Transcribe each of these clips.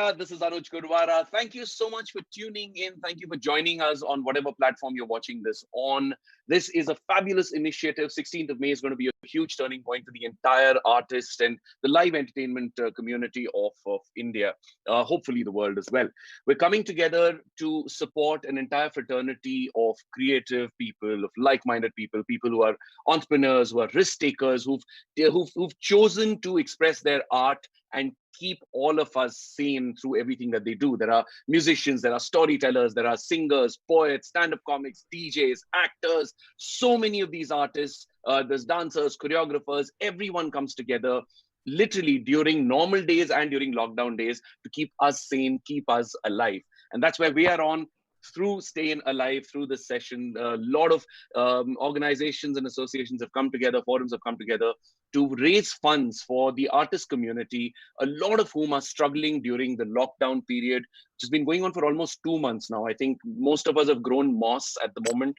Jha. This is Anuj Gurwara. Thank you so much for tuning in. Thank you for joining us on whatever platform you're watching this on. This is a fabulous initiative. 16th of May is going to be a huge turning point for the entire artist and the live entertainment community of India, hopefully the world as well. We're coming together to support an entire fraternity of creative people, of like-minded people, people who are entrepreneurs, who are risk takers, who've chosen to express their art and keep all of us sane through everything that they do. There are musicians, there are storytellers, there are singers, poets, stand-up comics, DJs, actors, so many of these artists, there's dancers, choreographers, everyone comes together literally during normal days and during lockdown days to keep us sane, keep us alive. And that's where we are on through StayInAlive, through this session. A lot of organizations and associations have come together, forums have come together to raise funds for the artist community, a lot of whom are struggling during the lockdown period, which has been going on for almost 2 months now. I think most of us have grown moss at the moment.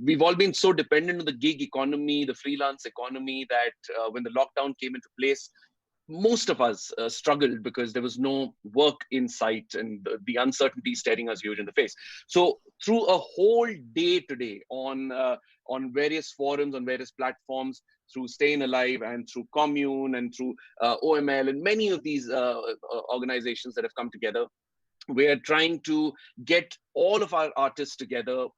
We've all been so dependent on the gig economy, the freelance economy, that when the lockdown came into place, most of us struggled because there was no work in sight and the uncertainty staring us huge in the face. So through a whole day today on various forums, on various platforms, through StayInAlive and through Commune and through OML and many of these organizations that have come together, we are trying to get all of our artists together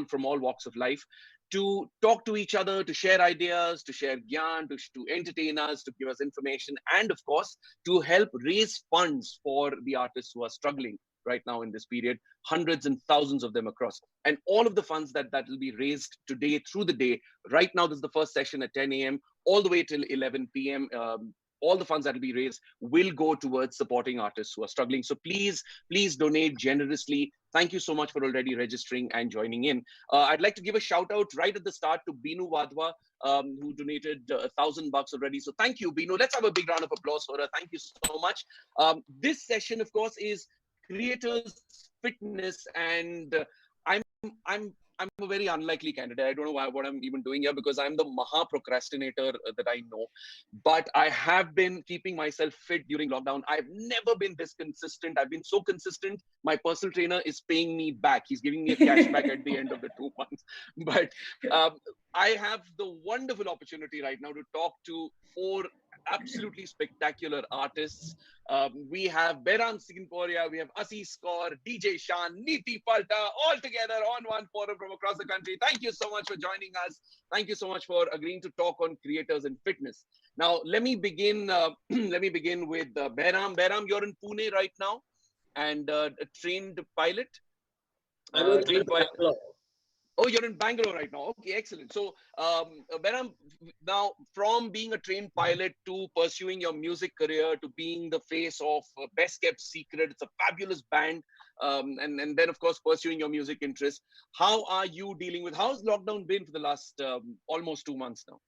from all walks of life to talk to each other, to share ideas, to share gyan, to entertain us, to give us information, and of course, to help raise funds for the artists who are struggling right now in this period, hundreds and thousands of them across. And all of the funds that will be raised today through the day. Right now, this is the first session at 10 a.m. all the way till 11 p.m. All the funds that will be raised will go towards supporting artists who are struggling. So please donate generously. Thank you so much for already registering and joining in. I'd like to give a shout out right at the start to Binu Wadhwa, who donated $1,000 already. So thank you, Binu. Let's have a big round of applause for her. Thank you so much. This session, of course, is creators fitness, and I'm a very unlikely candidate. I don't know what I'm even doing here, because I'm the maha procrastinator that I know. But I have been keeping myself fit during lockdown. I've never been this consistent. I've been so consistent. My personal trainer is paying me back. He's giving me a cashback at the end of the 2 months. But I have the wonderful opportunity right now to talk to 4 absolutely spectacular artists. We have Behram Singhporia, we have Assis Kaur, DJ Shan, Neeti Palta, all together on one forum from across the country. Thank you so much for joining us. Thank you so much for agreeing to talk on creators and fitness. Now, let me begin. Let me begin with Behram. Behram, you're in Pune right now, and a trained pilot. I'm in Bangalore. Oh, you're in Bangalore right now. Okay, excellent. So, Behram, now from being a trained pilot to pursuing your music career to being the face of Best Kept Secret, it's a fabulous band, and then of course pursuing your music interest. How are you dealing with? How's lockdown been for the last almost 2 months now?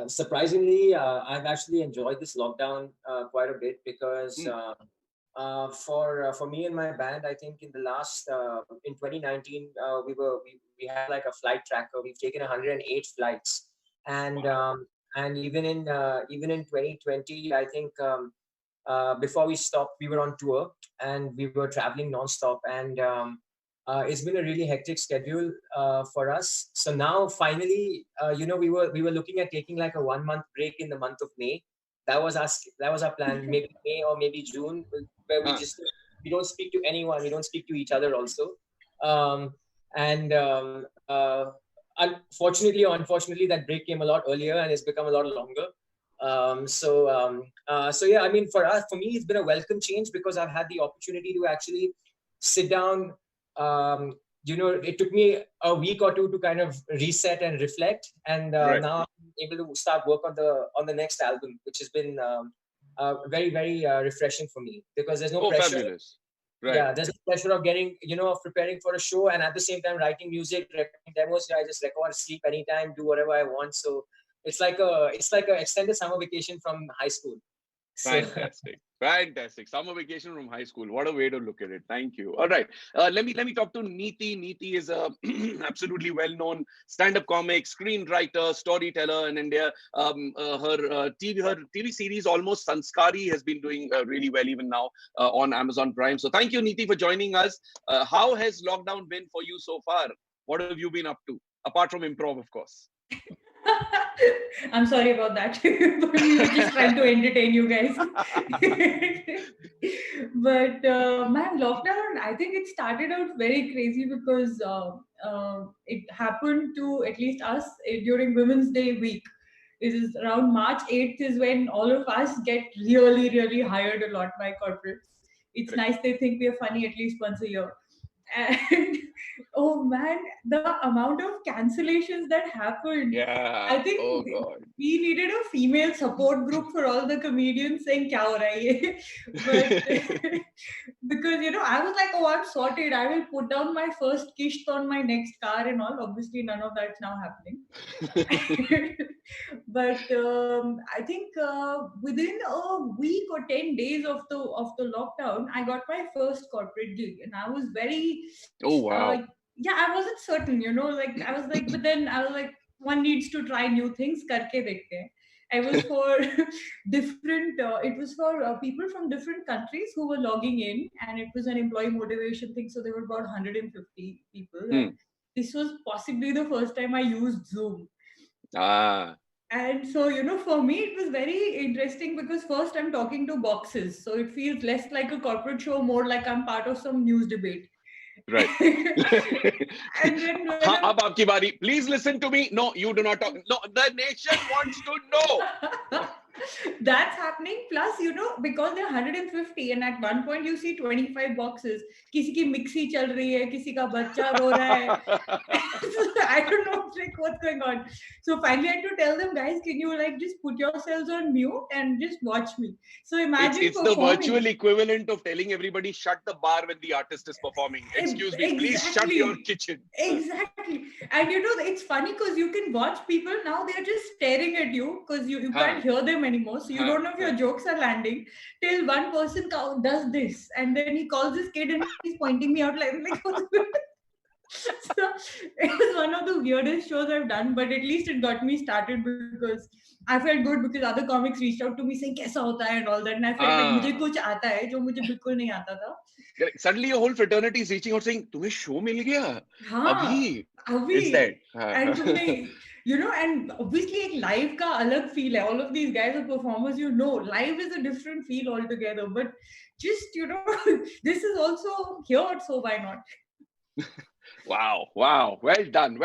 Surprisingly, I've actually enjoyed this lockdown quite a bit, because for me and my band, I think in the last in 2019 we had like a flight tracker. We've taken 108 flights, and Wow. and even in 2020, I think before we stopped, we were on tour and we were traveling nonstop, and it's been a really hectic schedule for us. So now finally, we were looking at taking like a 1-month break in the month of May. That was our plan, maybe May or maybe June, where we don't speak to anyone, we don't speak to each other also. And unfortunately or unfortunately, that break came a lot earlier and it's become a lot longer. So yeah, I mean, for me, it's been a welcome change, because I've had the opportunity to actually sit down. It took me a week or two to kind of reset and reflect, and Right. now I'm able to start work on the next album, which has been very, very refreshing for me, because there's no pressure. Fabulous. Right. Yeah, there's no pressure of getting, of preparing for a show, and at the same time writing music, recording demos. I just record, sleep anytime, do whatever I want. So it's like a extended summer vacation from high school. So, Fantastic. Fantastic. Summer vacation from high school. What a way to look at it. Thank you. All right. Let me talk to Neeti. Neeti is a absolutely well-known stand-up comic, screenwriter, storyteller in India. Her TV series Almost Sanskari has been doing really well even now on Amazon Prime. So thank you, Neeti, for joining us. How has lockdown been for you so far? What have you been up to? Apart from improv, of course. I'm sorry about that. But we were just trying to entertain you guys. But man, lockdown, I think it started out very crazy because it happened to at least us during Women's Day week. It is around March 8th is when all of us get really, really hired a lot by corporates. It's Correct. nice they think we are funny at least once a year. And oh man, the amount of cancellations that happened. I Yeah. Oh, think God. we needed a female support group for all the comedians saying kya ho raha hai ye? But because I was like, oh, I'm sorted. I will put down my first kist on my next car and all. Obviously, none of that's now happening. But I think within a week or 10 days of the lockdown, I got my first corporate gig, and I was very, Oh, uh, wow. yeah, I wasn't certain, like I was like, but then I was like, one needs to try new things. Karke dekhte hain. I was for different. It was for people from different countries who were logging in, and it was an employee motivation thing. So there were about 150 people, and Hmm. this was possibly the first time I used Zoom. Ah, And so, for me, it was very interesting because first I'm talking to boxes. So it feels less like a corporate show, more like I'm part of some news debate. right. And then when हाँ, अब आपकी बारी. Please listen to me. No, you do not talk. No, the nation wants to know. that's happening. Plus, because there are 150, and at one point you see 25 boxes. किसी की mixie चल रही है, किसी का बच्चा रो रहा है. I don't know like what's going on. So finally, I had to tell them, guys, can you like just put yourselves on mute and just watch me? So imagine It's the performing. virtual equivalent of telling everybody shut the bar when the artist is performing. Excuse me, please shut your kitchen. Exactly. And it's funny because you can watch people now, they're just staring at you because you can't hear them anymore. So you don't know if your jokes are landing till one person does this. And then he calls his kid and he's pointing me out like what's so it was one of the weirdest shows I've done, but at least it got me started because I felt good because other comics reached out to me saying kaisa hota hai and all that, and I felt like mujhe kuch aata hai jo mujhe bilkul nahi aata tha. Suddenly your whole fraternity is reaching out saying, "तुम्हें show मिल गया? हाँ, अभी." It's that. and तुमने and obviously एक live का अलग feel है. All of these guys are performers, live is a different feel altogether. But just this is also here, so why not? Wow. Well done.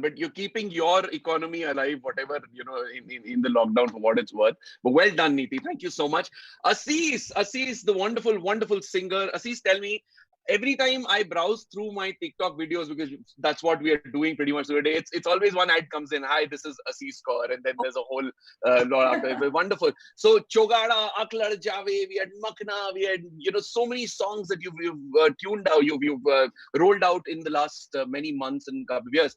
But you're keeping your economy alive, whatever, in the lockdown for what it's worth. But well done, Neeti. Thank you so much. Assis, the wonderful, wonderful singer. Assis, tell me, every time I browse through my TikTok videos, because that's what we are doing pretty much today, it's always one ad comes in. Hi, this is Assis Kaur, and then there's a whole lot after. Wonderful. So Chogada, Aklar Jave, we had Makna, we had so many songs that you've tuned out, you've rolled out in the last many months and couple of years.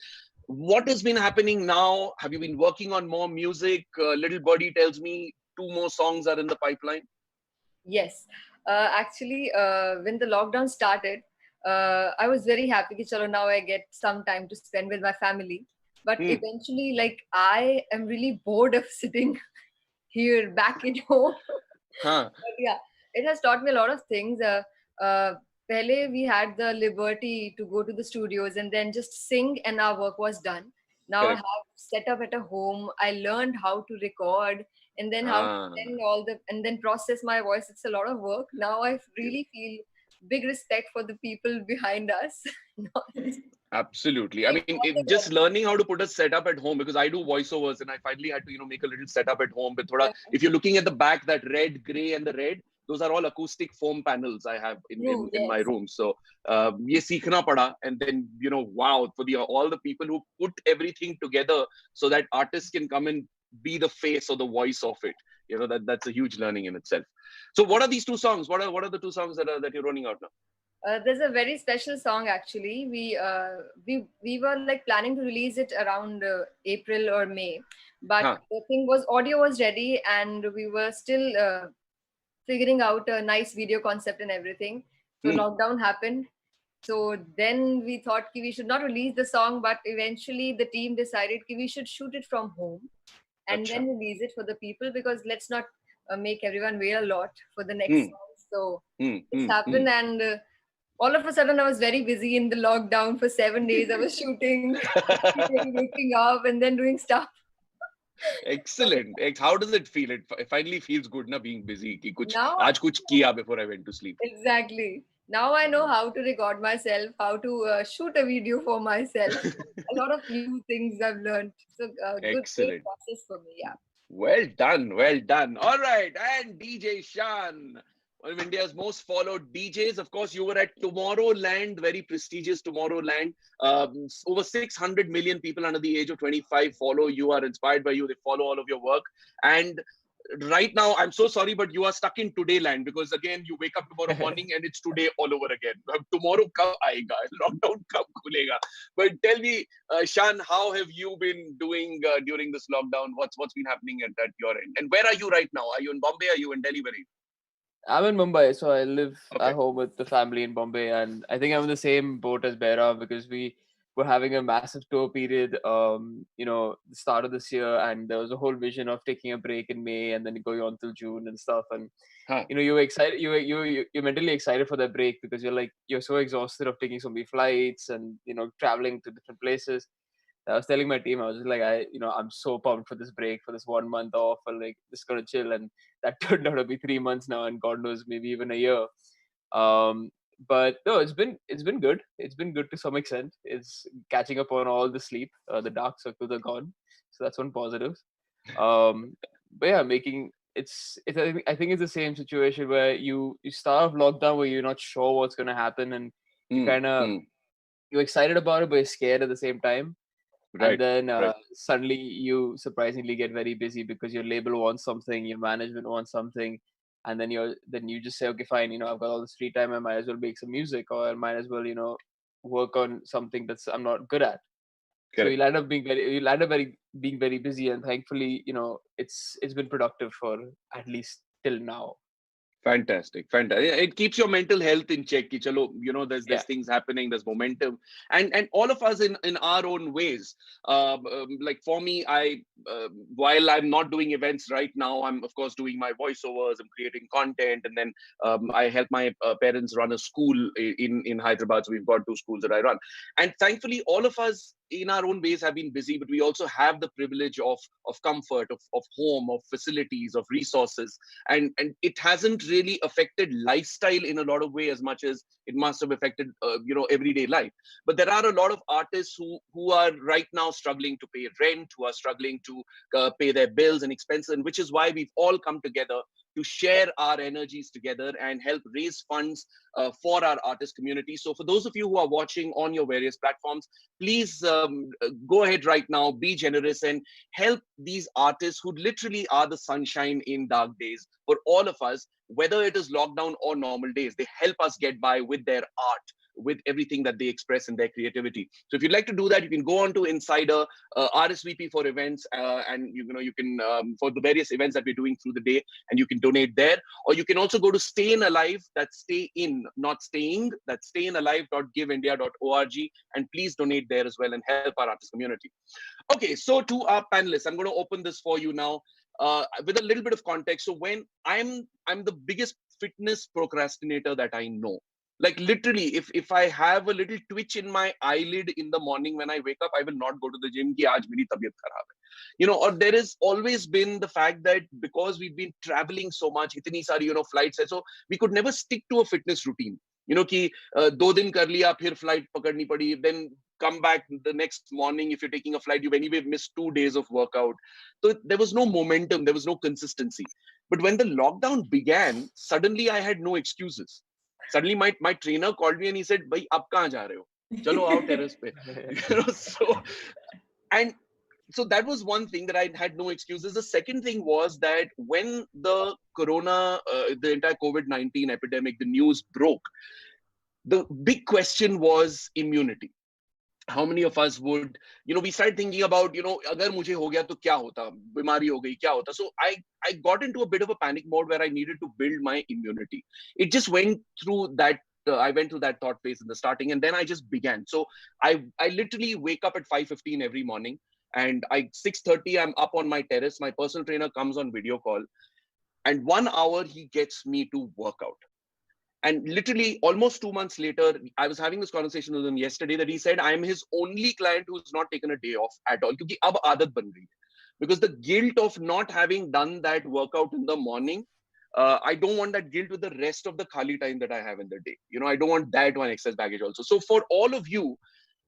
What has been happening now? Have you been working on more music? Little Birdie tells me 2 more songs are in the pipeline. Yes. Actually, when the lockdown started, I was very happy that chalo, now I get some time to spend with my family. But eventually, like, I am really bored of sitting here back at home. But yeah, it has taught me a lot of things. Pehle we had the liberty to go to the studios and then just sing and our work was done. Now I have set up at a home. I learned how to record and then how to send and then process my voice. It's a lot of work. Now I really feel big respect for the people behind us. Absolutely. I mean, just learning how to put a setup at home, because I do voiceovers and I finally had to, make a little setup at home. But if you're looking at the back, that red, gray and the red, those are all acoustic foam panels I have in my room. So, ye seekhna pada. And then, wow, for all the people who put everything together so that artists can come and be the face or the voice of it. That's a huge learning in itself. So what are these 2 songs? What are the 2 songs that you're running out now? There's a very special song actually. We were like planning to release it around April or May, but the thing was audio was ready and we were still figuring out a nice video concept and everything. So lockdown happened. So then we thought we should not release the song, but eventually the team decided we should shoot it from home and then release it for the people, because let's not make everyone wait a lot for the next song. So it's happened, and all of a sudden I was very busy in the lockdown for 7 days. I was shooting, waking up, and then doing stuff. Excellent. How does it feel? It finally feels good na being busy. Ki kuch, Now, aaj kuch kiya before I went to sleep. Exactly. Now I know how to record myself, how to shoot a video for myself. A lot of new things I've learned. So good, great process for me. Yeah. Well done. Well done. All right. And DJ Shan, one of India's most followed DJs. Of course, you were at Tomorrowland, very prestigious Tomorrowland. Over 600 million people under the age of 25 follow you, are inspired by you. They follow all of your work. And right now, I'm so sorry, but you are stuck in today land, because again, you wake up tomorrow morning and it's today all over again. Tomorrow kab aayega? Lockdown kab khulega? But tell me, Shan, how have you been doing during this lockdown? What's been happening at your end? And where are you right now? Are you in Bombay? Are you in Delhi? Where are you? I'm in Mumbai, so I live at home with the family in Bombay, and I think I'm in the same boat as Behra, because we were having a massive tour period, the start of this year, and there was a whole vision of taking a break in May and then going on till June and stuff. And you were excited, you're mentally excited for that break, because you're so exhausted of taking so many flights and traveling to different places. I was telling my team, I was just like, I'm so pumped for this break, for this 1 month off, and like just gonna chill. And that turned out to be 3 months now, and God knows, maybe even a year. But no, it's been good. It's been good to some extent. It's catching up on all the sleep. The dark circles are gone, so that's one positive. But yeah, I think it's the same situation where you start off lockdown where you're not sure what's gonna happen, and you you're excited about it, but you're scared at the same time. Right, and then suddenly you surprisingly get very busy, because your label wants something, your management wants something, and then you just say, okay, fine, I've got all this free time, I might as well make some music, or I might as well work on something that's I'm not good at. Correct. So you'll end up being very busy, and thankfully it's been productive for at least till now. Fantastic. It keeps your mental health in check. Chalo, there's things happening, there's momentum, and all of us in our own ways. Like for me, while I'm not doing events right now, I'm of course doing my voiceovers, I'm creating content, and then I help my parents run a school in Hyderabad. So we've got 2 schools that I run, and thankfully all of us in our own ways have been busy, but we also have the privilege of comfort, of home, of facilities, of resources, and it hasn't really affected lifestyle in a lot of ways as much as it must have affected everyday life. But there are a lot of artists who are right now struggling to pay rent, who are struggling to pay their bills and expenses, and which is why we've all come together to share our energies together and help raise funds for our artist community. So for those of you who are watching on your various platforms, please go ahead right now, be generous, and help these artists who literally are the sunshine in dark days for all of us, whether it is lockdown or normal days. They help us get by with their art, with everything that they express in their creativity. So if you'd like to do that, you can go on to Insider, RSVP for events, and you can for the various events that we're doing through the day, and you can donate there. Or you can also go to StayInAlive, that's Stay In, not Staying, that's StayInAlive.giveindia.org, and please donate there as well and help our artist community. Okay, so to our panelists, I'm going to open this for you now with a little bit of context. So when I'm the biggest fitness procrastinator that I know. Like literally, if I have a little twitch in my eyelid in the morning when I wake up, I will not go to the gym. Ki aaj meri tabiyat kharab hai. Or there has always been the fact that because we've been traveling so much, itni sari flights, so we could never stick to a fitness routine. Ki 2 din kar liya, phir flight pakadni padi, then come back the next morning. If you're taking a flight, you've anyway missed 2 days of workout. So there was no momentum, there was no consistency. But when the lockdown began, suddenly I had no excuses. Suddenly my trainer called me and he said, "Bhai, ab kahan ja rahe ho? Chalo aao terrace pe." So that was one thing that I had no excuses. The second thing was that when the the entire COVID-19 epidemic, the news broke, the big question was immunity. how many of us would, we started thinking about, agar mujhe ho gaya to kya hota, bimari ho gayi kya hota. So I got into a bit of a panic mode where I needed to build my immunity. It just went through that. I went through that thought phase in the starting, and then I just began. So I literally wake up at 5:15 every morning, and 6:30 I'm up on my terrace. My personal trainer comes on video call, and 1 hour he gets me to work out. And literally almost 2 months later, I was having this conversation with him yesterday that he said, I'm his only client who's not taken a day off at all. Because ab aadat ban gayi. Because the guilt of not having done that workout in the morning, I don't want that guilt with the rest of the khali time that I have in the day. I don't want that one excess baggage also. So for all of you,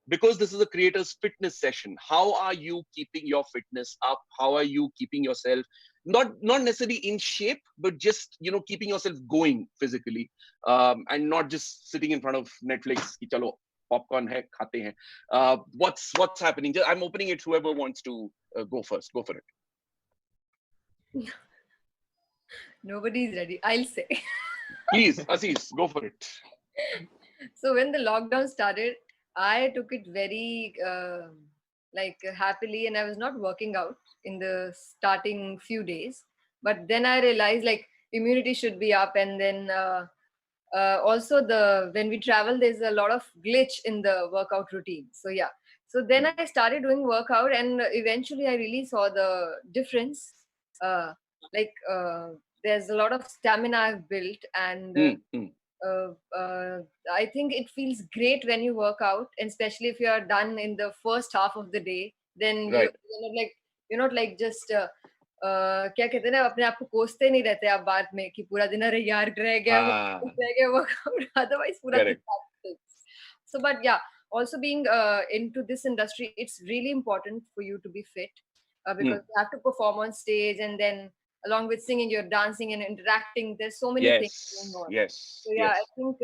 because this is a creators fitness session, how are you keeping your fitness up? How are you keeping yourself not necessarily in shape, but just keeping yourself going physically, and not just sitting in front of Netflix ki chalo popcorn hai khate hain. What's happening? I'm opening it, whoever wants to go first, go for it. Nobody's ready, I'll say. Please, Aziz, go for it. So when the lockdown started, I took it very happily, and I was not working out in the starting few days. But then I realized immunity should be up, and then also when we travel, there's a lot of glitch in the workout routine. So yeah, so then I started doing workout, and eventually I really saw the difference. Uh, there's a lot of stamina I've built, and I think it feels great when you work out, and especially if you are done in the first half of the day. Then Right. you're not like just क्या कहते हैं ना, अपने आप को कोसते नहीं रहते आप बाद में कि पूरा दिन अरे यार रह गया workout, otherwise पूरा दिन Correct. So but yeah, also being into this industry, it's really important for you to be fit, because you have to perform on stage, and then along with singing, you're dancing and interacting. There's so many things going on. Yes. So yeah, I think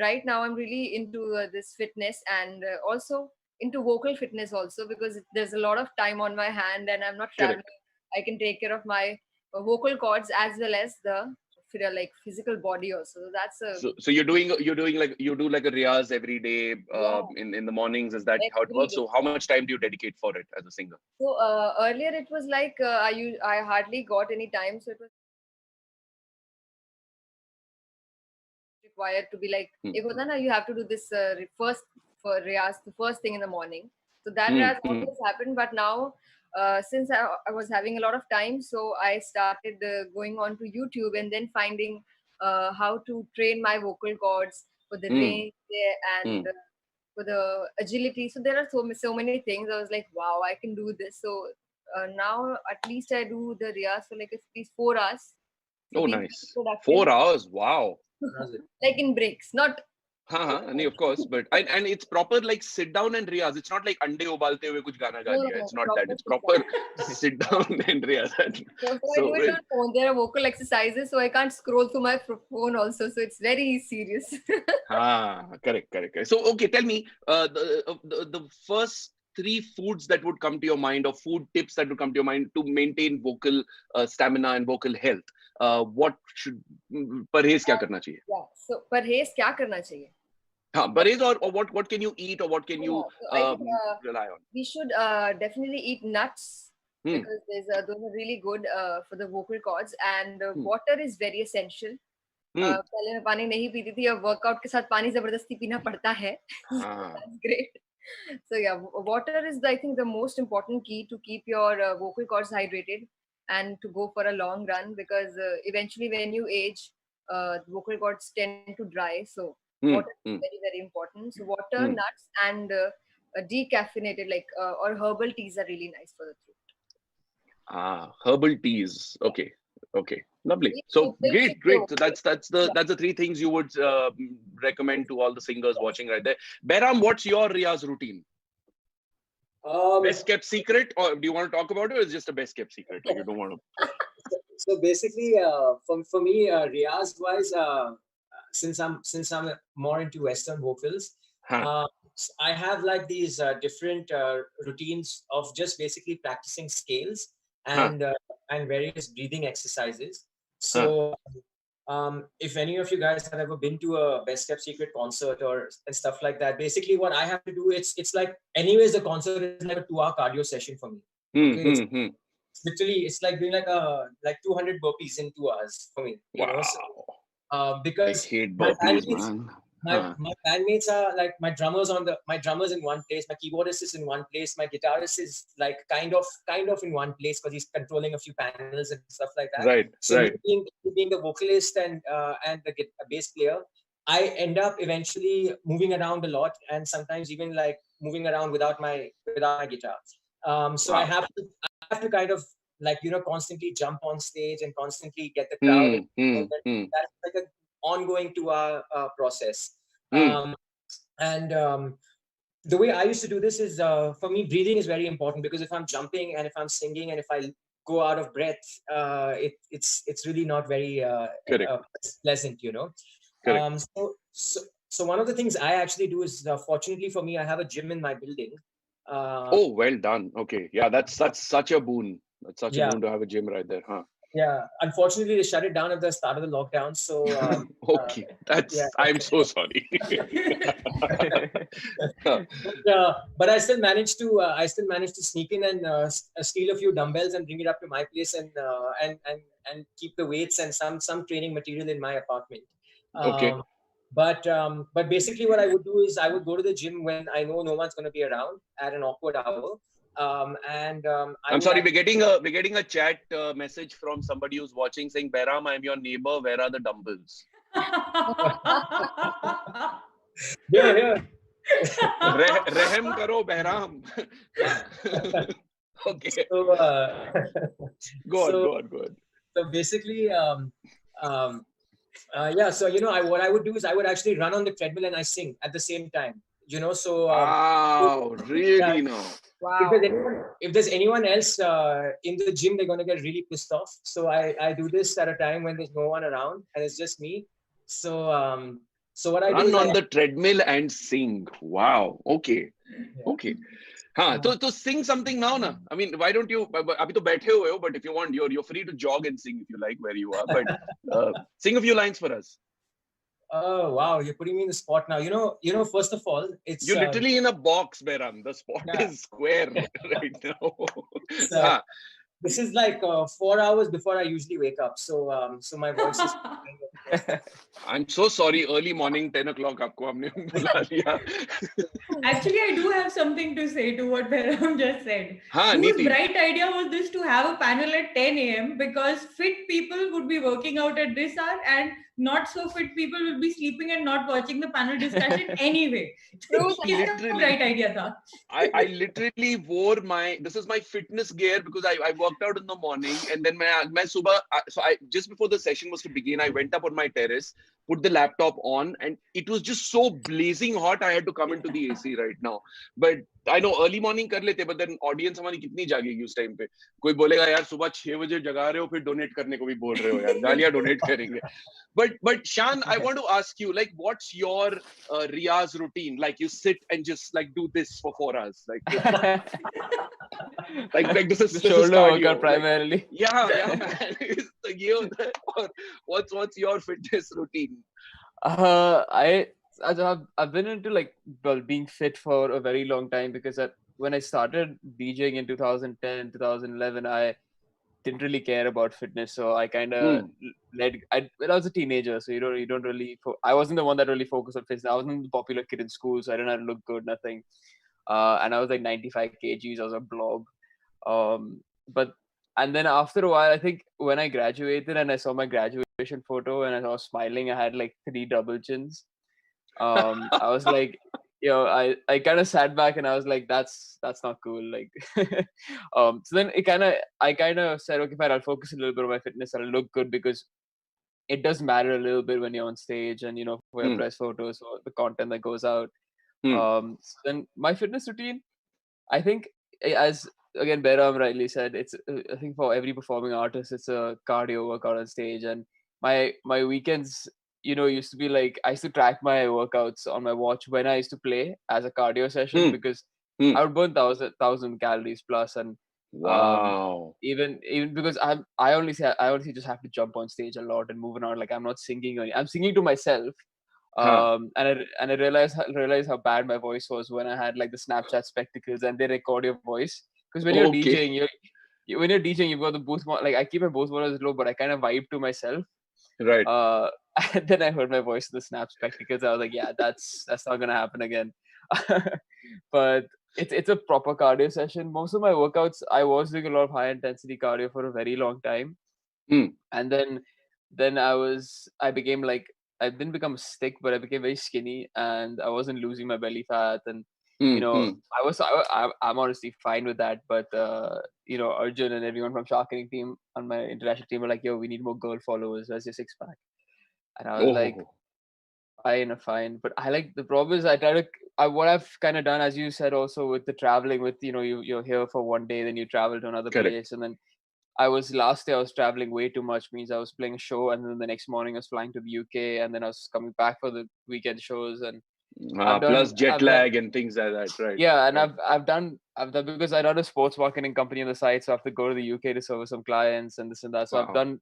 right now I'm really into this fitness, and also into vocal fitness also, because there's a lot of time on my hand and I'm not traveling. I can take care of my vocal cords as well as the physical body also. So that's a. So you do like a riyaz every day in the mornings. Is that how it works? So how much time do you dedicate for it as a singer? So earlier it was like I hardly got any time, so it was required to be like you have to do this first for riyaz, the first thing in the morning. So that riyaz always happened, but now since I was having a lot of time, so I started going on to YouTube and then finding how to train my vocal cords for the range and for the agility. So there are so many things. I was like, wow, I can do this. So now at least I do the riyaz for like at least 4 hours. So nice. 4 hours. Wow. Like in breaks, not. Of course, but and it's proper like sit down and riyaz. It's not like ande ubalte hue kuch gana ga liya. It's not that. It's proper sit down and riyaz. So I do it on phone. There are vocal exercises, so I can't scroll through my phone also. So it's very serious. Correct. So okay, tell me the first 3 foods that would come to your mind, or food tips that would come to your mind to maintain vocal stamina and vocal health. What should parhez kya karna chahiye? Yeah, so parhez kya karna chahiye? Parhez or what can you eat, or what can you rely on? We should definitely eat nuts, because those are really good for the vocal cords, and water is very essential. पहले मैं पानी नहीं पीती थी, अब workout के साथ पानी जबरदस्ती पीना पड़ता है. That's great. So yeah, water is I think the most important key to keep your vocal cords hydrated and to go for a long run, because eventually when you age, vocal cords tend to dry. So water is very, very important. So water, nuts, and decaffeinated or herbal teas are really nice for the throat. Herbal teas. Okay. Lovely. So great. So that's the 3 things you would recommend to all the singers watching right there. Behram, what's your riyaz routine? Best kept secret, or do you want to talk about it, or is it just a best kept secret? Like you don't want to. So basically, for me, riyaz wise, since I'm more into Western vocals, I have like these different routines of just basically practicing scales and various breathing exercises. So if any of you guys have ever been to a Best Kept Secret concert and stuff like that, basically what I have to do, it's like, anyways, the concert is like a 2-hour cardio session for me. Okay, it's literally, it's like doing like 200 burpees in 2 hours for me. You know, so, because I hate burpees, man. My bandmates are like my drummers in one place, my keyboardist is in one place, my guitarist is like kind of in one place because he's controlling a few panels and stuff like that. Right. So being the vocalist and the bass player, I end up eventually moving around a lot, and sometimes even like moving around without my guitar. So I have to kind of like, you know, constantly jump on stage and constantly get the crowd. That's like an ongoing 2-hour process. And the way I used to do this is, for me, breathing is very important, because if I'm jumping and if I'm singing and if I go out of breath, it's really not very pleasant, you know. So one of the things I actually do is, fortunately for me, I have a gym in my building. Oh, well done. Okay, yeah, that's such a boon. That's such a boon to have a gym right there, huh? Yeah, unfortunately, they shut it down at the start of the lockdown. So okay, I'm so sorry. But I still managed to sneak in and steal a few dumbbells and bring it up to my place and keep the weights and some training material in my apartment. Okay. But basically, what I would do is I would go to the gym when I know no one's going to be around at an awkward hour. I'm sorry, we're getting a chat message from somebody who's watching saying, Behram, I'm your neighbor. Where are the dumbbells? Here. Rehem karo, Behram. Okay. So, go on. So basically, so you know, what I would do is I would actually run on the treadmill and I sing at the same time. You know, so wow, really? No. Wow. If there's anyone else in the gym, they're gonna get really pissed off. So I do this at a time when there's no one around and it's just me. So what I do is run on the treadmill and sing. Wow. Okay. Yeah. Okay. So sing something now, na. I mean, why don't you? Abhi to baithe hue ho, but if you want, you're free to jog and sing if you like where you are. But sing a few lines for us. Oh wow, you're putting me in the spot now. You know. First of all, it's you're literally in a box, Behram. The spot is square right now. This is like 4 hours before I usually wake up. So my voice is. I'm so sorry. Early morning, 10 o'clock. Aapko humne bula liya. Actually, I do have something to say to what Behram just said. Whose bright idea was this to have a panel at 10 a.m. because fit people would be working out at this hour and not so fit people will be sleeping and not watching the panel discussion anyway. Right idea tha. I literally wore this is my fitness gear because I worked out in the morning and then just before the session was to begin, I went up on my terrace, put the laptop on, and it was just so blazing hot. I had to come into the AC right now. But I know early morning kar lete, but then audience हमारी कितनी जागेगी उस time पे? कोई बोलेगा यार सुबह 6 बजे जगा रहे हो फिर donate करने को भी बोल रहे हो यार, गालियाँ donate करेंगे. But Shan, I want to ask you, like, what's your Riyaz routine? Like, you sit and just like do this for 4 hours, like this is shoulder cardio. workout primarily. Yeah, man. Or what's your fitness routine? I've been into being fit for a very long time because when I started DJing in 2010, 2011, I didn't really care about fitness. So I kind of when I was a teenager, so you don't really, I wasn't the one that really focused on fitness. I wasn't the popular kid in school, so I didn't have to look good, nothing. And I was like 95 kgs, I was a blob. And then after a while, I think when I graduated and I saw my graduation photo and I was smiling, I had like 3 double chins. I was like, I kind of sat back and I was like, that's not cool. Like, so then I kind of said, okay, fine, I'll focus a little bit on my fitness. I'll look good because it does matter a little bit when you're on stage and, for your press photos or the content that goes out. So then my fitness routine, I think as again, Behram rightly said, it's, I think for every performing artist, it's a cardio workout on stage. And my weekends, used to be like, I used to track my workouts on my watch when I used to play as a cardio session because I would burn 1,000 calories plus. And Wow. Even because I only just have to jump on stage a lot and move around. Like I'm not singing or I'm singing to myself. And I realized how bad my voice was when I had like the Snapchat spectacles and they record your voice. Because when you're Okay. DJing, when you're DJing, you've got the boost. Like I keep my boost models low, but I kind of vibe to myself. Right. And then I heard my voice in the Snap spectacles. I was like, yeah, that's not gonna happen again. But it's a proper cardio session. Most of my workouts, I was doing a lot of high intensity cardio for a very long time, and then I became like I didn't become a stick, but I became very skinny, and I wasn't losing my belly fat, and I'm honestly fine with that. But Arjun and everyone from Shark Tank team on my international team were like, yo, we need more girl followers. Where's your six pack? And I was like, fine. But I like the problem is what I've kind of done, as you said, also with the traveling, with you're here for one day, then you travel to another place, and then last day I was traveling way too much. Means I was playing a show, and then the next morning I was flying to the UK, and then I was coming back for the weekend shows, and plus jet lag and things like that, right? Yeah, and right. I've done because I run a sports marketing company on the side, so I have to go to the UK to service some clients and this and that. So I've done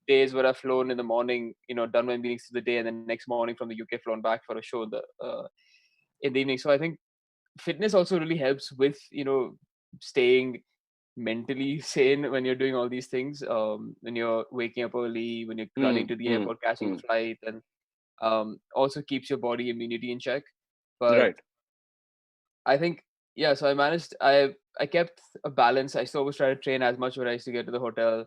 days where I've flown in the morning, done my meetings to the day, and then next morning from the UK flown back for a show in the evening. So I think fitness also really helps with staying mentally sane when you're doing all these things. When you're waking up early, when you're running to the airport, catching a flight, and also keeps your body immunity in check. But right. I think so I kept a balance. I still always try to train as much when I used to get to the hotel.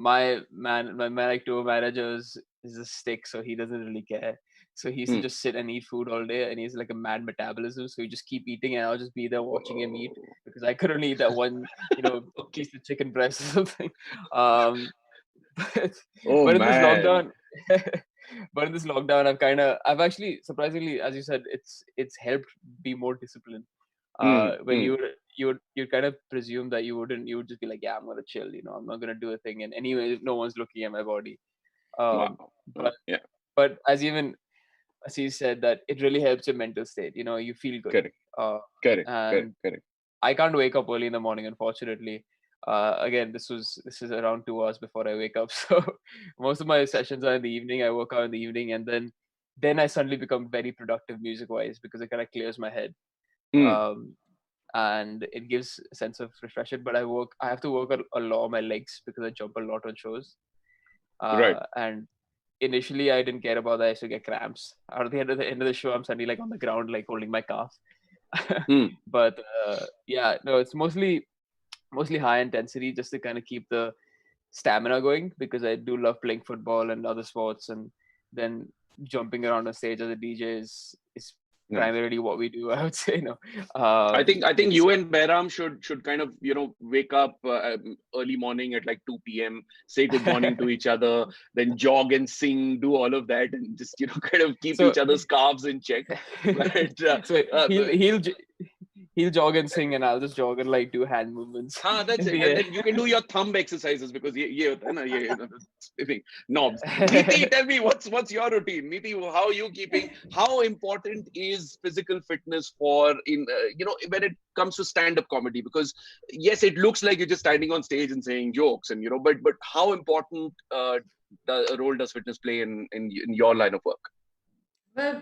My like tour manager is a stick, so he doesn't really care. So he used to just sit and eat food all day, and he's like a mad metabolism. So he just keep eating, and I'll just be there watching him eat because I could only eat that one, piece of chicken breast or something. But in this lockdown, I've actually surprisingly, as you said, it's helped be more disciplined. When you kind of presume that you would just be like, yeah, I'm gonna chill, I'm not gonna do a thing, and anyway, no one's looking at my body. But as he said, that it really helps your mental state. You feel good. Correct. I can't wake up early in the morning, unfortunately. Again, this is around 2 hours before I wake up. So most of my sessions are in the evening. I work out in the evening, and then I suddenly become very productive music wise because it kind of clears my head. And it gives a sense of refreshment. But I have to work a lot on my legs because I jump a lot on shows. And initially I didn't care about that. I used to get cramps. At the end of the show, I'm suddenly like on the ground, like holding my calf. But it's mostly high intensity just to kind of keep the stamina going, because I do love playing football and other sports, and then jumping around on stage as a DJ is primarily what we do, I would say. I think you and Behram should kind of wake up early morning at like 2 p.m, say good morning to each other, then jog and sing, do all of that, and just kind of keep each other's calves in check. But, so he'll jog and sing, and I'll just jog and like do hand movements. That's it. And then you can do your thumb exercises because knobs. Niti, tell me what's your routine? Niti, how are you keeping? How important is physical fitness for when it comes to stand-up comedy? Because yes, it looks like you're just standing on stage and saying jokes, and but how important the role does fitness play in your line of work? Well,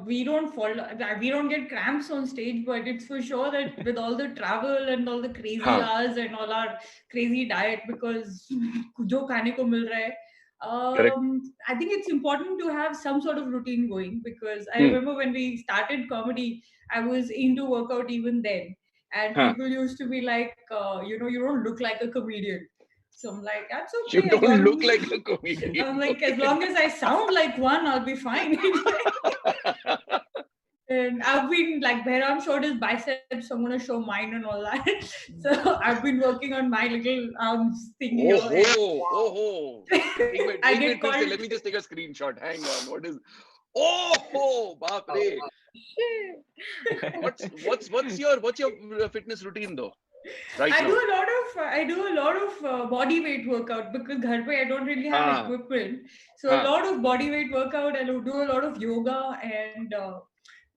we don't get cramps on stage, but it's for sure that with all the travel and all the crazy hours and all our crazy diet, because jo khane ko mil raha hai, I think it's important to have some sort of routine going, because I remember when we started comedy, I was into workout even then, and people used to be like, you don't look like a comedian. So I'm like, that's okay. You don't look like a comedian. I'm like, as long as I sound like one, I'll be fine. And I've been like, Behram showed his biceps, so I'm gonna show mine and all that. So I've been working on my little arms thing here. Let me just take a screenshot. Hang on. What is? Baap re. What's your fitness routine though? I do a lot of body weight workout, because ghar pe I don't really have equipment. So a lot of body weight workout, and I do a lot of yoga, and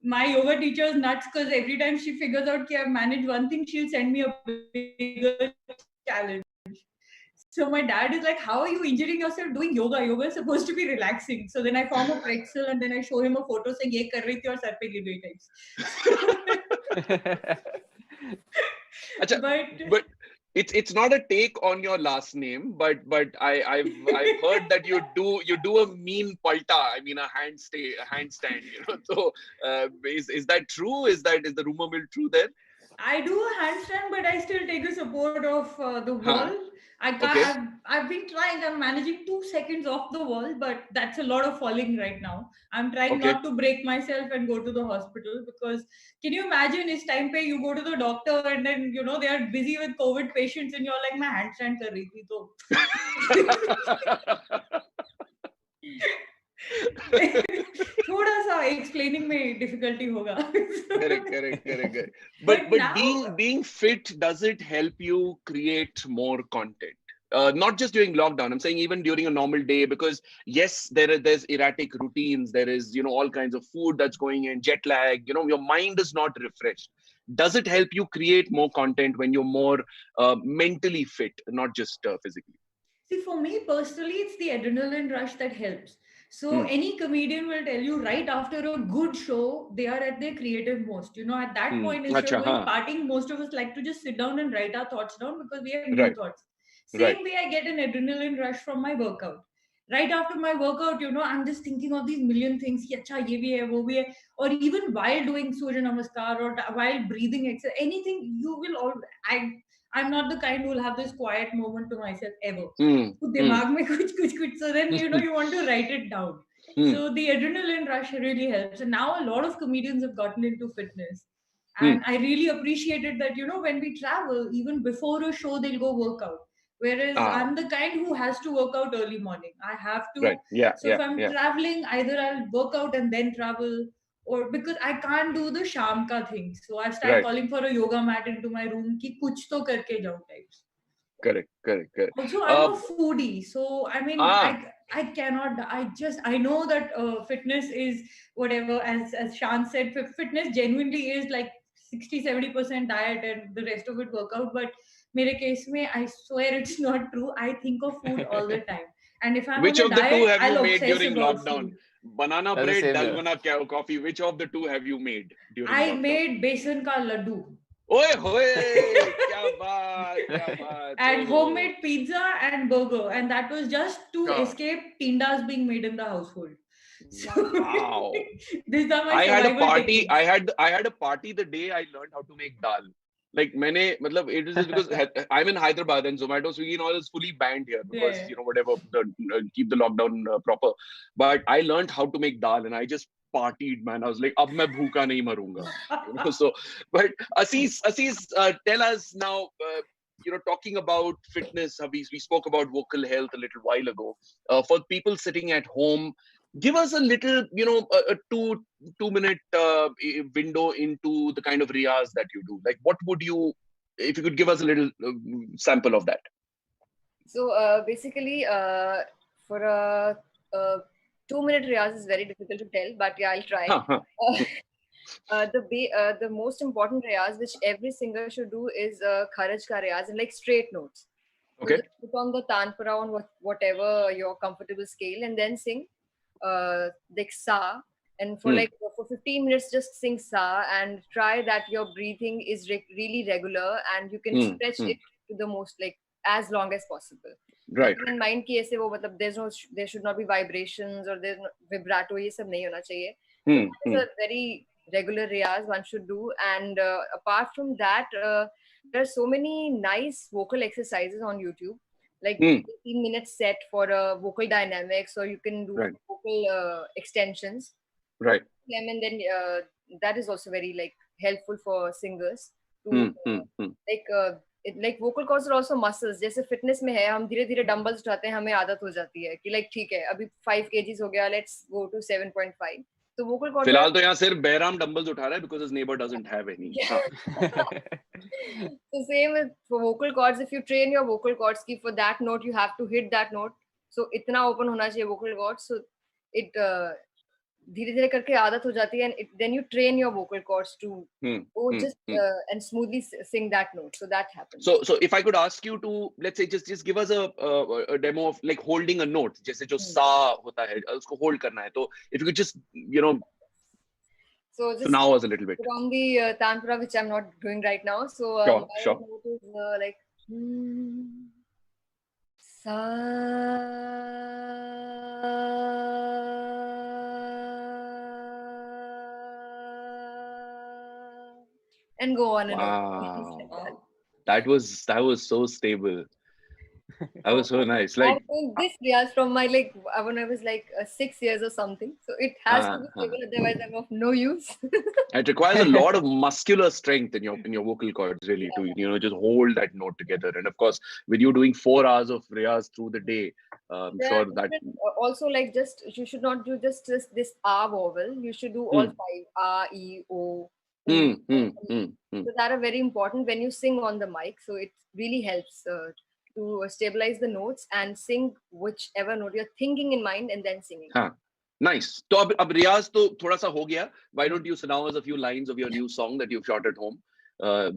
my yoga teacher is nuts because every time she figures out that I've managed one thing, she'll send me a bigger challenge. So my dad is like, how are you injuring yourself doing yoga? Yoga is supposed to be relaxing. So then I form a pretzel and then I show him a photo saying, ye kar rahi thi aur sar pe gir gayi types. But it's not a take on your last name, but I've heard that you do a mean palta. I mean a handstand. You know, so is that true? Is the rumor mill true there? I do a handstand, but I still take the support of the wall. I can't. Okay. I've been trying. I'm managing 2 seconds off the wall, but that's a lot of falling right now. I'm trying Okay. not to break myself and go to the hospital because can you imagine? It's time pay. You go to the doctor and then they are busy with COVID patients and you're like, my handstand kar rahi thi to. थोड़ा सा explaining में difficulty होगा. Correct. But now, being fit, does it help you create more content? Not just during lockdown. I'm saying even during a normal day, because yes, there's erratic routines. There is all kinds of food that's going in, jet lag. Your mind is not refreshed. Does it help you create more content when you're more mentally fit, not just physically? See, for me personally, it's the adrenaline rush that helps. So any comedian will tell you right after a good show, they are at their creative most. At that point, instead of going partying, most of us like to just sit down and write our thoughts down because we have new thoughts. Same way I get an adrenaline rush from my workout. Right after my workout, I'm just thinking of these million things. Acha, ye bhi hai, wo bhi hai. Or even while doing Surya Namaskar or while breathing exercise, anything you will all. I'm not the kind who will have this quiet moment to myself ever. Dimag mein kuch. So then you want to write it down. So the adrenaline rush really helps. And now a lot of comedians have gotten into fitness. And I really appreciated that, when we travel, even before a show, they'll go work out. Whereas I'm the kind who has to work out early morning. I have to. Right. Yeah. So if I'm traveling, either I'll work out and then travel, or because I can't do the sham ka thing. So I started calling for a yoga mat into my room ki kuch to karke jao types. Correct. Also, I'm a foodie. So, I mean, I cannot, I know that fitness is whatever, as Shan said, fitness genuinely is like 60-70% diet and the rest of it workout. But mere case mein, I swear it's not true. I think of food all the time. And if I'm Which on a of the two diet, have you I'll made obsess during about lockdown? food. Banana bread, dal coffee. Which of the two have you made during lockdown? I made besan ka laddu. Oye, kya baat. And homemade pizza and burger, and that was just to escape tindas being made in the household. So, wow. These are my I had a party. techniques. I had a party the day I learned how to make dal. Like it is just because I'm in Hyderabad and Zomato, Swiggy and all is fully banned here because whatever keep the lockdown proper. But I learned how to make dal and I just partied, man. I was like, ab main bhooka nahi marunga. So, but Aziz, tell us now. Talking about fitness, we spoke about vocal health a little while ago. For people sitting at home, give us a little, a 2-minute window into the kind of riyaz that you do. Like, what would you, if you could give us a little sample of that? So basically, for a 2-minute riyaz is very difficult to tell, but yeah, I'll try. The most important riyaz which every singer should do is kharaj ka riyaz and like straight notes. Okay. So put on the tanpura on whatever your comfortable scale and then sing like sa, and for 15 minutes just sing sa and try that your breathing is really regular and you can stretch it to the most like as long as possible. Right. In mind ki aise wo there should not be vibrations or there's no vibrato, ye sab nahi hona chahiye. So it's a very regular riyaz one should do, and apart from that there are so many nice vocal exercises on YouTube, like 15-minute set for vocal dynamics, or you can do vocal extensions. Right. And then that is also very like helpful for singers to like vocal cords are also muscles. जैसे fitness में है हम धीरे धीरे dumbbells उठाते हैं हमें आदत हो जाती है कि like ठीक है अभी 5 kgs हो गया, let's go to 7.5. So vocal cords फिलहाल तो यहाँ सिर्फ बैराम dumbbells उठा रहा है because his neighbor doesn't have any. So same with for vocal cords, if you train your vocal cords ki for that note you have to hit that note, so इतना open होना चाहिए vocal cords, so it धीरे धीरे करके आदत हो जाती है, and then you train your vocal cords to and smoothly sing that note. So that happens. So if I could ask you to, let's say, just give us a demo of like holding a note, जैसे जो सा होता है उसको hold करना है, तो if you could just so just now was a little bit from the tanpura, which I'm not doing right now. So sure. note is like sa and go on and on. Wow. That was so stable. That was so nice. Like I'm doing this riyaz from my when I was 6 years or something. So it has to be stable, otherwise I'm of no use. It requires a lot of muscular strength in your vocal cords, really, to just hold that note together. And of course, with you doing 4 hours of riyaz through the day, I'm sure that also you should not do just this a vowel. You should do all 5 a, e, o. So that are very important when you sing on the mic. So it really helps to stabilize the notes and sing whichever note you're thinking in mind and then singing. Nice. So ab riyaz to thoda sa ho gaya. Why don't you now us a few lines of your new song that you've shot at home,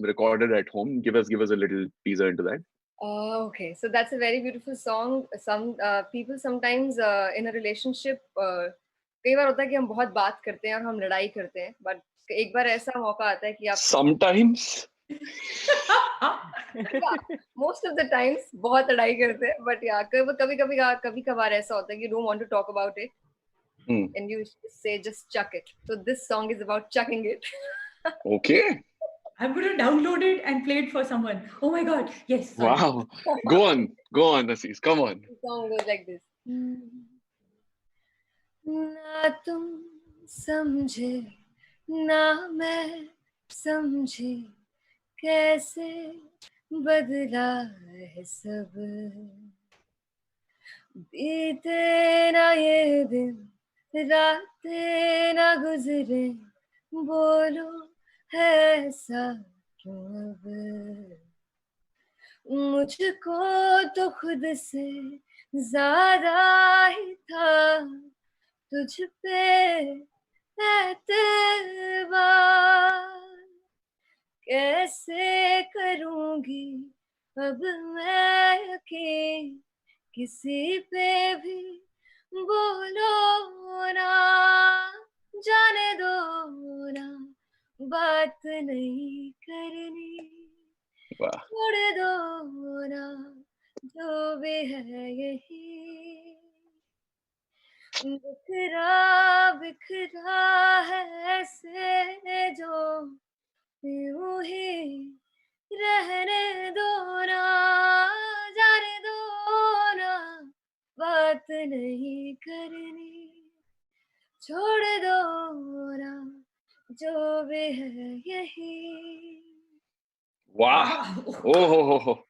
recorded at home? Give us a little teaser into that. Okay, so that's a very beautiful song. Some people sometimes in a relationship, कई बार होता है कि हम बहुत बात करते हैं और हम लड़ाई करते हैं, but एक बार ऐसा मौका आता है कि आप sometimes most of the times बहुत लड़ाई करते हैं, but कभी कभार ऐसा होता है कि you don't want to talk about it and you say just chuck it. So this song is about chucking it. Okay. I'm going to download it and play it for someone. Oh my God. Yes. Sorry. Wow. Go on, Aziz. Come on. The song goes like this. ना तुम समझे ना मैं समझी कैसे बदला है सब बीते ना ये दिन रातें ना गुजरे बोलो ऐसा क्यों अब मुझको तो खुद से ज्यादा ही था तुझ पे एतबार कैसे करूंगी अब मैं यकीन किसी पे भी बोलो ना जाने दो ना बात नहीं करनी छोड़ दो ना जो भी है यही बिखरा है ऐसे जो यूं ही रहने दो ना जाने दो ना बात नहीं करनी छोड़ दो ना जो भी है यही. Wow. Oh.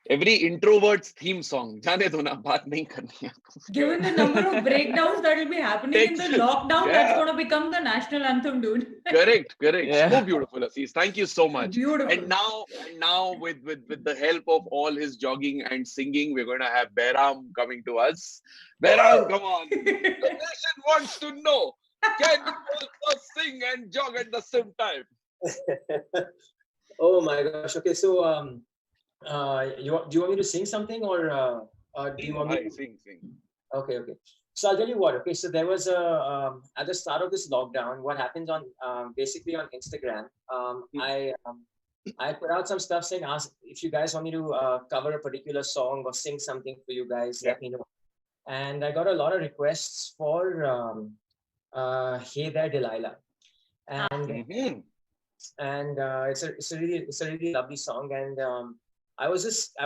Every introvert's theme song. जाने दो ना बात नहीं करनी है. Given the number of breakdowns that will be happening in the lockdown, that's going to become the national anthem, dude. Correct. Yeah. So beautiful, Aziz. Thank you so much. Beautiful. And now with the help of all his jogging and singing, we're going to have Behram coming to us. Behram, come on. The nation wants to know. Can you both sing and jog at the same time? Oh my gosh. Okay, so do you want me to sing something or do you want me to sing? Okay. So I'll tell you what. Okay, so there was at the start of this lockdown, what happens on basically on Instagram, I put out some stuff saying, ask if you guys want me to cover a particular song or sing something for you guys, let me know. And I got a lot of requests for Hey There Delilah, and it's a really lovely song. And I was just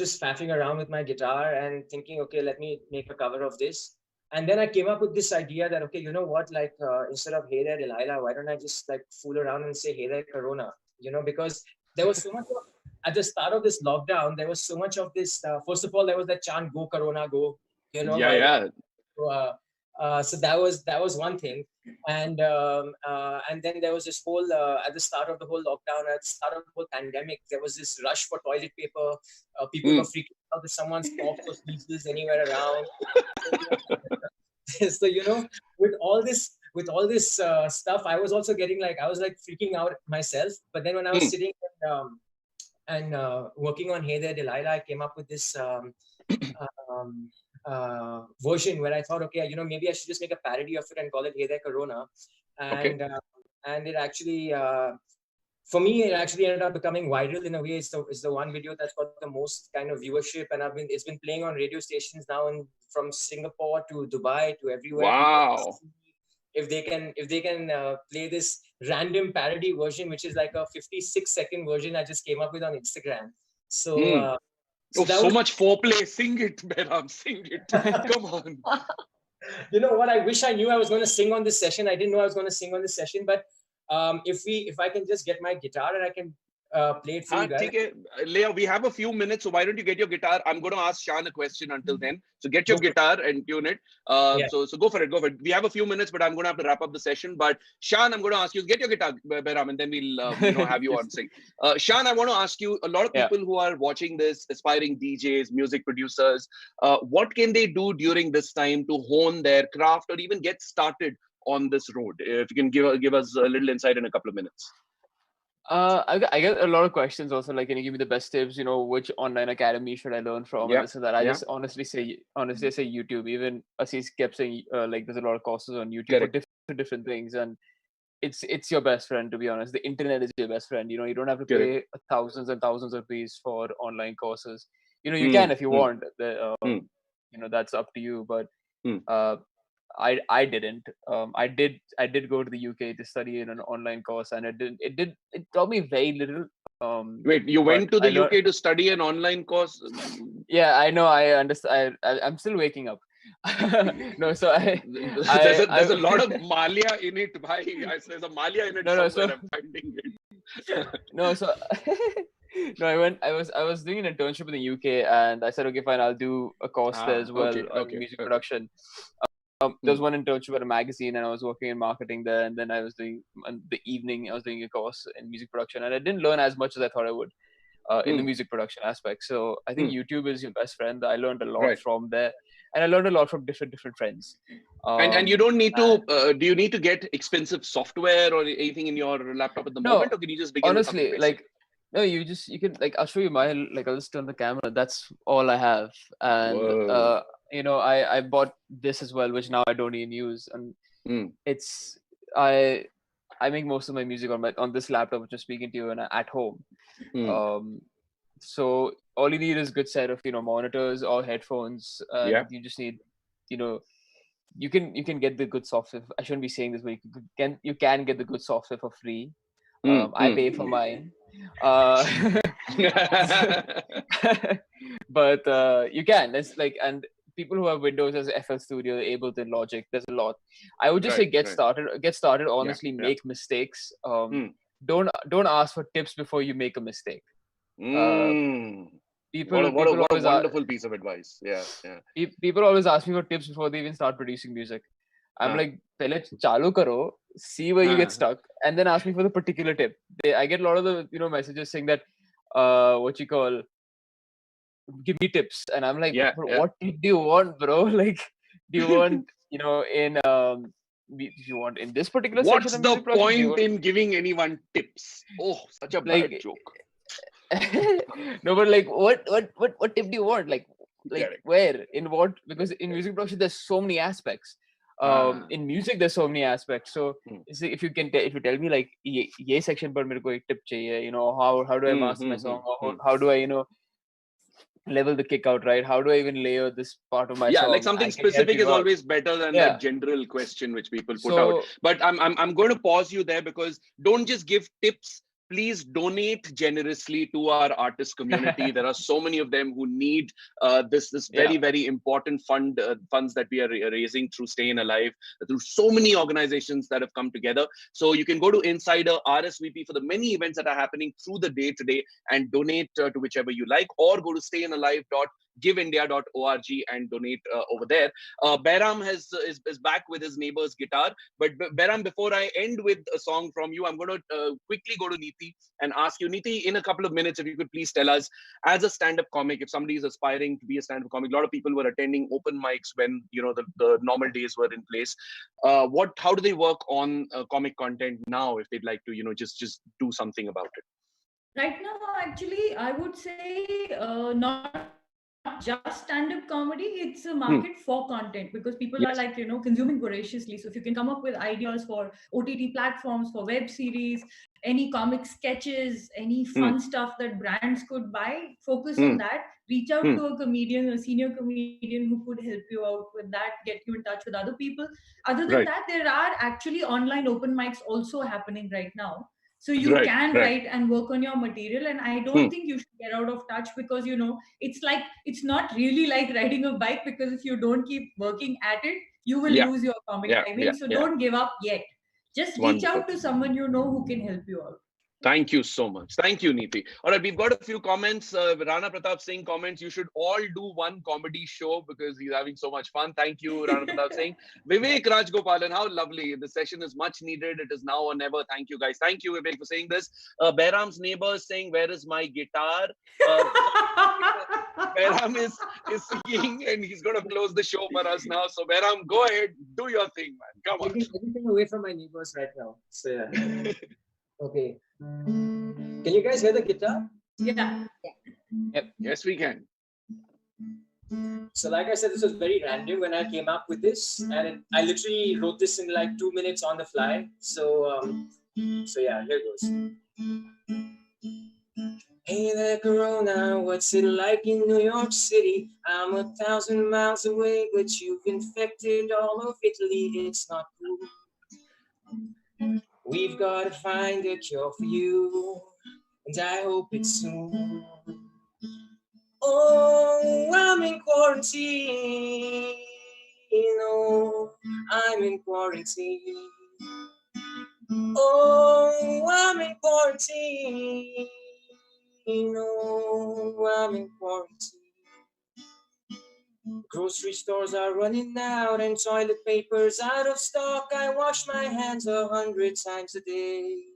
just faffing around with my guitar and thinking, okay, let me make a cover of this. And then I came up with this idea that, okay, you know what, like instead of Hey There Delilah, why don't I just like fool around and say Hey There Corona, because there was so much at the start of this lockdown, there was so much of this. First of all, there was that chant, go Corona, go, so that was one thing. And then there was this whole at the start of the whole lockdown, at the start of the whole pandemic, there was this rush for toilet paper. People were freaking out if someone's coughs or sneezes anywhere around. So with all this stuff, I was also getting I was freaking out myself. But then when I was sitting and working on Hey There Delilah, I came up with this version where I thought, okay, maybe I should just make a parody of it and call it Hey There Corona. And and it actually, for me, it actually ended up becoming viral in a way. It's the one video that's got the most kind of viewership, and it's been playing on radio stations now, from Singapore to Dubai to everywhere. Wow. If they can play this random parody version, which is like a 56-second version I just came up with on Instagram. So so much foreplay. Sing it, Behram. Sing it. Come on. You know what? I wish I knew I was going to sing on this session. I didn't know I was going to sing on this session, but if I can just get my guitar and I can play it for you guys. Leah, we have a few minutes, so why don't you get your guitar? I'm going to ask Shan a question until then. So get your guitar and tune it. So go for it. We have a few minutes, but I'm going to have to wrap up the session. But Shan, I'm going to ask you, get your guitar, Behram, and then we'll have you on sing. Shan, I want to ask you, a lot of people who are watching this, aspiring DJs, music producers, what can they do during this time to hone their craft or even get started on this road? If you can give us a little insight in a couple of minutes. I get a lot of questions also, like, can you give me the best tips, which online academy should I learn from, and this and that. I just honestly say YouTube. Even Assis kept saying there's a lot of courses on YouTube for different things, and it's your best friend, to be honest. The internet is your best friend. You don't have to pay thousands and thousands of rupees for online courses. You can if you want. That's up to you, but I didn't. I did go to the UK to study in an online course, and it taught me very little. Wait, you went to the UK to study an online course? Yeah, I know. I understand. I'm still waking up. No, so there's a lot of Malia in it, bhai. There's a Malia in it. I'm finding it. No, so no, I was doing an internship in the UK, and I said, okay, fine, I'll do a course there as well on music production. There was one internship at a magazine, and I was working in marketing there. And then I was doing the evening, I was doing a course in music production, and I didn't learn as much as I thought I would in the music production aspect. So I think YouTube is your best friend. I learned a lot from there, and I learned a lot from different friends. And you don't need to. Do you need to get expensive software or anything in your laptop at the moment, or can you just begin? Honestly, no, you can I'll show you mine. I'll just turn the camera. That's all I have, and I bought this as well, which now I don't even use, and it's I make most of my music on this laptop, which I'm speaking to you, and at home. So all you need is a good set of monitors or headphones. You just need you can get the good software. I shouldn't be saying this, but you can get the good software for free. I pay for mine. But you can. It's and people who have Windows as FL Studio, Ableton, Logic, there's a lot. I would just say get started. Honestly, make mistakes. Don't ask for tips before you make a mistake. What a wonderful piece of advice. People always ask me for tips before they even start producing music. I'm like, pehle chalu karo, see where you get stuck, and then ask me for the particular tip. I get a lot of the messages saying that what you call, give me tips, and I'm like, what tip do you want, bro? Like, do you want if you want in this particular what's section the point in giving anyone tips? Oh, such a bad joke. No, but what tip do you want? Where, in what? Because in music production there's so many aspects. In music there's so many aspects. So if you tell me ye section par mere ko ek tip chahiye, how do I master my song, or how do I level the kick out right, how do I even layer this part of my song? Something specific is always better than that general question which people put out. But I'm going to pause you there, because don't just give tips. Please donate generously to our artist community. There are so many of them who need this very, very important funds that we are raising through StayInAlive, through so many organizations that have come together. So you can go to Insider, RSVP for the many events that are happening through the day today and donate to whichever you like, or go to StayInAlive.com giveindia.org and donate over there. Behram is back with his neighbor's guitar. But Behram, before I end with a song from you, I'm going to quickly go to Neeti and ask you, Neeti, in a couple of minutes, if you could please tell us, as a stand-up comic, if somebody is aspiring to be a stand-up comic, a lot of people were attending open mics when the normal days were in place. How do they work on comic content now if they'd like to just do something about it? Right now, actually, I would say not just stand-up comedy, it's a market for content, because people are Yes. consuming voraciously. So if you can come up with ideas for OTT platforms, for web series, any comic sketches, any fun stuff that brands could buy, focus on that. Reach out to a comedian, a senior comedian who could help you out with that, get you in touch with other people. Other than Right. that, there are actually online open mics also happening right now. So you Right. can Right. write and work on your material, and I don't think you should get out of touch, because it's not really like riding a bike, because if you don't keep working at it, you will Yeah. lose your comic Yeah. timing. Yeah. So Yeah. don't give up yet. Just reach Wonderful. out to someone who can help you out. Thank you so much. Thank you, Neeti. All right, we've got a few comments. Rana Pratap Singh comments, you should all do one comedy show because he's having so much fun. Thank you, Rana Pratap Singh. Vivek Rajgopalan, how lovely. The session is much needed. It is now or never. Thank you, guys. Thank you, Vivek, for saying this. Behram's neighbor is saying, where is my guitar? Behram is singing and he's going to close the show for us now. So, Behram, go ahead. Do your thing, man. Come on. Taking everything away from my neighbors right now. So, yeah. Okay. Can you guys hear the guitar? Yeah. Yep. Yes, we can. So like I said, this was very random when I came up with this, and I literally wrote this in like 2 minutes on the fly. So yeah, here goes. Hey there, Corona, what's it like in New York City? I'm 1,000 miles away, but you've infected all of Italy. It's not cool. We've got to find a cure for you, and I hope it's soon. Oh, I'm in quarantine. Oh, I'm in quarantine. Oh, I'm in quarantine. Oh, I'm in quarantine. Grocery stores are running out and toilet paper's out of stock. I wash my hands 100 times a day.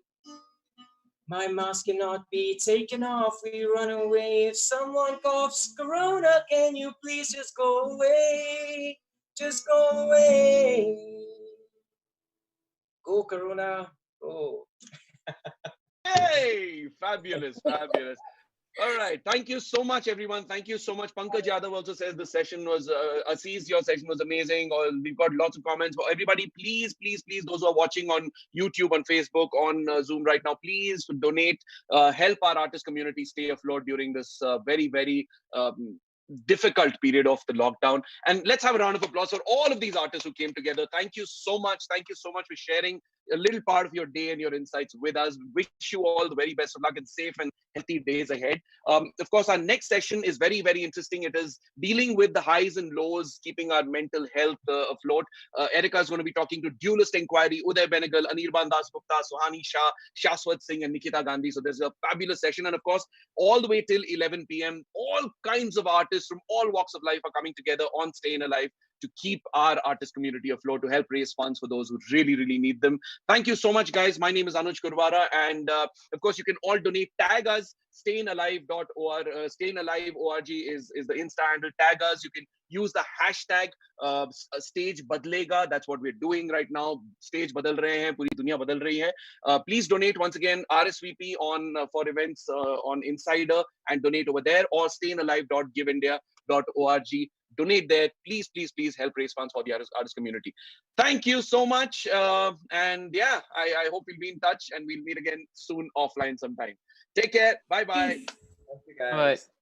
My mask cannot be taken off. We run away if someone coughs. Corona, can you please just go away? Just go away. Go, Corona. Go. Hey, fabulous, fabulous. All right. Thank you so much, everyone. Thank you so much. Pankaj Yadav also says the session was, Aziz, your session was amazing. Or we've got lots of comments. For everybody, please, please, please, those who are watching on YouTube, on Facebook, on Zoom right now, please donate, help our artist community stay afloat during this very, very difficult period of the lockdown. And let's have a round of applause for all of these artists who came together. Thank you so much. Thank you so much for sharing a little part of your day and your insights with us. Wish you all the very best of luck and safe and healthy days ahead. Of course, our next session is very, very interesting. It is dealing with the highs and lows, keeping our mental health afloat. Erica is going to be talking to Duelist Inquiry, Uday Benegal, Anirban Das Gupta, Suhani Shah, Shaswat Singh, and Nikita Gandhi. So there's a fabulous session. And of course, all the way till 11 p.m., all kinds of artists from all walks of life are coming together on StayInAlive to keep our artist community afloat, to help raise funds for those who really, really need them. Thank you so much, guys. My name is Anuj Kurwara. And of course, you can all donate. Tag us, StayInAlive.org. StayInAlive.org is the Insta handle. Tag us. You can use the hashtag stage badlega. That's what we're doing right now. Stage badal rahe hain, puri duniya badal rahi hai. Please donate once again, RSVP on for events on Insider and donate over there, or StayInAlive.giveindia.org. Donate there. Please, please, please help raise funds for the artist community. Thank you so much. And yeah, I hope we'll be in touch and we'll meet again soon offline sometime. Take care. Bye-bye. Peace. Thank you, guys. Bye.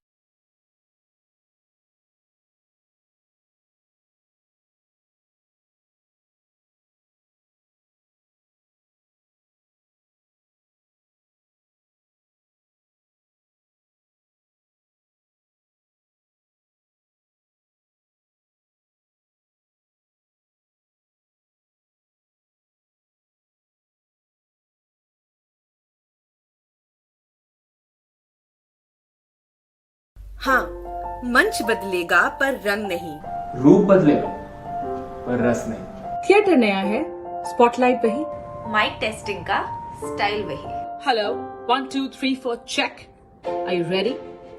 हाँ, मंच बदलेगा पर रंग नहीं, रूप बदलेगा पर रस नहीं। थिएटर नया है, स्पॉटलाइट वही, माइक टेस्टिंग का स्टाइल वही। Hello 1 2 3 4 check, are you ready?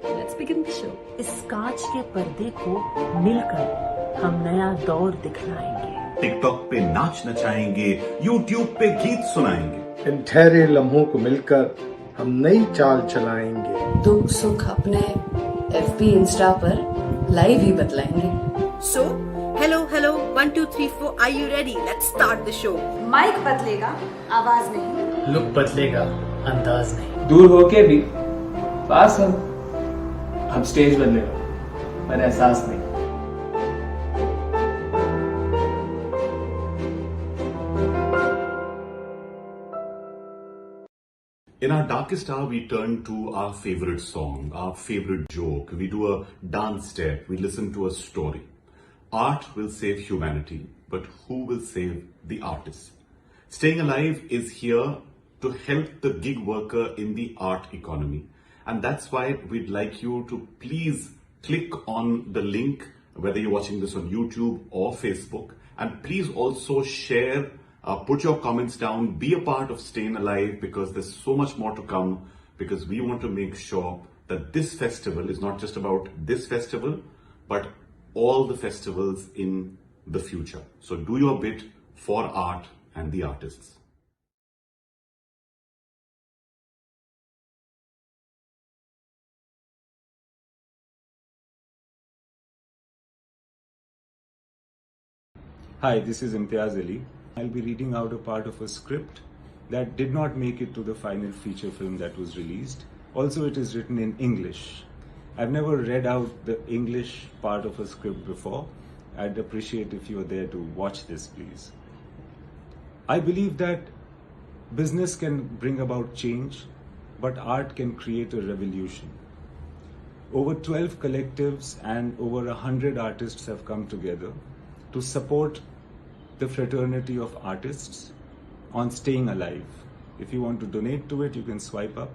Let's begin the show. इस कांच के पर्दे को मिलकर हम नया दौर दिखलाएंगे। टिकटॉक पे नाच नचाएंगे, यूट्यूब पे गीत सुनाएंगे। इन ठहरे लम्हों को मिलकर हम नई चाल चलाएंगे। दुख सुख अपने FB इंस्टा पर लाइव ही बतलाएंगे। So hello hello 1 2 3 4 are you ready? Let's start the show. Mic बदलेगा, आवाज नहीं। लुक बदलेगा, अंदाज नहीं। दूर होके भी पास हम। अब स्टेज बदलेगा पर एहसास नहीं। In our darkest hour, we turn to our favorite song, our favorite joke. We do a dance step. We listen to a story. Art will save humanity, but who will save the artist? Staying Alive is here to help the gig worker in the art economy. And that's why we'd like you to please click on the link, whether you're watching this on YouTube or Facebook. And please also share, put your comments down, be a part of Staying Alive, because there's so much more to come, because we want to make sure that this festival is not just about this festival, but all the festivals in the future. So do your bit for art and the artists. Hi, this is Imtiaz Ali. I'll be reading out a part of a script that did not make it to the final feature film that was released. Also, it is written in English. I've never read out the English part of a script before. I'd appreciate if you are there to watch this, please. I believe that business can bring about change, but art can create a revolution. Over 12 collectives and over 100 artists have come together to support the fraternity of artists on Staying Alive. If you want to donate to it, you can swipe up.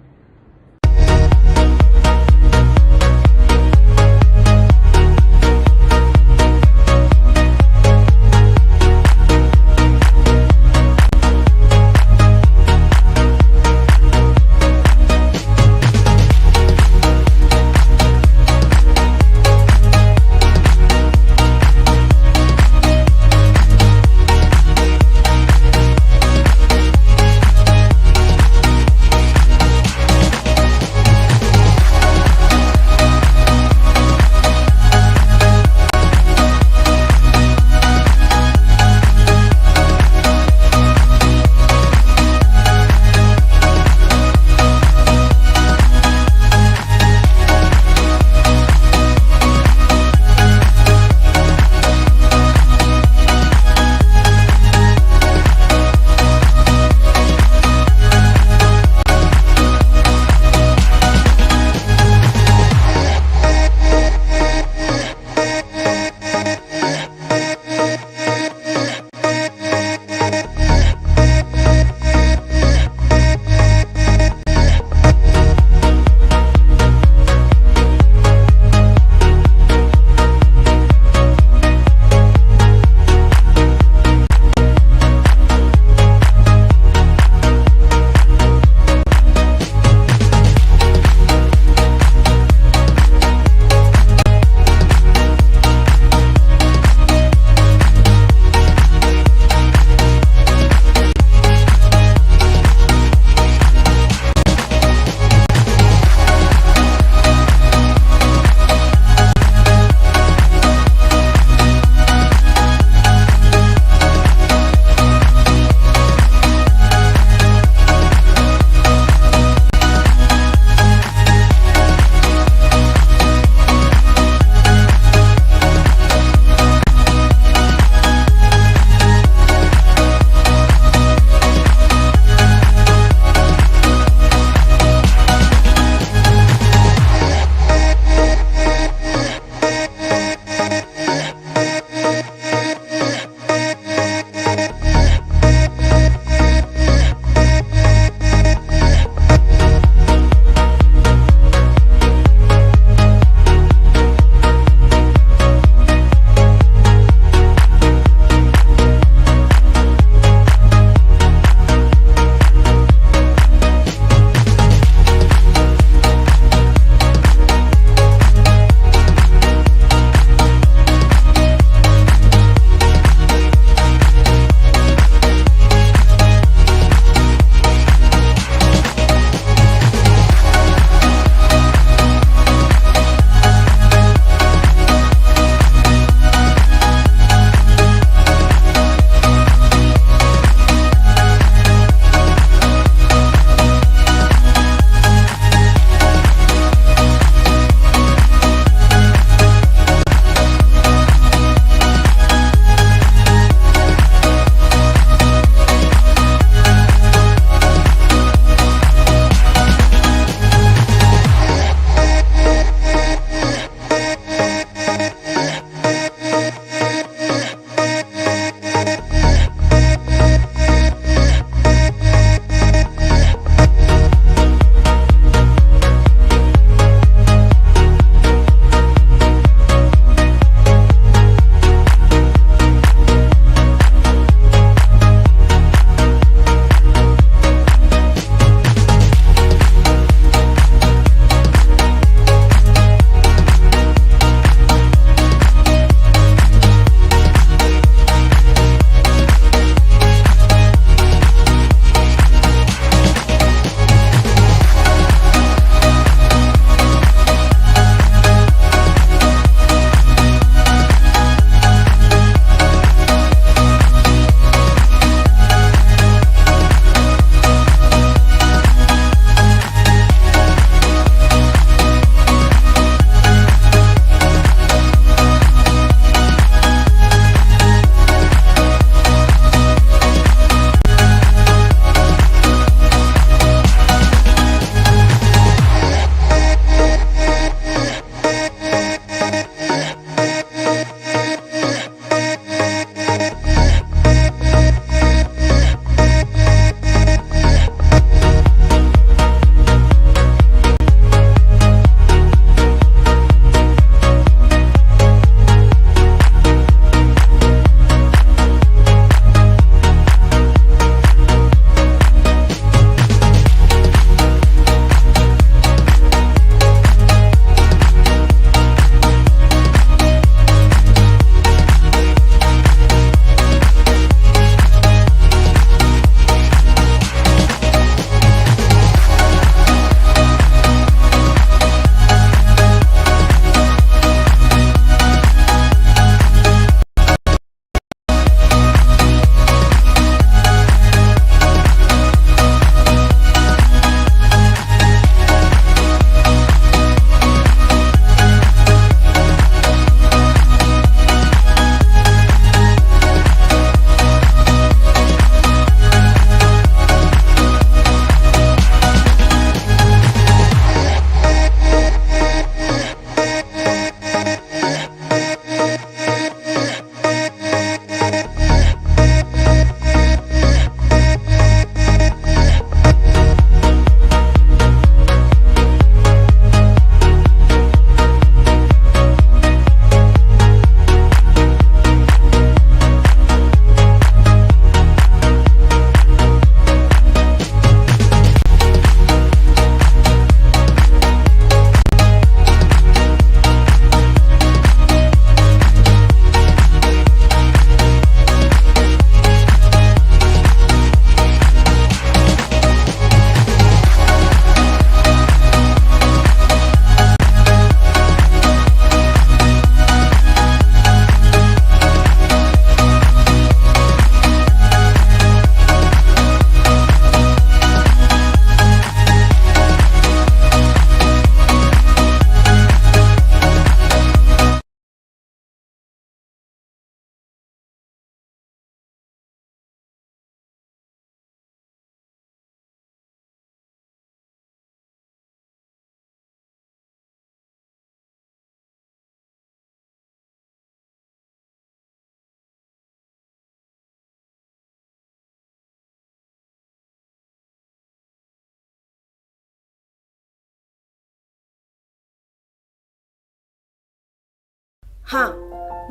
हाँ,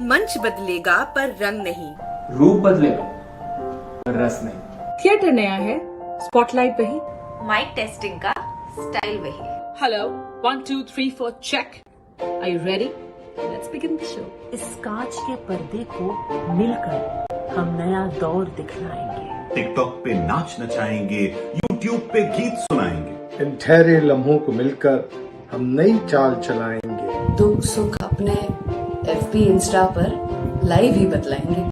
मंच बदलेगा पर रंग नहीं। रूप बदलेगा पर रस नहीं। थिएटर नया है, स्पॉटलाइट वही। माइक टेस्टिंग का स्टाइल वही। Hello 1 2 3 4 check. Are you ready? Let's begin the show. इस कांच के पर्दे को मिलकर हम नया दौर दिखलाएंगे। टिकटॉक पे नाच नचाएंगे, यूट्यूब पे गीत सुनाएंगे। इन ठहरे लम्हों को मिलकर हम नई चाल चलाएंगे। दुख सुख अपने FB इंस्टा पर लाइव ही बतलाएंगे।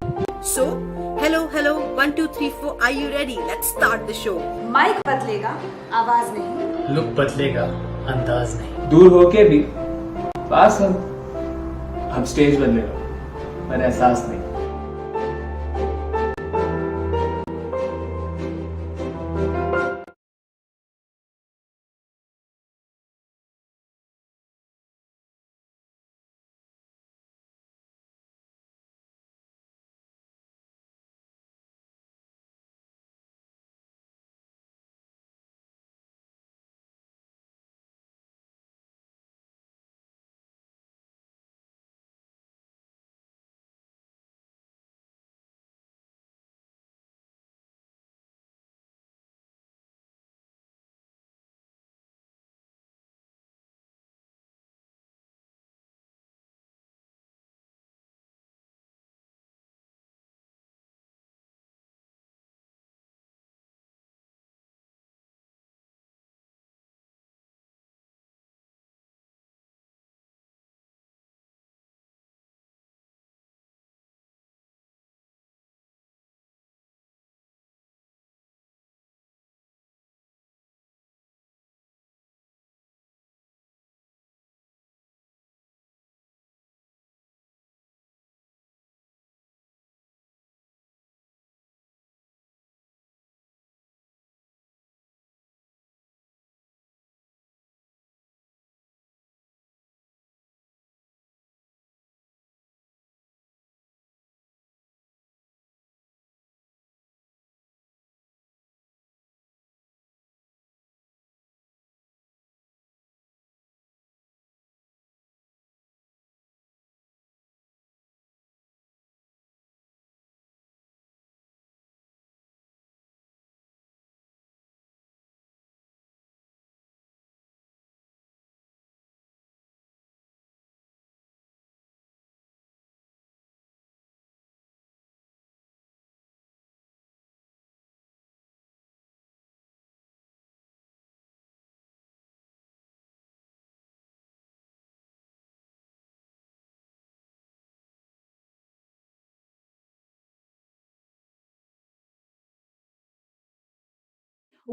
So, hello, 1 2 3 4, are you ready? Let's start the show. Mic बदलेगा, आवाज नहीं। लुक बदलेगा, अंदाज नहीं। दूर होके भी पास हम स्टेज बदलेगा पर एहसास नहीं।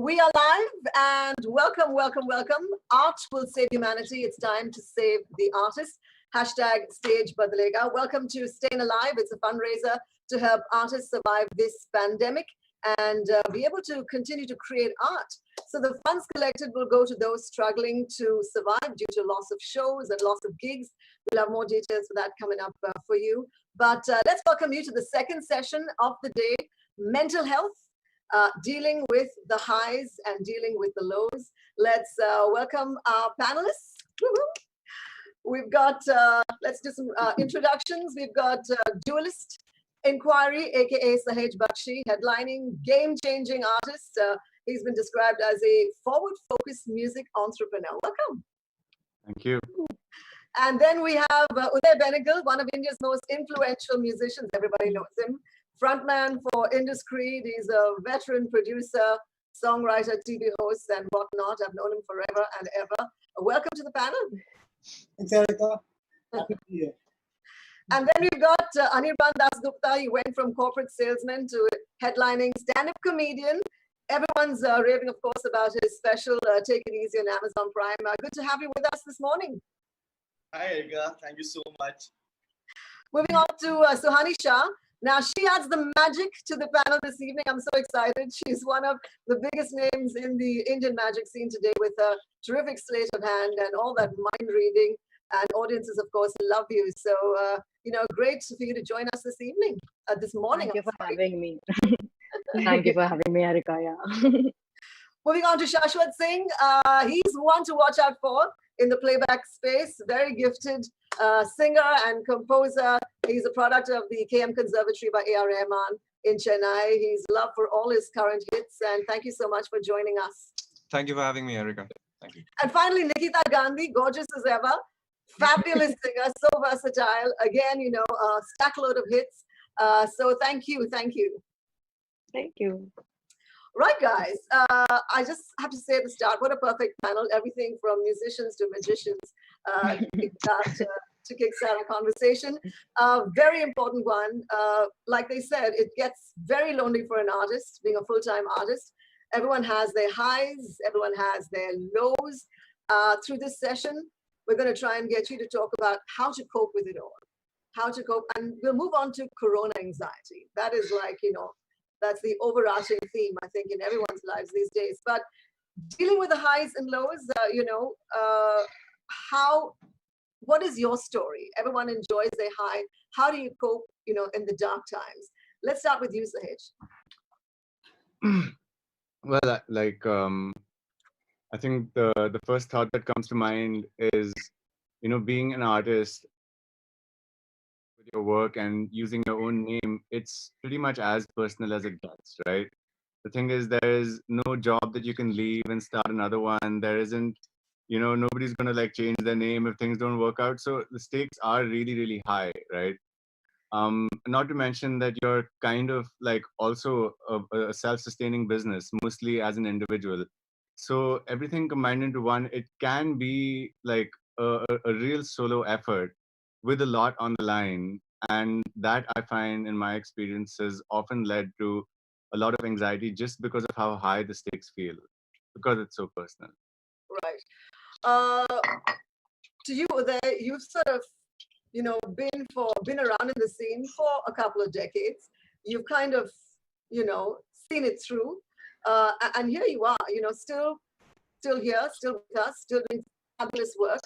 We are live and welcome. Art will save humanity. It's time to save the artist. Hashtag Stage Badalega. Welcome to StayInAlive. It's a fundraiser to help artists survive this pandemic and be able to continue to create art. So the funds collected will go to those struggling to survive due to loss of shows and loss of gigs. We'll have more details for that coming up for you. But let's welcome you to the second session of the day, Mental Health. Dealing with the highs and dealing with the lows. Let's welcome our panelists. We've got, let's do some introductions. We've got Dualist Inquiry, aka Sahej Bakshi, headlining game-changing artist. He's been described as a forward-focused music entrepreneur. Welcome. Thank you. And then we have Uday Benegal, one of India's most influential musicians. Everybody knows him. Frontman for Indiscreet. He's a veteran producer, songwriter, TV host, and whatnot. I've known him forever and ever. Welcome to the panel. Thanks, Erica. Happy to be here. And then we've got Anirban Das Gupta. He went from corporate salesman to headlining stand-up comedian. Everyone's raving, of course, about his special Take It Easy on Amazon Prime. Good to have you with us this morning. Hi, Erica. Thank you so much. Moving on to Suhani Shah. Now, she adds the magic to the panel this evening. I'm so excited. She's one of the biggest names in the Indian magic scene today with a terrific sleight of hand and all that mind reading. And audiences, of course, love you. So, great for you to join us this evening, this morning. Thank you for having me. Thank you for having me, Erica. Yeah. Moving on to Shashwat Singh. He's one to watch out for. in the playback space, very gifted singer and composer. He's a product of the KM Conservatory by A.R. Rahman in Chennai. He's loved for all his current hits. And thank you so much for joining us. Thank you for having me, Erica. Thank you. And finally, Nikita Gandhi, gorgeous as ever. Fabulous singer, so versatile. Again, you know, a stack load of hits. So thank you, thank you. Thank you. Right, guys. I just have to say at the start, what a perfect panel. Everything from musicians to magicians to kickstart a conversation. Very important one. Like they said, it gets very lonely for an artist, being a full-time artist. Everyone has their highs, everyone has their lows. Through this session, we're going to try and get you to talk about how to cope with it all. How to cope, and we'll move on to corona anxiety. That is like, you know, that's the overarching theme, I think, in everyone's lives these days. But dealing with the highs and lows, you know, what is your story? Everyone enjoys their high. How do you cope, you know, in the dark times? Let's start with you, Sahej. Well, like, I think the first thought that comes to mind is, you know, being an artist with your work and using your own name, it's pretty much as personal as it gets, right? The thing is, there is no job that you can leave and start another one. There isn't, you know, nobody's going to like change their name if things don't work out. So the stakes are really, really high, right? Not to mention that you're kind of like also a self-sustaining business, mostly as an individual. So everything combined into one, it can be like a real solo effort with a lot on the line. And that I find in my experience has often led to a lot of anxiety just because of how high the stakes feel, because it's so personal. Right. To you, Uday, you've sort of, you know, been around in the scene for a couple of decades. You've kind of, you know, seen it through. And here you are, you know, still here, still with us, still doing fabulous work.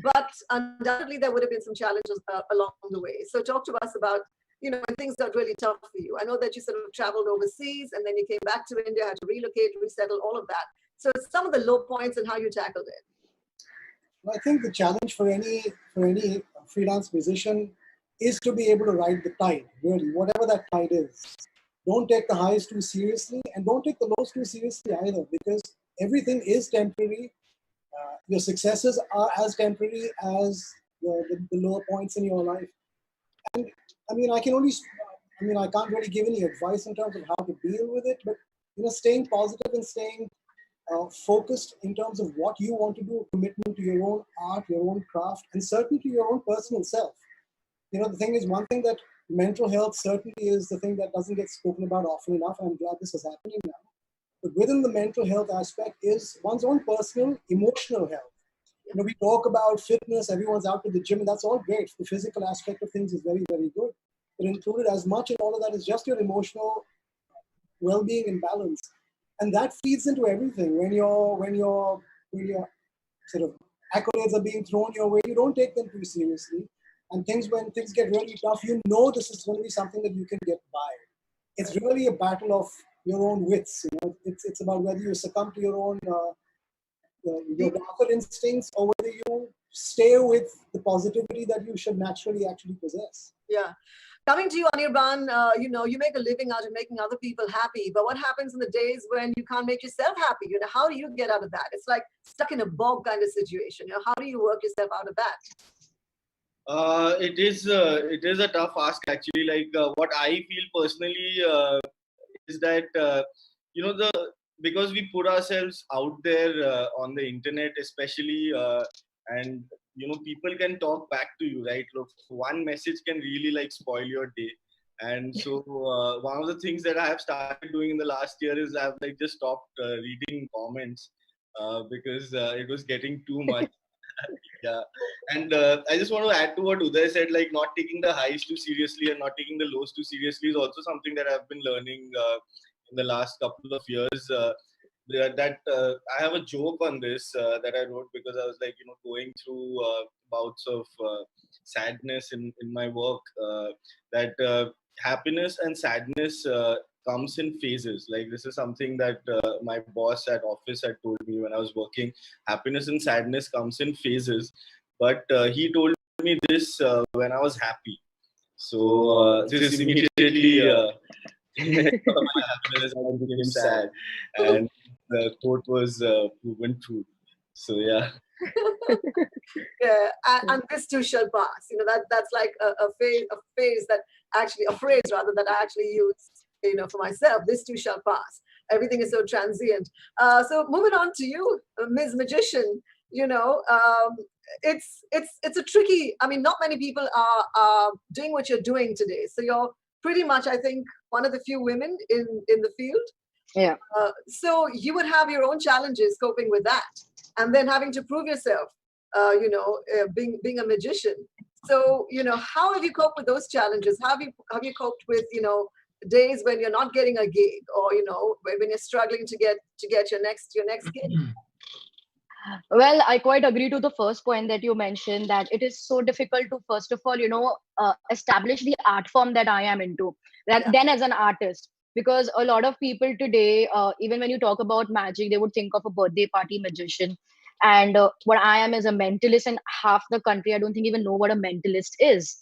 But undoubtedly, there would have been some challenges along the way. So talk to us about, you know, when things got really tough for you. I know that you sort of traveled overseas and then you came back to India, had to relocate, resettle, all of that. So some of the low points and how you tackled it. I think the challenge for any freelance musician is to be able to ride the tide, really, whatever that tide is. Don't take the highs too seriously and don't take the lows too seriously either, because everything is temporary. Your successes are as temporary as the lower points in your life. And I mean, I can't really give any advice in terms of how to deal with it, but, you know, staying positive and staying focused in terms of what you want to do, commitment to your own art, your own craft, and certainly to your own personal self. You know, the thing is, one thing that mental health certainly is the thing that doesn't get spoken about often enough, and I'm glad this is happening now. But within the mental health aspect is one's own personal, emotional health. You know, we talk about fitness, everyone's out to the gym, and that's all great. The physical aspect of things is very, very good. But included as much in all of that is just your emotional well-being and balance. And that feeds into everything. When your sort of accolades are being thrown your way, you don't take them too seriously. And when things get really tough, you know this is going to be something that you can get by. It's really a battle of your own wits. You know, it's about whether you succumb to your own your darker instincts or whether you stay with the positivity that you should naturally actually possess. Yeah. Coming to you, Anirban, you know, you make a living out of making other people happy. But what happens in the days when you can't make yourself happy? You know, how do you get out of that? It's like stuck in a bog kind of situation. You know, how do you work yourself out of that? It is a tough ask actually. Like what I feel personally is that you know, because we put ourselves out there on the internet, especially, and you know, people can talk back to you, right? Look, one message can really like spoil your day. And so one of the things that I have started doing in the last year is I've like just stopped reading comments because it was getting too much. Yeah. And I just want to add to what Uday said, like not taking the highs too seriously and not taking the lows too seriously is also something that I've been learning in the last couple of years. That I have a joke on this that I wrote because I was like, you know, going through bouts of sadness in my work, that happiness and sadness comes in phases. Like this is something that my boss at office had told me when I was working. Happiness and sadness comes in phases, but he told me this when I was happy. So this immediately my happiness I became sad, and the quote was proven true. So yeah. Yeah, and this too shall pass. You know, that's like a phase that actually, a phrase rather, that I actually use, you know, for myself. This too shall pass. Everything is so transient. So moving on to you, Ms. Magician. You know, it's a tricky. I mean, not many people are doing what you're doing today. So you're pretty much, I think, one of the few women in the field. Yeah. So you would have your own challenges coping with that, and then having to prove yourself. You know, being a magician. So, you know, how have you coped with those challenges? How have you coped with, you know, days when you're not getting a gig, or, you know, when you're struggling to get your next gig? Well, I quite agree to the first point that you mentioned, that it is so difficult to, first of all, you know, establish the art form that I am into, then as an artist. Because a lot of people today, even when you talk about magic, they would think of a birthday party magician. And what I am is a mentalist, and half the country, I don't think even know what a mentalist is.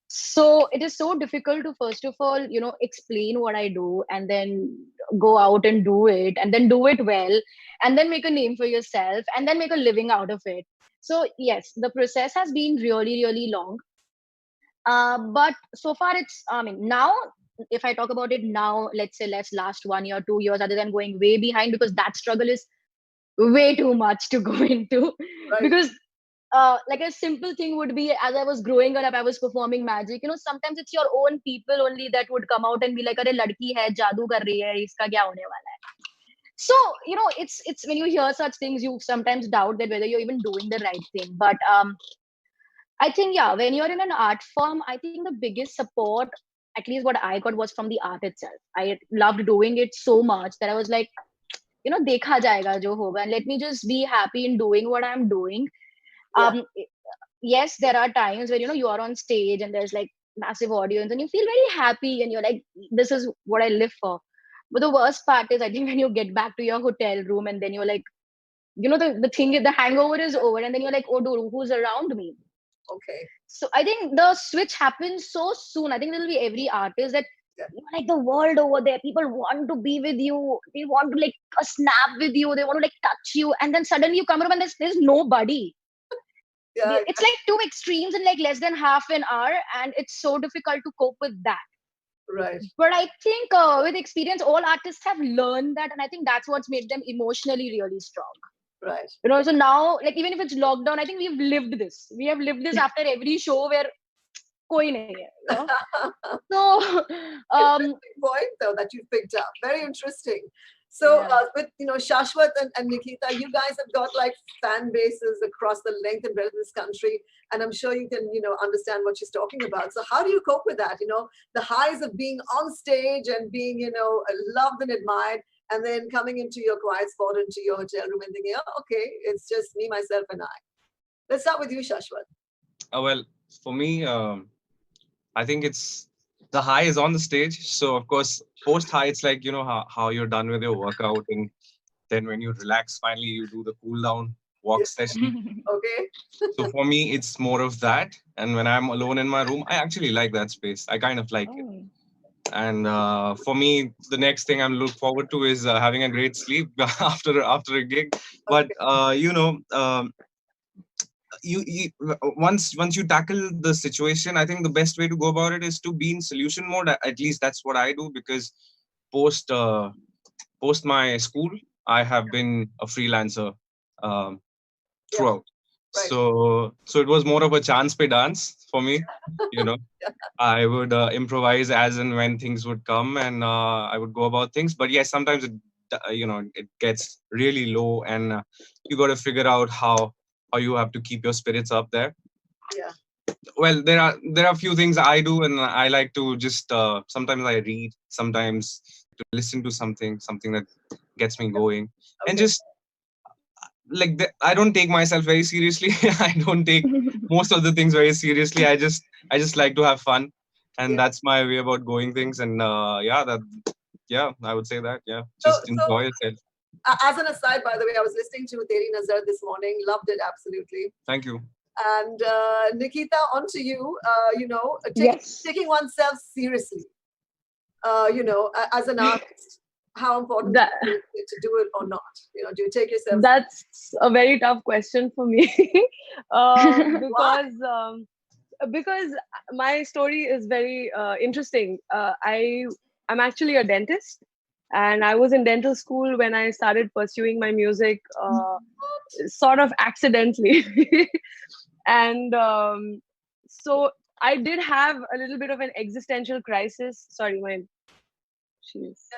So it is so difficult to, first of all, you know, explain what I do, and then go out and do it, and then do it well, and then make a name for yourself, and then make a living out of it. So yes, the process has been really, really long. But so far it's, I mean, now, if I talk about it now, let's say last 1 year, 2 years, other than going way behind, because that struggle is way too much to go into. Right. Because like a simple thing would be, as I was growing up, I was performing magic. You know, sometimes it's your own people only that would come out and be like, "Arey ladki hai, jadoo kar rahi hai, iska kya hone wala hai?" So, you know, it's when you hear such things, you sometimes doubt that whether you're even doing the right thing. But I think, yeah, when you're in an art form, I think the biggest support, at least what I got, was from the art itself. I loved doing it so much that I was like, you know, dekha jayega jo hoga, and let me just be happy in doing what I'm doing. Yes, there are times where, you know, you are on stage and there's like massive audience and you feel very happy and you're like, this is what I live for. But the worst part is, I think, when you get back to your hotel room and then you're like, you know, the thing is, the hangover is over, and then you're like, oh dude, who's around me? Okay. So I think the switch happens so soon. I think there'll be every artist that, like, the world over there, people want to be with you, they want to like a snap with you, they want to like touch you, and then suddenly you come up and there's nobody. It's like two extremes in like less than half an hour, and it's so difficult to cope with that. Right. But I think with experience, all artists have learned that, and I think that's what's made them emotionally really strong. Right. You know, so now, like, even if it's lockdown, I think we've lived this. We have lived this after every show where koi nahi hai, you know? So interesting point though that you picked up. Very interesting. So with, you know, Shashwat and Nikita, you guys have got like fan bases across the length and breadth of this country, and I'm sure you can, you know, understand what she's talking about. So how do you cope with that? You know, the highs of being on stage and being, you know, loved and admired, and then coming into your quiet spot, into your hotel room, and thinking, oh, okay, it's just me, myself, and I. Let's start with you, Shashwat. Well, for me, I think it's the high is on the stage. So of course, post high, it's like, you know, how you're done with your workout, and then when you relax, finally you do the cool down walk session. Okay. So for me, it's more of that. And when I'm alone in my room, I actually like that space. I kind of like it. And for me, the next thing I'm look forward to is having a great sleep after a gig. But you know, you once you tackle the situation, I think the best way to go about it is to be in solution mode. At least that's what I do, because post my school, I have been a freelancer throughout. Right. So it was more of a chance pe dance for me. You know, I would improvise as and when things would come, and I would go about things. But yes, sometimes it gets really low, and you got to figure out how you have to keep your spirits up there. Yeah. Well, there are a few things I do, and I like to just sometimes I read, sometimes to listen to something that gets me going, and just like I don't take myself very seriously. I don't take most of the things very seriously. I just like to have fun, and that's my way about going things. And yeah, I would say that. Yeah, So, just enjoy yourself. As an aside, by the way, I was listening to Teri Nazar this morning. Loved it absolutely. Thank you. And Nikita, on to you. Yes. Taking oneself seriously. As an artist, how important That- is it to do it or not? Do you take yourself? That's a very tough question for me because my story is very interesting. I'm actually a dentist, and I was in dental school when I started pursuing my music, sort of accidentally, and so I did have a little bit of an existential crisis. Sorry, my she's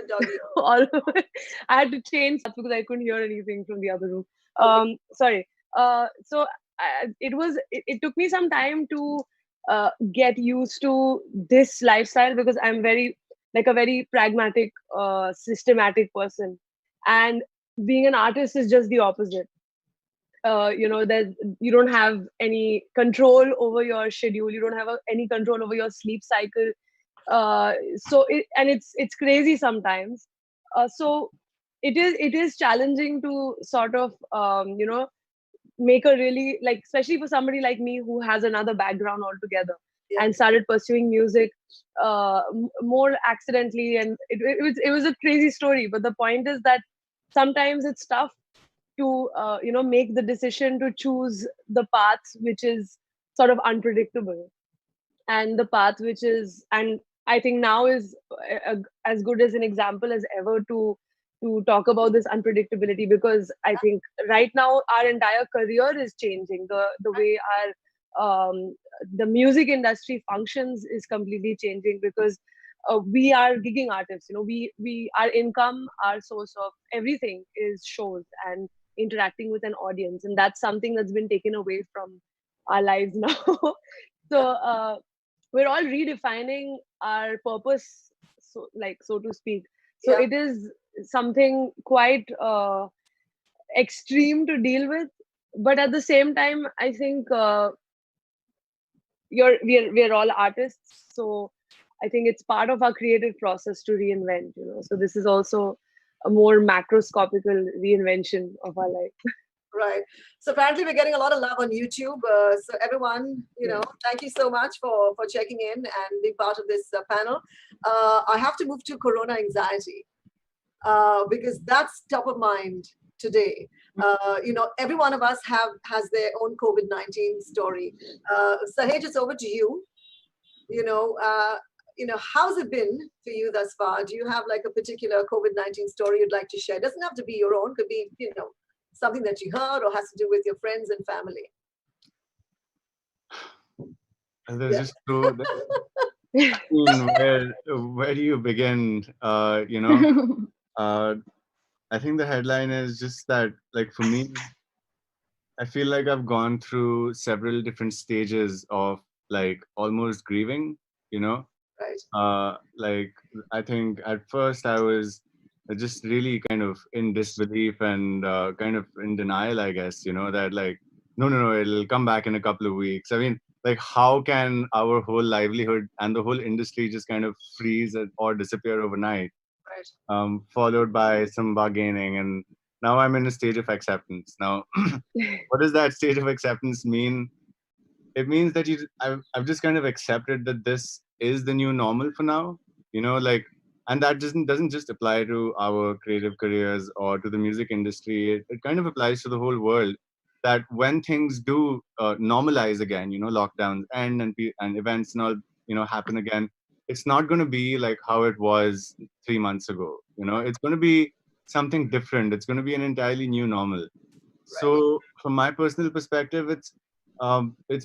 all I had to change because I couldn't hear anything from the other room. Sorry. So it took me some time to get used to this lifestyle because I'm very like a very pragmatic, systematic person, and being an artist is just the opposite. That you don't have any control over your schedule. You don't have any control over your sleep cycle. It's crazy sometimes. So it is challenging to sort of make a really, like, especially for somebody like me who has another background altogether and started pursuing music more accidentally, and it was a crazy story. But the point is that sometimes it's tough to make the decision to choose the path which is sort of unpredictable, and the path which is, and I think now is as good as an example as ever to talk about this unpredictability, because I think right now our entire career is changing. The way our the music industry functions is completely changing, because we are gigging artists. We our income, our source of everything is shows and interacting with an audience, and that's something that's been taken away from our lives now. So we're all redefining our purpose, so to speak. So it is something quite extreme to deal with, but at the same time, I think we're all artists, so I think it's part of our creative process to reinvent. So this is also a more macroscopical reinvention of our life. Right. So apparently we're getting a lot of love on YouTube. So everyone, thank you so much for checking in and being part of this panel. I have to move to Corona anxiety because that's top of mind today. Every one of us has their own COVID-19 story. Sahej, it's over to you. How's it been for you thus far? Do you have like a particular COVID-19 story you'd like to share? It doesn't have to be your own, could be, something that you heard or has to do with your friends and family. And there's just so where do you begin? I think the headline is just that, like, for me, I feel like I've gone through several different stages of like almost grieving, Right. Like, I think at first I was just really kind of in disbelief and kind of in denial, I guess, that like, no, it'll come back in a couple of weeks. I mean, like, how can our whole livelihood and the whole industry just kind of freeze or disappear overnight? Right. Followed by some bargaining, and now I'm in a stage of acceptance. Now, what does that stage of acceptance mean? It means that I've just kind of accepted that this is the new normal for now, and that doesn't just apply to our creative careers or to the music industry. It kind of applies to the whole world, that when things do normalize again, lockdowns end and events and all, happen again, it's not going to be like how it was 3 months ago. It's going to be something different. It's going to be an entirely new normal. So from my personal perspective, it's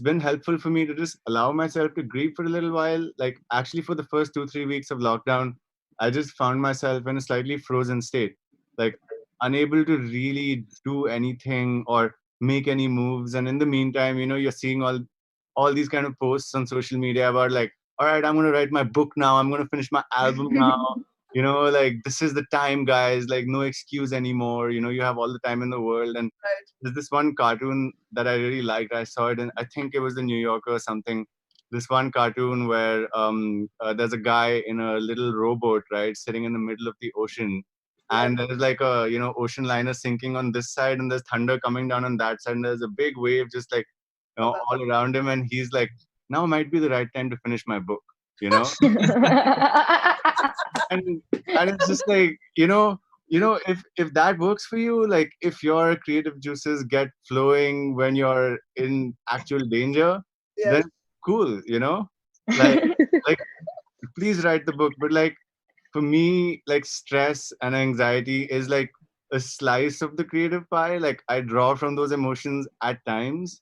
been helpful for me to just allow myself to grieve for a little while. Like, actually, for the first 2-3 weeks of lockdown, I just found myself in a slightly frozen state, like unable to really do anything or make any moves. And in the meantime, you're seeing all these kind of posts on social media about like, all right, I'm going to write my book now. I'm going to finish my album now. Like, this is the time, guys. Like, no excuse anymore. You have all the time in the world. And there's this one cartoon that I really liked. I saw it, and I think it was the New Yorker or something. this one cartoon where there's a guy in a little rowboat, right, sitting in the middle of the ocean, and there's like a ocean liner sinking on this side, and there's thunder coming down on that side, and there's a big wave just like all around him, and he's like, now might be the right time to finish my book, and it's just like if that works for you, like if your creative juices get flowing when you're in actual danger, then cool, like like please write the book. But like for me, like stress and anxiety is like a slice of the creative pie. Like I draw from those emotions at times,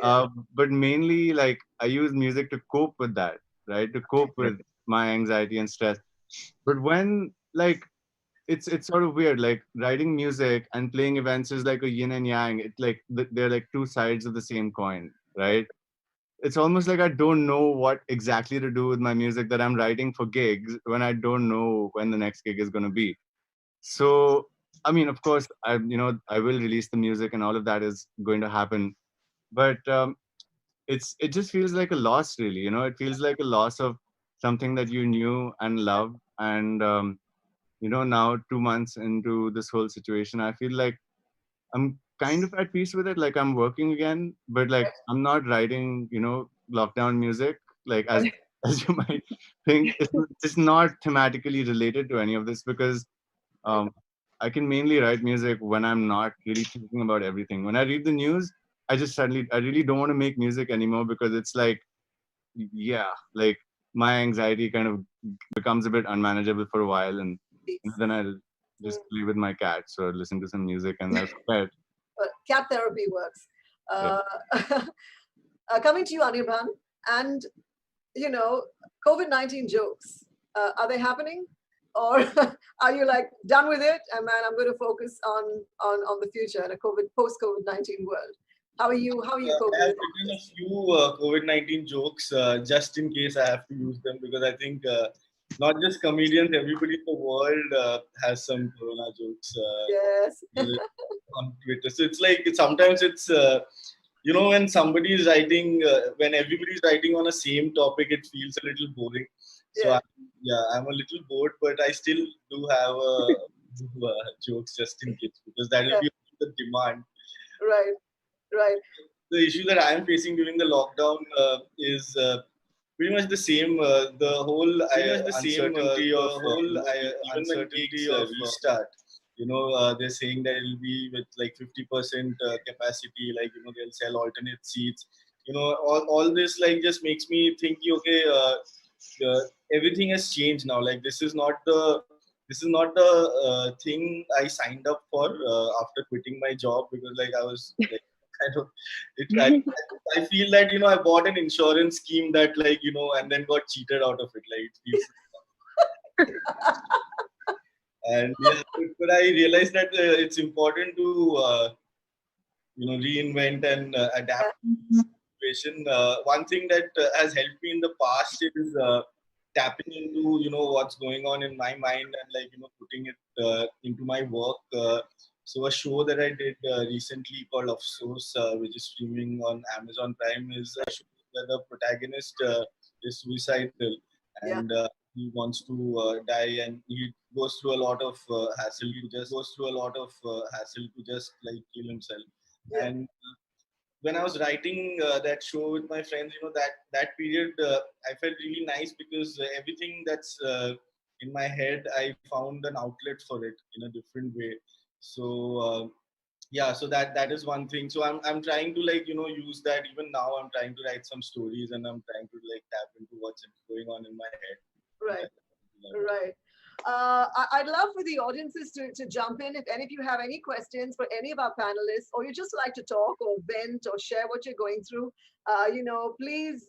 but mainly like I use music to cope with that, right, to cope with my anxiety and stress. But when like it's sort of weird, like writing music and playing events is like a yin and yang. It's like they're like two sides of the same coin, right? It's almost like I don't know what exactly to do with my music that I'm writing for gigs when I don't know when the next gig is going to be. So I mean, of course, I will release the music and all of that is going to happen, but it just feels like a loss, really. It feels like a loss of something that you knew and loved. And now 2 months into this whole situation, I feel like I'm kind of at peace with it. Like I'm working again, but like I'm not writing lockdown music, like as as you might think. It's not thematically related to any of this, because I can mainly write music when I'm not really thinking about everything. When I read the news, I really don't want to make music anymore, because it's like, like my anxiety kind of becomes a bit unmanageable for a while, and then I'll just play with my cats or listen to some music, and that's it. Cat therapy works. Coming to you, Anirban, and COVID-19 jokes, are they happening? Or are you like done with it, and man, I'm going to focus on the future in a post-COVID-19 world? How are you coping? I have written a few COVID-19 jokes just in case I have to use them, because I think not just comedians, everybody in the world has some corona jokes on Twitter. So it's like sometimes it's when somebody is writing, when everybody is writing on a same topic, it feels a little boring. So I'm a little bored, but I still do have jokes just in case, because that will be the demand. Right. The issue that I am facing during the lockdown is pretty much the same. The whole uncertainty of restart. They're saying that it'll be with like 50% capacity. Like they'll sell alternate seats. All this like just makes me think. Okay, everything has changed now. Like this is not the thing I signed up for after quitting my job, because like I was like I feel that I bought an insurance scheme that like and then got cheated out of it. Like it feels and but I realized that it's important to reinvent and adapt to the situation. One thing that has helped me in the past is tapping into what's going on in my mind, and like putting it into my work. So a show that I did recently called Afsos, which is streaming on Amazon Prime, is a show where the protagonist is suicidal, and he wants to die, and he goes through a lot of hassle. He just goes through a lot of hassle to just like kill himself. And when I was writing that show with my friends, that period I felt really nice, because everything that's in my head, I found an outlet for it in a different way. So so that is one thing. So I'm trying to like use that. Even now I'm trying to write some stories, and I'm trying to like tap into what's going on in my head. Right. I'd love for the audiences to jump in if any of you have any questions for any of our panelists, or you just like to talk or vent or share what you're going through. Please,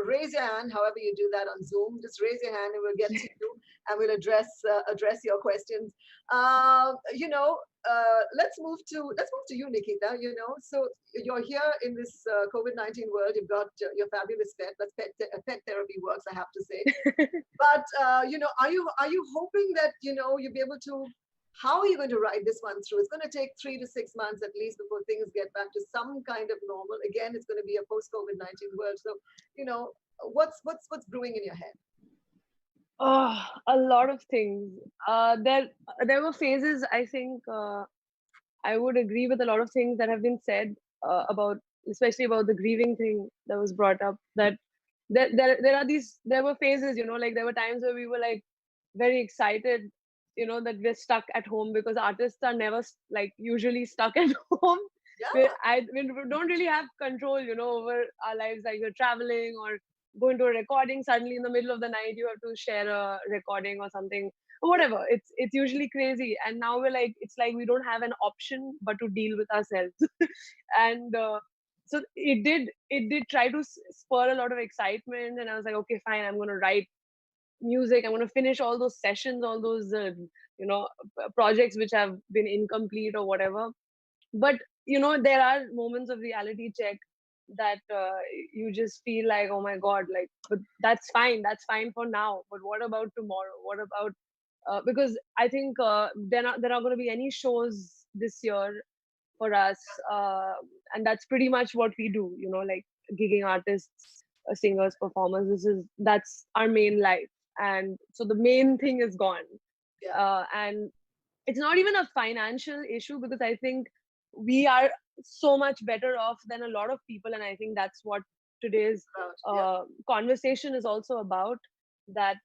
raise your hand. However you do that on Zoom, just raise your hand and we'll get to you and we'll address your questions. Let's move to you, Nikita. So you're here in this COVID-19 world. You've got your fabulous pet. Pet therapy works, I have to say. But are you hoping that you'll be able to How are you going to ride this one through? It's going to take 3 to 6 months at least before things get back to some kind of normal. Again, it's going to be a post-COVID-19 world. So, what's brewing in your head? Oh, a lot of things. There were phases. I think I would agree with a lot of things that have been said about, especially about the grieving thing that was brought up. That there were phases. Like there were times where we were like very excited. That we're stuck at home, because artists are never like usually stuck at home. We don't really have control, over our lives. Like you're traveling or going to a recording, suddenly in the middle of the night you have to share a recording or something, or whatever. It's usually crazy, and now it's like we don't have an option but to deal with ourselves. And so it did try to spur a lot of excitement, and I was like, okay, fine, I'm going to write music, I'm going to finish all those sessions, all those projects which have been incomplete or whatever. But there are moments of reality check that you just feel like, oh my god, like, but that's fine for now, but what about tomorrow? What about because I think there are not going to be any shows this year for us, and that's pretty much what we do, like gigging artists, singers, performers. That's our main life, and so the main thing is gone. And it's not even a financial issue, because I think we are so much better off than a lot of people, and I think that's what today's conversation is also about. That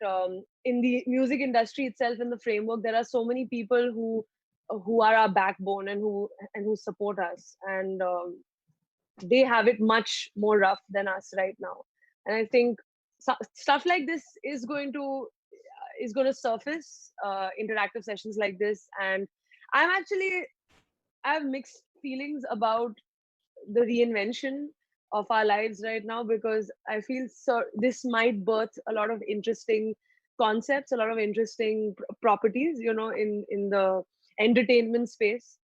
in the music industry itself, in the framework, there are so many people who are our backbone and who support us, and they have it much more rough than us right now. And I think stuff like this is going to surface, interactive sessions like this. And I have mixed feelings about the reinvention of our lives right now, because I feel this might birth a lot of interesting concepts, a lot of interesting properties, in the entertainment space.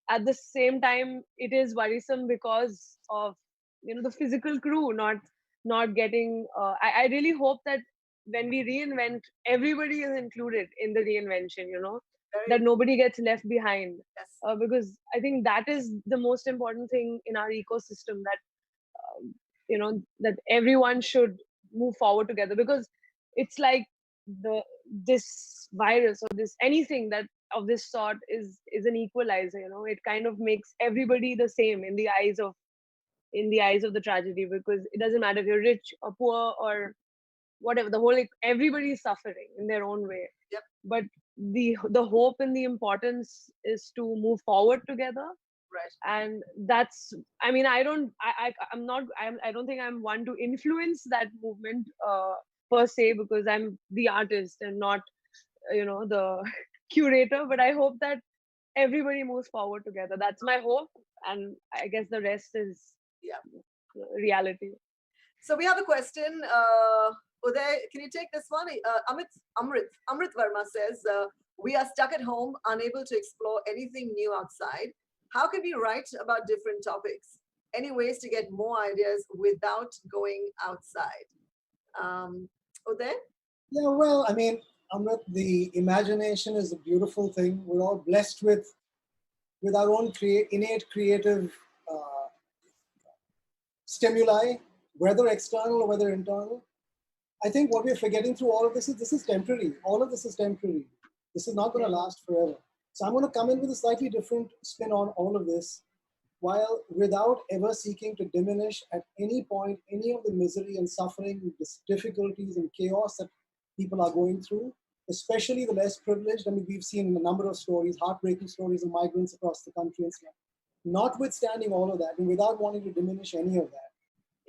At the same time, it is worrisome because of the physical crew not getting. I really hope that when we reinvent, everybody is included in the reinvention. That nobody gets left behind. Because I think that is the most important thing in our ecosystem. That that everyone should move forward together, because it's like this virus or this anything that of this sort is an equalizer. It kind of makes everybody the same in the eyes of the tragedy, because it doesn't matter if you're rich or poor or whatever. Everybody is suffering in their own way. But the hope and the importance is to move forward together. And that's, I mean, I don't think I'm one to influence that movement per se, because I'm the artist and not the curator. But I hope that everybody moves forward together. That's my hope, and I guess the rest is reality. So we have a question. Uday, can you take this one? Amrit Verma says, we are stuck at home, unable to explore anything new outside. How can we write about different topics? Any ways to get more ideas without going outside? Uday? Yeah, well, I mean, Amrit, the imagination is a beautiful thing. We're all blessed with our own innate creative stimuli, whether external or whether internal. I think what we're forgetting through all of this is temporary. All of this is temporary. This is not going to last forever. So I'm going to come in with a slightly different spin on all of this, while without ever seeking to diminish at any point any of the misery and suffering, difficulties and chaos that people are going through, especially the less privileged. I mean, we've seen a number of stories, heartbreaking stories of migrants across the country and stuff. Notwithstanding all of that, and without wanting to diminish any of that,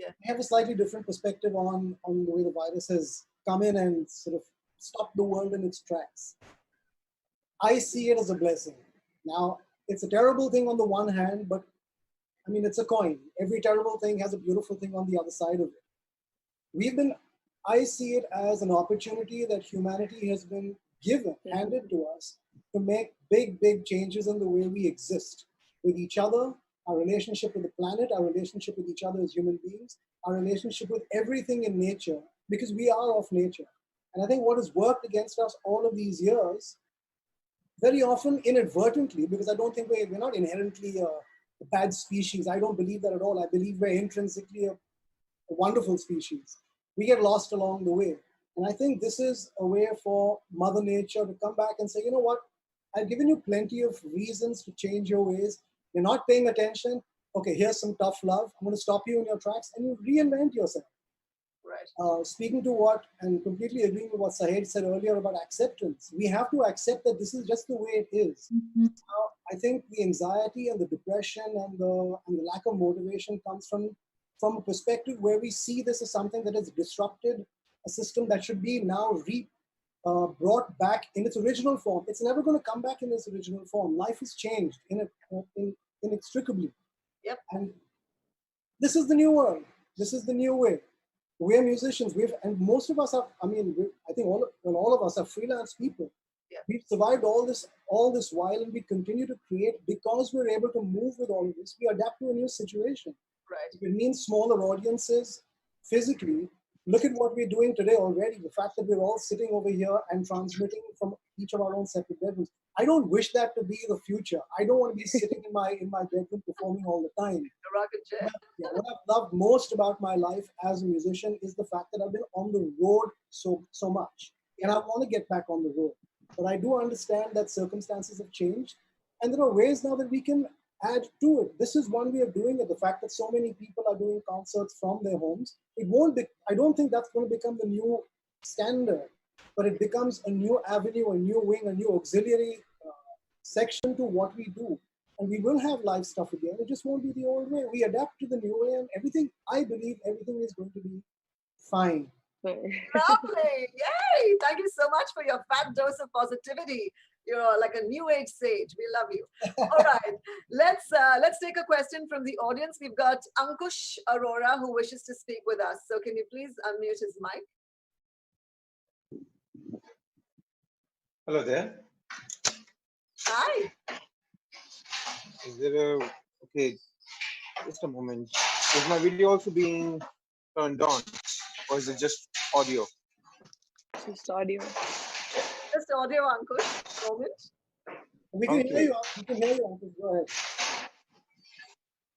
I have a slightly different perspective on the way the virus has come in and sort of stopped the world in its tracks. I see it as a blessing. Now, it's a terrible thing on the one hand, but I mean, it's a coin. Every terrible thing has a beautiful thing on the other side of it. I see it as an opportunity that humanity has been given, handed to us, to make big, big changes in the way we exist with each other, our relationship with the planet, our relationship with each other as human beings, our relationship with everything in nature, because we are of nature. And I think what has worked against us all of these years, very often inadvertently, because I don't think we're not inherently a bad species. I don't believe that at all. I believe we're intrinsically a wonderful species. We get lost along the way. And I think this is a way for Mother Nature to come back and say, you know what, I've given you plenty of reasons to change your ways. You're not paying attention. Okay, here's some tough love. I'm going to stop you in your tracks, and you reinvent yourself. Right. Speaking to what, and completely agreeing with what Sahid said earlier about acceptance, we have to accept that this is just the way it is. I think the anxiety and the depression and the lack of motivation comes from a perspective where we see this as something that has disrupted a system that should be now brought back in its original form. It's never going to come back in its original form. Life has changed inextricably. Yep. And this is the new world. This is the new way. We're musicians. And most of us are. I mean, I think all of us are freelance people. Yeah. We've survived all this while, and we continue to create because we're able to move with all of this. We adapt to a new situation. Right. If it means smaller audiences physically, look at what we're doing today already. The fact that we're all sitting over here and transmitting from each of our own separate bedrooms. I don't wish that to be the future. I don't want to be sitting in my bedroom performing all the time. The rocket chair. Yeah, what I've loved most about my life as a musician is the fact that I've been on the road so much. And I want to get back on the road. But I do understand that circumstances have changed. And there are ways now that we can add to it. This is one way of doing it. The fact that so many people are doing concerts from their homes, it won't be, I don't think that's going to become the new standard, but it becomes a new avenue, a new wing, a new auxiliary section to what we do. And we will have live stuff again. It just won't be the old way. We adapt to the new way, and everything, I believe everything is going to be fine. Lovely. Yay. Thank you so much for your fat dose of positivity. You're like a new age sage. We love you. All right. Let's take a question from the audience. We've got Ankush Arora who wishes to speak with us. So can you please unmute his mic? Hello there. Hi. Is there okay, just a moment. Is my video also being turned on, or is it just audio? Just audio. Just audio, Ankush. Moment. We can hear you. We can hear you, Ankush. Go ahead.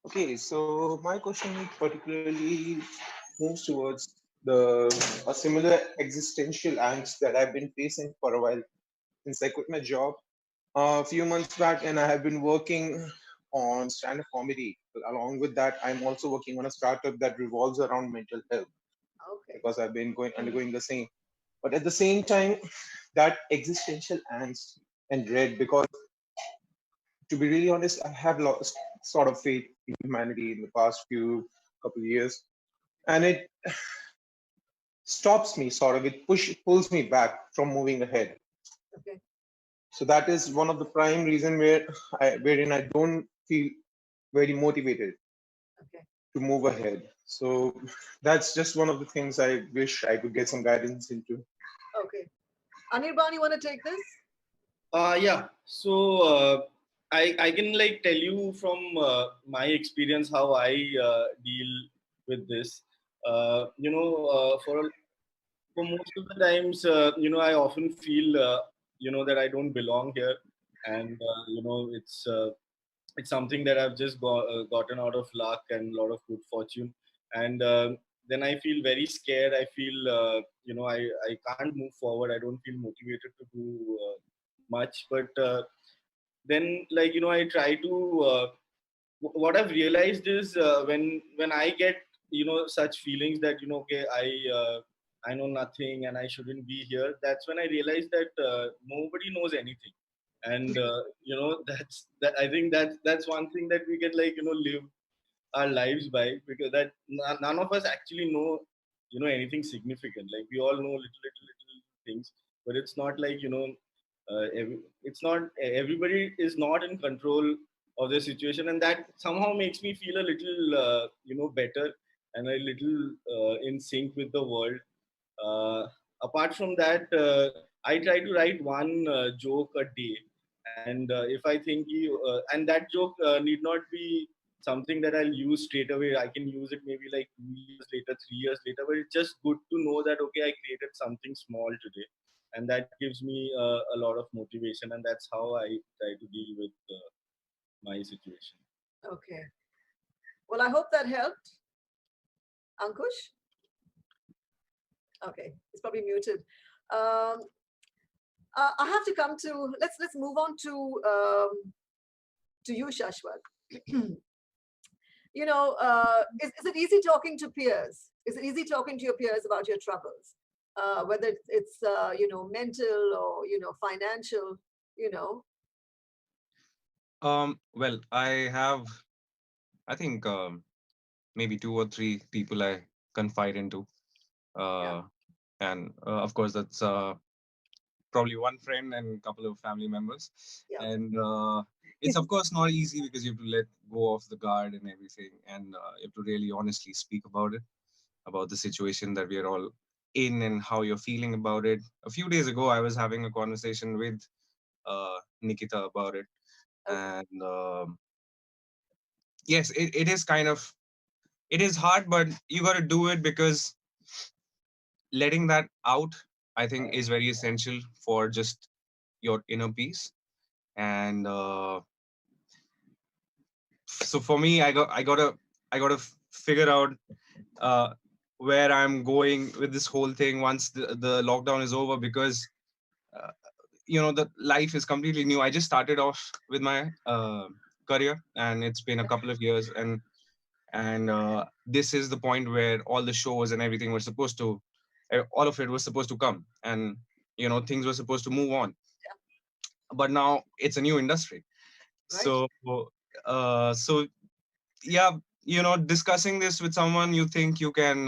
Okay, so my question particularly moves towards a similar existential angst that I've been facing for a while since I quit my job a few months back, and I have been working on stand-up comedy. Along with that, I'm also working on a startup that revolves around mental health. Okay. Because I've been undergoing the same. But at the same time, that existential angst and dread, because to be really honest, I have lost sort of faith in humanity in the past couple of years, and it stops me sort of. It pulls me back from moving ahead. Okay. So that is one of the prime reason wherein I don't feel very motivated to move ahead. So that's just one of the things I wish I could get some guidance into. Okay. Anirban, you want to take this? Yeah. So I can like tell you from my experience how I deal with this. For most of the times, I often feel that I don't belong here, and it's something that I've just gotten out of luck and a lot of good fortune, and then I feel very scared. I feel I can't move forward. I don't feel motivated to do much, but then I try to what I've realized is when I get such feelings that okay, I know nothing and I shouldn't be here, that's when I realize that nobody knows anything. And I think that's one thing that we can live our lives by, because that none of us actually know anything significant. Like we all know little things, but it's not like it's not everybody is not in control of the situation, and that somehow makes me feel a little better and a little in sync with the world. Apart from that, I try to write one joke a day, and if I think and that joke need not be something that I'll use straight away. I can use it maybe like 2 years later, 3 years later, but it's just good to know that okay, I created something small today, and that gives me a lot of motivation, and that's how I try to deal with my situation. Okay. Well, I hope that helped. Ankush? Okay, it's probably muted. I have to come to, let's move on to you, Shashwat. You know, is it easy talking to peers? Is it easy talking to your peers about your troubles? Whether it's you know, mental or, you know, financial, you know? Well, I think maybe 2 or 3 people I confide into. And of course, that's probably one friend and a couple of family members. And it's of course not easy because you have to let go of the guard and everything, and you have to really honestly speak about it, about the situation that we are all in and how you're feeling about it. A few days ago, I was having a conversation with Nikita about it, and yes, it is kind of, it is hard, but you got to do it because letting that out, I think, is very essential for just your inner peace. And so for me, I gotta figure out where I'm going with this whole thing once the lockdown is over, because you know, the life is completely new. I just started off with my career, and it's been a couple of years, and this is the point where all the shows and everything were supposed to, all of it was supposed to come, and you know, things were supposed to move on. But now it's a new industry. So so yeah, you know, discussing this with someone you think you can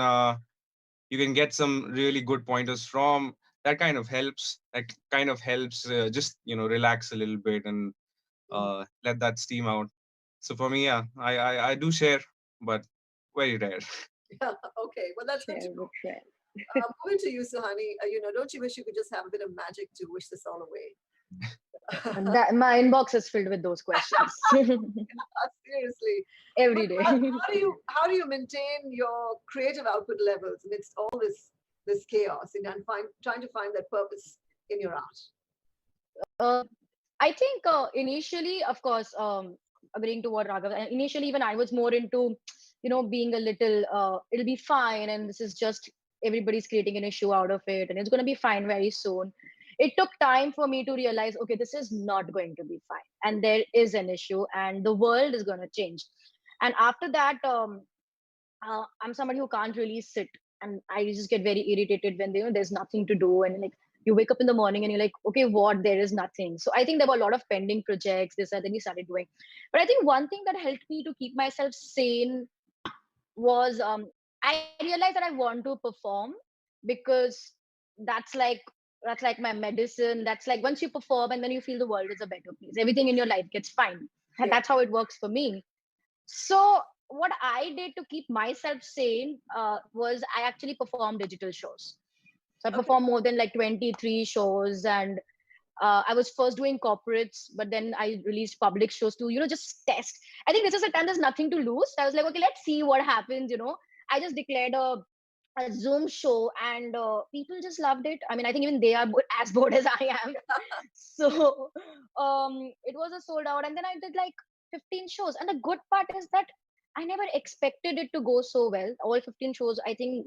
get some really good pointers from, that kind of helps. Just, you know, relax a little bit and let that steam out. So for me, yeah, I do share, but very rare. Yeah, okay. Well, that's good to know. Moving to you, Suhani, you know, don't you wish you could just have a bit of magic to wish this all away? And that, my inbox is filled with those questions. Seriously. Every day. How do you maintain your creative output levels amidst all this chaos and trying to find that purpose in your art? I think initially, of course, agreeing to what Raghav, initially even I was more into, you know, being a little, it'll be fine, and this is just everybody's creating an issue out of it, and it's going to be fine very soon. It took time for me to realize, okay, this is not going to be fine, and there is an issue, and the world is going to change. And after that, I'm somebody who can't really sit, and I just get very irritated when there's nothing to do, and like you wake up in the morning and you're like, okay, what? There is nothing. So I think there were a lot of pending projects. This and then we started doing. But I think one thing that helped me to keep myself sane was I realized that I want to perform, because that's like my medicine. That's like once you perform and then you feel the world is a better place. Everything in your life gets fine. And that's how it works for me. So what I did to keep myself sane was I actually performed digital shows. So I performed more than like 23 shows, and I was first doing corporates, but then I released public shows to, you know, just test. I think this is a time there's nothing to lose. I was like, okay, let's see what happens, you know. I just declared a Zoom show, and people just loved it. I mean, I think even they are as bored as I am. So it was a sold out, and then I did like 15 shows. And the good part is that I never expected it to go so well. All 15 shows, I think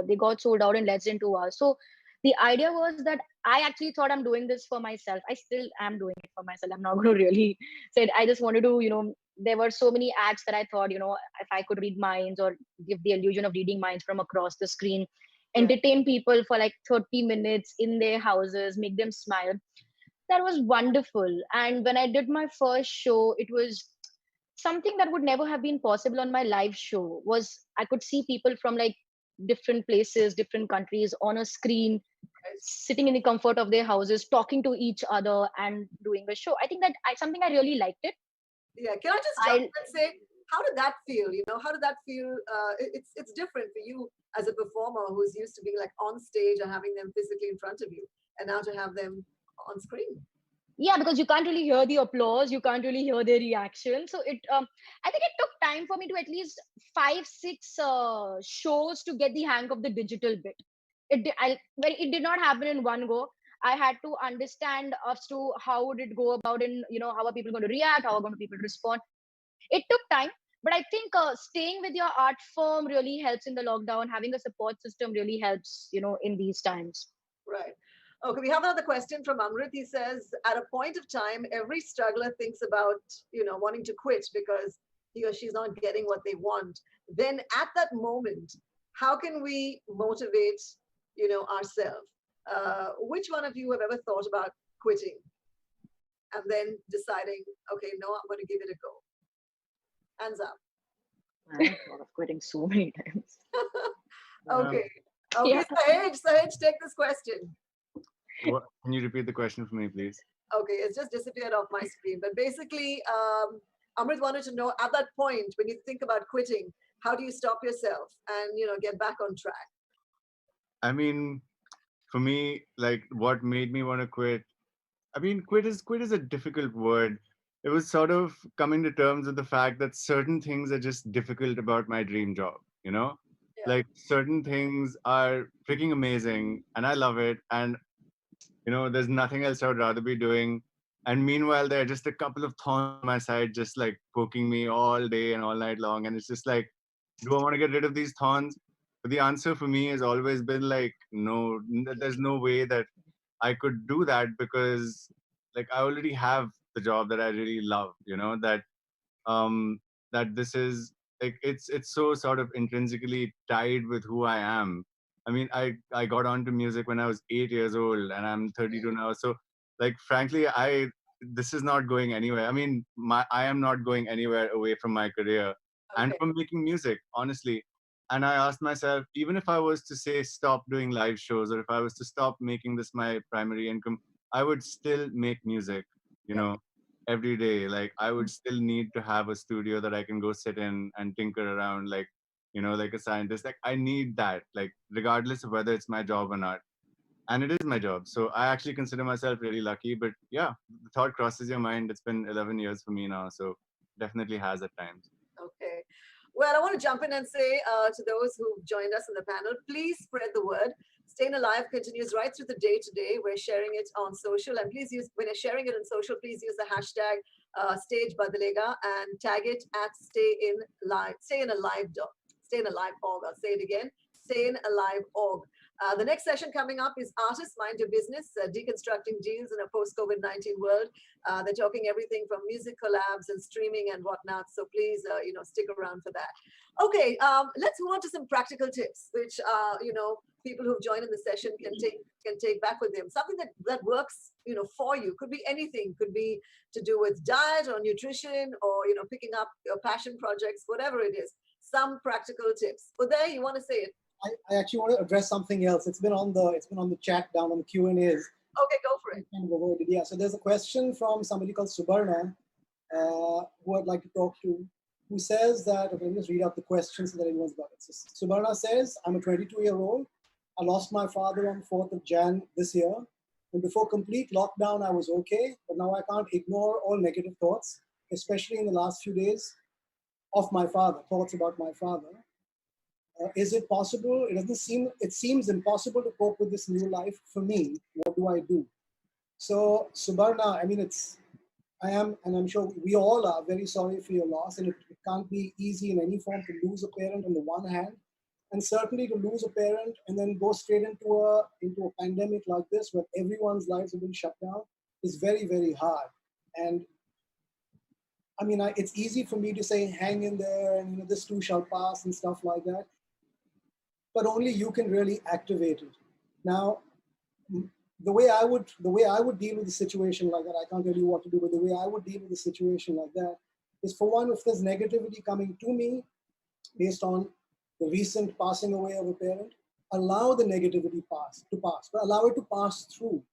they got sold out in less than 2 hours. So the idea was that I actually thought I'm doing this for myself. I still am doing it for myself. I'm not going to really say it. I just wanted to, you know, there were so many acts that I thought, you know, if I could read minds or give the illusion of reading minds from across the screen, entertain people for like 30 minutes in their houses, make them smile. That was wonderful. And when I did my first show, it was something that would never have been possible on my live show. Was I could see people from like different places, different countries on a screen, sitting in the comfort of their houses, talking to each other and doing a show. I think that something I really liked it. Yeah, can I just jump and say, how did that feel? You know, how did that feel? It's different for you as a performer who's used to being like on stage and having them physically in front of you, and now to have them on screen. Yeah, because you can't really hear the applause, you can't really hear their reaction. So it, I think it took time for me to at least 5-6 shows to get the hang of the digital bit. It did not happen in one go. I had to understand as to how would it go about, and how are people going to react, how are going to people respond. It took time, but I think staying with your art form really helps in the lockdown. Having a support system really helps, in these times. Right. Okay, we have another question from Amrit. He says, at a point of time, every struggler thinks about, wanting to quit because he or she's not getting what they want. Then at that moment, how can we motivate, ourselves? Which one of you have ever thought about quitting and then deciding, okay, no, I'm going to give it a go? Hands up. I've thought of quitting so many times. Okay. Yeah. Sahej, take this question. What, can you repeat the question for me, please? Okay, it's just disappeared off my screen. But basically, Amrit wanted to know, at that point, when you think about quitting, how do you stop yourself and, get back on track? I mean, for me, like what made me want to quit, I mean, quit is a difficult word. It was sort of coming to terms with the fact that certain things are just difficult about my dream job, Like certain things are freaking amazing and I love it. And, there's nothing else I would rather be doing. And meanwhile, there are just a couple of thorns on my side, just like poking me all day and all night long. And it's just like, do I want to get rid of these thorns? But the answer for me has always been like, no, there's no way that I could do that because like I already have the job that I really love, that this is like it's so sort of intrinsically tied with who I am. I mean, I got onto music when I was 8 years old and I'm 32 now. So like frankly, this is not going anywhere. I mean, I am not going anywhere away from my career and from making music, honestly. And I asked myself, even if I was to say stop doing live shows or if I was to stop making this my primary income, I would still make music, every day. Like I would still need to have a studio that I can go sit in and tinker around like, like a scientist. Like I need that, like regardless of whether it's my job or not. And it is my job. So I actually consider myself really lucky. But yeah, the thought crosses your mind. It's been 11 years for me now. So definitely has at times. Okay. Well, I want to jump in and say to those who've joined us in the panel, please spread the word. StayInAlive continues right through the day today. We're sharing it on social, and please use, when you're sharing it on social, please use the hashtag Stage Badalega and tag it at StayInAlive, StayInAlive.org. I'll say it again, StayInAlive.org. The next session coming up is Artists Mind Your Business, Deconstructing Deals in a Post-COVID-19 World. They're talking everything from music collabs and streaming and whatnot. So please, stick around for that. Okay, let's move on to some practical tips, which, people who've joined in the session can take back with them. Something that works, for you. Could be anything. Could be to do with diet or nutrition or, picking up your passion projects, whatever it is. Some practical tips. Uday, you want to say it? I actually want to address something else. It's been on the chat down on the Q&As. Okay, go for it. Yeah, so there's a question from somebody called Subarna who I'd like to talk to, who says that, okay, let me just read out the question so that everyone's got it. So Subarna says, I'm a 22-year-old. I lost my father on 4th of Jan this year. And before complete lockdown, I was okay, but now I can't ignore all negative thoughts, especially in the last few days of my father, thoughts about my father. Is it possible? It seems impossible to cope with this new life for me. What do I do? So Subarna, I mean, I am, and I'm sure we all are very sorry for your loss, and it can't be easy in any form to lose a parent on the one hand, and certainly to lose a parent and then go straight into a pandemic like this where everyone's lives have been shut down is very, very hard. And I mean, it's easy for me to say, hang in there, and this too shall pass and stuff like that. But only you can really activate it. Now, the way I would deal with a situation like that, I can't tell you what to do, but the way I would deal with a situation like that is, for one, if there's negativity coming to me based on the recent passing away of a parent, allow the negativity to pass, but allow it to pass through.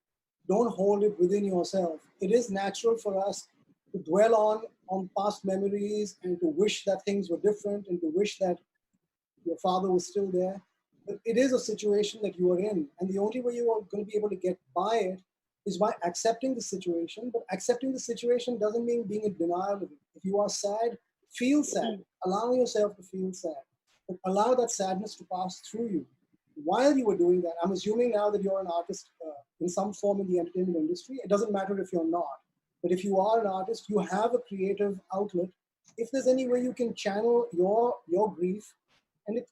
Don't hold it within yourself. It is natural for us to dwell on past memories and to wish that things were different and to wish that your father was still there. But it is a situation that you are in. And the only way you are going to be able to get by it is by accepting the situation. But accepting the situation doesn't mean being in denial of it. If you are sad, feel sad. Allow yourself to feel sad. But allow that sadness to pass through you. while you were doing that, I'm assuming now that you're an artist in some form in the entertainment industry. It doesn't matter if you're not, but if you are an artist, you have a creative outlet. If there's any way you can channel your grief, and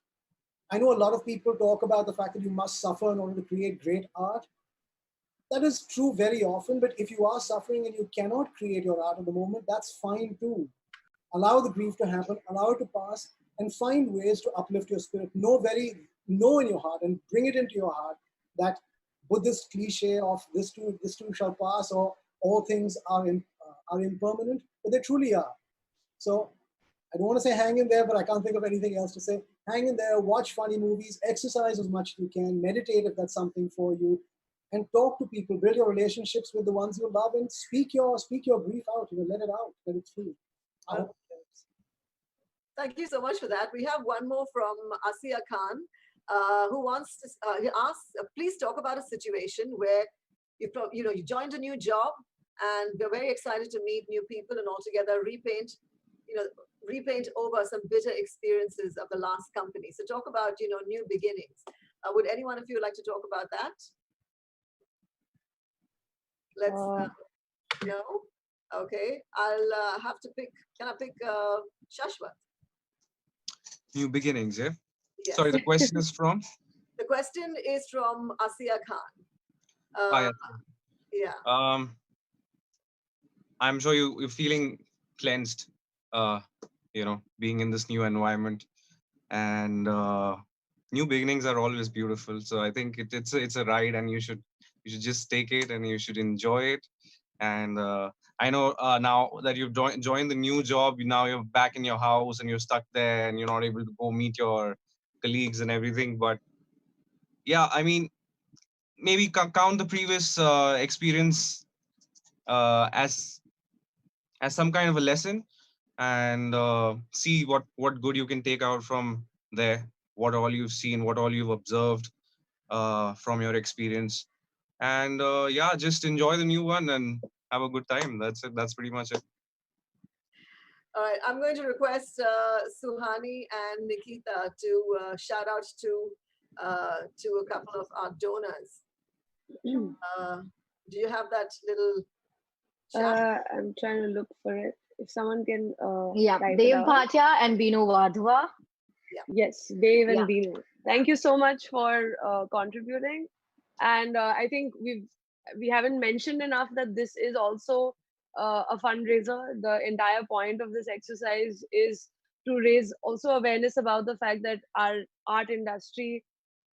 I know a lot of people talk about the fact that you must suffer in order to create great art. That is true very often, but if you are suffering and you cannot create your art at the moment, that's fine too. Allow the grief to happen, allow it to pass, and find ways to uplift your spirit. Know in your heart and bring it into your heart that Buddhist cliche of this too shall pass, or all things are impermanent, but they truly are. So I don't want to say hang in there, but I can't think of anything else to say. Hang in there, watch funny movies, exercise as much as you can, meditate if that's something for you, and talk to people, build your relationships with the ones you love, and speak your grief out, let it out, let it free. Thank you so much for that. We have one more from Zakir Khan, who wants to, he asks, please talk about a situation where you joined a new job and we're very excited to meet new people and altogether repaint over some bitter experiences of the last company. So talk about, new beginnings. Would anyone of you like to talk about that? Let's, no? Okay, I'll have to pick, can I pick Shashwat? New beginnings, yeah? Yes. Sorry, the question is from? The question is from Zakir Khan. Yeah. I'm sure you're feeling cleansed, being in this new environment, and new beginnings are always beautiful. So I think it's a ride, and you should just take it and you should enjoy it. And I know now that you've joined the new job, now you're back in your house and you're stuck there and you're not able to go meet your colleagues and everything. But yeah, I mean, maybe count the previous experience as some kind of a lesson, and see what good you can take out from there, what all you've seen, what all you've observed from your experience. And yeah, just enjoy the new one and have a good time. That's it. That's pretty much it. All right, I'm going to request Suhani and Nikita to shout out to a couple of our donors. Do you have that little chat? I'm trying to look for it. If someone can type Dev it out. Bhatia and Binu Wadhwa. Yes, Dave and Yeah. Binu. Thank you so much for contributing. And I think we haven't mentioned enough that this is also a fundraiser. The entire point of this exercise is to raise also awareness about the fact that our art industry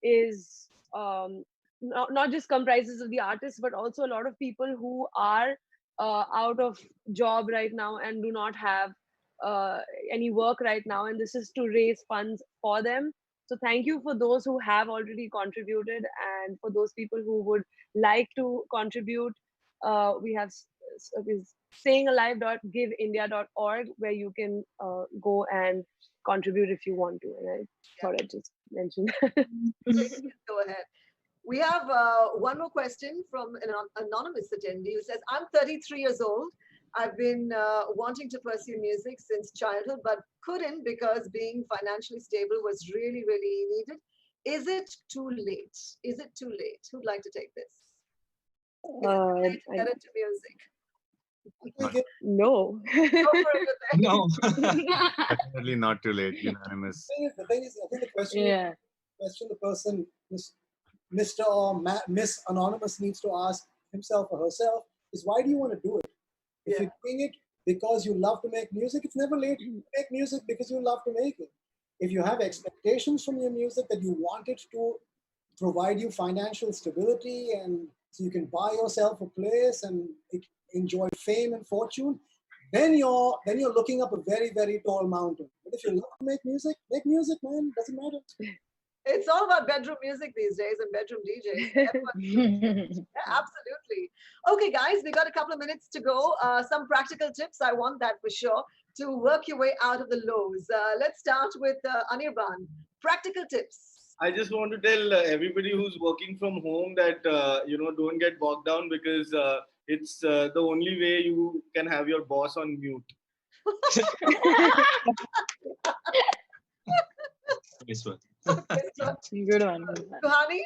is not just comprises of the artists, but also a lot of people who are out of job right now and do not have any work right now, and this is to raise funds for them. So thank you for those who have already contributed, and for those people who would like to contribute, we have StayInAlive.giveindia.org where you can go and contribute if you want to, and I thought I'd just mention that. Go ahead. We have one more question from an anonymous attendee who says, I'm 33 years old. I've been wanting to pursue music since childhood, but couldn't because being financially stable was really, really needed. Is it too late? Is it too late? Who'd like to take this? Is it too late to get into music? No. No. Definitely not too late. Unanimous. The thing is, I think the question the person, Mr. or Miss Anonymous needs to ask himself or herself is, why do you want to do it? If you're doing it because you love to make music, it's never late to make music because you love to make it. If you have expectations from your music that you want it to provide you financial stability and so you can buy yourself a place and enjoy fame and fortune, then you're looking up a very, very tall mountain. But if you love to make music, man. Doesn't matter. It's all about bedroom music these days and bedroom DJs. Yeah, absolutely. Okay, guys, we got a couple of minutes to go. Some practical tips, I want that for sure, to work your way out of the lows. Let's start with Anirban. Practical tips. I just want to tell everybody who's working from home that, don't get bogged down because it's the only way you can have your boss on mute. This one. Good one. Suhani?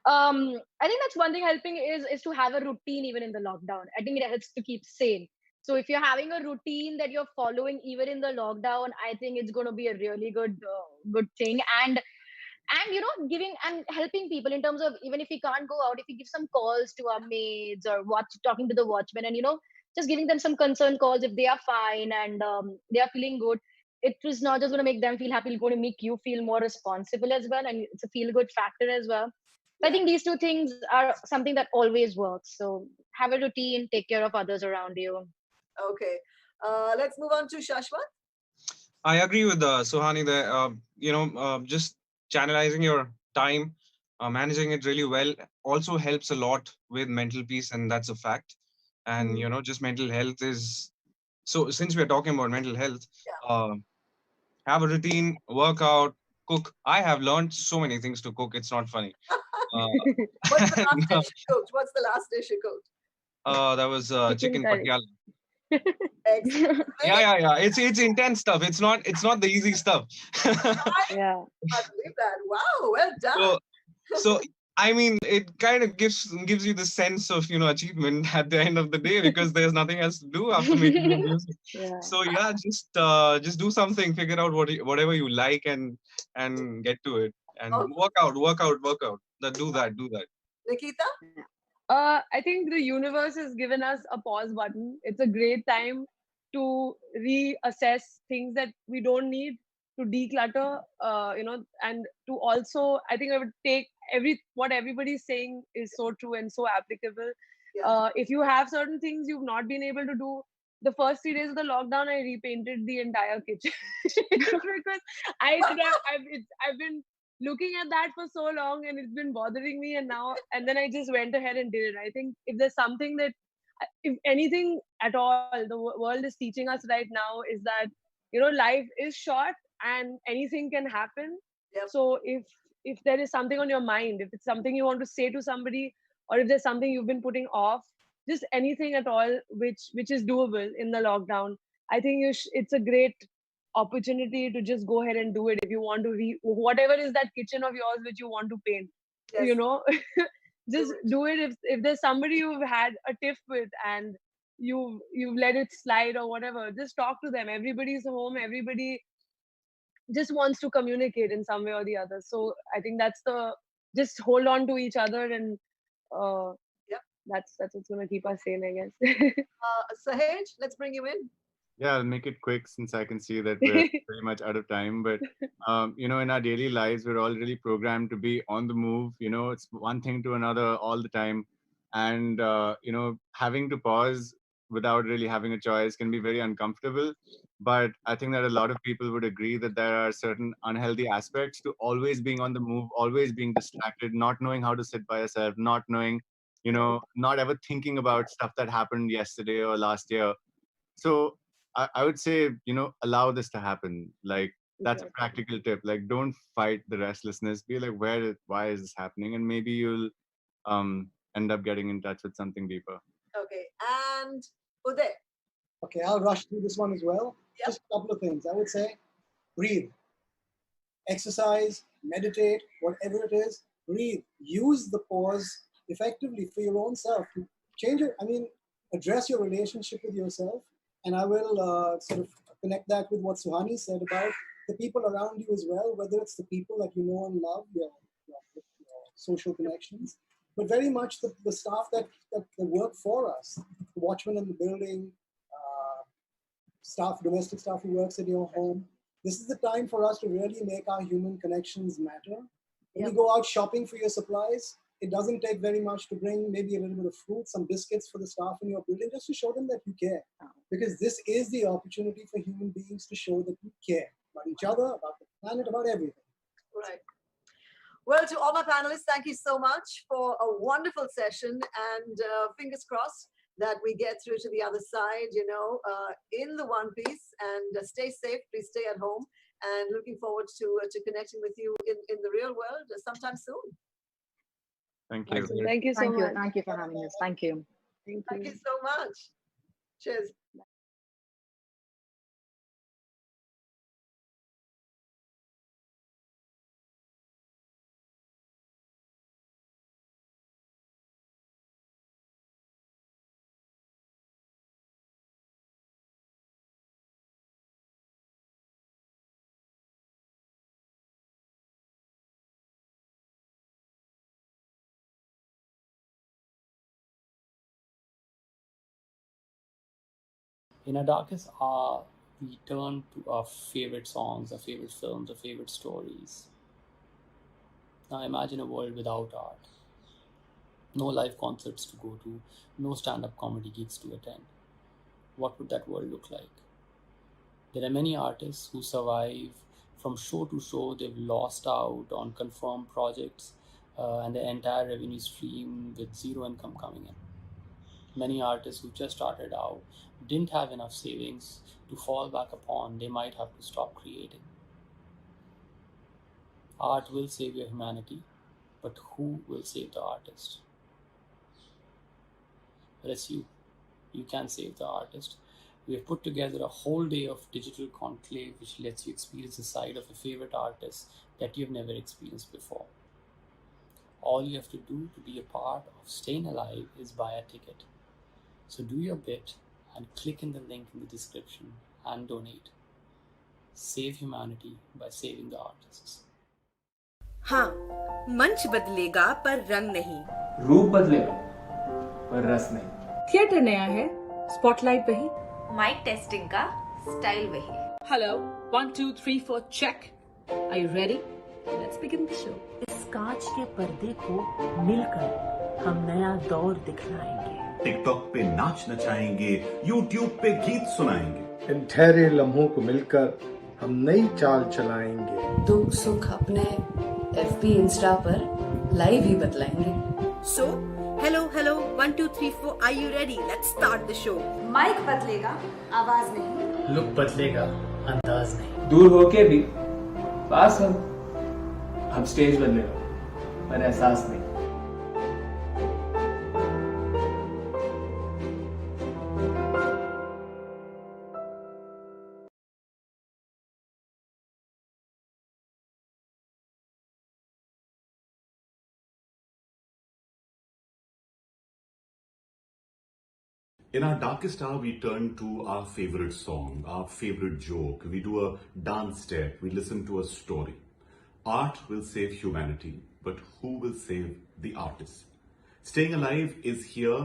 I think that's one thing helping is to have a routine even in the lockdown. I think it helps to keep sane. So if you're having a routine that you're following even in the lockdown, I think it's going to be a really good thing. And giving and helping people in terms of, even if we can't go out, if we give some calls to our maids or talking to the watchmen, and just giving them some concern calls if they are fine and they are feeling good. It was not just going to make them feel happy, it's going to make you feel more responsible as well, and it's a feel good factor as well. So I think these two things are something that always works. So have a routine, take care of others around you. Okay. Let's move on to Shashwat. I agree with Suhani there. Just channelizing your time, managing it really well also helps a lot with mental peace, and that's a fact. And just mental health is so. Since we're talking about mental health, have a routine, work out, cook. I have learned so many things to cook. It's not funny. What's the last dish you cooked? What's the last dish you cooked? That was chicken curry. patiala. Excellent. Yeah. It's intense stuff. It's not the easy stuff. Yeah. I believe that. Wow, well done. So I mean, it kind of gives you the sense of achievement at the end of the day, because there's nothing else to do after making the music. Yeah. So yeah, just do something, figure out whatever you like, and get to it, and work out. Do that. Nikita? I think the universe has given us a pause button. It's a great time to reassess things that we don't need, to declutter, and to also, I think I would take what everybody's saying is so true and so applicable. If you have certain things you've not been able to do, the first 3 days of the lockdown, I repainted the entire kitchen because I've been looking at that for so long and it's been bothering me, and then I just went ahead and did it. I think if there's something that, if anything at all, the world is teaching us right now is that life is short and anything can happen. So if there is something on your mind, if it's something you want to say to somebody, or if there's something you've been putting off, just anything at all which is doable in the lockdown, I think it's a great opportunity to just go ahead and do it. If you want to whatever is that kitchen of yours which you want to paint, just do it. If there's somebody you've had a tiff with and you've let it slide or whatever, just talk to them. Everybody's home, everybody just wants to communicate in some way or the other. So I think just hold on to each other, and that's what's going to keep us sane, I guess. Sahej, let's bring you in. Yeah, I'll make it quick since I can see that we're pretty much out of time. But, in our daily lives, we're all really programmed to be on the move. It's one thing to another all the time. And, having to pause without really having a choice can be very uncomfortable. But I think that a lot of people would agree that there are certain unhealthy aspects to always being on the move, always being distracted, not knowing how to sit by yourself, not knowing, not ever thinking about stuff that happened yesterday or last year. So I would say, allow this to happen. Like, that's a practical tip. Like, don't fight the restlessness. Be like, why is this happening? And maybe you'll end up getting in touch with something deeper. Okay, and Uday. Okay, I'll rush through this one as well. Yep. Just a couple of things. I would say, breathe, exercise, meditate, whatever it is, breathe. Use the pause effectively for your own self to change address your relationship with yourself. And I will sort of connect that with what Suhani said about the people around you as well, whether it's the people that you know and love, your social connections, but very much the staff that work for us, the watchman in the building, domestic staff who works at your home. This is the time for us to really make our human connections matter. When you go out shopping for your supplies, it doesn't take very much to bring maybe a little bit of fruit, some biscuits for the staff in your building, just to show them that you care. Because this is the opportunity for human beings to show that we care about each other, about the planet, about everything. Right. Well, to all my panelists, thank you so much for a wonderful session, and fingers crossed that we get through to the other side, in the one piece, and stay safe, please stay at home, and looking forward to connecting with you in the real world sometime soon. Thank you. Thank you so much. Thank you for having us. Thank you. Thank you so much. Cheers. In our darkest hour, we turn to our favorite songs, our favorite films, our favorite stories. Now imagine a world without art. No live concerts to go to, no stand-up comedy gigs to attend. What would that world look like? There are many artists who survive from show to show. They've lost out on confirmed projects and the entire revenue stream with zero income coming in. Many artists who just started out didn't have enough savings to fall back upon. They might have to stop creating. Art will save your humanity, but who will save the artist? Well, it's you. You can save the artist. We have put together a whole day of digital conclave which lets you experience the side of a favorite artist that you've never experienced before. All you have to do to be a part of StayInAlive is buy a ticket. So do your bit and click in the link in the description and donate. Save humanity by saving the artists. हाँ, मंच बदलेगा पर रंग नहीं. रूप बदलेगा पर रस नहीं. थिएटर नया है, स्पॉटलाइट वही. माइक टेस्टिंग का स्टाइल वही. Hello 1 2 3 4 check. Are you ready? Let's begin the show. इस कांच के पर्दे को मिलकर हम नया दौर दिखलाएंगे. टिकटॉक पे नाच नचाएंगे, यूट्यूब पे गीत सुनाएंगे. इन ठहरे लम्हों को मिलकर हम नई चाल चलाएंगे. दुख सुख अपने FB इंस्टा पर लाइव ही बतलाएंगे. So, hello, 1 2 3 4. Are you ready? Let's start the show. Mic बदलेगा, आवाज नहीं. लुक बदलेगा, अंदाज नहीं. दूर होके भी पास हम स्टेज बदलेगा पर एहसास नहीं. In our darkest hour, we turn to our favorite song, our favorite joke. We do a dance step. We listen to a story. Art will save humanity, but who will save the artist? StayInAlive is here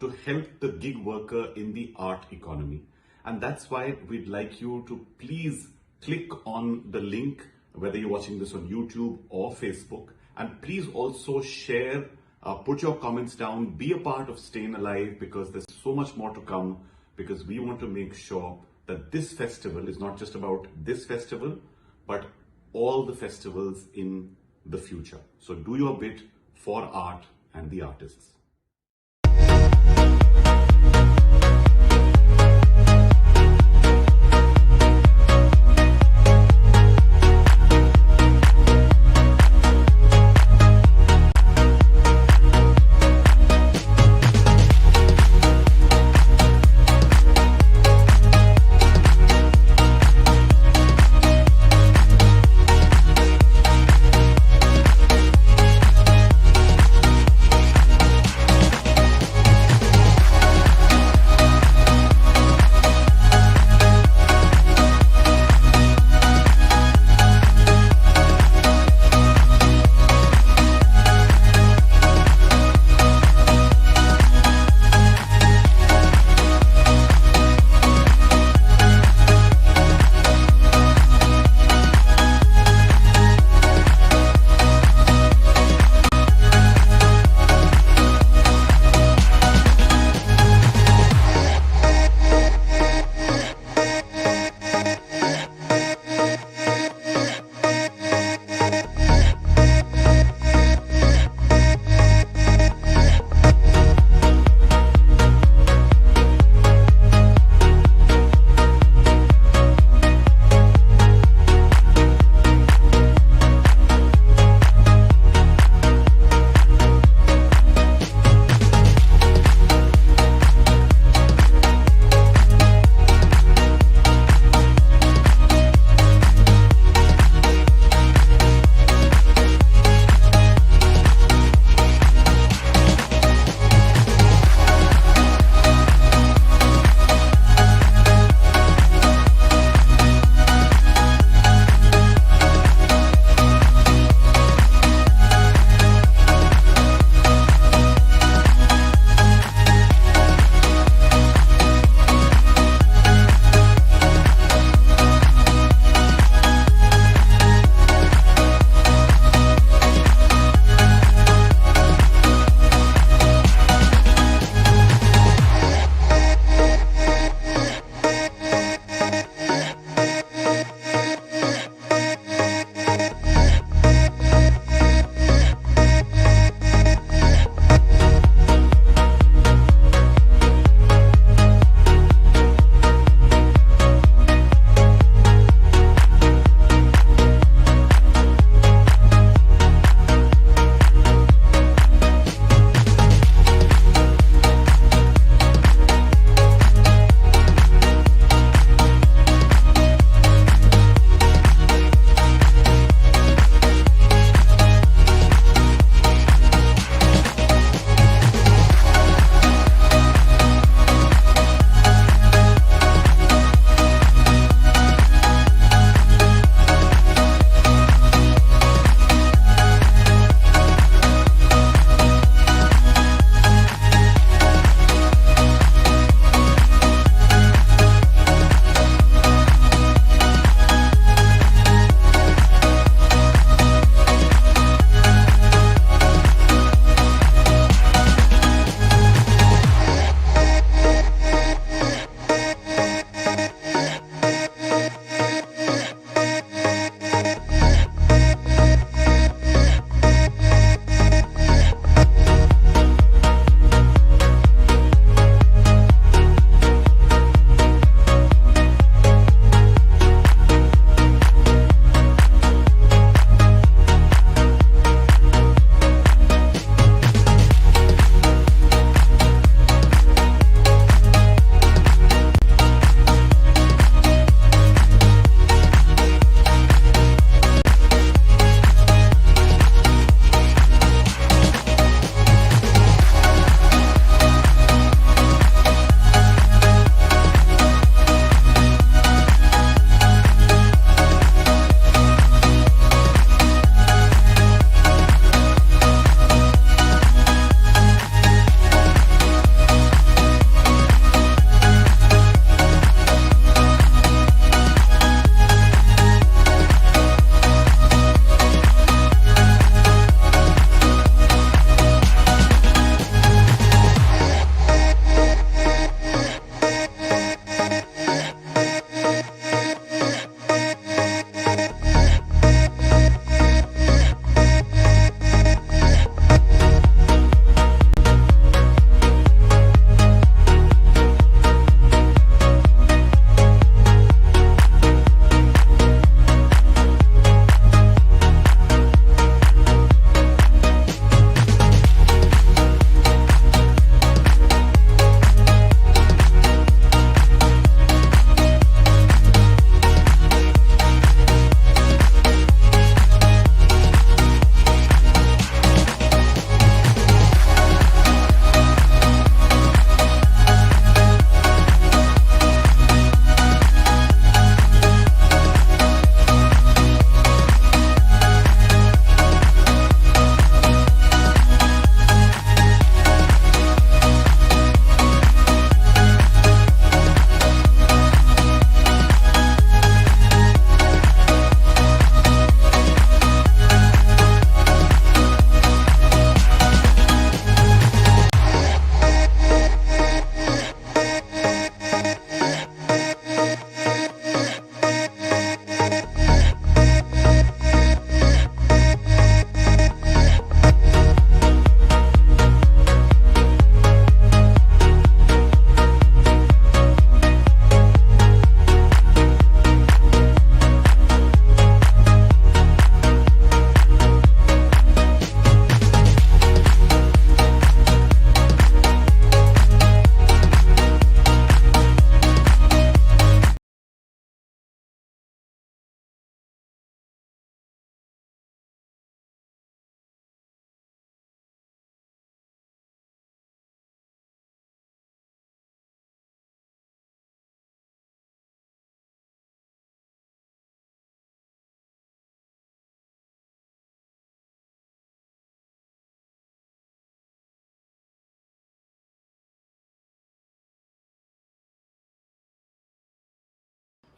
to help the gig worker in the art economy. And that's why we'd like you to please click on the link, whether you're watching this on YouTube or Facebook. And please also share, put your comments down, be a part of StayInAlive, because there's so much more to come, because we want to make sure that this festival is not just about this festival, but all the festivals in the future. So do your bit for art and the artists.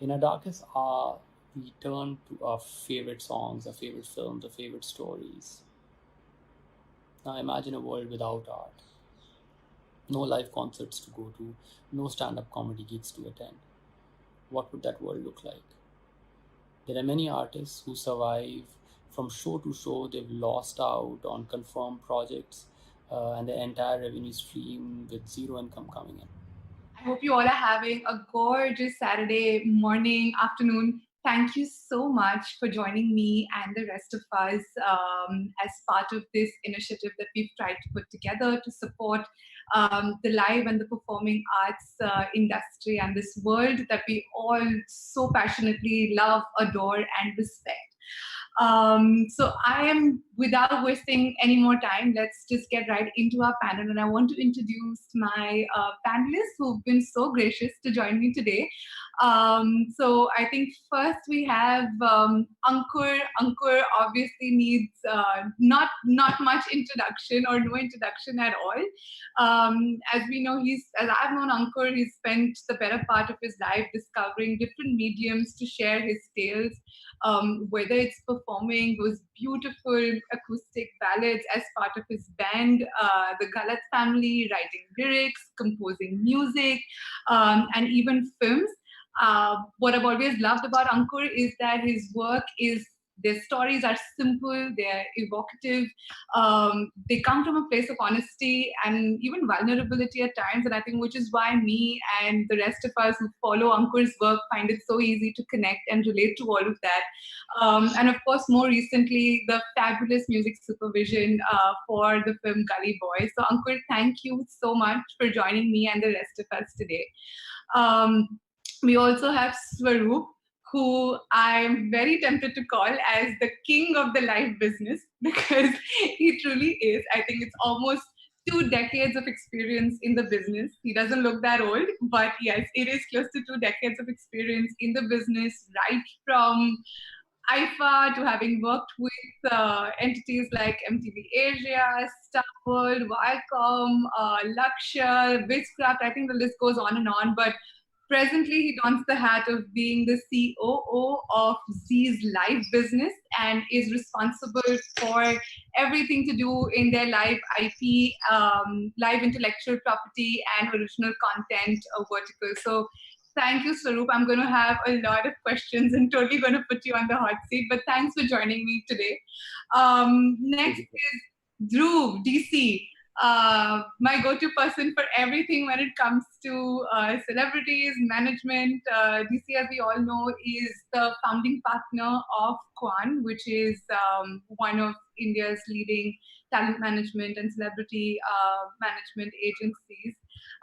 In our darkest hour, we turn to our favorite songs, our favorite films, our favorite stories. Now imagine a world without art. No live concerts to go to, no stand-up comedy gigs to attend. What would that world look like? There are many artists who survive from show to show. They've lost out on confirmed projects and the entire revenue stream with zero income coming in. I hope you all are having a gorgeous Saturday morning, afternoon. Thank you so much for joining me and the rest of us as part of this initiative that we've tried to put together to support the live and the performing arts industry and this world that we all so passionately love, adore, and respect. So I am, without wasting any more time, let's just get right into our panel. And I want to introduce my panelists who've been so gracious to join me today. So I think first we have Ankur. Ankur obviously needs not much introduction or no introduction at all. As we know, as I've known Ankur, he's spent the better part of his life discovering different mediums to share his tales. Whether it's performing those beautiful acoustic ballads as part of his band, the Galat family, writing lyrics, composing music, and even films. What I've always loved about Ankur is that his work their stories are simple, they're evocative, they come from a place of honesty and even vulnerability at times, and I think which is why me and the rest of us who follow Ankur's work find it so easy to connect and relate to all of that. And of course, more recently, the fabulous music supervision for the film Gully Boy. So Ankur, thank you so much for joining me and the rest of us today. We also have Swaroop, who I'm very tempted to call as the king of the live business, because he truly is. I think it's almost 2 decades of experience in the business. He doesn't look that old, but yes, it is close to 2 decades of experience in the business, right from IFA to having worked with entities like MTV Asia, Star World, Viacom, Lakshya, Witchcraft. I think the list goes on and on, but presently, he dons the hat of being the COO of Zee's live business and is responsible for everything to do in their live IP, live intellectual property, and original content vertical. So thank you, Swaroop. I'm going to have a lot of questions and totally going to put you on the hot seat, but thanks for joining me today. Next is Dhruv, DC. My go-to person for everything when it comes to celebrities, management. DC, as we all know, is the founding partner of Kwan, which is one of India's leading talent management and celebrity management agencies.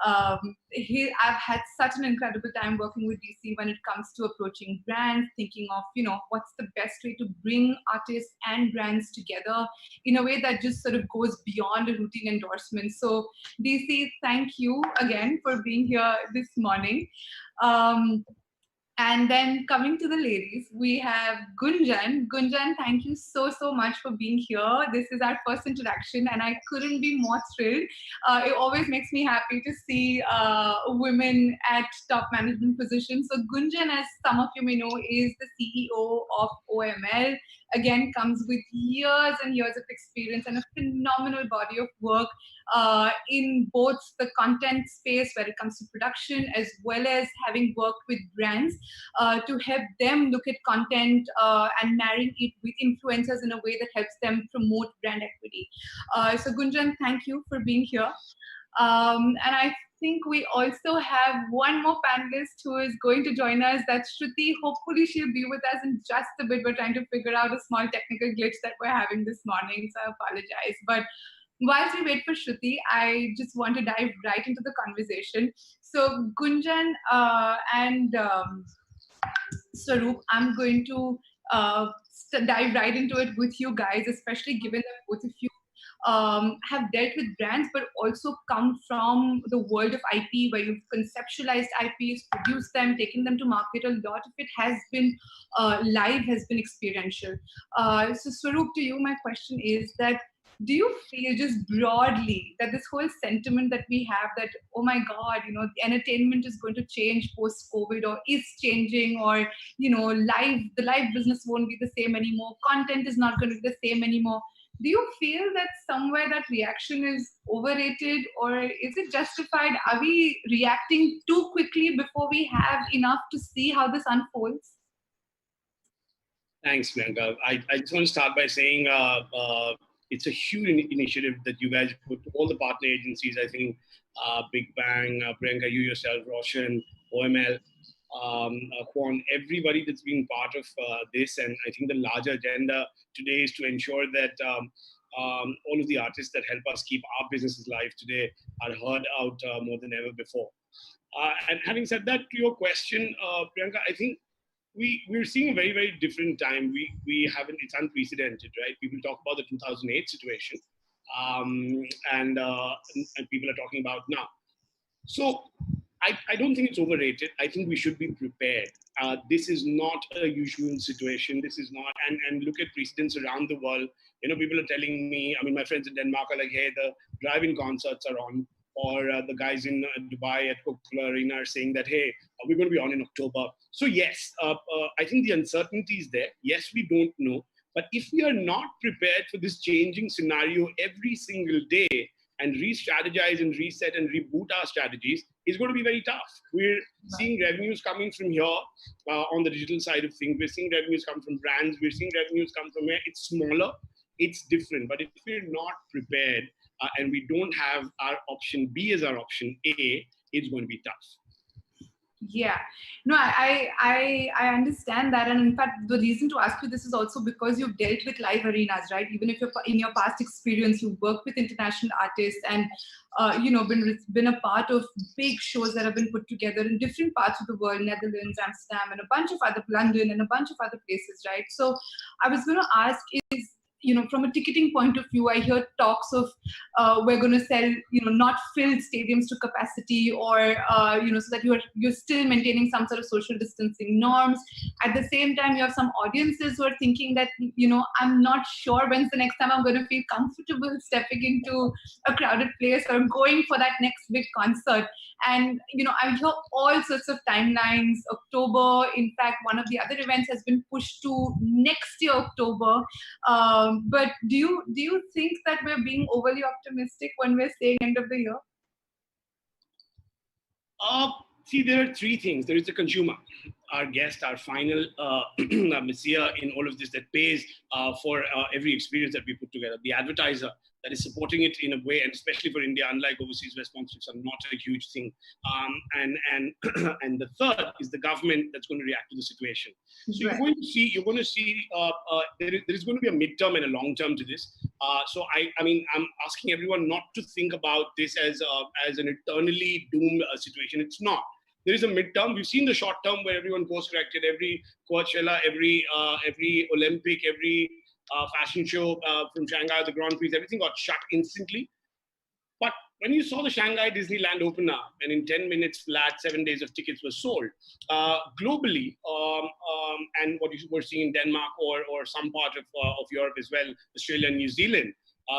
I've had such an incredible time working with DC when it comes to approaching brands, thinking of, what's the best way to bring artists and brands together in a way that just sort of goes beyond a routine endorsement. So DC, thank you again for being here this morning. And then coming to the ladies, we have Gunjan. Gunjan, thank you so much for being here. This is our first interaction and I couldn't be more thrilled. It always makes me happy to see women at top management positions. So Gunjan, as some of you may know, is the CEO of OML. Again, comes with years and years of experience and a phenomenal body of work in both the content space where it comes to production, as well as having worked with brands to help them look at content and marrying it with influencers in a way that helps them promote brand equity. So Gunjan, thank you for being here. And I think we also have one more panelist who is going to join us. That's Sriti. Hopefully she'll be with us in just a bit. We're trying to figure out a small technical glitch that we're having this morning, so I apologize. But whilst we wait for Sriti, I just want to dive right into the conversation. So Gunjan and Swaroop, I'm going to dive right into it with you guys, especially given that both of you have dealt with brands, but also come from the world of IP, where you've conceptualized IPs, produced them, taken them to market. A lot of it has been live, has been experiential. So Swaroop, to you, my question is that do you feel just broadly that this whole sentiment that we have that, oh my God, the entertainment is going to change post-COVID or is changing, or, the live business won't be the same anymore, content is not going to be the same anymore. Do you feel that somewhere that reaction is overrated, or is it justified? Are we reacting too quickly before we have enough to see how this unfolds? Thanks, Priyanka. I just want to start by saying it's a huge initiative that you guys put, all the partner agencies, I think, Big Bang, Priyanka, you yourself, Roshan, OML, Kwan, everybody that's been part of this. And I think the larger agenda today is to ensure that all of the artists that help us keep our businesses live today are heard out more than ever before. And having said that, to your question, Priyanka, I think we're seeing a very, very different time. We haven't, it's unprecedented, right? People talk about the 2008 situation, and people are talking about now. So I don't think it's overrated. I think we should be prepared. This is not a usual situation. This is not, and look at precedents around the world. People are telling me, my friends in Denmark are like, hey, the drive-in concerts are on. Or the guys in Dubai at Coca-Cola Arena are saying that, hey, we're going to be on in October. So yes, I think the uncertainty is there. Yes, we don't know. But if we are not prepared for this changing scenario every single day and re-strategize and reset and reboot our strategies, it's going to be very tough. We're seeing revenues coming from here on the digital side of things. We're seeing revenues come from brands. We're seeing revenues come from where it's smaller. It's different. But if we're not prepared, and we don't have our option B as our option A, it's going to be tough. Yeah, no, I understand that, and in fact, the reason to ask you this is also because you've dealt with live arenas, right? Even if you're in your past experience, you've worked with international artists, and been a part of big shows that have been put together in different parts of the world, Netherlands, Amsterdam, and a bunch of other London, and a bunch of other places, right? So, I was going to ask is, from a ticketing point of view, I hear talks of we're going to sell, not filled stadiums to capacity, or so that you're still maintaining some sort of social distancing norms. At the same time, you have some audiences who are thinking that, I'm not sure when's the next time I'm going to feel comfortable stepping into a crowded place or going for that next big concert. And, I hear all sorts of timelines. October, in fact, one of the other events has been pushed to next year, October. But do you think that we're being overly optimistic when we're saying end of the year? See, there are three things. There is the consumer, our guest, our final messiah in all of this that pays for every experience that we put together. The advertiser that is supporting it in a way, and especially for India, unlike overseas where sponsorships are not a huge thing. And the third is the government that's going to react to the situation. So you're going to see there is going to be a midterm and a long term to this. So I'm asking everyone not to think about this as an eternally doomed situation. It's not. There is a midterm. We've seen the short term where everyone course corrected. Every Coachella, every Olympic, every fashion show from Shanghai, the Grand Prix, everything got shut instantly. But when you saw the Shanghai Disneyland open up, and in 10 minutes flat, 7 days of tickets were sold globally, and what you were seeing in Denmark or some part of Europe as well, Australia, New Zealand,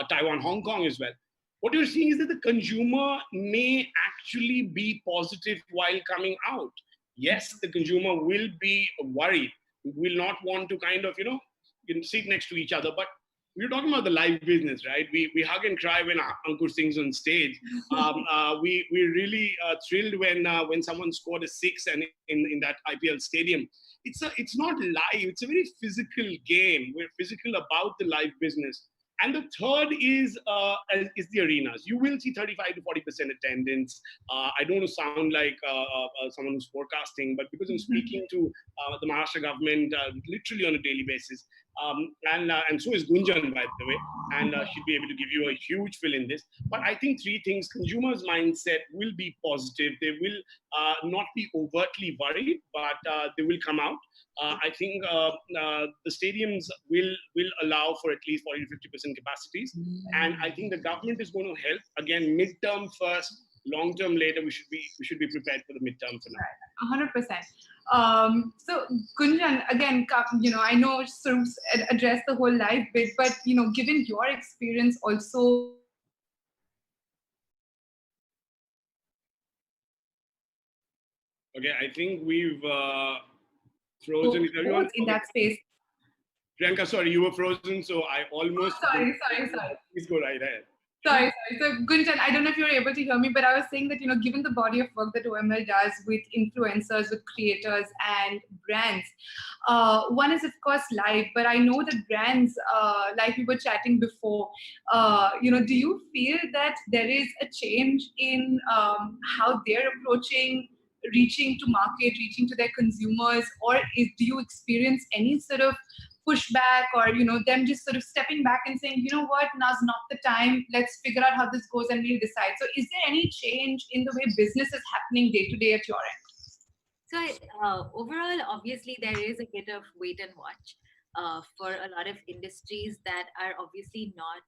Taiwan, Hong Kong as well. What you're seeing is that the consumer may actually be positive while coming out. Yes, the consumer will be worried, will not want to kind of, sit next to each other. But we're talking about the live business, right? We hug and cry when Ankur sings on stage. We're really thrilled when someone scored a 6 and in that IPL stadium. It's not live. It's a very physical game. We're physical about the live business. And the third is the arenas. You will see 35 to 40% attendance. I don't want to sound like someone who's forecasting, but because I'm speaking to the Maharashtra government literally on a daily basis, and so is Gunjan, by the way, and she'll be able to give you a huge fill in this. But I think three things: consumers' mindset will be positive. They will not be overtly worried, but they will come out. I think the stadiums will allow for at least 40 to 50% capacities. And I think the government is going to help. Again, midterm first, long term later, we should be prepared for the midterm for now. 100%. So Gunjan, again, I know Sarup's addressed the whole life bit, but given your experience also. Okay, I think we've frozen. Is everyone in that space? Priyanka, sorry, you were frozen, so I almost. Sorry. Please go right ahead. Sorry. So Gunjan, I don't know if you're able to hear me, but I was saying that, given the body of work that OML does with influencers, with creators and brands, one is of course live, but I know that brands, like we were chatting before, do you feel that there is a change in how they're approaching reaching to market, reaching to their consumers, or do you experience any sort of pushback or them just sort of stepping back and saying, what, now's not the time, let's figure out how this goes and we'll decide? So is there any change in the way business is happening day to day at your end? So overall, obviously there is a bit of wait and watch for a lot of industries that are obviously not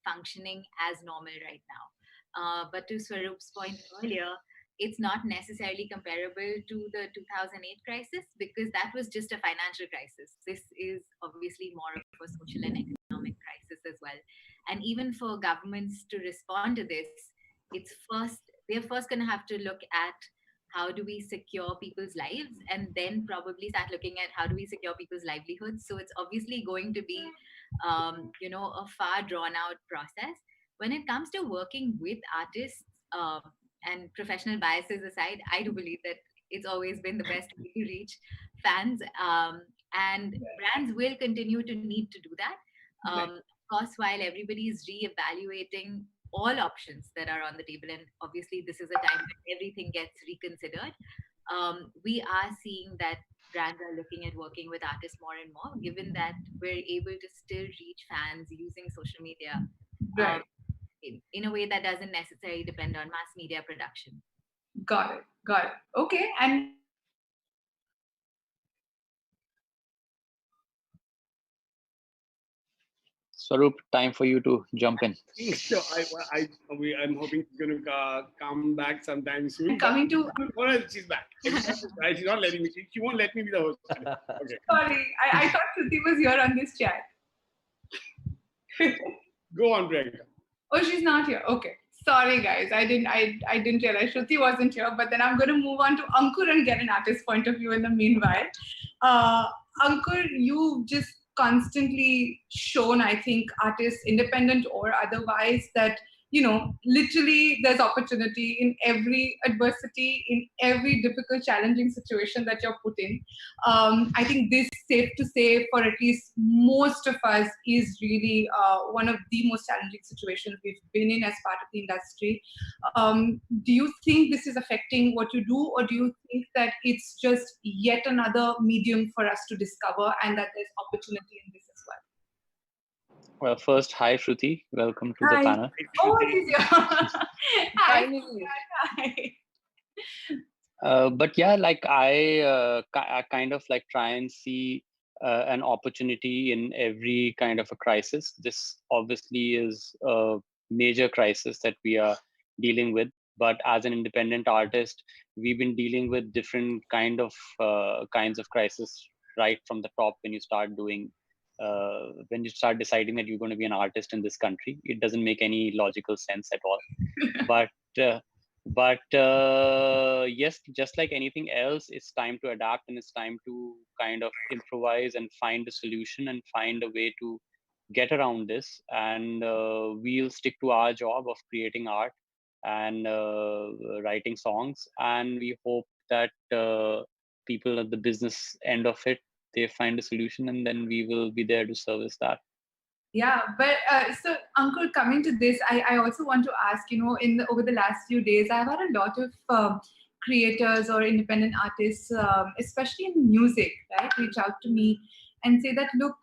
functioning as normal right now. But to Swarup's point earlier, it's not necessarily comparable to the 2008 crisis because that was just a financial crisis. This is obviously more of a social and economic crisis as well. And even for governments to respond to this, they're first going to have to look at how do we secure people's lives and then probably start looking at how do we secure people's livelihoods. So it's obviously going to be, a far drawn out process. When it comes to working with artists, and professional biases aside, I do believe that it's always been the best way to reach fans. And brands will continue to need to do that. Of course, while everybody is reevaluating all options that are on the table, and obviously this is a time when everything gets reconsidered, we are seeing that brands are looking at working with artists more and more, given that we're able to still reach fans using social media. In a way that doesn't necessarily depend on mass media production. Got it. Okay. And Swaroop, time for you to jump in. So I'm hoping she's going to come back sometime soon. She's back. Right? She's not letting me. She won't let me be the host. Okay. Sorry, I thought Sriti was here on this chat. Go on, Priyanka. Oh, she's not here. Okay. Sorry, guys. I didn't realize Sriti wasn't here. But then I'm going to move on to Ankur and get an artist's point of view in the meanwhile. Ankur, you just constantly shown, I think, artists, independent or otherwise, that literally there's opportunity in every adversity, in every difficult, challenging situation that you're put in. I think this, safe to say, for at least most of us, is really one of the most challenging situations we've been in as part of the industry. Do you think this is affecting what you do, or do you think that it's just yet another medium for us to discover and that there's opportunity in this as well? Well, first, hi, Shruti. Welcome to the panel. Oh, it is Hi. But yeah, like I kind of like try and see an opportunity in every kind of a crisis. This obviously is a major crisis that we are dealing with. But as an independent artist, we've been dealing with different kinds of crisis right from the top when you start doing. When you start deciding that you're going to be an artist in this country, it doesn't make any logical sense at all. But yes, just like anything else, it's time to adapt and it's time to kind of improvise and find a solution and find a way to get around this. And we'll stick to our job of creating art and writing songs. And we hope that people at the business end of it, they find a solution, and then we will be there to service that. Yeah, but so Ankur, coming to this, I also want to ask, over the last few days, I've had a lot of creators or independent artists, especially in music, right, reach out to me and say that, look,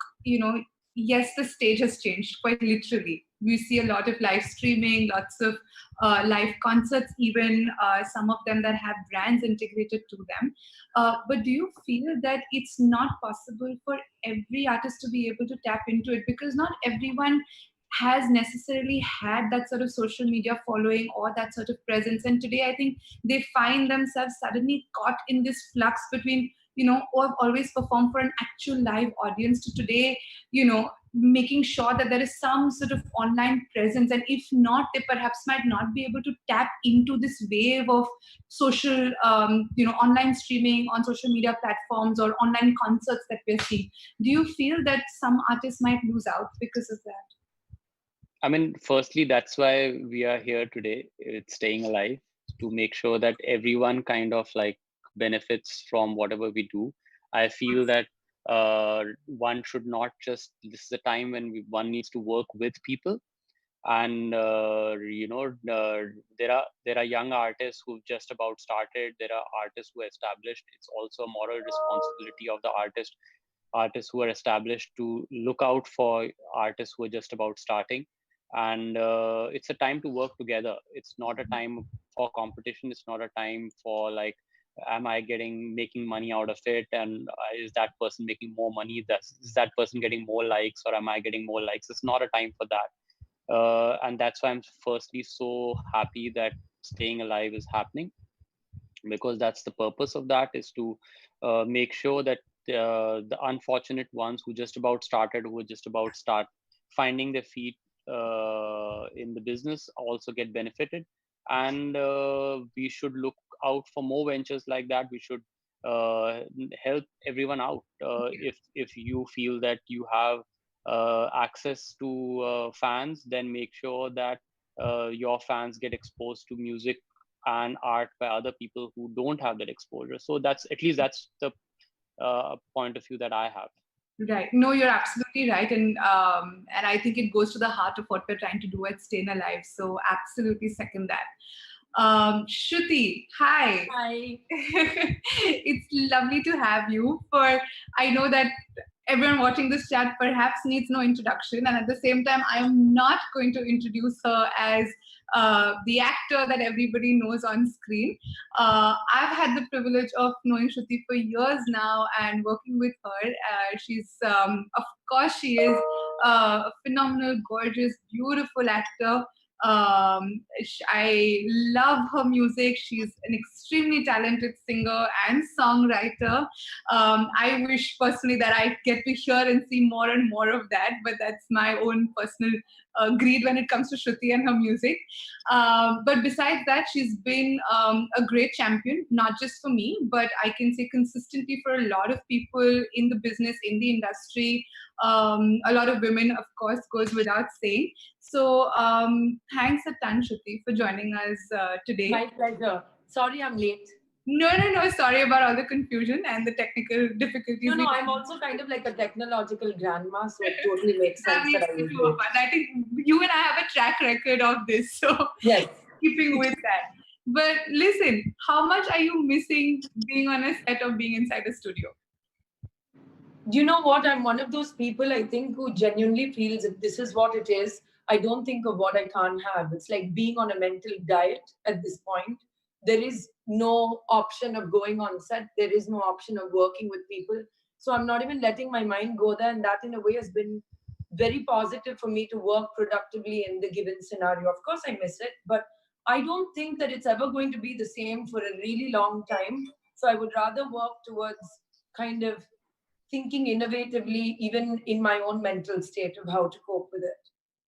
yes, the stage has changed quite literally. We see a lot of live streaming, lots of live concerts, even some of them that have brands integrated to them. But do you feel that it's not possible for every artist to be able to tap into it? Because not everyone has necessarily had that sort of social media following or that sort of presence. And today, I think they find themselves suddenly caught in this flux between, or have always performed for an actual live audience to today, making sure that there is some sort of online presence. And if not, they perhaps might not be able to tap into this wave of social, online streaming on social media platforms or online concerts that we're seeing. Do you feel that some artists might lose out because of that? I mean, firstly, that's why we are here today. It's Staying Alive, to make sure that everyone kind of like benefits from whatever we do. I feel that one should not just, this is a time when one needs to work with people. And there are young artists who've just about started. There are artists who are established. It's also a moral responsibility of the artists who are established to look out for artists who are just about starting. And it's a time to work together. It's not a time for competition. It's not a time for like, am I making money out of it, and is that person making more money? Is that person getting more likes, or am I getting more likes? It's not a time for that. And that's why I'm firstly so happy that Staying Alive is happening, because that's the purpose of that, is to make sure that the unfortunate ones who just about started, who just about start finding their feet in the business, also get benefited. And we should look out for more ventures like that. We should help everyone out. If you feel that you have access to fans, then make sure that your fans get exposed to music and art by other people who don't have that exposure. So that's, at least that's the point of view that I have. Right. No, you're absolutely right. And I think it goes to the heart of what we're trying to do at StayInAlive. So absolutely second that. Shruti, hi. Hi. It's lovely to have you. I know that everyone watching this chat perhaps needs no introduction, and at the same time, I am not going to introduce her as the actor that everybody knows on screen. I've had the privilege of knowing Shruti for years now and working with her. She's, of course, she is a phenomenal, gorgeous, beautiful actor. I love her music. She's an extremely talented singer and songwriter. I wish personally that I get to hear and see more and more of that, but that's my own personal greed when it comes to Shruti and her music. But besides that, she's been a great champion, not just for me, but I can say consistently for a lot of people in the business, in the industry. A lot of women, of course, goes without saying. So thanks a ton, Shruti, for joining us today. My pleasure. Sorry I'm late. No. Sorry about all the confusion and the technical difficulties. No, I'm also kind of like a technological grandma, so it totally makes sense that I was late. I think you and I have a track record of this, so yes, keeping with that. But listen, how much are you missing being on a set or being inside a studio? Do you know what? I'm one of those people, I think, who genuinely feels if this is what it is, I don't think of what I can't have. It's like being on a mental diet at this point. There is no option of going on set. There is no option of working with people. So I'm not even letting my mind go there. And that in a way has been very positive for me to work productively in the given scenario. Of course, I miss it, but I don't think that it's ever going to be the same for a really long time. So I would rather work towards kind of thinking innovatively, even in my own mental state of how to cope with it.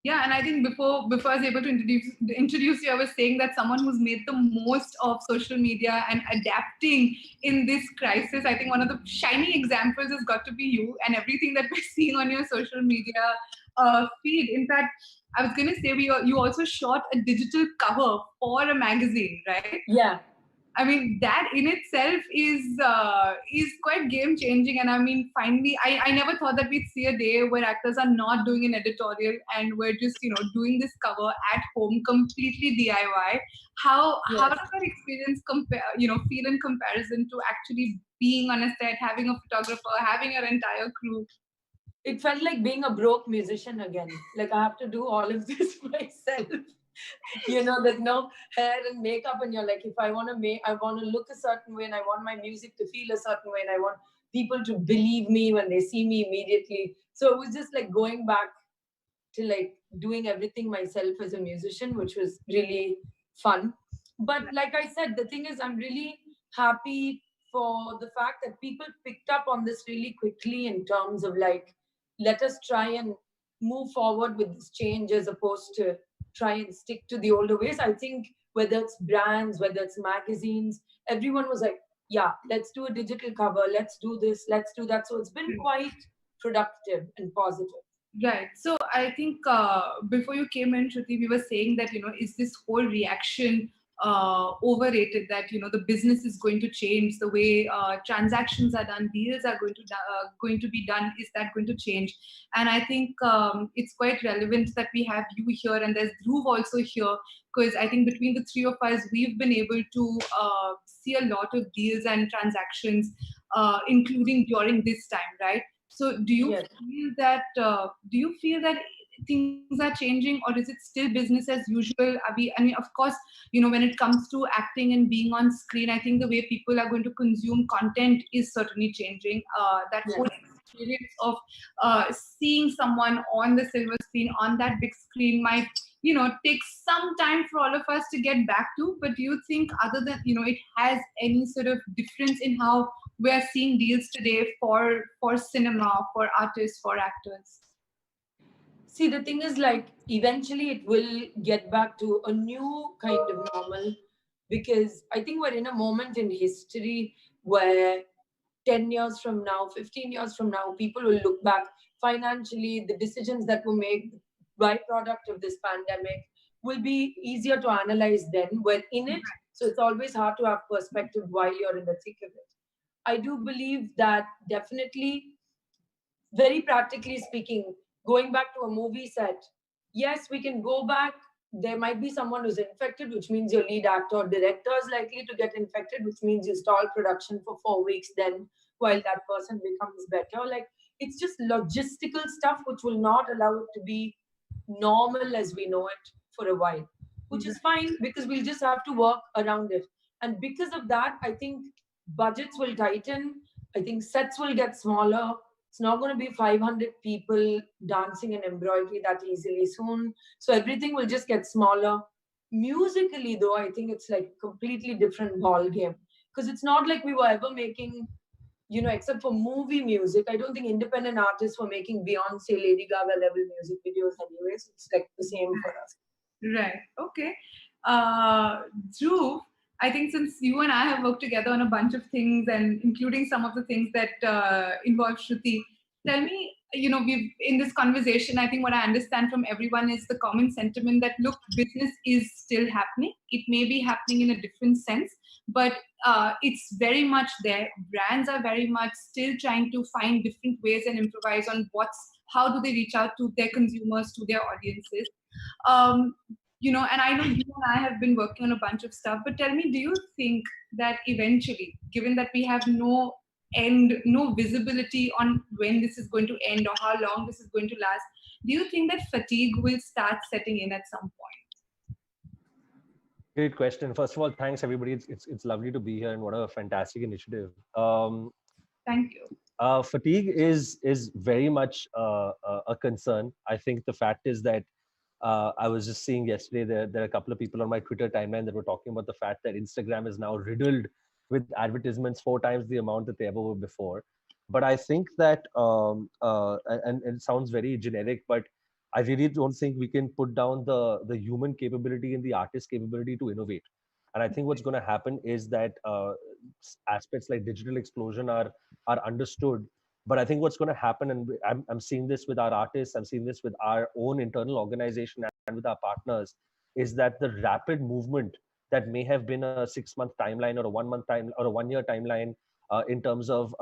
Yeah, and I think before I was able to introduce you, I was saying that someone who's made the most of social media and adapting in this crisis, I think one of the shining examples has got to be you and everything that we're seeing on your social media feed. In fact, I was going to say you also shot a digital cover for a magazine, right? Yeah. I mean, that in itself is quite game changing. And I mean, finally, I never thought that we'd see a day where actors are not doing an editorial and we're just, doing this cover at home, completely DIY. How does that experience feel in comparison to actually being on a set, having a photographer, having your entire crew? It felt like being a broke musician again. Like I have to do all of this myself. There's no hair and makeup, and you're like, if I want to look a certain way, and I want my music to feel a certain way, and I want people to believe me when they see me immediately. So it was just like going back to like doing everything myself as a musician, which was really fun. But like I said, the thing is, I'm really happy for the fact that people picked up on this really quickly in terms of like, let us try and move forward with this change as opposed to try and stick to the older ways. I think whether it's brands, whether it's magazines, everyone was like, yeah, let's do a digital cover, let's do this, let's do that. So it's been quite productive and positive. Right. So I think before you came in, Shruti, we were saying that, is this whole reaction overrated, that, the business is going to change, the way transactions are done, deals are going to be done, is that going to change? And I think it's quite relevant that we have you here and there's Dhruv also here, because I think between the three of us, we've been able to see a lot of deals and transactions, including during this time, right? So do you feel that things are changing, or is it still business as usual? I mean, of course, when it comes to acting and being on screen, I think the way people are going to consume content is certainly changing. That whole experience of seeing someone on the silver screen, on that big screen, might take some time for all of us to get back to. But do you think, other than it has any sort of difference in how we're seeing deals today for cinema, for artists, for actors? See, the thing is, like, eventually it will get back to a new kind of normal, because I think we're in a moment in history where 10 years from now, 15 years from now, people will look back financially, the decisions that were made, byproduct of this pandemic, will be easier to analyze then. We're in it, so it's always hard to have perspective while you're in the thick of it. I do believe that definitely, very practically speaking, going back to a movie set, yes, we can go back. There might be someone who's infected, which means your lead actor or director is likely to get infected, which means you stall production for 4 weeks then while that person becomes better. Like, it's just logistical stuff which will not allow it to be normal as we know it for a while, which is fine because we'll just have to work around it. And because of that, I think budgets will tighten. I think sets will get smaller. It's not going to be 500 people dancing in embroidery that easily soon. So everything will just get smaller. Musically, though, I think it's like a completely different ball game, because it's not like we were ever making, except for movie music, I don't think independent artists were making Beyonce, Lady Gaga level music videos anyways. It's like the same for us. Right. Okay. Dhruv, I think since you and I have worked together on a bunch of things, and including some of the things that involve Shruti, tell me, we've in this conversation, I think what I understand from everyone is the common sentiment that, look, business is still happening. It may be happening in a different sense, but it's very much there. Brands are very much still trying to find different ways and improvise on how do they reach out to their consumers, to their audiences. And I know you and I have been working on a bunch of stuff, but tell me, do you think that eventually, given that we have no end, no visibility on when this is going to end or how long this is going to last, do you think that fatigue will start setting in at some point? Great question. First of all, thanks everybody. It's lovely to be here, and what a fantastic initiative. Thank you. Fatigue is very much a concern. I think the fact is that I was just seeing yesterday there are a couple of people on my Twitter timeline that were talking about the fact that Instagram is now riddled with advertisements 4 times the amount that they ever were before. But I think that, and it sounds very generic, but I really don't think we can put down the human capability and the artist capability to innovate. And I think what's going to happen is that aspects like digital explosion are understood. But I think what's going to happen, and I'm seeing this with our artists, I'm seeing this with our own internal organization and with our partners, is that the rapid movement that may have been a 6-month timeline or a 1-month time or a 1-year timeline in terms of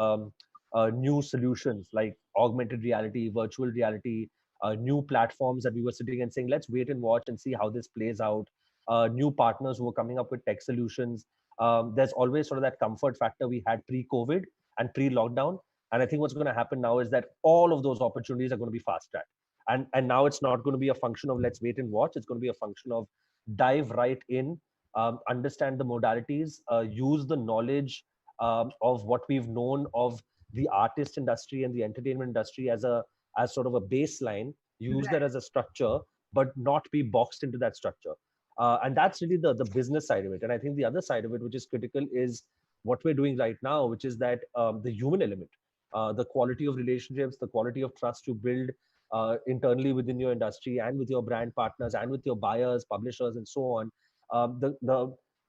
new solutions like augmented reality, virtual reality, new platforms that we were sitting and saying, let's wait and watch and see how this plays out. New partners who are coming up with tech solutions. There's always sort of that comfort factor we had pre-COVID and pre-lockdown. And I think what's going to happen now is that all of those opportunities are going to be fast-tracked. And now it's not going to be a function of let's wait and watch. It's going to be a function of dive right in, understand the modalities, use the knowledge of what we've known of the artist industry and the entertainment industry as sort of a baseline, use that as a structure, but not be boxed into that structure. And that's really the business side of it. And I think the other side of it, which is critical, is what we're doing right now, which is that the human element, the quality of relationships, the quality of trust you build internally within your industry and with your brand partners and with your buyers, publishers, and so on.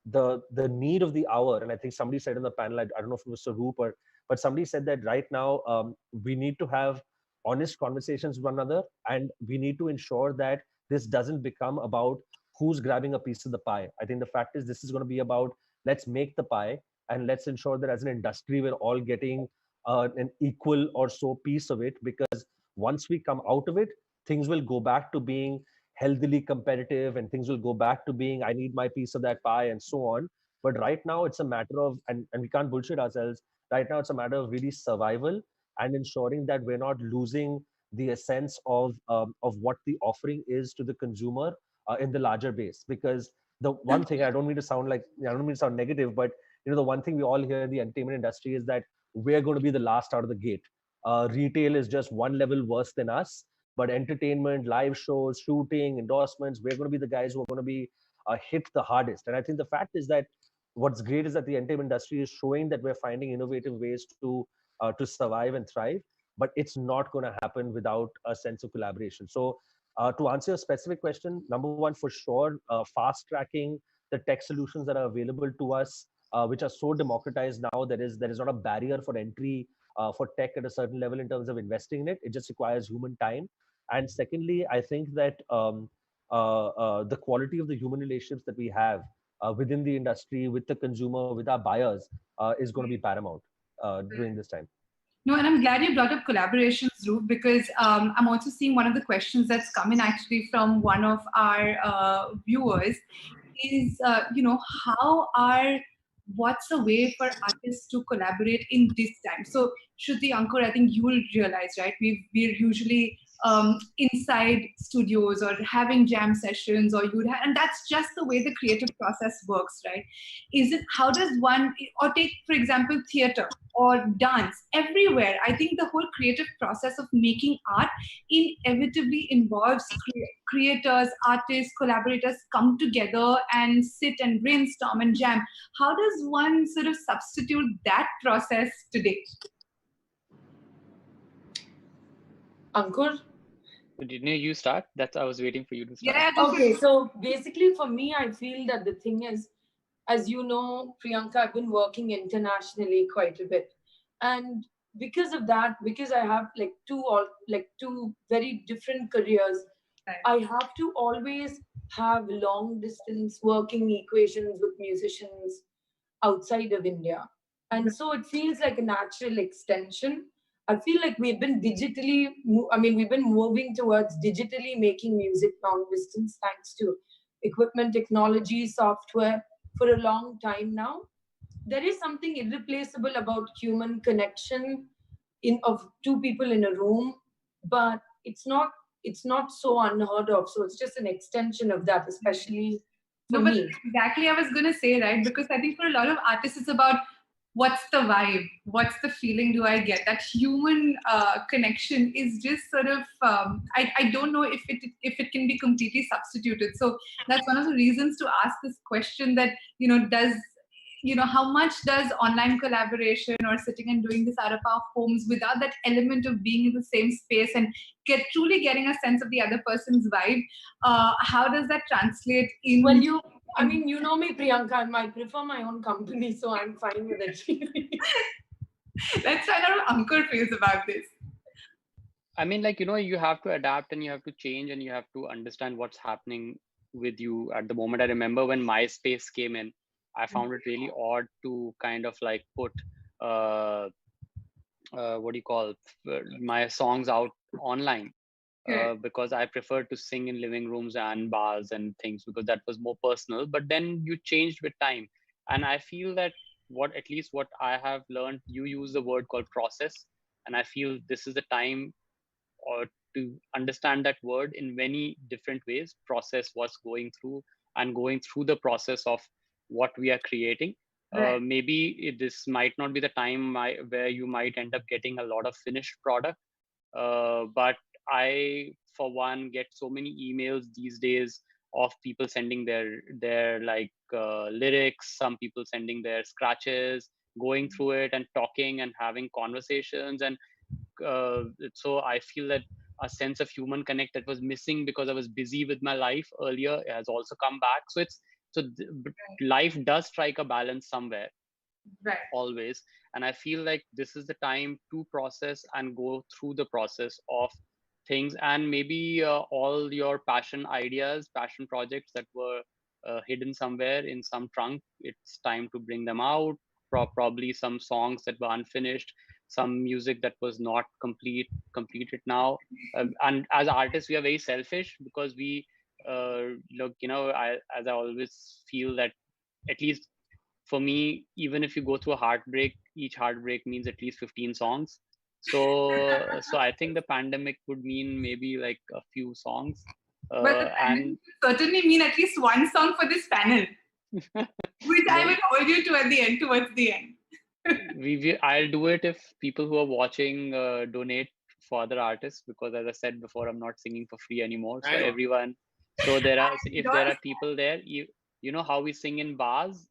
The need of the hour, and I think somebody said in the panel, I don't know if it was Sarup but somebody said that right now we need to have honest conversations with one another, and we need to ensure that this doesn't become about who's grabbing a piece of the pie. I think the fact is this is going to be about, let's make the pie and let's ensure that as an industry we're all getting an equal or so piece of it, because once we come out of it, things will go back to being healthily competitive, and things will go back to being, I need my piece of that pie, and so on. But right now it's a matter of, and we can't bullshit ourselves, right now it's a matter of really survival and ensuring that we're not losing the essence of what the offering is to the consumer in the larger base. Because the one thing, I don't mean to sound negative, but the one thing we all hear in the entertainment industry is that we're going to be the last out of the gate. Retail is just one level worse than us, but entertainment, live shows, shooting, endorsements, we're going to be the guys who are going to be hit the hardest. And I think the fact is that what's great is that the entertainment industry is showing that we're finding innovative ways to survive and thrive, but it's not going to happen without a sense of collaboration. So to answer your specific question, number one, for sure, fast tracking the tech solutions that are available to us, which are so democratized now, there is not a barrier for entry for tech at a certain level in terms of investing in it. It just requires human time. And secondly, I think that the quality of the human relationships that we have within the industry, with the consumer, with our buyers, is going to be paramount during this time. No, and I'm glad you brought up collaborations, Dhruv, because I'm also seeing one of the questions that's come in actually from one of our viewers is, what's a way for artists to collaborate in this time? So, Sriti, Ankur, I think you will realize, right? We're usually inside studios or having jam sessions, and that's just the way the creative process works, right? How does one, or take, for example, theater or dance, everywhere, I think the whole creative process of making art inevitably involves creators, artists, collaborators come together and sit and brainstorm and jam. How does one sort of substitute that process today? Ankur? Didn't you start? I was waiting for you to start. Yeah. Okay, so basically for me, I feel that the thing is, as you know, Priyanka, I've been working internationally quite a bit. And because of that, because I have two very different careers, I have to always have long distance working equations with musicians outside of India. And so it feels like a natural extension. I feel like we've been moving towards digitally making music long distance, thanks to equipment, technology, software for a long time now. There is something irreplaceable about human connection of two people in a room, but it's not so unheard of. So it's just an extension of that, especially for me. Exactly, I was going to say, right? Because I think for a lot of artists, it's about what's the vibe, what's the feeling do I get? That human connection is just sort of, I don't know if it can be completely substituted. So that's one of the reasons to ask this question that, how much does online collaboration or sitting and doing this out of our homes without that element of being in the same space and truly getting a sense of the other person's vibe, how does that translate in? Well, you know me, Priyanka, and I prefer my own company, so I'm fine with it. Let's find out how Ankur feels about this. I mean, you have to adapt and you have to change and you have to understand what's happening with you at the moment. I remember when MySpace came in, I found it really odd to kind of put my songs out online. Because I prefer to sing in living rooms and bars and things, because that was more personal. But then you changed with time. And I feel that what I have learned, you use the word called process. And I feel this is the time to understand that word in many different ways, process what's going through the process of what we are creating. Right. Maybe this might not be the time where you might end up getting a lot of finished product. But I, for one, get so many emails these days of people sending their like lyrics, some people sending their scratches, going through it and talking and having conversations. And so I feel that a sense of human connect that was missing because I was busy with my life earlier has also come back. So life does strike a balance somewhere, right? Always. And I feel like this is the time to process and go through the process of things, and maybe all your passion ideas, passion projects that were hidden somewhere in some trunk, it's time to bring them out. Probably some songs that were unfinished, some music that was not completed now. And as artists, we are very selfish because we look, as I always feel that, at least for me, even if you go through a heartbreak, each heartbreak means at least 15 songs. So I think the pandemic would mean maybe like a few songs. But the panel And would certainly mean at least one song for this panel, which I will hold you to at the end, towards the end. I'll do it if people who are watching donate for other artists, because as I said before, I'm not singing for free anymore. So everyone, so there are, if there are people there, you know how we sing in bars,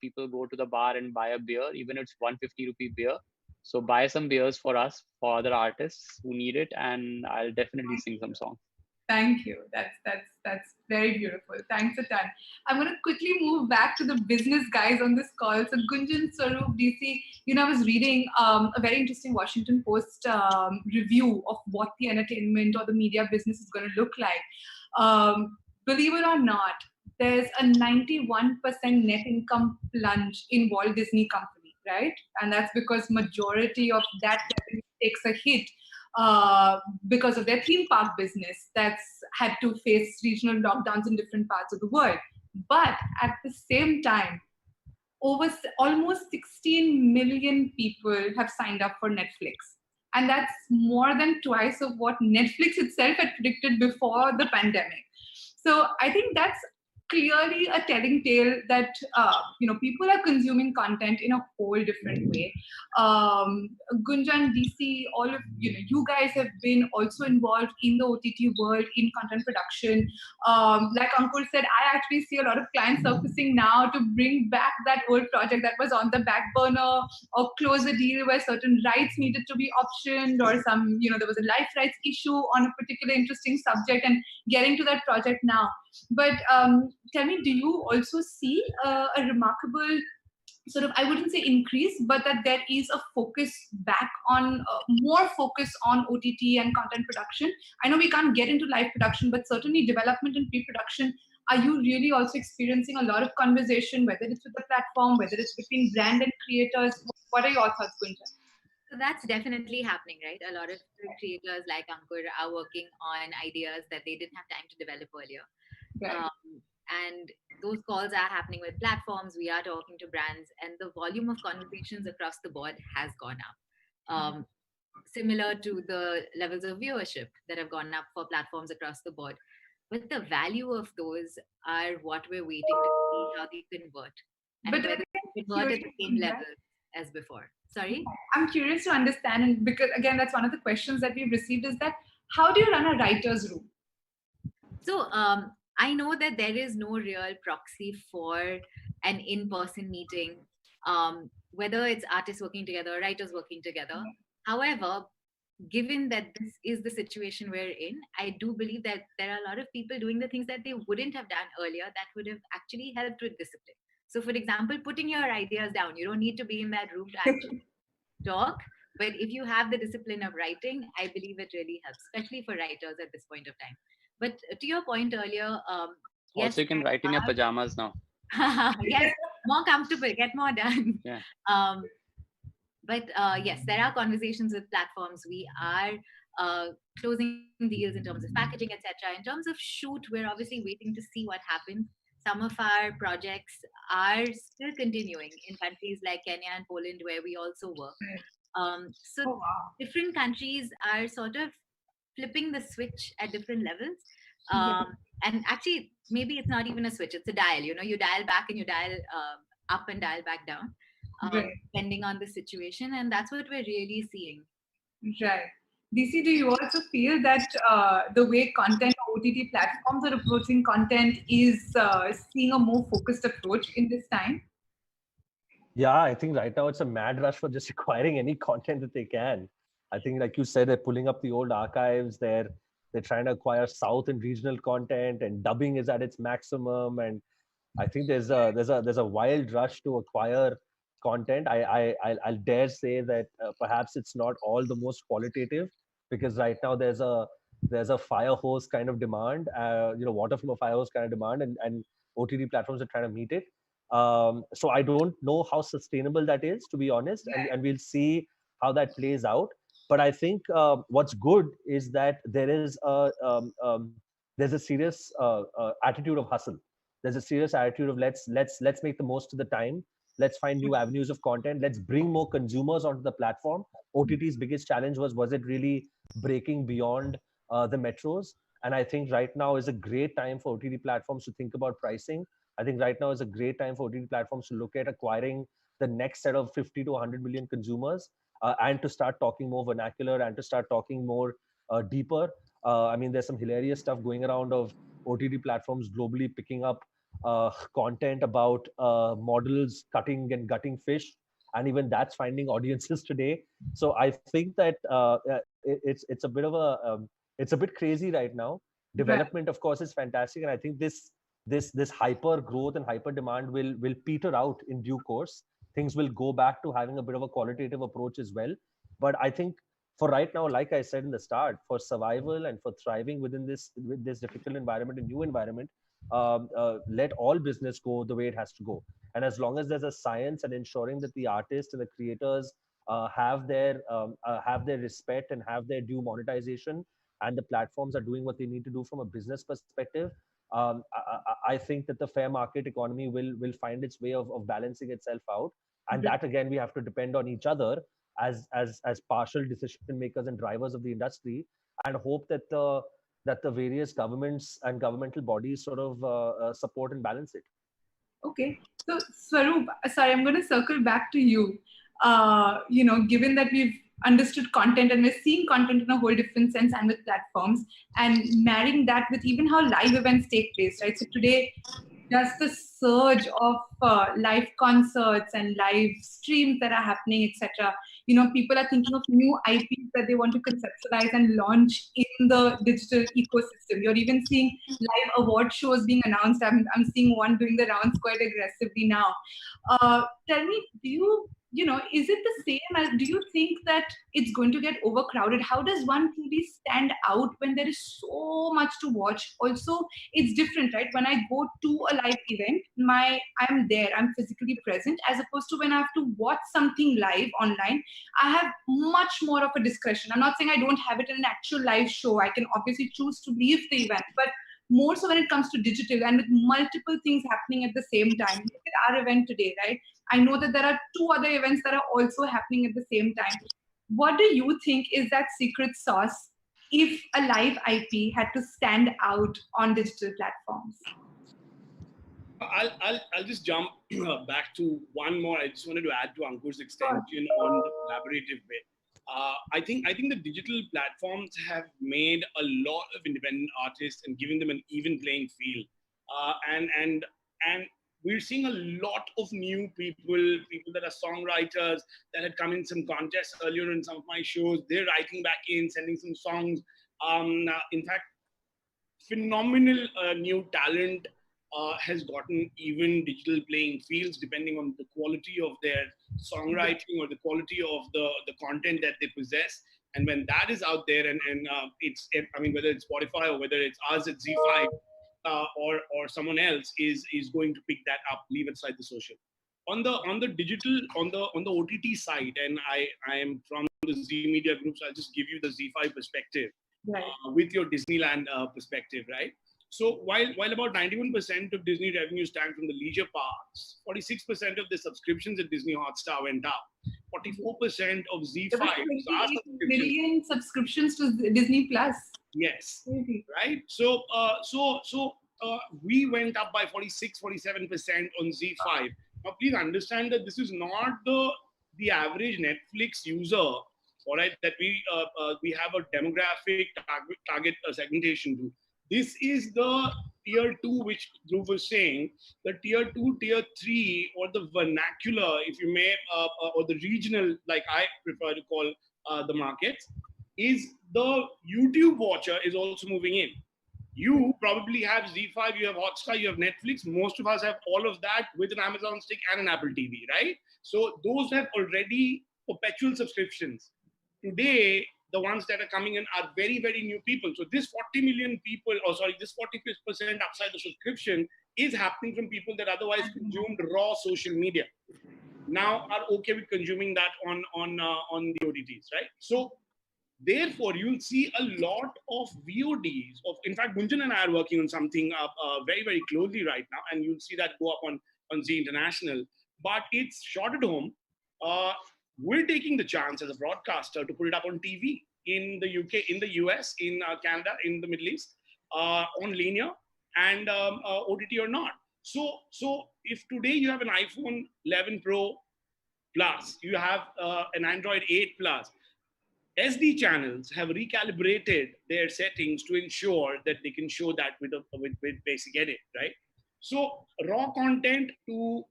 people go to the bar and buy a beer, even if it's 150 rupee beer. So buy some beers for us, for other artists who need it, and I'll definitely sing some songs. Thank you. That's very beautiful. Thanks a ton. I'm going to quickly move back to the business guys on this call. So Gunjan, Swaroop, DC, I was reading a very interesting Washington Post review of what the entertainment or the media business is going to look like. Believe it or not, there's a 91% net income plunge in Walt Disney Company, right? And that's because majority of that revenue takes a hit because of their theme park business that's had to face regional lockdowns in different parts of the world. But at the same time, almost 16 million people have signed up for Netflix. And that's more than twice of what Netflix itself had predicted before the pandemic. So I think that's clearly a telling tale that people are consuming content in a whole different way. Gunjan, DC, all of you guys have been also involved in the OTT world in content production. Like Ankur said, I actually see a lot of clients surfacing now to bring back that old project that was on the back burner, or close a deal where certain rights needed to be optioned, or there was a life rights issue on a particular interesting subject, and getting to that project now. But tell me, do you also see a remarkable sort of, I wouldn't say increase, but that there is a focus back on, more focus on OTT and content production? I know we can't get into live production, but certainly development and pre-production, are you really also experiencing a lot of conversation, whether it's with the platform, whether it's between brand and creators? What are your thoughts, Gunjan? So that's definitely happening, right? A lot of creators like Ankur are working on ideas that they didn't have time to develop earlier. Right. And those calls are happening with platforms. We are talking to brands, and the volume of conversations across the board has gone up. Similar to the levels of viewership that have gone up for platforms across the board. But the value of those are what we're waiting to see how they convert. And But whether they convert at the same level as before. Sorry? I'm curious to understand, and because again, that's one of the questions that we've received, is that how do you run a writer's room? So I know that there is no real proxy for an in-person meeting, whether it's artists working together or writers working together. However, given that this is the situation we're in, I do believe that there are a lot of people doing the things that they wouldn't have done earlier that would have actually helped with discipline. So for example, putting your ideas down, you don't need to be in that room to actually talk. But if you have the discipline of writing, I believe it really helps, especially for writers at this point of time. But to your point earlier, yes, also you can write in your pajamas now. yes, more comfortable, get more done. Yeah. But yes, there are conversations with platforms. We are closing deals in terms of packaging, etc. In terms of shoot, we're obviously waiting to see what happens. Some of our projects are still continuing in countries like Kenya and Poland, where we also work. So different countries are sort of flipping the switch at different levels. And actually, maybe it's not even a switch, it's a dial. You dial back and you dial up and dial back down, depending on the situation. And that's what we're really seeing. Right. DC, do you also feel that the way content or OTT platforms are approaching content is seeing a more focused approach in this time? Yeah, I think right now it's a mad rush for just acquiring any content that they can. I think, like you said, they're pulling up the old archives. They're trying to acquire South and regional content, and dubbing is at its maximum. And I think there's a wild rush to acquire content. I'll dare say that perhaps it's not all the most qualitative, because right now there's a fire hose kind of demand, water from a fire hose kind of demand, and OTT platforms are trying to meet it. So I don't know how sustainable that is, to be honest, and we'll see how that plays out. But I think what's good is that there's a serious attitude of hustle. There's a serious attitude of let's make the most of the time. Let's find new avenues of content. Let's bring more consumers onto the platform. OTT's biggest challenge was it really breaking beyond the metros? And I think right now is a great time for OTT platforms to think about pricing. I think right now is a great time for OTT platforms to look at acquiring the next set of 50 to 100 million consumers, and to start talking more vernacular and to start talking more deeper. I mean, there's some hilarious stuff going around of OTT platforms globally picking up content about models cutting and gutting fish, and even that's finding audiences today. So I think that it's a bit of it's a bit crazy right now. Development, of course, is fantastic, and I think this hyper growth and hyper demand will peter out in due course. Things will go back to having a bit of a qualitative approach as well. But I think for right now, like I said in the start, for survival and for thriving with this difficult environment and new environment, let all business go the way it has to go. And as long as there's a science and ensuring that the artists and the creators have their respect and have their due monetization, and the platforms are doing what they need to do from a business perspective, I think that the fair market economy will find its way of balancing itself out. And that again, we have to depend on each other as partial decision makers and drivers of the industry, and hope that the various governments and governmental bodies sort of support and balance it. Okay, so Swaroop, sorry, I'm going to circle back to you. Given that we've understood content and we're seeing content in a whole different sense and with platforms, and marrying that with even how live events take place, right? So today, just the surge of live concerts and live streams that are happening, etc. People are thinking of new IPs that they want to conceptualize and launch in the digital ecosystem. You're even seeing live award shows being announced. I'm seeing one doing the rounds quite aggressively now. Tell me, is it the same as, do you think that it's going to get overcrowded? How does one really stand out when there is so much to watch? Also, it's different, right? When I go to a live event, I'm there, I'm physically present, as opposed to when I have to watch something live online, I have much more of a discretion. I'm not saying I don't have it in an actual live show. I can obviously choose to leave the event, but more so when it comes to digital and with multiple things happening at the same time. Look at our event today, right? I know that there are 2 other events that are also happening at the same time. What do you think is that secret sauce if a live IP had to stand out on digital platforms? I'll just jump back to one more. I just wanted to add to Ankur's extension on the collaborative bit. I think the digital platforms have made a lot of independent artists and giving them an even playing field. And we're seeing a lot of new people that are songwriters that had come in some contests earlier in some of my shows. They're writing back in, sending some songs. In fact, phenomenal new talent has gotten even digital playing fields depending on the quality of their songwriting or the quality of the content that they possess. And when that is out there, and whether it's Spotify or whether it's us at Z5 or someone else is going to pick that up, leave it aside the social. On the digital, on the OTT side, and I am from the Z Media Group, so I'll just give you the Z5 perspective, right, with your Disneyland perspective, right? So while about 91% of Disney revenue stand from the leisure parks, 46% of the subscriptions at Disney Hotstar went up. 44% of Z5 million subscriptions to Disney Plus. Yes, right. So we went up by 46-47% on Z5. Now please understand that this is not the average Netflix user all right, that we have a demographic target segmentation to. This is the tier 2, which Dhruv was saying, the tier 2, tier 3, or the vernacular, if you may, or the regional, like I prefer to call the markets, is the YouTube watcher is also moving in. You probably have Z5, you have Hotstar, you have Netflix. Most of us have all of that with an Amazon stick and an Apple TV, right? So those have already perpetual subscriptions. Today, the ones that are coming in are very, very new people. So this 40 million people, this 40% upside the subscription is happening from people that otherwise consumed raw social media. Now are okay with consuming that on the OTTs, right? So therefore, you'll see a lot of VODs. In fact, Gunjan and I are working on something very, very closely right now, and you'll see that go up on Z International. But it's shot at home. We're taking the chance as a broadcaster to put it up on TV in the UK, in the US, in Canada, in the Middle East, on linear and OTT or not. So if today you have an iPhone 11 Pro Plus, you have an Android 8 Plus, SD channels have recalibrated their settings to ensure that they can show that with basic edit, right? So raw content, to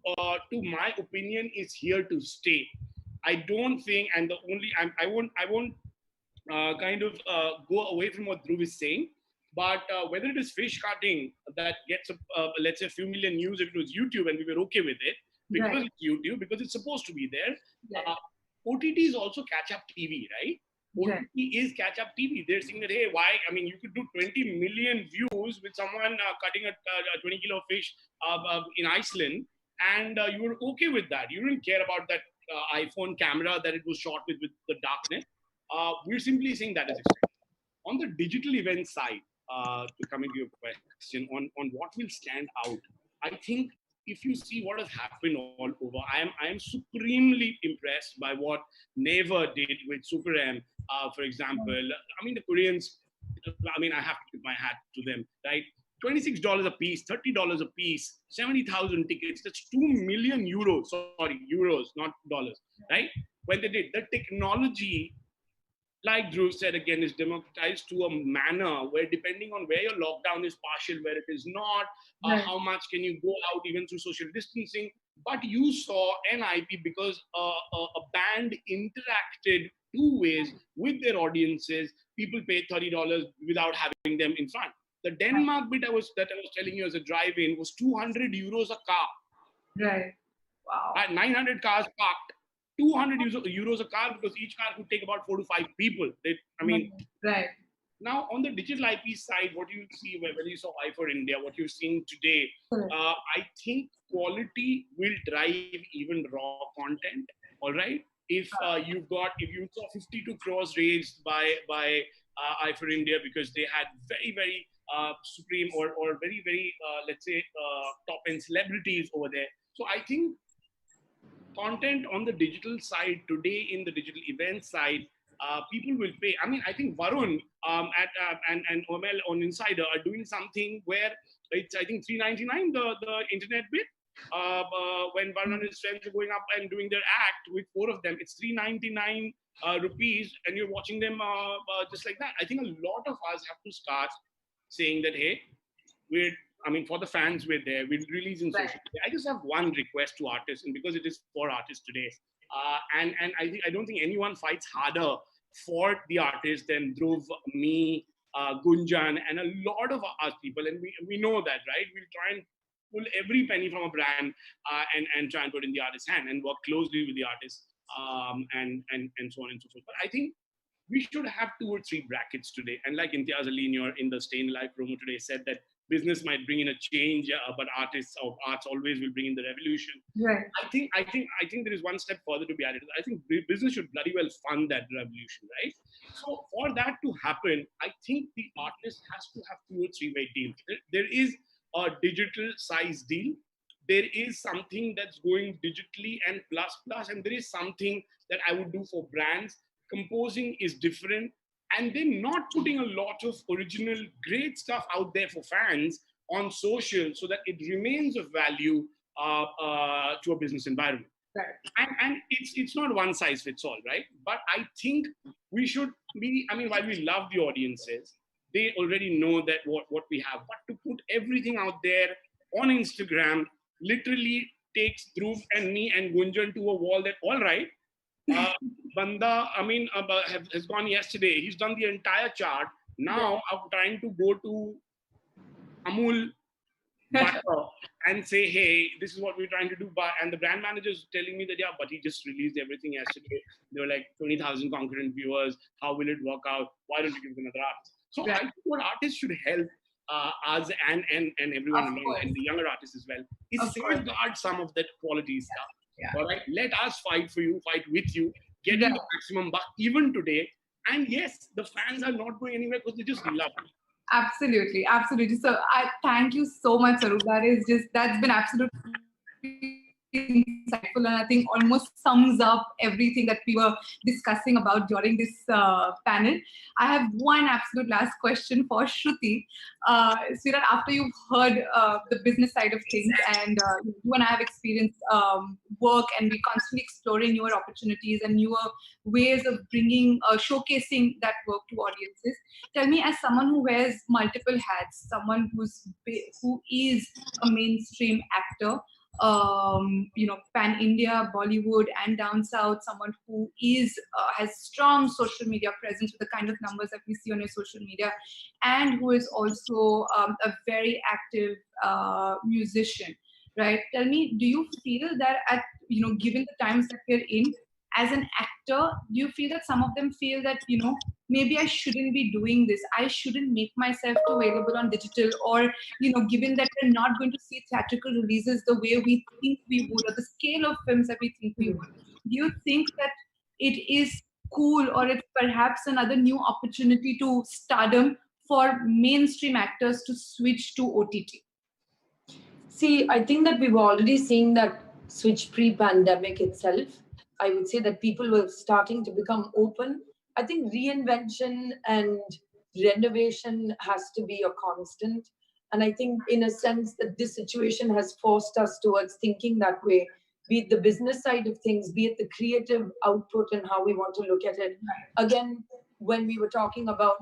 my opinion, is here to stay. I don't think, and I won't go away from what Dhruv is saying, but whether it is fish cutting that gets let's say a few million views, if it was YouTube and we were okay with it because it's YouTube, because it's supposed to be there. OTT is also catch-up TV, right? OTT is catch-up TV. They're saying that, hey, why? I mean, you could do 20 million views with someone cutting a 20 kilo fish in Iceland, and you were okay with that. You didn't care about that iPhone camera that it was shot with the darknet. We're simply saying that is expensive. On the digital event side, to come into your question on what will stand out, I think if you see what has happened all over, I am supremely impressed by what Naver did with Super M, for example. I mean, the Koreans, I mean, I have to tip my hat to them, right? $26 a piece, $30 a piece, 70,000 tickets. That's 2 million euros. Sorry, euros, not dollars, right? When they did the technology, like Dhruv said again, is democratized to a manner where, depending on where your lockdown is partial, where it is not, how much can you go out even through social distancing. But you saw an IP because a band interacted two ways with their audiences. People paid $30 without having them in front. The Denmark bit that I was telling you as a drive-in was 200 euros a car. Right. Wow. 900 cars parked. 200 euros a car, because each car could take about 4 to 5 people. Right. Now on the digital IP side, what you see when you saw I for India, what you're seeing today, I think quality will drive even raw content. All right. If you saw 52 crores raised by I for India because they had very, very supreme or very, very let's say top end celebrities over there. So I think content on the digital side today, in the digital event side, people will pay. I mean, I think Varun and Omel on Insider are doing something where it's, I think, $3.99 the internet bit. When Varun and his friends are going up and doing their act with 4 of them, it's $3.99 rupees, and you're watching them just like that. I think a lot of us have to start saying that, hey, for the fans, we're there. We're releasing social media. I just have one request to artists, and because it is for artists today, and I don't think anyone fights harder for the artists than Dhruv, me, Gunjan, and a lot of us people, and we know that, right? We'll try and pull every penny from a brand and try and put in the artist's hand and work closely with the artist and so on and so forth. But I think we should have 2 or 3 brackets today. And like Imtiaz Ali in the StayInAlive promo today said that business might bring in a change, but arts always will bring in the revolution. Right. I think there is one step further to be added. I think business should bloody well fund that revolution, right? So for that to happen, I think the artist has to have 2 or 3 way deals. There is a digital size deal. There is something that's going digitally and plus, and there is something that I would do for brands. Composing is different, and then not putting a lot of original great stuff out there for fans on social so that it remains of value to a business environment. And it's not one size fits all, right? But I think we should be, I mean, while we love the audiences, they already know that what we have. But to put everything out there on Instagram literally takes Dhruv and me and Gunjan to a wall that, all right, Banda, I mean, has gone yesterday. He's done the entire chart. Now I'm trying to go to Amul butter and say, hey, this is what we're trying to do. And the brand manager is telling me that, yeah, but he just released everything yesterday. There were like 20,000 concurrent viewers. How will it work out? Why don't you give it another artist? So I think what artists should help us and everyone along, and the younger artists as well, is safeguard some of that quality stuff. All right, let us fight for you, fight with you, get you the maximum buck even today. And yes, the fans are not going anywhere because they just love you. Absolutely, absolutely. So I thank you so much, Saru. That's been absolutely insightful, and I think almost sums up everything that we were discussing about during this panel. I have one absolute last question for Shruti. Srirat, after you've heard the business side of things, and you and I have experienced work, and we're constantly exploring newer opportunities and newer ways of bringing, showcasing that work to audiences. Tell me, as someone who wears multiple hats, someone who is a mainstream actor, pan-India, Bollywood, and down south, someone who has strong social media presence with the kind of numbers that we see on your social media, and who is also a very active musician, right? Tell me, do you feel that given the times that we're in, as an actor, do you feel that some of them feel that, maybe I shouldn't be doing this. I shouldn't make myself too available on digital, or, given that we're not going to see theatrical releases the way we think we would, or the scale of films that we think we would. Do you think that it is cool, or it's perhaps another new opportunity to stardom for mainstream actors to switch to OTT? See, I think that we've already seen that switch pre-pandemic itself. I would say that people were starting to become open. I think reinvention and renovation has to be a constant. And I think in a sense that this situation has forced us towards thinking that way, be it the business side of things, be it the creative output and how we want to look at it. Again, when we were talking about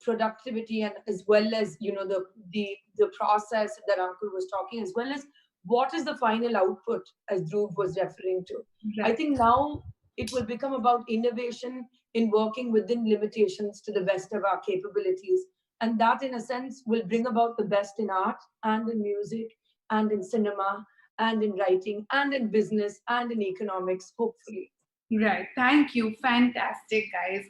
productivity, and as well as, the process that Ankur was talking, as well as what is the final output, as Dhruv was referring to. I think now it will become about innovation in working within limitations to the best of our capabilities. And that, in a sense, will bring about the best in art and in music and in cinema and in writing and in business and in economics, hopefully. Right. Thank you. Fantastic, guys.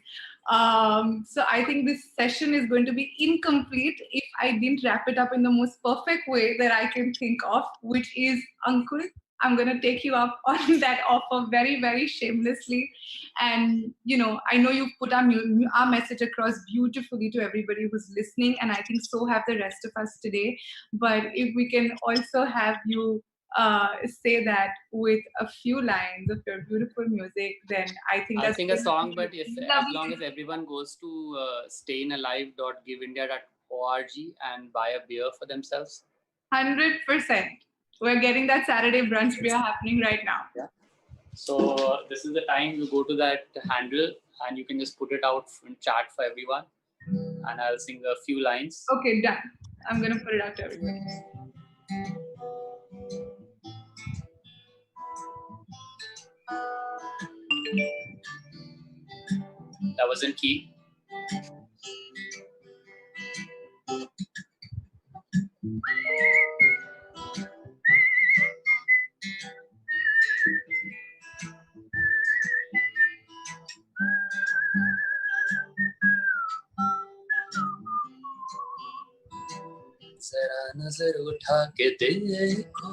So I think this session is going to be incomplete if I didn't wrap it up in the most perfect way that I can think of, which is, Ankur, I'm going to take you up on that offer very, very shamelessly. And, I know you've put our message across beautifully to everybody who's listening, and I think so have the rest of us today. But if we can also have you say that with a few lines of your beautiful music, then I think I'll sing a song, but as long as everyone goes to StayInAlive.giveIndia.org and buy a beer for themselves. 100%. We're getting that Saturday brunch beer happening right now. Yeah. So this is the time you go to that handle and you can just put it out in chat for everyone. And I'll sing a few lines. Okay, done. I'm going to put it out to everybody. That was in key. जरा नजर उठा के देखो,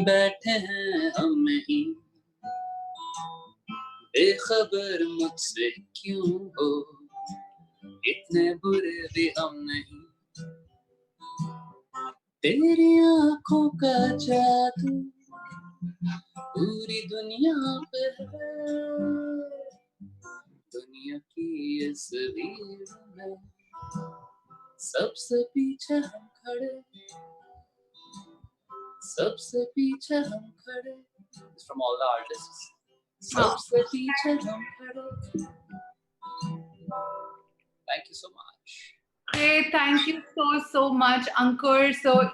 बैठे हैं हम ही, बेखबर मुझसे क्यों हो, इतने बुरे भी हम नहीं, तेरी आंखों का जादू पूरी दुनिया पे है, दुनिया की इस भीड़ में सबसे पीछे हम खड़े, सबसे पीछे हम खड़े, is from all the artists. Oh. Sriti Jha. Thank you so much. Great, thank you so much, Ankur. So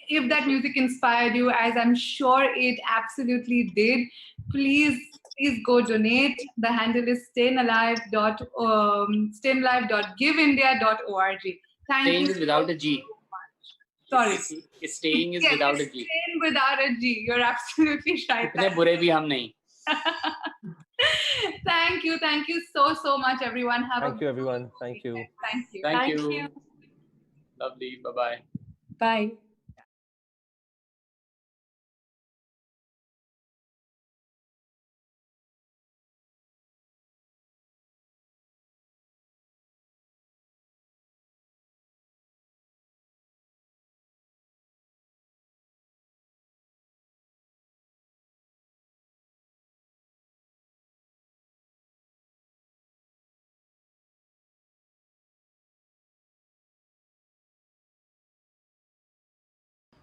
if that music inspired you, as I'm sure it absolutely did, please go donate. The handle is StayInAlive.giveindia.org. Thank Staying you. is without a G. Sorry. Staying is Yes, without a G. staying without a G. You're absolutely right. इतने बुरे भी हम नहीं. Thank you so much, everyone. Thank you, everyone. Thank you. Thank you. Thank you. Lovely. Bye-bye. Bye.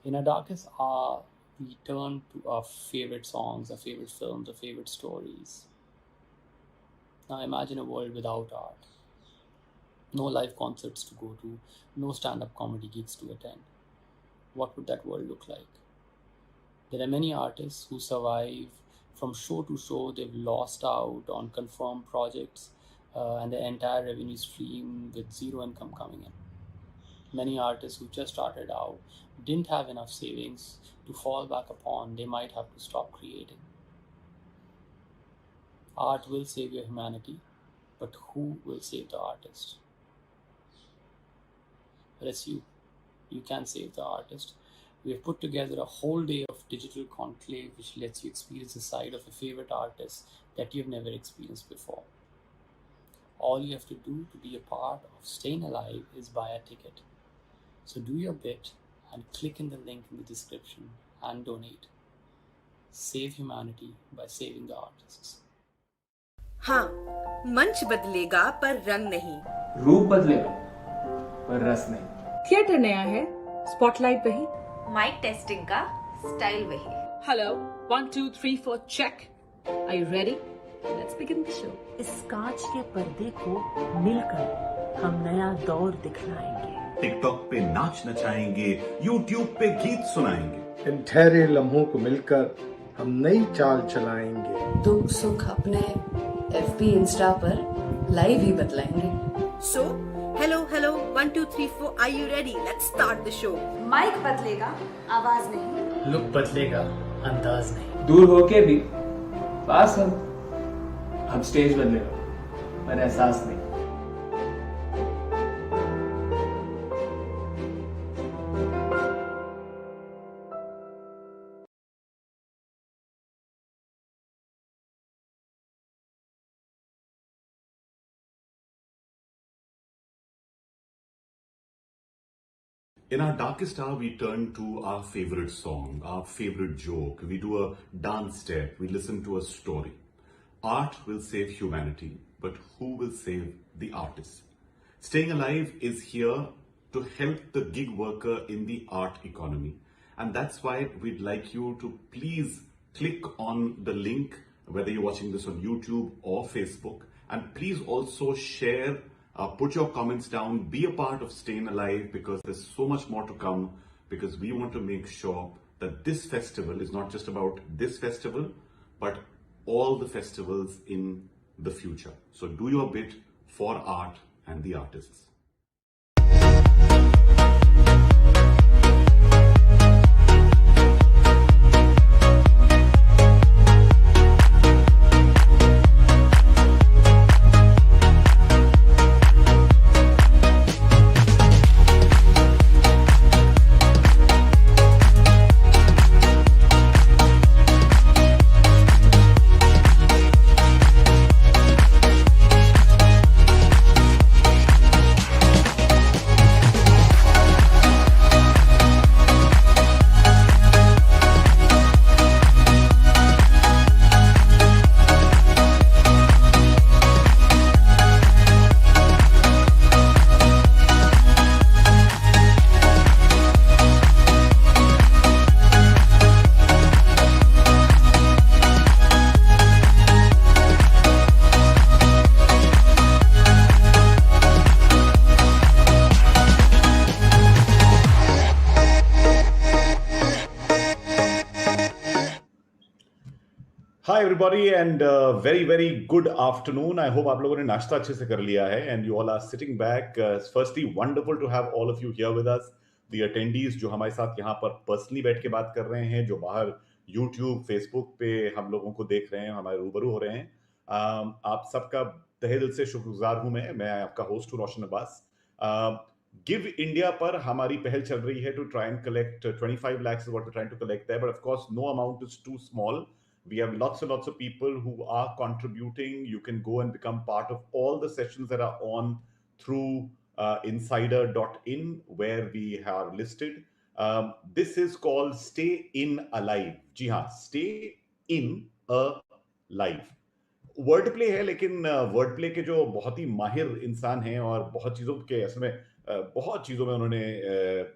In our darkest hour, we turn to our favorite songs, our favorite films, our favorite stories. Now imagine a world without art. No live concerts to go to, no stand-up comedy gigs to attend. What would that world look like? There are many artists who survive from show to show. They've lost out on confirmed projects and the entire revenue stream with zero income coming in. Many artists who just started out didn't have enough savings to fall back upon. They might have to stop creating. Art will save your humanity, but who will save the artist? Well, it's you. You can save the artist. We have put together a whole day of digital conclave which lets you experience the side of a favorite artist that you've never experienced before. All you have to do to be a part of StayInAlive is buy a ticket. So do your bit and click in the link in the description and donate. Save humanity by saving the artists. हाँ, मंच बदलेगा पर रंग नहीं. रूप बदलेगा पर रस नहीं. थिएटर नया है, स्पॉटलाइट वही. माइक टेस्टिंग का स्टाइल वही. Hello, 1 2 3 4 check. Are you ready? Let's begin the show. इस कांच के पर्दे को मिलकर हम नया दौर दिखलाएंगे. टिकटॉक पे नाच नचाएंगे, यूट्यूब पे गीत सुनाएंगे. इन ठहरे लम्हों को मिलकर हम नई चाल चलाएंगे. दुख सुख अपने FB इंस्टा पर लाइव ही बतलाएंगे. So, hello, 1 2 3 4. Are you ready? Let's start the show. Mic बदलेगा, आवाज नहीं. लुक बदलेगा, अंदाज नहीं. दूर होके भी पास हम स्टेज बदलेगा पर एहसास नहीं. In our darkest hour, we turn to our favorite song, our favorite joke. We do a dance step. We listen to a story. Art will save humanity, but who will save the artist? StayInAlive is here to help the gig worker in the art economy. And that's why we'd like you to please click on the link, whether you're watching this on YouTube or Facebook. And please also share, put your comments down, be a part of StayInAlive, because there's so much more to come, because we want to make sure that this festival is not just about this festival, but all the festivals in the future. So do your bit for art and the artists. everybody and very very good afternoon. I hope आप लोगों ने नाश्ता अच्छे से कर लिया है and you all are sitting back. Firstly, wonderful to have all of you here with us. The attendees जो हमारे साथ यहाँ पर पर्सनली बैठ के बात कर रहे हैं, जो बाहर YouTube, Facebook पे हम लोगों को देख रहे हैं, हमारे रूबरू हो रहे हैं. आप सबका तहे दिल से शुक्रगुजार हूँ मैं आपका होस्ट हूँ रोशन अब्बास. गिव इंडिया पर हमारी पहल चल रही है to try and collect 25 lakhs is what we're trying to collect there, but of course no amount is too small. We have lots and lots of people who are contributing. You can go and become part of all the sessions that are on through insider.in where we are listed. This is called StayInAlive. जी हाँ, StayInAlive. Word play है, लेकिन word play के जो बहुत ही माहिर इंसान हैं और बहुत चीज़ों के असल में बहुत चीज़ों में उन्होंने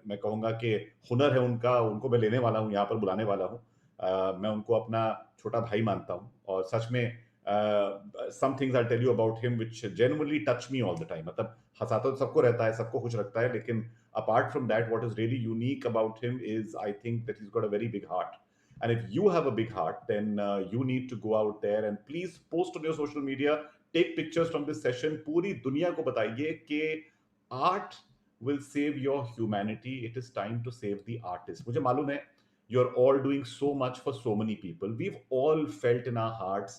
मैं कहूँगा कि हुनर है उनका, उनको मैं लेने वाला हूँ, यहाँ पर बुलाने वाला हूँ. मैं उनको अपना छोटा भाई मानता हूँ और सच में some things I'll tell you about him which genuinely touch me all the time. मतलब हंसाता तो सबको रहता है, सबको खुश रखता है, लेकिन apart from that, what is really unique about him is I think that he's got a very big heart. And if you have a big heart, then you need to go out there and please post on your social media, take pictures from this session. पूरी दुनिया को बताइए कि art will save your humanity. It is time to save the artist. मुझे मालूम है you're all doing so much for so many people. We've all felt in our hearts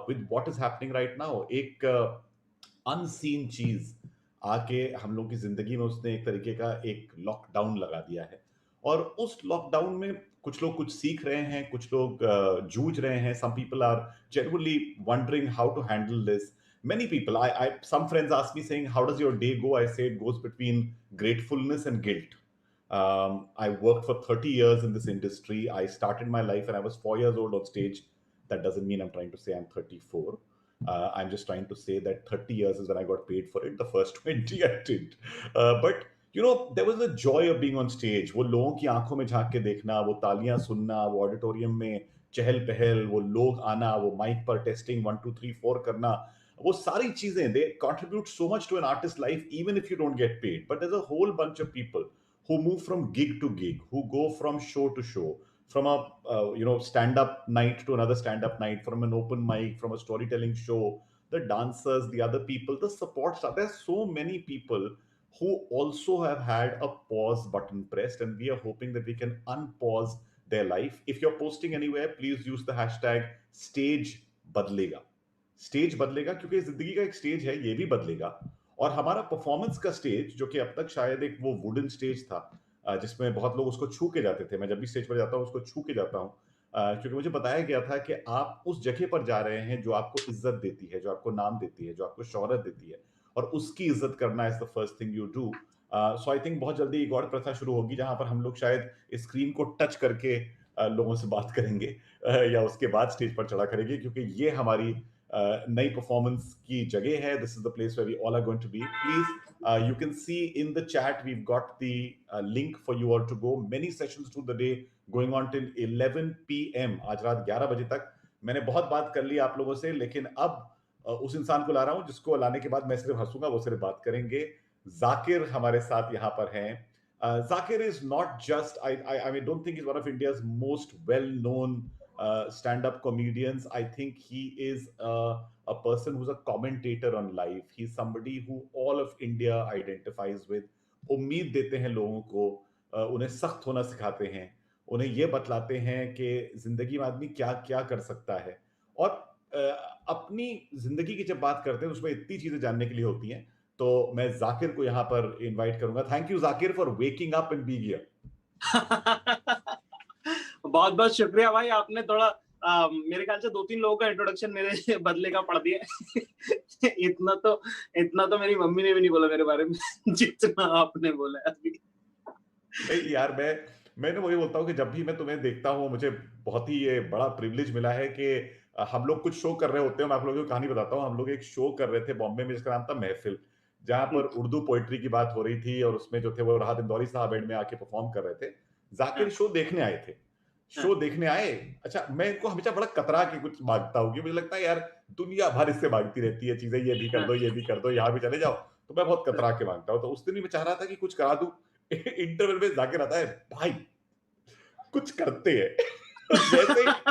with what is happening right now. एक unseen चीज आके हम लोग की जिंदगी में उसने एक तरीके का एक लॉकडाउन लगा दिया है और उस लॉकडाउन में कुछ लोग कुछ सीख रहे हैं, कुछ लोग जूझ रहे हैं. Some people are genuinely wondering how to handle this. Many people, some friends ask me saying, how does your day go? I say it goes between gratefulness and guilt. I worked for 30 years in this industry. I started my life when I was 4 years old on stage. That doesn't mean I'm trying to say I'm 34. I'm just trying to say that 30 years is when I got paid for it. The first 20 I did. But you know, there was a joy of being on stage. वो लोगों की आंखों में झांक के देखना, वो तालियां सुनना, वो ऑडिटोरियम में चहल पहल, वो लोग आना, वो माइक पर टेस्टिंग 1 2 3 4 करना, वो सारी चीजें they contribute so much to an artist's life even if you don't get paid. But there's a whole bunch of people who move from gig to gig, who go from show to show, from a stand-up night to another stand-up night, from an open mic, from a storytelling show, the dancers, the other people, the support staff. There's so many people who also have had a pause button pressed, and we are hoping that we can unpause their life. If you're posting anywhere, please use the hashtag #StageBadlega. Stage बदलेगा क्योंकि जिंदगी का एक stage है, ये भी बदलेगा. और हमारा परफॉर्मेंस का स्टेज, जो कि अब तक शायद एक वो वुडन स्टेज था जिसमें बहुत लोग उसको छू के जाते थे. मैं जब भी स्टेज पर जाता हूँ उसको छू के जाता हूँ क्योंकि मुझे बताया गया था कि आप उस जगह पर जा रहे हैं जो आपको इज्जत देती है, जो आपको नाम देती है, जो आपको शोहरत देती है, और उसकी इज्जत करना is the first thing you do. So I think बहुत जल्दी एक और प्रथा शुरू होगी जहां पर हम लोग शायद स्क्रीन को टच करके लोगों से बात करेंगे या उसके बाद स्टेज पर चढ़ा करेंगे, क्योंकि ये हमारी नई परफॉर्मेंस की जगह है. This is the place where we all are going to be. Please you can see in the chat we've got the link for you all to go. Many sessions through the day going on till 11 PM. आज रात 11 बजे तक. मैंने बहुत बात कर ली आप लोगों से, लेकिन अब उस इंसान को ला रहा हूं जिसको लाने के बाद मैं सिर्फ हंसूंगा, वो सिर्फ बात करेंगे. जाकिर हमारे साथ यहाँ पर हैं. Zakir is not just, I mean, don't think he's one of India's most well-known stand-up comedians. I think he is a person who's a commentator on life. He's somebody who all of India identifies with. उम्मीद देते हैं लोगों को, उन्हें सख्त होना सिखाते हैं, उन्हें ये बतलाते हैं कि जिंदगी में आदमी क्या क्या कर सकता है. और अपनी जिंदगी की जब बात करते हैं उसमें इतनी चीजें जानने के लिए होती हैं. तो मैं जाकिर को यहाँ पर इनवाइट करूंगा. Thank you Zakir for waking up and being here. बहुत बहुत शुक्रिया भाई, आपने थोड़ा मेरे ख्याल से 2-3 लोगों का इंट्रोडक्शन मेरे बदले का पड़ दिया. इतना तो मेरी मम्मी ने भी नहीं बोला मेरे बारे में जितना आपने बोला अभी. यार मैं वही बोलता हूँ कि जब भी मैं तुम्हें देखता हूँ मुझे बहुत ही ये बड़ा प्रिविलेज मिला है कि हम लोग कुछ शो कर रहे होते हैं. मैं आप लोगों को कहानी बताता हूँ. हम लोग एक शो कर रहे थे बॉम्बे में जिसका नाम था महफिल, जहां पर उर्दू पोइट्री की बात हो रही थी और उसमें जो थे वो राहत इंदौरी साहब एंड में आके परफॉर्म कर रहे थे. जाकिर शो देखने आए थे. शो देखने आए. अच्छा, मैं इनको हमेशा बड़ा कतरा के कुछ मांगता हूँ, मुझे लगता है यार दुनिया भर इससे मांगती रहती है चीजें, ये भी कर दो, ये भी कर दो, यहाँ भी चले जाओ. तो मैं बहुत कतरा के मांगता हूँ. तो उस दिन भी मैं चाह रहा था कि कुछ करा दूं. इंटरवल में जाकिर आता है, भाई कुछ करते हैं.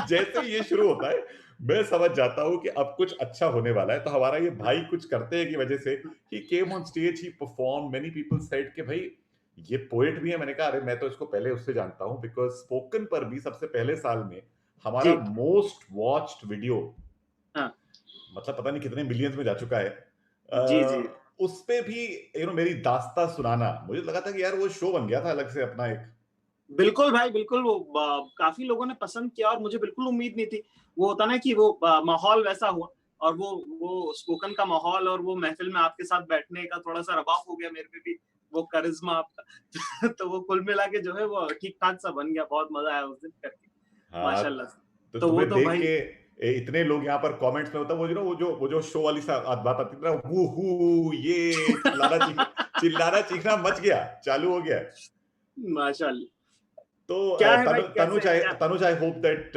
जैसे ये शुरू होता है मैं समझ जाता हूँ कि अब कुछ अच्छा होने वाला है, तो हमारा ये भाई कुछ करते हैं की वजह से he came on stage, he performed, many people said कि भाई ये पोएट भी है। मैंने कहा अरे मैं तो इसको पहले उससे जानता हूँ, बिकॉज स्पोकन पर भी सबसे पहले साल में हमारा मोस्ट वॉच्ड वीडियो मतलब पता नहीं कितने मिलियंस में जा चुका है। जी उस पे भी मेरी दास्तां सुनाना, मुझे लगा था कि यार वो शो बन गया था अलग से अपना एक। बिल्कुल भाई बिल्कुल, वो काफी लोगों ने पसंद किया और मुझे बिल्कुल उम्मीद नहीं थी। वो होता ना कि वो माहौल वैसा हुआ, और वो स्पोकन का माहौल और वो महफिल में आपके साथ बैठने का थोड़ा सा रबाब हो गया मेरे पे भी, वो करिश्मा आपका तो वो कुल मिला के जो है वो ठीक ठाक सा बन गया। बहुत मजा आया उस दिन करके माशाल्लाह से। तो वो तुम्हें तो देख भाई के इतने लोग यहाँ पर कमेंट्स में होता वो जो शो वाली बात आती थी ना, वूहू ये चिल्लाना चीखना मच गया, चालू हो गया माशाल्लाह। तो क्या है भाई, Tanuj, I hope that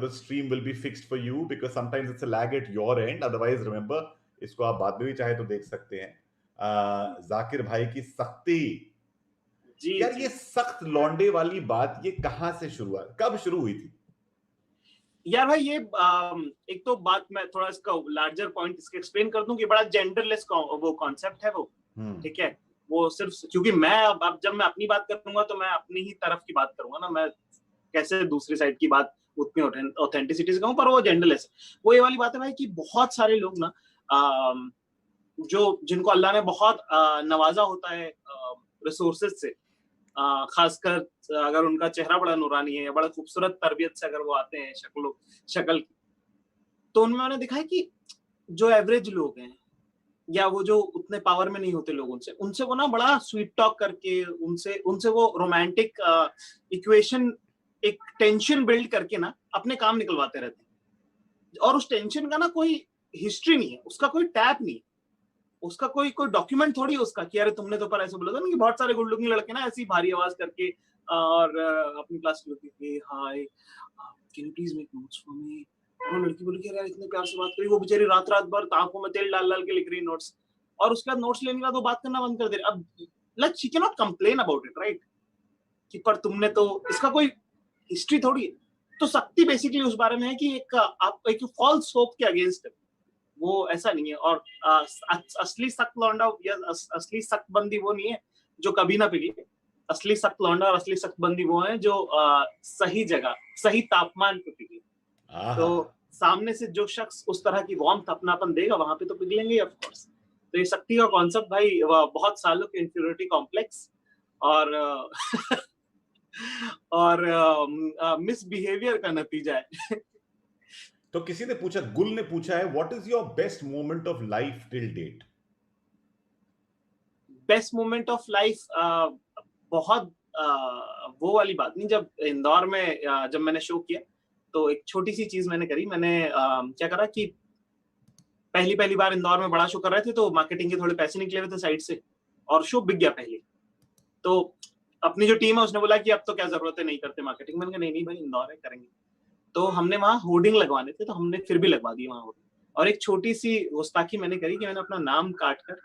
the stream will be fixed for you, because sometimes it's a lag at your end. Otherwise, remember, इसको आप बाद में भी चाहे तो देख सकते हैं। जाकिर भाई की सख्ती, यार ये सख्त लौंडे वाली बात ये कहाँ से कब शुरू हुई थी? यार भाई ये एक तो बात मैं थोड़ा इसका लार्जर पॉइंट इसके एक्सप्लेन कर दूं कि बड़ा जेंडरलेस वो कॉन्सेप्ट है वो, ठीक है। वो सिर्फ क्योंकि मैं अब जब मैं अपनी बात करूंगा तो मैं अपनी ही तरफ की बात करूंगा ना, मैं कैसे दूसरी साइड की बात उतनी ऑथेंटिसिटी से कहूं, पर वो जेंडरलेस है। वो ये वाली बात है भाई कि बहुत सारे लोग ना जो जिनको अल्लाह ने बहुत नवाजा होता है रिसोर्सेज से, खासकर अगर उनका चेहरा बड़ा नूरानी है या बड़ा खूबसूरत तरबियत से अगर वो आते हैं शक्ल, तो उनमें मैंने देखा है कि जो एवरेज लोग हैं या वो जो उतने पावर में नहीं होते लोग, उनसे वो ना बड़ा स्वीट टॉक करके उनसे वो रोमांटिक इक्वेशन, एक टेंशन बिल्ड करके ना अपने काम निकलवाते रहते हैं। और उस टेंशन का ना कोई हिस्ट्री नहीं है, उसका कोई टैप नहीं, उसका कोई डॉक्यूमेंट थोड़ी है उसका कि अरे तुमने तो पर ऐसे बोला था ना कि बहुत सारे गुड लुकिंग लड़के ना ऐसी भारी आवाज करके और अपनी क्लास में hi can you please make notes for me. वो लड़की बोली कि यार इतने प्यार से बात करी, वो बेचारी रात भर आंखों में तेल डाल के लिख रही नोट्स, और उसके बाद नोट्स लेने के बाद वो बात करना बंद कर दे रही। अब like she can not complain about it, right, कि पर तुमने तो, इसका कोई हिस्ट्री थोड़ी है। तो सख्ती बेसिकली उस बारे में है कि आप एक फॉल्स होप के अगेंस्ट है, वो ऐसा नहीं है। और असली सख्त लौंडा या असली सख्त बंदी वो नहीं है जो कभी ना पिघले। असली सख्त लौंडा और असली सख्त बंदी वो है जो सही जगह सही तापमान पे पिघले। तो सामने से जो शख्स उस तरह की वार्मथ अपनापन देगा वहां पे तो पिघलेंगे ऑफ कोर्स। तो ये शक्ति का कॉन्सेप्ट भाई बहुत सालों के इंफीरियरिटी कॉम्प्लेक्स और मिसबिहेवियर का नतीजा है। तो किसी ने पूछा, गुल ने पूछा है, what is your best moment of life till date? Best moment of life बहुत वो वाली बात नहीं। जब इंदौर में जब मैंने शो किया तो एक छोटी सी चीज मैंने करी। मैंने क्या करा कि पहली बार इंदौर में बड़ा शो कर रहे थे तो मार्केटिंग के थोड़े पैसे निकले हुए थे साइड से और शो बिक गया पहले। तो अपनी जो टीम है उसने बोला कि अब तो क्या जरूरत है, नहीं करते मार्केटिंग। मैंने कहा नहीं भाई इंदौर है करेंगे। तो हमने वहाँ होर्डिंग लगवाने थे तो हमने फिर भी लगवा दी वहाँ होर्डिंग। और एक छोटी सी गुस्ताखी मैंने करी कि मैंने अपना नाम काट कर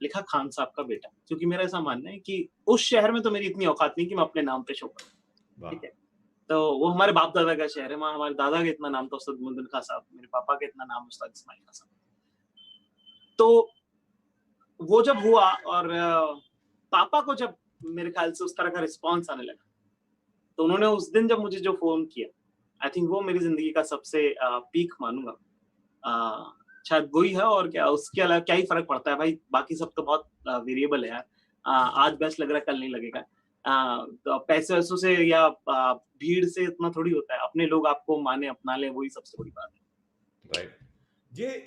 लिखा खान साहब का बेटा, क्योंकि मेरा ऐसा मानना है कि उस शहर में तो मेरी इतनी औकात नहीं कि मैं अपने नाम पे शो करूं, ठीक है। तो वो हमारे बाप दादा का शहर है, वहाँ हमारे दादा का इतना नाम था उस्ताद मुद्दन खान साहब, मेरे पापा का इतना नाम उस्ताद इस्माइल खान साहब। तो वो जब हुआ और पापा को जब मेरे ख्याल से उस तरह का रिस्पॉन्स आने लगा तो उन्होंने उस दिन जब मुझे जो फोन किया, आई थिंक वो मेरी जिंदगी का सबसे पीक मानूंगा, शायद वही है। और क्या उसके अलावा क्या ही फर्क पड़ता है भाई, बाकी सब तो बहुत वेरिएबल है यार। आज बेस्ट लग रहा है कल नहीं लगेगा। तो पैसे वैसों से या भीड़ से इतना थोड़ी होता है, अपने लोग आपको माने अपना ले, वही सबसे बड़ी बात है। राइट।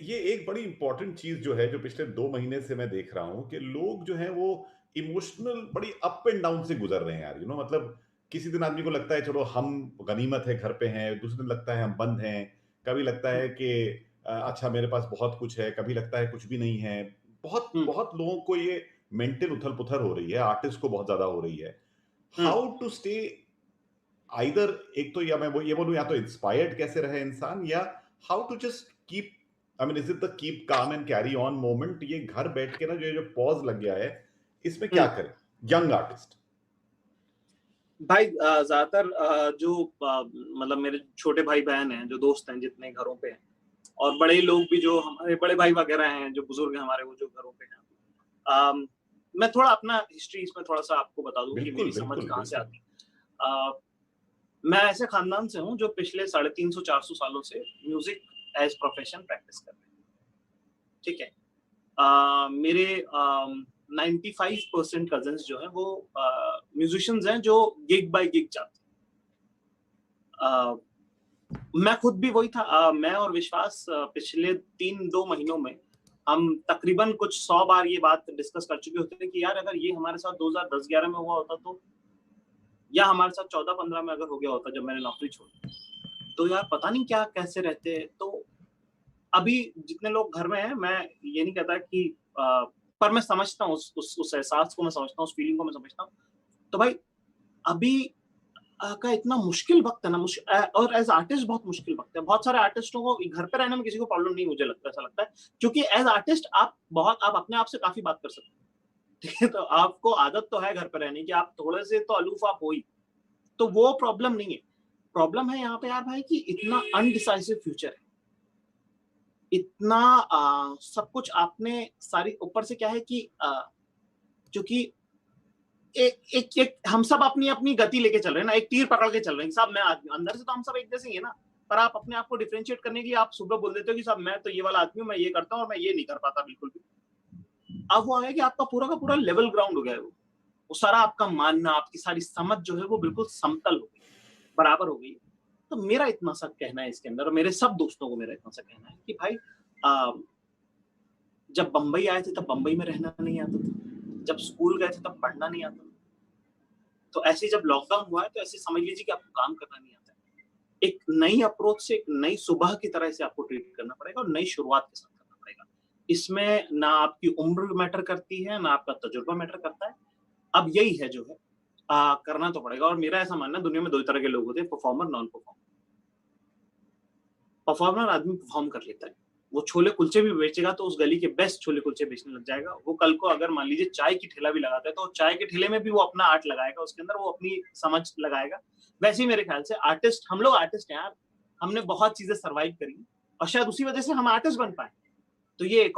ये एक बड़ी इंपॉर्टेंट चीज जो है जो पिछले 2 महीने से मैं देख रहा हूँ कि लोग जो है वो इमोशनल बड़ी अप एंड डाउन से गुजर रहे हैं यार। मतलब किसी दिन आदमी को लगता है चलो हम गनीमत है घर पे हैं, दूसरे दिन लगता है हम बंद हैं, कभी लगता है कि अच्छा मेरे पास बहुत कुछ है, कभी लगता है कुछ भी नहीं है। बहुत लोगों को ये मेंटल उथल पुथल हो रही है, आर्टिस्ट को बहुत ज्यादा हो रही है। हाउ टू स्टे आइदर, एक तो या मैं ये बोलूं या तो इंस्पायर्ड कैसे रहे इंसान, या how to just keep, I mean is it the keep calm and carry on moment. ये घर बैठ के ना जो पॉज लग गया है, इसमें क्या करें यंग आर्टिस्ट? भाई ज्यादातर जो मतलब मेरे छोटे भाई बहन हैं, जो दोस्त हैं जितने घरों पे हैं, और बड़े लोग भी जो हमारे बड़े भाई वगैरह हैं, जो बुजुर्ग हैं हमारे, वो जो घरों पे हैं, मैं थोड़ा अपना हिस्ट्री इसमें थोड़ा सा आपको बता दूं कि मेरी समझ कहाँ से आती है। मैं ऐसे खानदान से हूँ जो पिछले 350-400 सालों से म्यूजिक एज प्रोफेशन प्रैक्टिस कर रहे हैं, ठीक है। मेरे 95% कजिन्स जो हैं वो म्यूजिशियंस हैं जो गिग बाय गिग जाते हैं। मैं खुद भी वही था। मैं और विश्वास पिछले 3-2 महीनों में हम तकरीबन कुछ 100 बार ये बात डिस्कस कर चुके होते हैं कि यार अगर ये हमारे साथ 2010-11 में हुआ होता तो, या हमारे साथ 14-15 में अगर हो गया होता जब मैंने नौकरी छोड़ी, तो यार पता नहीं क्या कैसे रहते। तो अभी जितने लोग घर में हैं, मैं ये नहीं कहता कि पर मैं समझता हूँ उस एहसास को, मैं समझता हूँ उस फीलिंग को, मैं समझता हूँ। तो भाई अभी का इतना मुश्किल वक्त है ना, और एज आर्टिस्ट बहुत मुश्किल वक्त है। बहुत सारे आर्टिस्टों को घर पे रहने में किसी को प्रॉब्लम नहीं, मुझे लगता है, ऐसा लगता है, क्योंकि एज आर्टिस्ट आप अपने आप से काफी बात कर सकते हैं, ठीक है। तो आपको आदत तो है घर पे रहने की, आप थोड़े से तो अलूफ आप हो ही, तो वो प्रॉब्लम नहीं है। प्रॉब्लम है यहाँ पे यार भाई कि इतना अनडिसाइसिव फ्यूचर है, इतना सब कुछ आपने सारी, ऊपर से क्या है कि क्योंकि एक हम सब अपनी अपनी गति लेके चल रहे हैं ना, एक तीर पकड़ के चल रहे हैं। साहब मैं अंदर से तो हम सब एक जैसे ही है ना, पर आप अपने आप को डिफरेंशिएट करने के लिए आप सुबह बोल देते हो कि साहब मैं तो ये वाला आदमी हूँ, मैं ये करता हूँ और मैं ये नहीं कर पाता बिल्कुल भी। अब वो आ गया कि आपका पूरा का पूरा लेवल ग्राउंड हो गया है, वो सारा आपका मानना, आपकी सारी समझ जो है वो बिल्कुल समतल हो गई, बराबर हो गई। तो मेरा इतना सा कहना है इसके अंदर, और मेरे सब दोस्तों को मेरा इतना सा कहना है कि भाई जब बंबई आए थे तब बंबई में रहना नहीं आता था, जब स्कूल गए थे तब पढ़ना नहीं आता, तो ऐसे जब लॉकडाउन हुआ है तो ऐसे समझ लीजिए कि आपको काम करना नहीं आता है। एक नई अप्रोच से, एक नई सुबह की तरह से आपको ट्रीट करना पड़ेगा और नई शुरुआत के साथ करना पड़ेगा। इसमें ना आपकी उम्र मैटर करती है, ना आपका तजुर्बा मैटर करता है। अब यही है जो है करना तो पड़ेगा। और मेरा ऐसा मानना है दुनिया में 2 तरह के लोग होते हैं, परफॉर्मर, नॉन परफॉर्मर। परफॉर्मर आदमी परफॉर्म कर लेता है, वो छोले कुलचे भी बेचेगा तो उस गली के बेस्ट छोले कुलचे बेचने लग जाएगा। वो कल को अगर मान लीजिए चाय की ठेला भी लगाता है तो चाय के ठेले में भी वो अपना आर्ट लगाएगा, उसके अंदर वो अपनी समझ लगाएगा। वैसे ही मेरे ख्याल से आर्टिस्ट, हम लोग आर्टिस्ट हैं यार, हमने बहुत चीजें सर्वाइव करी और शायद उसी वजह से हम आर्टिस्ट बन पाए। तो ये एक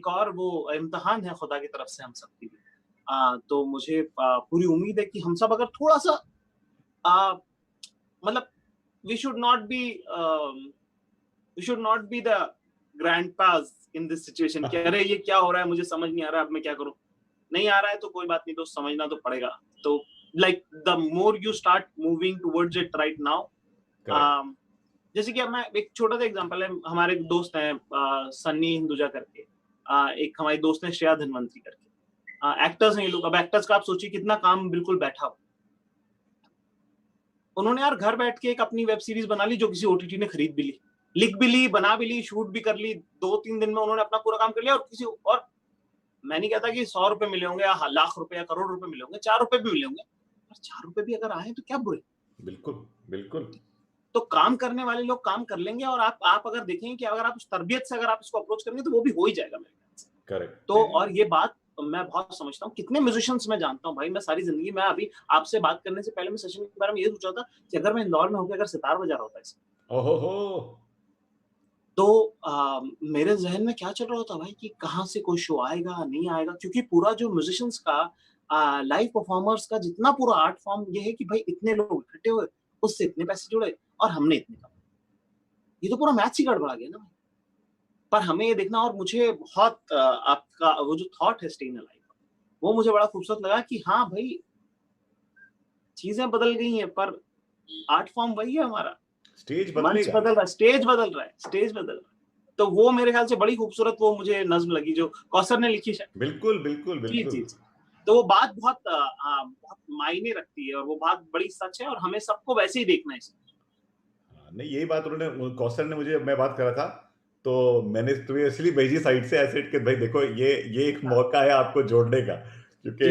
और वो इम्तिहान है खुदा की तरफ से हम सबके लिए। तो मुझे पूरी उम्मीद है कि हम सब अगर थोड़ा सा मतलब we should not be the grandpas in this situation कि अरे ये क्या हो रहा है, मुझे समझ नहीं आ रहा है, अब मैं क्या करूं। नहीं आ रहा है तो कोई बात नहीं, तो समझना तो पड़ेगा। तो like the more you start moving towards it right now, जैसे कि अब मैं एक छोटा सा एग्जांपल है, हमारे दोस्त हैं सन्नी हिंदुजा करके, एक हमारी दोस्त है श्रेया धनवंतरी करके, एक्टर्स हैं ये लोग। अब एक्टर्स का आप सोचिए कितना काम बिल्कुल बैठा हो। उन्होंने यार घर बैठ के एक अपनी वेब सीरीज बना ली जो किसी ओटीटी ने खरीद भी ली, लिख भी ली, बना भी ली, शूट भी कर ली। 2-3 दिन में उन्होंने अपना पूरा काम कर लिया। और मैं नहीं कहता कि 100 रुपए मिले होंगे या लाख रुपए या करोड़ रुपए मिले होंगे, 4 रुपए भी मिले होंगे, पर 4 रुपए भी अगर आए तो क्या बुरे। बिल्कुल बिल्कुल। तो काम करने वाले लोग काम कर लेंगे, और आप अगर देखेंगे कि अगर आप उस तरबियत से अगर आप इसको अप्रोच करेंगे तो वो भी हो ही जाएगा मेरे ख्याल से। करेक्ट। तो और ये बात मैं बहुत समझता हूँ। कितने म्यूजिशियंस मैं जानता हूँ भाई, मैं सारी जिंदगी, मैं अभी आपसे बात करने से पहले मैं सेशन के बारे में ये सोचा था कि अगर मैं इंदौर में होकर अगर सितार बजा रहा होता इसमें, ओहो, तो मेरे जहन में क्या चल रहा होता भाई कि कहाँ से कोई शो आएगा नहीं आएगा। क्योंकि पूरा जो म्यूजिशियंस का लाइव परफॉर्मर्स का जितना पूरा आर्ट फॉर्म ये है कि भाई इतने लोग इकट्ठे हुए, उससे इतने पैसे जुड़े और हमने इतने कमाए, ये तो पूरा मैच ही गड़बड़ा गया ना भाई। पर हमें ये देखना, और मुझे बहुत आपका वो जो थॉट है StayInAlive, वो मुझे बड़ा खूबसूरत लगा कि हाँ भाई चीजें बदल गई हैं पर आर्ट फॉर्म वही है हमारा। स्टेज मंच बदल रहा है, स्टेज बदल रहा है, स्टेज बदल रहा है। तो वो मेरे ख्याल से बड़ी खूबसूरत वो मुझे नज्म लगी जो कौसर ने लिखी है। बिल्कुल बिल्कुल बिल्कुल। जी। तो वो बात बहुत मायने रखती है और वो बात बड़ी सच है, और हमें सबको वैसे ही देखना है इसमें। नहीं, यही बात उन्होंने, कौसर ने मुझे, मैं बात कर रहा था तो मैंने तुम्हें इसलिए भेजी साइड से ऐसे कि भाई देखो ये एक मौका है आपको जोड़ने का, क्योंकि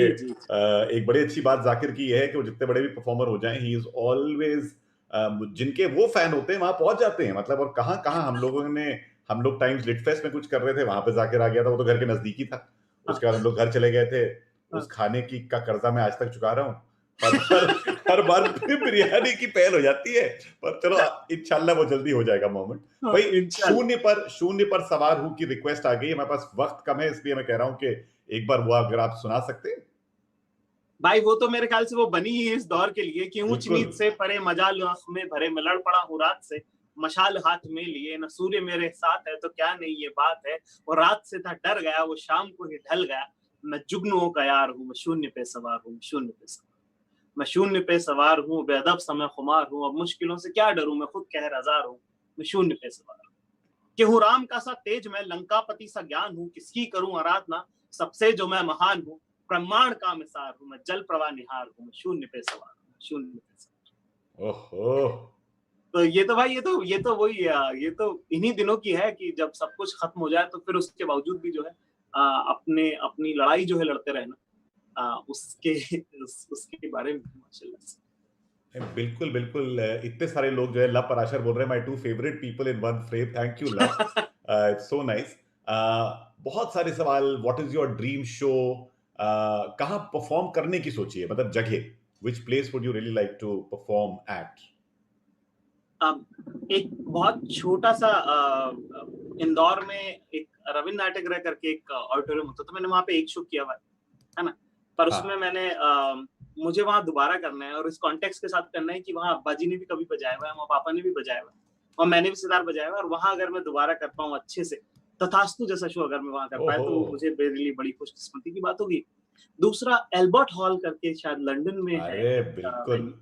एक बड़ी अच्छी बात जाकिर की है कि वो जितने बड़े भी परफॉर्मर हो जाएं, ही इज ऑलवेज, जिनके वो फैन होते हैं वहां पहुंच जाते हैं। मतलब और कहाँ हम लोग टाइम्स लिट फेस्ट में कुछ कर रहे थे, वहां पे जाकिर आ गया था, वो तो घर के नजदीकी था। उसके बाद हम लोग घर चले गए थे, उस खाने का कर्जा मैं आज तक चुका रहा हूँ। हर बार बिरयानी की पहल हो जाती है, पर चलो इंशाल्लाह वो जल्दी हो जाएगा मोमेंट। भाई शून्य पर सवार हूं की रिक्वेस्ट आ गई, हमारे पास वक्त कम है, इसलिए मैं कह रहा हूं कि एक बार वो अगर आप सुना सकते हैं। भाई वो तो मेरे ख्याल से वो बनी ही इस दौर के लिए कि ऊंच नीच से परे मजाल आंख में भरे में लड़ पड़ा हूँ रात से, मशाल हाथ में लिए न सूर्य मेरे साथ है तो क्या नहीं ये बात है, और रात से था डर गया वो शाम को ही ढल गया, मैं जुगनुओं का यार हूँ, मैं शून्य पे सवार हूँ, शून्य पे सवार, मैं शून्य पे सवार हूँ, बेअदब समय खुमार हूँ, अब मुश्किलों से क्या डरूं, मैं खुद कहर हजार हूँ, मैं शून्य पे सवार हूँ, कि हूँ राम का सा तेज मैं, लंकापति सा ज्ञान हूँ, किसकी करूं आराधना, सबसे जो मैं महान हूँ, ब्रह्मांड का मिसार हूँ, मैं जल प्रवाह निहार हूँ, मैं शून्य पे सवार हूँ, शून्य पे सवार। ओहो, तो ये तो भाई ये तो वही ये तो इन्हीं दिनों की है कि जब सब कुछ खत्म हो जाए तो फिर उसके बावजूद भी जो है अपनी लड़ाई जो है लड़ते रहना, उसके बारे में माशाल्लाह से। बिल्कुल बिल्कुल, इतने सारे लोग जो है लव पराशर बोल रहे हैं, my two favourite people in one frame, thank you love, it's so nice. बहुत सारे सवाल, what is your dream show, कहाँ परफॉर्म करने की सोची है, मतलब जगह, which place would you really like to perform at? एक बहुत छोटा सा इंदौर में एक रविंद्र नाट्यगृह करके एक ऑडिटोरियम होता था, मैंने वहां पे एक शो किया हुआ है ना, पर उसमें मैंने मुझे वहां दोबारा करना है और इस कॉन्टेक्स्ट के साथ करना है कि वहां अब्बा जी ने भी कभी बजाया हुआ है, वहाँ पापा ने भी बजाया हुआ है और मैंने भी सितार बजाया हुआ है, और वहां अगर मैं दोबारा कर पाऊँ अच्छे से, तथास्तु जैसा शो अगर मैं वहां कर पाया तो मुझे मेरे लिए बड़ी खुशकिस्मती की बात होगी। दूसरा एल्बर्ट हॉल करके शायद लंदन में है, बिल्कुल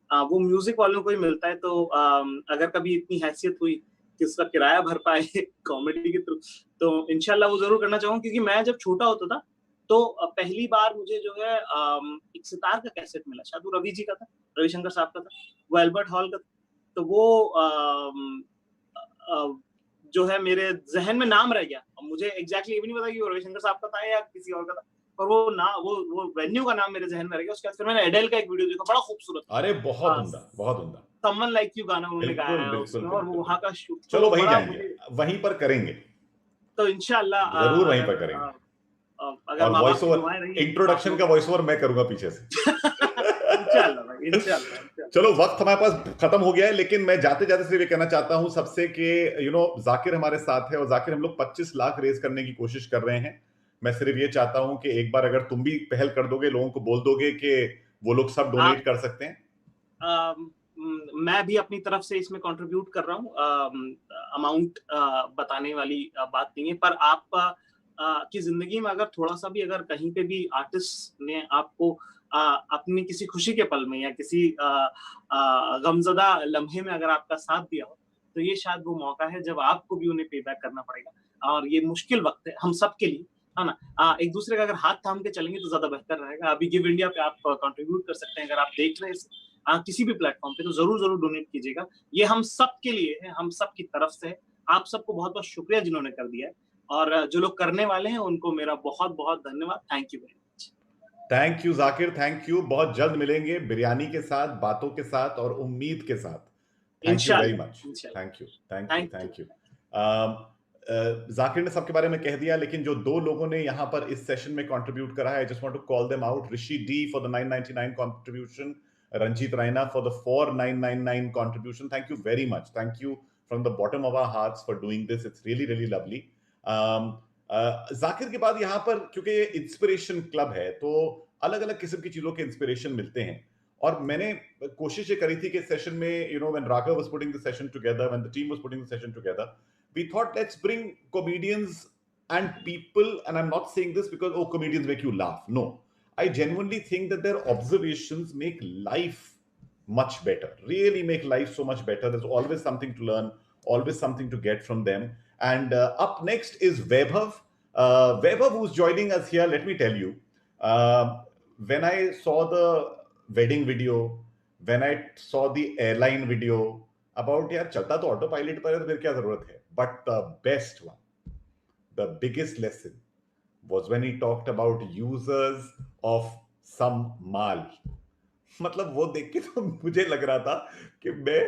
वो म्यूजिक वालों को ही मिलता है, तो अगर कभी इतनी हैसियत हुई कि उसका किराया भर पाए कॉमेडी के थ्रू तो इंशाल्लाह वो जरूर करना चाहूंगा, क्योंकि मैं जब छोटा होता था तो पहली बार मुझे जो है एक सितार का कैसेट मिला, शायद वो रवि जी का था, रविशंकर साहब का था, वो एल्बर्ट हॉल का था, तो वो जो है मेरे जहन में नाम रह गया, मुझे एग्जैक्टली ये भी नहीं पता कि वो रविशंकर साहब का था या किसी और का था, पर वो वेन्यू का नाम मेरे जहन में रह गया। उसके बाद फिर मैंने एडेल का एक वीडियो देखा, बड़ा खूबसूरत, अरे बहुत उम्दा, बहुत उम्दा, समवन लाइक यू गाना उन्होंने गाया है उसमें, और वो वहां का शूट, चलो वहीं जाएंगे, वहीं पर करेंगे, तो इंशाल्लाह जरूर वहीं पर करेंगे, अगर और वॉइस ओवर, इंट्रोडक्शन का वॉइस ओवर मैं करूंगा पीछे से। इंशाल्लाह। चलो वक्त हमारे पास खत्म हो गया है, लेकिन मैं जाते जाते सिर्फ ये कहना चाहता हूं सबसे कि जाकिर हमारे साथ है, और जाकिर हम लोग 25 लाख रेज करने की कोशिश कर रहे हैं। मैं सिर्फ ये चाहता हूं कि एक बार अगर तुम भी पहल कर दोगे, लोगों को बोल दोगे कि वो लोग सब डोनेट कर सकते हैं। मैं भी अपनी तरफ से इसमें कंट्रीब्यूट कर रहा हूँ, अमाउंट बताने वाली बात नहीं है, पर आप की जिंदगी में अगर थोड़ा सा भी, अगर कहीं पे भी आर्टिस्ट ने आपको अपनी किसी खुशी के पल में या किसी गमजदा लम्हे में अगर आपका साथ दिया हो, तो ये शायद वो मौका है जब आपको भी उन्हें पे बैक करना पड़ेगा, और ये मुश्किल वक्त है हम सब के लिए, है ना। एक दूसरे का अगर हाथ थाम के चलेंगे तो ज्यादा बेहतर रहेगा। अभी गिव इंडिया पे आप कंट्रीब्यूट कर सकते हैं, अगर आप देख रहे हैं किसी भी प्लेटफॉर्म पे, तो जरूर जरूर डोनेट कीजिएगा, ये हम सब के लिए है, हम सब की तरफ से है। आप सबको बहुत बहुत शुक्रिया जिन्होंने कर दिया है, और जो लोग करने वाले हैं उनको मेरा बहुत बहुत धन्यवाद। Thank you very much. Thank you Zakir, thank you. बहुत जल्द मिलेंगे बिरयानी के साथ, बातों के साथ और उम्मीद के साथ। Thank you very much, thank you, thank you, thank you. Zakir ने सबके बारे में कह दिया, लेकिन जो दो लोगों ने यहाँ पर इस सेशन में कंट्रीब्यूट करा है, I just want to call them out. Rishi D for the 999 contribution, Ranjit Raina for the 4999 contribution. Thank you very much. Thank you from the bottom of our hearts for doing this. It's really, really lovely. Zakir के बाद यहाँ पर, क्योंकि ये inspiration club है, तो अलग अलग किस्म की चीजों के इंस्पिरेशन मिलते हैं, और मैंने कोशिश ये करी थी कि सेशन में, when Raghav was putting the session together, when the team was putting the session together, we thought let's bring comedians and people, and I'm not saying this because comedians make you laugh. No, I genuinely think that their observations make life much better, really make life so much better. There's always something to learn, always something to get from them. And up next is Vaibhav. Vaibhav, who's joining us here, let me tell you, when I saw the wedding video, when I saw the airline video about यार चलता तो auto pilot पर है तो फिर क्या जरूरत है, but the best one, the biggest lesson was when he talked about users of some mal. मतलब वो देख के तो मुझे लग रहा था कि मैं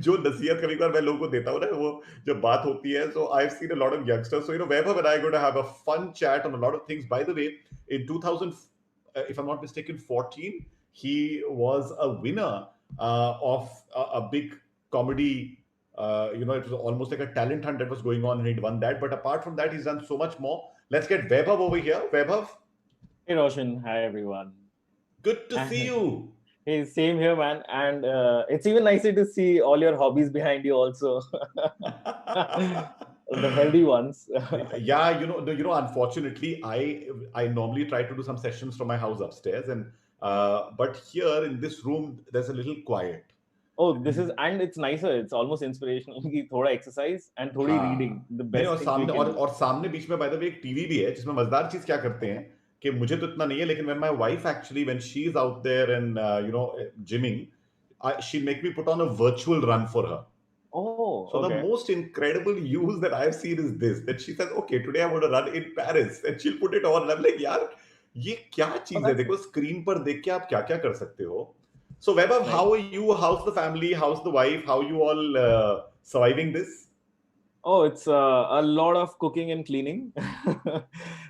जो नसीहत कभी बार मैं लोगों को देता हूँ ना, वो जब बात होती है, so I've seen a lot of youngsters, so Vaibhav and I are going to have a fun chat on a lot of things. By the way, in 2000, if I'm not mistaken, 14, he was a winner of a big comedy. You know, it was almost like a talent hunt that was going on, and he'd won that. But apart from that, he's done so much more. Let's get Vaibhav over here. Vaibhav, Hey Roshan, hi everyone. good to see you. Hey, same here, man. And it's even nicer to see all your hobbies behind you also. The healthy ones. Yeah, unfortunately, I normally try to do some sessions from my house upstairs, and but here in this room, there's a little quiet. Oh, this is, and it's nicer. It's almost inspirational. कि थोड़ा exercise and थोड़ी reading. The नहीं, best और thing सामने we can do. और सामने बीच में by the way एक टीवी भी है जिसमें मजेदार चीज क्या करते हैं कि मुझे तो इतना नहीं है लेकिन when my wife actually when she is out there and gymming, she'll make me put on a virtual run for her. Oh, So okay. the most incredible use that I've seen is this, that she says, okay, today I'm going to run in Paris, and she'll put it on, and I'm like, यार ये क्या चीज है, देखो screen पर देख के आप क्या क्या कर सकते हो. So Vaibhav, how are you? How's the family? How's the wife? How are you all surviving this? Oh, it's a lot of cooking and cleaning.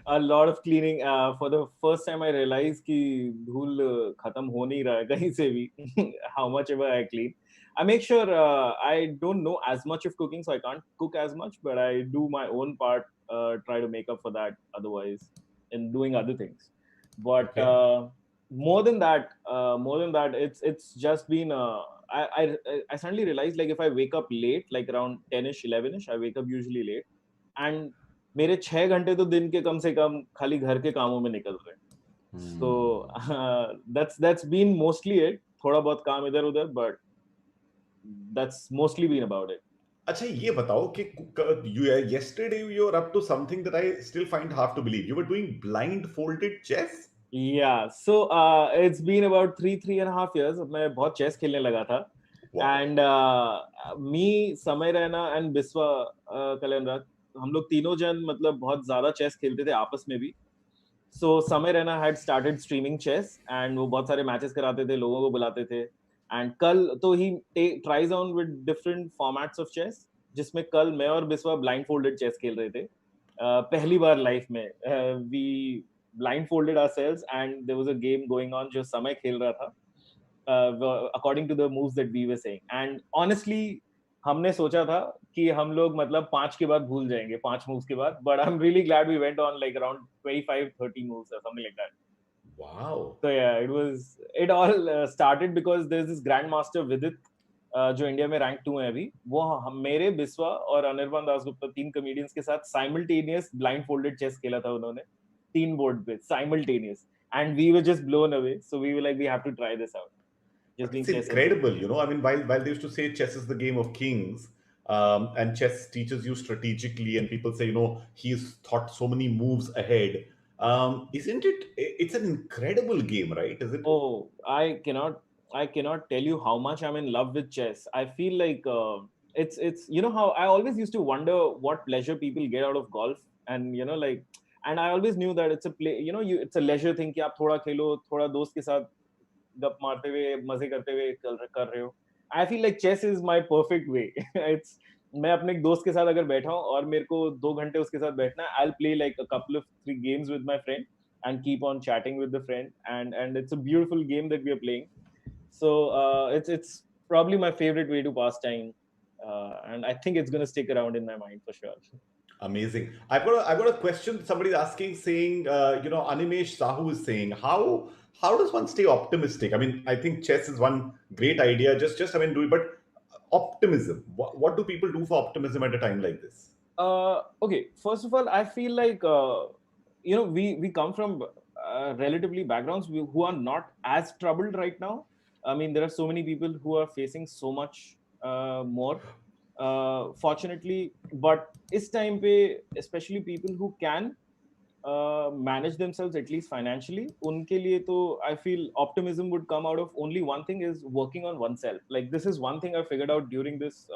A lot of cleaning. For the first time, I realized कि धूल खत्म हो नहीं रहा है कहीं से भी. How much ever I clean. I make sure I don't know as much of cooking, so I can't cook as much, but I do my own part, try to make up for that otherwise in doing other things. But more than that, it's just been, I suddenly realized like if I wake up late, like around 10ish, 11ish, I wake up usually late, and मेरे 6 घंटे तो दिन के कम से कम खाली घर के कामों में निकल रहे हैं. So that's been mostly it. थोड़ा बहुत काम इधर उधर, but that's mostly been about it. अच्छा ये बताओ कि yesterday you were up to something that I still find hard to believe. You were doing blindfolded chess? Yeah, so it's been about 3.5 years. मैं बहुत chess खेलने लगा था. And me, समय रैना and बिस्वा कलेंद्रा, हम लोग तीनों जन मतलब बहुत ज़्यादा chess खेलते थे आपस में भी. So समय Raina had started streaming chess and वो बहुत सारे matches कराते थे, लोगों को बुलाते थे. And कल तो he tries on with different formats of chess, जिसमें कल मैं और बिस्वा blindfolded chess खेल रहे थे. पहली बार life में we blindfolded ourselves and there was a game going on जो समय खेल रहा था according to the moves that we were saying. And honestly हमने सोचा था कि हम लोग मतलब 5 के बाद भूल जाएंगे, 5 moves के बाद, but I'm really glad we went on like around 25-30 moves or something like that. Wow. So yeah, it all started because there's this grandmaster Vidit जो इंडिया में रैंक 2 है अभी, वो मेरे बिस्वा और अनिर्बान दासगुप्ता 3 कॉमेडियंस के साथ साइमल्टेनियस ब्लाइंडफोल्डेड चेस खेला था उन्होंने 3 बोर्ड पे simultaneous, and we were just blown away. So we were like, we have to try this out. It's incredible, you know. I mean, while they used to say chess is the game of kings, and chess teaches you strategically, and people say, you know, he's thought so many moves ahead. Isn't it? It's an incredible game, right? Is it? Oh, I cannot tell you how much I'm in love with chess. I feel like it's you know how I always used to wonder what pleasure people get out of golf, and you know like, and I always knew that it's a play, you know, it's a leisure thing कि आप थोड़ा खेलो, थोड़ा दोस्त के साथ गप मारते हुए मजे करते हुए कर रहे हो. I feel like chess is my perfect way. It's मैं अपने एक दोस्त के साथ अगर बैठा हूँ और मेरे को 2 घंटे उसके साथ बैठना है, I'll play like a couple of 3 games with my friend and keep on chatting with the friend, and it's a beautiful game that we are playing. So it's probably my favorite way to pass time, and I think it's going to stick around in my mind for sure. Amazing. I've got a question. Somebody's asking, saying, Animesh Sahu is saying, how does one stay optimistic? I mean, I think chess is one great idea. Just I mean, do it, but optimism. What do people do for optimism at a time like this? Okay, first of all, I feel like you know we come from relatively backgrounds who are not as troubled right now. I mean, there are so many people who are facing so much more. Fortunately, but इस time पे especially people who can manage themselves at least financially, उनके लिए तो I feel optimism would come out of only one thing, is working on oneself. Like this is one thing I figured out during this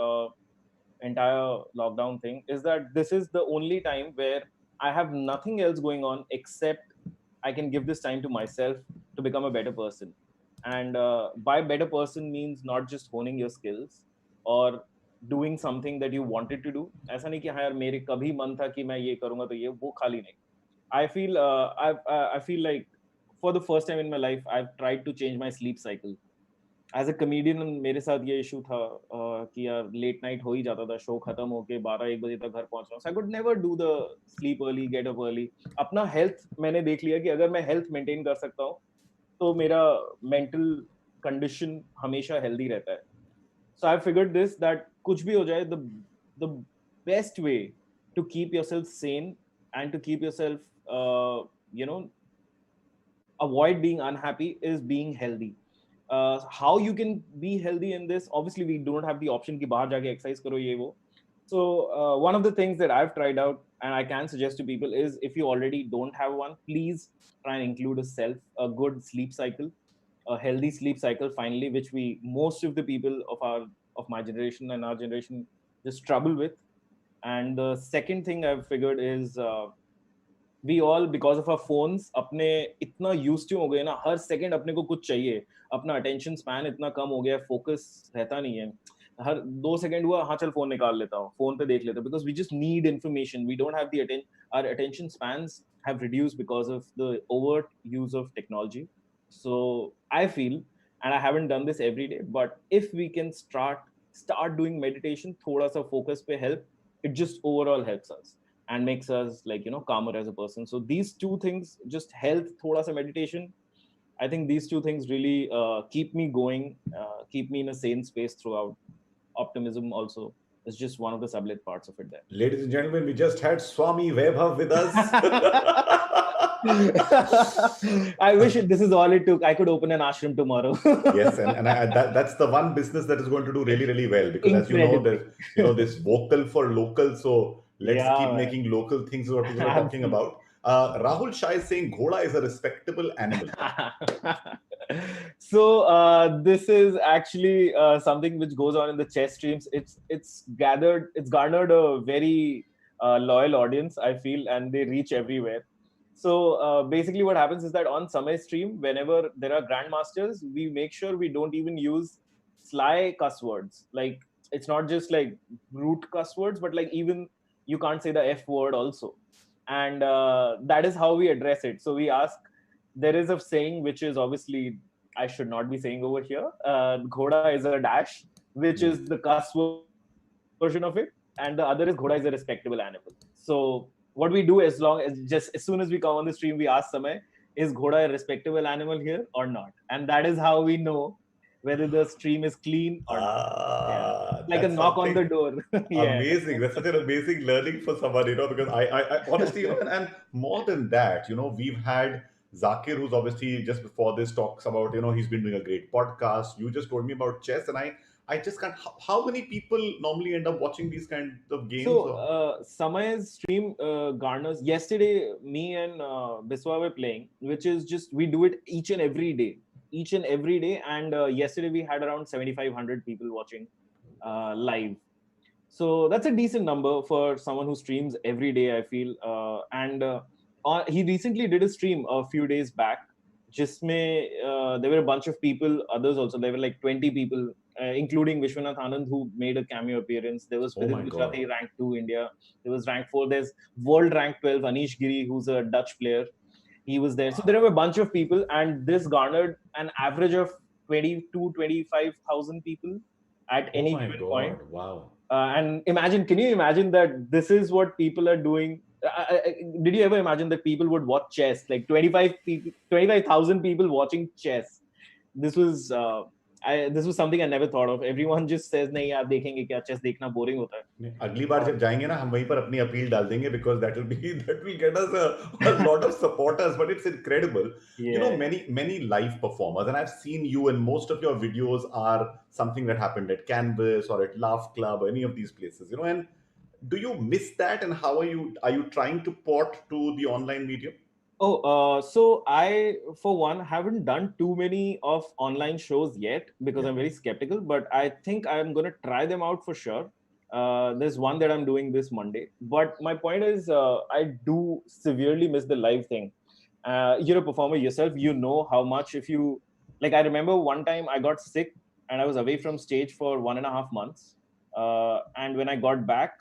entire lockdown thing, is that this is the only time where I have nothing else going on except I can give this time to myself to become a better person. And by better person means not just honing your skills or doing something that you wanted to do. ऐसा नहीं कि हाँ यार मेरे कभी मन था कि मैं ये करूँगा तो ये वो खाली नहीं. I feel like for the first time in my life, I've tried to change my sleep cycle. As a comedian, मेरे साथ ये issue था कि यार late night हो ही जाता था, show खत्म होके 12-1 बजे तक घर पहुंच रहा हूँ. So I could never do the sleep early, get up early. अपना health मैंने देख लिया कि अगर मैं health maintain कर सकता हूँ, तो मेरा mental condition हमेशा healthy रहता है. So I figured this, that कुछ भी हो जाए, the best way to keep yourself sane and to keep yourself, avoid being unhappy is being healthy. How you can be healthy in this? Obviously, we don't have the option कि बाहर जाके exercise करो ये वो. So one of the things that I've tried out and I can suggest to people is, if you already don't have one, please try and include a good sleep cycle, a healthy sleep cycle finally, which most of the people of my generation and our generation just trouble with. And the second thing I've figured is, we all, because of our phones, अपने इतना used to हो गए ना, हर second अपने को कुछ चाहिए, अपना attention span इतना कम हो गया है, focus रहता नहीं है. हर 2 सेकंड हुआ, हाँ चल फोन निकाल लेता हूँ, फोन पे देख लेता हूँ, because we just need information. We don't have our attention spans have reduced because of the overt use of technology. So I feel, and I haven't done this every day, but if we can start doing meditation, thoda sa focus pe help, it just overall helps us and makes us calmer as a person. So these two things, just health, thoda sa meditation, I think these two things really keep me going, keep me in a sane space throughout. Optimism also is just one of the sublet parts of it there. Ladies and gentlemen, we just had Swami Vaibhav with us. I wish this is all it took. I could open an ashram tomorrow. Yes, and that's the one business that is going to do really, really well, because as you know, there's this vocal for local. So let's keep making local things, what people are talking about. Rahul Shah is saying Ghoda is a respectable animal. So this is actually something which goes on in the chess streams. It's garnered a very loyal audience, I feel, and they reach everywhere. So basically what happens is that on Samay's stream, whenever there are grandmasters, we make sure we don't even use sly cuss words. Like, it's not just like brute cuss words, but like even you can't say the F word also. And that is how we address it. So we ask, there is a saying which is obviously I should not be saying over here. Ghoda is a dash, which is the cuss version of it, and the other is Ghoda is a respectable animal. So what we do, as soon as we come on the stream, we ask Samay, is Ghoda a respectable animal here or not? And that is how we know whether the stream is clean or not. Like a knock on the door. Amazing. That's such an amazing learning for someone, because I honestly, and more than that, we've had Zakir, who's obviously just before this talks about, he's been doing a great podcast. You just told me about chess, and I just can't. How many people normally end up watching these kind of games? So Samay's stream garners. Yesterday, me and Biswa were playing, which is just, we do it each and every day. And yesterday we had around 7,500 people watching live. So that's a decent number for someone who streams every day, I feel. He recently did a stream a few days back. There were a bunch of people, others also. There were like 20 people, including Vishwanath Anand, who made a cameo appearance. There was Vidit Gujarati, ranked 2 India. There was rank 4. There's world rank 12, Anish Giri, who's a Dutch player. He was there. So there were a bunch of people, and this garnered an average of 25,000 people at any given point. Wow. And can you imagine that this is what people are doing? Did you ever imagine that people would watch chess? Like 25,000 people watching chess. This was something I never thought of. Everyone just says, "नहीं यार देखेंगे क्या, chess देखना boring होता है." अगली बार जब जाएंगे ना, हम वहीं पर अपनी अपील डाल देंगे, because that will get us a lot of supporters. But it's incredible. Yeah. Many live performers, and I've seen you, and most of your videos are something that happened at Canvas or at Laugh Club or any of these places. And do you miss that? And how are you trying to port to the online medium? So I, for one, haven't done too many of online shows yet, because I'm very skeptical, but I think I'm going to try them out for sure. There's one that I'm doing this Monday. But my point is, I do severely miss the live thing. You're a performer yourself, how much I remember one time I got sick and I was away from stage for 1.5 months. And when I got back,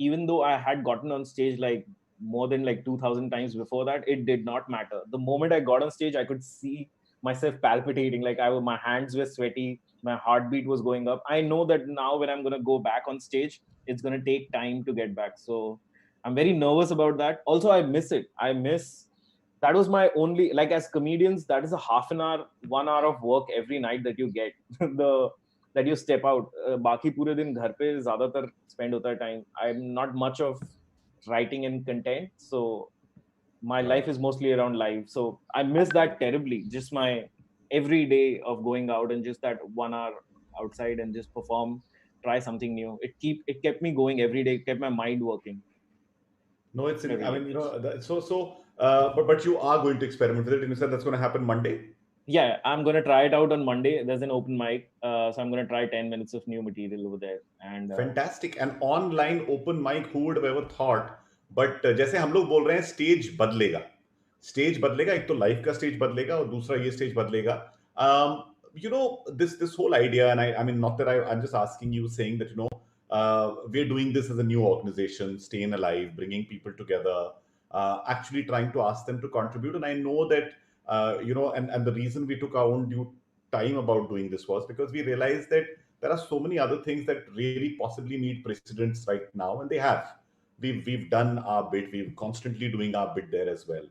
even though I had gotten on stage like more than like 2,000 times before that, it did not matter. The moment I got on stage, I could see myself palpitating, like my hands were sweaty, my heartbeat was going up. I know that now when I'm going to go back on stage, it's going to take time to get back. So I'm very nervous about that. Also, I miss it. That was my only, like, as comedians, that is a half an hour, 1 hour of work every night that you get. That you step out. Baki pure din ghar pe zyadatar spend hota hai time. I'm not much of writing and content, so my life is mostly around live. So I miss that terribly. Just my every day of going out and just that 1 hour outside and just perform, try something new. It kept me going every day. It kept my mind working. No, it's. I mean, but you are going to experiment with it, and you said that's going to happen Monday. Yeah, I'm going to try it out on Monday. There's an open mic, so I'm going to try 10 minutes of new material over there. And fantastic. An online open mic, who would have ever thought? But जैसे हम लोग बोल रहे हैं, stage बदलेगा. Stage बदलेगा. एक तो लाइव का स्टेज बदलेगा और दूसरा ये स्टेज बदलेगा. You know, this whole idea, and I mean, not that I'm just asking you, saying that, you know, we're doing this as a new organization, StayInAlive, bringing people together, actually trying to ask them to contribute. And I know that, you know, and the reason we took our own due time about doing this was because we realized that there are so many other things that really possibly need precedence right now, and they have. We've done our bit. We're constantly doing our bit there as well.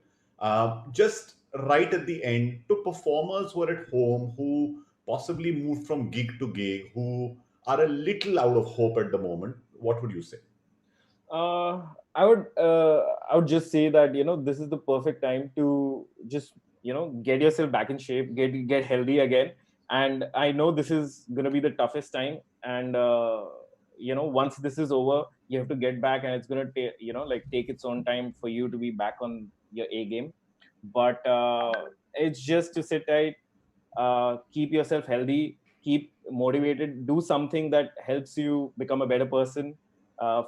Just right at the end, to performers who are at home, who possibly moved from gig to gig, who are a little out of hope at the moment, what would you say? I would just say that, you know, this is the perfect time to just, you know, get yourself back in shape, get healthy again. And I know this is going to be the toughest time. And, you know, once this is over, you have to get back, and it's going to take, you know, like take its own time for you to be back on your A game. But it's just to sit tight, keep yourself healthy, keep motivated, do something that helps you become a better person,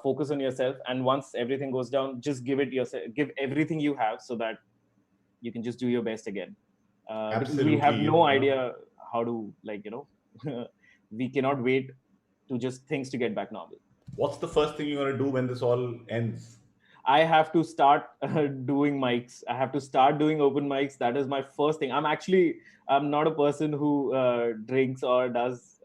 focus on yourself. And once everything goes down, just give everything you have so that you can just do your best again. Absolutely. We have no idea how to, like, you know, we cannot wait to just things to get back normal. What's the first thing you're going to do when this all ends? I have to start doing mics. I have to start doing open mics. That is my first thing. I'm not a person who drinks or does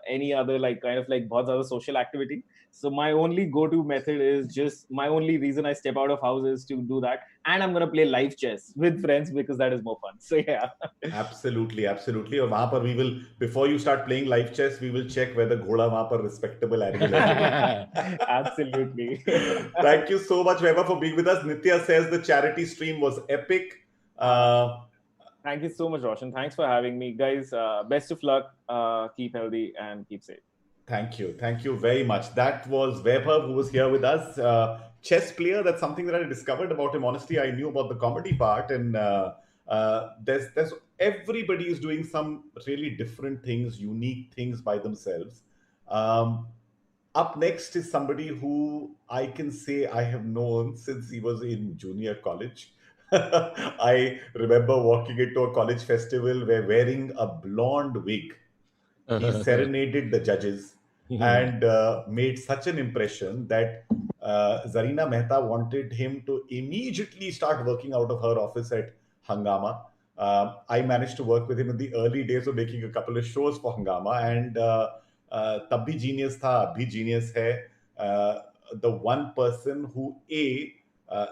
any other like kind of like बहुत ज़्यादा social activity. So my only go-to method is just, my only reason I step out of house is to do that. And I'm going to play live chess with friends because that is more fun. So yeah. Absolutely, absolutely. और वहाँ पर we will, before you start playing live chess, we will check whether घोड़ा वहाँ पर respectable angle है. Absolutely. Thank you so much, Vaibhav, for being with us. Nitya says the charity stream was epic. Thank you so much, Roshan. Thanks for having me. Guys, best of luck. Keep healthy and keep safe. Thank you. Thank you very much. That was Vaibhav, who was here with us. Chess player, that's something that I discovered about him. Honestly, I knew about the comedy part, and there's everybody is doing some really different things, unique things by themselves. Up next is somebody who I can say I have known since he was in junior college. I remember walking into a college festival where, wearing a blonde wig, he serenaded the judges and made such an impression that Zarina Mehta wanted him to immediately start working out of her office at Hungama. I managed to work with him in the early days of making a couple of shows for Hungama, and tab bhi genius tha, abhi genius hai. The one person who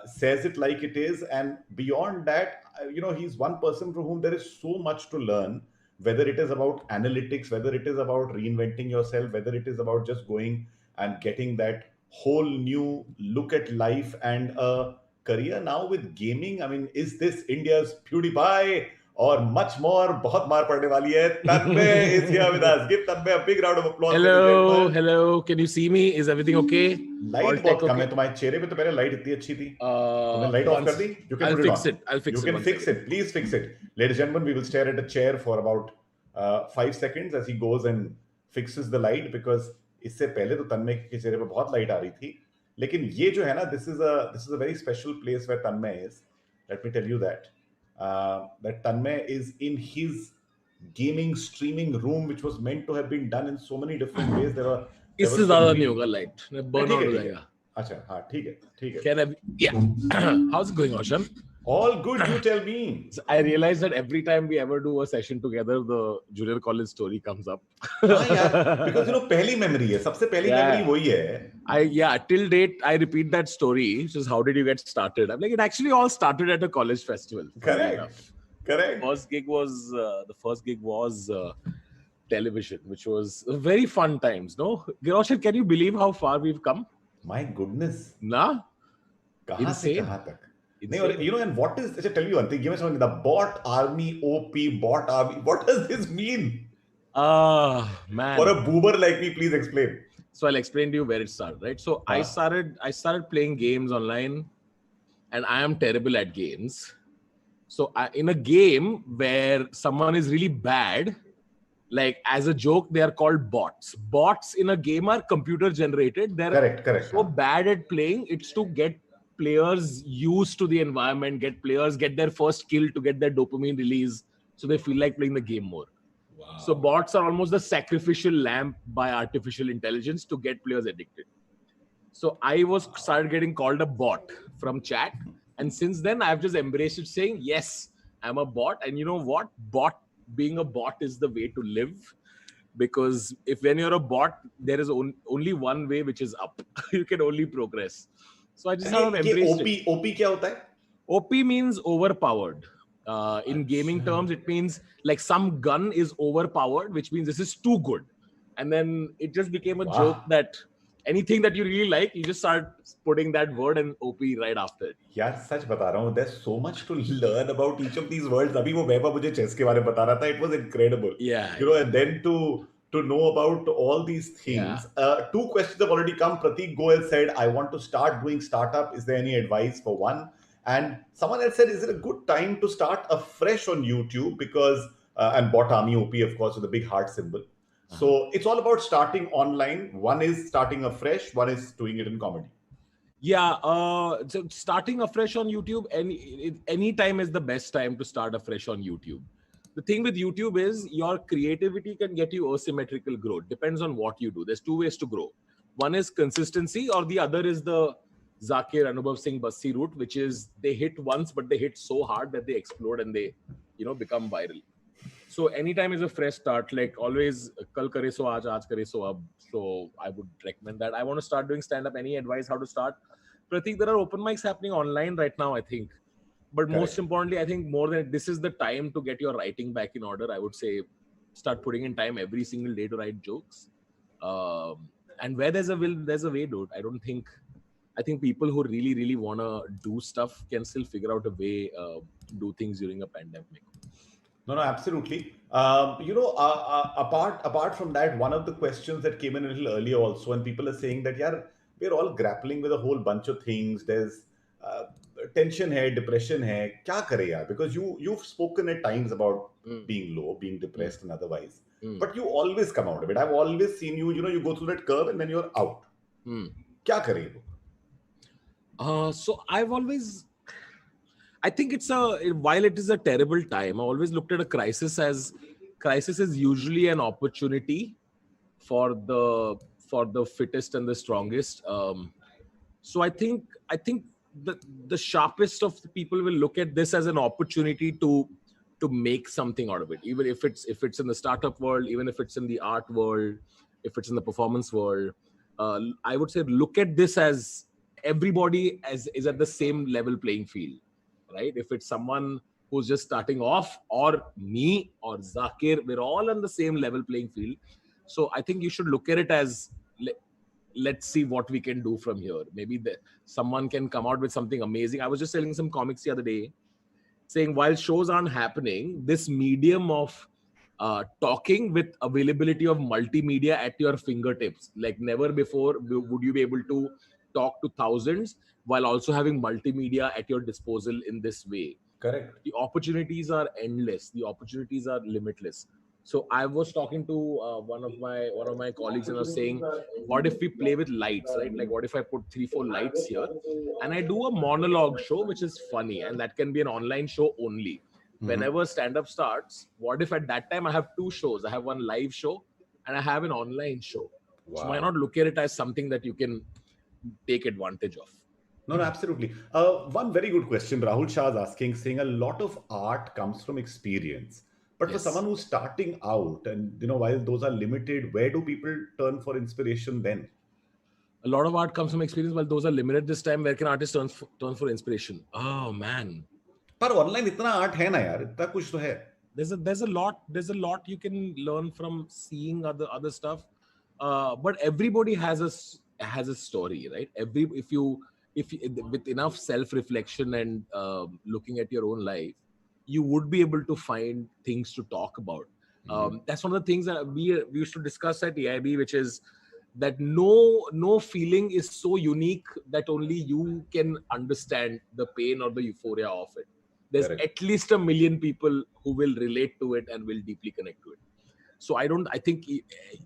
says it like it is, and beyond that, you know, he's one person from whom there is so much to learn, whether it is about analytics, whether it is about reinventing yourself, whether it is about just going and getting that whole new look at life and a career now with gaming. I mean, is this India's PewDiePie or much more? बहुत मार पड़ने वाली है. Tanmay is here with us. Give Tanmay a big round of applause. Hello. Can you see me? Is everything okay? Light बहुत कम है तुम्हारे चेहरे पे, तो पहले light इतनी अच्छी थी. तुमने light off कर दी? You can put it on. I'll fix it. You can fix it. Please fix it. Ladies and gentlemen, we will stare at a chair for about 5 seconds as he goes and fixes the light, because इससे पहले तो तन्मय के चेहरे पे बहुत light आ रही थी. लेकिन ये जो है ना, this is a very special place where Tanmay is. Let me tell you that. That Tanmay is in his gaming streaming room, which was meant to have been done in so many different ways. इससे ज़्यादा नहीं होगा light, burn out हो जाएगा. अच्छा हाँ ठीक है Can I? Yeah. How's it going, Oshan? All good, you tell me. So I realize that every time we ever do a session together, the junior college story comes up. हाँ यार, because you know पहली memory है, सबसे पहली memory वही है. Till date I repeat that story, which is how did you get started? I'm like, it actually all started at a college festival. Correct. The first gig was television, which was very fun times. No, Giroshan, can you believe how far we've come? My goodness. Nah. कहाँ से कहाँ तक? नहीं, और you know, and what is? Let's tell you one thing. Give me something. The bot army, OP, bot army. What does this mean? Man. For a boomer like me, please explain. So I'll explain to you where it started. Right. So I started playing games online, and I am terrible at games. So in a game where someone is really bad, like as a joke, they are called bots. Bots in a game are computer generated. They're correct. So bad at playing. It's to get players used to the environment, get their first kill to get their dopamine release, so they feel like playing the game more. Wow. So bots are almost the sacrificial lamb by artificial intelligence to get players addicted. So I started getting called a bot from chat, and since then I've just embraced it, saying yes, I'm a bot. And you know what? Being a bot is the way to live, because when you're a bot, there is only one way, which is up. You can only progress. So I just have embraced it. OP क्या होता है? OP means overpowered. In gaming terms, it means like some gun is overpowered, which means this is too good. And then it just became a joke that anything that you really like, you just start putting that word and OP right after it. यार सच बता रहा हूँ, there's so much to learn about each of these words. अभी वो वैभव मुझे chess के बारे में बता रहा था. It was incredible. Yeah. You know, and then to know about all these things. Yeah. 2 questions have already come. Prateek Goel said, I want to start doing startup. Is there any advice for one? And someone else said, is it a good time to start afresh on YouTube? Because, and bot army OP, of course, with a big heart symbol. So it's all about starting online. One is starting afresh, one is doing it in comedy. Yeah, so starting afresh on YouTube, any time is the best time to start afresh on YouTube. The thing with YouTube is your creativity can get you asymmetrical growth. Depends on what you do. There's 2 ways to grow. One is consistency, or the other is the Zakir Anubhav Singh Bassi route, which is they hit once, but they hit so hard that they explode and they, become viral. So anytime is a fresh start. Like always, kal kare so aaj kare so ab. So I would recommend that. I want to start doing stand-up. Any advice how to start? Prateek, there are open mics happening online right now, I think. But most importantly, I think more than this is the time to get your writing back in order. I would say start putting in time every single day to write jokes. And where there's a will, there's a way, dude. I think people who really, really want to do stuff can still figure out a way to do things during a pandemic. No, absolutely. Apart from that, one of the questions that came in a little earlier also, and people are saying that, yeah, we're all grappling with a whole bunch of things. There's tension hai, depression hai. Kya kare yaar? Because you've spoken at times about being low, being depressed and otherwise. But you always come out of it. I've always seen you, you go through that curve and then you're out. Kya kare? So I think while it is a terrible time, I always looked at a crisis is usually an opportunity for the fittest and the strongest. So I think the sharpest of the people will look at this as an opportunity to make something out of it, even if it's in the startup world, even if it's in the art world, if it's in the performance world. I would say look at this as everybody is at the same level playing field, right? If it's someone who's just starting off, or me or Zakir, we're all on the same level playing field. So I think you should look at it as let's see what we can do from here. Maybe someone can come out with something amazing. I was just selling some comics the other day, saying while shows aren't happening, this medium of talking with availability of multimedia at your fingertips, like never before would you be able to talk to thousands while also having multimedia at your disposal in this way. Correct. The opportunities are endless. The opportunities are limitless. So I was talking to one of my colleagues, and I was saying, what if we play with lights, right? Like what if I put 3-4 lights here and I do a monologue show, which is funny, and that can be an online show only. Whenever stand-up starts, what if at that time I have 2 shows? I have one live show and I have an online show. Wow. So why not look at it as something that you can take advantage of. No, absolutely. One very good question. Rahul Shah is asking, saying a lot of art comes from experience. But for Yes. someone who's starting out, and while those are limited, where do people turn for inspiration then? A lot of art comes from experience, while those are limited this time. Where can artists turn for inspiration? Oh man. पर online इतना art है ना यार, इतना कुछ तो है. There's a lot you can learn from seeing other stuff. But everybody has a story, right? If you with enough self-reflection and looking at your own life, you would be able to find things to talk about. That's one of the things that we used to discuss at EIB, which is that no feeling is so unique that only you can understand the pain or the euphoria of it. There's at least 1 million people who will relate to it and will deeply connect to it. So I think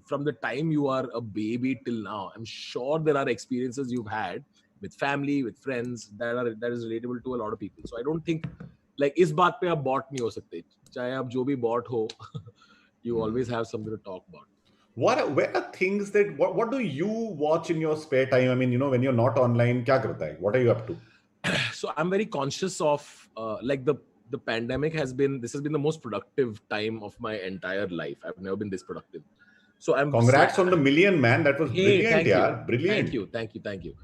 from the time you are a baby till now, I'm sure there are experiences you've had with family, with friends that is relatable to a lot of people. So I don't think like इस बात पे आप bought नहीं हो सकते. चाहे आप जो भी bought हो, you always have something to talk about. Where are things that what do you watch in your spare time? I mean, when you're not online, क्या करता है? What are you up to? So I'm very conscious of like the pandemic has been the most productive time of my entire life. I've never been this productive. So I'm Congrats on the million, man. That was brilliant, thank yaar. you. Brilliant. Thank you.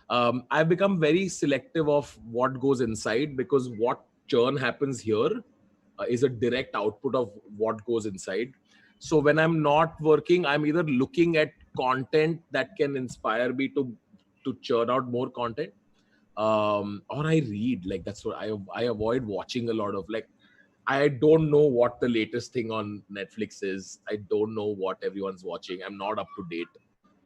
I've become very selective of what goes inside, because what churn happens here is a direct output of what goes inside. So when I'm not working, I'm either looking at content that can inspire me to churn out more content, or I read. Like that's what I avoid watching a lot of, like, I don't know what the latest thing on Netflix is. I don't know what everyone's watching. I'm not up to date.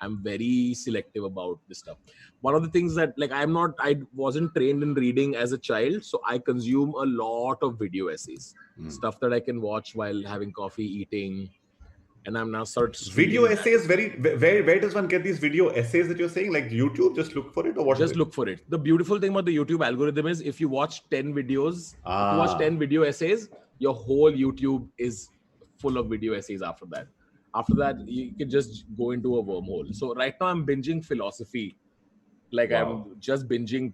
I'm very selective about this stuff. One of the things that, like, I wasn't trained in reading as a child, so I consume a lot of video essays, stuff that I can watch while having coffee, eating. And I'm now video essays. Where does one get these video essays that you're saying? Like YouTube? Just look for it, or what? Just look for it. The beautiful thing about the YouTube algorithm is if you watch 10 videos, if you watch 10 video essays, your whole YouTube is full of video essays after that. After that, you can just go into a wormhole. So right now I'm binging philosophy. Like I'm just binging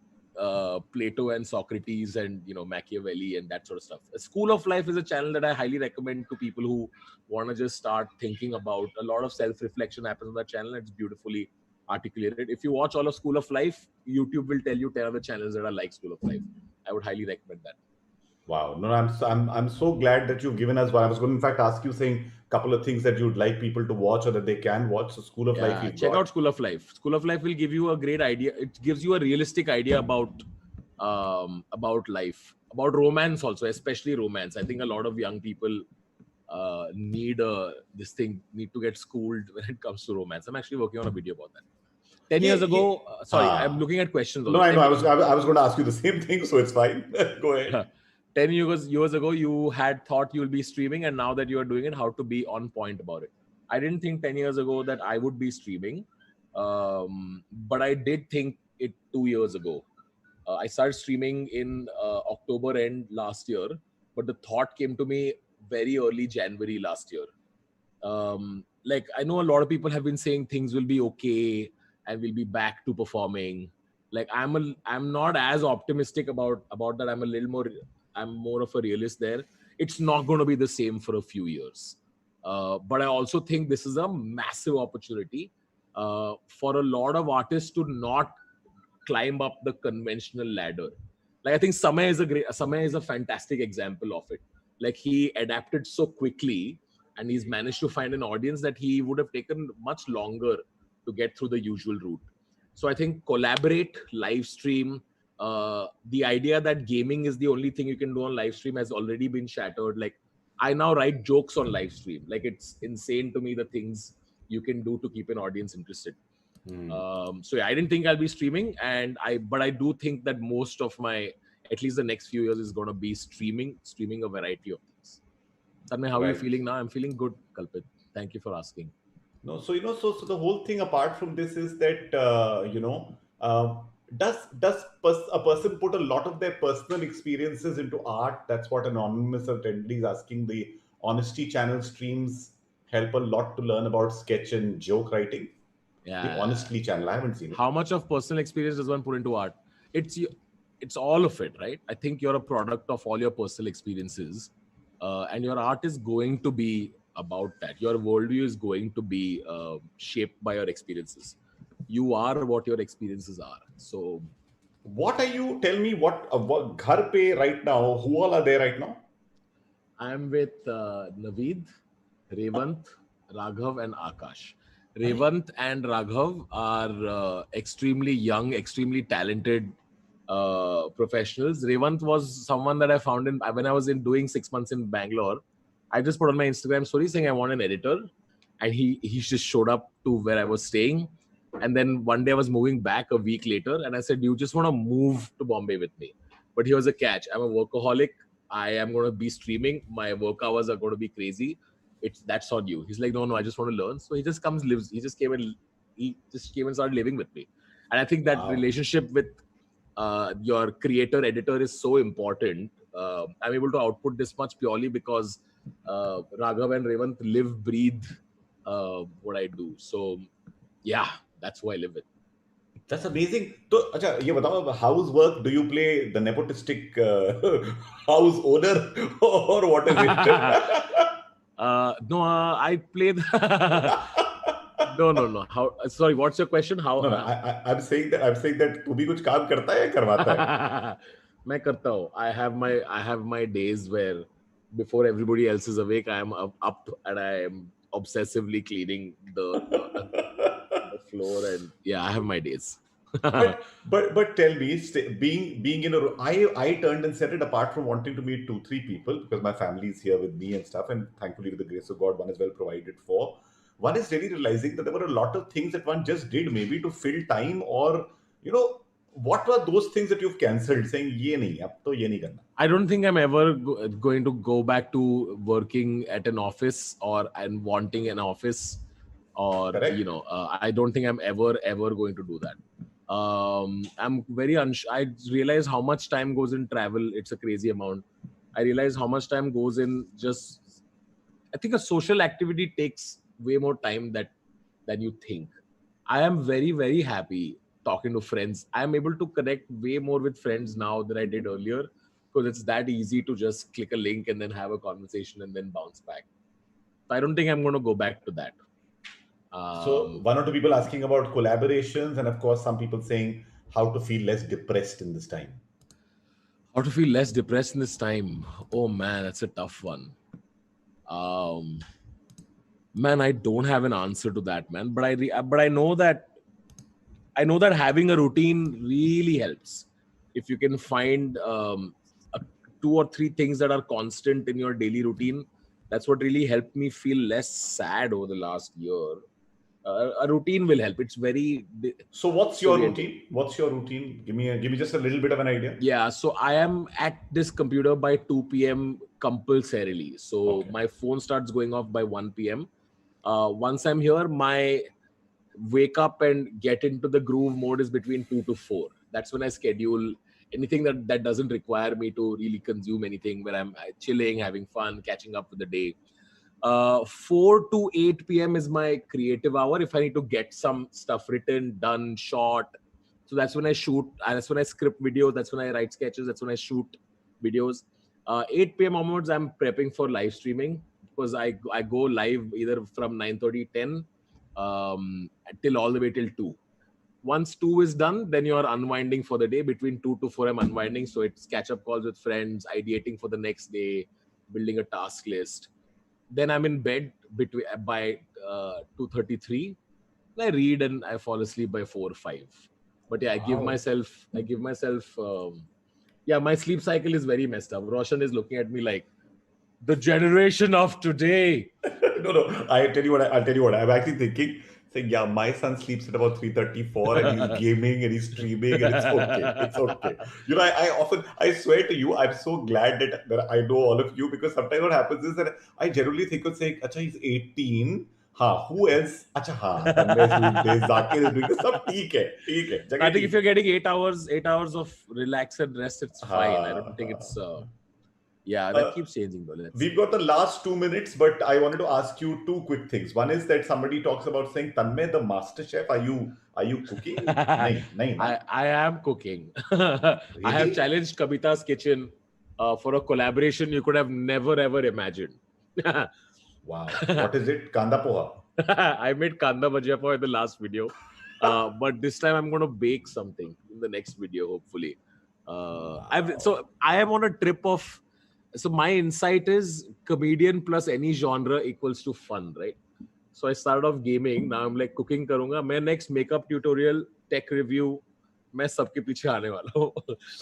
Plato and Socrates and Machiavelli and that sort of stuff. School of Life is a channel that I highly recommend to people who want to just start thinking about. A lot of self-reflection happens on that channel. It's beautifully articulated. If you watch all of School of Life, YouTube will tell you 10 other channels that are like School of Life. I would highly recommend that. Wow. No, I'm so glad that you've given us one. I was going to in fact ask you, saying a couple of things that you'd like people to watch or that they can watch. So School of Life. Check out School of Life. School of Life will give you a great idea. It gives you a realistic idea about life, about romance also, especially romance. I think a lot of young people need to get schooled when it comes to romance. I'm actually working on a video about that. 10 years ago, sorry, I'm looking at questions. No, I know. I was going to ask you the same thing, so it's fine. Go ahead. 10 years ago, you had thought you'll be streaming, and now that you are doing it, how to be on point about it. I didn't think 10 years ago that I would be streaming, but I did think it 2 years ago. I started streaming in October end last year, but the thought came to me very early January last year. Like, I know a lot of people have been saying things will be okay and we'll be back to performing. Like, I'm not as optimistic about that. I'm more of a realist there. It's not going to be the same for a few years. But I also think this is a massive opportunity for a lot of artists to not climb up the conventional ladder. Like, I think Samay is a fantastic example of it. Like, he adapted so quickly and he's managed to find an audience that he would have taken much longer to get through the usual route. So I think collaborate, live stream. The idea that gaming is the only thing you can do on live stream has already been shattered. Like, I now write jokes on live stream. Like, it's insane to me the things you can do to keep an audience interested. So yeah, I didn't think I'll be streaming, but I do think that most of my, at least the next few years, is going to be streaming a variety of things. Tanmay, how are you feeling now? I'm feeling good, Kalpit. Thank you for asking. No, so so the whole thing apart from this is that does a person put a lot of their personal experiences into art? That's what Anonymous attendee is asking. The Honesty Channel streams help a lot to learn about sketch and joke writing. The Honestly channel. I haven't seen it. How much of personal experience does one put into art? It's all of it, right? I think you're a product of all your personal experiences, and your art is going to be about that. Your worldview is going to be shaped by your experiences. You are what your experiences are. So, what are you? Tell me what ghar pe right now? Who all are there right now? I'm with Naveed, Revant, Raghav, and Akash. Revant and Raghav are extremely young, extremely talented professionals. Revant was someone that I found when I was doing 6 months in Bangalore. I just put on my Instagram story saying I want an editor, and he just showed up to where I was staying. And then one day I was moving back a week later, and I said, "Do you just want to move to Bombay with me?" But here's a catch: I'm a workaholic. I am going to be streaming. My work hours are going to be crazy. That's on you. He's like, no, I just want to learn. So he just lives. He just came and started living with me. And I think that relationship with your creator editor is so important. I'm able to output this much purely because Raghav and Revant live, breathe what I do. So yeah, that's who I live with. That's amazing. So, acha, ye batao, house work, do you play the nepotistic house owner or what is it? No, I play the... No. Sorry, what's your question? How? No, I'm saying that तू भी कुछ काम करता है या करवाता है? मैं करता हूँ. I have my days where before everybody else is awake, I am up and I am obsessively cleaning the floor, and yeah, I have my days. but tell me, being in a, I turned and said it, apart from wanting to meet 2-3 people because my family is here with me and stuff, and thankfully with the grace of God, one is well provided for. One is really realizing that there were a lot of things that one just did maybe to fill time, or what were those things that you've cancelled, saying ye nahi, ab to ye nahi karna? I don't think I'm ever going to go back to working at an office and wanting an office, or I don't think I'm ever going to do that. I'm very I realize how much time goes in travel. It's a crazy amount. I realize how much time goes in I think a social activity takes way more time than you think. I am very, very happy talking to friends. I'm able to connect way more with friends now than I did earlier, because it's that easy to just click a link and then have a conversation and then bounce back. So I don't think I'm going to go back to that. So one or two people asking about collaborations, and of course some people saying how to feel less depressed in this time. How to feel less depressed in this time? Oh man, that's a tough one. Man, I don't have an answer to that, man. But I know that having a routine really helps. If you can find 2 or 3 things that are constant in your daily routine, that's what really helped me feel less sad over the last year. A routine will help. It's very... So what's your routine? What's your routine? Give me just a little bit of an idea. Yeah, so I am at this computer by 2 p.m. compulsorily. So my phone starts going off by 1 p.m. Once I'm here, my wake up and get into the groove mode is between 2 to 4. That's when I schedule anything that doesn't require me to really consume anything, where I'm chilling, having fun, catching up with the day. 4 to 8 p.m. is my creative hour. If I need to get some stuff written, done, shot. So that's when I shoot. That's when I script videos. That's when I write sketches. That's when I shoot videos. 8 p.m. onwards, I'm prepping for live streaming, because I go live either from 9:30, 10 till all the way till 2. Once 2 is done, then you're unwinding for the day. Between 2 to 4, I'm unwinding. So it's catch-up calls with friends, ideating for the next day, building a task list. Then I'm in bed by 2:33. I read and I fall asleep by 4 or 5. But yeah, I give myself. Yeah, my sleep cycle is very messed up. Roshan is looking at me like, the generation of today. No. I'll tell you what. I'm actually thinking. Saying, yeah, my son sleeps at about 3:34 and he's gaming and he's streaming, and it's okay. It's okay. I swear to you, I'm so glad that I know all of you, because sometimes what happens is that I generally think of saying, acha, he's 18. Who else? Acha, Tanmay is doing this, Zakir is doing this. Sab theek hai. I think if you're getting 8 hours of relax and rest, it's fine. I don't think it's... Yeah, that keeps changing though. We've got the last 2 minutes, but I wanted to ask you two quick things. One is that somebody talks about saying, Tanmay, the master chef, are you cooking? I am cooking. I have challenged Kavita's kitchen for a collaboration you could have never ever imagined. Wow. What is it? Kanda poha? I made kanda bhajia poha in the last video. But this time I'm going to bake something in the next video, hopefully. So I am on a trip of... So my insight is comedian plus any genre equals to fun, right? So I started off gaming. Now I'm like cooking karunga. My next makeup tutorial, tech review, मैं सबके पीछे आने वाला हूँ.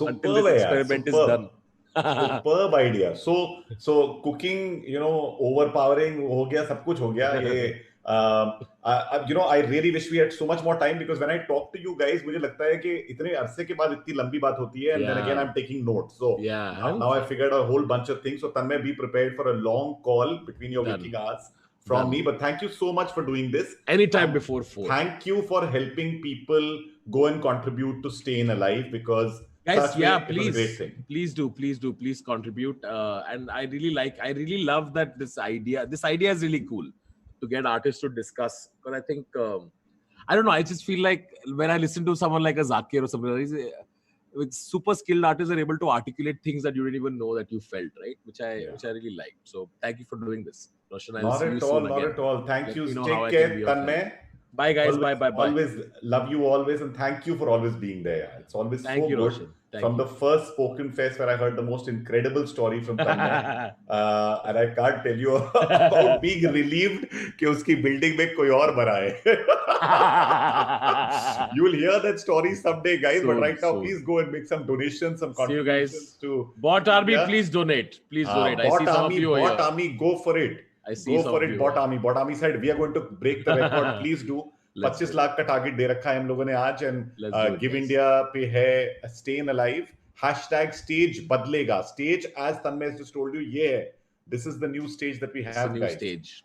Until this experiment is done. Superb idea. So cooking, overpowering हो गया, सब कुछ हो गया. ये I really wish we had so much more time, because when I talk to you guys, मुझे लगता है कि इतने अरसे के बाद इतनी लंबी बात होती है, and then again I'm taking notes. So now I figured a whole bunch of things. So Tanmay, be prepared for a long call between your waking hours from me. But thank you so much for doing this. Anytime before 4. Thank you for helping people go and contribute to StayInAlive, because guys, please contribute. And I really love that this idea is really cool to get artists to discuss, because I think I don't know, I just feel like when I listen to someone like a Zakir or something, with super skilled artists are able to articulate things that you didn't even know that you felt, right? Which I really liked. So thank you for doing this, Roshan. Not at all. Thank you. Take care, Tanmay. Bye guys. Bye. Always love you always, and thank you for always being there. It's always so good. Roshan. From the first Spoken Fest, where I heard the most incredible story from Tanmay, and I can't tell you about being relieved कि उसकी building में कोई और बना है. You will hear that story someday, guys. But right now, please go and make some donations, some contributions to Bot Army. Please donate. Please donate. I see some of you Bot Army, go for it. I see go for it, Bot Army. Bot Army said we are going to break the record. Please do. 25 lakh का target दे रखा है हम लोगों ने आज, and give India पे है StayInAlive. #stage बदलेगा. Stage, as Tanmay has just told you, this is the new stage that we have, guys. Stage.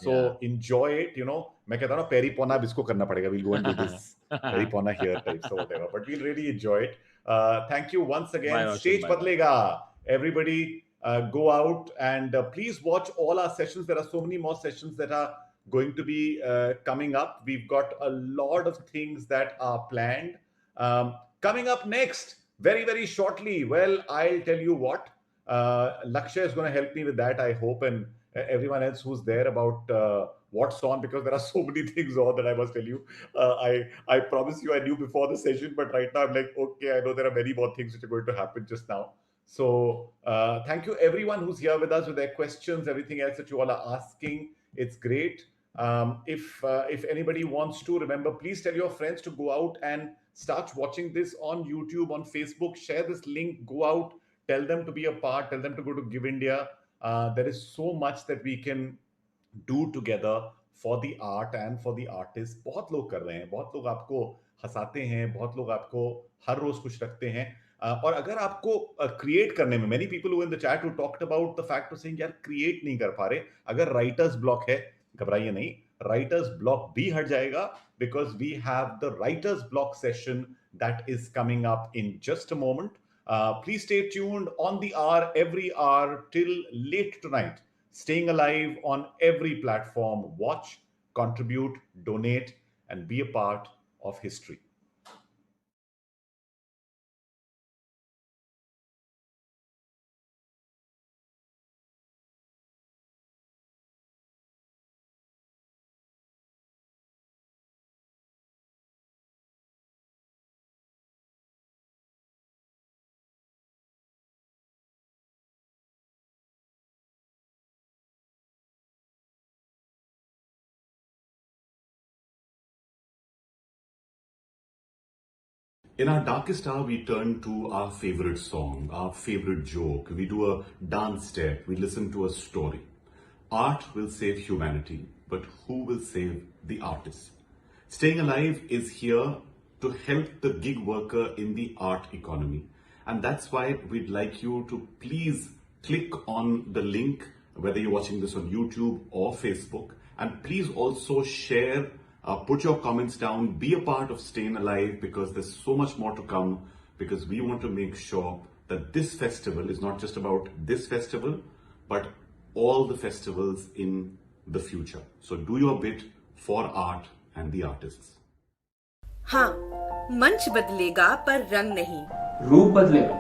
So enjoy it. मैं कहता हूँ ना, पेरी पोना अब इसको करना पड़ेगा. We'll go and do this पेरी पोना here type, so whatever. But we'll really enjoy it. Thank you once again. Bye, Stage बदलेगा. Everybody go out and please watch all our sessions. There are so many more sessions that are going to be coming up. We've got a lot of things that are planned. Coming up next, very, very shortly, well, I'll tell you what. Lakshya is going to help me with that, I hope, and everyone else who's there, about what's on, because there are so many things on that I must tell you. I promise you I knew before the session, but right now I'm like, okay, I know there are many more things which are going to happen just now. So thank you everyone who's here with us with their questions, everything else that you all are asking. It's great. If anybody wants to, remember, please tell your friends to go out and start watching this on YouTube, on Facebook. Share this link, go out, tell them to be a part, tell them to go to Give India. There is so much that we can do together for the art and for the artists. बहुत लोग कर रहे हैं, बहुत लोग आपको हंसाते हैं, बहुत लोग आपको हर रोज खुश रखते हैं. और अगर आपको क्रिएट करने में, many people who in the chat who talked about the fact of saying यार क्रिएट नहीं कर पा रहे, अगर राइटर्स ब्लॉक है, घबराइए नहीं, राइटर्स ब्लॉक भी हट जाएगा, because we have the writers block session that is coming up in just a moment. Please stay tuned on the hour, every hour till late tonight. StayInAlive on every platform. Watch, contribute, donate, and be a part of history. In our darkest hour, we turn to our favorite song, our favorite joke. We do a dance step. We listen to a story. Art will save humanity, but who will save the artist? StayInAlive is here to help the gig worker in the art economy. And that's why we'd like you to please click on the link, whether you're watching this on YouTube or Facebook. And please also share, put your comments down, be a part of StayInAlive, because there's so much more to come, because we want to make sure that this festival is not just about this festival, but all the festivals in the future. So do your bit for art and the artists. हाँ, मंच बदलेगा पर रंग नहीं, रूप बदलेगा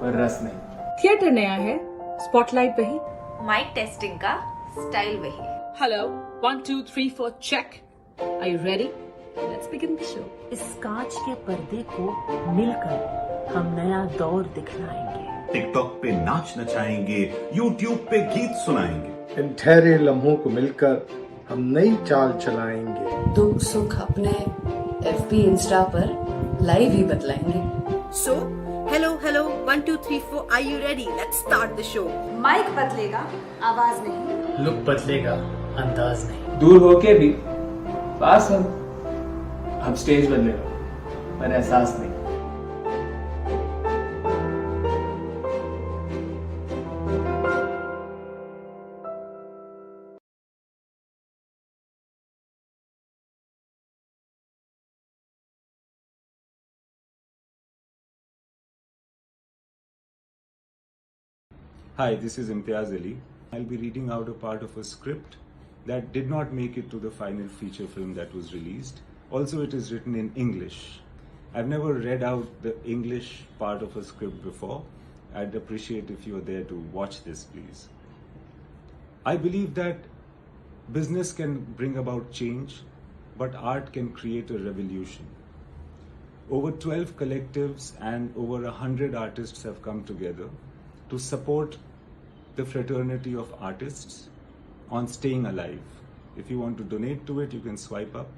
पर रस नहीं। थिएटर नया है, स्पॉटलाइट वही, माइक टेस्टिंग का स्टाइल वही। Hello 1 2 3 4 check. Are you ready? Let's begin the show. इस कांच के पर्दे को मिलकर हम नया दौर दिखलाएंगे। टिकटॉक पे नाच नचाएंगे, यूट्यूब पे गीत सुनाएंगे। इन ठहरे लम्हों को मिलकर हम नई चाल चलाएंगे। दुख सुख अपने FB इंस्टा पर लाइव ही बतलाएंगे। So, hello, 1 2 3 4, are you ready? Let's start the show. Mic बदलेगा, आवाज नहीं। लुक बदलेगा, अंदाज नहीं। दूर होके भी पास हम स्टेज बदलेगा पर एहसास नहीं। Hi, this is Imtiaz Ali. I'll be reading out a part of a script that did not make it to the final feature film that was released. Also, it is written in English. I've never read out the English part of a script before. I'd appreciate if you are there to watch this, please. I believe that business can bring about change, but art can create a revolution. Over 12 collectives and over 100 artists have come together to support the fraternity of artists on StayInAlive. If you want to donate to it, you can swipe up.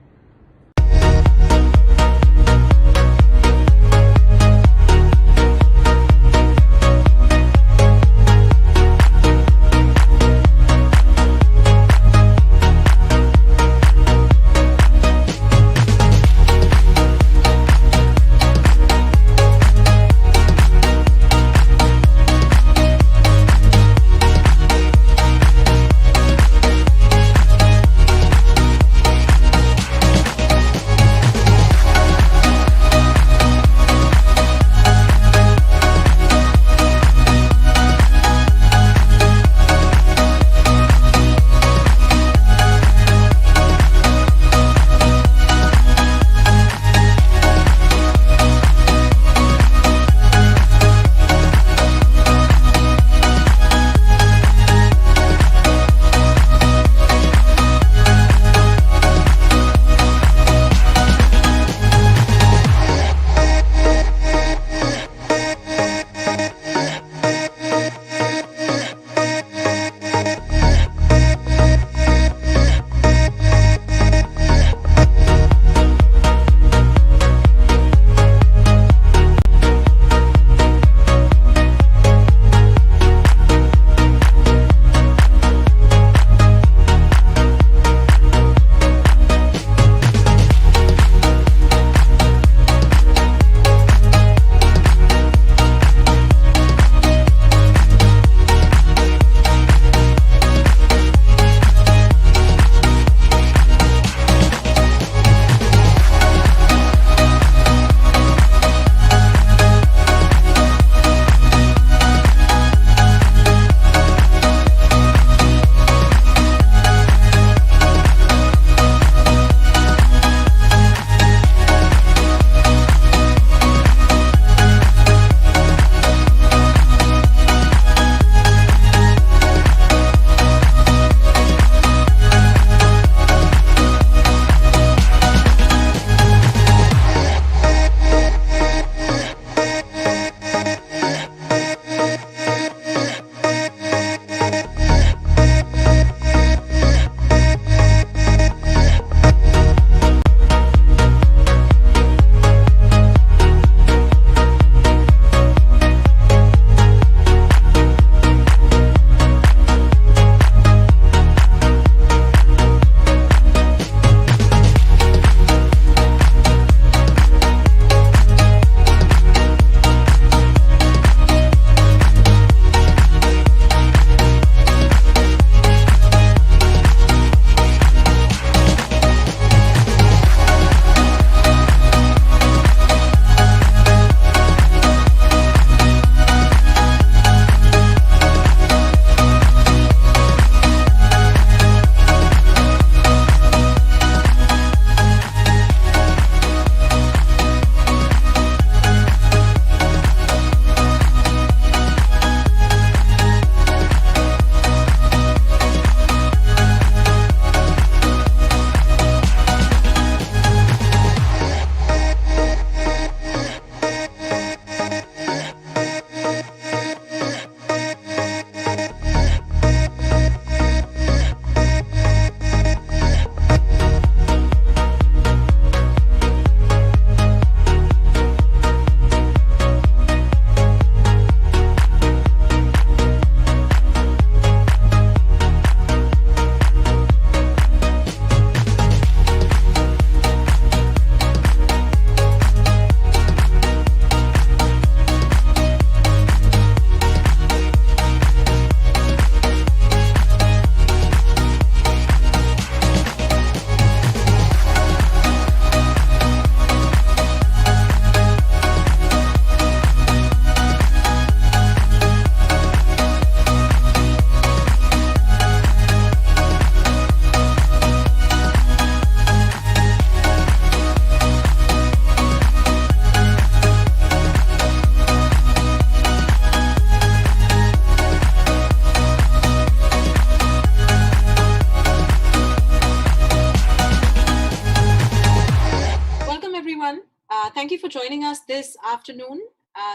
us this afternoon.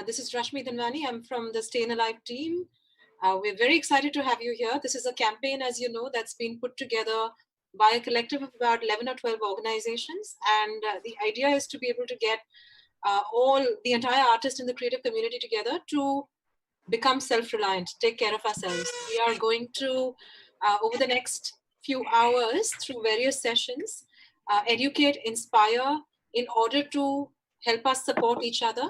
This is Rashmi Dhanwani. I'm from the StayInAlive team. We're very excited to have you here. This is a campaign, as you know, that's been put together by a collective of about 11 or 12 organizations. And the idea is to be able to get the entire artist in the creative community together to become self-reliant, take care of ourselves. We are going to, over the next few hours, through various sessions, educate, inspire, in order to help us support each other.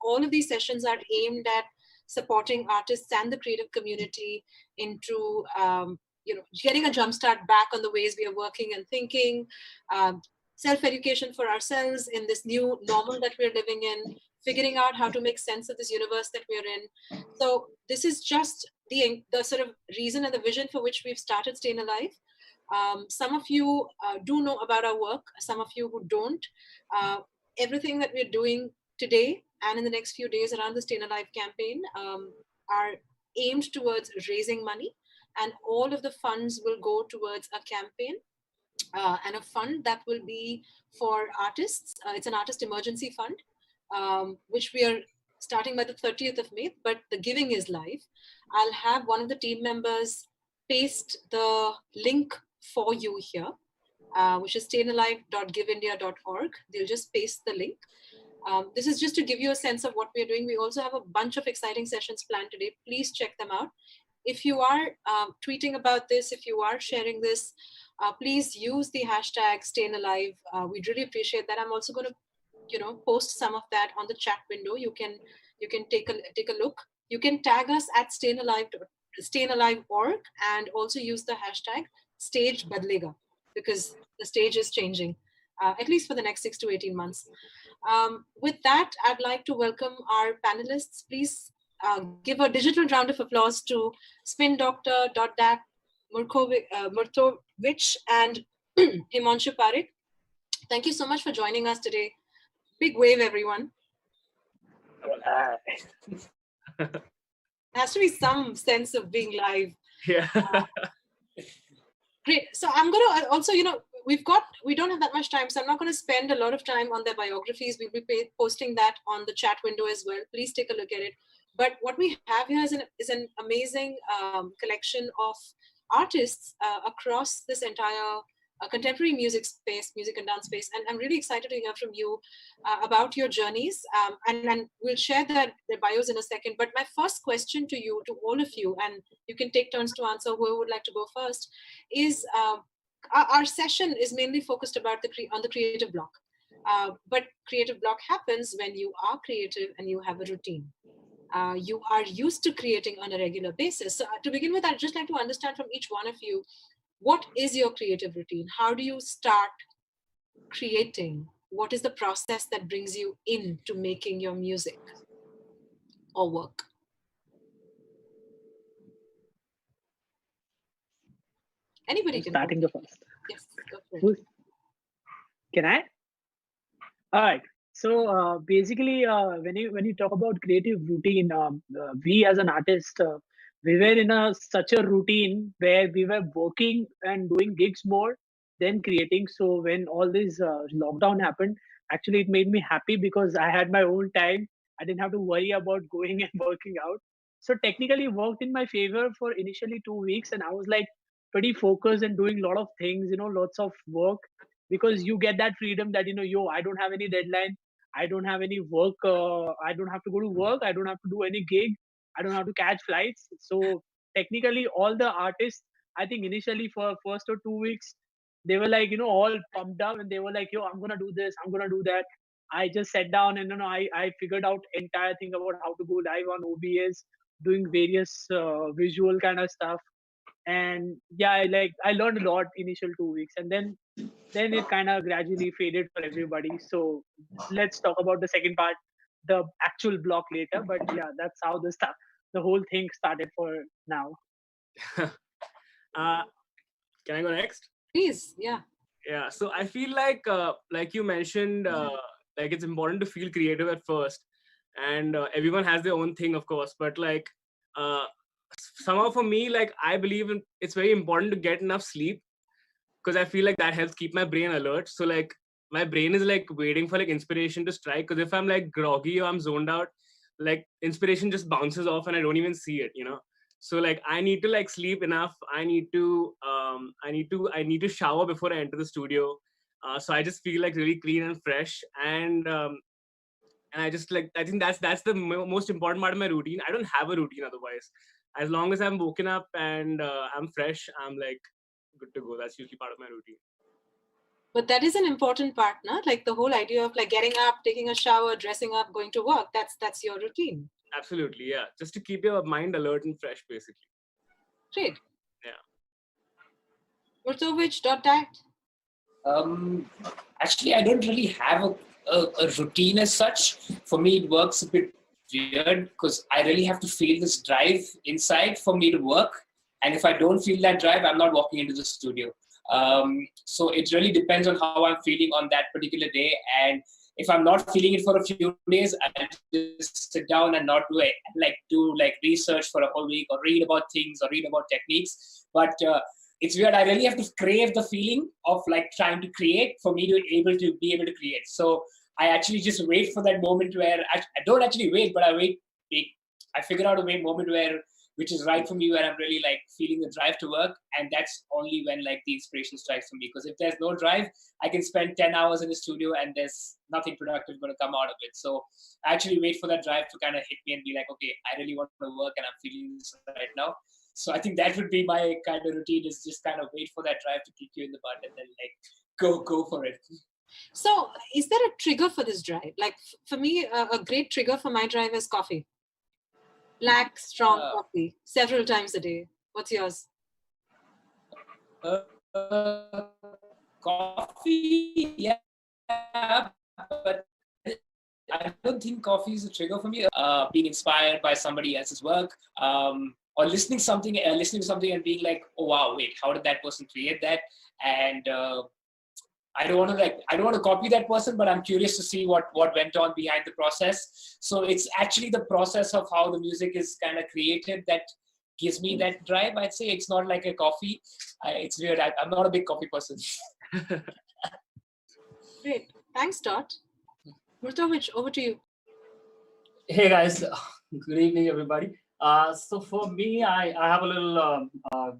All of these sessions are aimed at supporting artists and the creative community into getting a jumpstart back on the ways we are working and thinking, self-education for ourselves in this new normal that we're living in, figuring out how to make sense of this universe that we're in. So this is just the sort of reason and the vision for which we've started StayInAlive. Some of you do know about our work, some of you who don't. Everything that we're doing today and in the next few days around the StayInAlive campaign are aimed towards raising money, and all of the funds will go towards a campaign and a fund that will be for artists. It's an artist emergency fund, which we are starting by the 30th of May, but the giving is live. I'll have one of the team members paste the link for you here, which is stayinalive.giveindia.org. They'll just paste the link. This is just to give you a sense of what we're doing. We also have a bunch of exciting sessions planned today. Please check them out. If you are tweeting about this, if you are sharing this, please use the hashtag StayInAlive. We'd really appreciate that. I'm also going to, post some of that on the chat window. You can take a look. You can tag us at StayInAlive.org and also use the hashtag Stage Badlega, because the stage is changing, at least for the next 6 to 18 months. With that, I'd like to welcome our panelists. Please give a digital round of applause to Spin Doctor, Dak, Murtovich, and Himanshu Parekh. Thank you so much for joining us today. Big wave, everyone. Has to be some sense of being live. Yeah. Great. So I'm going to also, we don't have that much time, so I'm not going to spend a lot of time on their biographies. We'll be posting that on the chat window as well. Please take a look at it. But what we have here is an amazing collection of artists across this entire contemporary music space, music and dance space. And I'm really excited to hear from you about your journeys. And we'll share their bios in a second. But my first question to you, to all of you, and you can take turns to answer, whoever would like to go first, is our session is mainly focused about on the creative block. But creative block happens when you are creative and you have a routine. You are used to creating on a regular basis. So to begin with, I'd just like to understand from each one of you, what is your creative routine? How do you start creating? What is the process that brings you into making your music or work? Anybody can starting the first. Yes, go for it. Can I? All right. So basically, when you talk about creative routine, we as an artist, we were in such a routine where we were working and doing gigs more than creating. So when all this lockdown happened, actually it made me happy because I had my own time. I didn't have to worry about going and working out. So technically worked in my favor for initially 2 weeks, and I was like pretty focused and doing a lot of things, lots of work, because you get that freedom that, I don't have any deadline. I don't have any work. I don't have to go to work. I don't have to do any gig. I don't have to catch flights. So technically all the artists, I think initially for first or 2 weeks, they were like, all pumped up, and they were like, I'm going to do this. I'm going to do that. I just sat down and, I figured out entire thing about how to go live on OBS, doing various visual kind of stuff. And yeah, I learned a lot initial 2 weeks, and then it kind of gradually faded for everybody. So let's talk about the second part, the actual block later. But yeah, that's how the whole thing started for now. Can I go next? Please, yeah. Yeah. So I feel like you mentioned, like it's important to feel creative at first, and everyone has their own thing, of course. But somehow for me, I believe it's very important to get enough sleep, because I feel like that helps keep my brain alert. So my brain is like waiting for like inspiration to strike. Because if I'm like groggy or I'm zoned out, like inspiration just bounces off and I don't even see it, you know. So like I need to like sleep enough. I need to shower before I enter the studio. So I just feel like really clean and fresh. And I just like, I think that's the most important part of my routine. I don't have a routine otherwise. As long as I'm woken up and I'm fresh, I'm like good to go. That's usually part of my routine. But that is an important part, no? Like the whole idea of like getting up, taking a shower, dressing up, going to work. That's your routine. Absolutely, yeah. Just to keep your mind alert and fresh, basically. Great. Yeah. Murtovich, .dat? Actually, I don't really have a routine as such. For me, it works a bit weird because I really have to feel this drive inside for me to work. And if I don't feel that drive, I'm not walking into the studio. So it really depends on how I'm feeling on that particular day. And if I'm not feeling it for a few days, I'll just sit down and not do it, do research for a whole week or read about things or read about techniques. But it's weird. I really have to crave the feeling of like trying to create for me to be able to create. So I actually just wait for that moment where I don't actually wait, but I wait. I figure out a moment which is right for me, where I'm really like feeling the drive to work. And that's only when like the inspiration strikes for me. Because if there's no drive, I can spend 10 hours in the studio and there's nothing productive going to come out of it. So I actually wait for that drive to kind of hit me and be like, okay, I really want to work and I'm feeling this right now. So I think that would be my kind of routine, is just kind of wait for that drive to kick you in the butt and then like go for it. So is there a trigger for this drive? Like for me, a great trigger for my drive is coffee. Black, strong coffee, several times a day. What's yours? Coffee, yeah, but I don't think coffee is a trigger for me. Being inspired by somebody else's work, or listening to something and being like, oh wow, wait, how did that person create that? And I don't want to copy that person, but I'm curious to see what went on behind the process. So it's actually the process of how the music is kind of created that gives me that drive. I'd say it's not like a coffee. It's weird. I'm not a big coffee person. Great. Thanks, Dot. Murtovich, over to you. Hey guys, good evening everybody. So for me, I have a little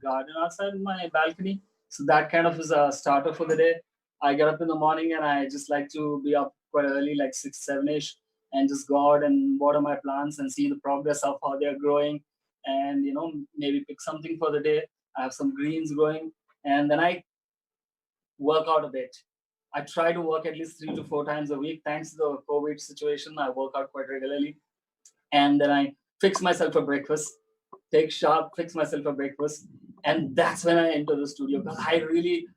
garden outside my balcony. So that kind of is a starter for the day. I get up in the morning and I just like to be up quite early, like 6, 7-ish, and just go out and water my plants and see the progress of how they're growing, and maybe pick something for the day. I have some greens growing, and then I work out a bit. I try to work at least 3 to 4 times a week. Thanks to the COVID situation, I work out quite regularly. And then I fix myself a breakfast, take shower, fix myself a breakfast. And that's when I enter the studio, because I really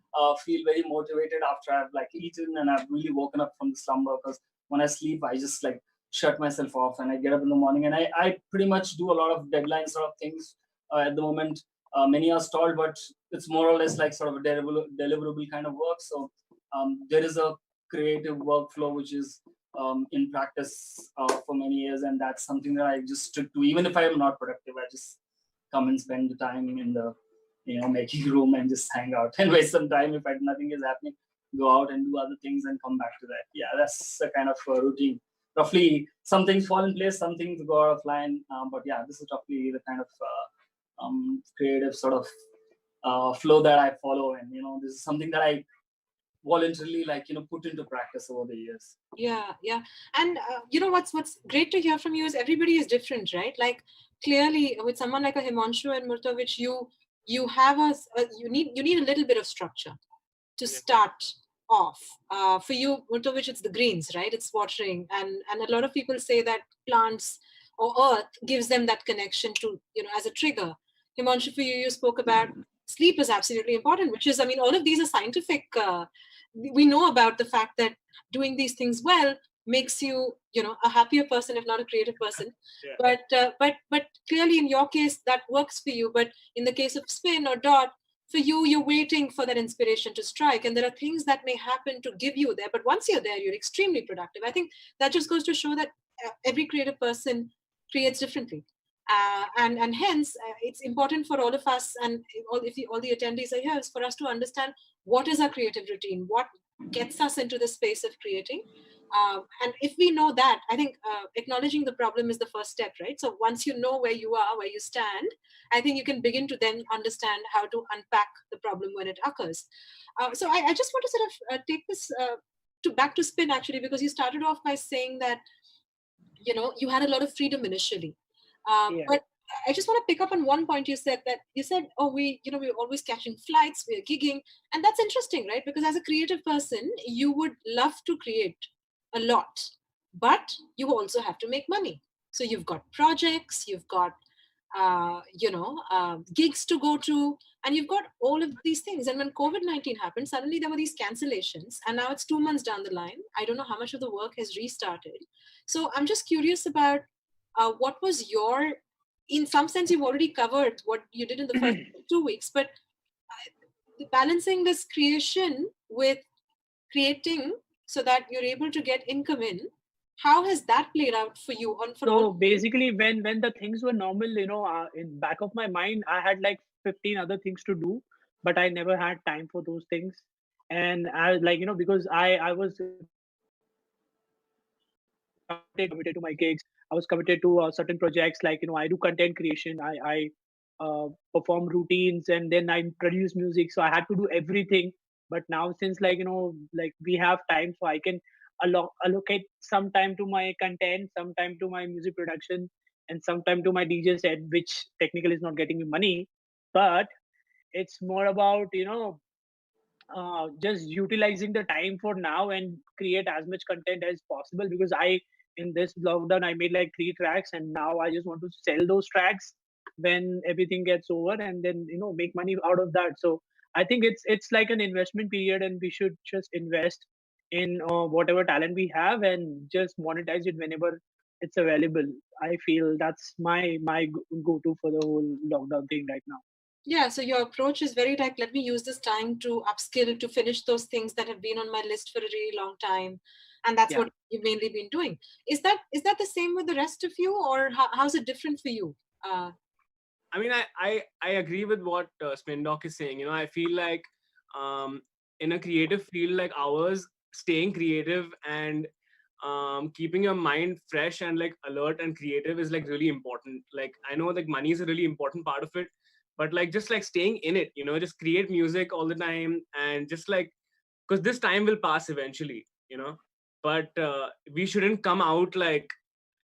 feel very motivated after I've like eaten and I've really woken up from the slumber. Because when I sleep, I just like shut myself off and I get up in the morning, and I pretty much do a lot of deadline sort of things at the moment. Many are stalled, but it's more or less like sort of a deliverable kind of work. So there is a creative workflow which is in practice for many years, and that's something that I just stick to. Even if I am not productive, I just come and spend the time in the making room and just hang out and waste some time. If nothing is happening, go out and do other things and come back to that. Yeah, that's a kind of routine. Roughly, some things fall in place, some things go out of line. But yeah, this is roughly the kind of creative sort of flow that I follow, and this is something that I voluntarily put into practice over the years. Yeah. And what's great to hear from you is everybody is different, right? Like clearly with someone like a Himanshu and Murtovich, you have you need a little bit of structure to start off. For you, Murtovich, it's the greens, right? It's watering, and a lot of people say that plants or earth gives them that connection to as a trigger. Himanshu, for you spoke about sleep is absolutely important, which is, all of these are scientific. We know about the fact that doing these things well makes you, a happier person, if not a creative person. Yeah. But clearly in your case, that works for you. But in the case of Spin or Dot, for you, you're waiting for that inspiration to strike. And there are things that may happen to give you there. But once you're there, you're extremely productive. I think that just goes to show that every creative person creates differently. And hence, it's important for all of us, and all the attendees are here, is for us to understand what is our creative routine, gets us into the space of creating. And if we know that, I think acknowledging the problem is the first step, right? So once you know where you are, where you stand, I think you can begin to then understand how to unpack the problem when it occurs. So I just want to sort of take this back to spin, actually, because you started off by saying that, you had a lot of freedom initially. But I just want to pick up on one point you said, oh, we're always catching flights, we're gigging. And that's interesting, right? Because as a creative person, you would love to create a lot, but you also have to make money. So you've got projects, you've got, gigs to go to, and you've got all of these things. And when COVID-19 happened, suddenly there were these cancellations, and now it's 2 months down the line. I don't know how much of the work has restarted. So I'm just curious about what was your, in some sense, you've already covered what you did in the first 2 weeks, but balancing this creation with creating so that you're able to get income in, how has that played out for you? So basically, when the things were normal, in back of my mind, I had like 15 other things to do, but I never had time for those things. And I because I was committed to my gigs. I was committed to certain projects. Like, I do content creation. I perform routines, and then I produce music. So I had to do everything. But now, since we have time, so I can allocate some time to my content, some time to my music production, and some time to my DJ set, which technically is not getting me money, but it's more about just utilizing the time for now and create as much content as possible, because in this lockdown I made like 3 tracks, and now I just want to sell those tracks when everything gets over, and then make money out of that. So I think it's like an investment period, and we should just invest in whatever talent we have and just monetize it whenever it's available. I feel that's my go-to for the whole lockdown thing right now. Yeah, so your approach is very like, let me use this time to upskill, to finish those things that have been on my list for a really long time. And that's what you've mainly been doing. Is that the same with the rest of you, or how's it different for you? I mean, I agree with what Spin Doc is saying. I feel like in a creative field like ours, staying creative and keeping your mind fresh and like alert and creative is like really important. Like, I know like money is a really important part of it, but like just like staying in it, just create music all the time, and just like, because this time will pass eventually, but we shouldn't come out like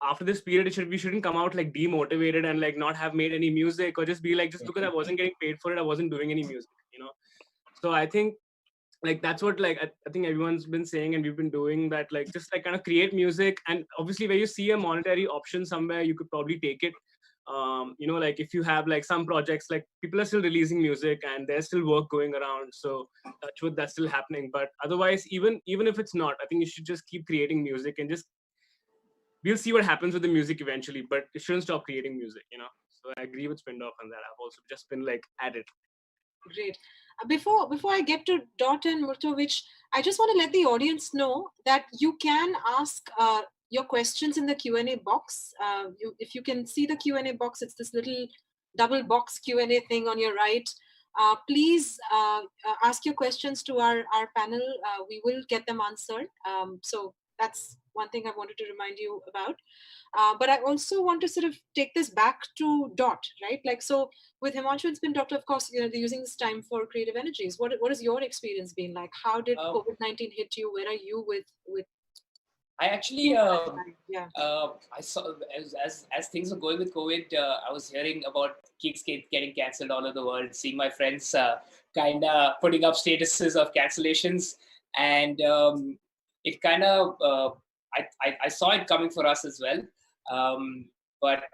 after this period, we shouldn't come out like demotivated and like not have made any music, or just be like, just because I wasn't getting paid for it, I wasn't doing any music, So I think like that's what like I think everyone's been saying, and we've been doing that, like just like kind of create music, and obviously where you see a monetary option somewhere, you could probably take it. Like if you have like some projects, like people are still releasing music and there's still work going around, so touch wood, that's still happening. But otherwise, even if it's not, I think you should just keep creating music, and just we'll see what happens with the music eventually, but it shouldn't stop creating music, So I agree with Spindoff on that. I've also just been like at it. Great. Before I get to Dot and Murtovich, I just want to let the audience know that you can ask your questions in the Q&A box. If you can see the Q&A box, it's this little double box Q&A thing on your right. Please ask your questions to our panel. We will get them answered. So that's one thing I wanted to remind you about. But I also want to sort of take this back to Dot, right? Like, so with Himanshu and Spin Doctor, of course, they're using this time for creative energies. What has your experience been like? How did COVID-19 hit you? Where are you with? I actually, I saw as things were going with COVID, I was hearing about gigs getting cancelled all over the world, seeing my friends kind of putting up statuses of cancellations, and it kind of, I saw it coming for us as well. But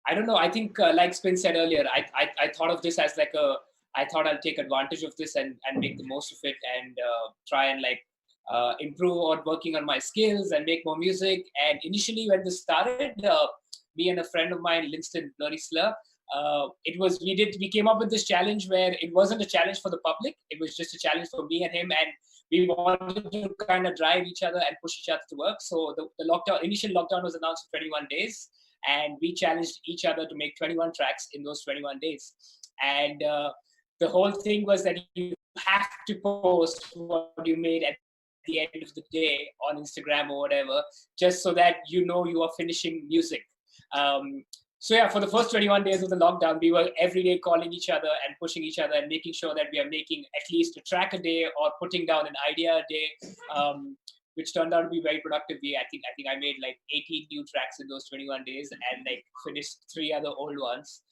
I don't know. I think, like Spin said earlier, I thought of this as like I thought I'll take advantage of this and make the most of it, and try and like improve on working on my skills and make more music. And initially when this started, me and a friend of mine, Linston Blurry Slur, we came up with this challenge where it wasn't a challenge for the public. It was just a challenge for me and him, and we wanted to kind of drive each other and push each other to work. So the initial lockdown was announced for 21 days, and we challenged each other to make 21 tracks in those 21 days. And the whole thing was that you have to post what you made at the end of the day on Instagram or whatever, just so that you know you are finishing music. So yeah, for the first 21 days of the lockdown, we were every day calling each other and pushing each other and making sure that we are making at least a track a day or putting down an idea a day, which turned out to be very productive. I think I made like 18 new tracks in those 21 days and like finished 3 other old ones.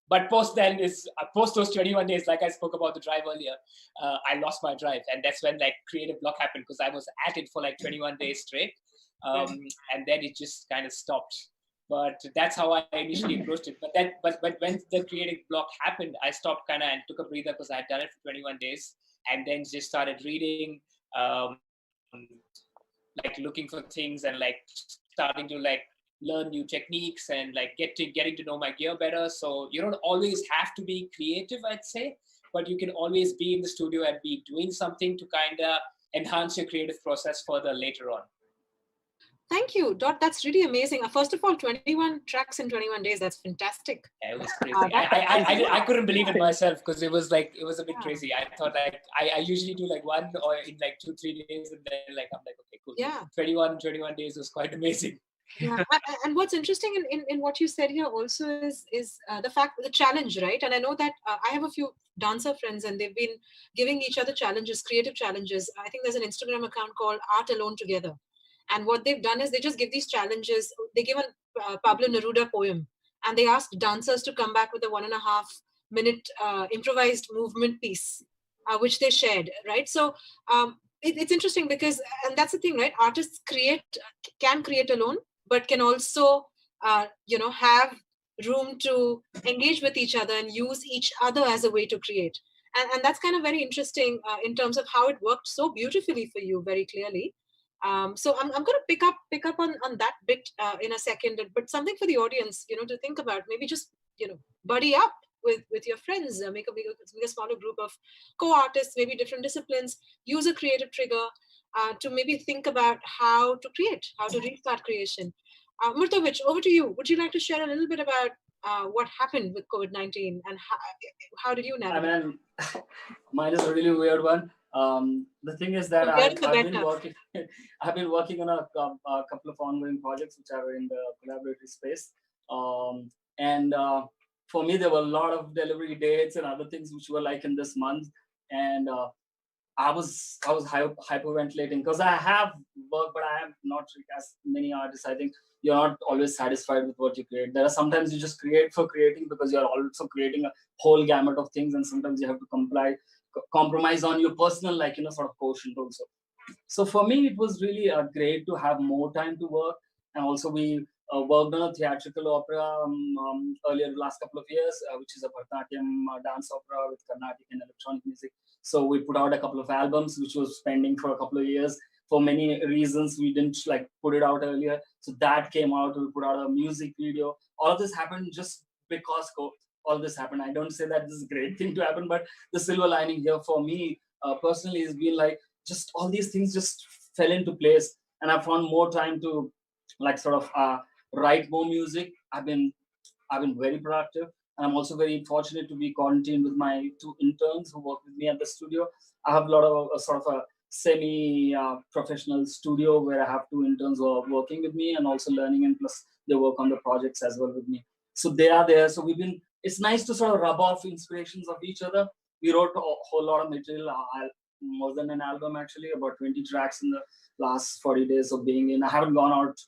But post those 21 days, like I spoke about the drive earlier, I lost my drive, and that's when like creative block happened, because I was at it for like 21 days straight, and then it just kind of stopped. But that's how I initially approached it. But when the creative block happened, I stopped kind of and took a breather, because I had done it for 21 days, and then just started reading, like looking for things and like starting to like learn new techniques and like getting to know my gear better. So you don't always have to be creative, I'd say, but you can always be in the studio and be doing something to kind of enhance your creative process further later on. Thank you, Dot. That's really amazing. First of all, 21 tracks in 21 days. That's fantastic. Yeah, it was crazy. I couldn't believe it myself, because it was a bit crazy. I thought like I usually do like one or in like 2-3 days, and then like I'm like, okay, cool. Yeah. 21 days was quite amazing. Yeah. And what's interesting in what you said here also is the challenge, right? And I know that I have a few dancer friends, and they've been giving each other challenges, creative challenges. I think there's an Instagram account called Art Alone Together. And what they've done is they just give these challenges. They give a Pablo Neruda poem, and they ask dancers to come back with a 1.5 minute improvised movement piece, which they shared, right? So it's interesting because, and that's the thing, right? Artists can create alone, but can also, have room to engage with each other and use each other as a way to create. And that's kind of very interesting in terms of how it worked so beautifully for you, very clearly. So I'm going to pick up on that bit in a second, but something for the audience, to think about. Maybe just, buddy up with your friends, make a smaller group of co-artists, maybe different disciplines, use a creative trigger to maybe think about how to create, how to restart creation. Murtovich, over to you. Would you like to share a little bit about what happened with COVID-19 and how did you navigate? I mean, mine is a really weird one. The thing is that I've been working on a couple of ongoing projects which are in the collaborative space, and for me there were a lot of delivery dates and other things which were like in this month, and I was hyperventilating because I have work, but I have not as many artists. I think you're not always satisfied with what you create. There are sometimes you just create for creating because you're also creating a whole gamut of things, and sometimes you have to compromise on your personal, sort of quotient also. So for me, it was really great to have more time to work. And also we worked on a theatrical opera earlier, the last couple of years, which is a Bharatanatyam dance opera with Carnatic and electronic music. So we put out a couple of albums, which was pending for a couple of years. For many reasons, we didn't put it out earlier. So that came out, we put out a music video. All of this happened just because all this happened. I don't say that this is a great thing to happen, but the silver lining here for me personally has been just all these things just fell into place, and I found more time to write more music. I've been very productive, and I'm also very fortunate to be quarantined with my 2 interns who work with me at the studio. I have a lot of a semi-professional studio where I have 2 interns who are working with me and also learning, and plus they work on the projects as well with me. So they are there. So it's nice to sort of rub off inspirations of each other. We wrote a whole lot of material, more than an album actually, about 20 tracks in the last 40 days of being in. I haven't gone out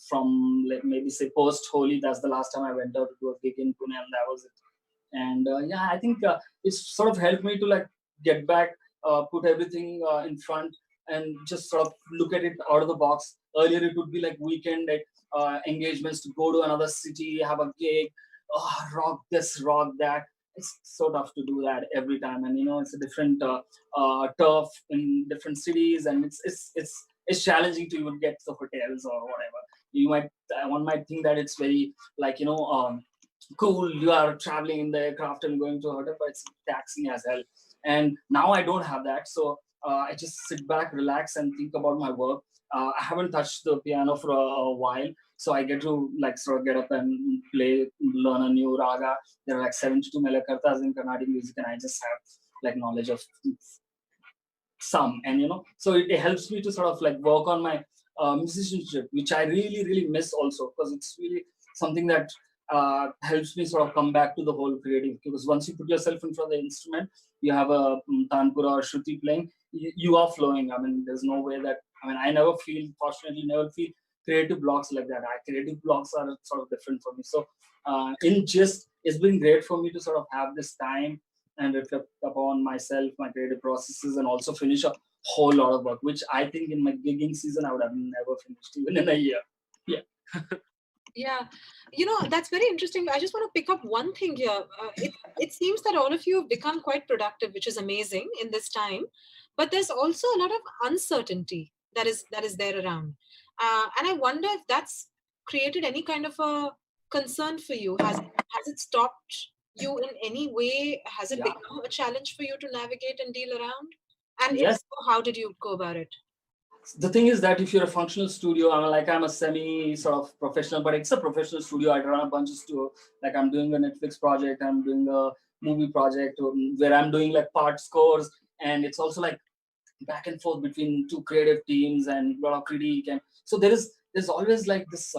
from maybe say post-Holi. That's the last time I went out to do a gig in Pune, and that was it. And I think it's sort of helped me to get back, put everything in front and just sort of look at it out of the box. Earlier it would be weekend engagements to go to another city, have a gig, rock this, rock that. It's so tough to do that every time, and it's a different turf in different cities, and it's challenging to even get the hotels or whatever. One might think that it's very cool. You are traveling in the aircraft and going to a hotel, but it's taxing as hell. And now I don't have that, so I just sit back, relax, and think about my work. I haven't touched the piano for a while, so I get to like sort of get up and play, learn a new raga. There are like 72 melakartas in Carnatic music, and I just have like knowledge of some, and so it helps me to sort of like work on my musicianship, which I really miss also, because it's really something that helps me sort of come back to the whole creative, because once you put yourself in front of the instrument, you have a tanpura or shruti playing, you are flowing. I mean, there's no way that, I fortunately never feel creative blocks like that. Creative blocks are sort of different for me. So it's been great for me to sort of have this time and reflect upon myself, my creative processes, and also finish a whole lot of work, which I think in my gigging season I would have never finished even in a year. Yeah. Yeah, that's very interesting. I just want to pick up one thing here. It seems that all of you have become quite productive, which is amazing in this time. But there's also a lot of uncertainty that is there around, and I wonder if that's created any kind of a concern for you. Has it stopped you in any way? Has it become a challenge for you to navigate and deal around? And yes. If so, how did you go about it? The thing is that if you're a functional studio, I'm a semi sort of professional, but it's a professional studio. I run a bunch of studio. Like I'm doing a Netflix project, I'm doing a movie project where I'm doing like part scores, and it's also like back and forth between two creative teams and a lot of critique, and so there's always like this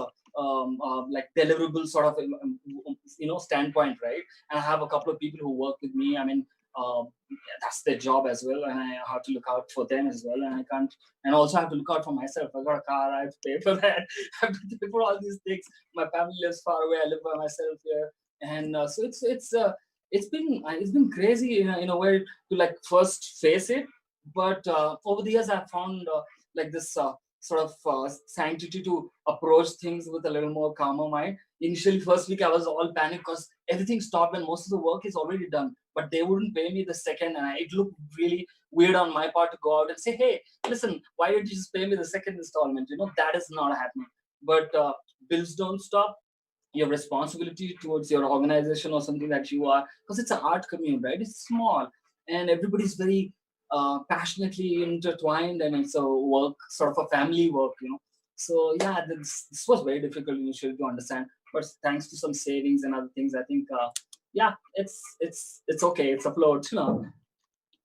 like deliverable sort of standpoint, right? And I have a couple of people who work with me. That's their job as well, and I have to look out for them as well, and I can't, and also I have to look out for myself. I got a car, I have to pay for that. I have to pay for all these things. My family lives far away, I live by myself here, and so it's been crazy in a way to like first face it, but over the years I've found like this sort of sanctity to approach things with a little more calmer mind. Initially, first week I was all panicked because everything stopped and most of the work is already done, but they wouldn't pay me the second, and it looked really weird on my part to go out and say, hey, listen, why did you just pay me the second installment? That is not happening. But bills don't stop. Your responsibility towards your organization or something that you are, because it's an art community, right? It's small and everybody's very passionately intertwined, and it's a work, sort of a family work, So yeah, this was very difficult initially to understand, but thanks to some savings and other things, I think it's okay, it's afloat,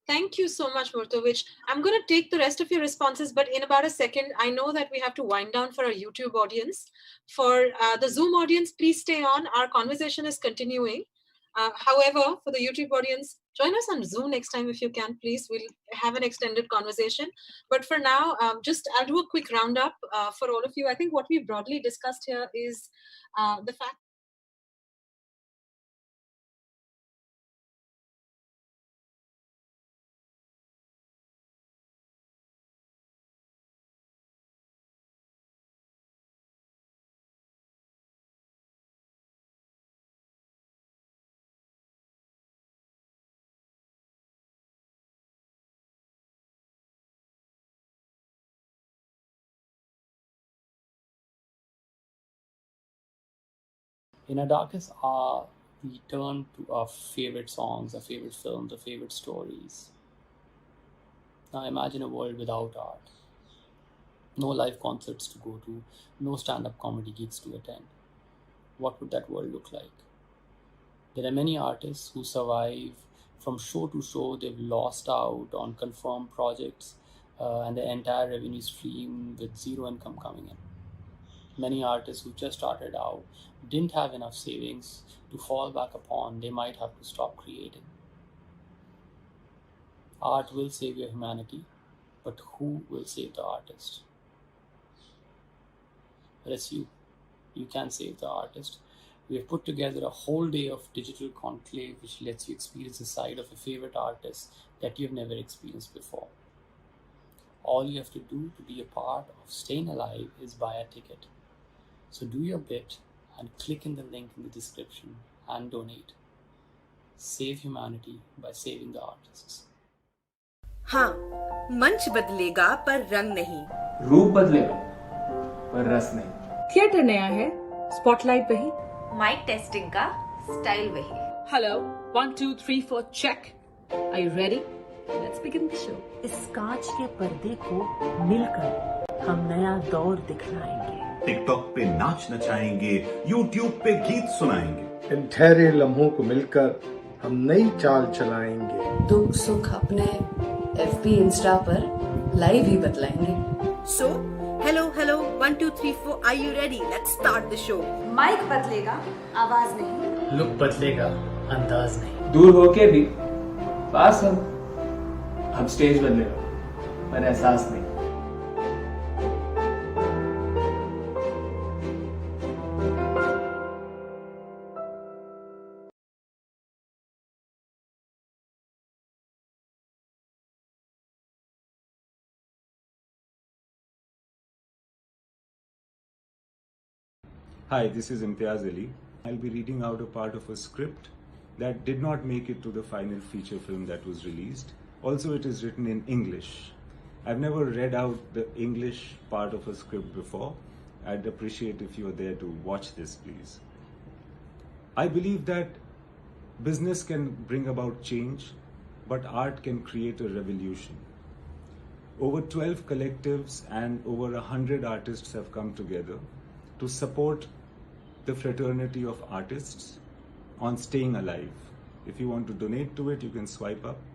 Thank you so much, Murtovich. I'm going to take the rest of your responses, but in about a second, I know that we have to wind down for our YouTube audience. For the Zoom audience, please stay on. Our conversation is continuing. However, for the YouTube audience, join us on Zoom next time if you can, please. We'll have an extended conversation. But for now, I'll do a quick roundup for all of you. I think what we broadly discussed here is the fact In our darkest hour, we turn to our favorite songs, our favorite films, our favorite stories. Now imagine a world without art. No live concerts to go to, no stand-up comedy gigs to attend. What would that world look like? There are many artists who survive from show to show. They've lost out on confirmed projects and the entire revenue stream with zero income coming in. Many artists who just started out didn't have enough savings to fall back upon. They might have to stop creating. Art will save your humanity, but who will save the artist? Well, it's you. You can save the artist. We have put together a whole day of digital conclave which lets you experience a side of a favorite artist that you've never experienced before. All you have to do to be a part of StayInAlive is buy a ticket. So do your bit and click in the link in the description and donate. Save humanity by saving the artists. हाँ, मंच बदलेगा पर रंग नहीं. रूप बदलेगा पर रस नहीं. थिएटर नया है, स्पॉटलाइट वही. माइक टेस्टिंग का स्टाइल वही. Hello, 1 2 3 4 check. Are you ready? Let's begin the show. इस कांच के पर्दे को मिलकर हम नया दौर दिखलाएंगे। टिकटॉक पे नाच नचाएंगे, यूट्यूब पे गीत सुनाएंगे। इन ठहरे लम्हों को मिलकर हम नई चाल चलाएंगे। दुख सुख अपने FB इंस्टा पर लाइव ही बतलाएंगे। So, hello, 1, 2, 3, 4, are you ready? Let's start the show. Mic बदलेगा, आवाज नहीं। लुक बदलेगा, अंदाज नहीं। दूर होके भी पास हम। अब स्टेज बदलेगा, पर एहसास नहीं। Hi, this is Imtiaz Ali. I'll be reading out a part of a script that did not make it to the final feature film that was released. Also, it is written in English. I've never read out the English part of a script before. I'd appreciate if you're there to watch this, please. I believe that business can bring about change, but art can create a revolution. Over 12 collectives and over 100 artists have come together to support the fraternity of artists on StayInAlive. If you want to donate to it, you can swipe up.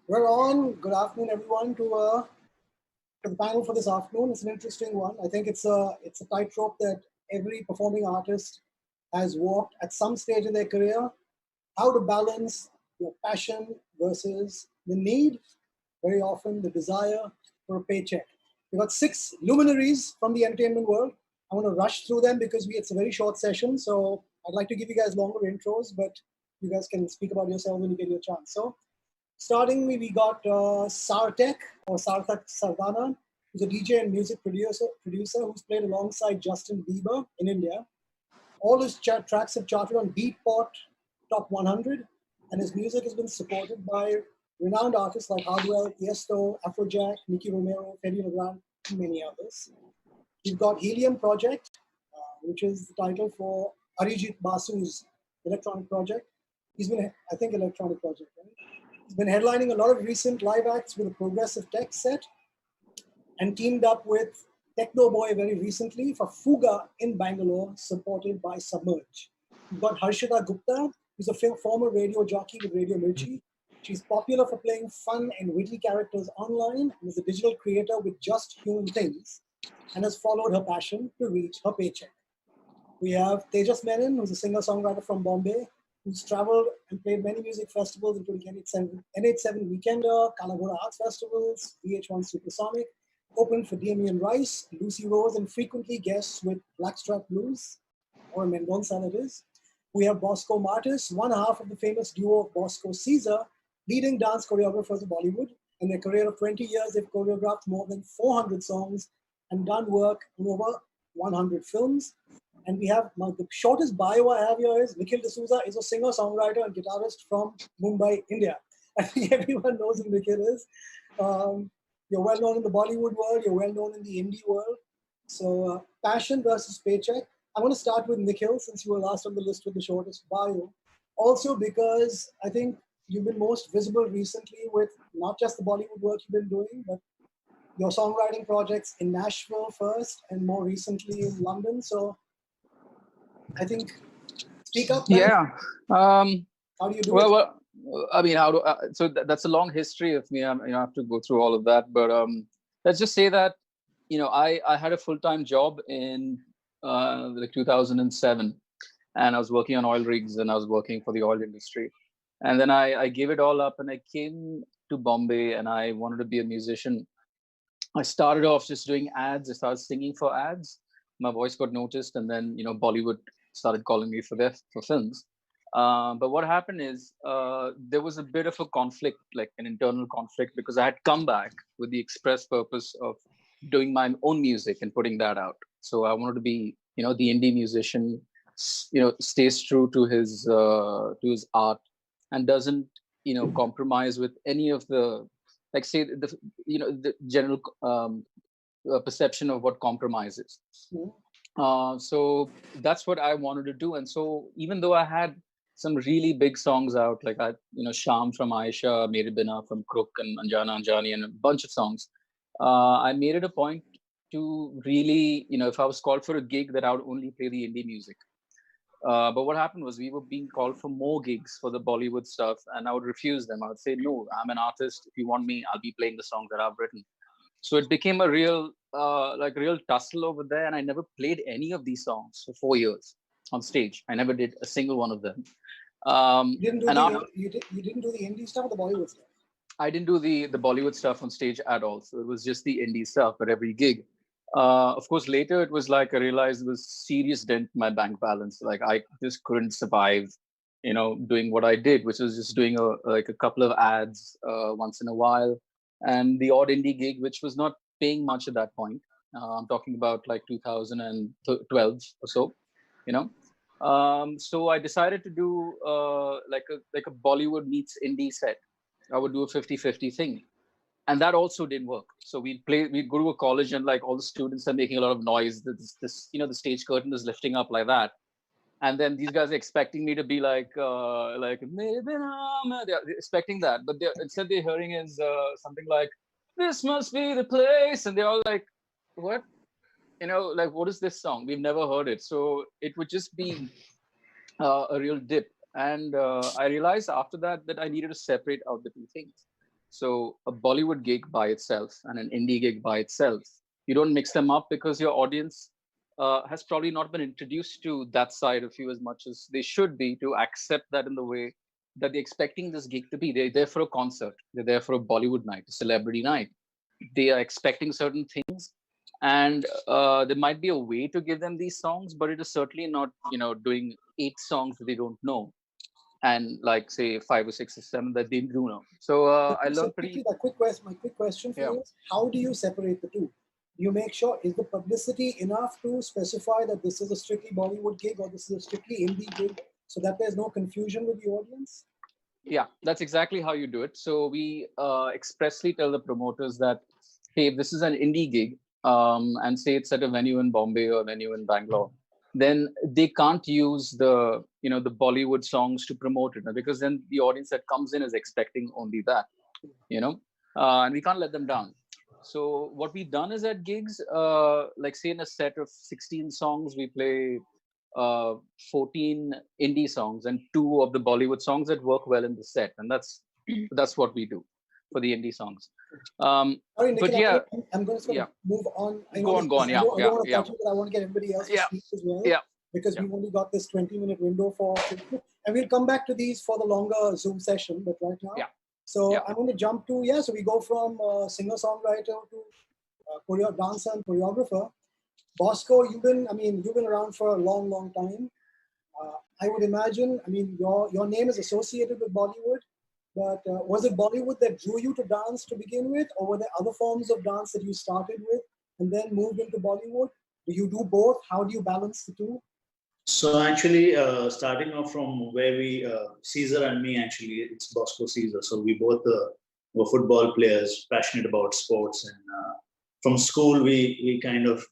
We're on. Good afternoon, everyone, to the panel for this afternoon. It's an interesting one. I think it's a tightrope that every performing artist has walked at some stage in their career. How to balance your passion versus the need, very often the desire for a paycheck. We've got 6 luminaries from the entertainment world. I want to rush through them because it's a very short session. So I'd like to give you guys longer intros, but you guys can speak about yourself when you get your chance. So starting, we got Sartek or Sarthak Sardana, who's a DJ and music producer who's played alongside Justin Bieber in India. All his tracks have charted on Beatport Top 100, and his music has been supported by renowned artists like Hardwell, Tiesto, Afrojack, Nicky Romero, Freddy Legrand, and many others. We've got Helium Project, which is the title for Arijit Basu's electronic project. He's been, I think, electronic project, right? He's been headlining a lot of recent live acts with a progressive tech set and teamed up with Techno Boy very recently for Fuga in Bangalore, supported by Submerge. We've got Harshita Gupta, who's a former radio jockey with Radio Mirchi. She's popular for playing fun and witty characters online and is a digital creator with Just Human Things and has followed her passion to reach her paycheck. We have Tejas Menon, who's a singer-songwriter from Bombay, who's traveled and played many music festivals, including NH7 Weekender, Kalagora Arts Festivals, VH1 Supersonic, opened for Damien Rice, Lucy Rose, and frequently guests with Blackstrap Blues, or Mendonça that is. We have Bosco Martis, one half of the famous duo of Bosco Caesar, leading dance choreographers of Bollywood. In their career of 20 years, they've choreographed more than 400 songs and done work in over 100 films. And we have, the shortest bio I have here is Zakir D'Souza is a singer, songwriter, and guitarist from Mumbai, India. I think everyone knows who Zakir is. You're well known in the Bollywood world, you're well known in the indie world. So passion versus paycheck. I'm going to start with Nikhil, since you were last on the list with the shortest bio. Also because I think you've been most visible recently with not just the Bollywood work you've been doing, but your songwriting projects in Nashville first and more recently in London. So I think, speak up. Man. Yeah. How do you do it? Well, I mean, that's a long history of me. I have to go through all of that. But let's just say that, I had a full-time job in like 2007, and I was working on oil rigs and I was working for the oil industry. And then I gave it all up and I came to Bombay and I wanted to be a musician. I started off just doing ads. I started singing for ads. My voice got noticed, and then Bollywood started calling me for films. But what happened is there was a bit of a conflict, like an internal conflict, because I had come back with the express purpose of doing my own music and putting that out. So I wanted to be, the indie musician, stays true to his art and doesn't, compromise with any of the, like say the general perception of what compromise is. So that's what I wanted to do. And so even though I had some really big songs out, like Sham from Aisha, Mere Bina from Crook, and Anjana Anjani, and a bunch of songs, I made it a point to really, if I was called for a gig, that I would only play the indie music. But what happened was we were being called for more gigs for the Bollywood stuff, and I would refuse them. I would say, no, I'm an artist. If you want me, I'll be playing the songs that I've written. So it became a real tussle over there, and I never played any of these songs for 4 years on stage. I never did a single one of them. You didn't do the indie stuff or the Bollywood stuff? I didn't do the Bollywood stuff on stage at all. So it was just the indie stuff at every gig. Of course, later it was like I realized it was serious dent in my bank balance. Like I just couldn't survive, doing what I did, which was just doing a couple of ads once in a while, and the odd indie gig, which was not paying much at that point. I'm talking about like 2012 or so, So I decided to do like a Bollywood meets indie set. I would do a 50-50 thing. And that also didn't work. So we'd go to a college and like all the students are making a lot of noise. This the stage curtain is lifting up like that. And then these guys are expecting me to be like they're expecting that. But instead they're hearing is something like, this must be the place. And they're all like, what? Like, what is this song? We've never heard it. So it would just be a real dip. And I realized after that I needed to separate out the two things. So a Bollywood gig by itself and an indie gig by itself, you don't mix them up because your audience has probably not been introduced to that side of you as much as they should be to accept that in the way that they're expecting this gig to be. They're there for a concert. They're there for a Bollywood night, a celebrity night. They are expecting certain things. And there might be a way to give them these songs, but it is certainly not, doing 8 songs that they don't know. And like say 5 or 6 or 7 that they do know. So I learned pretty. My quick question for you is, how do you separate the two? Do you make sure, is the publicity enough to specify that this is a strictly Bollywood gig or this is a strictly indie gig, so that there's no confusion with the audience? Yeah, that's exactly how you do it. So we expressly tell the promoters that, hey, if this is an indie gig, and say it's at a venue in Bombay or a venue in Bangalore, then they can't use the the Bollywood songs to promote it, because then the audience that comes in is expecting only that, and we can't let them down. So what we've done is at gigs, like say in a set of 16 songs, we play 14 indie songs and 2 of the Bollywood songs that work well in the set, and that's what we do for the indie songs. Sorry, Nikhil, But yeah, I'm going to sort of move on. Go on. I don't want to touch it, but I want to get everybody else to speak as well. Because we've only got this 20-minute window for, and we'll come back to these for the longer Zoom session. But right now, so I'm going to jump to so we go from singer-songwriter to dancer and choreographer. Bosco, you've been around for a long time. I would imagine, your name is associated with Bollywood, but was it Bollywood that drew you to dance to begin with, or were there other forms of dance that you started with and then moved into Bollywood? Do you do both? How do you balance the two? So actually, starting off from where Caesar and me, actually, it's Bosco Caesar. So we both were football players, passionate about sports. And from school, we kind of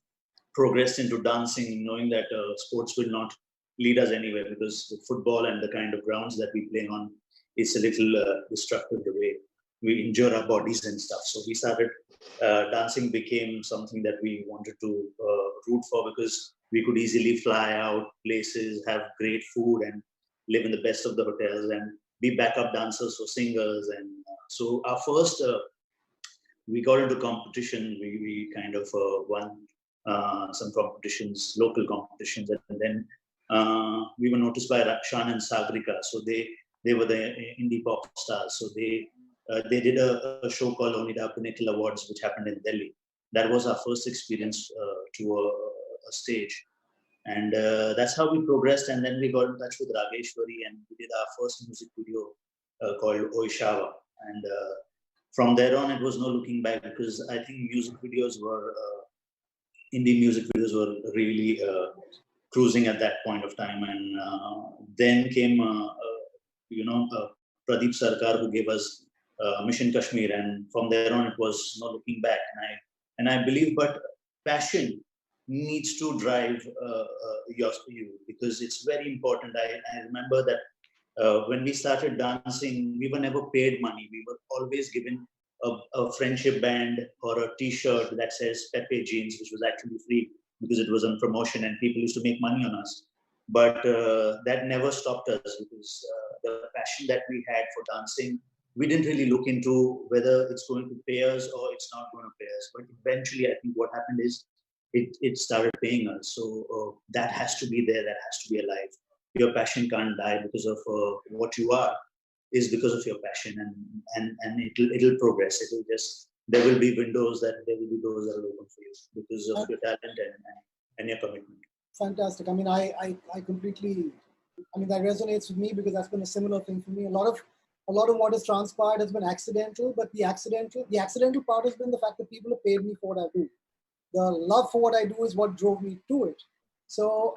progressed into dancing, knowing that sports will not lead us anywhere, because the football and the kind of grounds that we play on is a little destructive the way we injure our bodies and stuff. So we started, dancing became something that we wanted to root for, because we could easily fly out places, have great food, and live in the best of the hotels, and be backup dancers for singers. And so our first, we got into competition. We kind of won some competitions, local competitions, and then we were noticed by Rakshan and Sagrika. So they were the indie pop stars. So they did a show called Onida Pinnacle Awards, which happened in Delhi. That was our first experience to a stage. And that's how we progressed. And then we got in touch with Rageshwari, and we did our first music video called Oishava. And from there on, it was no looking back, because I think indie music videos were really cruising at that point of time. And then came, Pradeep Sarkar, who gave us Mission Kashmir. And from there on, it was no looking back. And I believe, but passion needs to drive you, because it's very important. I remember that when we started dancing, we were never paid money. We were always given a friendship band or a t-shirt that says Pepe Jeans, which was actually free because it was on promotion and people used to make money on us. But that never stopped us, because the passion that we had for dancing, we didn't really look into whether it's going to pay us or it's not going to pay us. But eventually, I think what happened is it started paying us. So that has to be there, that has to be alive. Your passion can't die because of what you are, is because of your passion, and it'll progress. There will be windows, there will be doors that are open for you because of your talent and your commitment. Fantastic. I completely, that resonates with me, because that's been a similar thing for me. A lot of what has transpired has been accidental, but the accidental part has been the fact that people have paid me for what I do. The love for what I do is what drove me to it. So,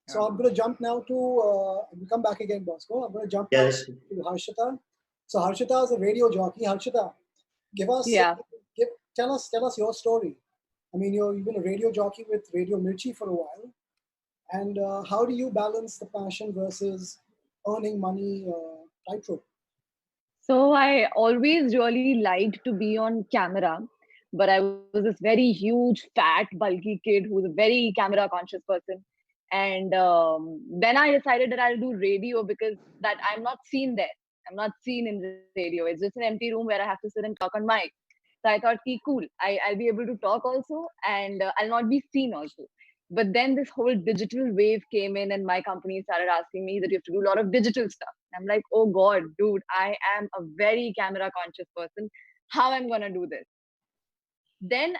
So I'm going to jump now to, we'll come back again, Bosco. I'm going to jump now to Harshita. So Harshita is a radio jockey. Harshita, tell us your story. You've been a radio jockey with Radio Mirchi for a while. And how do you balance the passion versus earning money tightrope? So I always really liked to be on camera, but I was this very huge, fat, bulky kid who was a very camera conscious person. And then I decided that I'll do radio, because that I'm not seen there. I'm not seen in radio. It's just an empty room where I have to sit and talk on mic. So I thought, cool, I'll be able to talk also, and I'll not be seen also. But then this whole digital wave came in, and my company started asking me that you have to do a lot of digital stuff. I'm like, oh God, dude, I am a very camera conscious person. How I'm going to do this? Then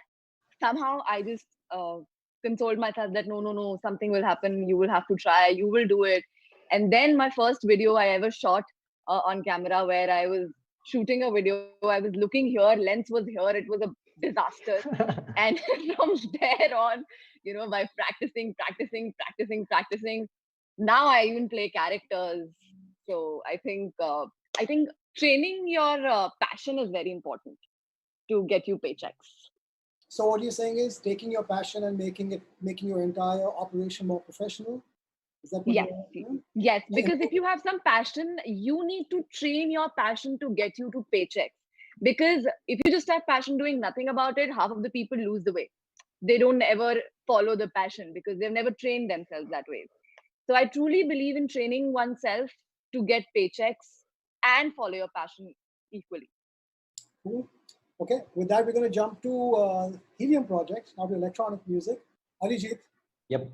somehow I just consoled myself that no, something will happen. You will have to try. You will do it. And then my first video I ever shot on camera, where I was shooting a video, I was looking here, lens was here. It was a disaster. And from there on, by practicing, now I even play characters. So I think training your passion is very important to get you paychecks. So what you're saying is taking your passion and making your entire operation more professional. Is that what Yes, you're doing? yes. Because if you have some passion, you need to train your passion to get you to paychecks. Because if you just have passion doing nothing about it, half of the people lose the way. They don't ever follow the passion because they've never trained themselves that way. So I truly believe in training oneself to get paychecks and follow your passion equally. Cool. Okay, with that, we're going to jump to Helium Project, now to electronic music. Arijit, Yep.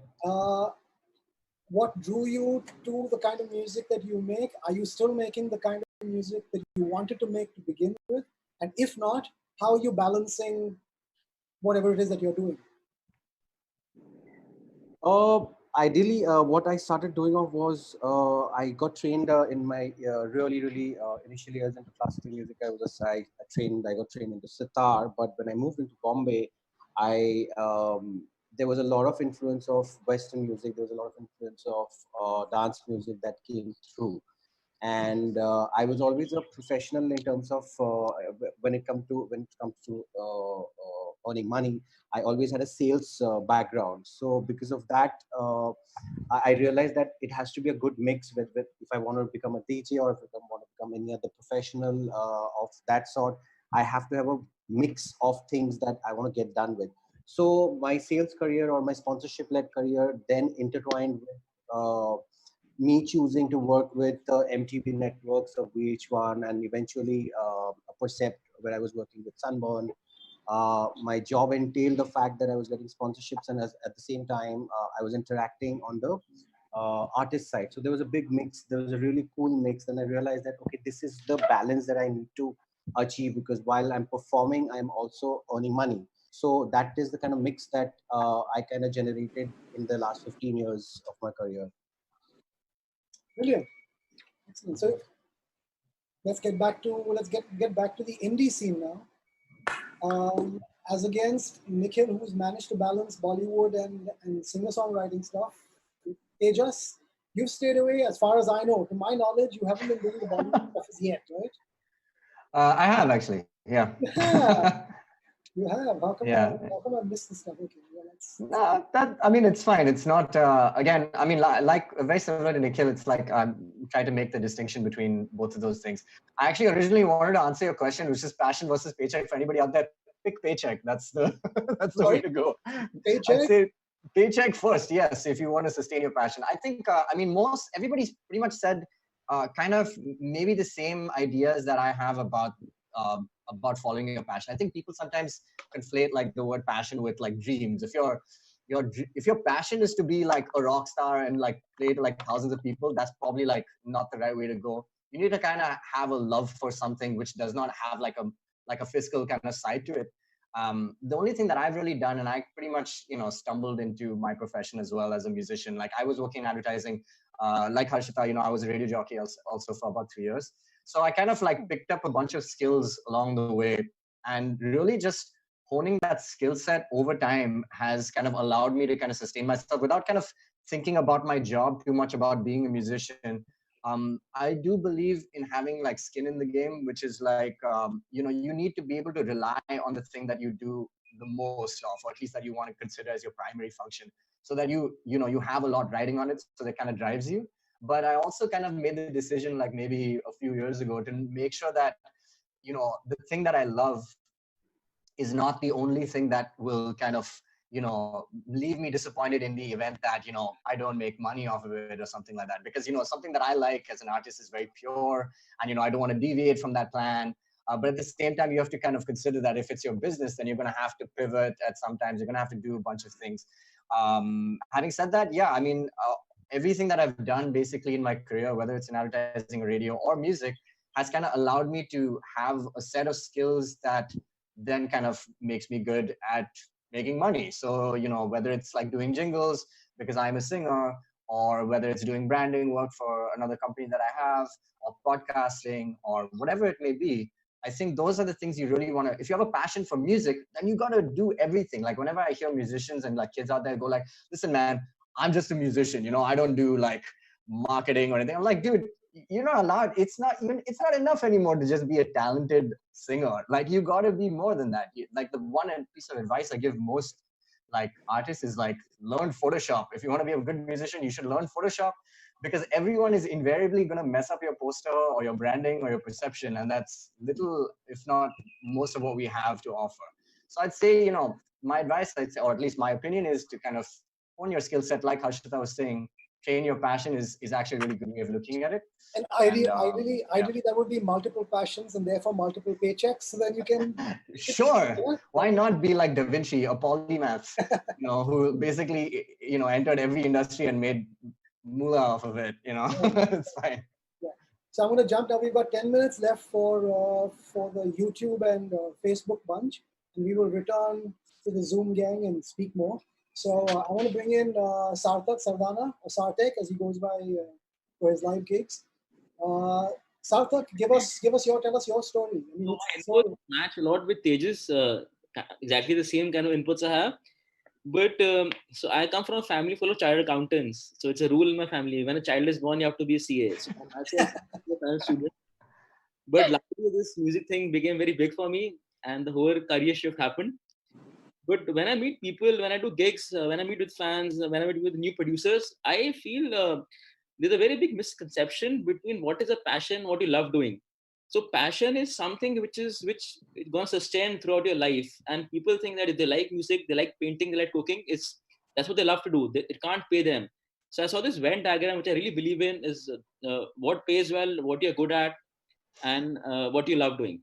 What drew you to the kind of music that you make? Are you still making the kind of music that you wanted to make to begin with? And if not, how are you balancing whatever it is that you're doing? Ideally, what I started doing off was I got trained in my really initial years into classical music. I got trained into sitar, but when I moved into Bombay, there was a lot of influence of Western music. There was a lot of influence of dance music that came through. And I was always a professional in terms of when it comes to earning money. I always had a sales background, so because of that, I realized that it has to be a good mix with if I want to become a DJ or if I want to become any other professional of that sort. I have to have a mix of things that I want to get done with. So my sales career or my sponsorship-led career then intertwined with me choosing to work with MTV networks of VH1 and eventually Percept, where I was working with Sunburn. My job entailed the fact that I was getting sponsorships, and at the same time, I was interacting on the artist side. So there was a big mix. There was a really cool mix. And I realized that, okay, this is the balance that I need to achieve, because while I'm performing, I'm also earning money. So that is the kind of mix that I kind of generated in the last 15 years of my career. Brilliant. Excellent. So let's get back to the indie scene now. As against Nikhil, who's managed to balance Bollywood and singer-songwriting stuff. Tejas, you've stayed away, as far as I know. To my knowledge, you haven't been doing the Bollywood stuff as yet, right? I have actually, yeah. You have. How come I missed this stuff? Okay, well, I mean, it's fine. It's not, again, I mean, like very similar to Nikhil, it's like I'm trying to make the distinction between both of those things. I actually originally wanted to answer your question, which is passion versus paycheck. For anybody out there, pick paycheck. That's the way to go. Paycheck? I'd say paycheck first, yes, if you want to sustain your passion. I think, I mean, everybody's pretty much said kind of maybe the same ideas that I have about following your passion. I think people sometimes conflate like the word passion with like dreams. If your passion is to be like a rock star and like play to like thousands of people, that's probably like not the right way to go. You need to kind of have a love for something which does not have like a fiscal kind of side to it. The only thing that I've really done, and I pretty much stumbled into my profession as well as a musician. Like I was working in advertising, like Harshita, I was a radio jockey also for about 3 years. So I kind of like picked up a bunch of skills along the way, and really just honing that skill set over time has kind of allowed me to kind of sustain myself without kind of thinking about my job too much about being a musician. I do believe in having like skin in the game, which is like, you need to be able to rely on the thing that you do the most of, or at least that you want to consider as your primary function, so that you have a lot riding on it, so that kind of drives you. But I also kind of made the decision like maybe a few years ago to make sure that, the thing that I love is not the only thing that will kind of, leave me disappointed in the event that, I don't make money off of it or something like that. Because, something that I like as an artist is very pure, and, I don't want to deviate from that plan. But at the same time, you have to kind of consider that if it's your business, then you're going to have to pivot at sometimes. You're going to have to do a bunch of things. Having said that, yeah, I mean, everything that I've done basically in my career, whether it's in advertising, radio, or music, has kind of allowed me to have a set of skills that then kind of makes me good at making money. So, whether it's like doing jingles because I'm a singer, or whether it's doing branding work for another company that I have, or podcasting, or whatever it may be, I think those are the things you really want to, if you have a passion for music, then you got to do everything. Like whenever I hear musicians and like kids out there go like, listen, man, I'm just a musician, I don't do like marketing or anything. I'm like, dude, you're not allowed. It's not enough anymore to just be a talented singer. Like, you got to be more than that. Like, the one piece of advice I give most like artists is like, learn Photoshop. If you want to be a good musician, you should learn Photoshop, because everyone is invariably going to mess up your poster or your branding or your perception, and that's little, if not most, of what we have to offer. So I'd say, my advice, or at least my opinion, is to kind of hone your skill set. Like Harshita was saying, train your passion is actually a really good way of looking at it. And ideally, there would be multiple passions and therefore multiple paychecks, so then you can. Sure. Why not be like Da Vinci, a polymath, who basically, entered every industry and made moolah off of it, It's fine. Yeah. So I'm going to jump now. We've got 10 minutes left for the YouTube and Facebook bunch, and we will return to the Zoom gang and speak more. So I want to bring in Sarthak Sardana, or Sartek, as he goes by for his live gigs. Sarthak, tell us your story. I mean, my inputs match a lot with Tejas, exactly the same kind of inputs I have. But so I come from a family full of chartered accountants. So it's a rule in my family. When a child is born, you have to be a CA. So I'm actually a student. But luckily, this music thing became very big for me, and the whole career shift happened. But when I meet people, when I do gigs, when I meet with fans, when I meet with new producers, I feel there's a very big misconception between what is a passion, what you love doing. So passion is something which is going to sustain throughout your life. And people think that if they like music, they like painting, they like cooking, that's what they love to do. It can't pay them. So I saw this Venn diagram, which I really believe in, is what pays well, what you're good at, and what you love doing.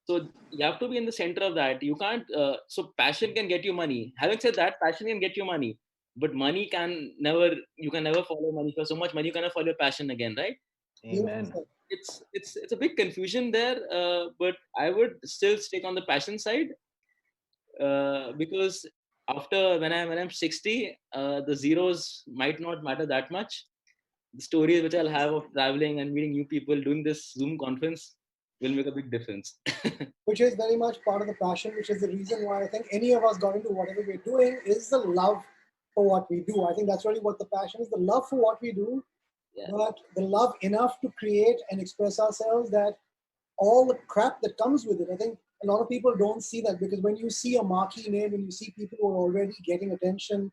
So you have to be in the center of that. You can't. So passion can get you money. Having said that, passion can get you money, but money can never. You can never follow money for so much money. You cannot follow your passion again, right? Amen. It's a big confusion there, but I would still stick on the passion side because after when I'm 60, the zeros might not matter that much. The stories which I'll have of traveling and meeting new people, doing this Zoom conference, will make a big difference. Which is very much part of the passion, which is the reason why I think any of us got into whatever we're doing, is the love for what we do. I think that's really what the passion is, the love for what we do, but the love enough to create and express ourselves, that all the crap that comes with it. I think a lot of people don't see that, because when you see a marquee name and you see people who are already getting attention,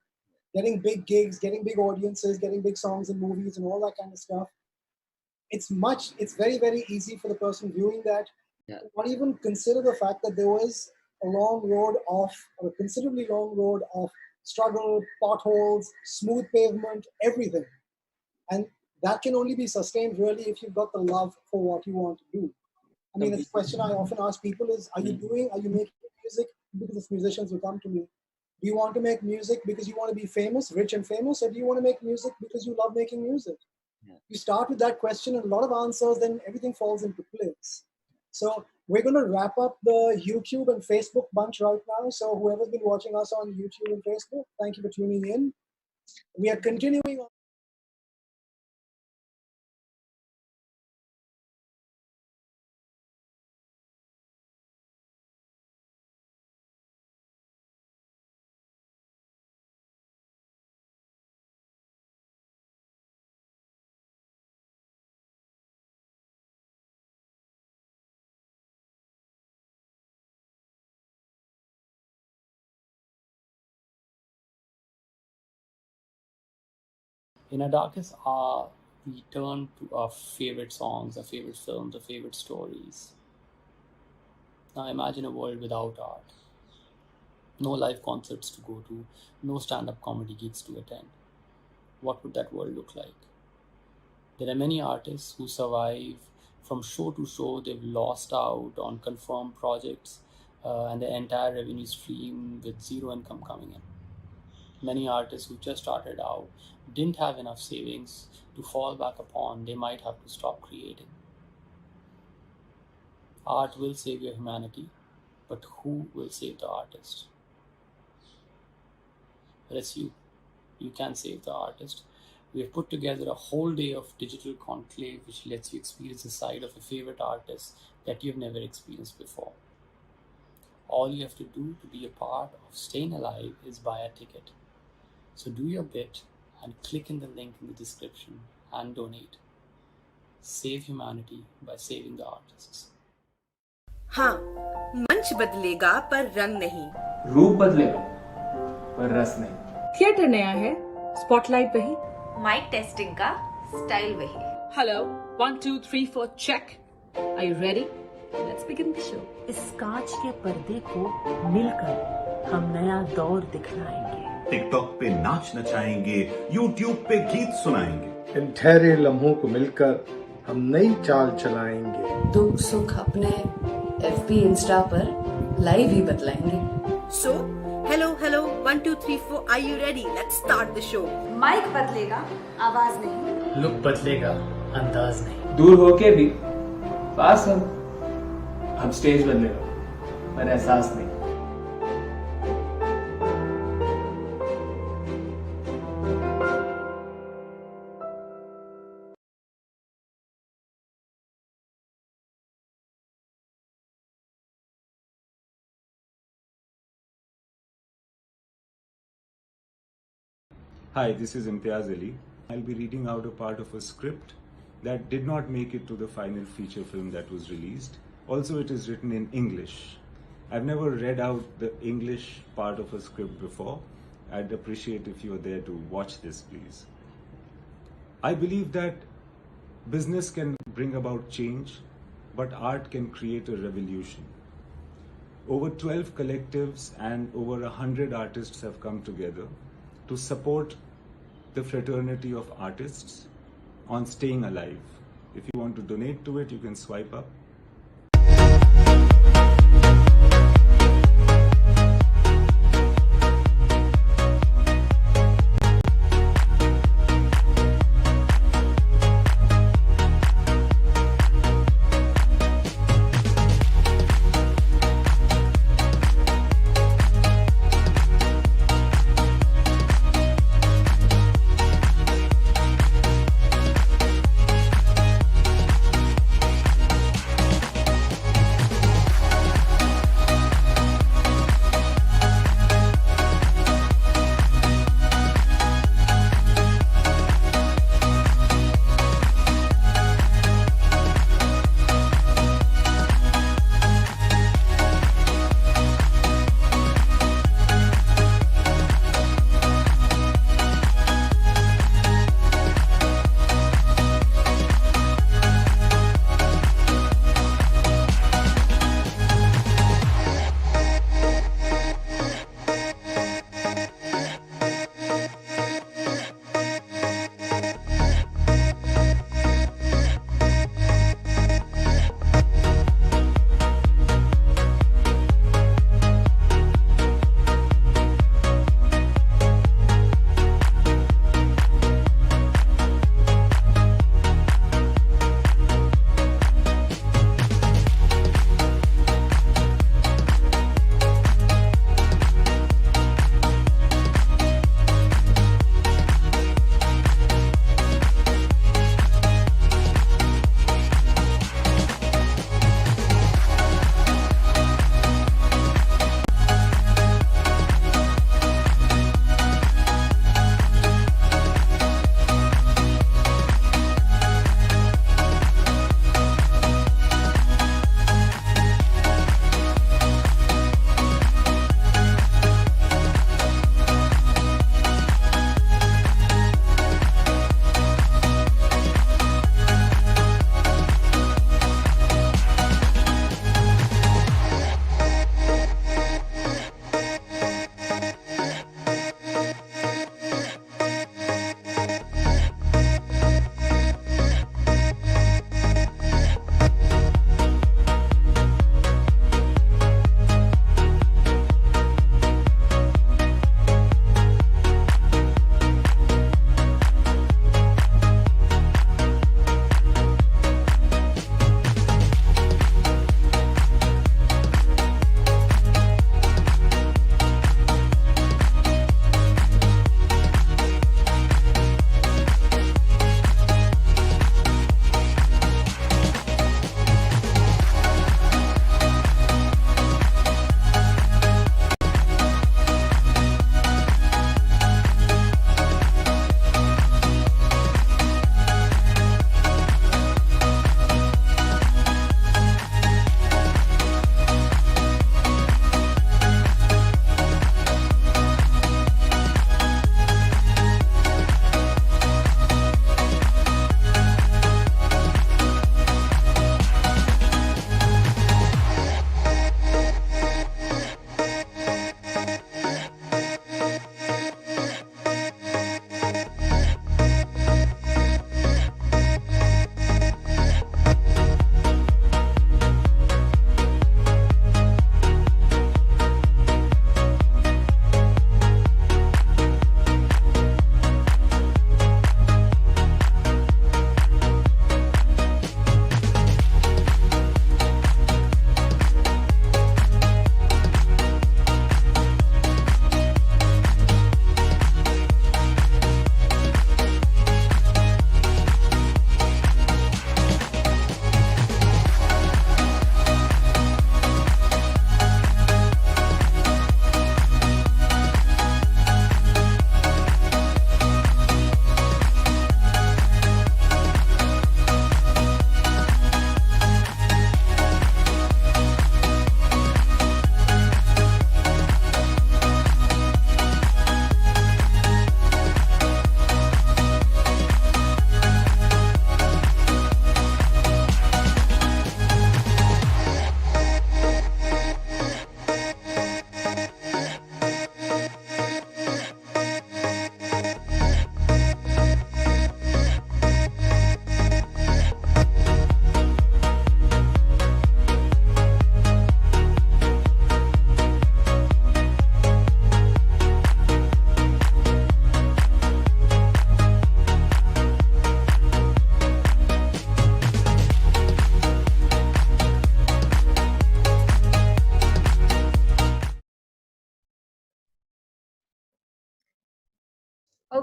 getting big gigs, getting big audiences, getting big songs and movies and all that kind of stuff, it's very, very easy for the person viewing that to not even consider the fact that there was a considerably long road of struggle, potholes, smooth pavement, everything. And that can only be sustained really if you've got the love for what you want to do. I mean, it's a question I often ask people is, are you making music? Because it's musicians who come to me. Do you want to make music because you want to be famous, rich and famous, or do you want to make music because you love making music? You start with that question and a lot of answers, then everything falls into place. So we're going to wrap up the YouTube and Facebook bunch right now. So whoever's been watching us on YouTube and Facebook, thank you for tuning in. We are continuing on. In our darkest hour, we turn to our favorite songs, our favorite films, our favorite stories. Now imagine a world without art. No live concerts to go to, no stand-up comedy gigs to attend. What would that world look like? There are many artists who survive from show to show. They've lost out on confirmed projects and the entire revenue stream with zero income coming in. Many artists who just started out didn't have enough savings to fall back upon. They might have to stop creating. Art will save your humanity, but who will save the artist? Well, it's you. You can save the artist. We have put together a whole day of digital conclave which lets you experience the side of a favorite artist that you've never experienced before. All you have to do to be a part of StayInAlive is buy a ticket. So do your bit and click in the link in the description and donate. save humanity by saving the artists. हाँ, मंच बदलेगा पर रंग नहीं, रूप बदलेगा पर रस नहीं। थिएटर नया है, स्पॉटलाइट वही, माइक टेस्टिंग का स्टाइल वही। Hello 1 2 3 4 check, are you ready? Let's begin the show. इस कांच के पर्दे को मिलकर हम नया दौर दिखलाएंगे। टिकटॉक पे नाच नचाएंगे, यूट्यूब पे गीत सुनाएंगे। इन ठहरे लम्हों को मिलकर हम नई चाल चलाएंगे। दुख सुख अपने FB इंस्टा पर लाइव ही बतलाएंगे। So, hello, 1 2 3 4, are you ready? Let's start the show. Mic बदलेगा, आवाज नहीं। लुक बदलेगा, अंदाज नहीं। दूर होके भी पास हम। अब स्टेज बदलेगा पर एहसास नहीं। Hi, this is Imtiaz Ali. I'll be reading out a part of a script that did not make it to the final feature film that was released. Also, it is written in English. I've never read out the English part of a script before. I'd appreciate if you're there to watch this, please. I believe that business can bring about change, but art can create a revolution. Over 12 collectives and over 100 artists have come together to support the fraternity of artists on StayInAlive. If you want to donate to it, you can swipe up.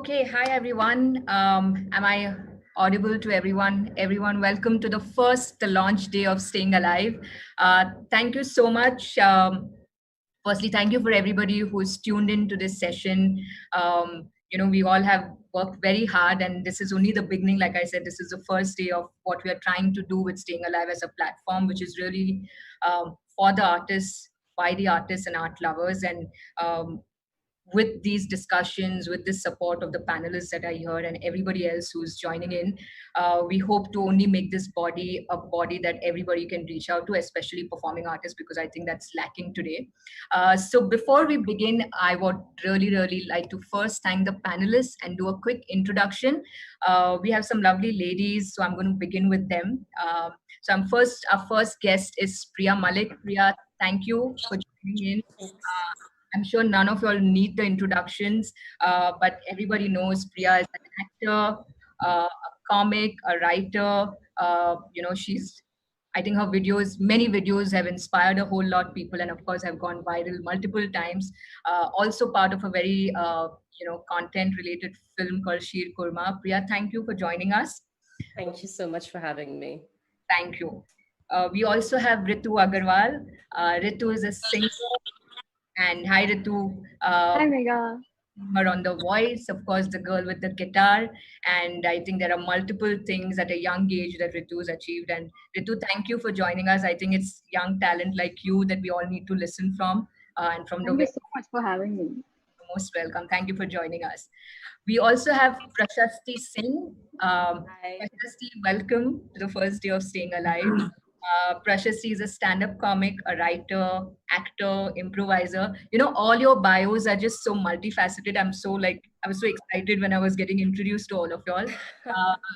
Okay, hi everyone. Am I audible to everyone? Everyone, welcome to the launch day of Staying Alive. Thank you so much. Firstly, thank you for everybody who's tuned into this session. We all have worked very hard, and this is only the beginning. Like I said, this is the first day of what we are trying to do with Staying Alive as a platform, which is really for the artists, by the artists and art lovers. And with these discussions, with the support of the panelists that are here and everybody else who's joining in, we hope to only make this body a body that everybody can reach out to, especially performing artists, because I think that's lacking today. So before we begin, I would really like to first thank the panelists and do a quick introduction. We have some lovely ladies, so I'm going to begin with them. Our first guest is Priya Malik. Priya, thank you for joining in. I'm sure none of you all need the introductions, but everybody knows Priya is an actor, a comic, a writer. I think her many videos have inspired a whole lot of people, and of course have gone viral multiple times. Also part of a very, content-related film called Sheer Kurma. Priya, thank you for joining us. Thank you so much for having me. Thank you. We also have Ritu Agarwal. Ritu is a singer. And hi Ritu. Hi Megha. Her on The Voice, of course, the girl with the guitar. And I think there are multiple things at a young age that Ritu's achieved. And Ritu, thank you for joining us. I think it's young talent like you that we all need to listen from. And from Thank you so much for having me. You're most welcome. Thank you for joining us. We also have Prashasti Singh. Prashasti, welcome to the first day of Staying Alive. Prashasti is a stand-up comic, a writer, actor, improviser. All your bios are just so multifaceted. I was so excited when I was getting introduced to all of y'all.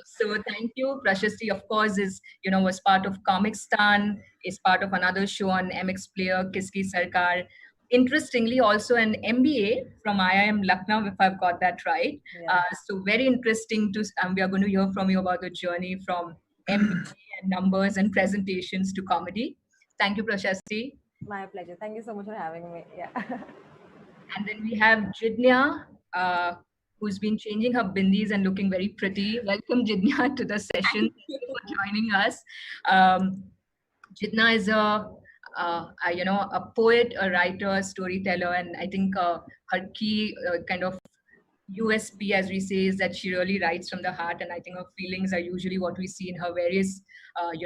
So thank you. Prashasti, of course, was part of Comic Stan, is part of another show on MX Player, Kiski Sarkar. Interestingly, also an MBA from IIM Lucknow, if I've got that right. Yeah. So very interesting we are going to hear from you about the journey from MBA and numbers and presentations to comedy. Thank you, Prashasti. My pleasure. Thank you so much for having me. Yeah. And then we have Jidnya, who's been changing her bindis and looking very pretty. Welcome, Jidnya, to the session. Thank you for joining us. Jidnya is a poet, a writer, a storyteller, and I think her key kind of USP, as we say, is that she really writes from the heart, and I think her feelings are usually what we see in her various,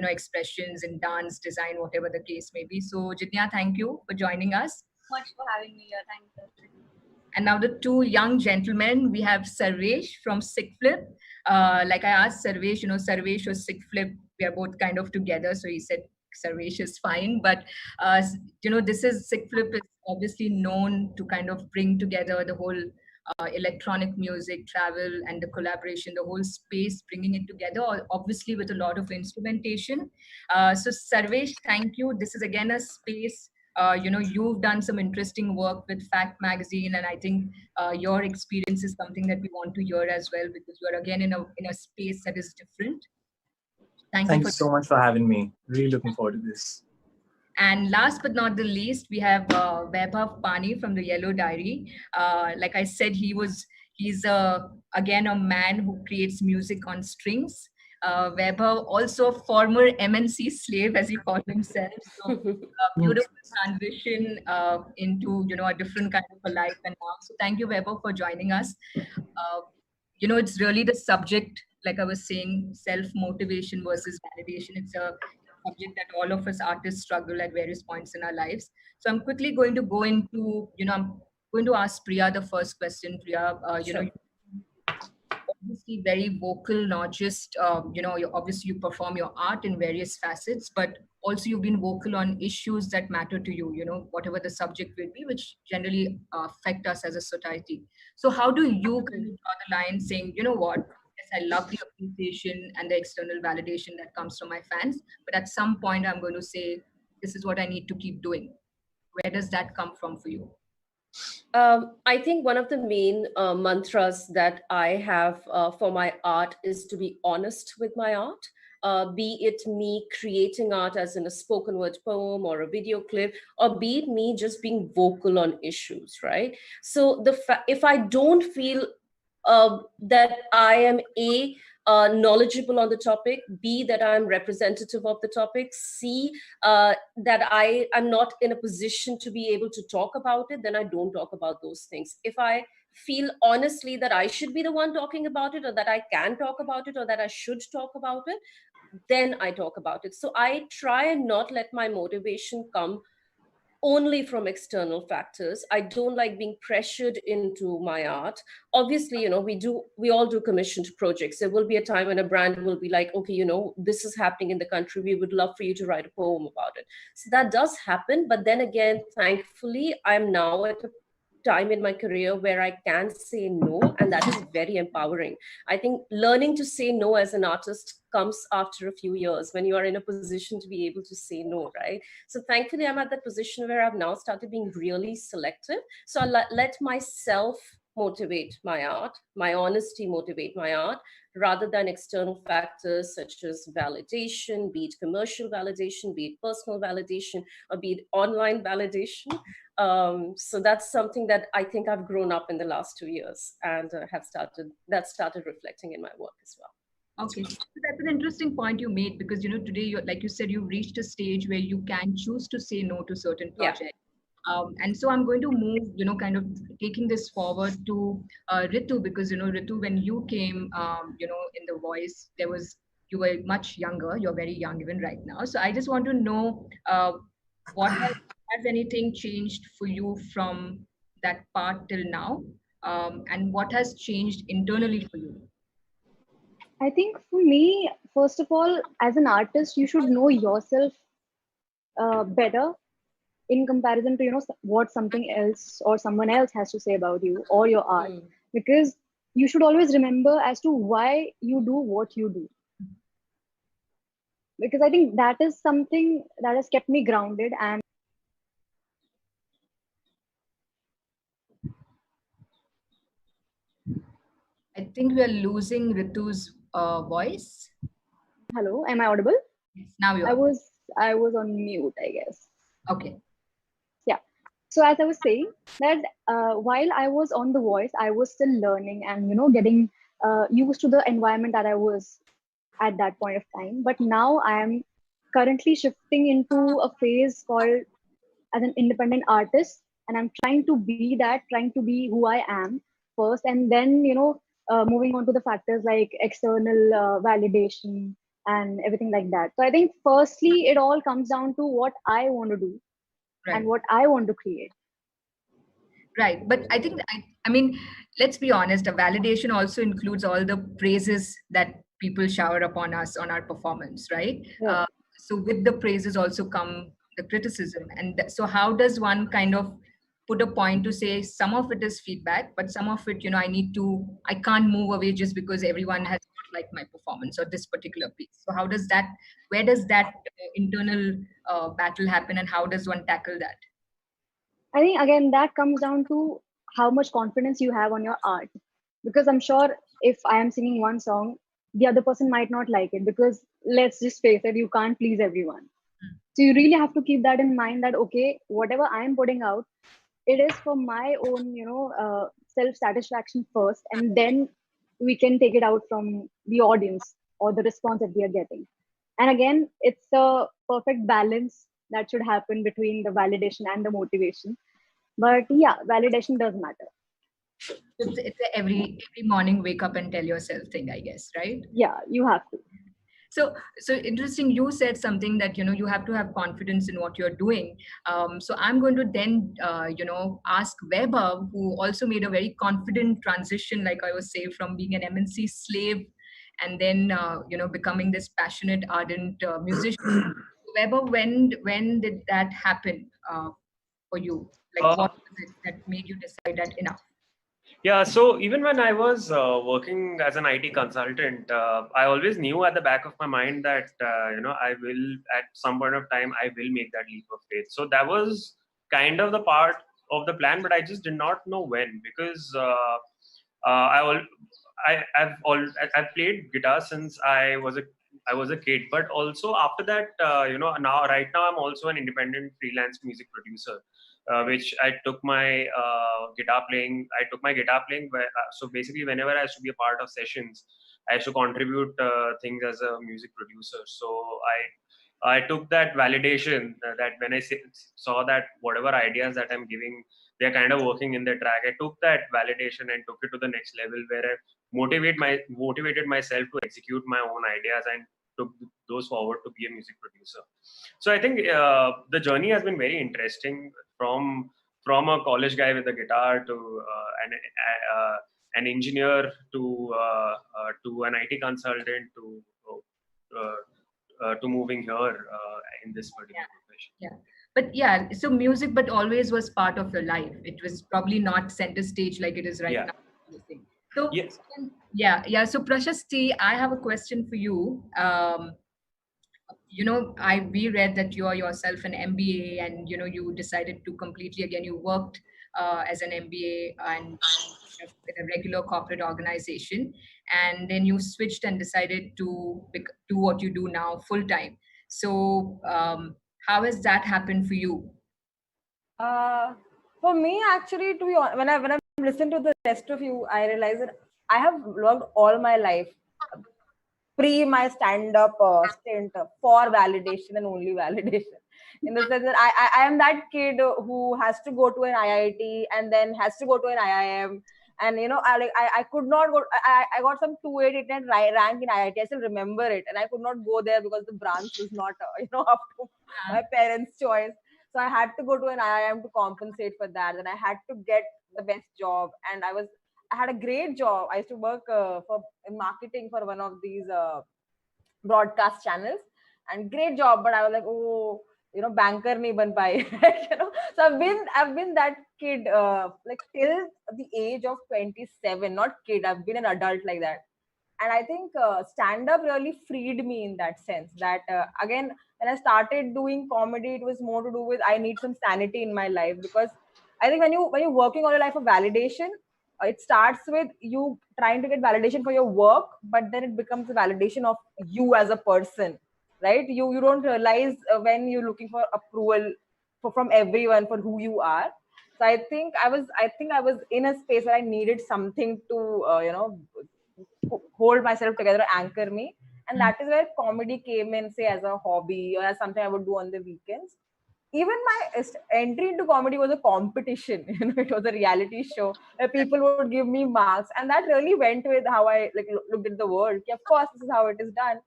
expressions in dance, design, whatever the case may be. So, Jidnya, thank you for joining us. Much for having me here. Thank you. And now the two young gentlemen, we have Sarvesh from Sick Flip. Like I asked Sarvesh, Sarvesh or Sick Flip, we are both kind of together, so he said Sarvesh is fine. But this is Sick Flip is obviously known to kind of bring together the whole electronic music, travel, and the collaboration, the whole space, bringing it together, obviously with a lot of instrumentation. So Sarvesh, thank you. This is again a space, you've done some interesting work with Fact Magazine, and I think your experience is something that we want to hear as well, because you are again in a space that is different. Thank you so much for having me. Really looking forward to this. And last but not the least, we have Vaibhav Pani from the Yellow Diary. Like I said, he's again a man who creates music on strings. Vaibhav, also a former MNC slave, as he called himself. So a beautiful transition into a different kind of a life and now. So thank you, Vaibhav, for joining us. It's really the subject, like I was saying, self-motivation versus validation. It's a subject that all of us artists struggle at various points in our lives. So I'm quickly going to go into, I'm going to ask Priya the first question. Priya, Sure. Obviously very vocal, not just, obviously you perform your art in various facets, but also you've been vocal on issues that matter to you, whatever the subject will be, which generally affect us as a society. So how do you kind of draw the line saying, you know what, yes, I love the appreciation and the external validation that comes from my fans, but at some point I'm going to say, this is what I need to keep doing. Where does that come from for you? I think one of the main mantras that I have for my art is to be honest with my art. Be it me creating art as in a spoken word poem or a video clip, or be it me just being vocal on issues, right? So if I don't feel that I am knowledgeable on the topic, B, that I'm representative of the topic, C, that I am not in a position to be able to talk about it, then I don't talk about those things. If I feel honestly that I should be the one talking about it, or that I can talk about it, or that I should talk about it, then I talk about it. So I try and not let my motivation come only from external factors. I don't like being pressured into my art. Obviously, we all do commissioned projects. There will be a time when a brand will be like, okay, this is happening in the country. We would love for you to write a poem about it. So that does happen. But then again, thankfully, I'm now at a time in my career where I can say no, and that is very empowering. I think learning to say no as an artist comes after a few years, when you are in a position to be able to say no, right? So thankfully, I'm at that position where I've now started being really selective. So I let myself motivate my art, my honesty motivate my art, rather than external factors such as validation, be it commercial validation, be it personal validation, or be it online validation. So that's something that I think I've grown up in the last 2 years, and that started reflecting in my work as well. Okay, so that's an interesting point you made, because today, like you said, you've reached a stage where you can choose to say no to certain projects. And so I'm going to move, kind of taking this forward to Ritu, because Ritu, when you came, in The Voice, you were much younger. You're very young even right now. So I just want to know what has anything changed for you from that part till now, and what has changed internally for you? I think for me, first of all, as an artist, you should know yourself better in comparison to what something else or someone else has to say about you or your art, because you should always remember as to why you do what you do, because I think that is something that has kept me grounded. And I think we are losing Ritu's voice. hello, am I audible? Yes, now you are. I was on mute, I guess. Okay. Yeah. So as I was saying that while I was on The Voice, I was still learning and getting used to the environment that I was at that point of time. But now I am currently shifting into a phase called as an independent artist, and I'm trying to be that, trying to be who I am first, and then moving on to the factors like external validation and everything like that. So I think firstly, it all comes down to what I want to do. Right. And what I want to create. Right. But I think, I mean, let's be honest, a validation also includes all the praises that people shower upon us on our performance, right? Yeah. So with the praises also come the criticism. And so how does one kind of put a point to say some of it is feedback, but some of it, I can't move away just because everyone has not liked my performance or this particular piece. So where does that internal battle happen, and how does one tackle that? I think again, that comes down to how much confidence you have on your art. Because I'm sure if I am singing one song, the other person might not like it, because let's just face it, you can't please everyone. So you really have to keep that in mind, that, okay, whatever I'm putting out, it is for my own, self-satisfaction first, and then we can take it out from the audience or the response that we are getting. And again, it's a perfect balance that should happen between the validation and the motivation. But yeah, validation does matter. It's a every morning wake up and tell yourself thing, I guess, right? Yeah, you have to. So interesting. You said something that, you have to have confidence in what you're doing. So I'm going to then, ask Vaibhav, who also made a very confident transition, like I was saying, from being an MNC slave and then, becoming this passionate, ardent musician. Vaibhav, when did that happen for you? Like, what was it that made you decide that enough? Yeah, so even when I was working as an IT consultant, I always knew at the back of my mind that, I will, at some point of time, I will make that leap of faith. So that was kind of the part of the plan, but I just did not know when, because I've played guitar since I was a kid, but also after that, right now I'm also an independent freelance music producer. which I took my guitar playing. I took my guitar playing. So basically, whenever I used to be a part of sessions, I used to contribute things as a music producer. So I took that validation that when I saw that whatever ideas that I'm giving, they're kind of working in the track. I took that validation and took it to the next level where I motivated myself to execute my own ideas and took those forward to be a music producer. So I think the journey has been very interesting from a college guy with a guitar to an engineer to an IT consultant to moving here in this particular profession. Yeah. But yeah, so music, but always was part of your life. It was probably not center stage like it is right now. So yes. Yeah. So Prashasti, I have a question for you. We read that you are yourself an MBA, and you decided to completely again. You worked as an MBA and in a regular corporate organization, and then you switched and decided to do what you do now full time. So how has that happened for you? For me, actually, to be honest, when I listen to the rest of you, I realize that I have worked all my life pre my stand-up stint for validation and only validation. In the sense that I am that kid who has to go to an IIT and then has to go to an IIM. And I could not go. I got some 288 rank in IIT. I still remember it, and I could not go there because the branch was not up to my parents' choice. So I had to go to an IIM to compensate for that. And I had to get the best job, and I had a great job. I used to work in marketing for one of these broadcast channels, and great job. But I was like, oh, banker nahi ban pai. So I've been that kid like till the age of 27. Not kid. I've been an adult like that. And I think stand-up really freed me in that sense. That again, when I started doing comedy, it was more to do with I need some sanity in my life, because I think when you're working all your life for validation, it starts with you trying to get validation for your work, but then it becomes a validation of you as a person, right? You don't realize when you're looking for approval from everyone for who you are. So I think I was in a space where I needed something to hold myself together, anchor me. And that is where comedy came in, say, as a hobby or as something I would do on the weekends. Even my entry into comedy was a competition. It was a reality show where people would give me marks, and that really went with how I looked at the world. Okay, of course, this is how it is done.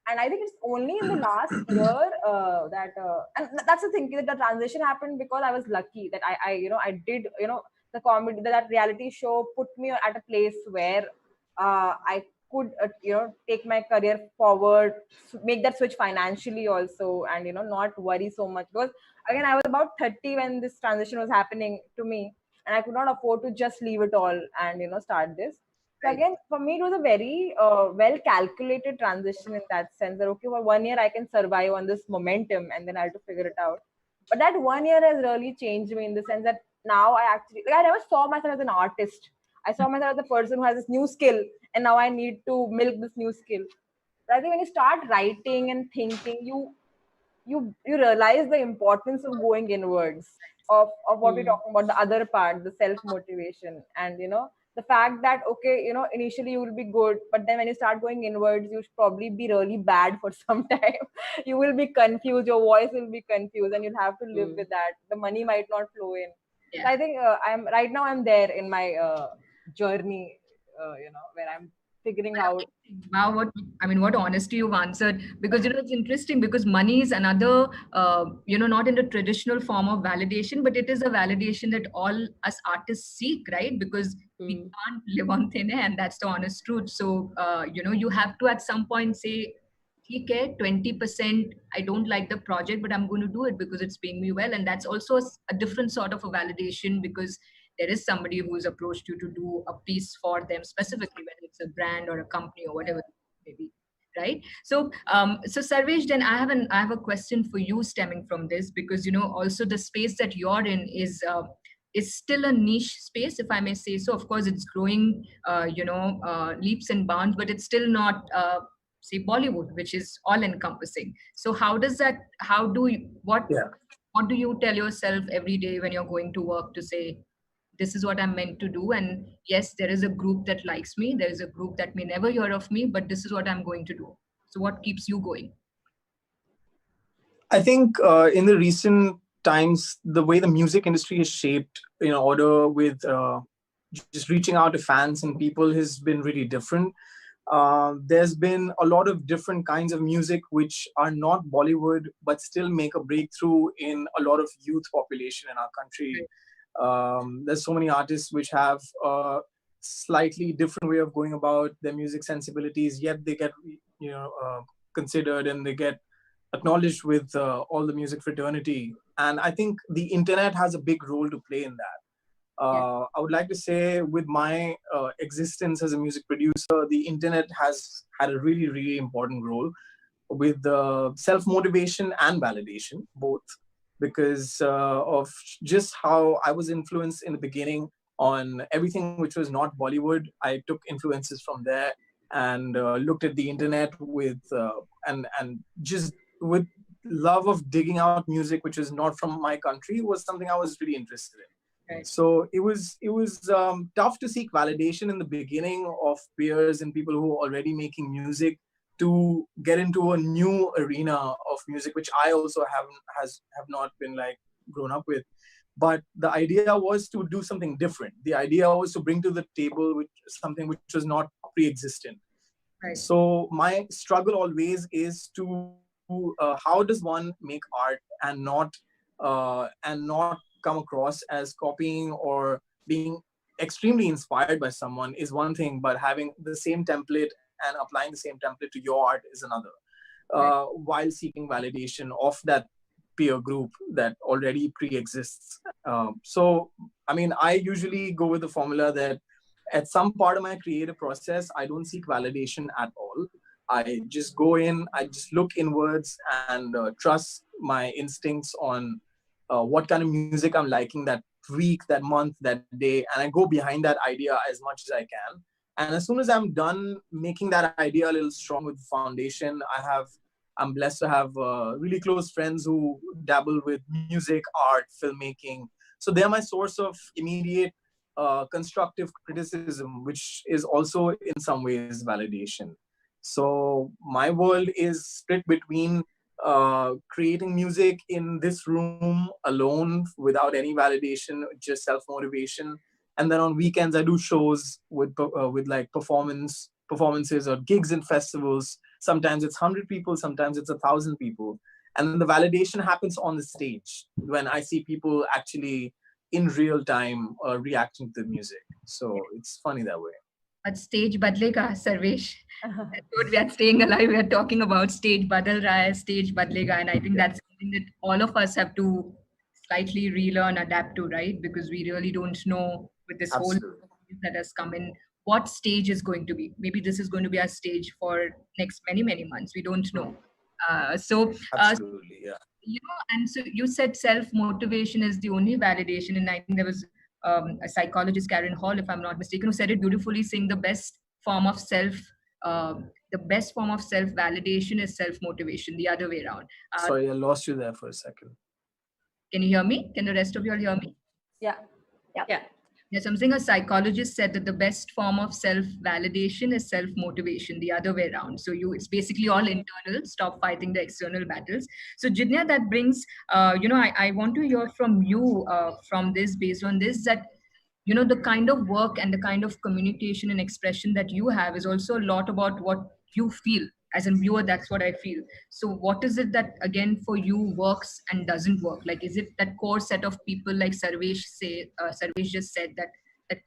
And I think it's only in the last year and that's the thing, that the transition happened because I was lucky that I did the comedy, that reality show put me at a place where I could take my career forward, make that switch financially also, and not worry so much, because again I was about 30 when this transition was happening to me, and I could not afford to just leave it all and start this. So again, for me, it was a very well calculated transition in that sense that, okay, for 1 year I can survive on this momentum and then I have to figure it out. But that 1 year has really changed me in the sense that now I never saw myself as an artist. I saw myself as a person who has this new skill, and now I need to milk this new skill. But I think when you start writing and thinking, you realize the importance of going inwards, of what we're talking about, the other part, the self-motivation. And the fact that, okay, initially you will be good, but then when you start going inwards, you should probably be really bad for some time. You will be confused, your voice will be confused, and you'll have to live with that. The money might not flow in. So I think I'm there in my journey, where I'm figuring out. Wow, what honesty you've answered, because it's interesting, because money is another not in the traditional form of validation, but it is a validation that all us artists seek, right? Because we can't live on thin air, and that's the honest truth. So you have to at some point say, okay, 20% I don't like the project, but I'm going to do it because it's paying me well. And that's also a different sort of a validation, because there is somebody who's approached you to do a piece for them specifically, whether it's a brand or a company or whatever it may be, right? So Sarvesh, then I have a question for you stemming from this, because also the space that you're in is still a niche space, if I may say so. Of course, it's growing leaps and bounds, but it's still not say Bollywood, which is all encompassing. So what What do you tell yourself every day when you're going to work to say, this is what I'm meant to do? And yes, there is a group that likes me. There is a group that may never hear of me, but this is what I'm going to do. So what keeps you going? I think in the recent times, the way the music industry is shaped in order with just reaching out to fans and people has been really different. There's been a lot of different kinds of music which are not Bollywood, but still make a breakthrough in a lot of youth population in our country. There's so many artists which have a slightly different way of going about their music sensibilities, yet they get considered and they get acknowledged with all the music fraternity. And I think the internet has a big role to play in that. I would like to say with my existence as a music producer, the internet has had a really, really important role with self-motivation and validation, both, because of just how I was influenced in the beginning on everything which was not Bollywood. I took influences from there and looked at the internet with and just with love of digging out music which is not from my country was something I was really interested in. Right. So it was tough to seek validation in the beginning of peers and people who are already making music to get into a new arena of music, which I also have not been like grown up with. But the idea was to do something different. The idea was to bring to the table something which was not pre-existent. Right. So my struggle always is to how does one make art and not come across as copying or being extremely inspired by someone is one thing, but having the same template and applying the same template to your art is another, while seeking validation of that peer group that already pre-exists. So, I mean, I usually go with the formula that at some part of my creative process, I don't seek validation at all. I just go in, I just look inwards and trust my instincts on what kind of music I'm liking that week, that month, that day, and I go behind that idea as much as I can. And as soon as I'm done making that idea a little strong with the foundation, I'm blessed to have really close friends who dabble with music, art, filmmaking. So they're my source of immediate constructive criticism, which is also in some ways validation. So my world is split between creating music in this room alone without any validation, just self-motivation. And then on weekends, I do shows with like performances or gigs and festivals. Sometimes it's 100 people, sometimes it's 1,000 people. And then the validation happens on the stage when I see people actually in real time reacting to the music. So it's funny that way. But stage badlega, Sarvesh. That's what we are staying alive. We are talking about stage badal raha hai, stage badlega, and I think that's something that all of us have to slightly relearn, adapt to, right? Because we really don't know with this whole that has come in what stage is going to be. Maybe this is going to be our stage for next many months. We don't know. Absolutely, yeah. You know, and so you said self-motivation is the only validation, and I think there was a psychologist, Karen Hall, if I'm not mistaken, who said it beautifully, saying the best form of self-validation is self-motivation, the other way around. Sorry, I lost you there for a second. Can you hear me? Can the rest of you all hear me? Yeah. Yeah, something a psychologist said that the best form of self-validation is self-motivation, the other way around. So it's basically all internal, stop fighting the external battles. So Jidnya, that brings, I want to hear from you from this, based on this, that, you know, the kind of work and the kind of communication and expression that you have is also a lot about what you feel. As a viewer, that's what I feel. So what is it that, again, for you works and doesn't work? Like, is it that core set of people like Sarvesh just said, that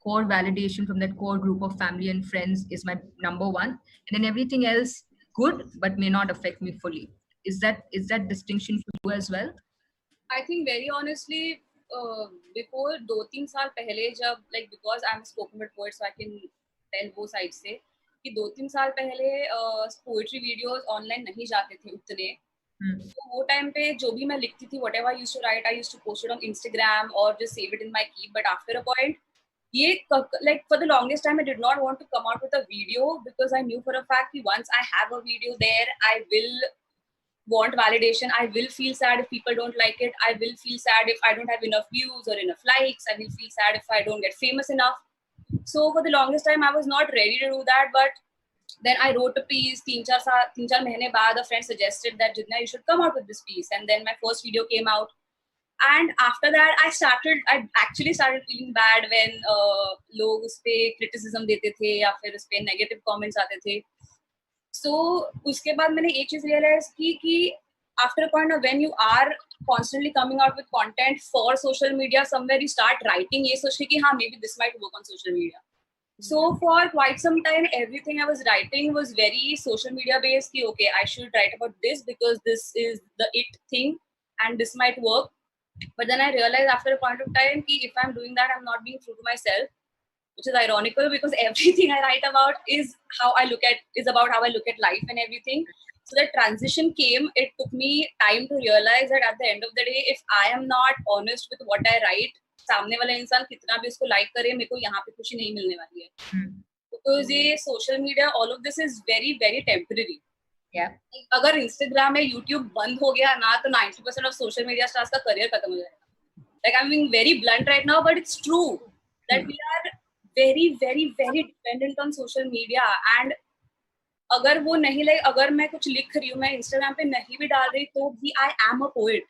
core validation from that core group of family and friends is my number one, and then everything else good, but may not affect me fully? Is that distinction for you as well? I think very honestly, before 2-3 साल पहले जब because I'm a spoken word poet, so I can tell both sides से कि 2-3 साल पहले poetry videos online नहीं जाते थे उतने, तो वो टाइम पे जो भी मैं लिखती थी, whatever I used to write, I used to post it on Instagram or just save it in my keep. But after a point, for the longest time, I did not want to come out with a video because I knew for a fact that once I have a video there, I will want validation. I will feel sad if people don't like it. I will feel sad if I don't have enough views or enough likes. I will feel sad if I don't get famous enough. So for the longest time, I was not ready to do that. But then I wrote a piece. 3-4 mahine baad, a friend suggested that Jidna, you should come out with this piece. And then my first video came out. And after that, I actually started feeling bad when log us pe criticism dete the ya fir us pe negative comments aate the. So uske baad maine ek cheez realize ki after a point of when you are constantly coming out with content for social media, somewhere you start writing ye soch ke ki ha, maybe this might work on social media. So for quite some time, everything I was writing was very social media based. Ki, okay, I should write about this because this is the it thing and this might work. But then I realized after a point of time ki if I'm doing that, I'm not being true to myself, which is ironical because everything I write about is about how I look at life and everything. So the transition came. It took me time to realize that at the end of the day, if I am not honest with what I write, सामने वाला इंसान कितना भी उसको like करे, मेरे को यहाँ पे खुशी नहीं मिलने वाली है. Because ये social media, all of this is very, very temporary. Yeah. अगर Instagram या YouTube बंद हो गया ना, तो 90% of social media stars का career खत्म हो जाएगा. Like I'm being very blunt right now, but it's true that we are very, very, very dependent on social media. And अगर वो नहीं like, अगर मैं कुछ लिख रही हूँ, मैं Instagram पे नहीं भी डाल रही, तो भी I am a poet.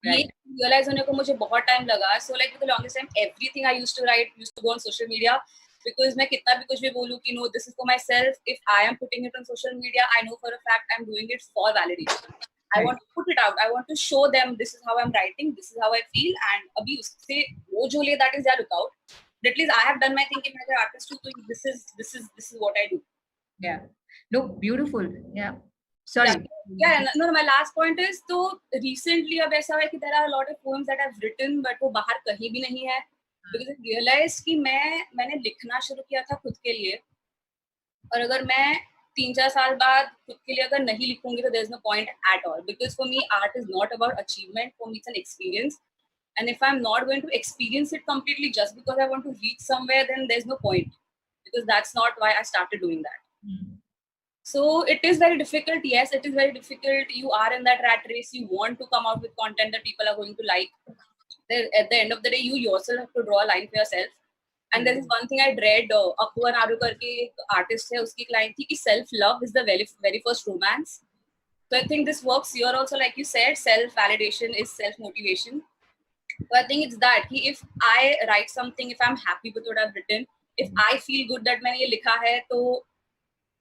ये realize होने को मुझे बहुत time लगा. So like for the longest time, everything I used to write used to go on social media. Because मैं कितना भी कुछ भी बोलूँ कि no, this is for myself. If I am putting it on social media, I know for a fact I'm doing it for validation. I want to put it out. I want to show them this is how I'm writing, this is how I feel, and abhi usse wo jo le, that is their lookout. But at least I have done my thing in another artist too. So this is what I do. Yeah. No, beautiful. Yeah. Sorry. Yeah. No. My last point is तो recently अब ऐसा है कि there are a lot of poems that I've written, but वो बाहर कहीं भी नहीं है. Because I realized कि मैंने लिखना शुरू किया था खुद के लिए, और अगर मैं 3-4 साल बाद खुद के लिए अगर नहीं लिखूंगी तो there's no point at all. Because for me, art is not about achievement. For me, it's an experience. And if I'm not going to experience it completely just because I want to reach somewhere, then there's no point. Because that's not why I started doing that. So it is very difficult. Yes, it is very difficult. You are in that rat race. You want to come out with content that people are going to like. At the end of the day, you yourself have to draw a line for yourself. And there is one thing I read, Apurva Naru karke artist hai, uski line thi ki self-love is the very, very first romance. So I think this works here also, like you said, self-validation is self-motivation. So I think it's that ki if I write something, if I'm happy with what I've written, if I feel good that मैंने ये लिखा है, तो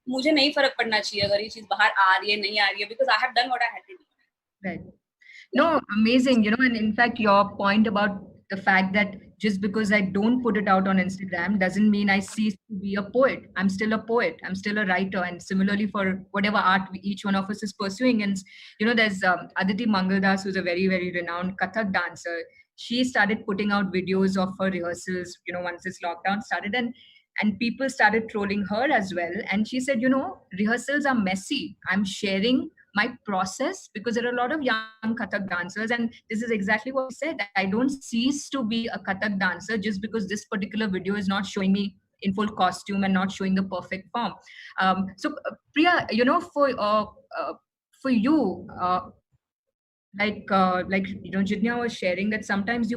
मुझे नहीं फर्क पड़ना चाहिए अगर ये चीज बाहर आ रही है नहीं आ रही है, because I have done what I had to do. Right. No, amazing. And in fact, your point about the fact that just because I don't put it out on Instagram doesn't mean I cease to be a poet. I'm still a poet. I'm still a writer. And similarly for whatever art each one of us is pursuing. And, there's Aditi Mangaldas, who's a very, very renowned Kathak dancer. She started putting out videos of her rehearsals, once this lockdown started. And people started trolling her as well. And she said, rehearsals are messy. I'm sharing my process because there are a lot of young Kathak dancers. And this is exactly what I said. I don't cease to be a Kathak dancer just because this particular video is not showing me in full costume and not showing the perfect form. So Priya, for you, Jidnya was sharing that sometimes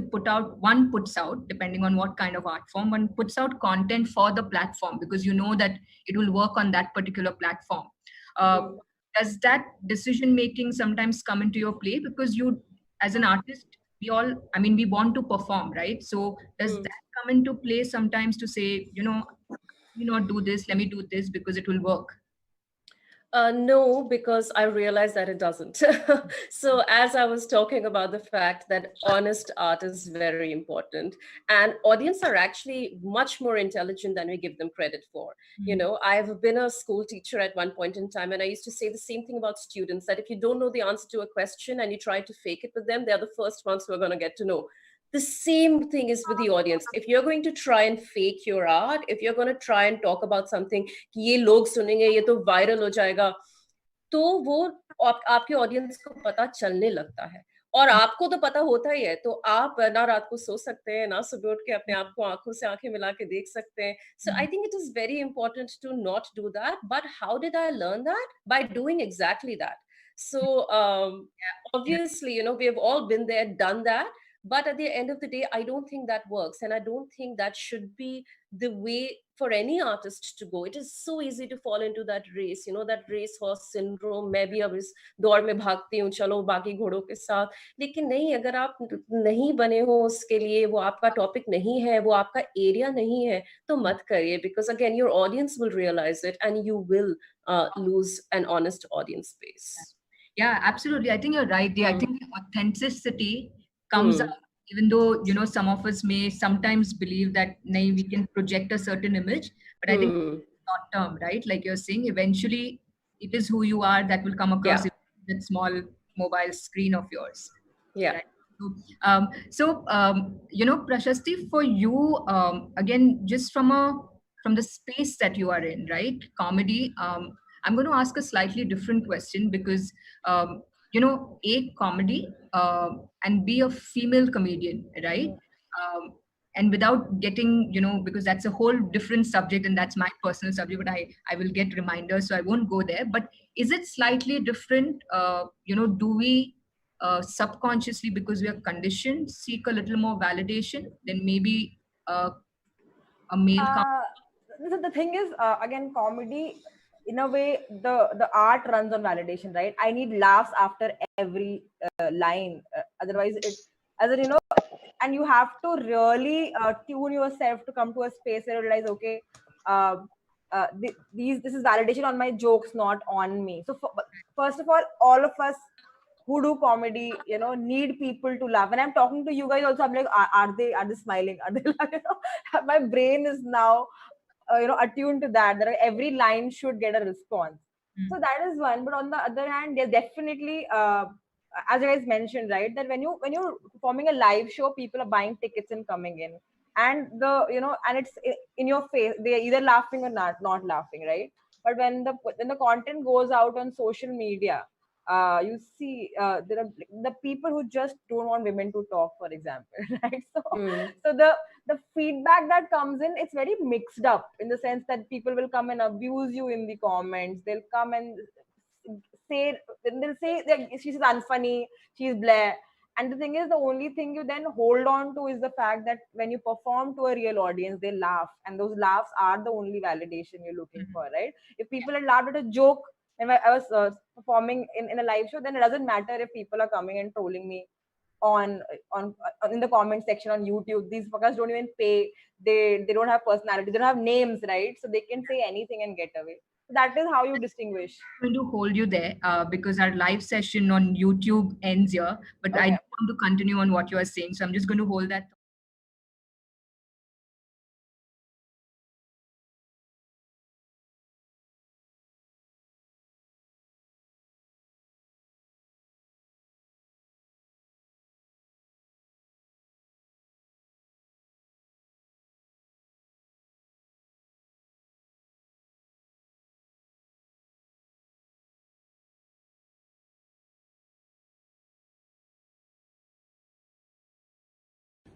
one puts out, depending on what kind of art form, one puts out content for the platform because you know that it will work on that particular platform. Does that decision making sometimes come into your play? Because you, as an artist, we want to perform, right? So does that come into play sometimes to say, let me not do this, let me do this because it will work? No, because I realized that it doesn't. So as I was talking about the fact that honest art is very important, and audience are actually much more intelligent than we give them credit for. I've been a school teacher at one point in time, and I used to say the same thing about students, that if you don't know the answer to a question and you try to fake it with them, they're the first ones who are going to get to know. The same thing is with the audience. If you're going to try and fake your art, if you're going to try and talk about something, कि ये लोग सुनेंगे, ये तो viral हो जाएगा, तो वो आपके audience को पता चलने लगता है. और आपको तो पता होता ही है, तो आप ना रात को सो सकते हैं, ना सुबह उठ के अपने आप को आंखों से आंखें मिला के देख सकते हैं. So I think it is very important to not do that. But how did I learn that? By doing exactly that. So obviously, you know, we have all been there, done that. But at the end of the day, I don't think that works. And I don't think that should be the way for any artist to go. It is so easy to fall into that race, you know, that racehorse syndrome. मैं भी अब इस दौड़ में भागती हूँ, चलो बाकी घोड़ों के साथ. लेकिन नहीं, अगर आप नहीं बने हो उसके लिए, वो आपका टॉपिक नहीं है, वो आपका एरिया नहीं है, तो मत करिए. Because again, your audience will realize it and you will lose an honest audience base. Yeah, absolutely. I think you're right. I think authenticity comes up, even though, you know, some of us may sometimes believe that we can project a certain image, but I think short term, right? Like you're saying, eventually it is who you are that will come across in that small mobile screen of yours. Yeah. Right? You know, Prashasti, for you, again, just from the space that you are in, right? Comedy. I'm going to ask a slightly different question because, you know, A, comedy, and B, a female comedian, right? And without getting, you know, because that's a whole different subject and that's my personal subject, but I will get reminders, so I won't go there. But is it slightly different? You know, do we subconsciously, because we are conditioned, seek a little more validation than maybe a male the thing is, again, comedy, in a way, the art runs on validation, right? I need laughs after every line. Otherwise, as in, you know, and you have to really tune yourself to come to a space where you realize, okay, this is validation on my jokes, not on me. So first of all of us who do comedy, you know, need people to laugh. When I'm talking to you guys also, I'm like, are they smiling? Are they laughing? My brain is now you know, attuned to that every line should get a response. So that is one. But on the other hand, there's definitely as you guys mentioned, right, that when you're performing a live show, people are buying tickets and coming in, and and it's in your face, they're either laughing or not laughing, right? But when the content goes out on social media, you see there are the people who just don't want women to talk, for example, right? So the feedback that comes in, it's very mixed up, in the sense that people will come and abuse you in the comments. They'll come and they'll say that she's unfunny, she's blah. And the thing is, the only thing you then hold on to is the fact that when you perform to a real audience, they laugh, and those laughs are the only validation you're looking for, right? If people had laughed at a joke when I was performing in a live show, then it doesn't matter if people are coming and trolling me on in the comment section on YouTube. These fuckers don't even pay. They don't have personality. They don't have names, right? So they can say anything and get away. So that is how you distinguish. I'm going to hold you there because our live session on YouTube ends here. But I want to continue on what you are saying, so I'm just going to hold that.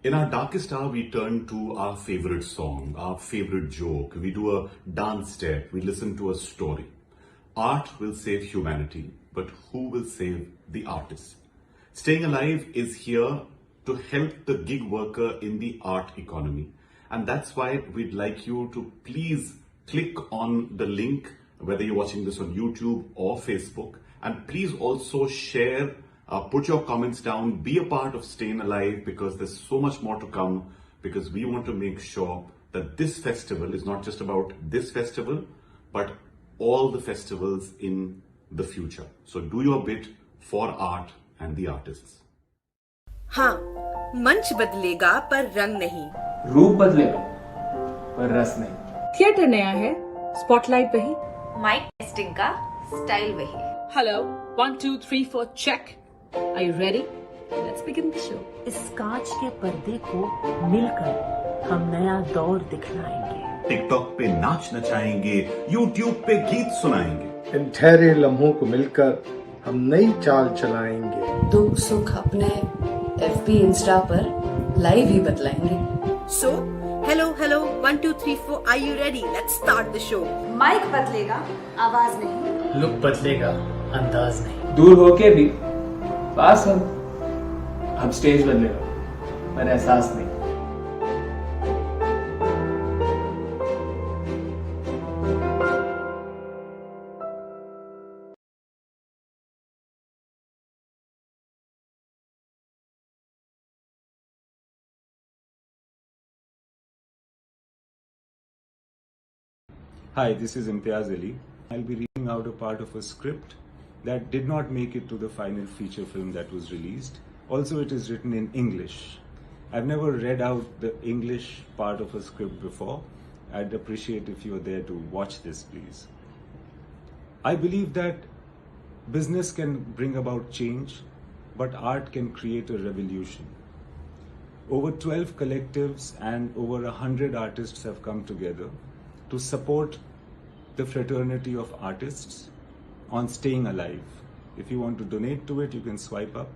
In our darkest hour, we turn to our favorite song, our favorite joke. We do a dance step, we listen to a story. Art will save humanity, but who will save the artist? Staying Alive is here to help the gig worker in the art economy. And that's why we'd like you to please click on the link, whether you're watching this on YouTube or Facebook. And please also share, put your comments down, be a part of Staying Alive, because there's so much more to come, because we want to make sure that this festival is not just about this festival, but all the festivals in the future. So do your bit for art and the artists. हाँ, मंच बदलेगा पर रंग नहीं, रूप बदलेगा पर रस नहीं। थिएटर नया है, स्पॉटलाइट वही, माइक टेस्टिंग का स्टाइल वही। Hello, 1 2 3 4 check. Are you ready? Let's begin the show. इस कांच के पर्दे को मिलकर हम नया दौर दिखलाएंगे। टिकटॉक पे नाच नचाएंगे, यूट्यूब पे गीत सुनाएंगे। इन ठहरे लम्हों को मिलकर हम नई चाल चलाएंगे। दुख सुख अपने FB इंस्टा पर लाइव ही बतलाएंगे। So, hello, 1 2 3 4, are you ready? Let's start the show. Mic बदलेगा, आवाज नहीं। लुक बदलेगा, अंदाज नहीं। दूर होके भी पास हो। अब स्टेज बदलेगा पर एहसास नहीं। Hi, this is Imtiaz Ali. I'll be reading out a part of a script that did not make it to the final feature film that was released. Also, it is written in English. I've never read out the English part of a script before. I'd appreciate if you're there to watch this, please. I believe that business can bring about change, but art can create a revolution. Over 12 collectives and over 100 artists have come together to support the fraternity of artists on StayInAlive. If you want to donate to it, you can swipe up.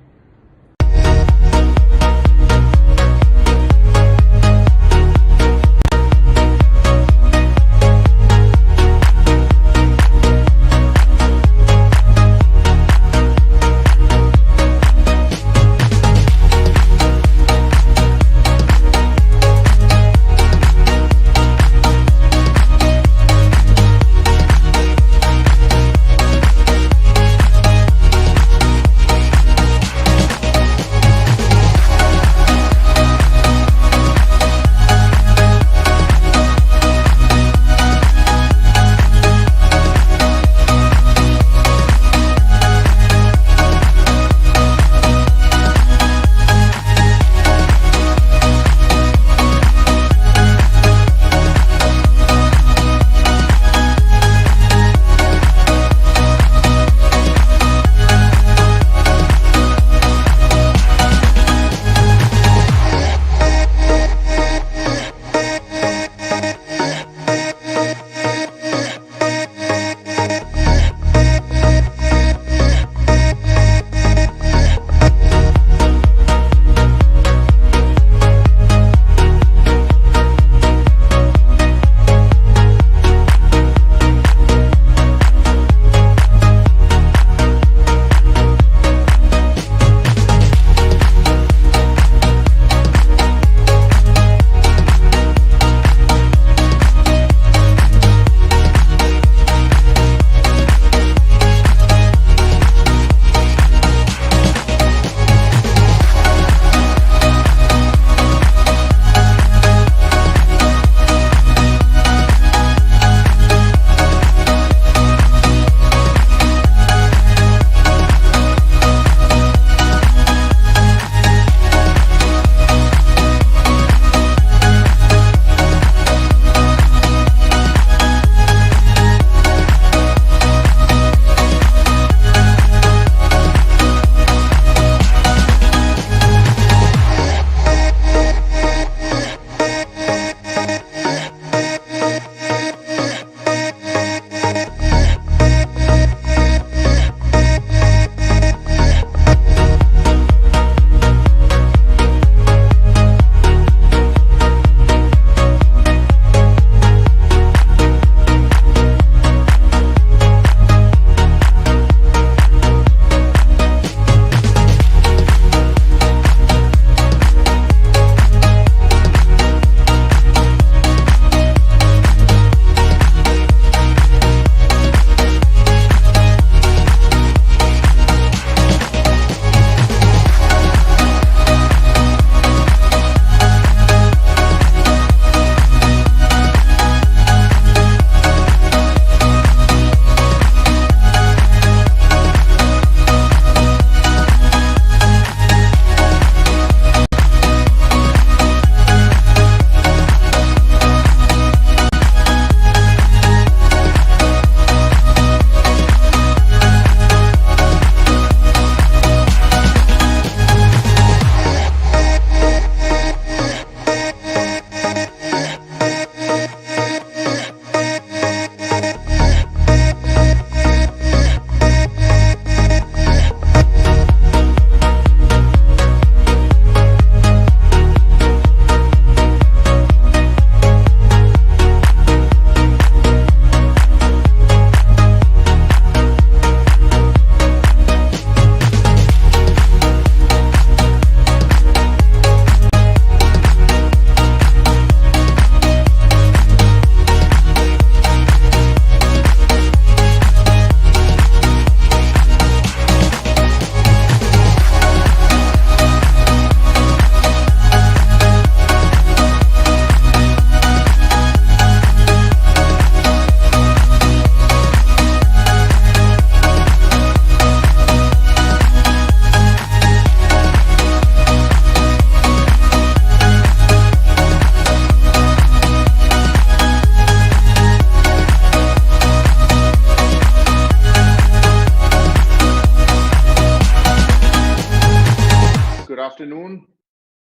afternoon.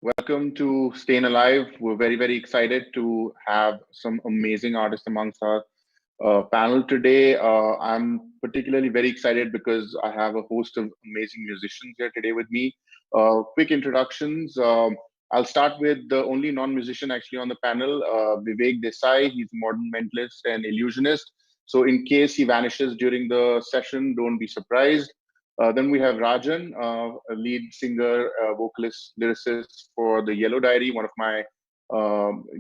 Welcome to StayInAlive. We're very, very excited to have some amazing artists amongst our panel today. I'm particularly very excited because I have a host of amazing musicians here today with me. Quick introductions. I'll start with the only non-musician actually on the panel, Vivek Desai. He's a modern mentalist and illusionist. So in case he vanishes during the session, don't be surprised. Then we have Rajan, a lead singer, vocalist, lyricist for the Yellow Diary, one of my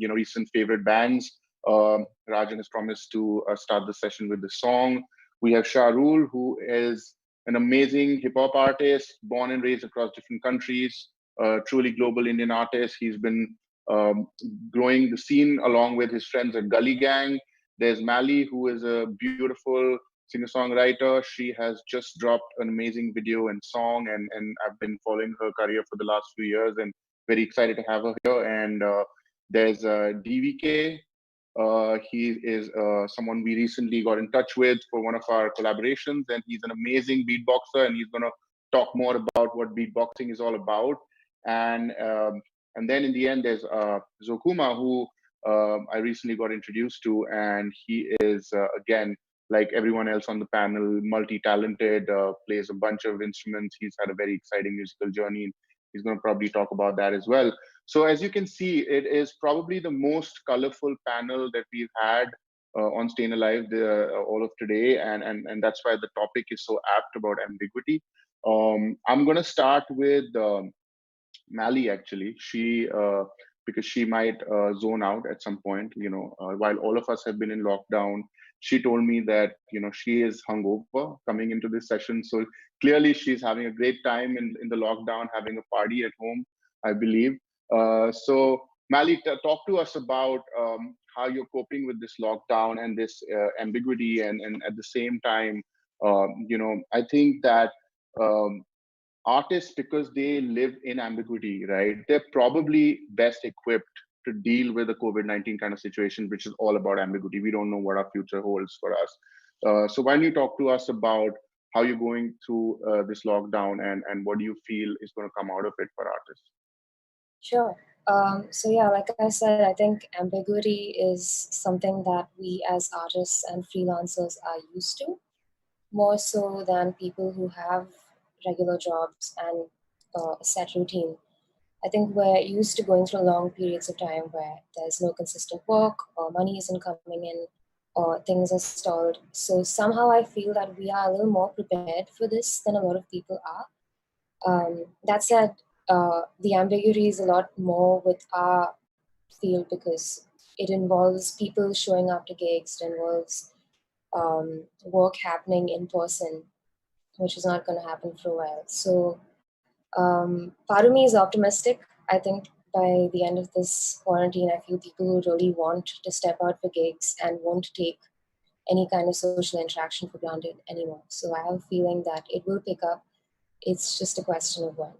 recent favorite bands. Rajan has promised to start the session with the song. We have Shahrul, who is an amazing hip hop artist, born and raised across different countries, truly global Indian artist. He's been growing the scene along with his friends at Gully Gang. There's Mali, who is a beautiful singer-songwriter. She has just dropped an amazing video and song, and I've been following her career for the last few years and very excited to have her here. And there's DVK. He is someone we recently got in touch with for one of our collaborations, and he's an amazing beatboxer, and he's going to talk more about what beatboxing is all about. And then in the end, there's Zokuma, who I recently got introduced to, and he is, again, like everyone else on the panel, multi-talented, plays a bunch of instruments. He's had a very exciting musical journey. He's going to probably talk about that as well. So as you can see, it is probably the most colorful panel that we've had on StayInAlive all of today. And that's why the topic is so apt about ambiguity. I'm going to start with Mali, actually. Because she might zone out at some point, while all of us have been in lockdown. She told me that, she is hungover coming into this session. So clearly she's having a great time in the lockdown, having a party at home, I believe. So Mali, talk to us about how you're coping with this lockdown and this ambiguity. And at the same time, I think that artists, because they live in ambiguity, right? They're probably best equipped to deal with the COVID-19 kind of situation, which is all about ambiguity. We don't know what our future holds for us. So why don't you talk to us about how you're going through this lockdown and what do you feel is going to come out of it for artists? Sure. So yeah, like I said, I think ambiguity is something that we as artists and freelancers are used to, more so than people who have regular jobs and a set routine. I think we're used to going through long periods of time where there's no consistent work or money isn't coming in or things are stalled. So somehow I feel that we are a little more prepared for this than a lot of people are. That said, the ambiguity is a lot more with our field because it involves people showing up to gigs, it involves work happening in person, which is not going to happen for a while. So part of me is optimistic. I think by the end of this quarantine, I feel people who really want to step out for gigs and won't take any kind of social interaction for granted anymore. So I have a feeling that it will pick up. It's just a question of when.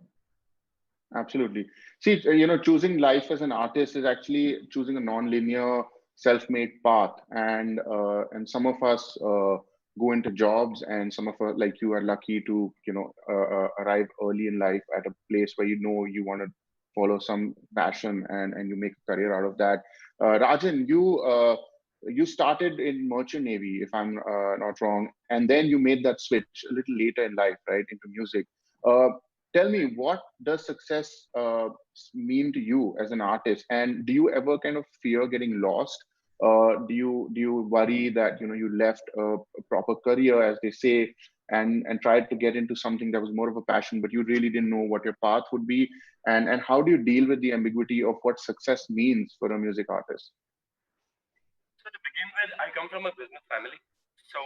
Absolutely. See, choosing life as an artist is actually choosing a non-linear, self-made path. And some of us go into jobs, and some of us, like you, are lucky to, arrive early in life at a place where you want to follow some passion and you make a career out of that. Rajan, you started in Merchant Navy, if I'm not wrong, and then you made that switch a little later in life, right, into music. Tell me, what does success mean to you as an artist? And do you ever kind of fear getting lost? Do you worry that you left a proper career, as they say, and tried to get into something that was more of a passion, but you really didn't know what your path would be? And how do you deal with the ambiguity of what success means for a music artist? So to begin with, I come from a business family. So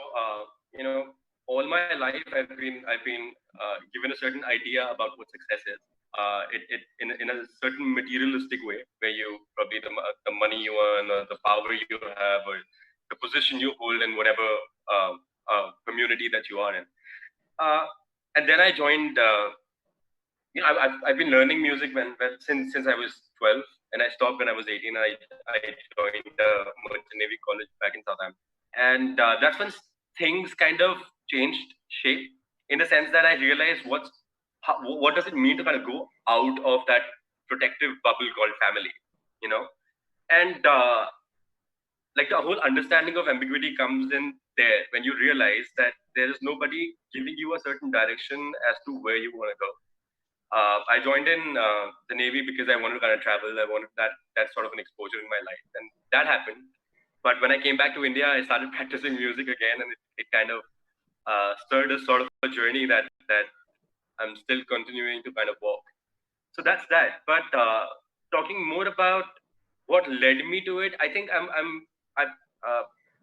all my life I've been given a certain idea about what success is. In a certain materialistic way, where you probably the money you earn, or the power you have, or the position you hold in whatever community that you are in. And then I joined. I've been learning music since I was 12, and I stopped when I was 18. I joined Merchant Navy College back in Southampton, and that's when things kind of changed shape, in the sense that I realized what's what does it mean to kind of go out of that protective bubble called family, you know? And like the whole understanding of ambiguity comes in there when you realize that there is nobody giving you a certain direction as to where you want to go. I joined in the Navy because I wanted to kind of travel. I wanted that sort of an exposure in my life, and that happened. But when I came back to India, I started practicing music again, and it kind of stirred a sort of a journey that I'm still continuing to kind of walk. So that's that. But talking more about what led me to it, I think I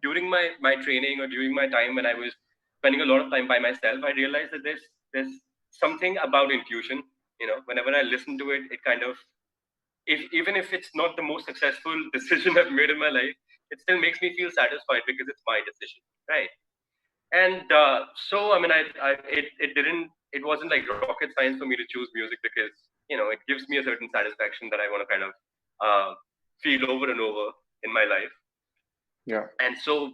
during my training or during my time when I was spending a lot of time by myself, I realized that there's something about intuition. You know, whenever I listen to it, it kind of, even if it's not the most successful decision I've made in my life, it still makes me feel satisfied because it's my decision, right? And so I mean, it wasn't like rocket science for me to choose music, because it gives me a certain satisfaction that I want to kind of feel over and over in my life. Yeah. And so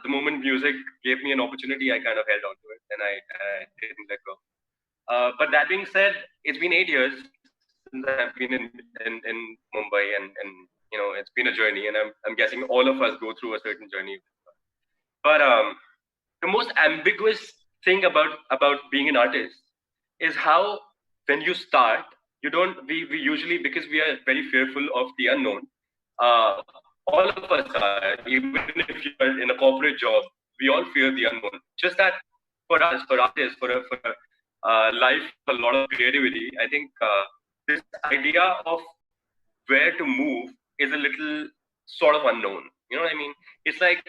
the moment music gave me an opportunity, I kind of held on to it, and I didn't let go. But that being said, it's been 8 years since I've been in Mumbai, and it's been a journey, and I'm guessing all of us go through a certain journey. But the most ambiguous thing about being an artist is how, when you start, we usually, because we are very fearful of the unknown, all of us are, even if you're in a corporate job, we all fear the unknown. Just that for us, for artists, for a life, a lot of creativity, I think this idea of where to move is a little sort of unknown. You know what I mean? It's like,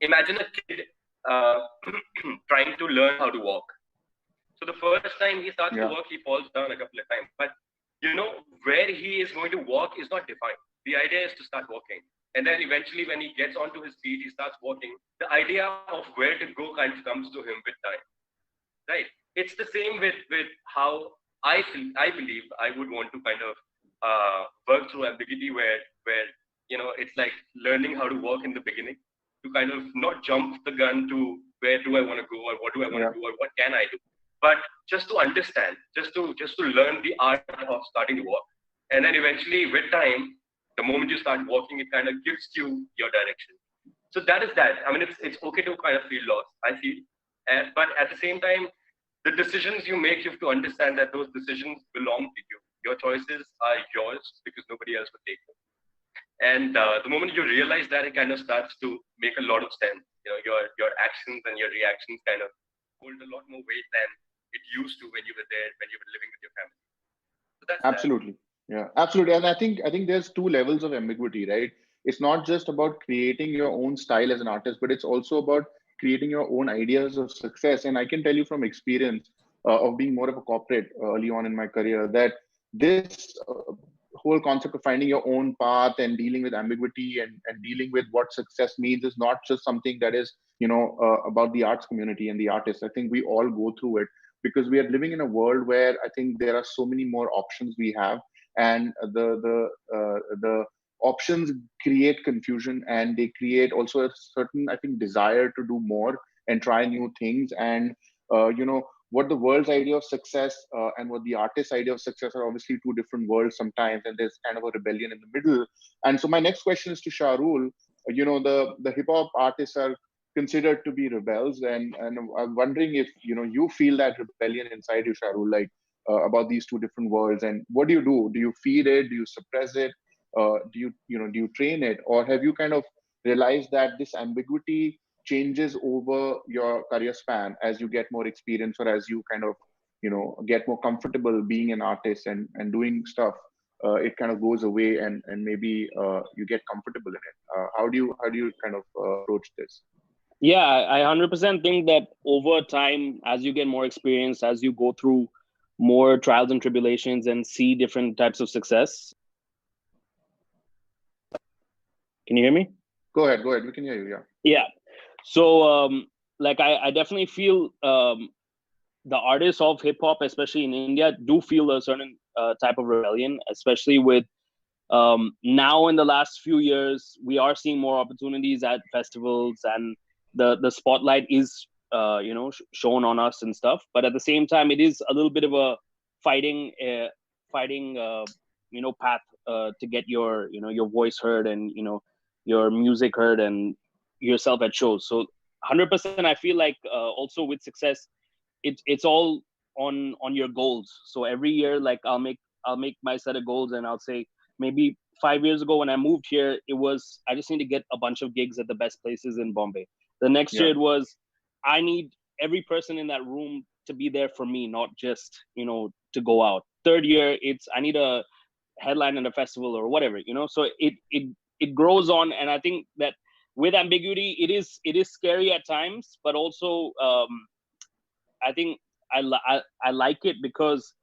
imagine a kid trying to learn how to walk. So the first time he starts to walk, he falls down a couple of times. But where he is going to walk is not defined. The idea is to start walking. And then eventually when he gets onto his feet, he starts walking. The idea of where to go kind of comes to him with time. Right? It's the same with how I believe I would want to kind of work through ambiguity, where it's like learning how to walk in the beginning, to kind of not jump the gun to where do I want to go, or what do I want to do, or what can I do, but just to understand, just to learn the art of starting to walk. And then eventually with time, the moment you start walking, it kind of gives you your direction. So that is that. I mean, it's okay to kind of feel lost, I feel. But at the same time, the decisions you make, you have to understand that those decisions belong to you. Your choices are yours because nobody else would take them. And the moment you realize that, it kind of starts to make a lot of sense. Your actions and your reactions kind of hold a lot more weight than it used to when you were there, when you were living with your family. So that's absolutely that. Yeah, absolutely. And I think there's two levels of ambiguity, right? It's not just about creating your own style as an artist, but it's also about creating your own ideas of success. And I can tell you from experience of being more of a corporate early on in my career, that this whole concept of finding your own path and dealing with ambiguity and dealing with what success means is not just something that is about the arts community and the artists. I think we all go through it because we are living in a world where I think there are so many more options we have, and the options create confusion, and they create also a certain, I think, desire to do more and try new things. And what the world's idea of success and what the artist's idea of success are obviously two different worlds sometimes, and there's kind of a rebellion in the middle. And so my next question is to Shahrul. The hip hop artists are considered to be rebels, and I'm wondering if you feel that rebellion inside you, Shahrul, like about these two different worlds. And what do? Do you feed it? Do you suppress it? Do you train it, or have you kind of realized that this ambiguity changes over your career span as you get more experience, or as you kind of get more comfortable being an artist and doing stuff? It kind of goes away, and maybe you get comfortable in it. How do you kind of approach this? Yeah, I 100% think that over time, as you get more experience, as you go through more trials and tribulations and see different types of success. Can you hear me? Go ahead. We can hear you. Yeah. Yeah. So, I definitely feel the artists of hip hop, especially in India, do feel a certain type of rebellion, especially with now in the last few years, we are seeing more opportunities at festivals, and the spotlight is shown on us and stuff. But at the same time, it is a little bit of a fighting path to get your your voice heard and your music heard and yourself at shows. So 100% I feel like also with success, it's all on your goals. So every year, like I'll make my set of goals, and I'll say maybe 5 years ago when I moved here, it was I just need to get a bunch of gigs at the best places in Bombay. The next year it was I need every person in that room to be there for me, not just to go out. Third year it's I need a headline at a festival or whatever, so it grows on. And I think that with ambiguity, it is scary at times, but also I think I like it because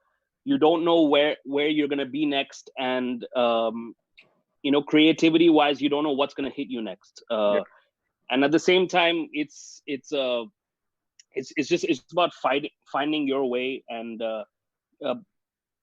you don't know where you're going to be next, and creativity wise you don't know what's going to hit you next. And at the same time it's about finding your way. And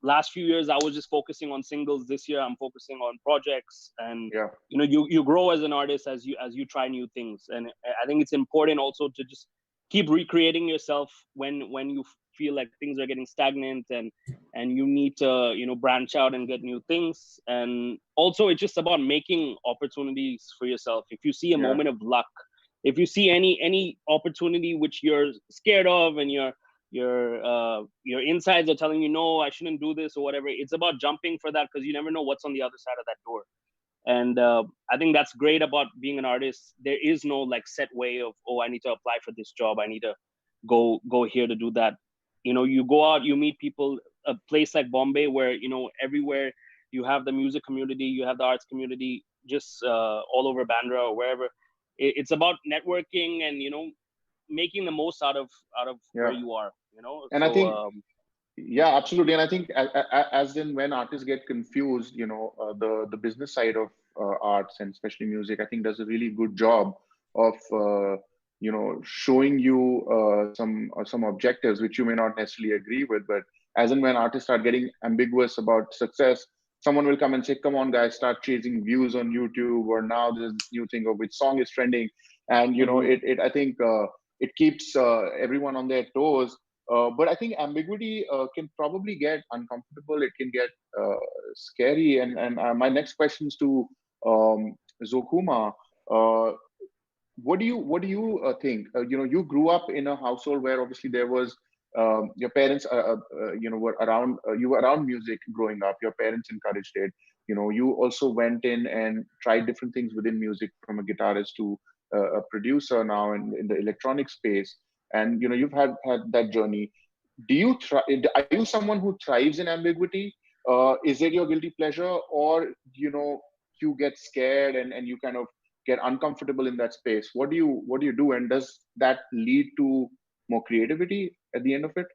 last few years I was just focusing on singles. This year I'm focusing on projects, and you grow as an artist as you try new things. And I think it's important also to just keep recreating yourself when you feel like things are getting stagnant, and you need to branch out and get new things. And also it's just about making opportunities for yourself. If you see a moment of luck, if you see any opportunity which you're scared of, and your insides are telling you no, I shouldn't do this or whatever, it's about jumping for that, because you never know what's on the other side of that door. And I think that's great about being an artist. There is no like set way of, oh, I need to apply for this job, I need to go here to do that. You go out, you meet people. A place like Bombay where everywhere you have the music community, you have the arts community, just all over Bandra or wherever. It's about networking and making the most out of where you are. And so, I think absolutely. And I think as in when artists get confused, the business side of arts and especially music, I think does a really good job of showing you some objectives which you may not necessarily agree with. But as and when artists start getting ambiguous about success, someone will come and say, come on guys, start chasing views on YouTube, or now there's this new thing of which song is trending. And I think it keeps everyone on their toes. But I think ambiguity can probably get uncomfortable. It can get scary. And my next question is to Zokuma. What do you think? You grew up in a household where obviously there was your parents, were around. You were around music growing up. Your parents encouraged it. You also went in and tried different things within music, from a guitarist to a producer now in the electronic space. And you've had that journey. Are you someone who thrives in ambiguity? Is it your guilty pleasure, or you get scared and you kind of get uncomfortable in that space? What do you do, and does that lead to more creativity at the end of it?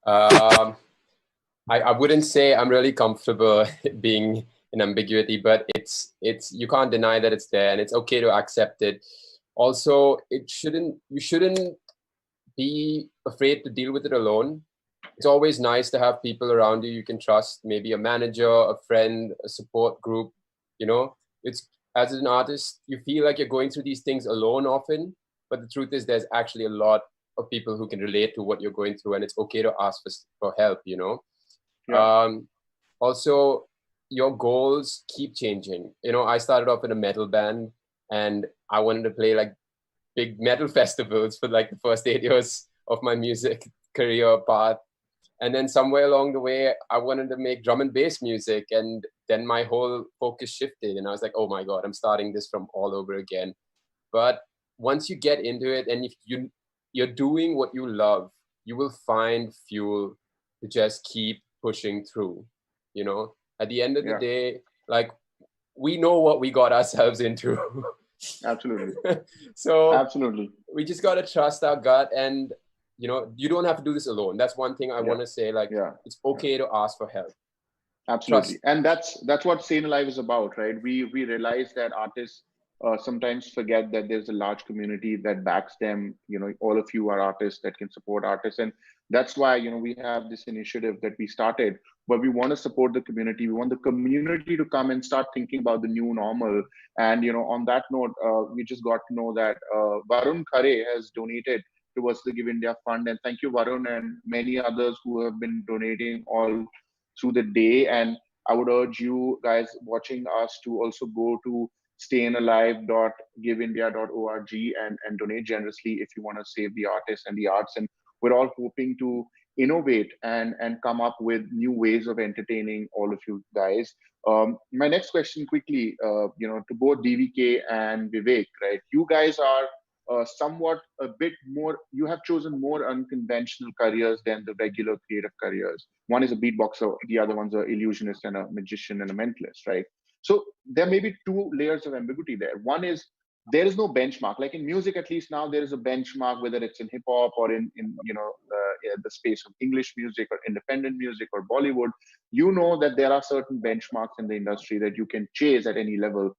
I wouldn't say I'm really comfortable being in ambiguity, but it's you can't deny that it's there, and it's okay to accept it. Also, you shouldn't be afraid to deal with it alone. It's always nice to have people around you can trust, maybe a manager, a friend, a support group. It's, as an artist, you feel like you're going through these things alone often, but the truth is there's actually a lot of people who can relate to what you're going through, and it's okay to ask for help, Also, your goals keep changing. I started off in a metal band, and I wanted to play like big metal festivals for like the first 8 years of my music career path. And then somewhere along the way, I wanted to make drum and bass music. And then my whole focus shifted, and I was like, oh my God, I'm starting this from all over again. But once you get into it, and if you're doing what you love, you will find fuel to just keep pushing through. At the end of the day, like, we know what we got ourselves into. Absolutely. So absolutely, we just got to trust our gut, and you don't have to do this alone. That's one thing I want to say. Like, it's okay to ask for help. Absolutely. Trust. And that's what StayInAlive is about, right? We realize that artists sometimes forget that there's a large community that backs them. All of you are artists that can support artists, and that's why we have this initiative that we started. But we want to support the community. We want the community to come and start thinking about the new normal. And on that note, we just got to know that Varun Khare has donated towards the Give India Fund. And thank you, Varun, and many others who have been donating all through the day. And I would urge you guys watching us to also go to StayInAlive.giveindia.org and donate generously if you want to save the artists and the arts. And we're all hoping to innovate and come up with new ways of entertaining all of you guys. My next question quickly, to both DVK and Vivek, right? You guys are somewhat a bit more, you have chosen more unconventional careers than the regular creative careers. One is a beatboxer, the other one's an illusionist and a magician and a mentalist, right? So there may be two layers of ambiguity there. One is there is no benchmark. Like in music, at least now there is a benchmark, whether it's in hip hop or in the space of English music or independent music or Bollywood. You know that there are certain benchmarks in the industry that you can chase at any level.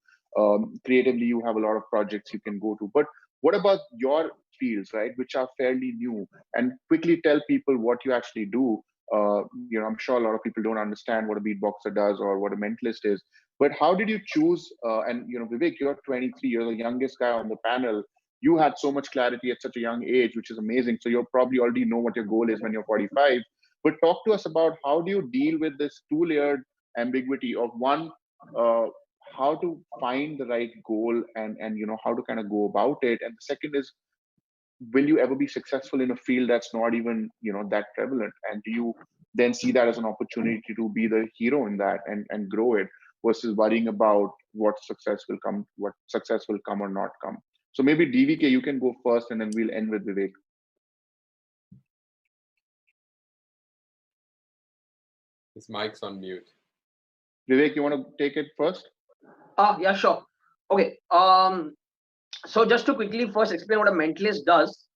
Creatively, you have a lot of projects you can go to. But what about your fields, right, which are fairly new? And quickly tell people what you actually do. I'm sure a lot of people don't understand what a beatboxer does or what a mentalist is. But how did you choose? And Vivek, you're 23, you're the youngest guy on the panel. You had so much clarity at such a young age, which is amazing. So you'll probably already know what your goal is when you're 45. But talk to us about how do you deal with this two-layered ambiguity of one, how to find the right goal and how to kind of go about it. And the second is, will you ever be successful in a field that's not even that prevalent? And do you then see that as an opportunity to be the hero in that and grow it, versus worrying about what success will come or not come? So maybe DVK, you can go first and then we'll end with Vivek. His mic's on mute. Vivek, you want to take it first? Yeah, sure. Okay. So just to quickly first explain what a mentalist does,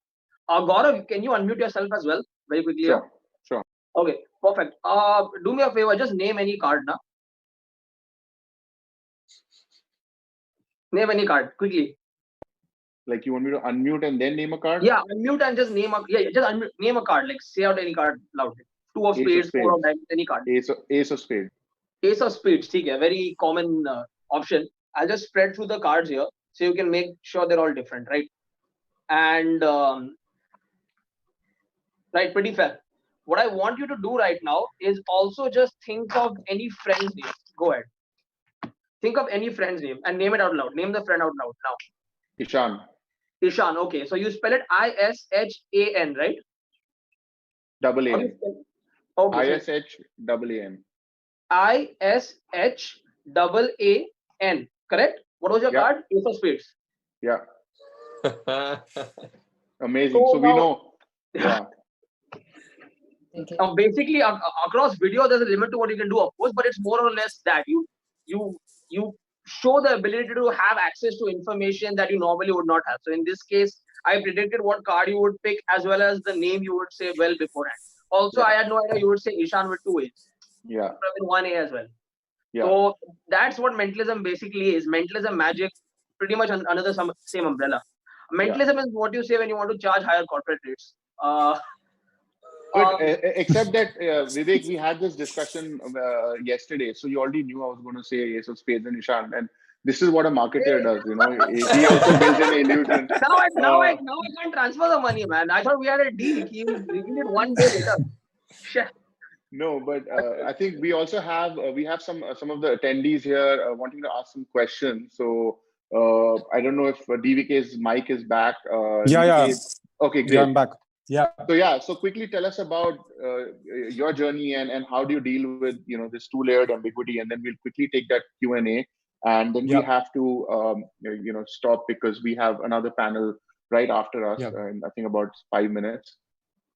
Gaurav, can you unmute yourself as well, very quickly? Sure. Okay, perfect. Do me a favor, just name any card now. Name any card quickly. Like you want me to unmute and then name a card? Yeah, unmute and just name a name a card. Like say out any card loudly. Two of spades, four of diamonds, any card. Ace of spades. Ace of spades. Okay, very common option. I'll just spread through the cards here, so you can make sure they're all different, right? And right, pretty fair. What I want you to do right now is also just think of any friend's name. Go ahead. Think of any friend's name and name it out loud. Name the friend out loud now. Ishan. Ishan. Okay, so you spell it I-S-H-A-N, right? Double A-N. Okay. I-S-H-A-A-N. I-S-H-A-A-N. Correct? What was your card? Ace of spades. Yeah. Amazing. So we know. Yeah. Basically, across video, there's a limit to what you can do, of course, but it's more or less that you show the ability to have access to information that you normally would not have. So in this case, I predicted what card you would pick as well as the name you would say well beforehand. Also, I had no idea you would say Ishan with 2 A's. Yeah. Probably 1 A as well. Yeah. So that's what mentalism basically is. Mentalism, magic, pretty much under the same umbrella. Mentalism is what you say when you want to charge higher corporate rates. But except that, Vivek, we had this discussion yesterday. So you already knew I was going to say Ace of Spades and Ishan. And this is what a marketer does, He also builds an illusion. Now I can't transfer the money, man. I thought we had a deal. He will reveal it one day later. No, but I think we also have some of the attendees here wanting to ask some questions. So I don't know if DVK's mic is back. Yeah. Okay, great. Yeah, I'm back. Yeah. So quickly tell us about your journey and how do you deal with this two-layered ambiguity, and then we'll quickly take that Q&A, and then we have to stop because we have another panel right after us in I think about 5 minutes.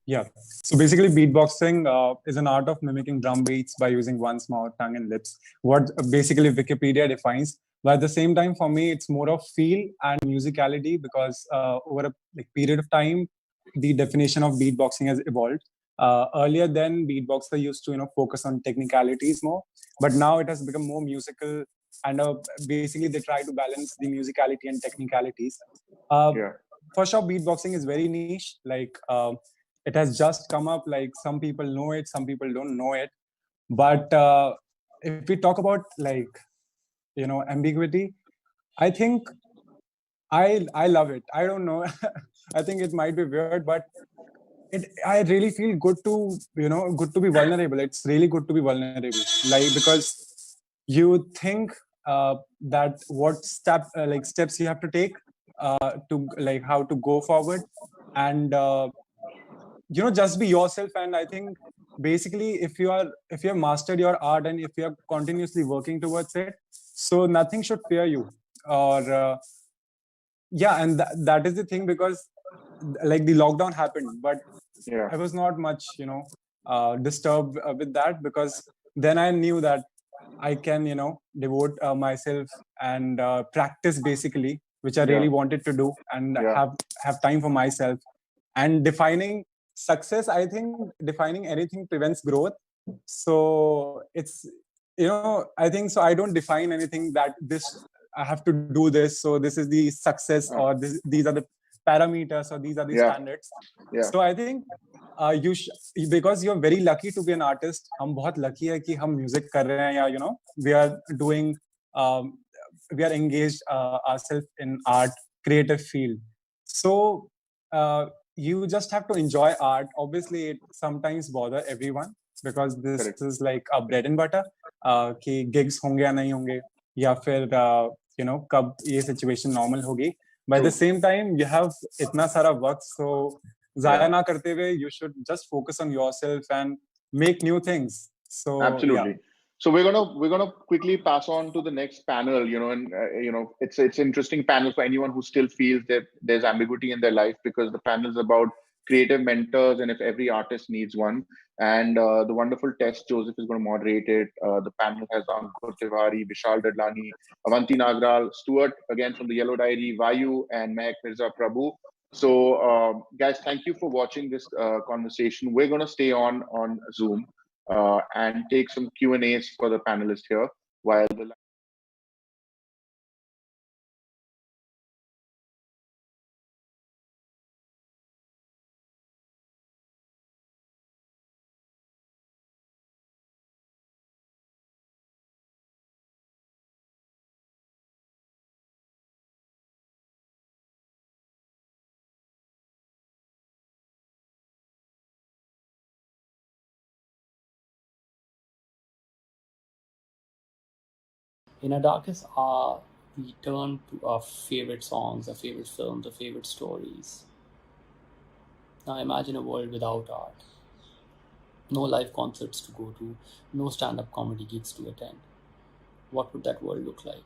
Yeah. So basically, beatboxing is an art of mimicking drum beats by using one's mouth, tongue, and lips. What basically Wikipedia defines. But at the same time, for me, it's more of feel and musicality because over a period of time, the definition of beatboxing has evolved. Earlier then, beatboxer used to focus on technicalities more, but now it has become more musical, and basically they try to balance the musicality and technicalities. For sure, beatboxing is very niche. It has just come up. Some people know it, some people don't know it. But if we talk about ambiguity, I think I love it. I don't know. I think it might be weird, but I really feel good to, good to be vulnerable. It's really good to be vulnerable, like, because you think that what steps you have to take to, like, how to go forward, and just be yourself. And I think basically if you have mastered your art and if you are continuously working towards it, so nothing should fear you. Or yeah, and that is the thing, because like the lockdown happened, but I was not much disturbed with that, because then I knew that I can devote myself and practice, basically, which I really wanted to do, and have time for myself. And defining success, I think defining anything prevents growth. So it's, I think so. I don't define anything that I have to do this, so this is the success, or these are the parameters, or these are the standards. So I think because you're very lucky to be an artist. हम बहुत lucky है कि हम music कर रहे हैं, या we are doing we are engaged ourselves in art, creative field. So you just have to enjoy art. Obviously it sometimes bother everyone, because this is like a bread and butter, कि gigs होंगे या नहीं होंगे, या फिर कब ये situation normal होगी. But at the same time, you have itna sara work, so zaya na karte hue, you should just focus on yourself and make new things. So absolutely. So we're gonna quickly pass on to the next panel. And it's interesting panel for anyone who still feels that there's ambiguity in their life, because the panel is about creative mentors, and if every artist needs one. And the wonderful Tess Joseph is going to moderate it. The panel has Ankur Tewari, Vishal Dadlani, Avanti Nagral, Stuart, again from the Yellow Diary, Vayu, and Mehak Mirza Prabhu. So guys, thank you for watching this conversation. We're going to stay on Zoom and take some Q&As for the panelists here, while the In our darkest hour, we turn to our favorite songs, our favorite films, our favorite stories. Now imagine a world without art. No live concerts to go to, no stand-up comedy gigs to attend. What would that world look like?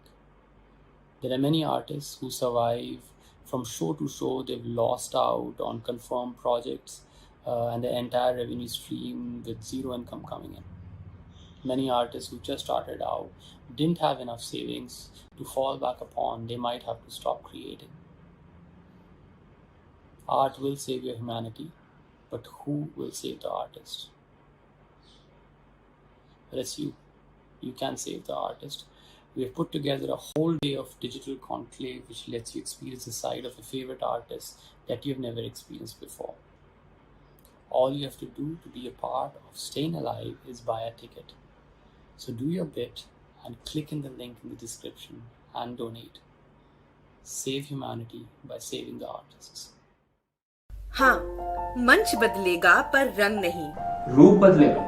There are many artists who survive from show to show. They've lost out on confirmed projects and the entire revenue stream with zero income coming in. Many artists who just started out didn't have enough savings to fall back upon. They might have to stop creating. Art will save your humanity, but who will save the artist? Well, it's you. You can save the artist. We have put together a whole day of digital conclave which lets you experience the side of a favorite artist that you've never experienced before. All you have to do to be a part of StayInAlive is buy a ticket. So do your bit and click in the link in the description and donate. Save humanity by saving the artists. हाँ, मंच बदलेगा पर रंग नहीं. रूप बदलेगा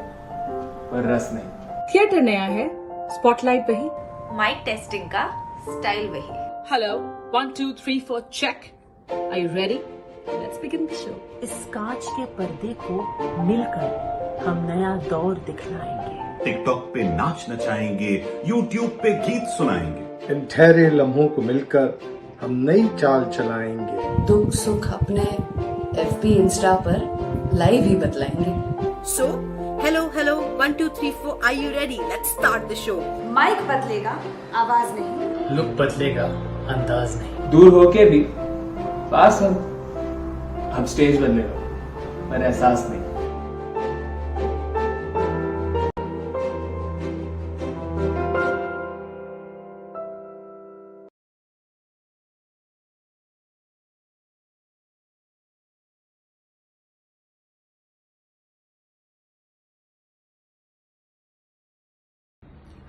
पर रस नहीं. थिएटर नया है, स्पॉटलाइट वही. माइक टेस्टिंग का स्टाइल वही. Hello 1 2 3 4 check. Are you ready? Let's begin the show. इस कांच के पर्दे को मिलकर हम नया दौर दिखलाएंगे. टिकटॉक पे नाच नचाएंगे, यूट्यूब पे गीत सुनाएंगे. इन ठहरे लम्हों को मिलकर हम नई चाल चलाएंगे. दुख सुख अपने FB इंस्टा पर लाइव ही बतलाएंगे. So, hello 1 2 3 4 are you ready? Let's start the show. Mic बदलेगा, आवाज नहीं. लुक बदलेगा, अंदाज नहीं. दूर होके भी पास हम स्टेज बदलेगा पर एहसास नहीं.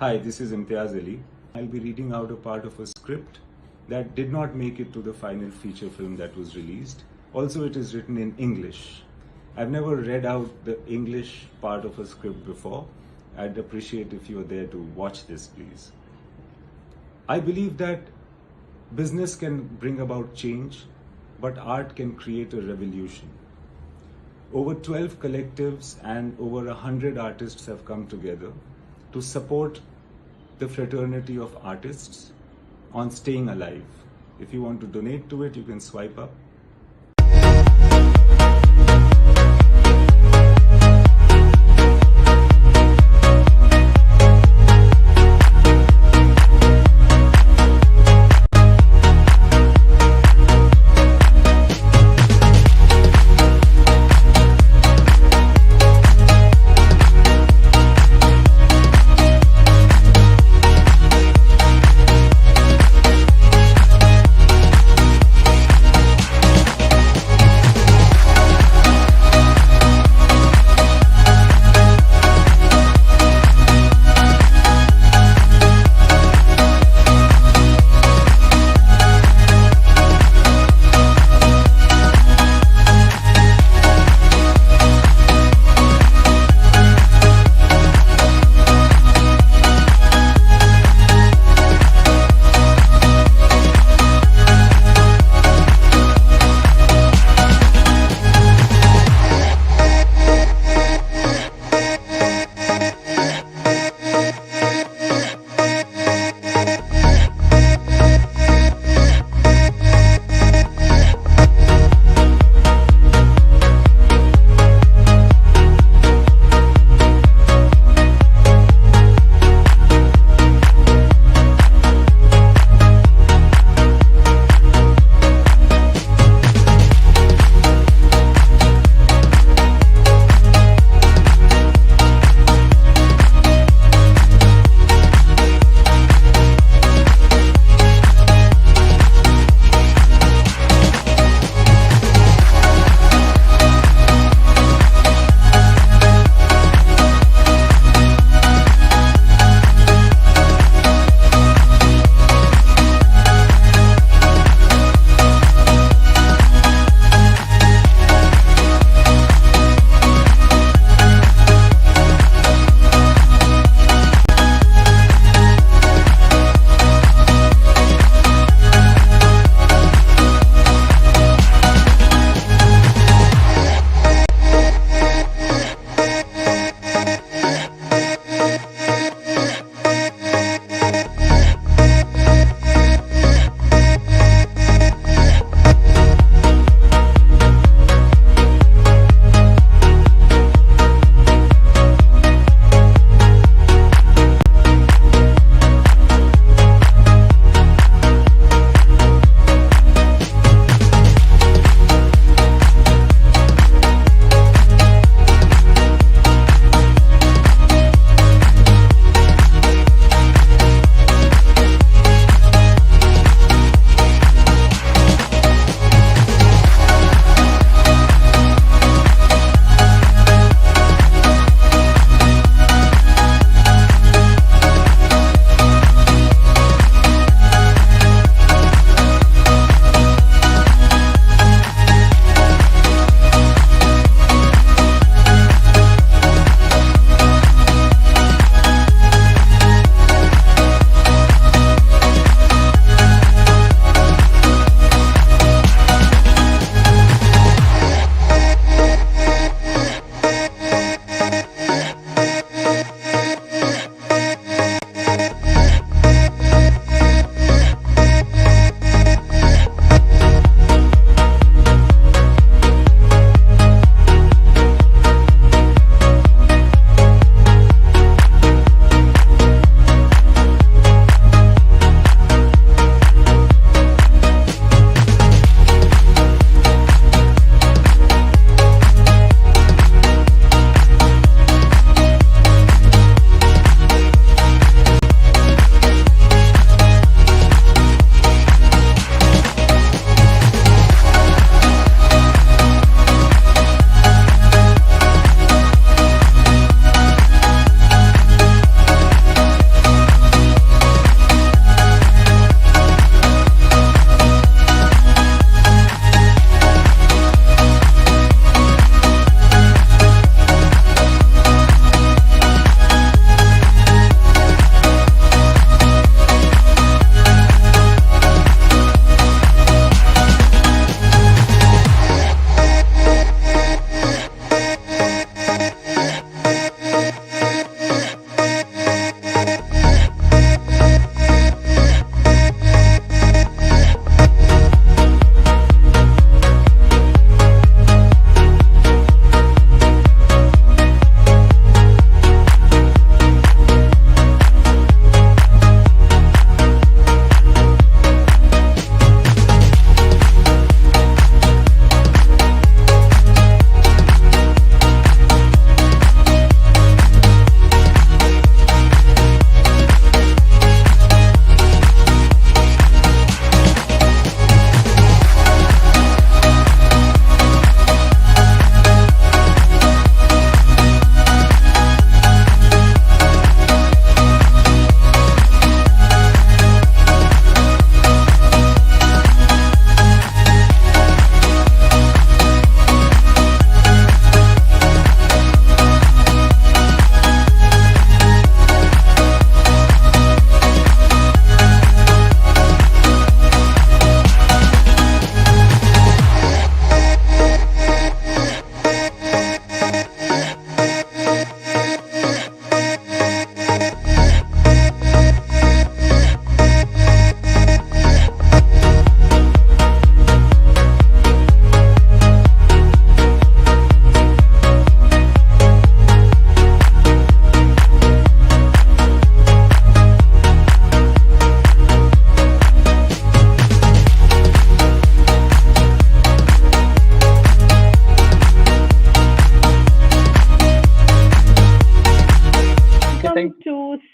Hi, this is Imtiaz Ali. I'll be reading out a part of a script that did not make it to the final feature film that was released. Also, it is written in English. I've never read out the English part of a script before. I'd appreciate if you're there to watch this, please. I believe that business can bring about change, but art can create a revolution. Over 12 collectives and over 100 artists have come together to support the fraternity of artists on StayInAlive. If you want to donate to it, you can swipe up.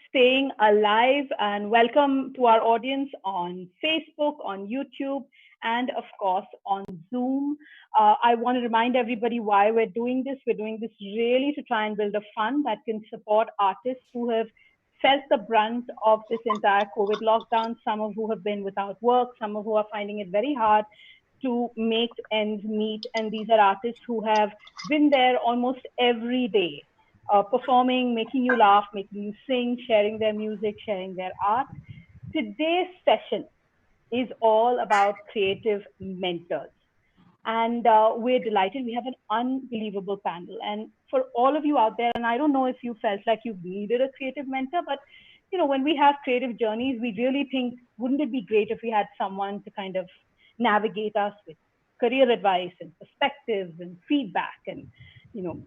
Staying Alive, and welcome to our audience on Facebook, on YouTube, and of course on Zoom. I want to remind everybody why we're doing this. We're doing this really to try and build a fund that can support artists who have felt the brunt of this entire COVID lockdown, some of who have been without work, some of who are finding it very hard to make ends meet. And these are artists who have been there almost every day, performing, making you laugh, making you sing, sharing their music, sharing their art. Today's session is all about creative mentors. And we're delighted. We have an unbelievable panel. And for all of you out there, and I don't know if you felt like you've needed a creative mentor, but you know, when we have creative journeys, we really think, wouldn't it be great if we had someone to kind of navigate us with career advice and perspectives and feedback and, you know,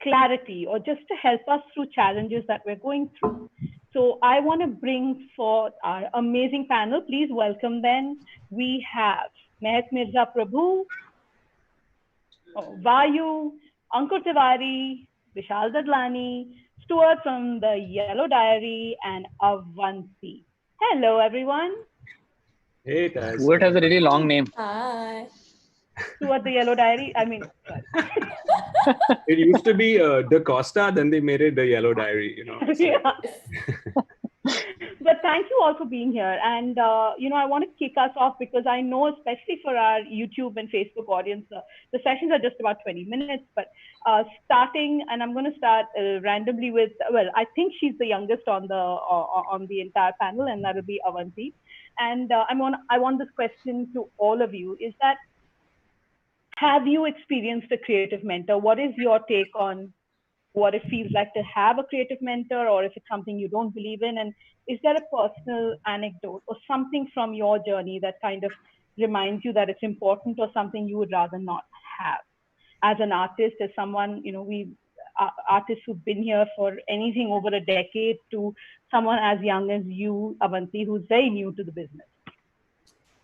clarity, or just to help us through challenges that we're going through. So I want to bring forth our amazing panel. Please welcome them. We have Mehet Mirza Prabhu, Vayu, Ankur Tewari, Vishal Dadlani, Stuart from the Yellow Diary, and Avanti. Hello, everyone. Hey, guys. Stuart has a really long name. Hi. Stuart the Yellow Diary. I mean, sorry. It used to be Da Costa, then they made it the Yellow Diary, you know. So. Yeah. But thank you all for being here. And, you know, I want to kick us off because I know, especially for our YouTube and Facebook audience, the sessions are just about 20 minutes. But starting, and I'm going to start randomly with, well, I think she's the youngest on the entire panel, and that'll be Avanti. And I want this question to all of you, is that, have you experienced a creative mentor? What is your take on what it feels like to have a creative mentor, or if it's something you don't believe in? And is there a personal anecdote or something from your journey that kind of reminds you that it's important, or something you would rather not have? As an artist, as someone, you know, we artists who've been here for anything over a decade, to someone as young as you, Avanti, who's very new to the business.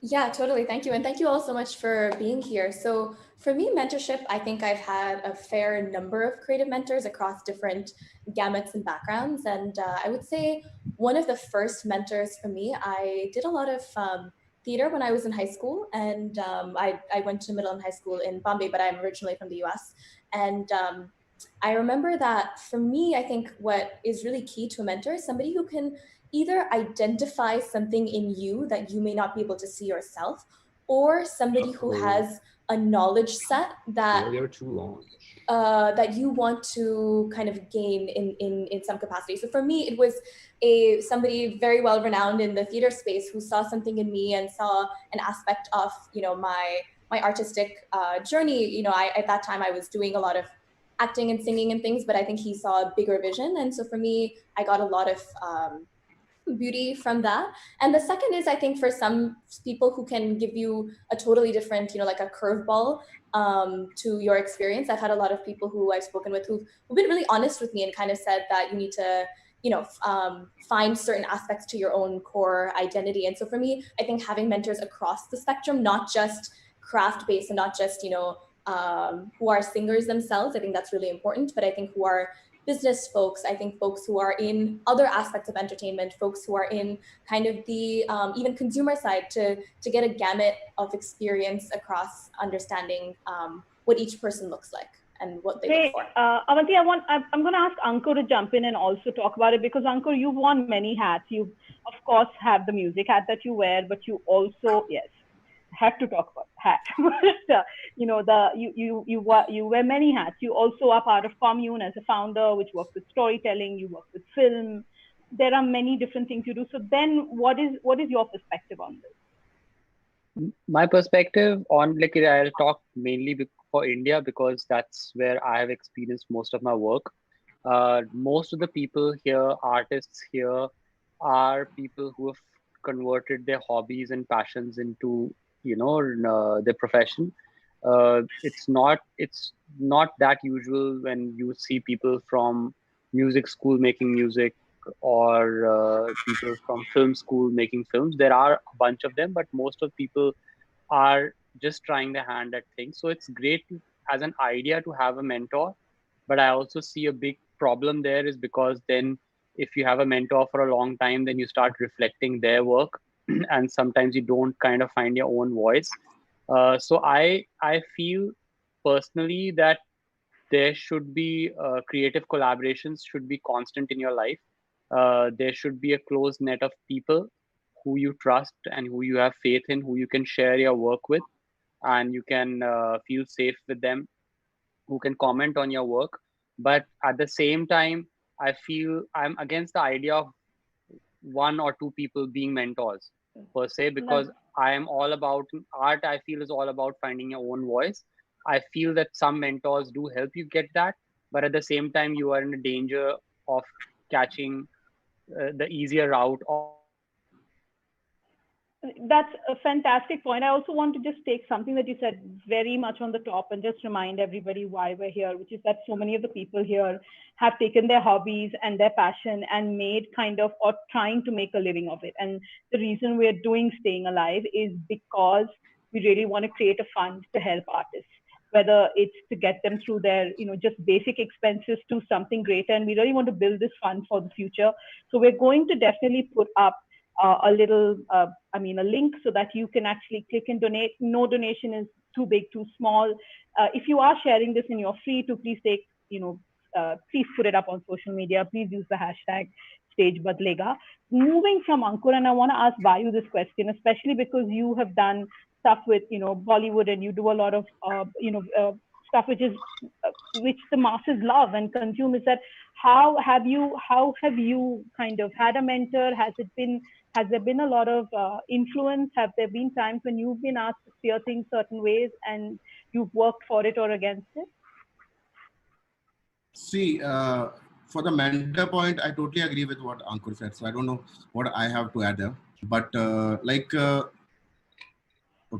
Yeah, totally. Thank you. And thank you all so much for being here. So for me, mentorship, I think I've had a fair number of creative mentors across different gamuts and backgrounds. And I would say one of the first mentors for me, I did a lot of theater when I was in high school. And I went to middle and high school in Bombay, but I'm originally from the US. And I remember that for me, I think what is really key to a mentor is somebody who can either identify something in you that you may not be able to see yourself, or somebody who has a knowledge set that You're too long. That you want to kind of gain in some capacity. So for me, it was somebody very well renowned in the theater space who saw something in me and saw an aspect of, you know, my artistic journey. You know, at that time I was doing a lot of acting and singing and things, but I think he saw a bigger vision. And so for me, I got a lot of beauty from that. And the second is, I think for some people who can give you a totally different, you know, like a curveball to your experience. I've had a lot of people who I've spoken with who've been really honest with me and kind of said that you need to, you know, find certain aspects to your own core identity. And so for me, I think having mentors across the spectrum, not just craft-based and not just, you know, who are singers themselves, I think that's really important, but I think who are business folks, I think folks who are in other aspects of entertainment, folks who are in kind of the even consumer side, to get a gamut of experience across understanding what each person looks like and what they look for. Avanti, I'm going to ask Ankur to jump in and also talk about it, because Ankur, you've worn many hats. You, of course, have the music hat that you wear, but you also, yes, have to talk about hat. But you know, you wear many hats. You also are part of Commune as a founder, which works with storytelling. You work with film. There are many different things you do. So then, what is your perspective on this? My perspective on, like, I'll talk mainly for India, because that's where I have experienced most of my work. Most of the people here, artists here, are people who have converted their hobbies and passions into, you know, their profession. It's not that usual when you see people from music school making music, or people from film school making films. There are a bunch of them, but most of people are just trying their hand at things. So it's great as an idea to have a mentor, but I also see a big problem there, is because then if you have a mentor for a long time, then you start reflecting their work, and sometimes you don't kind of find your own voice. So I feel personally that there should be creative collaborations should be constant in your life. There should be a close net of people who you trust and who you have faith in, who you can share your work with, and you can feel safe with them, who can comment on your work. But at the same time, I feel I'm against the idea of one or two people being mentors per se, because I am all about art. I feel is all about finding your own voice. I feel that some mentors do help you get that, but at the same time, you are in a danger of catching the easier route of That's a fantastic point. I also want to just take something that you said very much on the top and just remind everybody why we're here, which is that so many of the people here have taken their hobbies and their passion and made kind of, or trying to make a living of it. And the reason we're doing Staying Alive is because we really want to create a fund to help artists, whether it's to get them through their, just basic expenses to something greater. And we really want to build this fund for the future. So we're going to definitely put up a little, a link so that you can actually click and donate. No donation is too big, too small. If you are sharing this and you're free to, please take, please put it up on social media. Please use the hashtag StageBadlega. Moving from Ankur, and I want to ask Vayu this question, especially because you have done stuff with, Bollywood, and you do a lot of, stuff which the masses love and consume. Is that how have you kind of had a mentor? Has there been a lot of influence? Have there been times when you've been asked to steer things certain ways and you've worked for it or against it? See, for the mentor point, I totally agree with what Ankur said. So I don't know what I have to add there. But okay,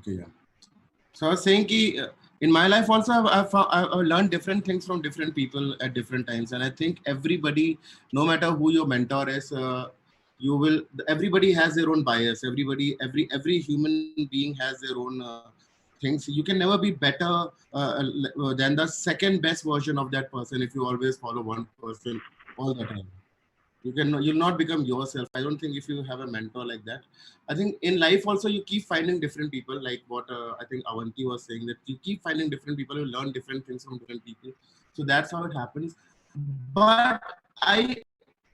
yeah. So I was saying that in my life also, I've learned different things from different people at different times. And I think everybody, no matter who your mentor is, everybody has their own bias. Every human being has their own things. You can never be better than the second best version of that person if you always follow one person all the time. You'll not become yourself. I don't think if you have a mentor like that. I think in life also you keep finding different people, like what I think Avanti was saying, that you keep finding different people, you learn different things from different people. So that's how it happens. But I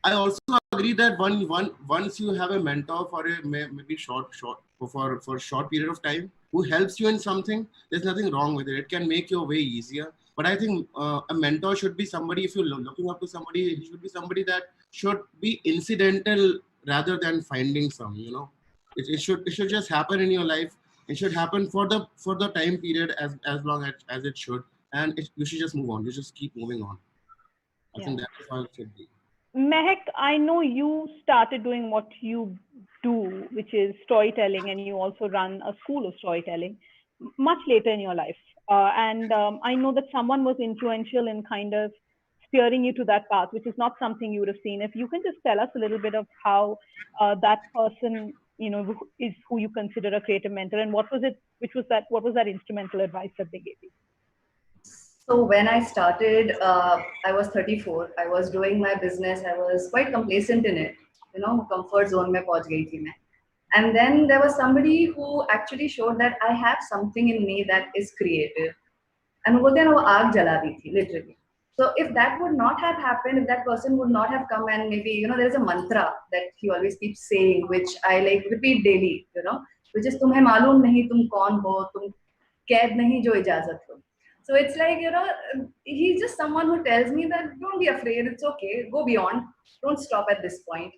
also agree that once you have a mentor for a maybe short for a short period of time who helps you in something, there's nothing wrong with it. It can make your way easier. But I think a mentor should be somebody, if you're looking up to somebody, it should be somebody that should be incidental rather than finding some, It should just happen in your life. It should happen for the time period as long as it should. And you should just move on. You just keep moving on. I think that is how it should be. Mehak, I know you started doing what you do, which is storytelling, and you also run a school of storytelling much later in your life. And I know that someone was influential in kind of steering you to that path, which is not something you would have seen. If you can just tell us a little bit of how that person, is who you consider a creative mentor, and what was that instrumental advice that they gave you? So when I started, I was 34. I was doing my business. I was quite complacent in it. Comfort zone mein pahunch gayi thi main. And then there was somebody who actually showed that I have something in me that is creative. And wo aag jala rahi thi, literally. So if that would not have happened, if that person would not have come, and maybe, there's a mantra that he always keeps saying, which I repeat daily, which is tumhe maloom nahi tum kaun ho, tum kaid nahi jo ijazat ho. So it's like, he's just someone who tells me that don't be afraid, it's okay, go beyond, don't stop at this point.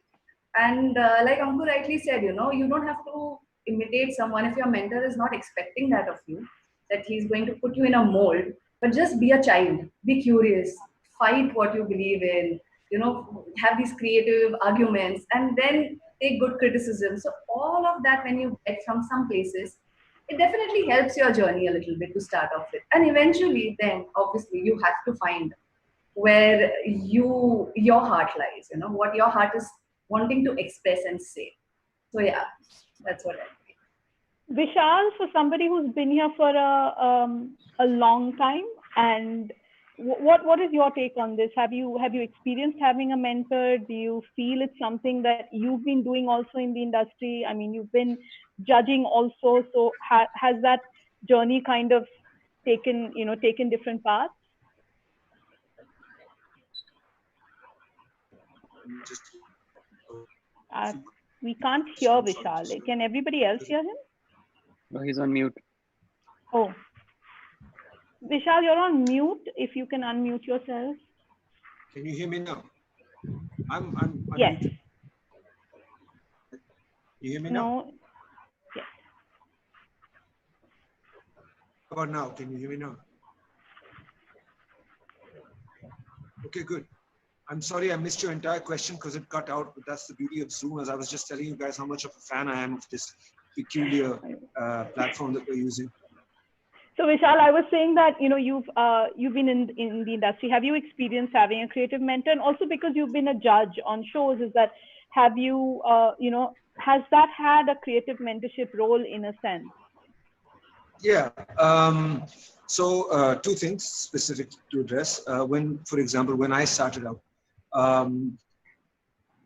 And like Ankur rightly said, you don't have to imitate someone if your mentor is not expecting that of you, that he's going to put you in a mold, but just be a child, be curious, fight what you believe in, have these creative arguments, and then take good criticism. So all of that, when you get from some places, it definitely helps your journey a little bit to start off with. And eventually then, obviously, you have to find where your heart lies, what your heart is wanting to express and say. So yeah, that's what I think. Vishal, for somebody who's been here for a long time and what is your take on this? Have you experienced having a mentor? Do you feel it's something that you've been doing also in the industry? I mean, you've been judging also, so has that journey kind of taken different paths? We can't hear Vishal. Can everybody else hear him? No, he's on mute. Oh, Vishal, you're on mute. If you can unmute yourself. Can you hear me now? I'm yes. Unmuted. You hear me No. now? Yes. How about now? Can you hear me now? Okay, good. I'm sorry I missed your entire question because it cut out, but that's the beauty of Zoom, as I was just telling you guys how much of a fan I am of this peculiar platform that we're using. So Vishal, I was saying that you've been in the industry. Have you experienced having a creative mentor? And also because you've been a judge on shows, is that have you has that had a creative mentorship role in a sense? Yeah. So two things specific to address. For example, when I started out,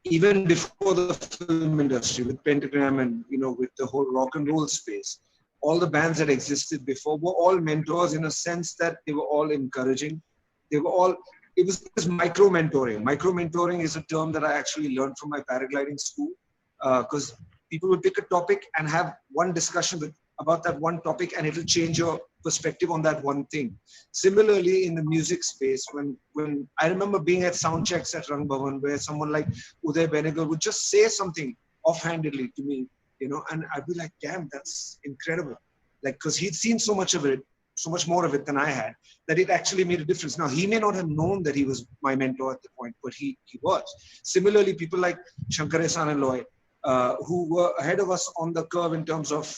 even before the film industry with Pentagram and with the whole rock and roll space, all the bands that existed before were all mentors in a sense that they were all encouraging. They were all, it was micro mentoring. Micro mentoring is a term that I actually learned from my paragliding school, because people would pick a topic and have one discussion about that one topic, and it'll change your perspective on that one thing. Similarly, in the music space, when I remember being at sound checks at Rang Bhavan, where someone like Uday Benegal would just say something offhandedly to me, and I'd be like, damn, that's incredible. Like, because he'd seen so much of it, so much more of it than I had, that it actually made a difference. Now, he may not have known that he was my mentor at the point, but he was. Similarly, people like Shankar Ehsaan and Loy, who were ahead of us on the curve in terms of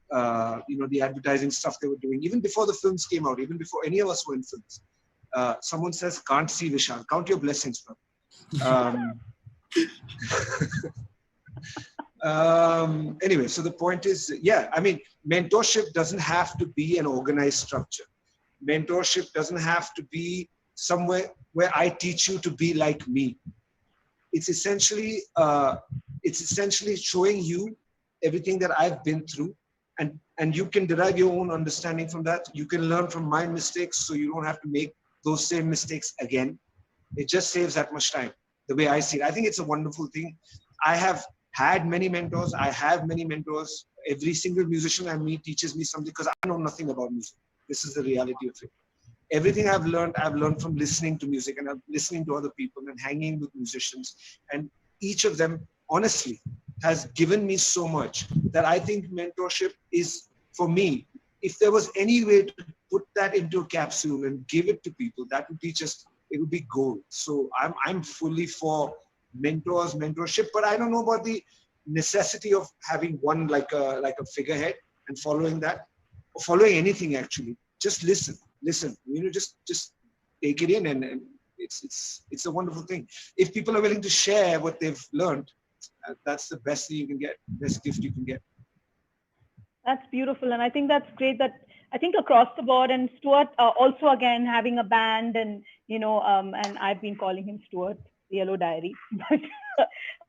the advertising stuff they were doing, even before the films came out, even before any of us were in films. Someone says, can't see Vishal. Count your blessings, bro. Anyway, so the point is, yeah, I mean, mentorship doesn't have to be an organized structure. Mentorship doesn't have to be somewhere where I teach you to be like me. It's essentially showing you everything that I've been through, and you can derive your own understanding from that. You can learn from my mistakes, so you don't have to make those same mistakes again. It just saves that much time, the way I see it. I think it's a wonderful thing. I have had many mentors. I have many mentors. Every single musician I meet teaches me something, because I know nothing about music. This is the reality of it. Everything I've learned from listening to music and listening to other people and hanging with musicians. And each of them, honestly, has given me so much that I think mentorship is, for me, if there was any way to put that into a capsule and give it to people, that would be just, it would be gold. So I'm fully for mentors, mentorship, but I don't know about the necessity of having one like a figurehead and following that, or following anything actually. Just listen, just take it in, and it's a wonderful thing. If people are willing to share what they've learned, that's the best thing you can get, best gift you can get. That's beautiful, and I think that's great. That I think across the board, and Stuart also again having a band, and and I've been calling him Stuart Yellow Diary.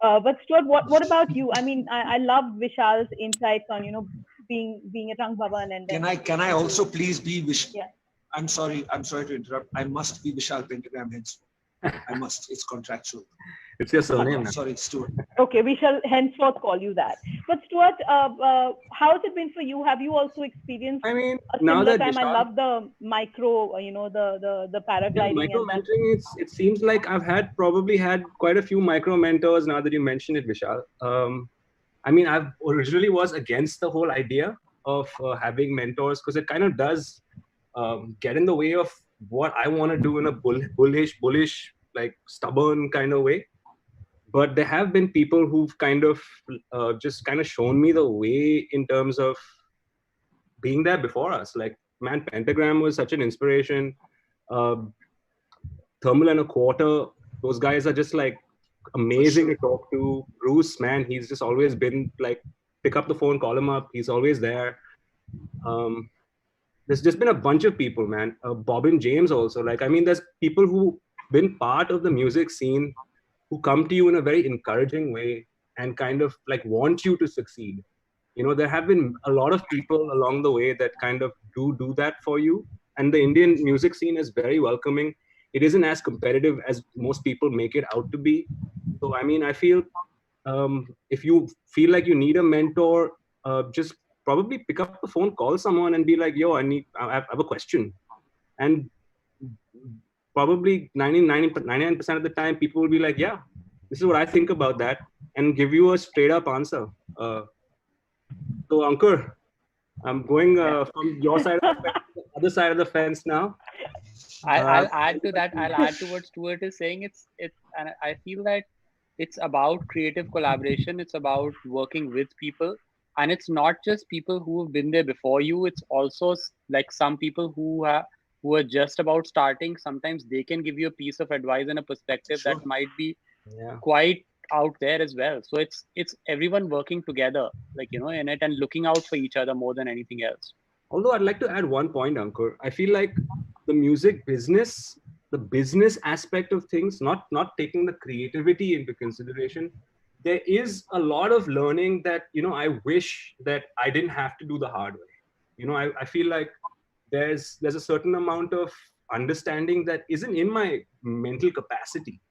But Stuart, what about you? I mean, I love Vishal's insights on being at Rang Bhavan, and then Can I also please be Vishal? Yeah. I'm sorry to interrupt. I must be Vishal Pentagram henceforth. I must. It's contractual. It's your surname. Sorry, Stuart. Okay, we shall henceforth call you that. But Stuart, how has it been for you? Have you also experienced a similar time? I love the micro, the paragliding. Yeah, micro mentoring. It seems like I've probably had quite a few micro mentors now that you mentioned it, Vishal. I mean, I originally was against the whole idea of having mentors, because it kind of does get in the way of what I want to do in a bullish, like stubborn kind of way. But there have been people who've kind of just shown me the way in terms of being there before us. Like, man, Pentagram was such an inspiration. Thermal and a Quarter, those guys are just like amazing to talk to. Bruce, man, he's just always been like, pick up the phone, call him up. He's always there. there's just been a bunch of people, man. Bobbin James also. Like, I mean, there's people who've been part of the music scene who come to you in a very encouraging way and kind of like want you to succeed. You know, there have been a lot of people along the way that kind of do that for you. And the Indian music scene is very welcoming. It isn't as competitive as most people make it out to be. So, I mean, I feel if you feel like you need a mentor, just probably pick up the phone, call someone and be like, yo, I have a question. And probably 99% of the time, people will be like, yeah, this is what I think about that, and give you a straight up answer. So Ankur, I'm going from your side of the fence to the other side of the fence now. I'll add to that. I'll add to what Stuart is saying. It's and I feel that it's about creative collaboration. It's about working with people, and it's not just people who have been there before you. It's also like some people who are just about starting. Sometimes they can give you a piece of advice and a perspective that might be quite out there as well. So it's everyone working together, like, you know, in it, and looking out for each other more than anything else. Although I'd like to add one point, Ankur. I feel like the music business, the business aspect of things, not taking the creativity into consideration, there is a lot of learning that, you know, I wish that I didn't have to do the hard way. You know, I feel like there's a certain amount of understanding that isn't in my mental capacity,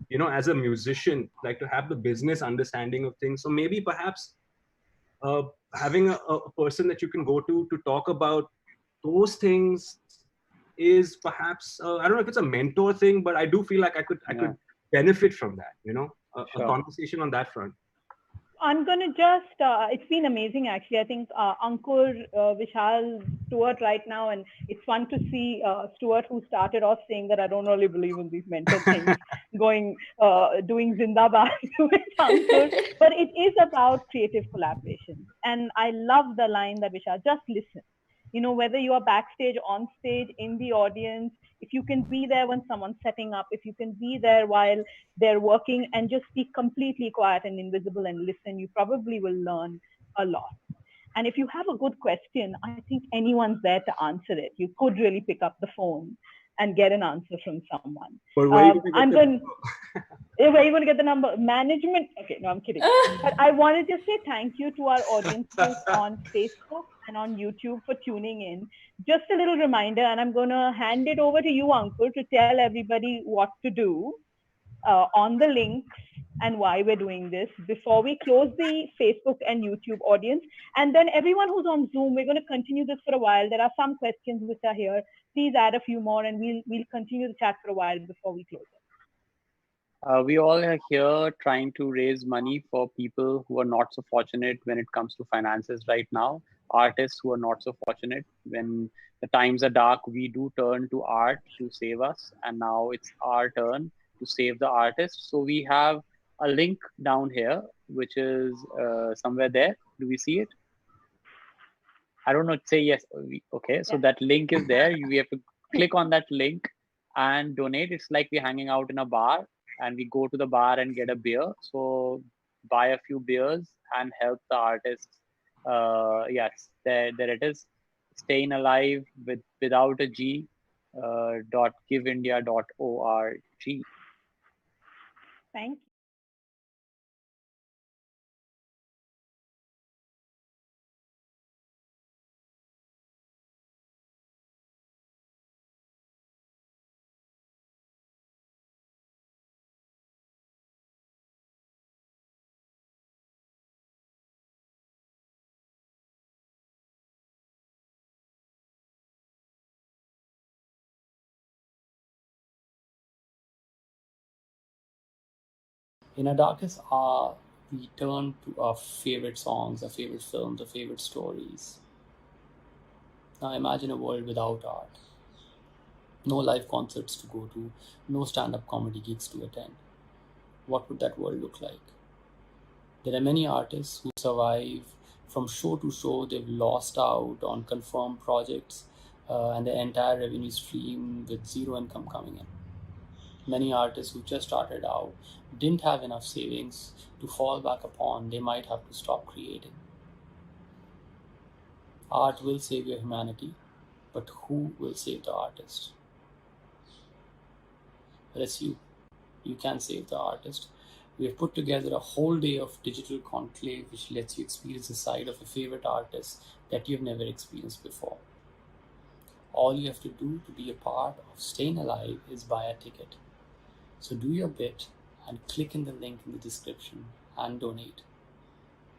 you know, as a musician, like to have the business understanding of things. So maybe perhaps having a person that you can go to talk about those things is perhaps I don't know if it's a mentor thing, but I do feel like I could benefit from that, you know, a conversation on that front. I'm going to just, it's been amazing actually. I think Ankur, Vishal, Stuart right now, and it's fun to see Stuart, who started off saying that I don't really believe in these mental things, doing Zindabad with Ankur. But it is about creative collaboration. And I love the line that Vishal, just listen. You know, whether you are backstage, on stage, in the audience, if you can be there when someone's setting up, if you can be there while they're working and just be completely quiet and invisible and listen, you probably will learn a lot. And if you have a good question, I think anyone's there to answer it. You could really pick up the phone and get an answer from someone. But where are you going to get the number? Management? Okay, no, I'm kidding. But I wanted to say thank you to our audiences on Facebook and on YouTube for tuning in. Just a little reminder, and I'm going to hand it over to you, Ankur, to tell everybody what to do on the links and why we're doing this before we close the Facebook and YouTube audience. And then everyone who's on Zoom, we're going to continue this for a while. There are some questions which are here. Please add a few more and we'll continue the chat for a while before we close it. We all are here trying to raise money for people who are not so fortunate when it comes to finances right now. Artists who are not so fortunate. When the times are dark, we do turn to art to save us. And now it's our turn to save the artist. So we have a link down here, which is somewhere there. Do we see it? I don't know. Say yes. Okay. So that link is there. We have to click on that link and donate. It's like we're hanging out in a bar and we go to the bar and get a beer. So buy a few beers and help the artists. Yes, there it is. StayInAlive without a G. .giveindia.org. Thank you. In our darkest hour, we turn to our favorite songs, our favorite films, our favorite stories. Now imagine a world without art. No live concerts to go to, no stand-up comedy gigs to attend. What would that world look like? There are many artists who survive from show to show. They've lost out on confirmed projects and the entire revenue stream with zero income coming in. Many artists who just started out didn't have enough savings to fall back upon. They might have to stop creating. Art will save your humanity. but who will save the artist? Well, it's you. You can save the artist. We have put together a whole day of digital conclave which lets you experience a side of your favorite artist that you've never experienced before. All you have to do to be a part of StayInAlive is buy a ticket. So do your bit and click in the link in the description and donate.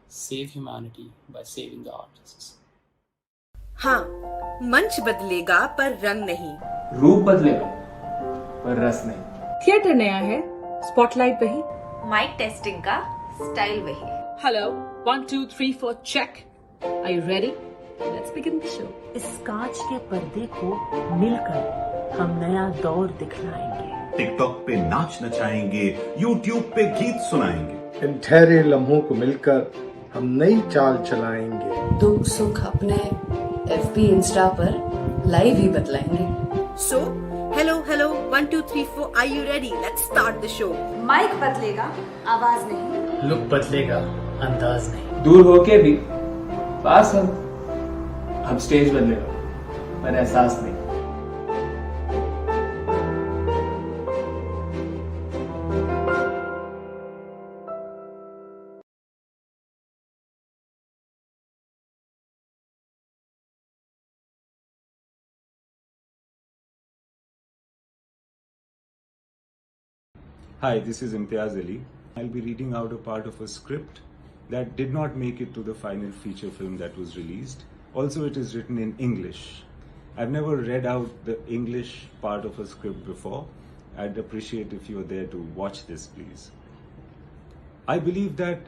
Save humanity by saving the artists. हाँ, मंच बदलेगा पर रंग नहीं. रूप बदलेगा पर रस नहीं. थिएटर नया है, स्पॉटलाइट वही. माइक टेस्टिंग का स्टाइल वही. Hello 1 2 3 4 check. Are you ready? Let's begin the show. इस कांच के पर्दे को मिलकर हम नया दौर दिखलाएंगे. टिकटॉक पे नाच नचाएंगे, यूट्यूब पे गीत सुनाएंगे. इन ठहरे लम्हों को मिलकर हम नई चाल चलाएंगे. दुख सुख अपने FB इंस्टा पर लाइव ही बतलाएंगे. So, hello 1 2 3 4 are you ready? Let's start the show. Mic बदलेगा, आवाज नहीं. लुक बदलेगा, अंदाज नहीं. दूर होके भी पास हम स्टेज बदलेगा पर एहसास नहीं. Hi, this is Imtiaz Ali. I'll be reading out a part of a script that did not make it to the final feature film that was released. Also, it is written in English. I've never read out the English part of a script before. I'd appreciate if you're there to watch this, please. I believe that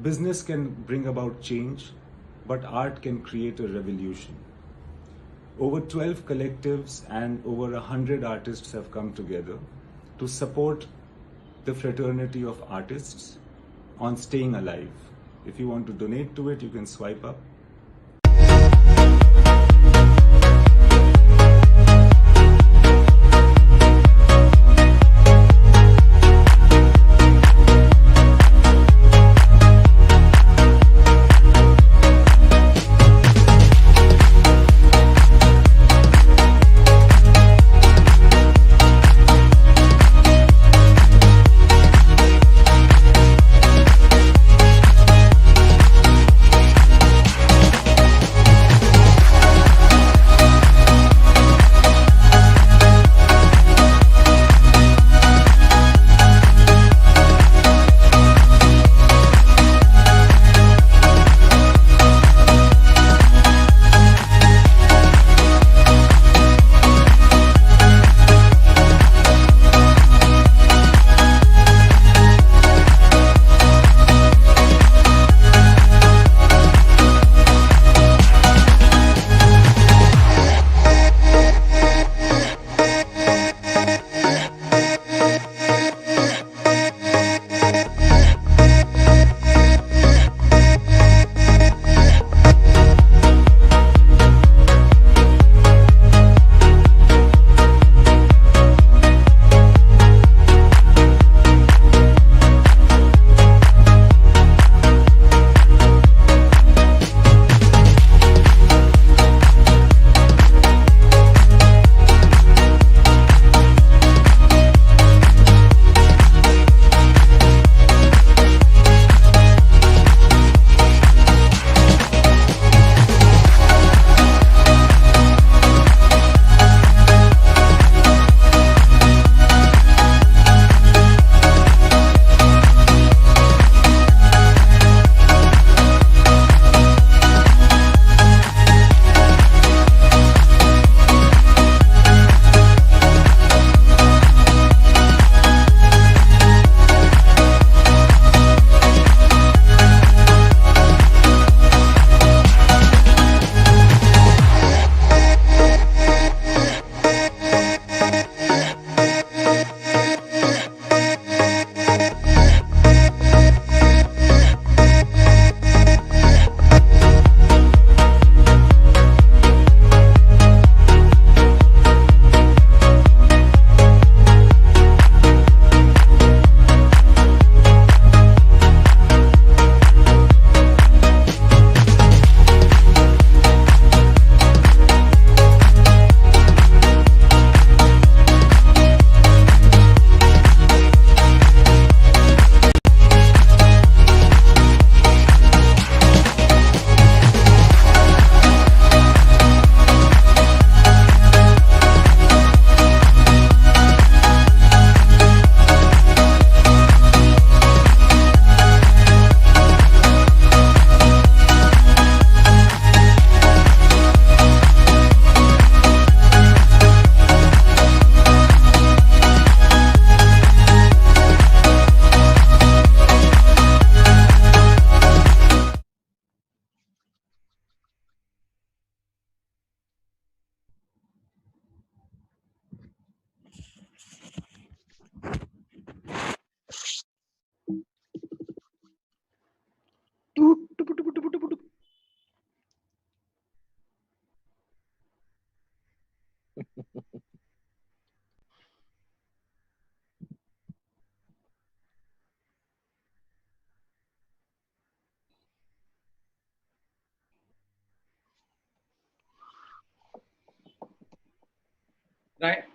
business can bring about change, but art can create a revolution. Over 12 collectives and over 100 artists have come together to support the fraternity of artists on StayInAlive. If you want to donate to it, you can swipe up.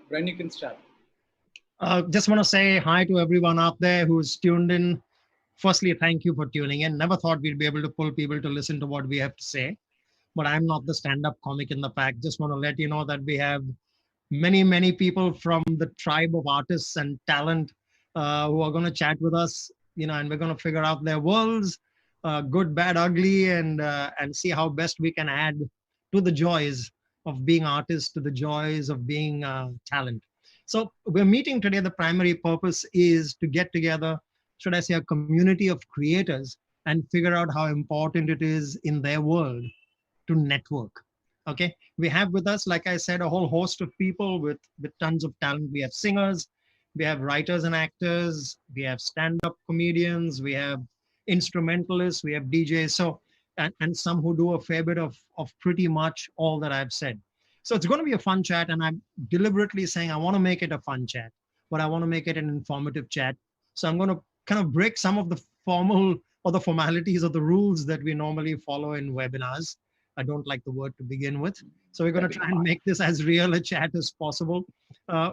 Brian, you can start. Just want to say hi to everyone out there who's tuned in. Firstly, thank you for tuning in. Never thought we'd be able to pull people to listen to what we have to say, but I'm not the stand-up comic in the pack. Just want to let you know that we have many people from the tribe of artists and talent who are going to chat with us, and we're going to figure out their worlds, good, bad, ugly, and see how best we can add to the joys of being artists, to the joys of being talent. So we're meeting today. The primary purpose is to get together, should I say, a community of creators and figure out how important it is in their world to network. Okay, we have with us, like I said, a whole host of people with tons of talent. We have singers, we have writers and actors, we have stand-up comedians, we have instrumentalists, we have DJs, so and some who do a fair bit of pretty much all that I've said. So it's going to be a fun chat, and I'm deliberately saying I want to make it a fun chat, but I want to make it an informative chat. So I'm going to kind of break some of the formal or the formalities or the rules that we normally follow in webinars. I don't like the word to begin with. So we're going to try and make this as real a chat as possible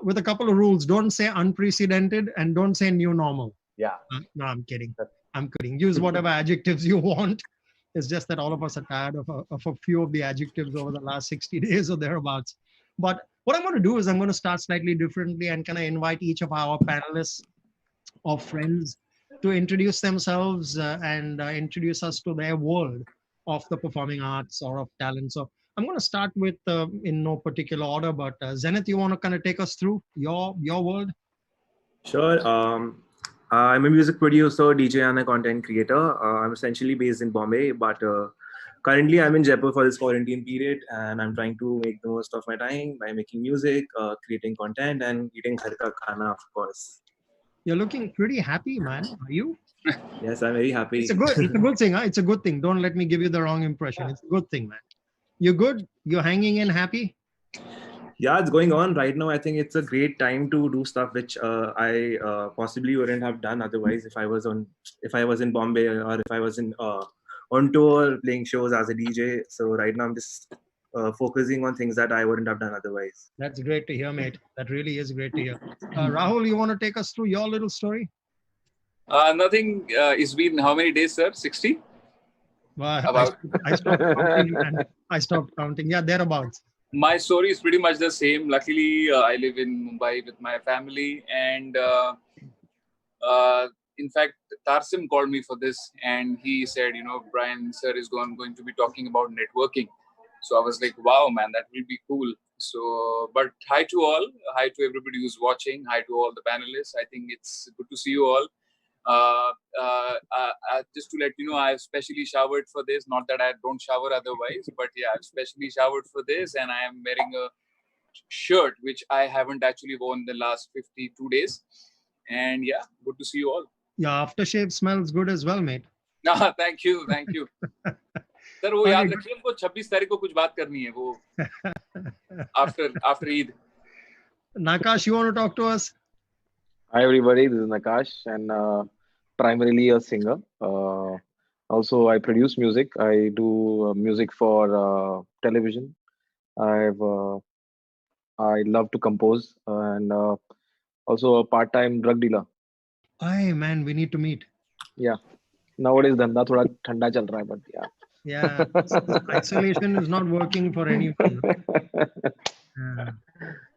with a couple of rules. Don't say unprecedented and don't say new normal. Yeah. No, I'm kidding. I'm kidding. Use whatever adjectives you want. It's just that all of us are tired of a few of the adjectives over the last 60 days or thereabouts. But what I'm going to do is I'm going to start slightly differently and kind of invite each of our panelists or friends to introduce themselves and introduce us to their world of the performing arts or of talent. So I'm going to start with, in no particular order, but Zenith, you want to kind of take us through your world? Sure. I'm a music producer, DJ, and a content creator. I'm essentially based in Bombay, but currently I'm in Jaipur for this quarantine period, and I'm trying to make the most of my time by making music, creating content, and eating ghar ka khana, of course. You're looking pretty happy, man. Are you? Yes, I'm very happy. It's a good thing. Huh? It's a good thing. Don't let me give you the wrong impression. It's a good thing, man. You're good? You're hanging in happy? Yeah, it's going on right now. I think it's a great time to do stuff which I possibly wouldn't have done otherwise if I was in Bombay or if I was on tour playing shows as a DJ. So right now I'm just focusing on things that I wouldn't have done otherwise. That's great to hear, mate. That really is great to hear. Rahul, you want to take us through your little story? Nothing. It's been how many days, sir? 60? Well, I stopped counting. And I stopped counting. Yeah, thereabouts. My story is pretty much the same. Luckily, I live in Mumbai with my family. And in fact, Tarsim called me for this. And he said, Brian, sir, is going to be talking about networking. So I was like, wow, man, that will be cool. So, but hi to all. Hi to everybody who's watching. Hi to all the panelists. I think it's good to see you all. Just to let you know, I've specially showered for this. Not that I don't shower otherwise, but yeah, I've specially showered for this, and I am wearing a shirt which I haven't actually worn the last 52 days. And yeah, good to see you all. Yeah, aftershave smells good as well, mate. Thank you. Sir, वो याद रखिए हमको 26 तारीख को कुछ बात करनी है वो after Eid. Nakash, you want to talk to us? Hi everybody, this is Nakash and primarily a singer. Also, I produce music. I do music for television. I love to compose and also a part-time drug dealer. Hey man, we need to meet. Yeah. Nowadays, धंधा थोड़ा ठंडा चल रहा है, but yeah. Yeah, isolation is not working for anyone.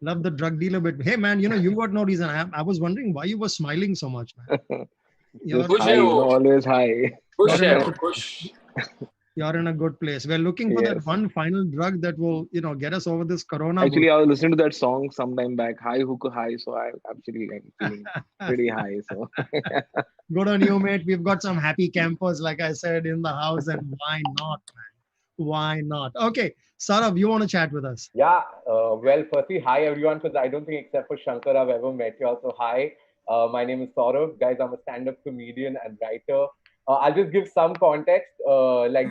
Love the drug dealer bit. Hey man, you got no reason. I was wondering why you were smiling so much, man. You're always high. You're in a good place. We're looking for that one final drug that will, get us over this corona. Actually, I was listening to that song sometime back, High Hook High. So I'm feeling pretty high. So good on you, mate. We've got some happy campers, like I said, in the house, and why not, man? Why not? Okay, Saurabh, you want to chat with us? Yeah. Well, firstly, hi everyone, because I don't think except for Shankar I've ever met you. Also, hi. My name is Saurabh. Guys, I'm a stand-up comedian and writer. I'll just give some context,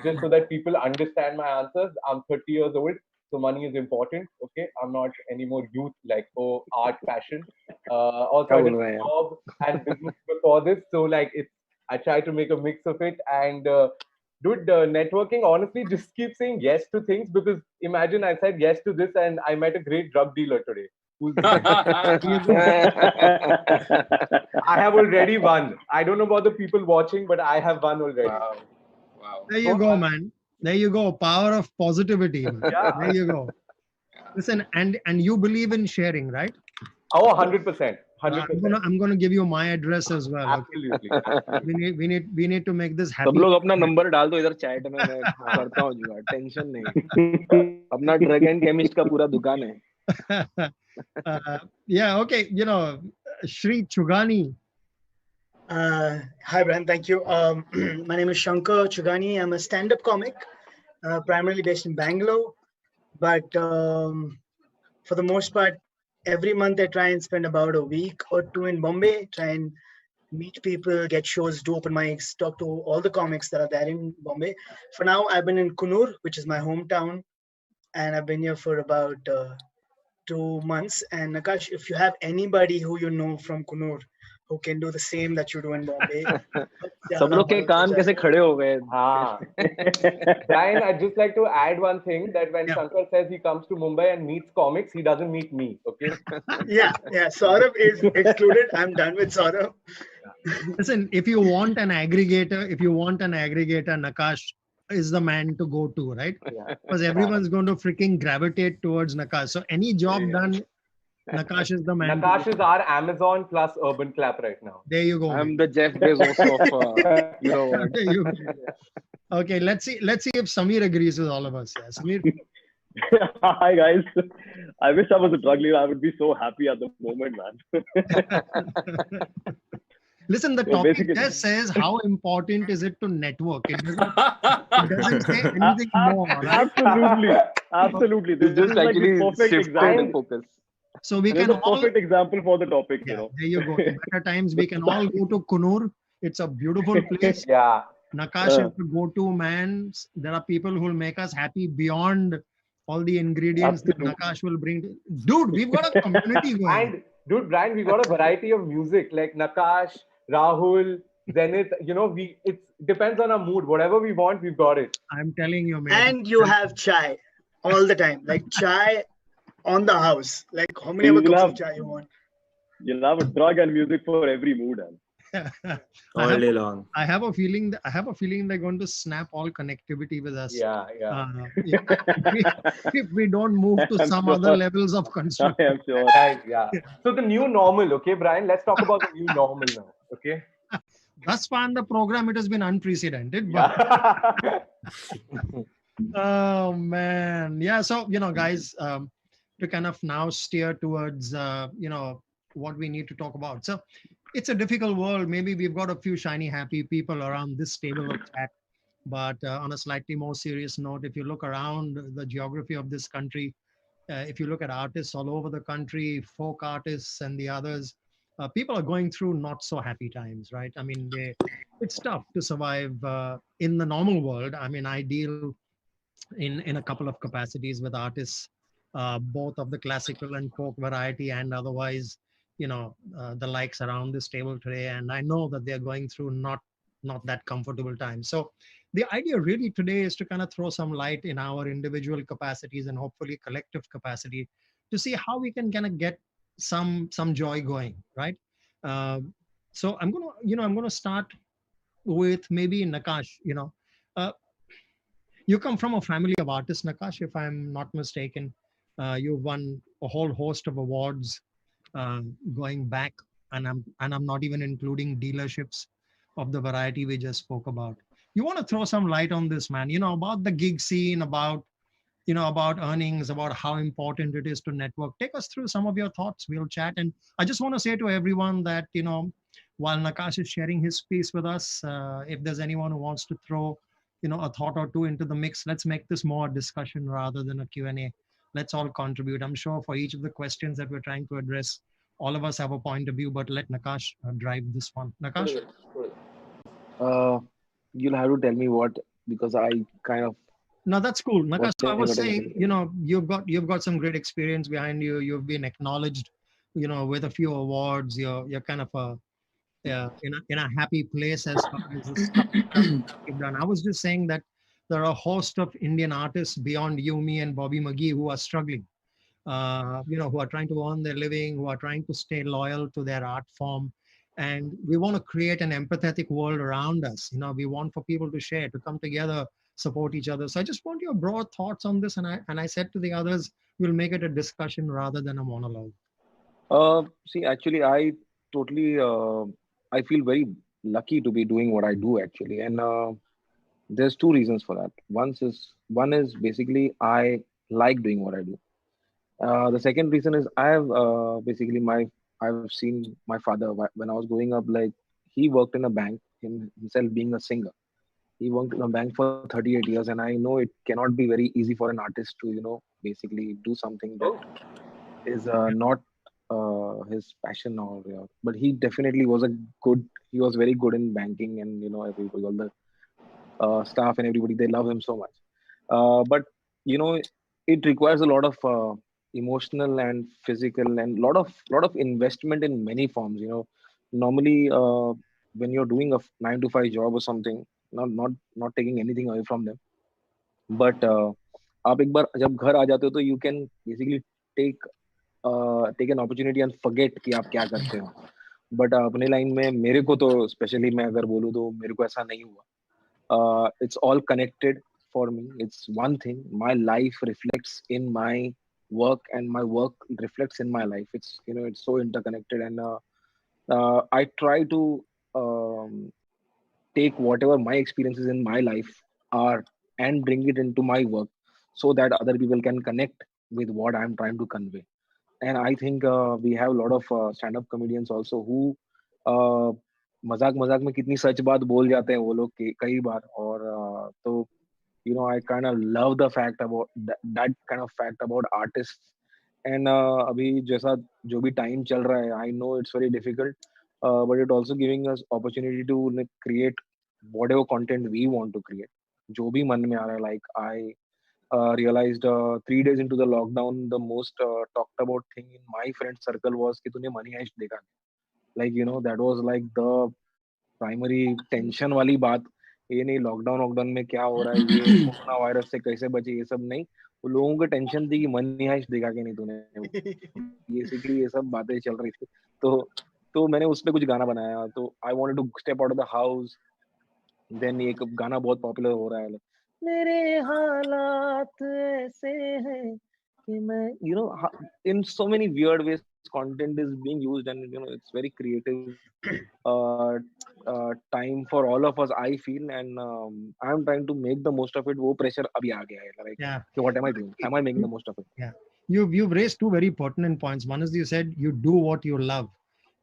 just so that people understand my answers. I'm 30 years old, so money is important. Okay, I'm not anymore youth like art, fashion. Also, I did a job and business before this, so I try to make a mix of it. And dude, networking, honestly, just keep saying yes to things, because imagine I said yes to this and I met a great drug dealer today. I have already won. I don't know about the people watching, but I have won already. Wow. There you go, man. There you go. Power of positivity. Man. Yeah. There you go. Listen, and you believe in sharing, right? Oh, 100%. 100%. I'm gonna give you my address as well. Absolutely. We need to make this happy. सब लोग अपना number डाल दो इधर chat में, मैं करता हूँ जुगाड़, टेंशन नहीं. अपना ड्रग एंड केमिस्ट का पूरा दुकान है. Yeah, okay. Sri Chugani. Hi, Brian. Thank you. My name is Shankar Chugani. I'm a stand-up comic, primarily based in Bangalore. But for the most part, every month I try and spend about a week or two in Bombay, try and meet people, get shows, do open mics, talk to all the comics that are there in Bombay. For now, I've been in Kunur, which is my hometown, and I've been here for about 2 months. And Nakash, if you have anybody who you know from Kunur who can do the same that you do in Bombay, सब लोग के कान कैसे खड़े हो गए. Brian, I'd just like to add one thing, that when Shankar says he comes to Mumbai and meets comics, he doesn't meet me, okay? Yeah. Saurabh is excluded. I'm done with Saurabh. Listen, if you want an aggregator, Nakash is the man to go to, right? Because everyone's going to freaking gravitate towards Nakash. So any job done, Nakash is the man. Nakash is our Amazon plus Urban Clap right now. There you go. I'm the Jeff Bezos of you know what. There you go. Okay, let's see if Samir agrees with all of us. Yeah, Samir. Hi guys. I wish I was a drug dealer. I would be so happy at the moment, man. Listen, the topic just says how important is it to network. It doesn't say anything more. Right? Absolutely. This just is actually like the perfect example. Focus. So we This can is a perfect example for the topic. There you go. In better times, we can all go to Kunur. It's a beautiful place. Yeah. Nakash is the go-to man. There are people who will make us happy beyond all the ingredients that Nakash will bring. Dude, we've got a community going. And dude, Brian, we got a variety of music like Nakash, Rahul, Zenith. It depends on our mood. Whatever we want, we've got it. I'm telling you, man. And you have chai all the time, like chai on the house. Like how many cups of chai you want? You'll have a drug and music for every mood. All day long. I have a feeling they're going to snap all connectivity with us. Yeah. If we don't move to some other levels of construction. I am sure. Right, yeah. So the new normal, okay, Brian? Let's talk about the new normal now, okay? Thus far in the program, it has been unprecedented. But oh man, yeah. So guys, to kind of now steer towards what we need to talk about. So it's a difficult world. Maybe we've got a few shiny, happy people around this table of chat. But on a slightly more serious note, if you look around the geography of this country, if you look at artists all over the country, folk artists and the others, people are going through not so happy times, right? I mean, it's tough to survive in the normal world. I mean, I deal in a couple of capacities with artists, both of the classical and folk variety and otherwise, the likes around this table today. And I know that they're going through not that comfortable time. So the idea really today is to kind of throw some light in our individual capacities and hopefully collective capacity to see how we can kind of get some joy going, right? So I'm gonna start with maybe Nakash. You come from a family of artists, Nakash, if I'm not mistaken. You've won a whole host of awards going back, and I'm not even including dealerships of the variety we just spoke about. You want to throw some light on this, man, about the gig scene, about earnings, about how important it is to network. Take us through some of your thoughts. We'll chat. And I just want to say to everyone that, while Nakash is sharing his piece with us, if there's anyone who wants to throw, a thought or two into the mix, let's make this more a discussion rather than a Q&A. Let's all contribute. I'm sure for each of the questions that we're trying to address, all of us have a point of view, but let Nakash drive this one. Nakash? You'll have to tell me what, because I kind of... No, that's cool. Nakash, so I was saying, you've got some great experience behind you. You've been acknowledged, with a few awards. You're kind of in a happy place as far as the stuff you've done. I was just saying that there are a host of Indian artists beyond you, me, and Bobby McGee who are struggling. who are trying to earn their living, who are trying to stay loyal to their art form. And we want to create an empathetic world around us. We want for people to share, to come together, support each other. So I just want your broad thoughts on this. And I said to the others, we'll make it a discussion rather than a monologue. See, actually, totally, I feel very lucky to be doing what I do actually. And there's two reasons for that. One is basically I like doing what I do. The second reason is I've seen my father when I was growing up. Like he worked in a bank himself, being a singer. He worked in a bank for 38 years, and I know it cannot be very easy for an artist to basically do something that is not his passion but he definitely was he was very good in banking, and everybody, all the staff and everybody, they love him so much. But it requires a lot of emotional and physical and lot of investment in many forms. Normally when you're doing a 9 to 5 job or something, not taking anything away from them, but आप एक बार जब घर आ जाते हो तो you can basically take an opportunity and forget कि आप क्या करते हो. बट अपने लाइन में मेरे को तो स्पेशली मैं अगर बोलूँ तो मेरे को ऐसा नहीं हुआ. It's all connected for me. It's one thing. My life reflects in my work, and my work reflects in my life. It's so interconnected, and I try to take whatever my experiences in my life are and bring it into my work, so that other people can connect with what I'm trying to convey. And I think we have a lot of stand-up comedians also who मजाक मजाक में कितनी सच बात बोल जाते हैं वो लोग कई बार. और तो I kind of love the fact about that kind of fact about artists. And अभी जैसा जो भी time चल रहा है, I know it's very difficult, but it also giving us opportunity to create whatever content we want to create. जो भी मन में आ रहा है, like I realized 3 days into the lockdown, the most talked about thing in my friend circle was कि तूने Money Heist देखा. Like that was like the primary tension वाली बात. ये नहीं लॉकडाउन में क्या हो रहा है, ये कोरोना वायरस से कैसे बचे, ये सब नहीं. वो लोगों को टेंशन थी कि मनी हाइस्ट देखा कि नहीं तूने. बेसिकली ये सब बातें चल रही थी. तो मैंने उस पे कुछ गाना बनाया. तो I wanted to step out of the house. Then एक गाना बहुत पॉपुलर हो रहा है, मेरे हालात ऐसे हैं कि मैं in so many weird ways content is being used, and it's very creative time for all of us, I feel. And I'm trying to make the most of it. वो pressure अभी आ गया है, like so what am I doing? Am I making the most of it? Yeah, you've raised two very pertinent points. One is you said you do what you love.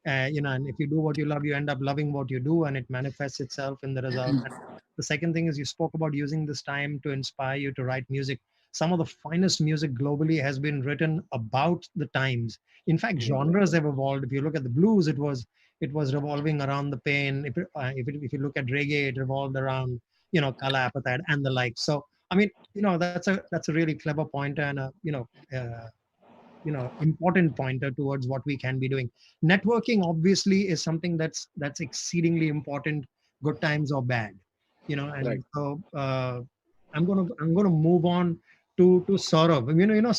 And if you do what you love, you end up loving what you do, and it manifests itself in the result. And the second thing is you spoke about using this time to inspire you to write music. Some of the finest music globally has been written about the times. In fact, genres have evolved. If you look at the blues, it was revolving around the pain. If you look at reggae, it revolved around Kala Appetite and the like. So I mean, that's a really clever pointer, and important pointer towards what we can be doing. Networking obviously is something that's exceedingly important, good times or bad. And right. So I'm gonna move on to Saurav.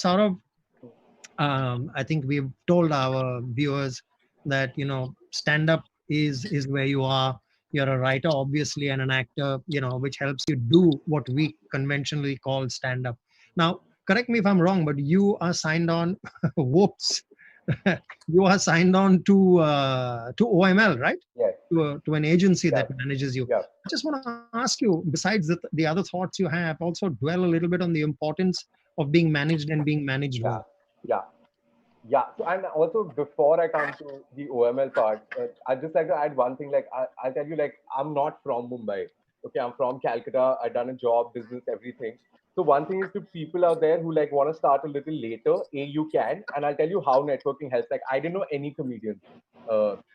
Saurav, I think we've told our viewers that stand up is where you are. You're a writer obviously, and an actor, which helps you do what we conventionally call stand up. Now correct me if I'm wrong, but you are signed on whoops you are signed on to OML, right? Yes. To an agency that manages you. Yeah. I just want to ask you, besides the other thoughts you have, also dwell a little bit on the importance of being managed and being managed well. Yeah. So, and also before I come to the OML part, I'd just like to add one thing. Like I'll tell you, like I'm not from Mumbai. Okay, I'm from Calcutta. I've done a job, business, everything. So one thing is to people out there who like want to start a little later, you can, and I'll tell you how networking helps. Like I didn't know any comedian.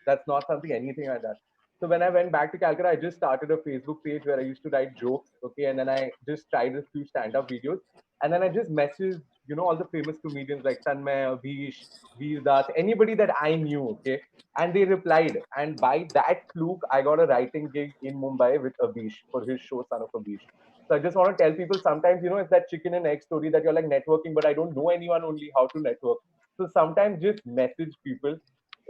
That's not something, anything like that. So when I went back to Calcutta, I just started a Facebook page where I used to write jokes. Okay, and then I just tried a few stand-up videos, and then I just messaged, all the famous comedians like Tanmay, Vish, Das, anybody that I knew. Okay, and they replied, and by that fluke, I got a writing gig in Mumbai with Abish for his show Son of Abish. So I just want to tell people sometimes, it's that chicken and egg story that you're like networking, but I don't know anyone, only how to network. So sometimes just message people.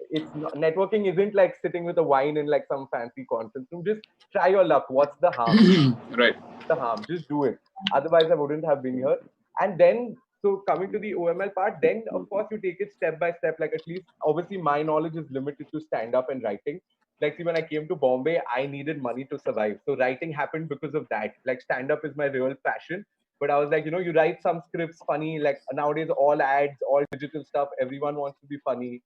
It's not, networking isn't like sitting with a wine in like some fancy conference room. Just try your luck. What's the harm? Right. The harm. Just do it. Otherwise, I wouldn't have been here. And then, so coming to the OML part, then of course you take it step by step. Like at least, obviously, my knowledge is limited to stand up and writing. Like, see, when I came to Bombay, I needed money to survive. So writing happened because of that. Like, stand up is my real passion. But I was like, you write some scripts funny. Like nowadays, all ads, all digital stuff. Everyone wants to be funny.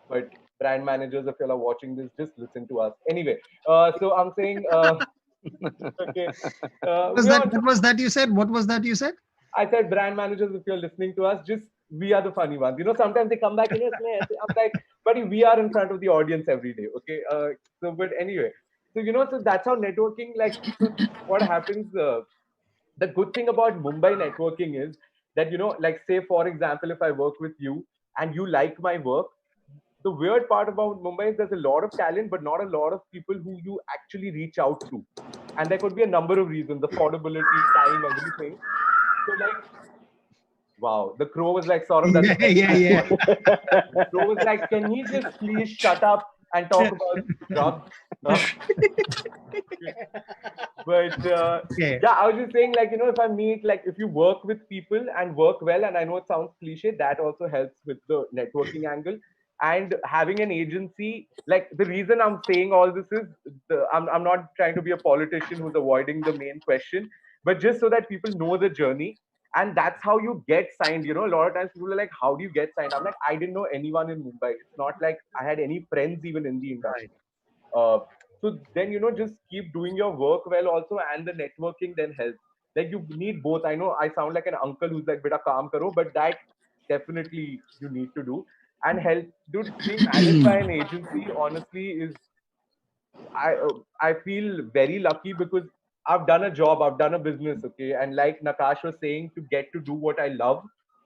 But brand managers, if you are watching this, just listen to us. Anyway, so I'm saying, okay. What was that you said? What was that you said? I said, brand managers, if you're listening to us, just we are the funny ones. Sometimes they come back and I'm like, buddy, we are in front of the audience every day. Okay. So, but anyway, so so that's how networking. Like, so what happens? The good thing about Mumbai networking is that like say for example, if I work with you and you like my work, the weird part about Mumbai is there's a lot of talent, but not a lot of people who you actually reach out to. And there could be a number of reasons: affordability, time, everything. So like, wow, the crow was like, sort of that. Yeah. The crow was like, can he just please shut up and talk about drugs? But yeah, I was just saying, like, if I meet, like, if you work with people and work well, and I know it sounds cliche, that also helps with the networking angle. And having an agency, like, the reason I'm saying all this is, I'm not trying to be a politician who's avoiding the main question, but just so that people know the journey. And that's how you get signed. A lot of times people are like, how do you get signed? I'm like, I didn't know anyone in Mumbai. It's not like I had any friends even in the industry. So then, just keep doing your work well also, and the networking then helps. Like, you need both. I know I sound like an uncle who's like, beta kaam karo, but that definitely you need to do. And help, dude, being managed by an agency, honestly, is, I feel very lucky because I've done a job, I've done a business, okay? And like Nakash was saying, to get to do what I love,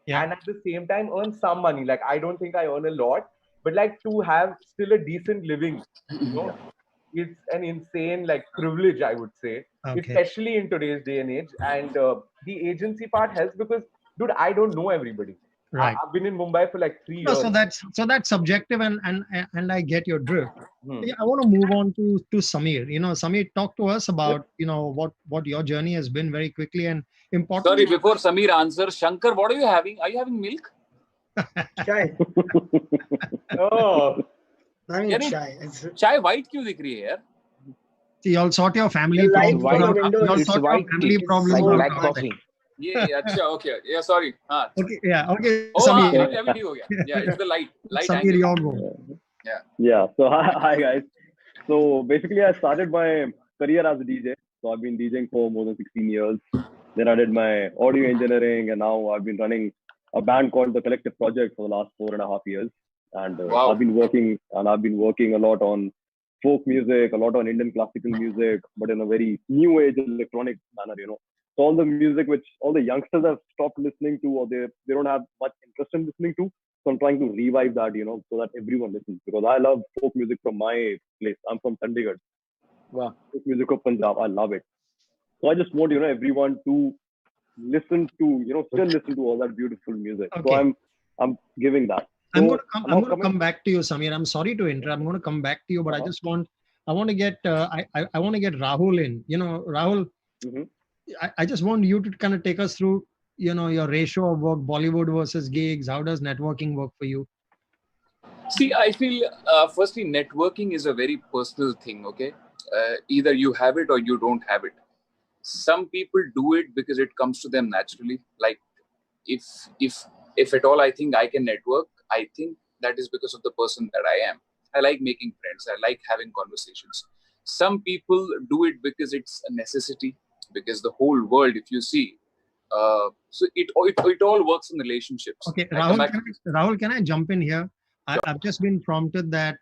and at the same time earn some money. Like, I don't think I earn a lot, but like to have still a decent living, it's an insane like privilege, I would say, especially in today's day and age. And the agency part helps because, dude, I don't know everybody. Right. I've been in Mumbai for like 3 years. So that's subjective, and I get your drift. Yeah, I want to move on to Samir. Samir, talk to us about what your journey has been very quickly and importantly. Sorry, before Samir answers, Shankar, what are you having? Are you having milk? Chai. Oh. I mean, chai. Chai white क्यों दिख रही है यार? You'll sort your family problems out. You'll sort your family problems out. Black coffee. Yeah, अच्छा, okay. Yeah, sorry. Okay, yeah, okay. Oh, Samir. अभी ठीक हो गया. Yeah, it's the light Samir, angle. your go. Yeah. So hi guys. So basically, I started my career as a DJ. So I've been DJing for more than 16 years. Then I did my audio engineering, and now I've been running a band called The Collective Project for the last 4.5 years. And I've been working a lot on folk music, a lot on Indian classical music, but in a very new age electronic manner, So all the music which all the youngsters have stopped listening to, or they don't have much interest in listening to. So I'm trying to revive that, so that everyone listens, because I love folk music from my place. I'm from Chandigarh. Wow. Folk music of Punjab, I love it. So I just want, everyone to listen to, still listen to all that beautiful music. Okay. So I'm giving that. So I'm going to come back to you, Samir. I'm sorry to interrupt. I'm going to come back to you, but I want to get Rahul in. Rahul, I just want you to kind of take us through, your ratio of work, Bollywood versus gigs. How does networking work for you? See, I feel, firstly, networking is a very personal thing, okay? Either you have it or you don't have it. Some people do it because it comes to them naturally. Like, if at all I think I can network, I think that is because of the person that I am. I like making friends. I like having conversations. Some people do it because it's a necessity, because the whole world, if you see, so it all works in relationships. Okay, Rahul, can I jump in here? I've just been prompted that,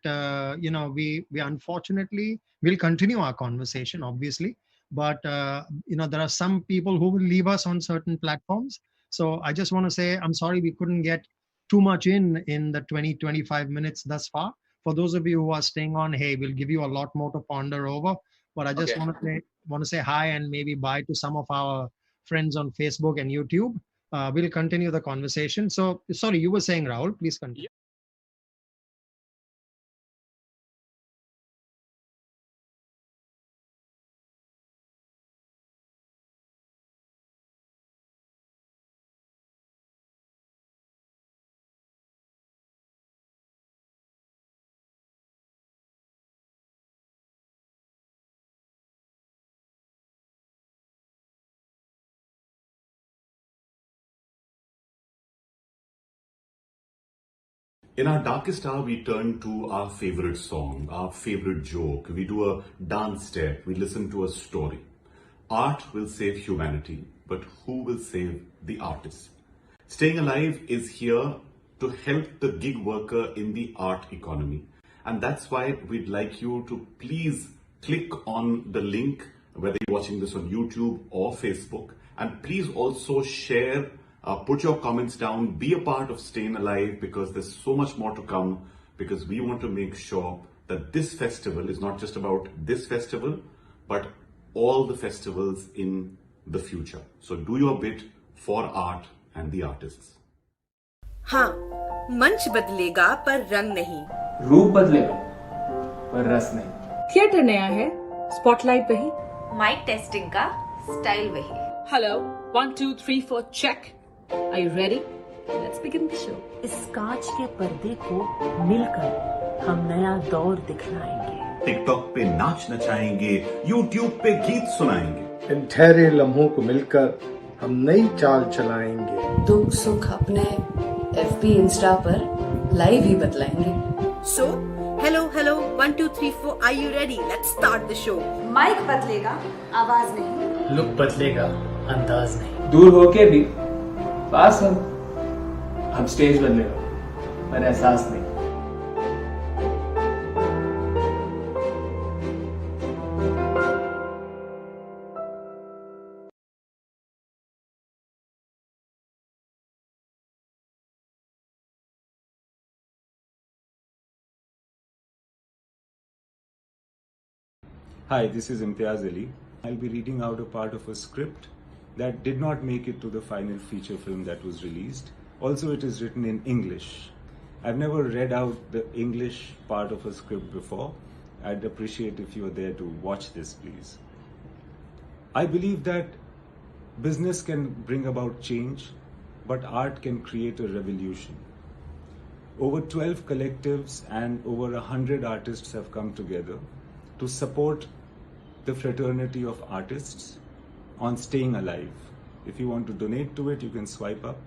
we unfortunately will continue our conversation, obviously, but, there are some people who will leave us on certain platforms. So I just want to say, I'm sorry we couldn't get too much in the 20-25 minutes thus far. For those of you who are staying on, hey, we'll give you a lot more to ponder over. but I just Okay. want to say hi and maybe bye to some of our friends on Facebook and YouTube. We'll continue the conversation. So, sorry, you were saying, Rahul, please continue. In our darkest hour, we turn to our favorite song, our favorite joke. We do a dance step, we listen to a story. Art will save humanity, but who will save the artist? Staying Alive is here to help the gig worker in the art economy. And that's why we'd like you to please click on the link, whether you're watching this on YouTube or Facebook. And please also share, put your comments down, be a part of Staying Alive, because there's so much more to come, because we want to make sure that this festival is not just about this festival, but all the festivals in the future. So do your bit for art and the artists. हाँ, मंच बदलेगा पर रंग नहीं. रूप बदलेगा पर रस नहीं. थिएटर नया है, स्पॉटलाइट वही. माइक टेस्टिंग का स्टाइल वही. Hello 1 2 3 4 check. Are you ready? Let's begin the show. इस कांच के पर्दे को मिलकर हम नया दौर दिखलाएंगे. टिकटॉक पे नाच नचाएंगे, यूट्यूब पे गीत सुनाएंगे. इन ठहरे लम्हों को मिलकर हम नई चाल चलाएंगे. दुख सुख अपने FB इंस्टा पर लाइव ही बतलाएंगे. So, hello, 1 2 3 4. Are you ready? Let's start the show. Mic बदलेगा, आवाज नहीं. लुक बदलेगा, अंदाज नहीं. दूर होके भी पास हम स्टेज बदलेगा पर एहसास नहीं. Hi, this is Imtiaz Ali. I'll be reading out a part of a script that did not make it to the final feature film that was released. Also, it is written in English. I've never read out the English part of a script before. I'd appreciate if you were there to watch this, please. I believe that business can bring about change, but art can create a revolution. Over 12 collectives and over 100 artists have come together to support the fraternity of artists on Staying Alive. If you want to donate to it, you can swipe up.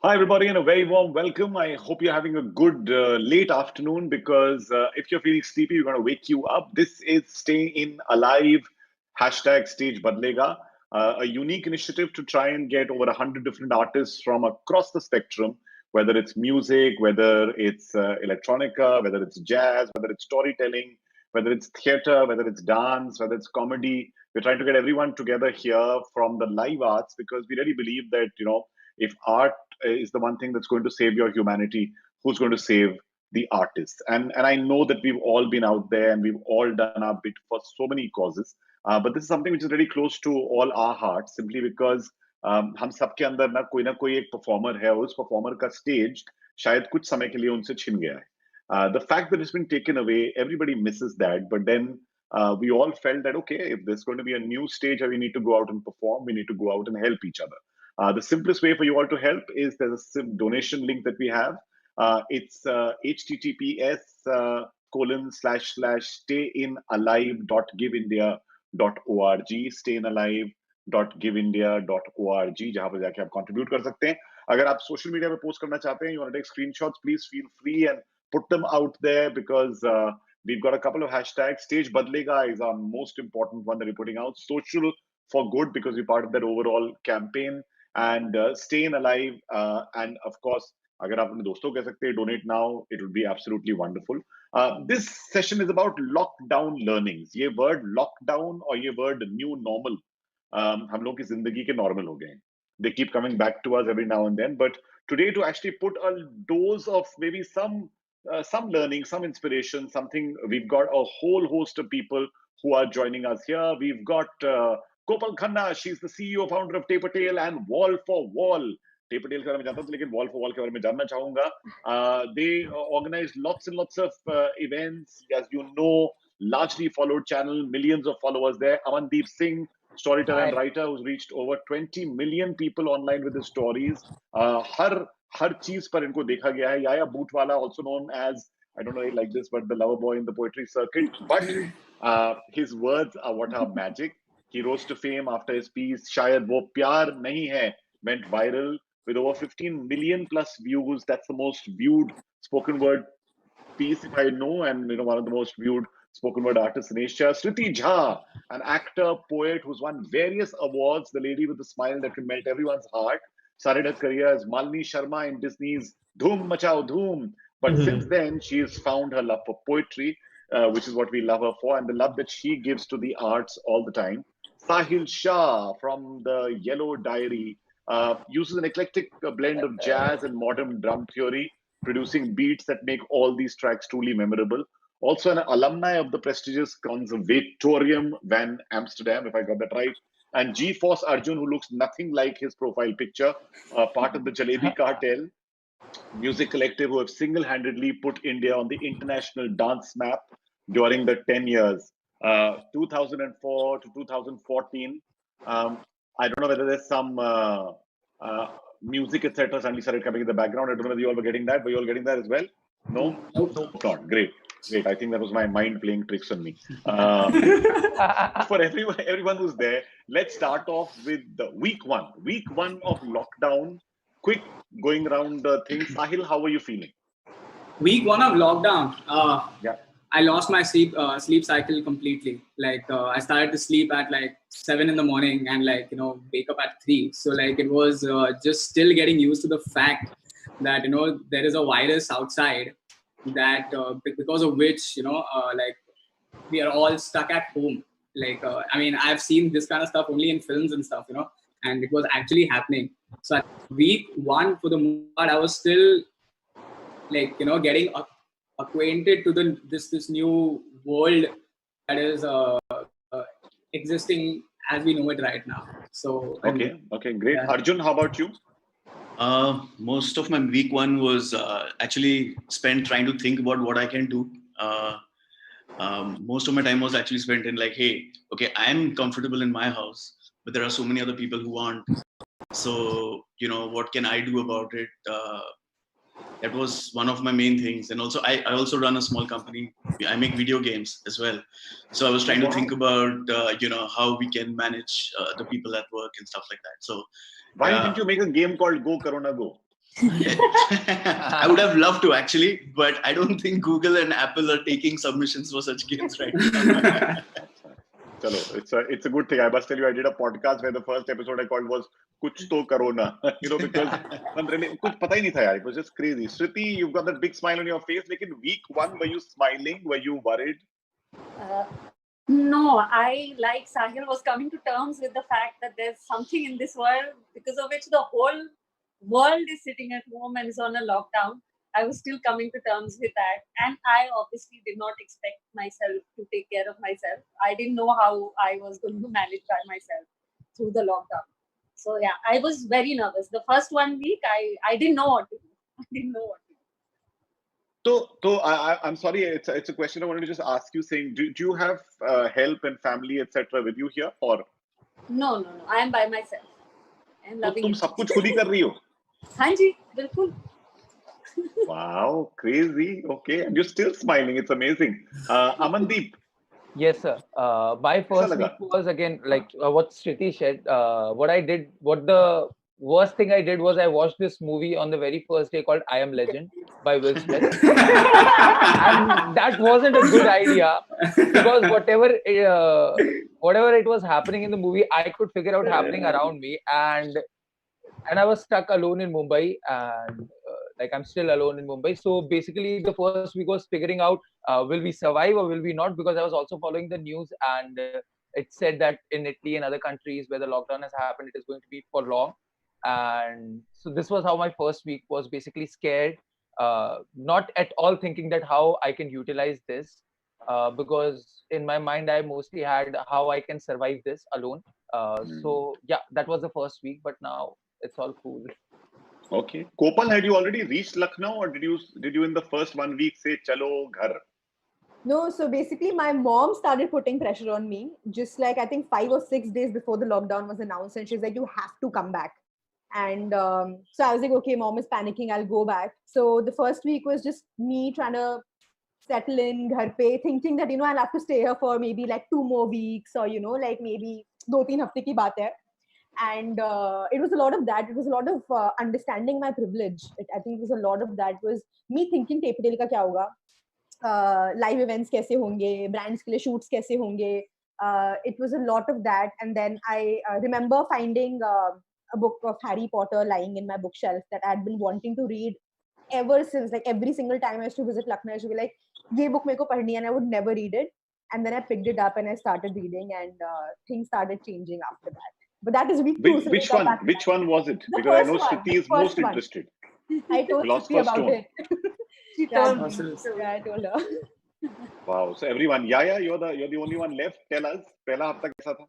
Hi, everybody, and a very warm welcome. I hope you're having a good late afternoon because if you're feeling sleepy, we're going to wake you up. This is Stay In Alive, hashtag Stage Badlega, a unique initiative to try and get over 100 different artists from across the spectrum, whether it's music, whether it's electronica, whether it's jazz, whether it's storytelling, whether it's theater, whether it's dance, whether it's comedy. We're trying to get everyone together here from the live arts because we really believe that, if art is the one thing that's going to save your humanity, who's going to save the artists? And I know that we've all been out there and we've all done our bit for so many causes. But this is something which is very close to all our hearts, simply because हम सबके अंदर ना कोई एक performer है, उस performer का stage शायद कुछ समय के लिए उनसे छिन गया है. The fact that it's been taken away, everybody misses that. But then we all felt that, okay, if there's going to be a new stage where we need to go out and perform, we need to go out and help each other. The simplest way for you all to help is there's a donation link that we have. It's https://stayinalive.giveindia.org, stayinalive.giveindia.org, जहां पर जाके आप contribute कर सकते हैं. अगर आप social media पे post करना चाहते हैं, you want to take screenshots, please feel free and put them out there because we've got a couple of hashtags. Stage Badlega is our most important one that we're putting out. Social for good, because we're part of that overall campaign. And Stay In Alive, and of course, agar aap apne doston ko keh sakte hain, donate now, it would be absolutely wonderful. This session is about lockdown learnings. ये word lockdown और ये word new normal, हम लोग की जिंदगी के normal हो गए हैं. They keep coming back to us every now and then, but today to actually put a dose of maybe some learning, some inspiration, something, we've got a whole host of people who are joining us here. We've got Gopal Khanna, she's the CEO, founder of Taper Tail and Wall for Wall. Taper Tail के बारे में जानता हूँ, लेकिन Wall for Wall के बारे में जानना चाहूँगा. They organize lots and lots of events, as you know, largely followed channel, millions of followers there. Amandeep Singh, storyteller and writer who's reached over 20 million people online with his stories. हर चीज पर इनको देखा गया है. Yaya Bootwala, also known as, I don't know if you like this, but the lover boy in the poetry circuit. But his words are what are magic. He rose to fame after his piece Shayad Wo Pyar Nahi Hai went viral with over 15 million plus views. That's the most viewed spoken word piece, if I know, and one of the most viewed spoken word artists in Asia. Sriti Jha, an actor, poet who's won various awards, the lady with the smile that can melt everyone's heart, started her career as Malini Sharma in Disney's Dhoom Machao Dhoom. But since then, she has found her love for poetry, which is what we love her for, and the love that she gives to the arts all the time. Sahil Shah from the Yellow Diary uses an eclectic blend of jazz and modern drum theory, producing beats that make all these tracks truly memorable. Also an alumni of the prestigious Conservatorium van Amsterdam, if I got that right. And G-Force Arjun, who looks nothing like his profile picture, part of the Jalebi Cartel music collective, who have single-handedly put India on the international dance map during the 10 years, 2004 to 2014. I don't know whether there's some music, etc. suddenly started coming in the background. I don't know whether you all were getting that. Were you all getting that as well? No? Not. Great. I think that was my mind playing tricks on me. For everyone who's there, let's start off with the week one. Week one of lockdown. Quick going around things. Sahil, how are you feeling? Week one of lockdown. Yeah. I lost my sleep cycle completely. I started to sleep at 7 in the morning and wake up at 3. So it was just still getting used to the fact that there is a virus outside that because of which we are all stuck at home. I've seen this kind of stuff only in films and stuff, and it was actually happening. So at week one, for the most part, I was still getting acquainted to this new world that is existing as we know it right now. So okay, great. Yeah. Arjun, how about you? Most of my week one was actually spent trying to think about what I can do. Most of my time was actually spent in hey, okay, I'm comfortable in my house, but there are so many other people who aren't. So, what can I do about it? That was one of my main things. And also, I also run a small company. I make video games as well. So I was trying to think about, how we can manage the people at work and stuff like that. So why didn't you make a game called Go Corona Go? I would have loved to actually, but I don't think Google and Apple are taking submissions for such games right now. Chalo, it's a good thing. I must tell you, I did a podcast where the first episode I called was "Kuch to Corona," because really, kuch pata hi nahi tha yaar. It was just crazy. Sriti, you've got that big smile on your face. Like in week 1, were you smiling? Were you worried? No, I, like Sahil, was coming to terms with the fact that there's something in this world because of which the whole world is sitting at home and is on a lockdown. I was still coming to terms with that. And I obviously did not expect myself to take care of myself. I didn't know how I was going to manage by myself through the lockdown. So yeah, I was very nervous. The first 1 week, I didn't know what to do. I didn't know what to do. So I'm sorry, it's a question I wanted to just ask you, saying, do you have help and family, etc. with you here, or? No. I am by myself. I am loving तुम it. सब कुछ खुद ही कर रही हो? हाँ जी, बिल्कुल. Wow, crazy. Okay, and you're still smiling. It's amazing. Amandeep. Yes, sir. My first week was again like what Sriti said. What the worst thing I did was I watched this movie on the very first day called I Am Legend by Will Smith. And that wasn't a good idea because whatever it was happening in the movie, I could figure out happening around me, and I was stuck alone in Mumbai, and like I'm still alone in Mumbai. So basically, the first week was figuring out will we survive or will we not? Because I was also following the news, and it said that in Italy and other countries where the lockdown has happened, it is going to be for long. And so this was how my first week was, basically scared, not at all thinking that how I can utilize this, because in my mind I mostly had how I can survive this alone. So yeah, that was the first week, but now it's all cool. Okay. Kopal, had you already reached Lucknow, or did you in the first 1 week say chalo ghar? No, so basically my mom started putting pressure on me, just like I think 5 or 6 days before the lockdown was announced, and she's like, you have to come back. And so I was like, okay, mom is panicking, I'll go back. So the first week was just me trying to settle in ghar pe, thinking that, I'll have to stay here for maybe like 2 more weeks, or, like maybe 2-3 hafte ki baat hai. And it was a lot of that. It was a lot of understanding my privilege. I think it was a lot of that was me thinking tape ka kya hoga, live events kaise honge, brands ke liye shoots kaise honge. It was a lot of that. And then I remember finding a book of Harry Potter lying in my bookshelf that I had been wanting to read ever since. Like every single time I used to visit Lucknow, I used to be like, ye book meko padhni, and I would never read it. And then I picked it up and I started reading, and things started changing after that. But that is week 2. Which one? Which one was it? Because I know Sriti is most interested. I told Sriti about it. She told me. So yeah, I told her. Wow. So everyone, Yaya, you're the only one left. Tell us, pehla hafta kaisa tha?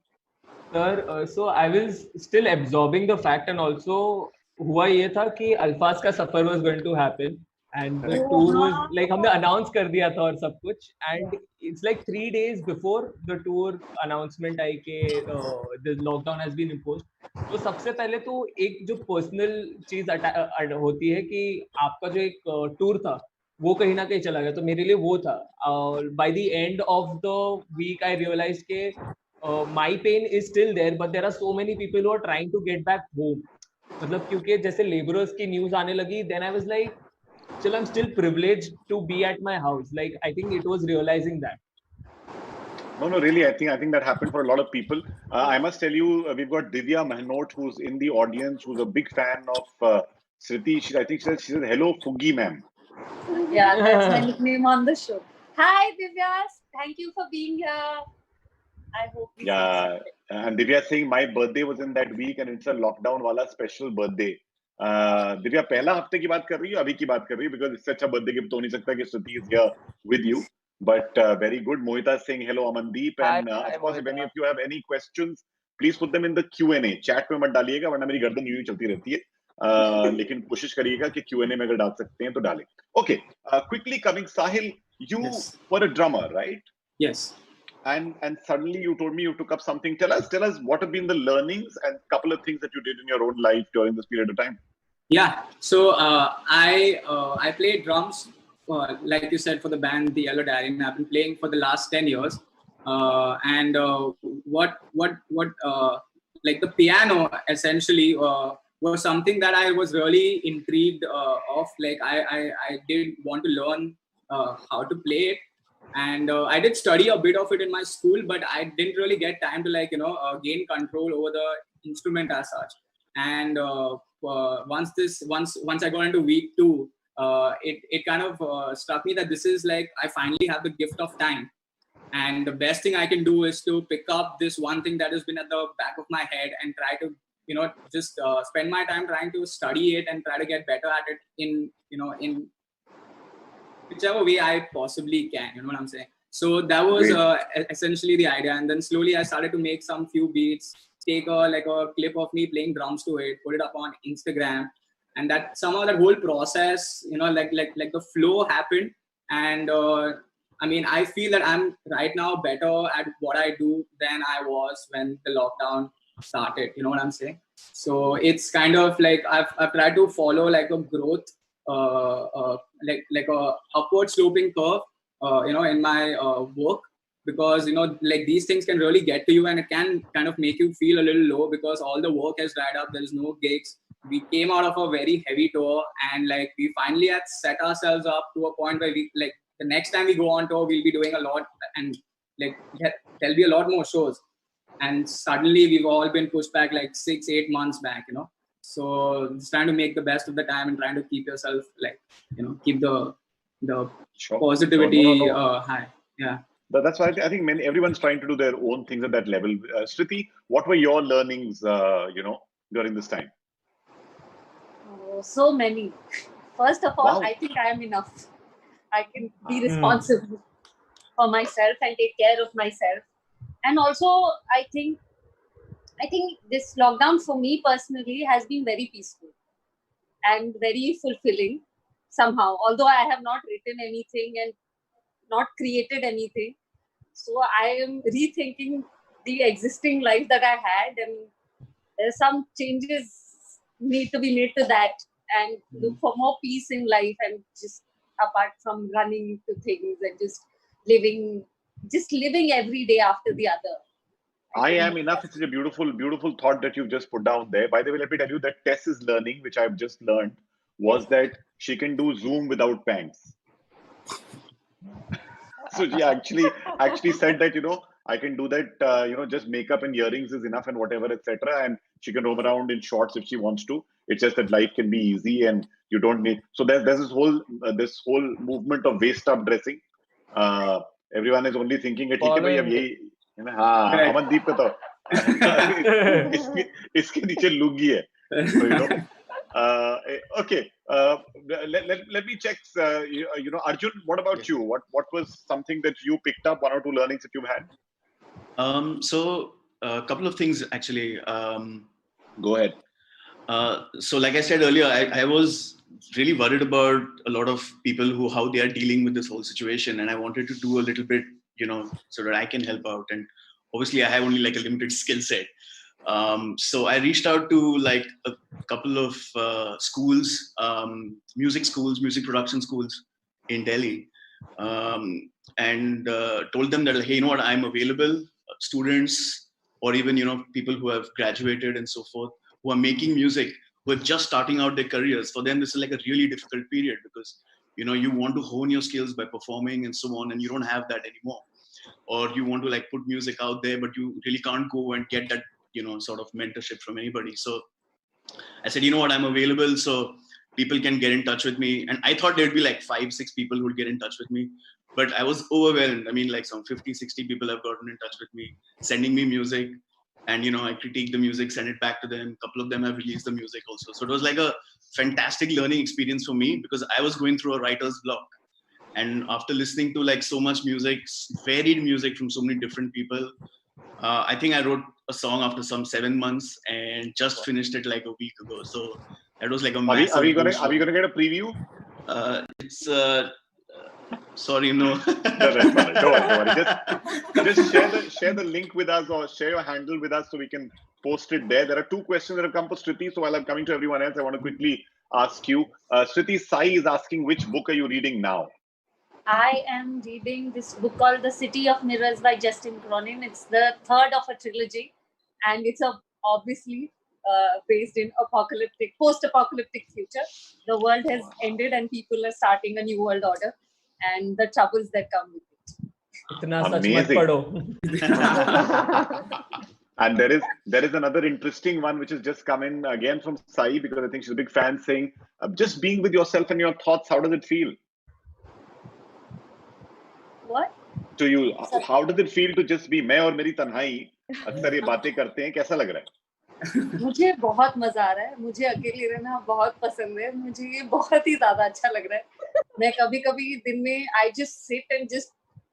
Sir, so I was still absorbing the fact, and also हुआ ये था कि अल्फाज का सफर was going to happen, and the tour was like हमने announce कर दिया था और सब कुछ, and it's like 3 days before the tour announcement आई कि the lockdown has been imposed. तो सबसे पहले तो एक जो personal चीज होती है कि आपका जो एक tour था वो कहीं ना कहीं चला गया, तो मेरे लिए वो था. By the end of the week I realized कि my pain is still there, but there are so many people who are trying to get back home. मतलब क्योंकि जैसे laborers की news आने लगी, then I was like, still I'm still privileged to be at my house. Like I think it was realizing that. No, really, I think that happened for a lot of people. I must tell you, we've got Divya Mehnot, who's in the audience, who's a big fan of Sriti. I think she said, hello, Fugi ma'am. Yeah, that's my nickname on the show. Hi, Divya. Thank you for being here. I hope. Yeah, and Divya saying my birthday was in that week, and it's a lockdown wala special birthday. Divya, पहला हफ्ते की बात कर रही हो, अभी की बात कर रही हो, because इससे अच्छा birthday gift तो नहीं सकता कि Sriti is here with you. But very good. Mohita saying hello, Amandeep, and of course, if any of you have any questions, please put them in the Q&A. Chat में मत डालिएगा, वरना मेरी गर्दन यूं ही चलती रहती है. लेकिन कोशिश करिएगा कि Q&A में अगर डाल सकते हैं तो डालें. Okay, quickly coming, Sahil, you were a drummer, right? Yes. And suddenly you told me you took up something. Tell us what have been the learnings and a couple of things that you did in your own life during this period of time. Yeah, so I played drums, like you said, for the band The Yellow Diary, and I've been playing for the last 10 years. And what like the piano essentially was something that I was really intrigued of. Like I did want to learn how to play it, and I did study a bit of it in my school, but I didn't really get time to gain control over the instrument as such. And once I got into week 2, it kind of struck me that this is like I finally have the gift of time. And the best thing I can do is to pick up this one thing that has been at the back of my head and try to, just spend my time trying to study it and try to get better at it in whichever way I possibly can. You know what I'm saying? So that was essentially the idea. And then slowly I started to make some few beats, take a clip of me playing drums to it, put it up on Instagram, and that somehow that whole process, like the flow happened. And I mean, I feel that I'm right now better at what I do than I was when the lockdown started. You know what I'm saying? So it's kind of like I've tried to follow like a growth, like a upward sloping curve, in my work, because like these things can really get to you, and it can kind of make you feel a little low because all the work has dried up. There is no gigs. We came out of a very heavy tour, and like we finally had set ourselves up to a point where we like. The next time we go on tour, we'll be doing a lot, and like there'll be a lot more shows. And suddenly we've all been pushed back like 6-8 months back, So it's trying to make the best of the time and trying to keep yourself keep the positivity high. Yeah. But that's why I think everyone's trying to do their own things at that level. Sriti, what were your learnings, during this time? Oh, so many. First of all, I think I am enough. I can be responsible for myself and take care of myself. And also, I think this lockdown for me personally has been very peaceful and very fulfilling somehow. Although I have not written anything and not created anything. So I am rethinking the existing life that I had, and there's some changes need to be made to that, and look for more peace in life, and just apart from running to things and just living every day after the other. I am enough. It's a beautiful, beautiful thought that you've just put down there. By the way, let me tell you that Tess is learning, which I've just learned, was that she can do Zoom without pants. So she actually said that, I can do that, just makeup and earrings is enough and whatever, etc. And she can roam around in shorts if she wants to. It's just that life can be easy and you don't need. So there's this whole movement of waist up dressing. Everyone is only thinking, Amandeep ka to iske niche lungi hai. So, okay. Let me check. Arjun, what about you? What was something that you picked up, one or two learnings that you've had? So a couple of things actually. Go ahead. So like I said earlier, I was really worried about a lot of people how they are dealing with this whole situation, and I wanted to do a little bit, so that I can help out. And obviously I have only like a limited skill set. So I reached out to like a couple of schools, music production schools in Delhi, and told them that, hey, you know what, I'm available. Students, or even people who have graduated and so forth, who are making music, who are just starting out their careers. For them, this is like a really difficult period because you want to hone your skills by performing and so on, and you don't have that anymore. Or you want to like put music out there, but you really can't go and get that sort of mentorship from anybody. So I said, you know what, I'm available, so people can get in touch with me. And I thought there'd be like 5-6 people who would get in touch with me, but I was overwhelmed. I mean, like some 50-60 people have gotten in touch with me, sending me music, and I critique the music, send it back to them. A couple of them have released the music also. So it was like a fantastic learning experience for me, because I was going through a writer's block. And after listening to like so much music, varied music from so many different people, I think I wrote a song after some 7 months and just finished it like a week ago. So that was like a massive. Are we gonna get a preview? It's sorry, no. Don't worry. Just share the link with us, or share your handle with us so we can post it there. There are 2 questions that have come for Sriti. So while I'm coming to everyone else, I want to quickly ask you. Sriti, Sai is asking, which book are you reading now? I am reading this book called The City of Mirrors by Justin Cronin. It's the 3rd of a trilogy, and it's obviously based in post-apocalyptic future. The world has ended and people are starting a new world order, and the troubles that come with it. इतना सच मत पढ़ो. And there is another interesting one which has just come in again from Sai, because I think she's a big fan, saying, just being with yourself and your thoughts, how does it feel? What? To you, how does it feel to just be मैं और मेरी तन्हाई अक्सर ये बातें करते हैं, कैसा लग रहा है? मुझे बहुत मजा आ रहा है. मुझे अकेले रहना बहुत पसंद है. मुझे ये बहुत ही ज्यादा अच्छा लग रहा है. मैं कभी-कभी दिन में I just sit and just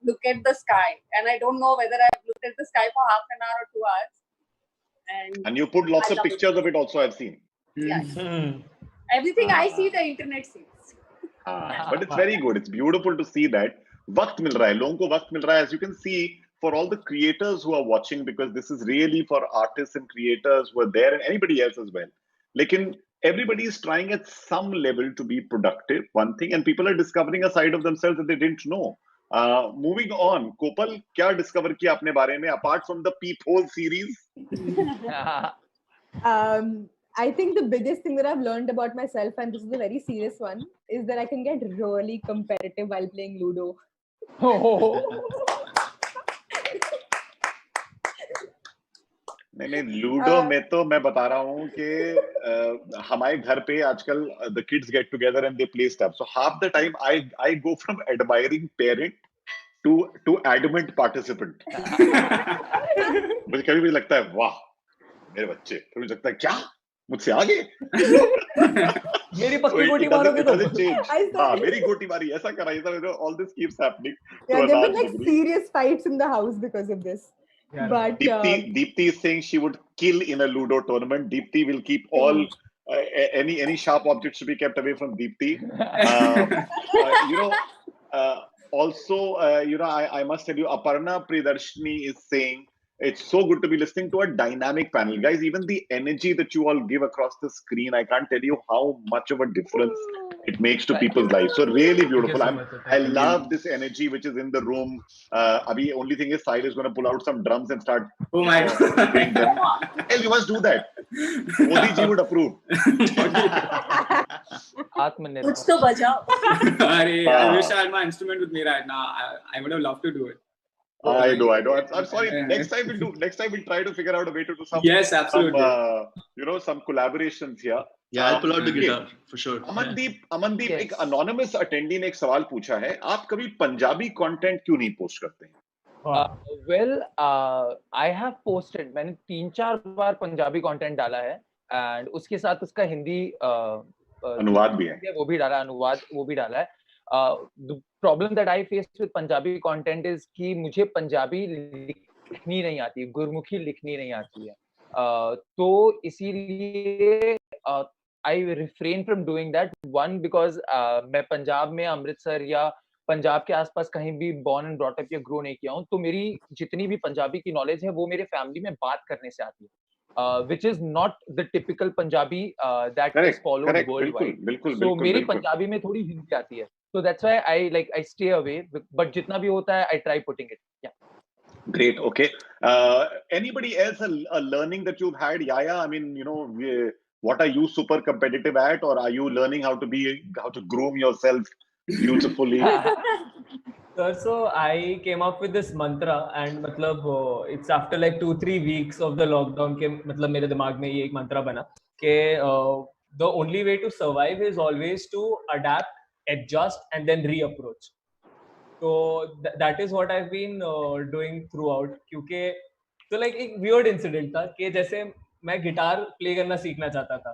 look at the sky, and I don't know whether I've looked at the sky for half an hour or 2 hours. And you put lots of pictures of it also, I've seen. Yes. Everything I see, the internet sees. But it's very good. It's beautiful to see that. वक्त मिल रहा है, लोगों को वक्त मिल रहा है, as you can see, for all the creators who are watching, because this is really for artists and creators who are there and anybody else as well. लेकिन everybody is trying at some level to be productive, one thing, and people are discovering a side of themselves that they didn't know. Moving on, Kopal, क्या discover किया अपने बारे में apart from the Peephole series? I think the biggest thing that I've learned about myself, and this is a very serious one, is that I can get really competitive while playing Ludo. नहीं ludo में तो मैं बता रहा हूँ कि हमारे घर पे आजकल the kids get together and they play stuff. So half the time I go from admiring parent to adamant participant. मुझे कभी भी लगता है वाह मेरे बच्चे, फिर मुझे लगता है क्या मुझसे आगे मेरी पक्की गोटी मारोगे तो हाँ मेरी गोटी मारी ऐसा करा ऐसा all this keeps happening. Yeah, there have been like serious fights in the house because of this. Yeah. But Deepti is saying she would kill in a Ludo tournament. Deepti will keep all any sharp objects to be kept away from Deepti. Also, I must tell you, Aparna Pridarshini is saying it's so good to be listening to a dynamic panel, guys. Even the energy that you all give across the screen, I can't tell you how much of a difference it makes to people's lives. So really beautiful. I love this energy which is in the room. Abhi, only thing is, Sahil is going to pull out some drums and start. Oh my God! Hell, you must do that. Modi ji would approve. कुछ तो बजाओ. I wish I had my instrument with me right now. I would have loved to do it. I know. I'm sorry. Next time we'll try to figure out a way to do some. Yes, absolutely. Some collaborations here. Yeah, I'll pull out the guitar for sure. Amandeep एक anonymous attendee ने एक सवाल पूछा है, आप कभी Punjabi content क्यों नहीं पोस्ट करते हैं? I have posted. मैंने 3-4 बार पंजाबी content डाला है, and उसके साथ उसका हिंदी अनुवाद भी है. वो भी डाला, अनुवाद वो भी डाला है. The problem that I face with Punjabi content is कि मुझे पंजाबी लिखनी नहीं आती, गुरमुखी लिखनी नहीं आती है. तो इसीलिए I refrain from doing that. One, because मैं पंजाब में अमृतसर या पंजाब के आसपास कहीं भी born and brought up या grow नहीं किया हूँ, तो मेरी जितनी भी पंजाबी की knowledge है वो मेरे family में बात करने से आती है. Which is not the typical Punjabi that is followed worldwide. So मेरी पंजाबी में थोड़ी हिंदी आती है. So that's why I stay away. But जितना भी होता है, I try putting it. Yeah. Great. Okay. Anybody else a learning that you've had, Yaya? I mean, what are you super competitive at, or are you learning how to groom yourself beautifully? So I came up with this mantra, and it's after like 2-3 weeks of the lockdown के मेरे दिमाग में ये एक mantra बना कि the only way to survive is always to adapt, adjust, and then reapproach. So that is what I've been doing throughout. क्योंकि तो like एक weird incident था कि जैसे मैं गिटार प्ले करना सीखना चाहता था,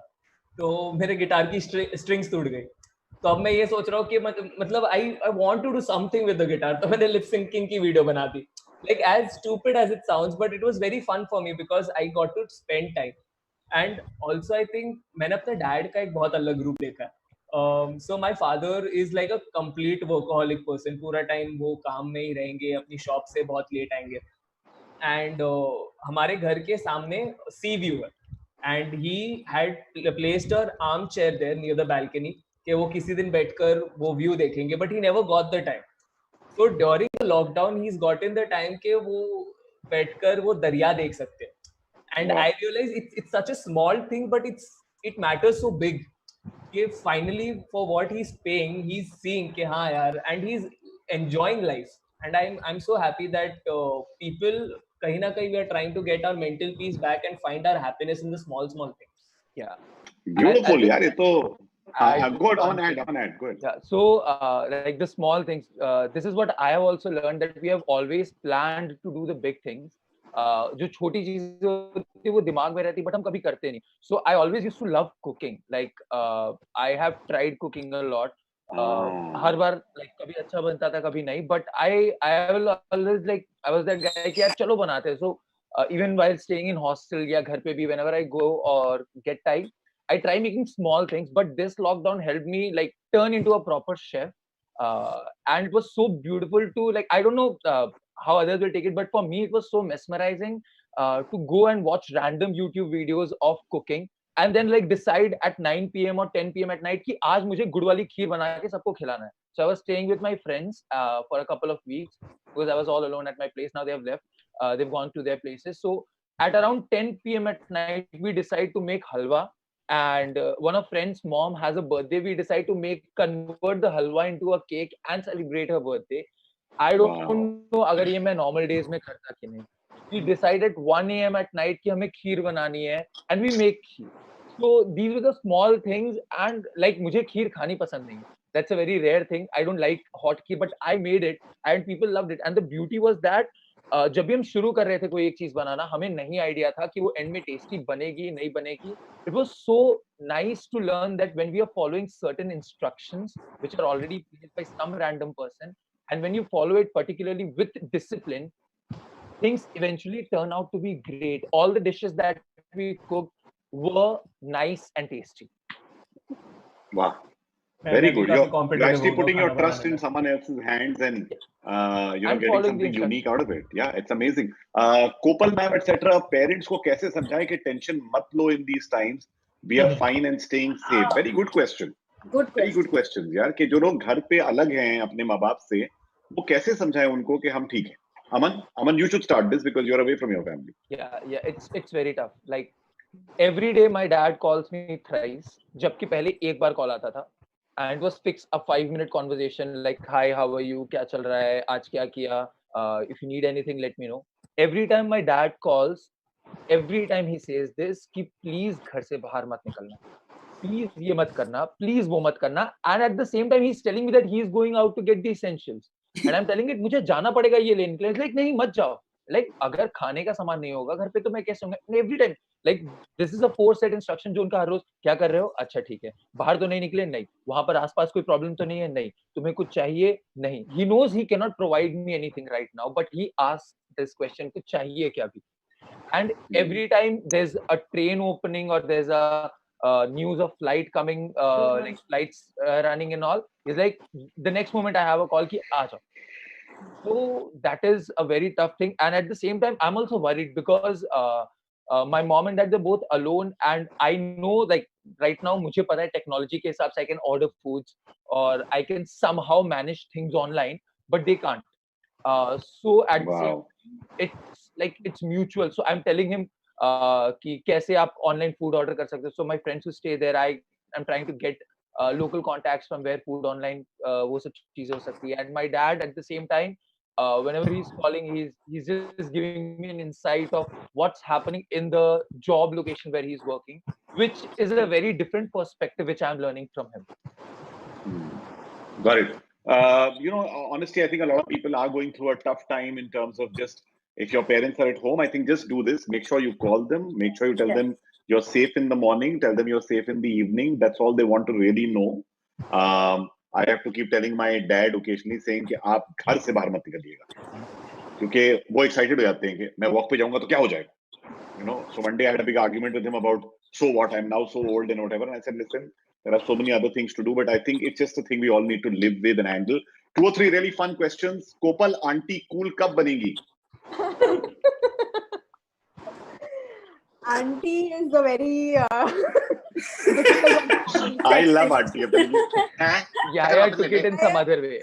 तो मेरे गिटार की strings टूट गई. तो अब मैं ये सोच रहा हूँ कि I want to do something with the guitar. तो मैंने lip syncing की वीडियो बना दी. Like as stupid as it sounds, but it was very fun for me because I got to spend time. And also I think मैंने अपने dad का एक बहुत अलग रूप देखा है. So my father is like a complete workaholic person. पूरा time वो काम में ही रहेंगे, अपनी shop से बहुत late आएंगे. And हमारे घर के सामने sea view है. And he had placed an armchair there near the balcony. कि वो किसी दिन बैठकर वो व्यू देखेंगे, but he never got the time. So during the lockdown, he's gotten the time कि वो बैठकर वो दरिया देख सकते हैं. And I realize it's such a small thing, but it matters so big. कि finally for what he's paying, he's seeing कि हाँ यार, and he's enjoying life. And I'm so happy that people कहीं ना कहीं we are trying to get our mental peace back and find our happiness in the small things. Yeah. Beautiful, यार ये तो. Go on, add. Go ahead. Yeah. So like the small things. This is what I have also learned, that we have always planned to do the big things. जो छोटी चीजें होती है वो दिमाग में रहती है, but हम कभी करते नहीं. So I always used to love cooking. Like I have tried cooking a lot. Her bar like कभी अच्छा बनता था, कभी नहीं. But I will always like, I was that guy कि यार चलो बनाते हैं. So even while staying in hostel या घर पे भी, whenever I go or get time, I try making small things. But this lockdown helped me like turn into a proper chef. And it was so beautiful to like, I don't know how others will take it, but for me it was so mesmerizing to go and watch random YouTube videos of cooking and then like decide at 9 p.m. or 10 p.m. at night कि आज मुझे गुड़ वाली खीर बना के सबको खिलाना है. So I was staying with my friends for a couple of weeks because I was all alone at my place. Now they have left. They've gone to their places. So at around 10 p.m. at night, we decide to make halwa. And one of friend's mom has a birthday. We decide to convert the halwa into a cake and celebrate her birthday. I don't know अगर ये मैं normal days में करता कि नहीं. We decided 1 a.m. at night कि हमें खीर बनानी है, and we make kheer. So these were the small things, and like मुझे खीर खानी पसंद नहीं. That's a very rare thing. I don't like hot kheer, but I made it, and people loved it. And the beauty was that जब भी हम शुरू कर रहे थे कोई एक चीज बनाना, हमें नहीं आइडिया था कि वो एंड में टेस्टी बनेगी नहीं बनेगी. It was so nice to learn that when we are following certain instructions which are already placed by some random person, and when you follow it particularly with discipline, things eventually turn out to be great. All the dishes that we cooked were nice and tasty. Wow. Very good. You're actually putting your trust in someone else's hands and getting something unique out of it. Yeah, it's amazing. Kopal ma'am, etc. Parents को कैसे समझाएं कि tension मत लो in these times. We are fine and staying safe. Very good question. Very good questions, यार. कि जो लोग घर पे अलग हैं अपने माँ बाप से, वो कैसे समझाएं उनको कि हम ठीक हैं. Aman, you should start this because you're away from your family. Yeah, it's very tough. Like every day, my dad calls me thrice. जबकि पहले एक बार call आता था. And it was fixed a 5-minute conversation like, hi, how are you, क्या चल रहा है, आज क्या किया, if you need anything let me know. Every time my dad calls, every time he says this कि please घर से बाहर मत निकलना, please ये मत करना, please वो मत करना. And at the same time he's telling me that he is going out to get the essentials, and I'm telling it मुझे जाना पड़ेगा ये लेने के लिए. Like नहीं मत जाओ. Like अगर खाने का सामान नहीं होगा घर पे तो मैं कैसे होऊंगा. Every time like this is a 4-set instruction जो उनका हर रोज, क्या कर रहे हो, अच्छा ठीक है, बाहर तो नहीं निकले, नहीं, वहां पर आसपास कोई प्रॉब्लम तो नहीं है, नहीं, तुम्हें कुछ चाहिए, नहीं. He knows he cannot provide me anything right now, but he asks this question, कुछ चाहिए क्या भी. And every time there's a train opening or there's a news of flight coming, like flights running and all, is like the next moment I have a call ki aa jao. So that is a very tough thing. And at the same time I'm also worried because my mom and dad, they're both alone, and I know like right now मुझे पता है technology के हिसाब से I can order foods or I can somehow manage things online, but they can't. So at the same time, it's mutual. So I'm telling him कि कैसे आप online food order कर सकते हो. So my friends who stay there, I'm trying to get local contacts from where food online वो सब चीजें हो सकती है. And my dad at the same time, whenever he's calling, he's just giving me an insight of what's happening in the job location where he's working, which is a very different perspective which I'm learning from him. Got it. Honestly, I think a lot of people are going through a tough time in terms of just, if your parents are at home, I think just do this. Make sure you call them. Make sure you tell them you're safe in the morning. Tell them you're safe in the evening. That's all they want to really know. I have to keep telling my dad occasionally saying कि आप घर से बाहर मत निकलिएगा, क्योंकि वो excited हो जाते हैं कि मैं walk पे जाऊंगा तो क्या हो जाएगा. So one day I had a big argument with him about, so what, I'm now so old and whatever. And I said, listen, there are so many other things to do, but I think it's just a thing we all need to live with and handle. 2 or 3 really fun questions. Kopal, auntie cool कब बनेगी? Auntie is a very I love auntie. Yeah, I took it in some other way.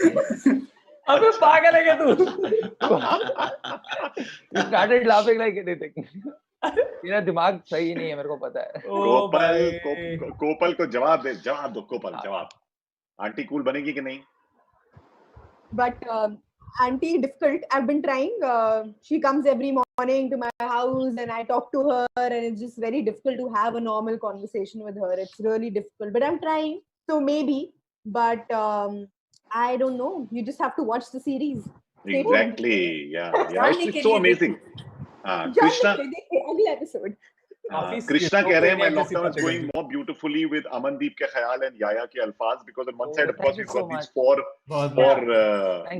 अबे पागल है क्या तू? You started laughing like anything. तेरा दिमाग सही नहीं है, मेरे को पता है। कोपल को जवाब दो कोपल, जवाब। आंटी कूल बनेगी कि नहीं? But auntie difficult. I've been trying. She comes every morning to my house and I talk to her, and it's just very difficult to have a normal conversation with her. It's really difficult, but I'm trying. So maybe, but I don't know. You just have to watch the series. Exactly. Yeah. It's so amazing. Krishna. Every episode. Krishna कह रहे हैं my lockdown is going more beautifully with Amandeep के ख्याल and Yaya के अल्फाज, because on one side of course we've got these four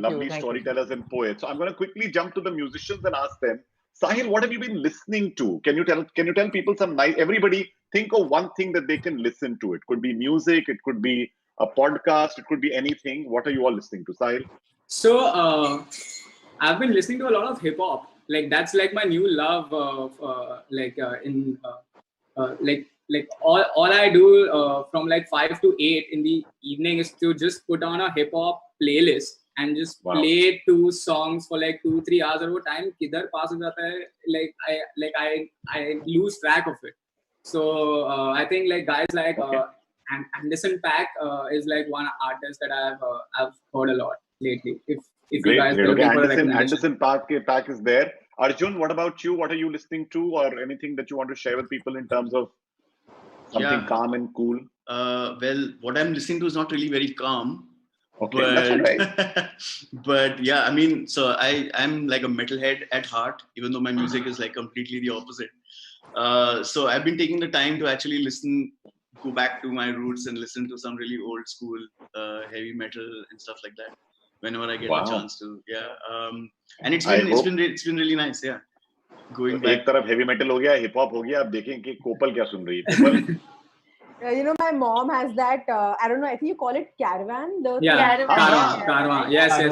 lovely storytellers and poets. So I'm going to quickly jump to the musicians and ask them, Sahil, what have you been listening to? Can you tell people some nice, everybody think of one thing that they can listen to. It could be music, it could be a podcast, it could be anything. What are you all listening to, Sahil? So I've been listening to a lot of hip hop. Like that's like my new love. All I do from like 5 to 8 in the evening is to just put on a hip hop playlist and just play 2 songs for like 2-3 hours. और वो time किधर pass हो जाता है, I lose track of it. So I think like guys like Anderson .Paak is like one artist that I've heard a lot lately. If you guys are looking for a recommendation. Anderson .Paak is there. Arjun, what about you? What are you listening to, or anything that you want to share with people in terms of something calm and cool? Well, what I'm listening to is not really very calm. Okay, that's all right. But yeah, I mean, so I'm like a metalhead at heart, even though my music is like completely the opposite. So I've been taking the time to actually go back to my roots and listen to some really old school heavy metal and stuff like that whenever I get a chance to. And it's been really nice. Yeah, going back. एक तरफ heavy metal हो गया, hip hop हो गया, अब देखें कि कोपल क्या सुन रही है. कोपल. You know, my mom has that, I don't know, I think you call it caravan. Caravan. Yes. I have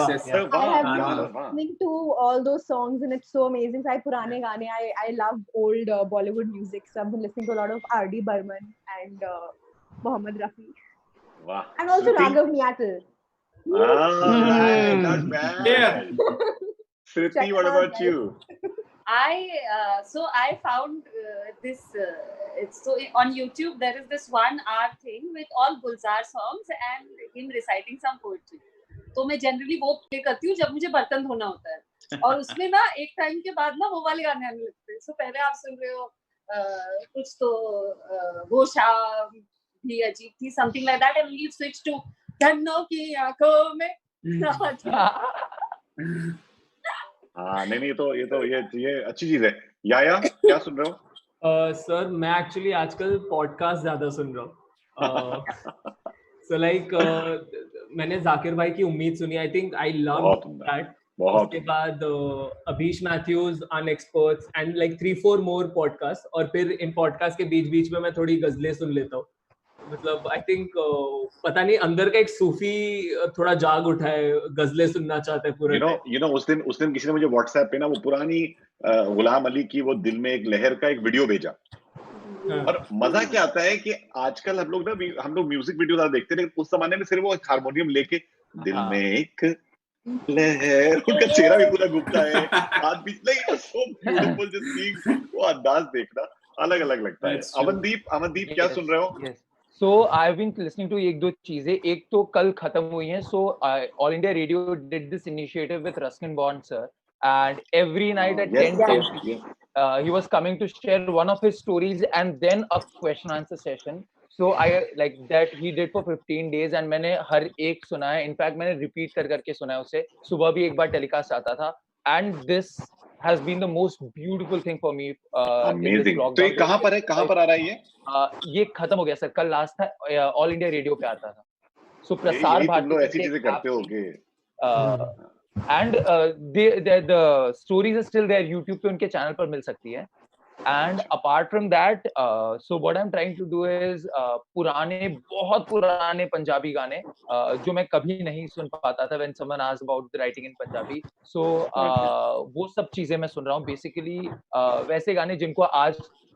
been listening to all those songs and it's so amazing. So purane gaane, I love old Bollywood music. So I've been listening to a lot of R.D. Burman and Mohammed Rafi. Wow. And also Raghav Niatal. Not bad. Yeah. Sriti, what about you? I found this. So on YouTube there is this 1 hour thing with all Gulzar songs and him reciting some poetry. तो मैं generally वो play करती हूँ जब मुझे बर्तन धोना होता है. और उसमें ना एक टाइम के बाद ना वो वाले गाने आने लगते हैं. So पहले आप सुन रहे हो कुछ तो वो शाम भी अजीब थी, something like that, and we switch to Dhanno की आंखों में. नहीं तो ये अच्छी चीज है. याया, क्या सुन रहे हो? सर मैं एक्चुअली आजकल पॉडकास्ट ज्यादा सुन रहा हूँ. सो लाइक मैंने जाकिर भाई की उम्मीद सुनी. I think I love that. उसके बाद Abhish Mathews, unexperts and like 3-4 more podcast. और फिर इन पॉडकास्ट के बीच में मैं थोड़ी गजलें सुन लेता हूँ. मतलब आई थिंक पता नहीं अंदर का एक सूफी थोड़ा जाग उठा है, गजलें सुनना चाहता है पूरे. You know, उस दिन किसी ने मुझे व्हाट्सएप पे ना वो पुरानी गुलाम अली की वो दिल में एक लहर का एक वीडियो भेजा. और मजा क्या आता है कि आजकल हम लोग म्यूजिक वीडियो देखते थे, उस जमाने में सिर्फ वो हारमोनियम लेके दिल में एक लहर, उनका चेहरा भी पूरा घूमता है, हाथ भी सो ब्यूटीफुल. जस्ट सीइंग वो अंदाज देखना अलग लगता है. अमनदीप क्या सुन रहे हो? So I've been listening to एक दो चीजें. एक तो कल खत्म हुई हैं. So All India Radio did this initiative with Ruskin Bond sir, and every night at 10:10 he was coming to share one of his stories and then a question answer session. So I like that he did for 15 days and मैंने हर एक सुना है. In fact मैंने repeat करके सुना है उसे. सुबह भी एक बार टेलीकास्ट आता था. And this has been the most beautiful thing for me. Amazing. तो ये कहाँ पर आ रहा है ये? ये खत्म हो गया सर. कल लास्ट था, ऑल इंडिया रेडियो पे आता था. सो प्रसार भारती ऐसी चीजें करते होगे. And the stories are still there. YouTube पे उनके चैनल पर मिल सकती है. And apart from that, so what I'm trying to do is बहुत पुराने पंजाबी गाने जो मैं कभी नहीं सुन पाता था when someone asked about the writing in Punjabi. So वो सब चीजें मैं सुन रहा हूँ. Basically वैसे गाने जिनको आज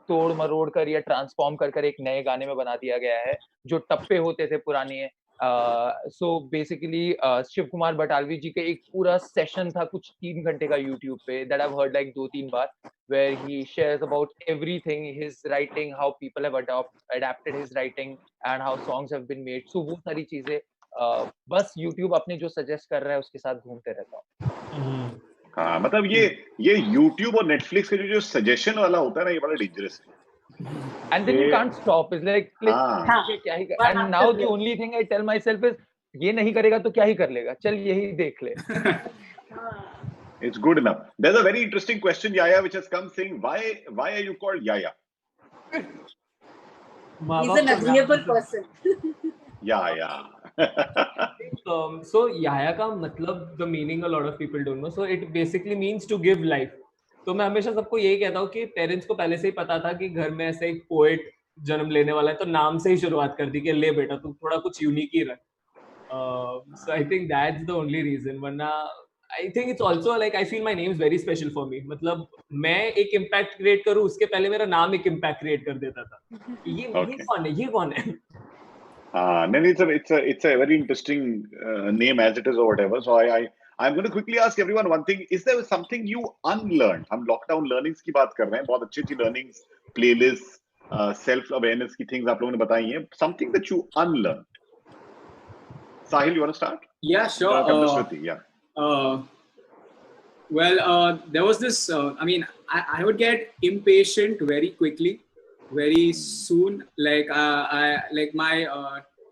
तोड़ मरोड़ कर या ट्रांसफॉर्म कर एक नए गाने में बना दिया गया है, जो टप्पे होते थे पुरानी सो बेसिकली शिव कुमार बटालवी जी के एक पूरा सेशन था कुछ 3 घंटे का यूट्यूब पे that I heard like 2-3 bar where he shares about everything, his writing, how people have adapted his writing and how songs have been made. So वो सारी चीजें बस YouTube अपने जो सजेस्ट कर रहा है उसके साथ घूमते रहता हूँ. हाँ, मतलब ये YouTube और Netflix के जो सजेशन वाला होता है ना, ये बड़ा डेंजरस है. And then you can't stop. It's like क्या ही कर. And now the only thing I tell myself is ये नहीं करेगा तो क्या ही कर लेगा. चल यही देख ले. It's good enough. There's a very interesting question, Yaya, which has come saying, why are you called Yaya? He's an agreeable person. Yaya. So Yaya का मतलब the meaning a lot of people don't know. So it basically means to give life. तो मैं हमेशा सबको यही कहता हूँ कि पेरेंट्स को पहले से ही पता था कि घर में ऐसे एक पोएट जन्म लेने वाला है, तो नाम से ही शुरुआत कर दी कि ले बेटा तू थोड़ा कुछ यूनिक ही रख. So I think that's the only reason. वरना I think it's also like I feel my name is very special for me. मतलब मैं एक impact create करूँ उसके पहले मेरा नाम एक impact create कर देता था. ये कौन है? Then it's a very interesting name as it is or whatever. So I'm going to quickly ask everyone one thing. Is there something you unlearned? हम lockdown learnings की बात कर रहे हैं. बहुत अच्छी learnings, playlists, self-awareness की things आप लोगों ने बताई हैं. Something that you unlearned. Sahil, you want to start? Yeah, sure. Come to Sriti, yeah. Well, there was this. I mean, I would get impatient very quickly, very soon. Like my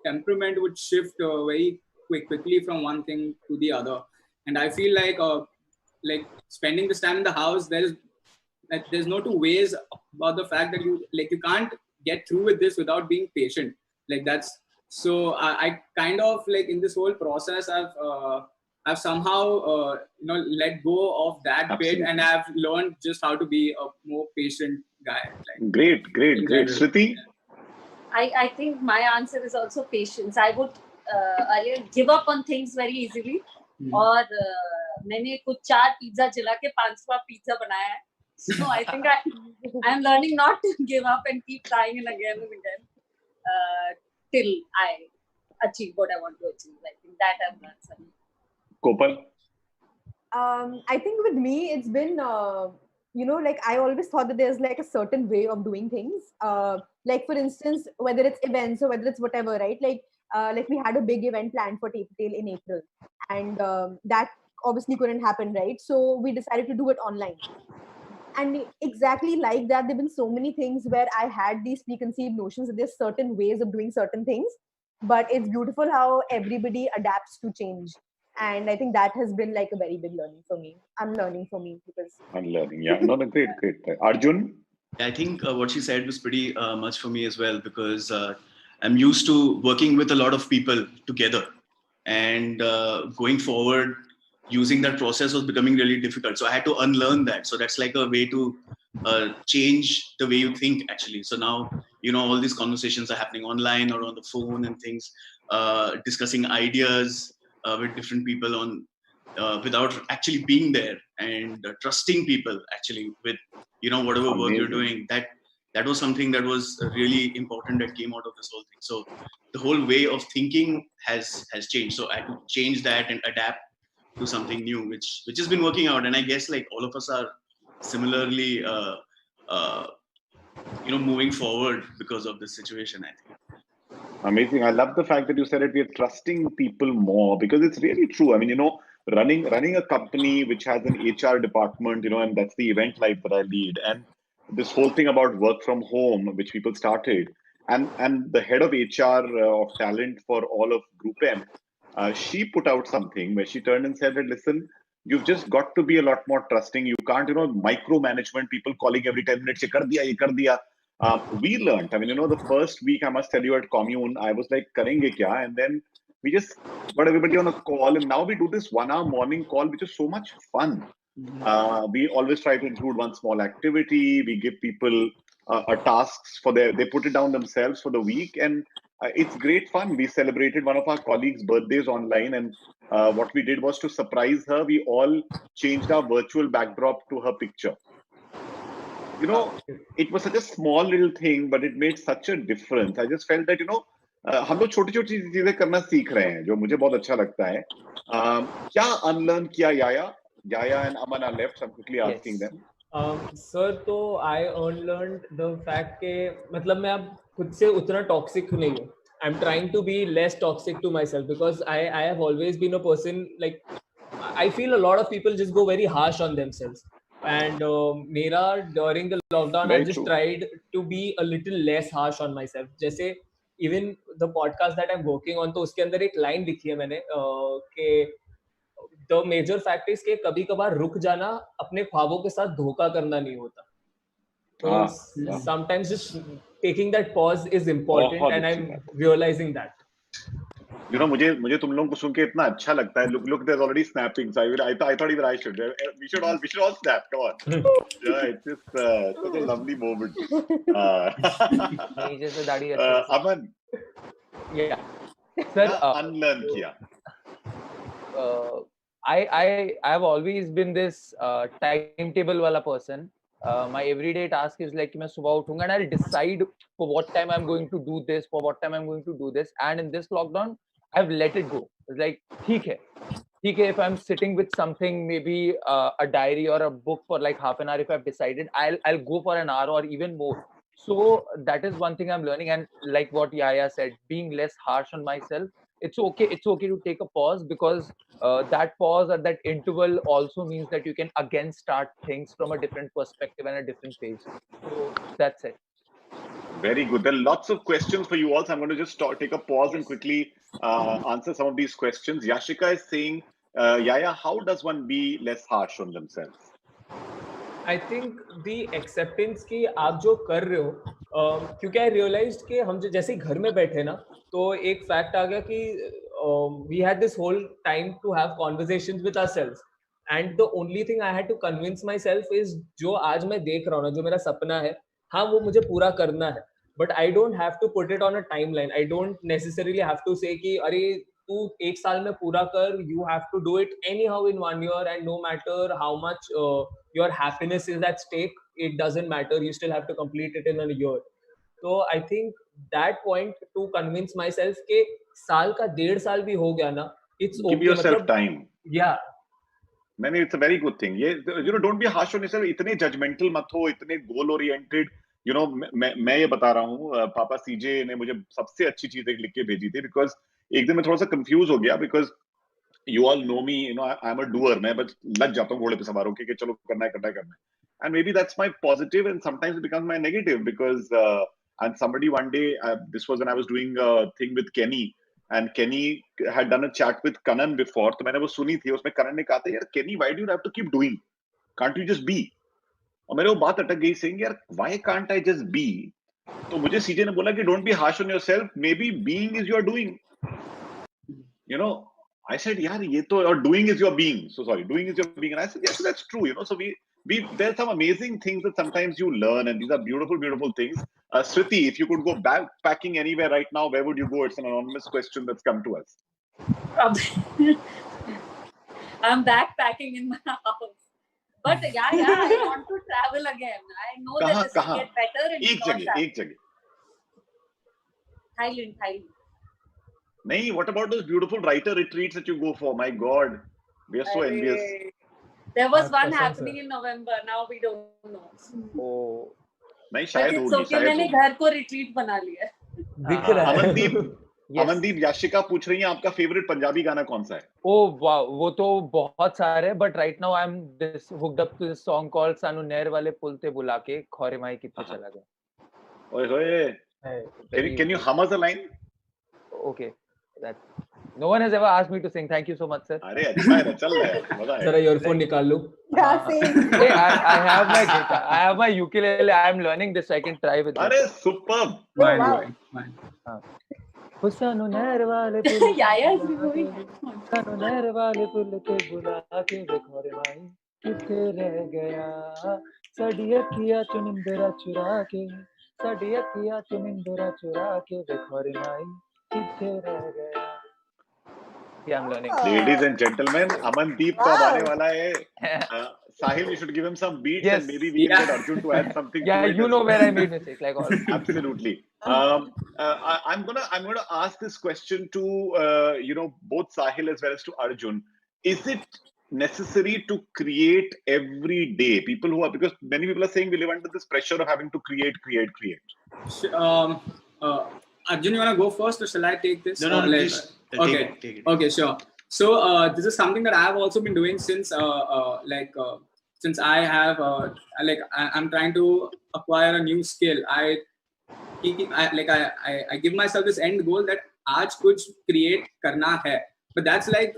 temperament would shift very quickly from one thing to the other, and I feel like spending this time in the house. There's no two ways about the fact that you can't get through with this without being patient. Like that's. So I kind of like in this whole process I've somehow let go of that bit, and I've learned just how to be a more patient guy. Like, great. Sriti? I think my answer is also patience. I would give up on things very easily. और मैंने कुछ 4 pizza जिला के 5वां pizza बनाया है. So I think I'm learning not to give up and keep trying and again till I achieve what I want to achieve. I think that I've learned something. Kopal? I think with me, it's been, like I always thought that there's like a certain way of doing things. Like for instance, whether it's events or whether it's whatever, right? Like we had a big event planned for Tail in April, and that obviously couldn't happen, right? So we decided to do it online. And exactly like that, there've been so many things where I had these preconceived notions that there's certain ways of doing certain things, but it's beautiful how everybody adapts to change. And I think that has been like a very big learning for me. Unlearning for me because. Unlearning, yeah. No, great. Arjun? I think what she said was pretty much for me as well, because I'm used to working with a lot of people together, and going forward, using that process was becoming really difficult. So I had to unlearn that. So that's like a way to change the way you think, actually. So now, all these conversations are happening online or on the phone and things, discussing ideas with different people on without actually being there, and trusting people actually with, whatever work you're doing. That was something that was really important that came out of this whole thing. So the whole way of thinking has changed. So I had to change that and adapt to something new, which has been working out. And I guess like all of us are similarly, moving forward because of this situation, I think. Amazing. I love the fact that you said it. We're trusting people more, because it's really true. I mean, running a company which has an HR department, and that's the event life that I lead. And this whole thing about work from home, which people started, and the head of HR of talent for all of Group M, she put out something where she turned and said that, listen, you've just got to be a lot more trusting. You can't, micromanagement, people calling every 10 minutes, ye kar diya. We learned, the first week, I must tell you, at Commune, I was like, karenge kya? And then we just got everybody on a call, and now we do this 1-hour morning call, which is so much fun. We always try to include one small activity. We give people tasks they put it down themselves for the week, and it's great fun. We celebrated one of our colleagues' birthdays online, and what we did was to surprise her. We all changed our virtual backdrop to her picture. It was such a small little thing, but it made such a difference. I just felt that, हम लोग छोटी छोटी चीजें करना सीख रहे हैं, जो मुझे बहुत अच्छा लगता है. क्या अनलर्न किया Yaya and Aman are left. I'm quickly asking them. Sir तो आई अनलर्न द फैक्ट के मतलब मैं अब खुद से उतना टॉक्सिक नहीं हूँ. I am trying to be less toxic to myself because I have always been a person like I feel a lot of people just go very harsh on themselves. And Mera, during the lockdown, Very I've just true. tried to be a little less harsh on myself. जैसे even the podcast that I'm working on, तो उसके अंदर एक line लिखी है मैंने कि the major fact is कि कभी कभार रुक जाना अपने ख्वाबों के साथ धोखा करना नहीं होता. So sometimes just taking that pause is important, and I'm realizing that. You know, मुझे तुम लोगों को सुन के इतना अच्छा लगता है. Look, there's already snapping. So I thought even I should. We should all snap. Come on. Yeah, it's just such a lovely moment. नहीं जैसे दाढ़ी अच्छी. Aman. Yeah. Sir, unlearn किया. I have always been this timetable वाला person. My everyday task is like मैं सुबह उठूंगा and I'll decide for what time I'm going to do this, for what time I'm going to do this. And in this lockdown, I've let it go. It's like ठीक है. If I'm sitting with something, maybe a diary or a book for like half an hour, if I've decided, I'll go for an hour or even more. So that is one thing I'm learning. And like what Yaya said, being less harsh on myself. It's okay to take a pause, because that pause at that interval also means that you can again start things from a different perspective and a different page. So that's it. Very good. There are lots of questions for you all. So I'm going to just take a pause and quickly answer some of these questions. Yashika is saying, Yaya, how does one be less harsh on themselves? I think the acceptance कि आप जो कर रहे हो, क्योंकि I realized कि हम जैसे घर में बैठे ना, तो एक fact आ गया कि we had this whole time to have conversations with ourselves, and the only thing I had to convince myself is जो आज मैं देख रहा हूँ ना, जो मेरा सपना है, हाँ वो मुझे पूरा करना है, but I don't have to put it on a timeline. I don't necessarily have to say कि अरे तू एक साल में पूरा कर. You have to do it anyhow in 1 year, and no matter how much your happiness is at stake, it doesn't matter. You still have to complete it in a year. So I think that point to convince myself कि साल का 1.5 साल भी हो गया ना, it's okay. Give yourself time. Yeah. नहीं, it's a very good thing. ये don't be harsh on yourself. इतने judgmental मत हो, इतने goal oriented. You know, मैं ये बता रहा हूँ, पापा CJ ने मुझे सबसे अच्छी चीजें लिख के भेजी थी, because एक दिन मैं थोड़ा सा कंफ्यूज हो गया, because you all know me, you know, I'm a doer. मैं बस लग जाता हूँ घोड़े पे सवार होके कि चलो करना है. And maybe that's my positive, and sometimes it becomes my negative, because and somebody one day, this was when I was doing a thing with Kenny, and Kenny had done a chat with Kanan before, तो मैंने वो सुनी थी. उसमें Kanan ने कहा था, यार Kenny, why do you have to keep doing? Can't you just be? और मेरे वो बात अटक गई, saying, यार why can't I just be? तो मुझे CJ ने बोला कि don't be harsh on yourself. Maybe being is your doing. You know, I said, yaar, ye to, or doing is your being. So sorry, doing is your being. And I said, yes, that's true. You know, so there's some amazing things that sometimes you learn, and these are beautiful, beautiful things. Sriti, if you could go backpacking anywhere right now, where would you go? It's an anonymous question that's come to us. I'm backpacking in my house. But yeah, I want to travel again. I know that this will get better in एक जगह. Thailand. Nahi, what about those beautiful writer retreats that you go for? My God, we are so envious. There was one happening in November. Now we don't know. Oh, नहीं शायद होगी. It's okay. मैंने घर को retreat बना लिया. दिख रहा है. अमनदीप, याशिका पूछ रही है आपका फेवरेट पंजाबी गाना कौन सा है? Oh wow, वो तो बहुत सारे, but right now I'm hooked up to this song called सानू नहर वाले पुल ते बुला के खोरे माई किथे चला गया. ओए होए. Can you hum us a line? Okay. That no one has ever asked me to sing. Thank you so much, sir. अरे अच्छा है, चल रहा है, मजा है. जरा ईयरफोन निकाल लो. Hey, I have my guitar. I have my ukulele. I'm learning this. I can try with it. अरे superb. हुसैन नहर वाले पुल सानू नहर वाले पुल ते बुला के देखो रे माई किथे रह गया साडी अखियां चों निंदरा चुरा के साडी अखियां चों निंदरा चुरा के देखो रे माई किथे रह गया. Yeah, I'm learning. Ladies and gentlemen, Amandeep का आने वाला है Sahil, you should give him some beats Yes. and maybe we can get Arjun to add something Yeah, to it. you know where I made mistake, like all. Absolutely. I'm gonna ask this question to both Sahil as well as to Arjun. Is it necessary to create every day? People who are, because many people are saying we live under this pressure of having to create. Arjun, you wanna go first, or shall I take this? No, please. Okay. Take it. Okay, sure. So this is something that I've also been doing since since I have I'm trying to acquire a new skill. I give myself this end goal that आज कुछ create करना है. But that's like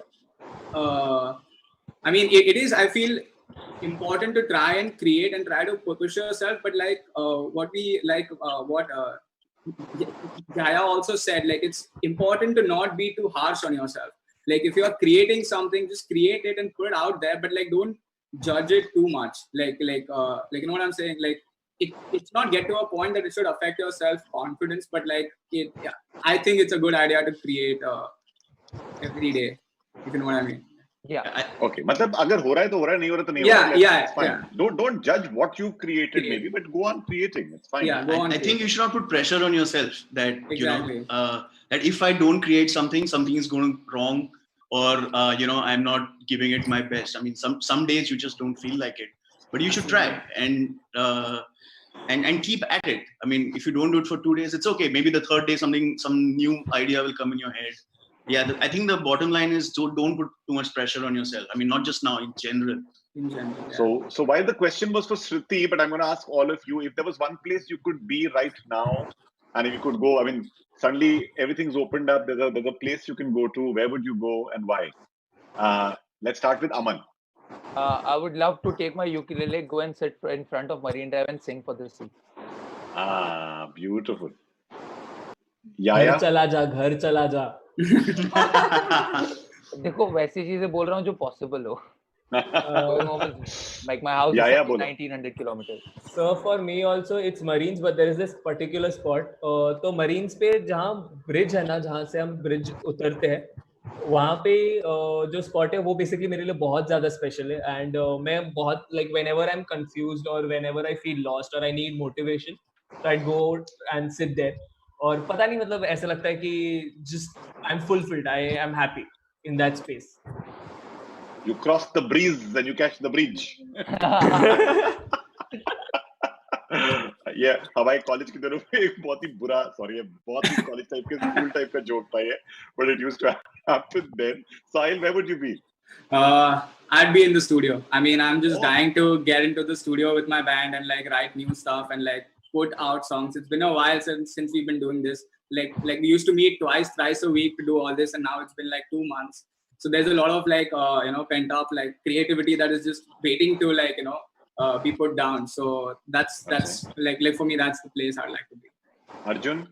I mean it is, I feel, important to try and create and try to push yourself. But what Jaya also said, like, it's important to not be too harsh on yourself. Like, if you are creating something, just create it and put it out there, but like don't judge it too much. Like you know what I'm saying? Like it's not get to a point that it should affect your self-confidence, but I think it's a good idea to create every day, if you know what I mean. Yeah. Okay. मतलब अगर हो रहा है तो हो रहा है, नहीं हो रहा तो नहीं हो रहा. Yeah. It's fine. Don't judge what you've created maybe, but go on creating. It's fine. Yeah, I think you should not put pressure on yourself that exactly. That if I don't create something is going wrong, or I'm not giving it my best. I mean, some days you just don't feel like it, but you should try and keep at it. I mean, if you don't do it for 2 days, it's okay. Maybe the third day some new idea will come in your head. Yeah, I think the bottom line is don't put too much pressure on yourself. I mean, not just now, in general. Yeah. So while the question was for Sriti, but I'm going to ask all of you, if there was one place you could be right now, and if you could go, I mean, suddenly everything's opened up, there's a place you can go to, where would you go and why? Let's start with Aman. I would love to take my ukulele, go and sit in front of Marine Drive and sing for the sea. Beautiful. Yaya? घर चला जा. देखो वैसी चीजें बोल रहा हूँ जो possible हो. Like my house is 1900 kilometers. So for me also it's Marines, but there is this particular spot. तो Marines पे जहाँ bridge है ना, जहाँ से हम bridge उतरते हैं, वहाँ पे जो spot है वो basically मेरे लिए बहुत ज़्यादा special है. And मैं बहुत like whenever I'm confused or whenever I feel lost or I need motivation, so I'd go and sit there. और पता नहीं, मतलब ऐसा लगता है कि just I'm fulfilled, I am happy in that space. You cross the breeze and you catch the bridge. Yeah, हमारे college की तरफ एक बहुत ही बुरा, sorry, बहुत ही कॉलेज टाइप के स्कूल टाइप का जोक था ये, but it used to happen then. Sahil, where would you be? I'd be in the studio. I mean, I'm just dying to get into the studio with my band and like write new stuff and like put out songs. It's been a while since we've been doing this. Like we used to meet thrice a week to do all this, and now it's been like 2 months. So there's a lot of like pent up like creativity that is just waiting to like be put down. So that's like for me, that's the place I'd like to be. Arjun?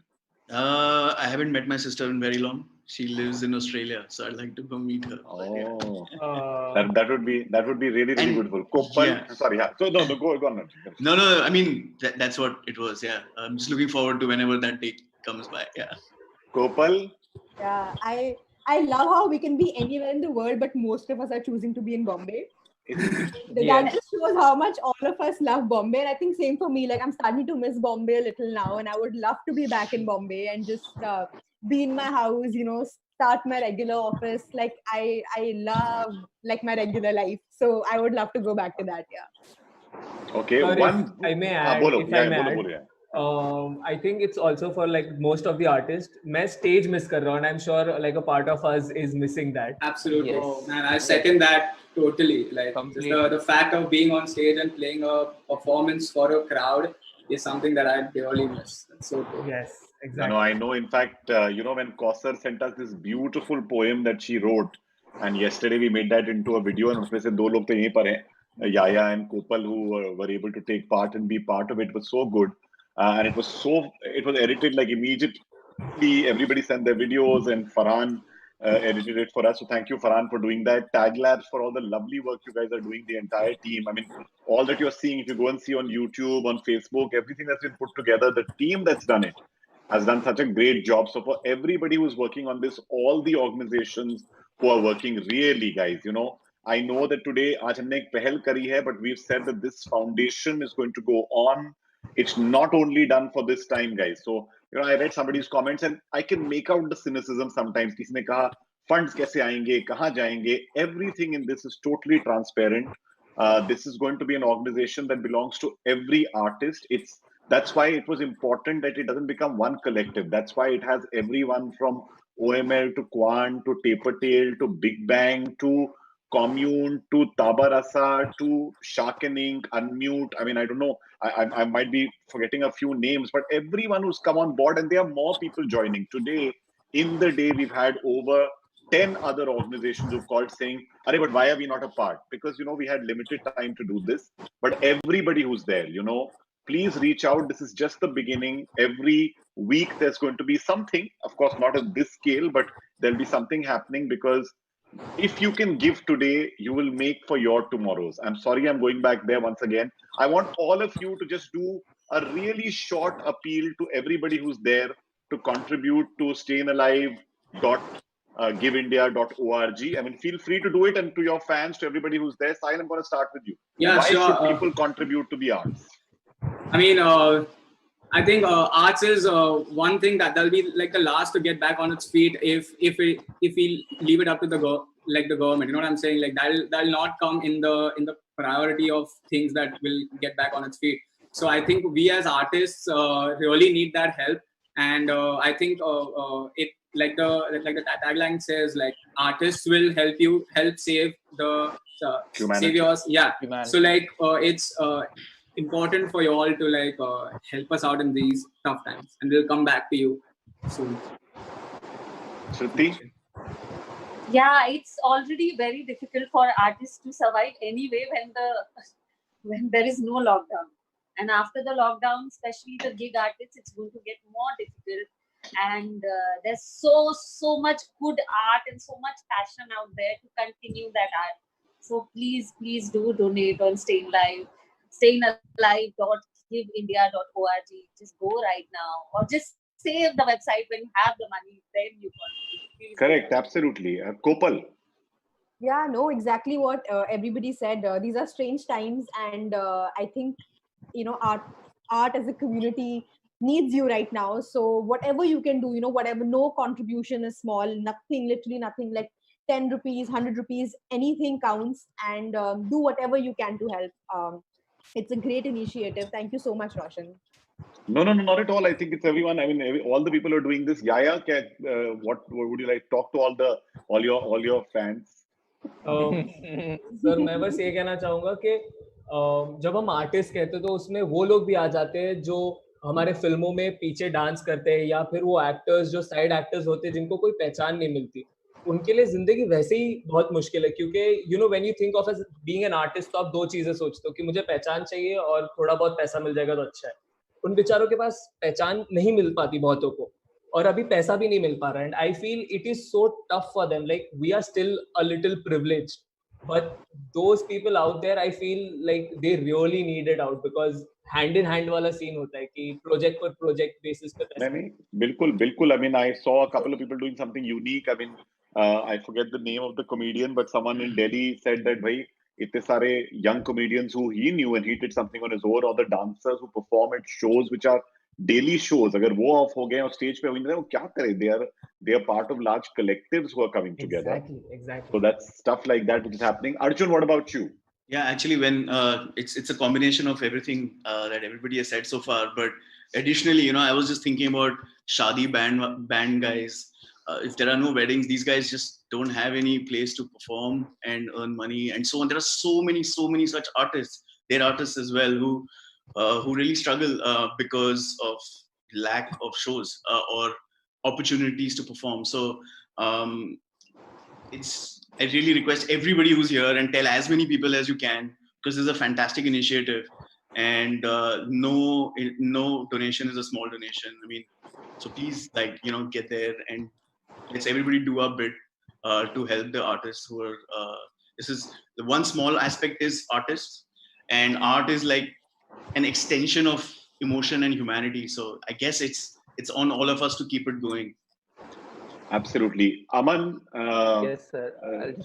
I haven't met my sister in very long. She lives in Australia, so I'd like to go meet her. That would be really beautiful. Koppal, yeah. Sorry, yeah. So no, go on. No. I mean that's what it was. Yeah, I'm just looking forward to whenever that day comes by. Yeah. Koppal? Yeah, I love how we can be anywhere in the world, but most of us are choosing to be in Bombay. That just shows how much all of us love Bombay, and I think same for me. Like I'm starting to miss Bombay a little now, and I would love to be back in Bombay and just be in my house, start my regular office. Like I love like my regular life, so I would love to go back to that. Yeah. Okay. If I may add, I think it's also for like most of the artists. मैं stage miss कर रहा हूँ, and I'm sure like a part of us is missing that. Absolutely. Yes. Oh, man, I second that totally. Like the fact of being on stage and playing a performance for a crowd is something that I really miss. That's so cool. Yes, exactly. No, I know. In fact, when Kausar sent us this beautiful poem that she wrote, and yesterday we made that into a video, and उसमें से 2 लोग तो यहीं पर हैं, Yaya and Koppal, who were able to take part and be part of it. It was so good. And it was edited like immediately. Everybody sent their videos, and Farhan edited it for us. So thank you, Farhan, for doing that. Tag Labs for all the lovely work you guys are doing, the entire team. I mean, all that you're seeing, if you go and see on YouTube, on Facebook, everything that's been put together, the team that's done it has done such a great job. So for everybody who's working on this, all the organizations who are working, really, guys, I know that today आज हमने एक पहल करी है, but we've said that this foundation is going to go on. It's not only done for this time, guys. So I read somebody's comments and I can make out the cynicism sometimes. किसी ने कहा funds कैसे आएंगे, कहाँ जाएंगे? Everything in this is totally transparent. This is going to be an organization that belongs to every artist. That's why it was important that it doesn't become one collective. That's why it has everyone from OML to Quan to Tapertail to Big Bang to Commune to Tabarasa to Shark and Ink, Unmute. I mean, I don't know. I might be forgetting a few names, but everyone who's come on board, and there are more people joining. Today, in the day, we've had over 10 other organizations who've called saying, "Arey, but why are we not a part?" Because, we had limited time to do this. But everybody who's there, please reach out. This is just the beginning. Every week, there's going to be something. Of course, not at this scale, but there'll be something happening because if you can give today, you will make for your tomorrows. I'm sorry, I'm going back there once again. I want all of you to just do a really short appeal to everybody who's there to contribute to StayInAlive.giveindia.org. I mean, feel free to do it, and to your fans, to everybody who's there. Sahil, I'm going to start with you. Yeah, Why sure. should people contribute to the arts? I mean, I think arts is one thing that'll be like the last to get back on its feet if we leave it up to the government. You know what I'm saying? Like that'll not come in the priority of things that will get back on its feet. So I think we as artists really need that help, and I think it like the tagline says, like artists will help save the save yours. Yeah. Humanity. So like it's important for you all to help us out in these tough times, and we'll come back to you soon. Sriti? Yeah, it's already very difficult for artists to survive anyway when there is no lockdown. And after the lockdown, especially the gig artists, it's going to get more difficult. And there's so much good art and so much passion out there to continue that art. So please do donate on StayInAlive. StayInAlive.giveindia.org. Just go right now, or just save the website when you have the money. Then you contribute. Correct, absolutely. Kopal. Yeah, no, exactly what everybody said. These are strange times, and I think art as a community needs you right now. So whatever you can do, whatever, no contribution is small. Nothing, literally nothing. Like 10 rupees, 100 rupees, anything counts, and do whatever you can to help. It's a great initiative. Thank you so much, Roshan. No, not at all. I think it's everyone. I mean, all the people who are doing this. Yaya, what would you like? Talk to all your fans. Sir मैं बस ये कहना चाहूँगा कि जब हम artist कहते हैं तो उसमें वो लोग भी आ जाते हैं जो हमारे फिल्मों में पीछे डांस करते हैं, या फिर वो एक्टर्स जो साइड एक्टर्स होते हैं जिनको कोई पहचान नहीं मिलती. उनके लिए जिंदगी वैसे ही बहुत मुश्किल है, क्योंकि when you think of as being an artist तो आप दो चीजें सोचते हो कि मुझे पहचान चाहिए और थोड़ा बहुत पैसा मिल जाएगा तो अच्छा है. उन बेचारों के पास पहचान नहीं मिल पाती बहुतों को, और अभी पैसा भी नहीं मिल पा रहा है. And I feel it is so tough for them. Like we are still a little privileged, but those people out there I feel like they really need it out, because hand in hand वाला scene होता है कि project पर project basis पे पैसा. नहीं, बिल्कुल. I mean, I saw a couple of people doing something unique. I mean, I forget the name of the comedian, but someone in Delhi said that, bhai, इतने सारे young comedians who he knew and he did something on his own, or the dancers who perform at shows which are daily shows, अगर वो off हो गए और stage पे हुई, वो क्या करें? They are part of large collectives who are coming together. Exactly. So that's stuff like that which is happening. Arjun, what about you? Yeah, actually, when it's a combination of everything that everybody has said so far. But additionally, I was just thinking about Shadi band guys. If there are no weddings, these guys just don't have any place to perform and earn money and so on. There are so many such artists. There are artists as well who really struggle because of lack of shows or opportunities to perform. So I really request everybody who's here and tell as many people as you can, because this is a fantastic initiative, and no donation is a small donation. I mean, so please, get there and let's everybody do our bit to help the artists who are. This is the one small aspect is artists, and art is like an extension of emotion and humanity. So I guess it's on all of us to keep it going. Absolutely. Aman, Yes, sir.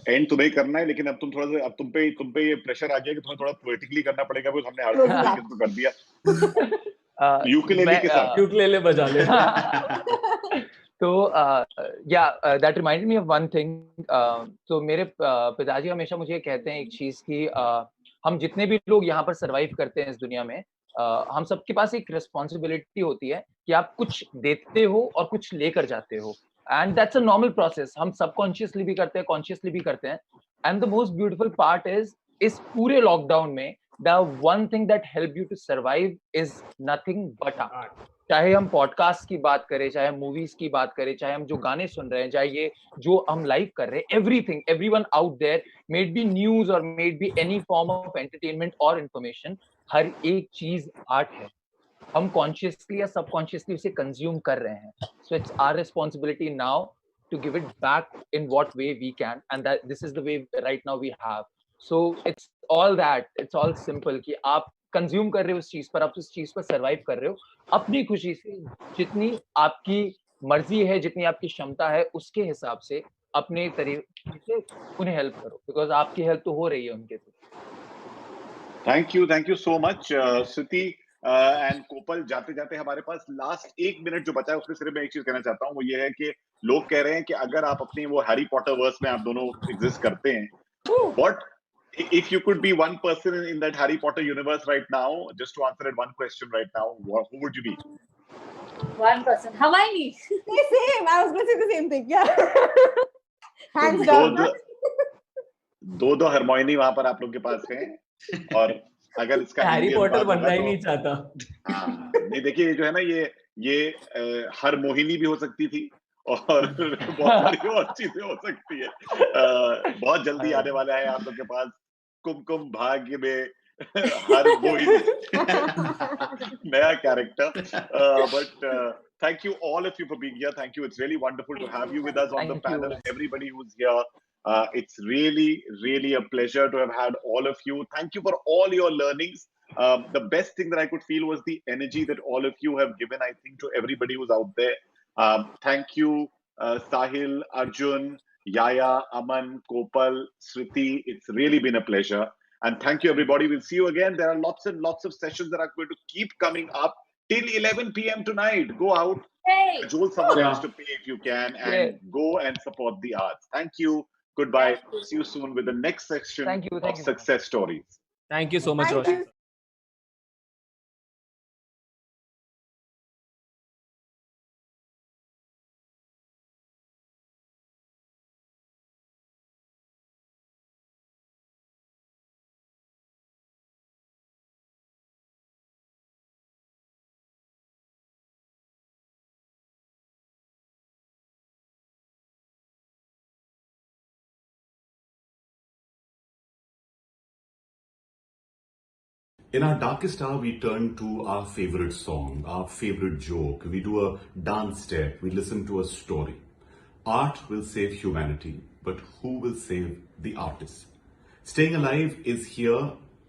And तुम्हें करना है, लेकिन अब तुम पे ये pressure आ गया कि तुम्हें थोड़ा पोएटिकली करना पड़ेगा, बिकॉज़ हमने आर्टिस्ट तरीके से कर दिया। यूकेलेले के साथ यूकेलेले बजा ले। तो that reminded me of one thing. तो मेरे पिताजी हमेशा मुझे कहते हैं एक चीज की, हम जितने भी लोग यहाँ पर सरवाइव करते हैं इस दुनिया में, हम सबके पास एक रिस्पॉन्सिबिलिटी होती है कि आप कुछ देते हो और कुछ लेकर जाते हो, and that's a normal process. हम सबकॉन्शियसली भी करते हैं, कॉन्शियसली भी करते हैं. And the most beautiful part is, इस पूरे लॉकडाउन में the one thing that help you to survive is nothing but art. चाहे हम पॉडकास्ट की बात करें, चाहे हम मूवीज की बात करें, चाहे हम जो गाने सुन रहे हैं, चाहे ये जो हम लाइव कर रहे हैं, everything, everyone out there, may it be news और may it be any form of entertainment और इंफॉर्मेशन, हर एक चीज आर्ट है. हम कॉन्शियसली या सबकॉन्शियसली उसे कंज्यूम कर रहे हैं. So it's our responsibility now to give it back in what way we can, and that this is the way right now we have. So it's all that, it's all simple कि आप consume कर रहे हो उस चीज पर, आप उस चीज पर सर्वाइव कर रहे हो अपनी खुशी से, जितनी आपकी मर्जी है, जितनी आपकी क्षमता है, उसके हिसाब से अपने तरीके से उन्हें हेल्प करो, बिकॉज आपकी हेल्प तो हो रही है उनके through. Thank you so much Shruti and कोपल. जाते जाते हमारे पास लास्ट 1 मिनट जो बचा है, उसमें सिर्फ मैं एक चीज कहना चाहता हूँ, वो ये है कि लोग कह रहे हैं कि अगर आप अपनी वो हैरी पॉटर वर्स में आप दोनों एग्जिस्ट करते हैं, what if you could be one person in that Harry Potter universe right now, just to answer it one question right now, who would you be? One person. Hermione. Same. I was going to say the same thing. Yeah. Hands down. दो हरमोइनी वहां पर आप लोग के पास हैं, और अगर इसका हैरी पॉटर बनना ही नहीं चाहता. नहीं, देखिए जो है ना, ये हर मोहिनी भी हो सकती थी और बहुत सारी और चीजें हो सकती है. बहुत जल्दी आने वाला है आप लोग के पास कुमकुम भाग्य में हर मोहिनी नया character. But thank you all of you for being here. Thank you. It's really wonderful to have you with us on the panel. Everybody who's here. It's really a pleasure to have had all of you. Thank you for all your learnings. The best thing that I could feel was the energy that all of you have given, I think, to everybody who's out there. Thank you, Sahil, Arjun, Yaya, Aman, Kopal, Sriti. It's really been a pleasure. And thank you, everybody. We'll see you again. There are lots and lots of sessions that are going to keep coming up till 11 p.m. tonight. Go out, cajole someone else to pay if you can, and go and support the arts. Thank you. Goodbye. See you soon with the next section of success stories. Thank you so much, Roshan. In our darkest hour, we turn to our favorite song, our favorite joke. We do a dance step. We listen to a story. Art will save humanity, but who will save the artist? StayInAlive is here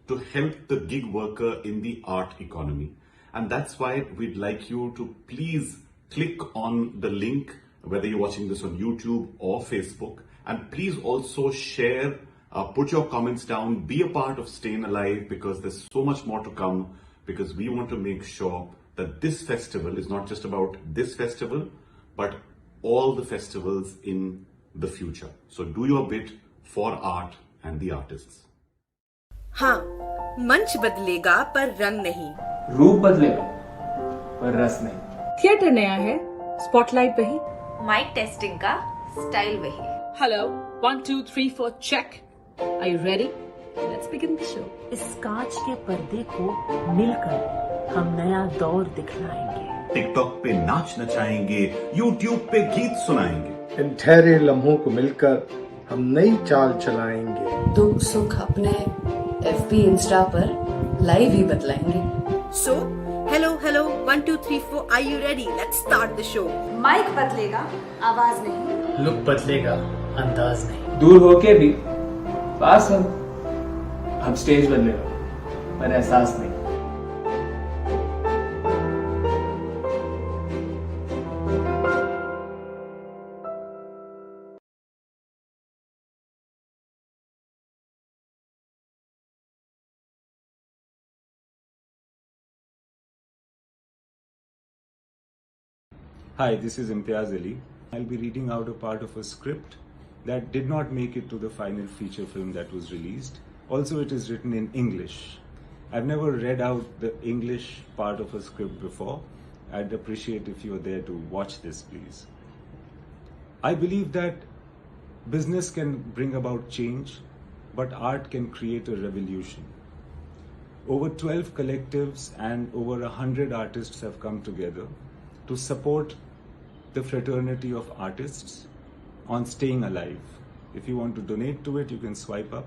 to help the gig worker in the art economy. And that's why we'd like you to please click on the link, whether you're watching this on YouTube or Facebook. And please also share, put your comments down, be a part of StayInAlive, because there's so much more to come, because we want to make sure that this festival is not just about this festival, but all the festivals in the future. So do your bit for art and the artists. हाँ, मंच बदलेगा पर रंग नहीं, रूप बदलेगा पर रस नहीं. थिएटर नया है, स्पॉटलाइट वही, माइक टेस्टिंग का स्टाइल वही. Hello 1 2 3 4 check. Are you ready? Let's begin the show. इस कांच के पर्दे को मिलकर हम नया दौर दिखलाएंगे. टिकटॉक पे नाच नचाएंगे, यूट्यूब पे गीत सुनाएंगे. इन ठहरे लम्हों को मिलकर हम नई चाल चलाएंगे. दुख सुख अपने FB इंस्टा पर लाइव ही बतलाएंगे. So, hello 1 2 3 4 are you ready? Let's start the show. Mic बदलेगा, आवाज नहीं. लुक बदलेगा, अंदाज नहीं. दूर होके भी पास हम स्टेज बदलेगा पर एहसास नहीं. Hi, this is Imtiaz Ali. I'll be reading out a part of a script that did not make it to the final feature film that was released. Also, it is written in English. I've never read out the English part of a script before. I'd appreciate if you are there to watch this, please. I believe that business can bring about change, but art can create a revolution. Over 12 collectives and over 100 artists have come together to support the fraternity of artists on StayInAlive. If you want to donate to it, you can swipe up.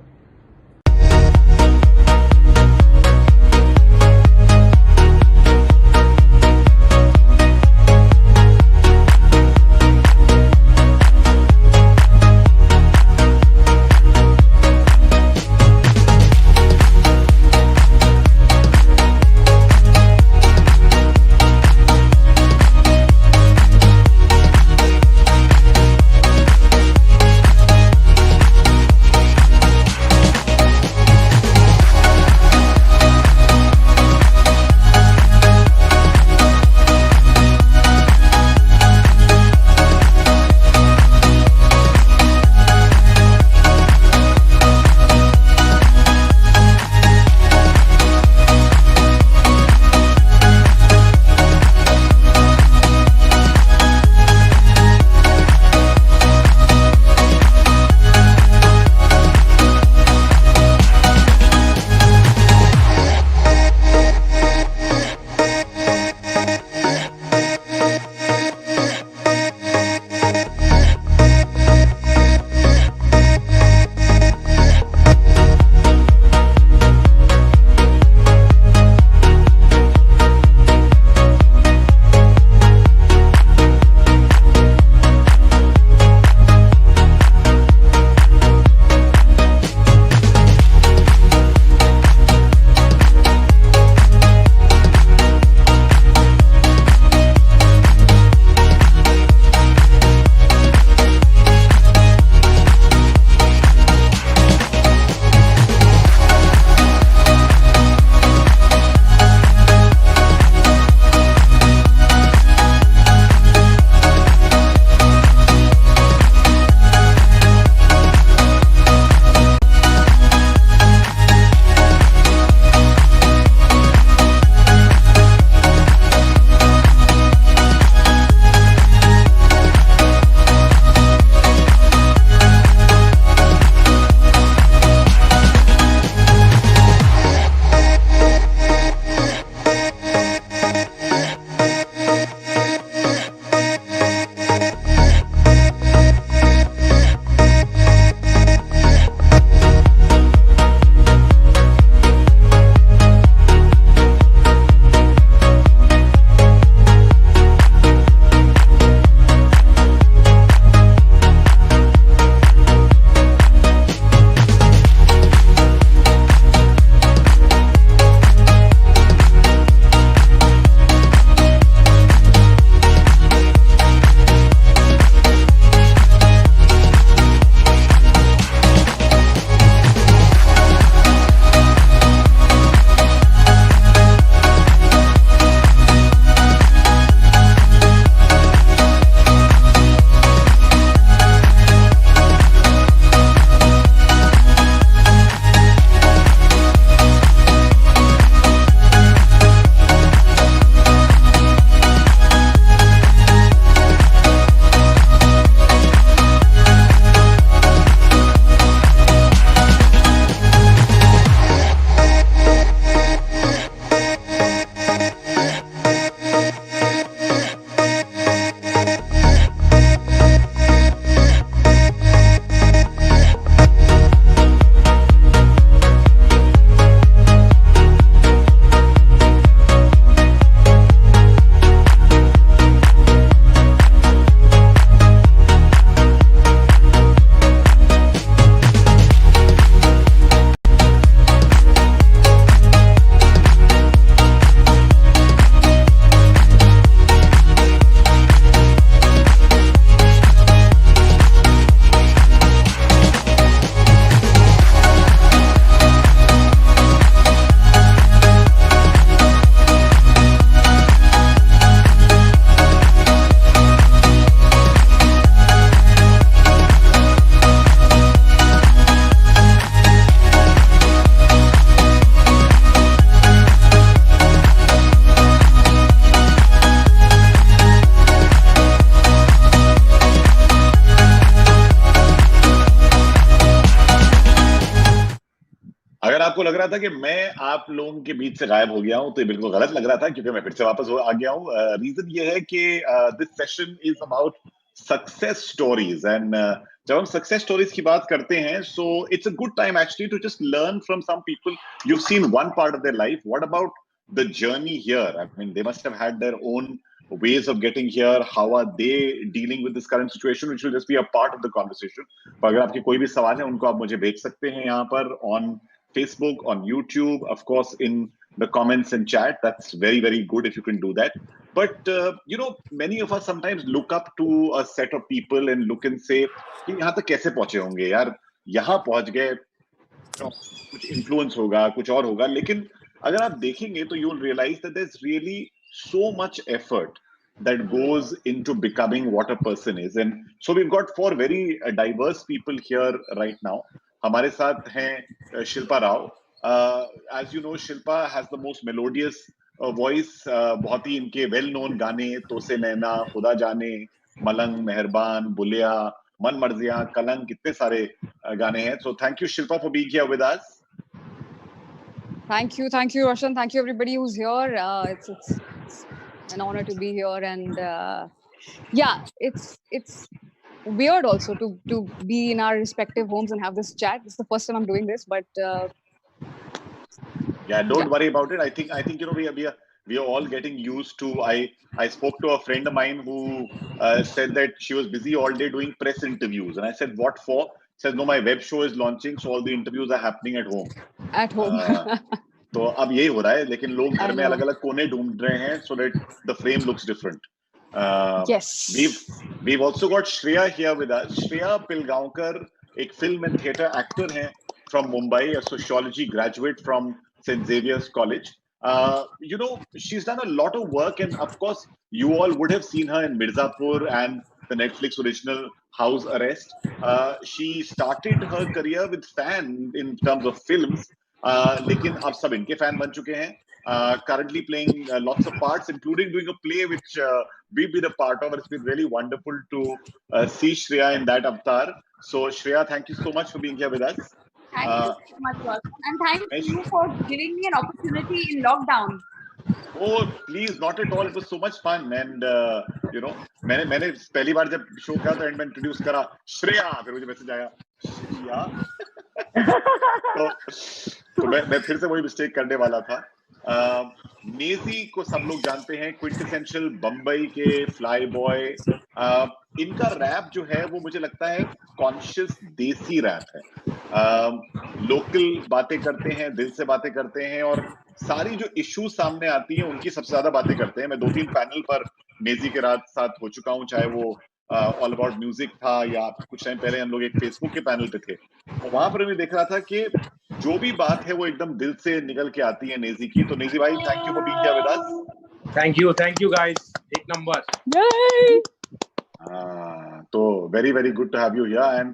आपको लग रहा था कि मैं आप लोगों के बीच से गायब हो गया हूं, तो ये बिल्कुल गलत लग रहा था, क्योंकि मैं फिर से वापस आ गया हूं। रीजन ये है कि this session is about success stories, and जब हम सक्सेस स्टोरीज की बात करते हैं, so it's a good time actually to just learn from some people. You have seen one part of their life, what about the journey here? I mean, they must have had their own ways of getting here. How are they dealing with this current situation, which will just be a part of the conversation. पर अगर आपके कोई भी सवाल है, उनको आप मुझे भेज सकते हैं यहाँ पर on Facebook, on YouTube, of course in the comments and chat. That's very, very good if you can do that. But you know, many of us sometimes look up to a set of people and look and say कि यहाँ तक कैसे पहुंचे होंगे यार, यहाँ पहुंच गए, कुछ influence होगा, कुछ और होगा। लेकिन अगर आप देखेंगे तो you will realize that there's really so much effort that goes into becoming what a person is. And so we've got four very diverse people here right now. हमारे साथ हैं Shilpa Rao. As you know, Shilpa has the most melodious voice. बहुत ही इनके well known गाने तो से नैना, खुदा जाने, मलंग, मेहरबान, बुलिया, मन मर्जियां, कलंक, कितने सारे गाने हैं. So thank you, Shilpa, for being here with us. Thank you, Roshan. Thank you, everybody who's here. It's an honor to be here, and yeah, it's weird also to be in our respective homes and have this chat. It's the first time I'm doing this, but yeah, don't worry about it. I think you know we are all getting used to. I spoke to a friend of mine who said that she was busy all day doing press interviews, and I said, "What for?" She says, "No, my web show is launching, so all the interviews are happening at home." At home. तो अब यही हो रहा है, लेकिन लोग घर में अलग-अलग कोने ढूंढ रहे हैं so that the frame looks different. Yes. We've also got Shreya here with us. Shreya Pilgaonkar, एक film and theatre actor हैं from Mumbai, a sociology graduate from St. Xavier's College. You know, she's done a lot of work, and of course, you all would have seen her in Mirzapur and the Netflix original House Arrest. She started her career with Fan in terms of films. लेकिन अब सब इनके fan बन चुके हैं. Currently playing lots of parts, including doing a play which we've been a part of. It's been really wonderful to see Shreya in that avatar. So Shreya, thank you so much for being here with us. Thank you so much, Roshan. And thank you for giving me an opportunity in lockdown. Oh, please, not at all. It was so much fun, and you know, मैंने पहली बार जब show किया तो and में introduce करा श्रेया, फिर मुझे message आया श्रेया. तो मैं फिर से वही मिस्टेक करने वाला था. नेजी को सब लोग जानते हैं, क्विंटेसेंशियल बम्बई के फ्लाई बॉय. इनका रैप जो है वो मुझे लगता है कॉन्शियस देसी रैप है. लोकल बातें करते हैं, दिल से बातें करते हैं, और सारी जो इश्यूज सामने आती हैं उनकी सबसे ज्यादा बातें करते हैं. मैं 2-3 पैनल पर नेजी के साथ हो चुका हूँ, चाहे वो ऑल अबाउट म्यूजिक था, या कुछ टाइम पहले हम लोग एक फेसबुक के पैनल पे थे, और वहां पर मैं देख रहा था कि जो भी बात है वो एकदम दिल से निकल के आती है नेजी की. तो नेजी भाई, thank you for being here with us. Thank you guys, एक नंबर. तो very very good to have you here. And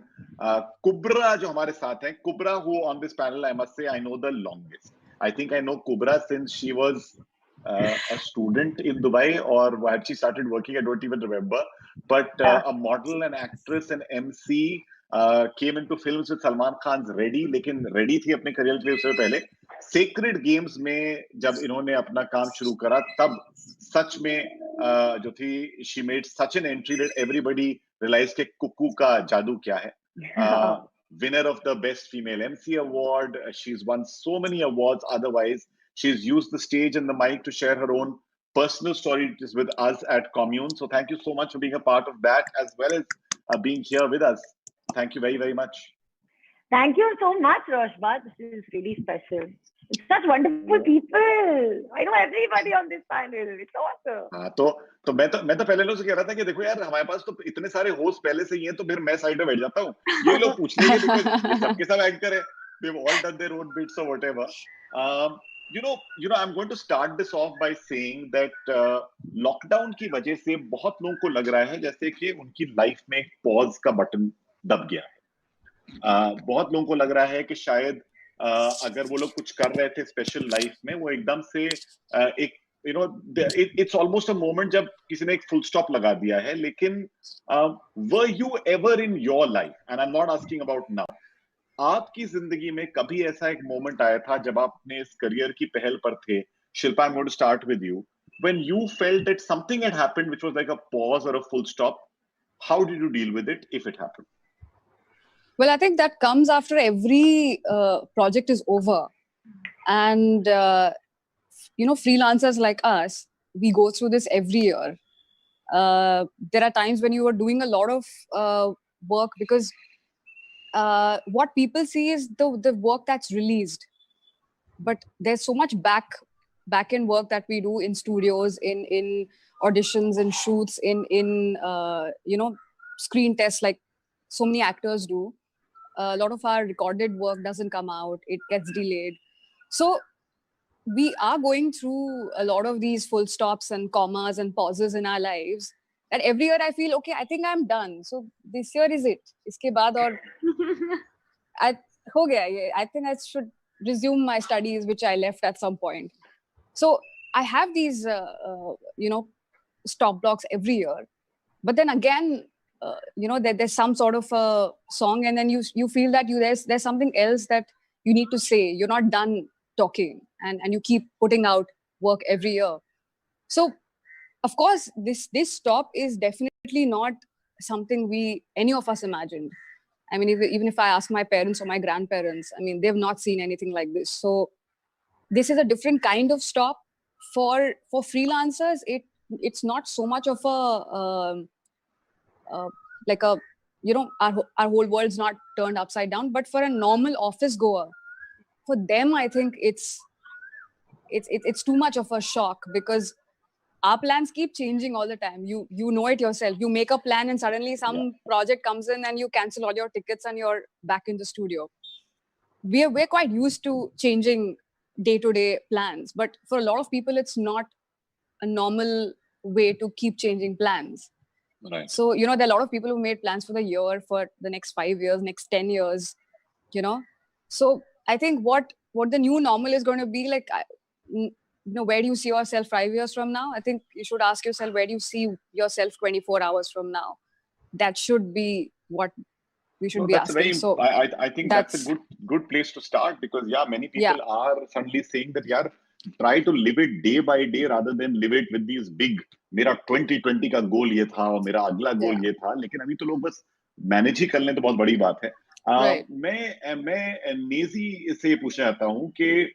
Kubra जो हमारे साथ हैं, Kubra who on this panel, I must say I know the longest. I think I know Kubra since she was a student in Dubai, or when she started working, I don't even remember. But a model, an actress, an MC, came into films with Salman Khan's Ready, लेकिन Ready थी अपने career के लिए उससे पहले. Sacred Games में जब इन्होंने अपना काम शुरू करा, तब सच में जो थी, she made such an entry that everybody realized कि कुक्कू का जादू क्या है. Winner of the Best Female MC Award. She's won so many awards otherwise. She's used the stage and the mic to share her own personal stories with us at Commune. So thank you so much for being a part of that, as well as being here with us. Thank you very, very much. Thank you so much, Roshba. This is really special. It's such wonderful people. I know everybody on this panel. It's awesome. हाँ, तो मैं तो पहले लोगों से कह रहा था कि देखो यार, हमारे पास तो इतने सारे होस्ट पहले से ही हैं, तो फिर मैं साइड में बैठ जाता हूँ. ये लोग पूछ लेंगे because ये सबके सब एंकर है. They've all done their own bits or whatever. You know, I'm going to start this off by saying that lockdown की वजह से बहुत लोगों को लग रहा है जैसे कि उनकी लाइफ में एक पॉज का बटन दब गया है. बहुत लोगों को लग रहा है कि शायद अगर वो लोग कुछ कर रहे थे स्पेशल लाइफ में, वो एकदम से एक you know, it's almost a moment जब किसी ने एक full stop लगा दिया है. लेकिन were you ever in your life, and I'm not asking about now, आपकी जिंदगी में कभी ऐसा एक मोमेंट आया था जब आपने इस करियर की पहल पर थे? Shilpa, I'm going to start with you. When you felt that something had happened which was like a pause or a full stop, how did you deal with it if it happened? Well, I think that comes after every project is over. And, freelancers like us, we go through this every year. There are times when you are doing a lot of work because what people see is the work that's released. But there's so much back end work that we do in studios, in auditions and shoots, in screen tests, like so many actors do. A lot of our recorded work doesn't come out, it gets delayed. So we are going through a lot of these full stops and commas and pauses in our lives, that every year I feel, okay, I think I'm done. So this year is it. Iske baad aur ho gaya ye. I think I should resume my studies, which I left at some point. So I have these, stop blocks every year. But then again, there's some sort of a song, and then you feel that there's something else that you need to say. You're not done talking, and you keep putting out work every year. So, of course, this stop is definitely not something any of us imagined. I mean, even if I ask my parents or my grandparents, I mean, they've not seen anything like this. So this is a different kind of stop. For freelancers, it's not so much of a our whole world's not turned upside down. But for a normal office goer, for them, I think it's too much of a shock, because our plans keep changing all the time. You know it yourself. You make a plan and suddenly some project comes in and you cancel all your tickets and you're back in the studio. We're quite used to changing day-to-day plans, but for a lot of people, it's not a normal way to keep changing plans. Right. So, there are a lot of people who made plans for the year, for the next 5 years, next 10 years, So I think what the new normal is going to be like, where do you see yourself 5 years from now? I think you should ask yourself, where do you see yourself 24 hours from now? That should be what we should be asking. So I think that's a good place to start, because many people are suddenly saying that try to live it day by day rather than live it with these big, मेरा 2020 का गोल ये था और मेरा अगला गोल ये था, लेकिन अभी तो लोग बस मैनेज ही कर लें तो बहुत बड़ी बात है. मैं नेजी से पूछना चाहता हूँ कि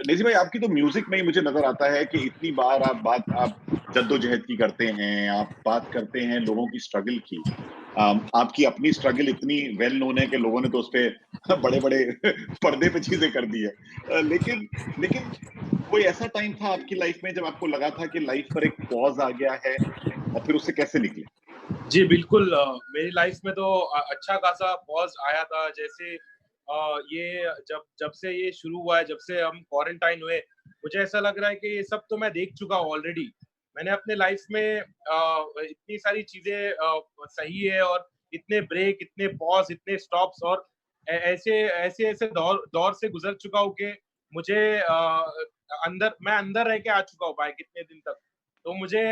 नेजी भाई, आपकी तो म्यूजिक में ही मुझे नजर आता है कि इतनी बार आप जद्दोजहद की करते हैं, आप बात करते हैं लोगों की स्ट्रगल की. आपकी अपनी स्ट्रगल इतनी वेल नोन है कि लोगों ने तो उस पे बड़े बड़े पर्दे पे चीजें कर दी है. लेकिन कोई ऐसा टाइम था आपकी लाइफ में जब आपको लगा था कि लाइफ पर एक पॉज आ गया है, और फिर उससे कैसे निकले? जी बिल्कुल, मेरी लाइफ में तो अच्छा खासा पॉज आया था. जैसे ये जब से ये शुरू हुआ है, जब से हम क्वारंटाइन हुए, मुझे ऐसा लग रहा है कि ये सब तो मैं देख चुका हूँ ऑलरेडी. मैंने अपने लाइफ में इतनी सारी चीजें सही है, और इतने ब्रेक, इतने पॉज, इतने स्टॉप्स, और ऐसे दौर से गुजर चुका हूँ कि मुझे मैं अंदर रह के आ चुका हूँ भाई कितने दिन तक. तो मुझे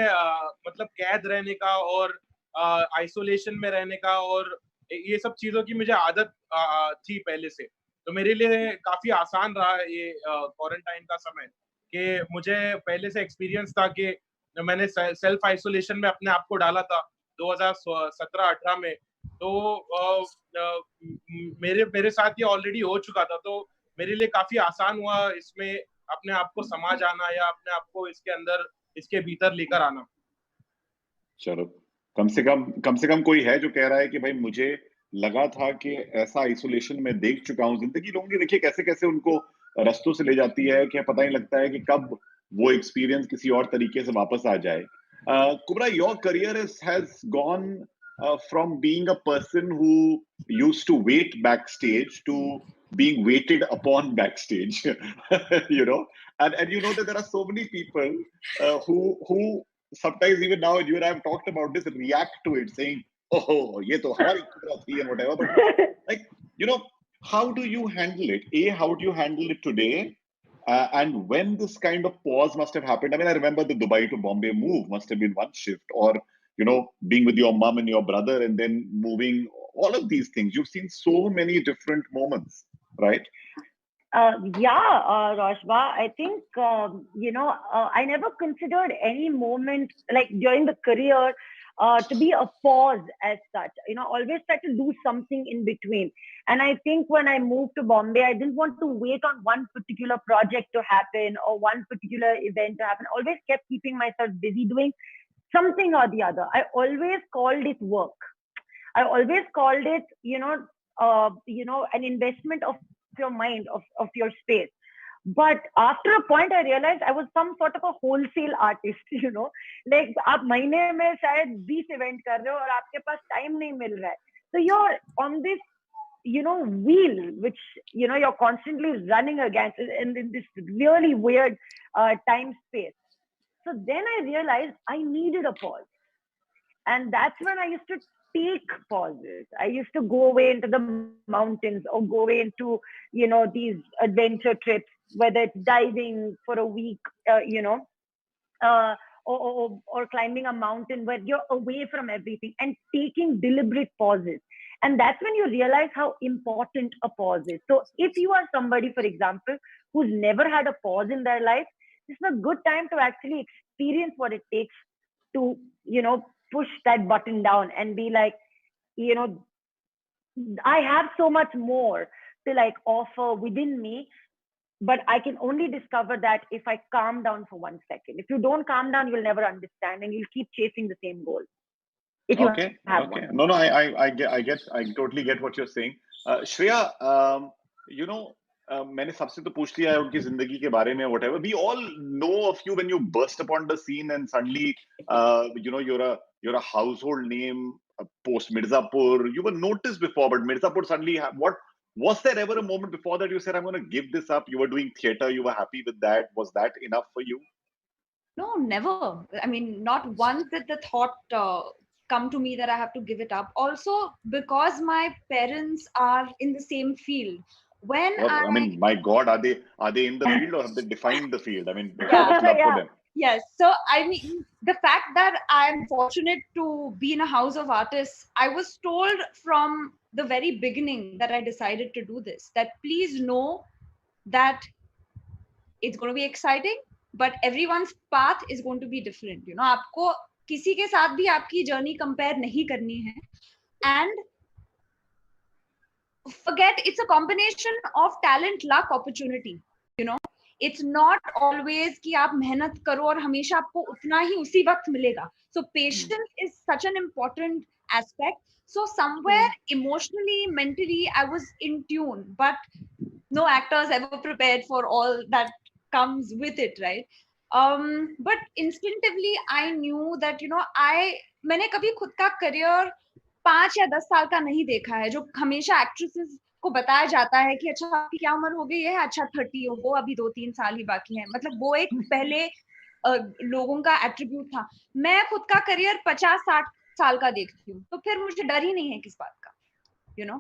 मतलब कैद रहने का और आइसोलेशन में रहने का और ये सब चीजों की मुझे आदत थी पहले से. तो मेरे लिए काफी आसान रहा ये क्वारंटाइन का समय, कि मुझे पहले से एक्सपीरियंस था कि मैंने सेल्फ आइसोलेशन में अपने आप को डाला था 2017-18 में. तो मेरे साथ ये ऑलरेडी हो चुका था, तो मेरे लिए काफी आसान हुआ इसमें अपने आप को समा जाना, या अपने आप को इसके भीतर लेकर आना. चलो, कम से कम कोई है जो कह रहा है कि भाई मुझे लगा था कि ऐसा आइसोलेशन में देख चुका हूँ. जिंदगी लोगों की देखिए कैसे कैसे उनको रास्तों से ले जाती है कि पता ही लगता है कि कब वो एक्सपीरियंस किसी और तरीके से वापस आ जाए. Kubra, your career has gone from being a person who used to wait backstage to being waited upon backstage. And you know that there are so many people who sometimes, even now you and I have talked about this, react to it saying, oh, ye to hamari Kubra thi and whatever. But how do you handle it? How do you handle it today? And when this kind of pause must have happened, I mean, I remember the Dubai to Bombay move must have been one shift, or being with your mom and your brother and then moving, all of these things. You've seen so many different moments, right? Roshba, I think, I never considered any moment like during the career to be a pause as such. Always try to do something in between. And I think when I moved to Bombay, I didn't want to wait on one particular project to happen or one particular event to happen. Always kept keeping myself busy doing something or the other. I always called it work. I always called it, an investment of your mind, of your space. But after a point, I realized I was some sort of a wholesale artist, like आप महीने में शायद 20 event कर रहे हो और आपके पास time नहीं मिल रहा है. So you're on this, wheel, which, you're constantly running against in this really weird time space. So then I realized I needed a pause. And that's when I used to take pauses. I used to go away into the mountains or go away into, these adventure trips, whether it's diving for a week, or climbing a mountain where you're away from everything and taking deliberate pauses. And that's when you realize how important a pause is. So if you are somebody, for example, who's never had a pause in their life, this is a good time to actually experience what it takes to, push that button down and be like, I have so much more to like offer within me, but I can only discover that if I calm down for 1 second. If you don't calm down, you'll never understand and you'll keep chasing the same goal. If you have one. No, I totally get what you're saying. Shreya, मैंने सबसे तो पूछ लिया है उनकी जिंदगी के बारे में, whatever. We all know of you when you burst upon the scene and suddenly, you're a household name post Mirzapur. You were noticed before, but Mirzapur suddenly, was there ever a moment before that you said, I'm going to give this up? You were doing theater, you were happy with that. Was that enough for you? No, never. I mean, not once did the thought come to me that I have to give it up. Also, because my parents are in the same field. I mean, my God, are they in the field or have they defined the field? I mean, there's so much love for them. Yes. So, I mean, the fact that I'm fortunate to be in a house of artists, I was told from the very beginning that I decided to do this, that please know that it's going to be exciting, but everyone's path is going to be different. आपको किसी के साथ भी आपकी journey compare नहीं करनी है. And forget, it's a combination of talent, luck, opportunity. It's not always कि आप मेहनत करो और हमेशा आपको उतना ही उसी वक्त मिलेगा. So patience is such an important aspect. So somewhere emotionally, mentally, I was in tune, but no actors ever prepared for all that comes with it, right? But instinctively, I knew that, मैंने कभी खुद का career 5 या 10 साल का नहीं देखा है, जो हमेशा actresses को बताया जाता है कि अच्छा आपकी क्या उम्र हो गई है, अच्छा 30 हो, वो अभी 2-3 साल ही बाकी है. मतलब वो एक पहले लोगों का एट्रीब्यूट था. मैं खुद का करियर 50-60 साल का देखती हूँ, तो फिर मुझे डर ही नहीं है किस बात का,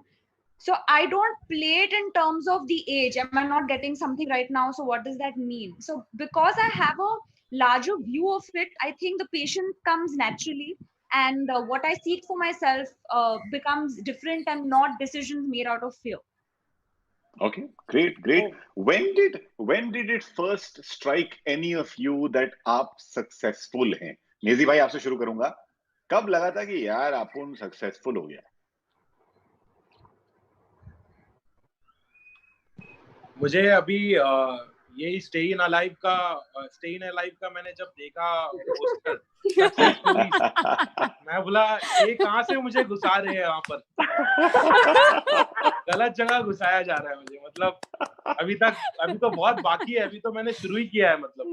So I don't play it in terms of the age. Am I not getting something right now? So what does that mean? So because I have a larger view of it, I think the patience comes naturally. And what I seek for myself becomes different and not decisions made out of fear. Okay, great. When did it first strike any of you that आप successful हैं? नेजी भाई आपसे शुरू करूंगा. कब लगा था कि यार अपन successful हो गया? मुझे अभी ये StayInAlive का मैंने जब देखा पोस्टर, मैं बोला ये कहाँ से मुझे घुसा रहे हैं यहाँ पर. गलत जगह घुसाया जा रहा है मुझे. मतलब अभी तो बहुत बाकी है, अभी तो मैंने शुरू ही किया है. मतलब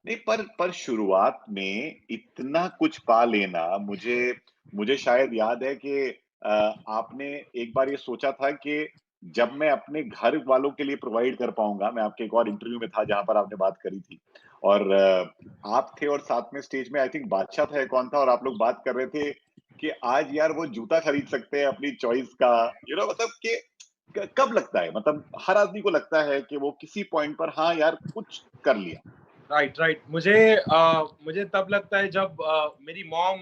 नहीं, पर शुरुआत में इतना कुछ पा लेना, मुझे शायद याद है कि आपने एक बार ये सोचा था कि जब मैं अपने घर वालों के लिए प्रोवाइड कर पाऊंगा. मैं आपके एक और इंटरव्यू में था जहां पर आपने बात करी थी और आप थे और साथ में स्टेज में आई थिंक बादशाह था, कौन था, और आप लोग बात कर रहे थे कि आज यार वो जूता खरीद सकते हैं अपनी चॉइस का. मतलब कि कब लगता है, मतलब हर आदमी को लगता है कि वो किसी पॉइंट पर हाँ यार कुछ कर लिया, राइट मुझे तब लगता है जब मेरी मॉम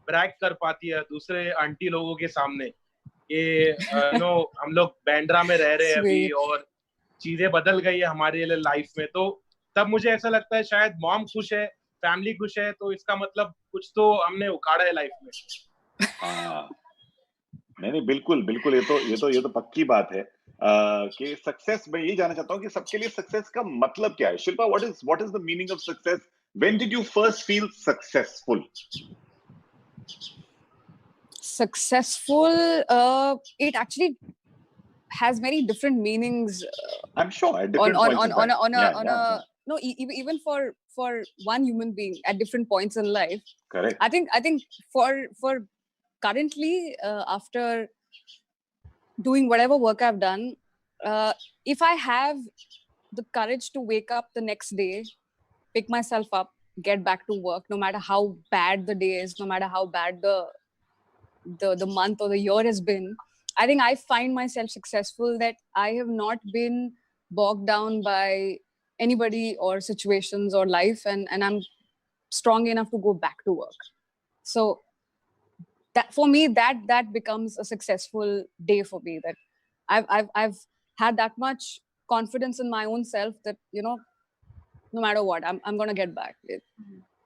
ब्रैग कर पाती है दूसरे आंटी लोगों के सामने कि हम लोग बैंड्रा में रह रहे हैं अभी और चीजें बदल गई है हमारे लिए लाइफ में, तो तब मुझे ऐसा लगता है शायद मॉम खुश है, फैमिली खुश है, तो इसका मतलब कुछ तो हमने उखाड़ा है लाइफ में। नहीं बिल्कुल ये तो पक्की बात है कि सक्सेस, मैं यही जानना चाहता हूँ कि सबके लिए सक्सेस का मतलब क्या है। Shilpa, what is the meaning of success? When did you first feel successful? Successful, it actually has many different meanings. I'm sure at different points in time. No, even for one human being at different points in life. Correct. I think for currently, after doing whatever work I've done, if I have the courage to wake up the next day, pick myself up, get back to work, no matter how bad the day is, no matter how bad the month or the year has been, I think I find myself successful, that I have not been bogged down by anybody or situations or life, and I'm strong enough to go back to work. So that for me, that becomes a successful day for me, that I've had that much confidence in my own self that, no matter what, I'm gonna get back.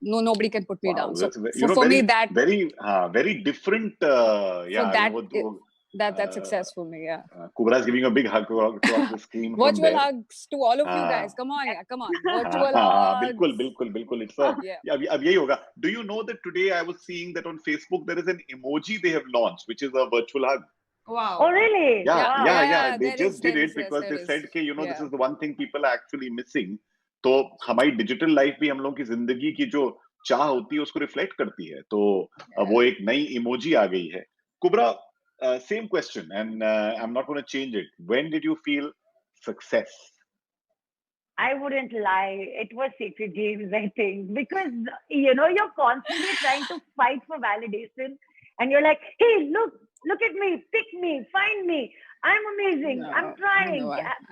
Nobody can put me down. So for me, that very different. That's successful for me. Yeah. Kubra's giving a big hug across the screen. Virtual hugs to all of you guys. Come on. Virtual hugs. बिल्कुल. It's अब यही होगा. Do you know that today I was seeing that on Facebook there is an emoji they have launched, which is a virtual hug. Wow. Oh, really? Yeah. They just did it because they said कि this is the one thing people are actually missing. तो हमारी digital life भी हम लोगों की जिंदगी की जो चाह होती है उसको रिफ्लेक्ट करती है, तो वो एक नई इमोजी आ गई है. कुबरा, same question, and I'm not going to change it. When did you feel success? I wouldn't lie. It was Sacred Games, I think, because you're constantly trying to fight for validation, and you're like, hey, look at me, pick me, find me. I'm amazing. I'm trying.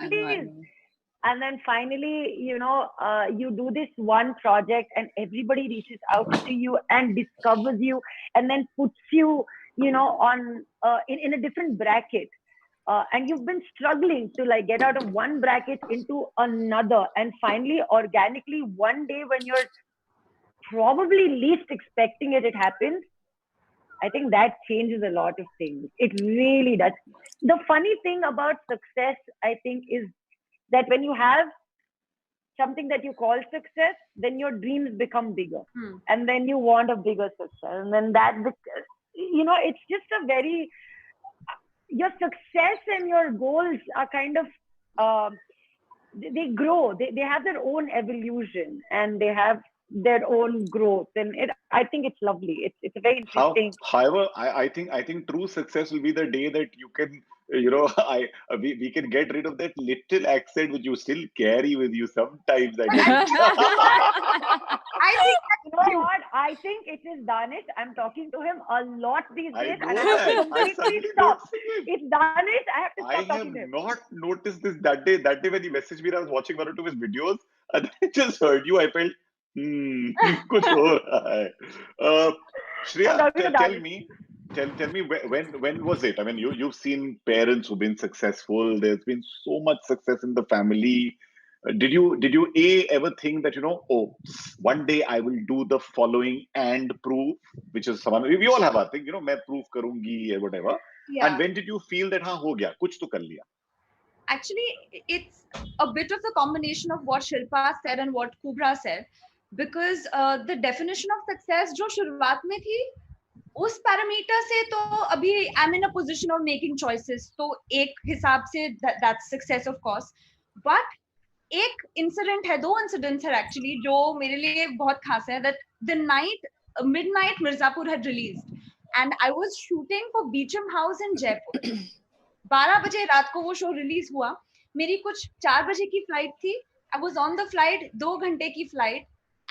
Please. And then finally, you do this one project and everybody reaches out to you and discovers you and then puts you, on in a different bracket. And you've been struggling to get out of one bracket into another. And finally, organically, one day when you're probably least expecting it happens, I think that changes a lot of things. It really does. The funny thing about success, I think, is that when you have something that you call success, then your dreams become bigger. And then you want a bigger success. And then it's just a very, your success and your goals are kind of, they grow. They have their own evolution and they have their own growth. And I think it's lovely. It's a very interesting. However, I think true success will be the day that you can, we can get rid of that little accent which you still carry with you sometimes. I think it is Danish. I'm talking to him a lot these days. I stop. It's Danish. I have to stop talking to him. I have not noticed this that day when he messaged me. I was watching one or two of his videos and I just heard you. I felt, kuch ho raha hai. Shreya, tell me when was it? I mean, you've seen parents who've been successful. There's been so much success in the family. Did you ever think that one day I will do the following and prove, which is someone we all have our thing, मैं prove करूँगी or whatever. Yeah. And when did you feel that हो गया, कुछ तो कर लिया? Actually, it's a bit of a combination of what Shilpa said and what Kubra said, because the definition of success जो शुरुआत में थी, उस पैरामीटर से तो अभी I'm in a position of making choices, तो एक हिसाब से that's success of course, but एक इंसिडेंट है, दो इंसिडेंट्स है एक्चुअली जो मेरे लिए बहुत खास है. that the midnight Mirzapur had released and I was shooting for Beecham House in Jaipur. 12 बजे रात को वो शो रिलीज हुआ. मेरी कुछ 4 बजे की फ्लाइट थी. I was on the flight, 2 घंटे की flight,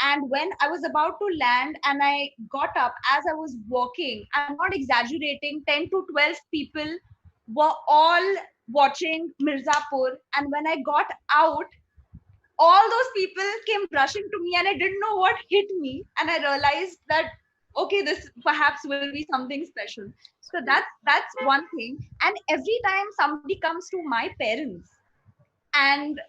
and when I was about to land and I got up, as I was walking, I'm not exaggerating, 10 to 12 people were all watching Mirzapur, and when I got out, all those people came rushing to me, and I didn't know what hit me, and I realized that okay, this perhaps will be something special. So that's one thing. And every time somebody comes to my parents and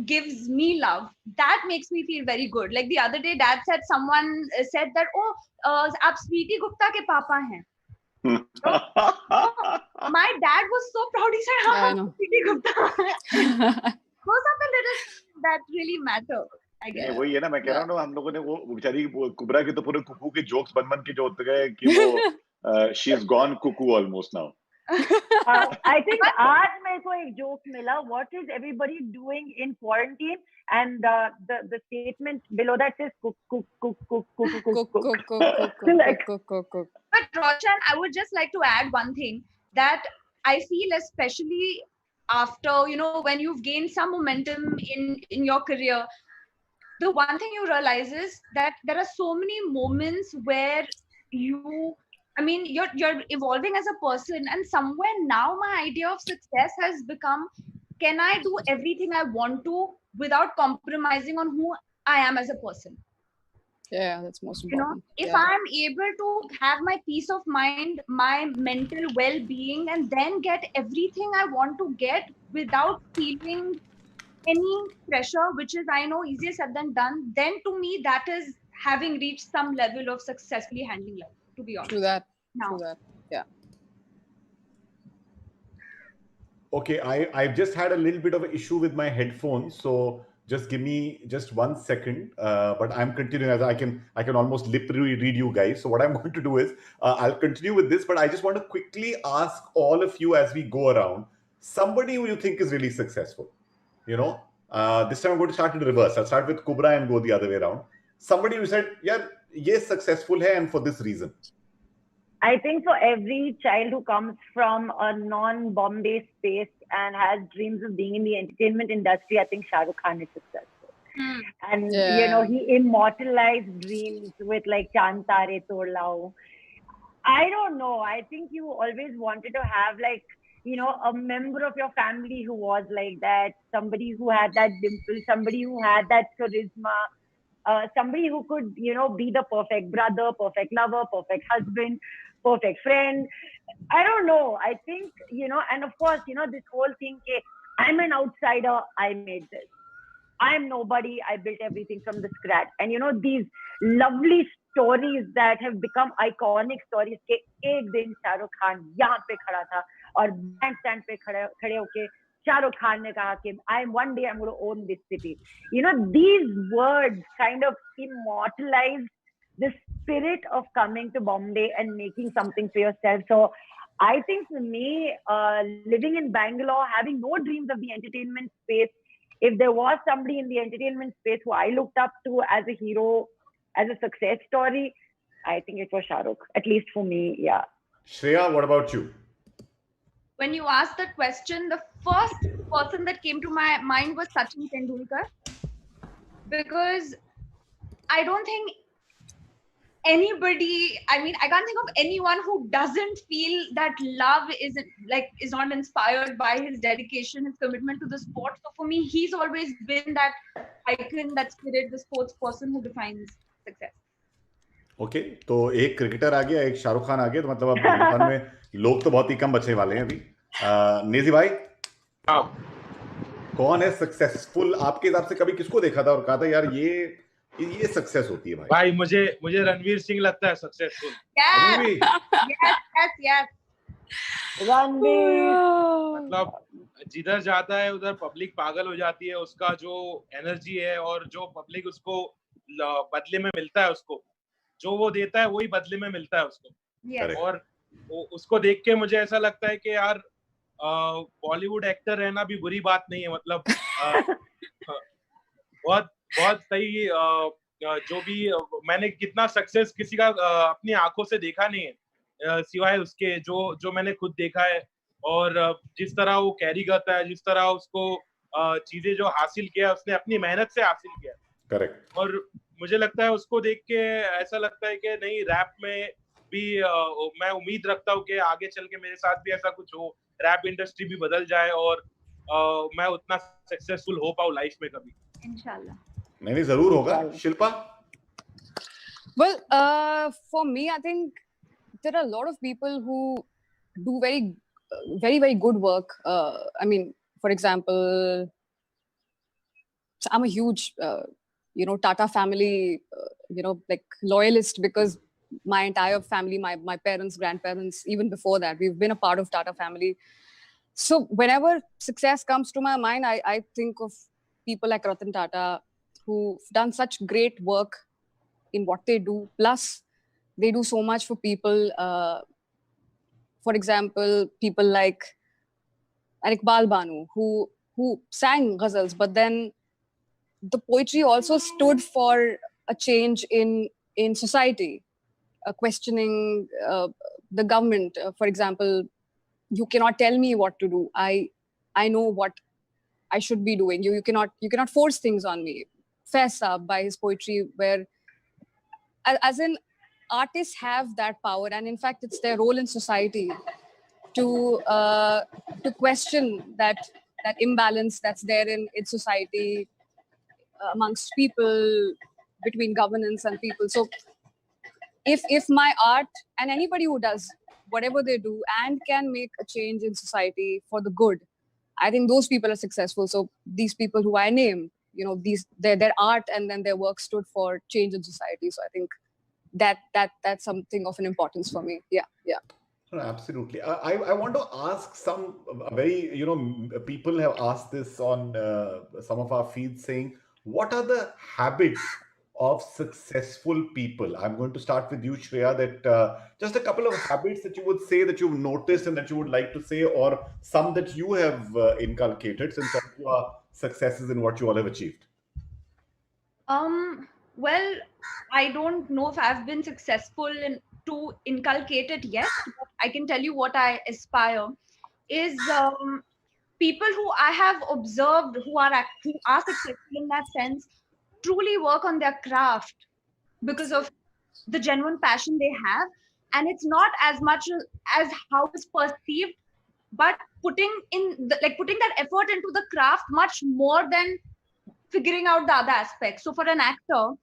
gives me love, that makes me feel very good. Like the other day, dad said, someone said that, oh, aap Sriti Gupta ke papa hain. My dad was so proud. He said, Yeah, I know. Sriti Gupta. Those are the little things that really matter, I guess. वही है ना, मैं कह रहा हूँ ना, हम लोगों ने वो बेचारी कुबरा के तो पूरे कुकू के जोक्स बन के जो होते गए कि वो she is gone cuckoo almost now. I think आज मेरे को एक joke मिला. What is everybody doing in quarantine? And the statement below that says cook. But Roshan, I would just like to add one thing that I feel, especially after when you've gained some momentum in your career, the one thing you realize is that there are so many moments where you're evolving as a person, and somewhere now my idea of success has become, can I do everything I want to without compromising on who I am as a person? Yeah, that's most important. If I'm able to have my peace of mind, my mental well-being, and then get everything I want to get without feeling any pressure, which is, I know, easier said than done, then to me that is having reached some level of successfully handling life, to be honest. True that. Now. True that. Yeah. Okay, I've just had a little bit of an issue with my headphones, so just give me just 1 second. But I'm continuing, as I can almost lip read you guys. So what I'm going to do is I'll continue with this, but I just want to quickly ask all of you as we go around, somebody who you think is really successful. This time I'm going to start in reverse. I'll start with Kubra and go the other way around. Somebody who said, yeah, yes, successful hai, and for this reason. I think for every child who comes from a non-Bombay space and has dreams of being in the entertainment industry, I think Shah Rukh Khan is successful. And he immortalized dreams with like Chand Tare Tod Lao. I don't know. I think you always wanted to have like, a member of your family who was like that, somebody who had that dimple, somebody who had that charisma, somebody who could, be the perfect brother, perfect lover, perfect husband, perfect friend. I don't know. I think, and of course, this whole thing, I'm an outsider, I made this. I'm nobody, I built everything from the scratch. And these lovely stories that have become iconic stories, ke ek din Shah Rukh Khan yahan pe khada tha aur bandstand pe khade hoke Shah Rukh Khan ne kaha ki one day I'm going to own this city. These words kind of immortalized the spirit of coming to Bombay and making something for yourself. So I think for me, living in Bangalore, having no dreams of the entertainment space, if there was somebody in the entertainment space who I looked up to as a hero, as a success story, I think it was Shah Rukh, at least for me, yeah. Shreya, what about you? When you asked that question, the first person that came to my mind was Sachin Tendulkar, because I don't think anybody, I can't think of anyone who doesn't feel that love is not inspired by his dedication, his commitment to the sport. So for me, he's always been that icon, that spirit, the sports person who defines success. Okay, तो एक cricketer आ गया, एक शाहरुख खान आ गया, तो मतलब अब हिंदुस्तान में लोग तो बहुत ही कम बचने वाले हैं अभी. नेजी भाई, कौन है सक्सेसफुल आपके हिसाब से? कभी किसको देखा था और कहा था यार ये सक्सेस होती है? भाई मुझे रणवीर सिंह लगता है सक्सेसफुल. Yes. रणवीर मतलब जिधर जाता है उधर पब्लिक पागल हो जाती है. उसका जो एनर्जी है और जो पब्लिक उसको बदले में मिलता है, उसको जो वो देता है वही बदले में मिलता है उसको. Yes. और उसको देख के मुझे ऐसा लगता है कि यार बॉलीवुड एक्टर रहना भी बुरी बात नहीं है. मतलब बहुत सही. जो भी मैंने कितना सक्सेस किसी का अपनी आंखों से देखा नहीं है, सिवाय उसके जो मैंने खुद देखा है. और जिस तरह वो कैरी करता है, जिस तरह उसको चीजें जो हासिल किया उसने अपनी मेहनत से हासिल किया. करेक्ट. और मुझे लगता है उसको देख के ऐसा लगता है कि नहीं, रैप में भी मैं उम्मीद रखता हूँ कि आगे चल के मेरे साथ भी ऐसा कुछ हो, रैप इंडस्ट्री भी बदल जाए और मैं उतना सक्सेसफुल हो पाऊं लाइफ में कभी. इंशाल्लाह. नहीं जरूर होगा. Shilpa? Well, for me, I think there are a lot of people who do very good work. I mean, for example, I'm a huge, Tata family, like loyalist, because my entire family, my parents, grandparents, even before that, we've been a part of Tata family. So whenever success comes to my mind, I think of people like Ratan Tata, who've done such great work in what they do. Plus, they do so much for people. For example, people like Iqbal Banu, who sang ghazals, but then the poetry also stood for a change in society, questioning the government. For example, you cannot tell me what to do. I know what I should be doing. You cannot force things on me. Faisal, by his poetry, where as in artists have that power, and in fact it's their role in society to question that imbalance that's there in society, amongst people, between governance and people. So if my art, and anybody who does whatever they do and can make a change in society for the good, I think those people are successful. So these people who I name, their art and then their work stood for change in society. So I think that's something of an importance for me. Yeah. No, absolutely. I want to ask some very, people have asked this on some of our feeds, saying, what are the habits of successful people? I'm going to start with you, Shreya, that just a couple of habits that you would say that you've noticed and that you would like to say, or some that you have inculcated since all your successes in what you all have achieved. Well, I don't know if I've been successful to inculcate it yet, but I can tell you what I aspire is people who I have observed who are successful in that sense truly work on their craft because of the genuine passion they have, and it's not as much as how it's perceived, but putting that effort into the craft much more than figuring out the other aspects. So for an actor,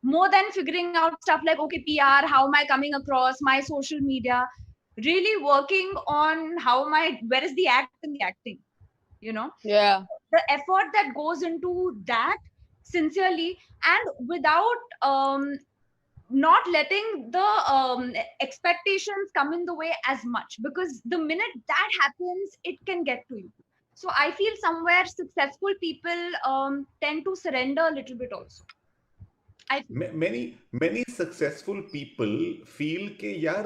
more than figuring out stuff like, okay, PR, how am I coming across, my social media, really working on where is the act in the acting, Yeah. The effort that goes into that sincerely and without not letting the expectations come in the way as much, because the minute that happens, it can get to you. So I feel somewhere successful people tend to surrender a little bit also. Many successful people feel कि यार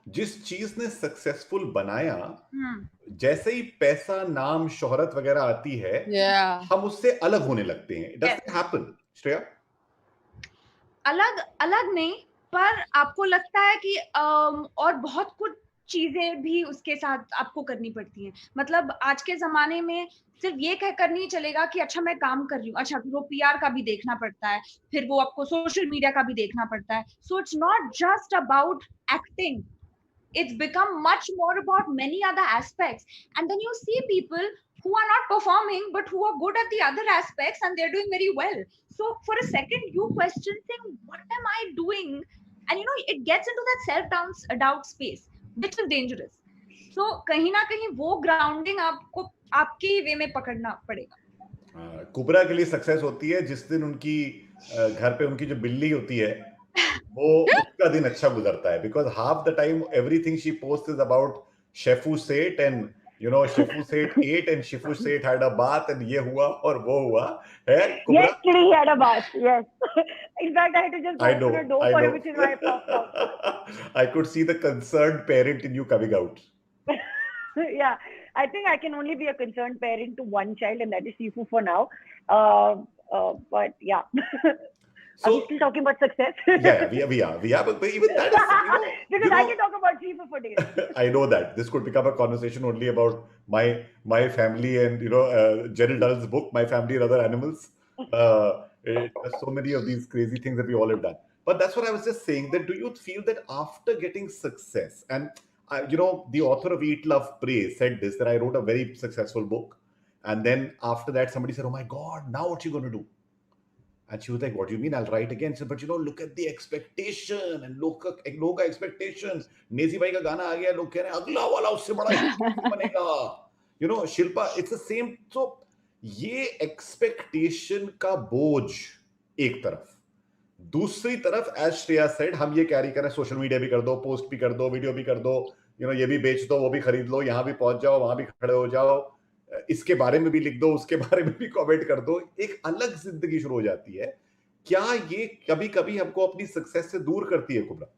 जिस चीज ने successful बनाया, जैसे ही पैसा, नाम, शोहरत वगैरह आती है, हम उससे अलग होने लगते हैं. Does that happen, Shreya? अलग नहीं, पर आपको लगता है कि और बहुत कुछ चीजें भी उसके साथ आपको करनी पड़ती हैं. मतलब आज के जमाने में सिर्फ ये कहकर नहीं चलेगा कि अच्छा मैं काम कर रही हूँ, अच्छा वो PR का भी देखना पड़ता है, फिर वो आपको सोशल मीडिया का भी देखना पड़ता है. So it's not just about acting. It's become much more about many other aspects. And then you see people who are not performing, but who are good at the other aspects and they're doing very well. So for a second, you question saying, what am I doing? And it gets into that self-doubt space, which is dangerous. So कहीं ना कहीं वो grounding आपको आपके वे में पकड़ना पड़ेगा. कुबरा के लिए सक्सेस होती है जिस दिन उनकी घर पे उनकी जो बिल्ली होती है वो उसका दिन अच्छा गुजरता है, because half the time everything she posts is about Shefu Seth and Shefu Seth ate and Shefu Seth had a bath and ये हुआ और वो हुआ है. Yes, he had a bath. Yes. In fact, I had to just open the door for him, which is why I popped out. I could see the concerned parent in you coming out. Yeah, I think I can only be a concerned parent to one child, and that is Shifu for now. But yeah. So, are we still talking about success? Yeah, we are. But even that is, because I can talk about Shifu for days. I know that this could become a conversation only about my family and Gerald Dull's book, My Family and Other Animals. There's so many of these crazy things that we all have done. But that's what I was just saying. That do you feel that after getting success, and the author of Eat, Love, Pray said this, that I wrote a very successful book, And then after that, somebody said, "Oh my God, now what you going to do?" And she was like, "What do you mean? I'll write again." She said, "But look at the expectation and लोग का expectation. Naezy भाई का गाना आ गया, लोग कह रहे हैं अगला वाला उससे बड़ा hit बनेगा. Shilpa, it's the same. So ये expectation का बोझ एक तरफ, दूसरी तरफ as Shreya said, हम ये कैरी कर रहे हैं, सोशल मीडिया भी कर दो, पोस्ट भी कर दो, वीडियो भी कर दो, ये भी बेच दो, वो भी खरीद लो, यहाँ भी पहुंच जाओ, वहां भी खड़े हो जाओ, इसके बारे में भी लिख दो, उसके बारे में भी कमेंट कर दो, एक अलग जिंदगी शुरू हो जाती है. क्या ये कभी कभी हमको अपनी सक्सेस से दूर करती है कुबरा?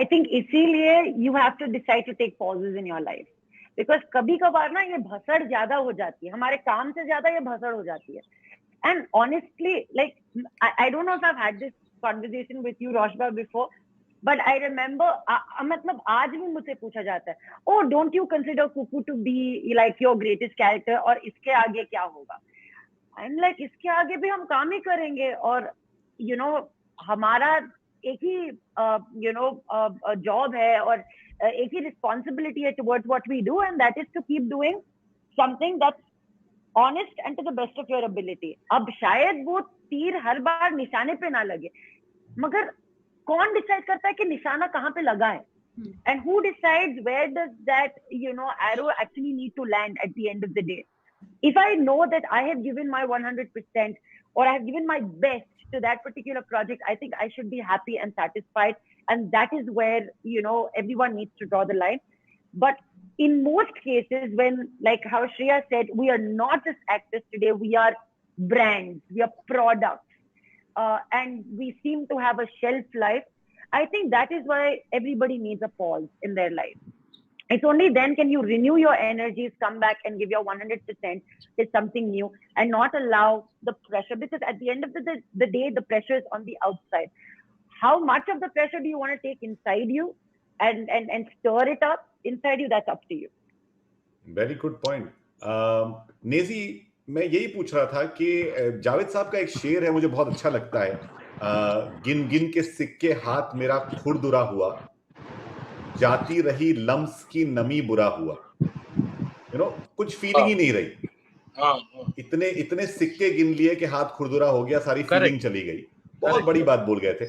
I think इसीलिए you have to decide to take pauses in your life, because कभी कभार ना ये भसड़ ज्यादा हो जाती है, हमारे काम से ज्यादा ये भसड़ हो जाती है. And honestly, like I don't know if I've had this conversation with you, Roshba, before, but I remember, मतलब आज भी मुझसे पूछा जाता है, "Oh, don't you consider Cuckoo to be like your greatest character? और इसके आगे क्या होगा?" I'm like, इसके आगे भी हम काम ही करेंगे, और हमारा एक ही जॉब है और एक ही रिस्पॉन्सिबिलिटी है towards what we do, and that is to keep doing something that's honest and to the best of your ability. अब शायद वो तीर हर बार निशाने पे ना लगे, मगर कौन डिसाइड करता है कि निशाना कहाँ पे लगा है? And who decides where does that arrow actually need to land at the end of the day? If I know that I have given my 100% or I have given my best to that particular project, I think I should be happy and satisfied, and that is where everyone needs to draw the line. But in most cases, when, like how Shreya said, we are not just actors today, we are brands, we are products, and we seem to have a shelf life. I think that is why everybody needs a pause in their life. It's only then can you renew your energies, come back and give your 100% to something new, and not allow the pressure, because at the end of the day, the pressure is on the outside. How much of the pressure do you want to take inside you and stir it up inside you? That's up to you. Very good point. Naezy, मैं यही पूछ रहा था कि जावेद साहब का एक शेर है, मुझे बहुत अच्छा लगता है. गिन गिन के सिक्के हाथ मेरा खुरदुरा हुआ, जाती रही लम्स की नमी बुरा हुआ. कुछ फीलिंग ही नहीं रही. इतने सिक्के गिन लिए कि हाथ खुरदुरा हो गया, सारी फीलिंग चली गई. बहुत बड़ी बात बोल गए थे.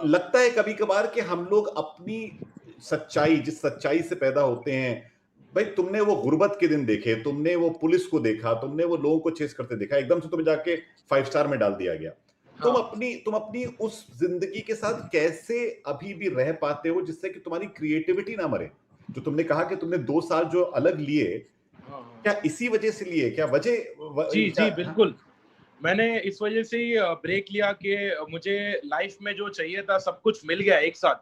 लगता है कभी कभार कि हम लोग अपनी सच्चाई, जिस सच्चाई से पैदा होते हैं, भाई तुमने वो गुर्बत के दिन देखे, तुमने वो पुलिस को देखा, तुमने वो लोगों को चेस करते देखा, एकदम से तुम्हें जाके 5 स्टार में डाल दिया गया. तुम अपनी उस जिंदगी के साथ कैसे अभी भी रह पाते हो जिससे कि तुम्हारी क्रिएटिविटी ना मरे? जो तुमने कहा कि तुमने 2 साल जो अलग लिए, क्या इसी वजह से लिए? क्या वजह? जी बिल्कुल. मैंने इस वजह से ही ब्रेक लिया कि मुझे लाइफ में जो चाहिए था सब कुछ मिल गया एक साथ.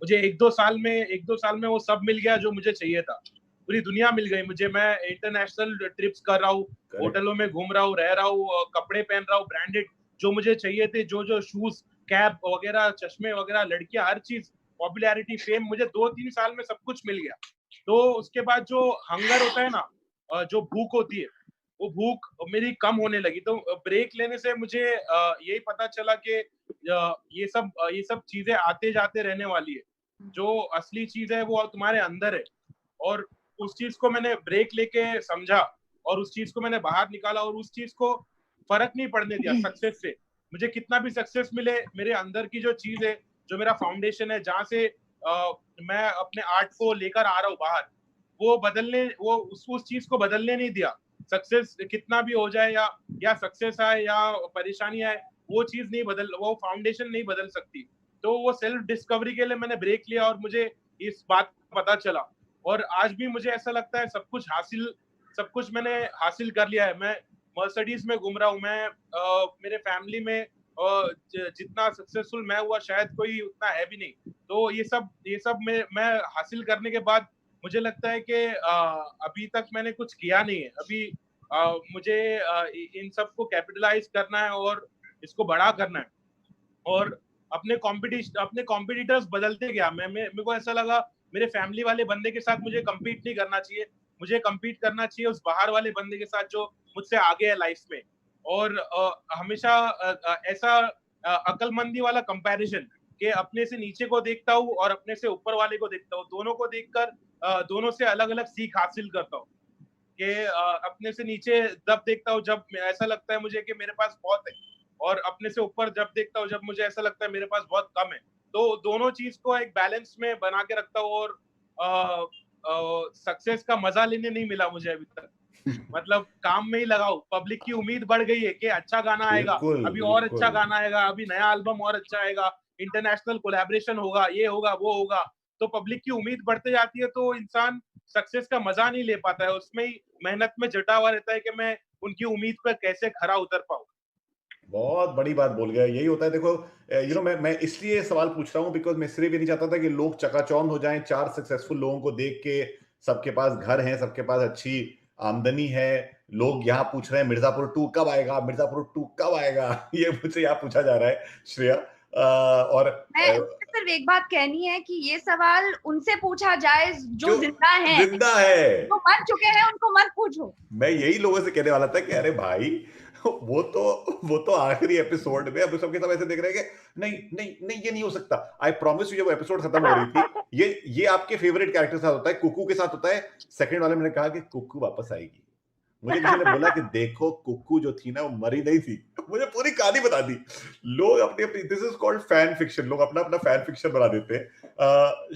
मुझे 1-2 साल में वो सब मिल गया जो मुझे चाहिए था. पूरी दुनिया मिल गई मुझे. मैं इंटरनेशनल ट्रिप्स कर रहा हूँ, होटलों में घूम रहा हूँ, रह रहा हूँ, कपड़े पहन रहा हूँ ब्रांडेड, जो मुझे चाहिए थे, जो शूज, कैप वगैरह, चश्मे वगैरह, लड़कियां, हर चीज, पॉपुलैरिटी, फेम, मुझे 2-3 साल में सब कुछ मिल गया. तो उसके बाद जो हंगर होता है ना, जो भूख होती है, वो भूख मेरी कम होने लगी. तो ब्रेक लेने से मुझे यही पता चला कि ये सब चीजें आते जाते रहने वाली है. जो असली चीज है वो तुम्हारे अंदर है, और उस चीज को मैंने ब्रेक लेके समझा, और उस चीज को मैंने बाहर निकाला, और उस चीज को फर्क नहीं पड़ने दिया सक्सेस से. मुझे कितना भी सक्सेस मिले, मेरे अंदर की जो चीज है, जो मेरा फाउंडेशन है, जहाँ से मैं अपने आर्ट को लेकर आ रहा हूँ बाहर, वो उस चीज को बदलने नहीं दिया. सक्सेस कितना भी हो जाए, या सक्सेस आए या परेशानी आए, वो चीज नहीं वो फाउंडेशन नहीं बदल सकती. तो वो सेल्फ डिस्कवरी के लिए मैंने ब्रेक लिया, और मुझे इस बात का पता चला. और आज भी मुझे ऐसा लगता है सब कुछ मैंने हासिल कर लिया है. मैं मर्सिडीज में घूम रहा हूँ. मैं मेरे फैमिली में जितना सक्सेसफुल मैं हुआ, शायद कोई उतना है भी नहीं. तो ये सब मैं हासिल करने के बाद मुझे लगता है कि अभी तक मैंने कुछ किया नहीं है. अभी मुझे इन सब को कैपिटलाइज करना है और इसको बड़ा करना है. और अपने कॉम्पिटिटर्स बदलते गया. मेरे को ऐसा लगा मेरे फैमिली वाले बंदे के साथ मुझे कम्पीट नहीं करना चाहिए. मुझे कम्पीट करना चाहिए उस बाहर वाले बंदे के साथ जो मुझसे आगे है लाइफ में. और हमेशा ऐसा अकलमंदी वाला कंपैरिजन कि अपने से नीचे को देखता हूँ और अपने से ऊपर वाले को देखता हूँ. दोनों को देखकर दोनों से अलग अलग सीख हासिल करता हूँ. कि अपने से नीचे जब देखता हूँ जब ऐसा लगता है मुझे कि मेरे पास बहुत है, और अपने से ऊपर जब देखता हूँ जब मुझे ऐसा लगता है मेरे पास बहुत कम है। तो दोनों चीज को एक बैलेंस में बना के रखता हूँ, और सक्सेस का मजा लेने नहीं मिला मुझे अभी तक। मतलब काम में ही लगाओ, पब्लिक की उम्मीद बढ़ गई है कि अच्छा गाना आएगा, अभी और अच्छा गाना आएगा, अभी नया एल्बम और अच्छा आएगा, इंटरनेशनल कोलैबोरेशन होगा, ये होगा वो होगा। तो पब्लिक की उम्मीद बढ़ते जाती है, तो इंसान सक्सेस का मजा नहीं ले पाता है, उसमें ही मेहनत में जुटा हुआ रहता है कि मैं उनकी उम्मीद पर कैसे खरा उतर पाऊं। बहुत बड़ी बात बोल गया। यही होता है, देखो मैं इसलिए सवाल पूछ रहा हूँ बिकॉज मैं सिर्फ ये नहीं चाहता था कि लोग चकाचौंध हो जाएं 4 सक्सेसफुल लोगों को देख के। सबके पास घर है, सबके पास अच्छी आमदनी है, लोग यहाँ पूछ रहे हैं मिर्जापुर 2 कब आएगा, मिर्जापुर 2 कब आएगा। ये मुझे यहाँ पूछा जा रहा है श्रेया। और मैं सिर्फ एक बात कहनी है कि ये सवाल उनसे पूछा जाए जो जिंदा है, जो मर चुके हैं उनको मत पूछो। मैं यही लोगों से कहने वाला था कि अरे भाई वो तो आखिरी एपिसोड में अब सबके सब ऐसे देख रहे हैं कि नहीं नहीं नहीं ये नहीं हो सकता। आई प्रॉमिस यू, जब एपिसोड खत्म हो रही थी, ये आपके फेवरेट कैरेक्टर के साथ होता है, कुकू के साथ होता है। सेकंड वाले मैंने कहा कि कुकू वापस आएगी। मुझे किसी ने बोला कि देखो कुकू जो थी ना वो मरी नहीं थी। मुझे पूरी कहानी बता दी। लोग अपनी this is called fan fiction, लोग अपना अपना फैन फिक्शन बना देते हैं।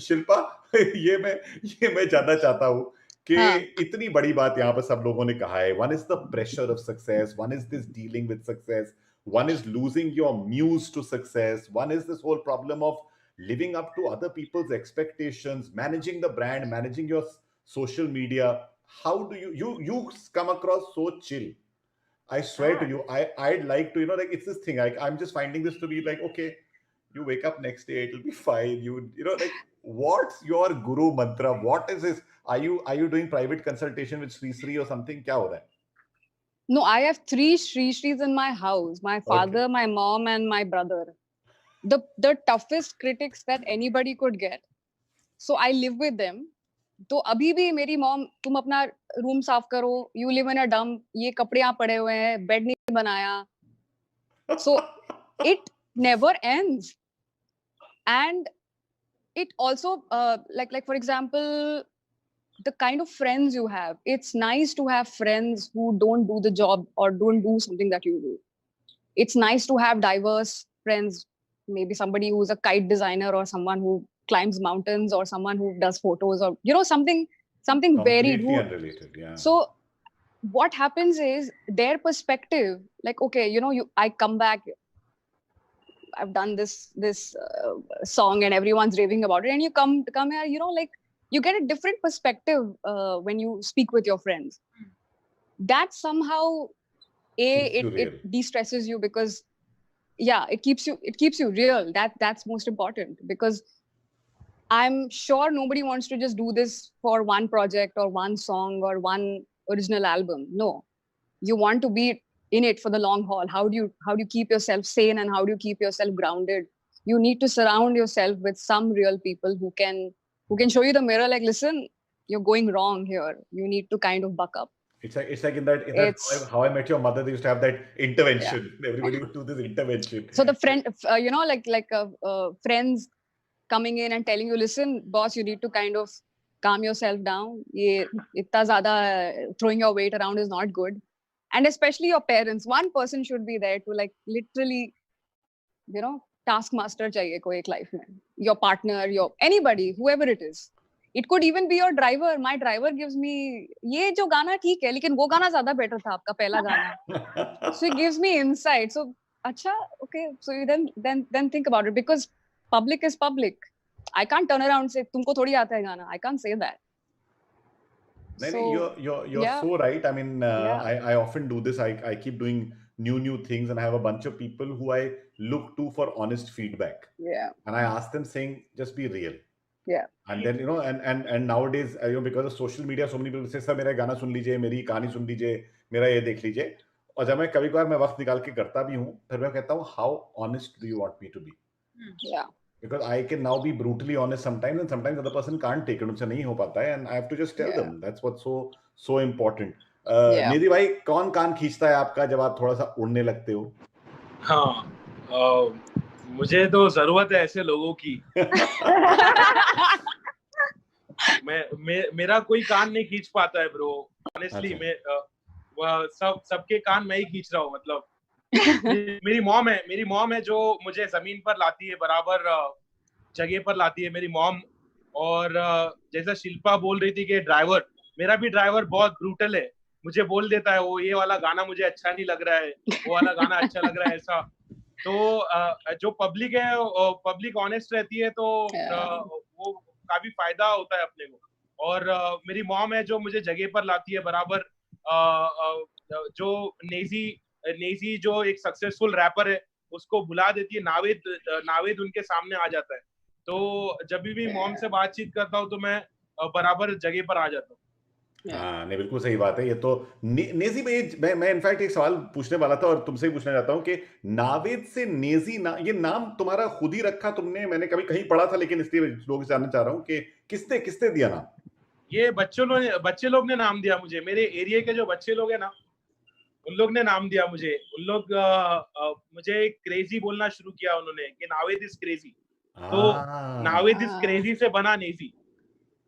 शिल्पा ये मैं जानना चाहता हूँ कि इतनी बड़ी बात यहाँ पर सब लोगों ने कहा है। One is the pressure of success, one is this dealing with success, one is losing your muse to success, one is this whole problem of living up to other people's expectations, managing the brand, managing your social media. How do you come across so chill? I swear to you, I'd like to, like, it's this thing, I'm just finding this to be like, okay, you wake up next day, it'll be fine. Like, what's your guru mantra? What is this? Are you doing private consultation with Sri or something? Kya ho raha hai? No, I have 3 Sris in my house: my father, my mom, and my brother. The toughest critics that anybody could get. So I live with them. तो अभी भी मेरी mom, तुम अपना room साफ करो, you live in a dump, ये कपड़े यहाँ पड़े हुए हैं, बेड नहीं बनाया. So it never ends. And it also like for example, the kind of friends you have, it's nice to have friends who don't do the job or don't do something that you do. It's nice to have diverse friends, maybe somebody who's a kite designer, or someone who climbs mountains, or someone who does photos, or something varied. Completely unrelated, yeah. So what happens is their perspective, like, okay, I come back, I've done this song and everyone's raving about it, and you come here, like, you get a different perspective when you speak with your friends. That somehow it de-stresses you, because it keeps you real. That's most important, because I'm sure nobody wants to just do this for one project or one song or one original album. No, you want to be in it for the long haul. How do you keep yourself sane, and how do you keep yourself grounded? You need to surround yourself with some real people who can show you the mirror, like, listen, you're going wrong here. You need to kind of buck up. It's like in that How I Met Your Mother, they used to have that intervention. Yeah. Everybody would do this intervention. So the friend, friends coming in and telling you, listen, boss, you need to kind of calm yourself down. Ye itna zyada throwing your weight around is not good. And especially your parents. One person should be there to, like, literally, taskmaster chahiye koi ek life mein. Your partner, anybody, whoever it is. It could even be your driver. My driver gives me, ye jo gana theek hai, lekin wo gana zyada better tha aapka pehla gana. So he gives me insight. So acha, okay. So you then think about it, because public is public. I can't turn around and say, tumko thodi aata hai gana. I can't say that. You're so right. I mean, I often do this. I keep doing new things, and I have a bunch of people who I look to for honest feedback. Yeah. And I ask them saying, just be real. Yeah. And then, and nowadays, because of social media, so many people say, sir, मेरा गाना सुन लीजिए, मेरी कहानी सुन लीजिए, मेरा ये देख लीजिए. और जब मैं कभी-कभार मैं वक्त निकाल के करता भी हूँ, फिर मैं कहता हूँ, how honest do you want me to be? Yeah. Because I can now be brutally honest sometimes, and sometimes the other person can't take it. उनसे नहीं हो पाता है, and I have to just tell them. That's what's so important. नेदी भाई, कौन कान खींचता है आपका जब आप थोड़ा सा उड़ने लगते हो? हाँ, मुझे तो जरूरत है ऐसे लोगों की. मेरा कोई कान नहीं खींच पाता है ब्रो. ऑनेस्टली मैं सबके कान मैं ही खींच रहा हूँ, मतलब मेरी मॉम है जो मुझे जमीन पर लाती है, बराबर जगह पर लाती है मेरी मॉम। और जैसा शिल्पा बोल रही थी कि ड्राइवर, मेरा भी ड्राइवर बहुत ब्रूटल है, मुझे बोल देता है वो ये वाला गाना मुझे अच्छा नहीं लग रहा है, वो वाला गाना अच्छा लग रहा है, ऐसा। तो जो पब्लिक है, पब्लिक ऑनेस्ट रहती है, तो वो काफी फायदा होता है अपने को। और मेरी मॉम है जो मुझे जगह पर लाती है बराबर। जो नेजी जो एक सक्सेसफुल रैपर है, उसको बुला देती है, नावेद उनके सामने आ जाता है। तो जब भी मॉम से बातचीत करता हूँ तो मैं बराबर जगह पर आ जाता हूँ। हाँ, नहीं बिल्कुल सही बात है ये तो। नेजी में मैं इनफैक्ट एक सवाल पूछने वाला था और तुमसे ही पूछना चाहता हूँ कि नावेद से नेजी ये नाम तुम्हारा खुद ही रखा तुमने? मैंने कभी कहीं पढ़ा था, लेकिन इसलिए लोगों से जानना चाह रहा हूँ कि किसने दिया नाम? ये बच्चे लोग ने नाम दिया मुझे। मेरे एरिया के जो बच्चे लोग हैं ना, उन लोग ने नाम दिया मुझे। उन लोग मुझे क्रेजी बोलना शुरू किया उन्होंने कि नावेद इज क्रेजी, तो नावेद इज क्रेजी से बना नेजी।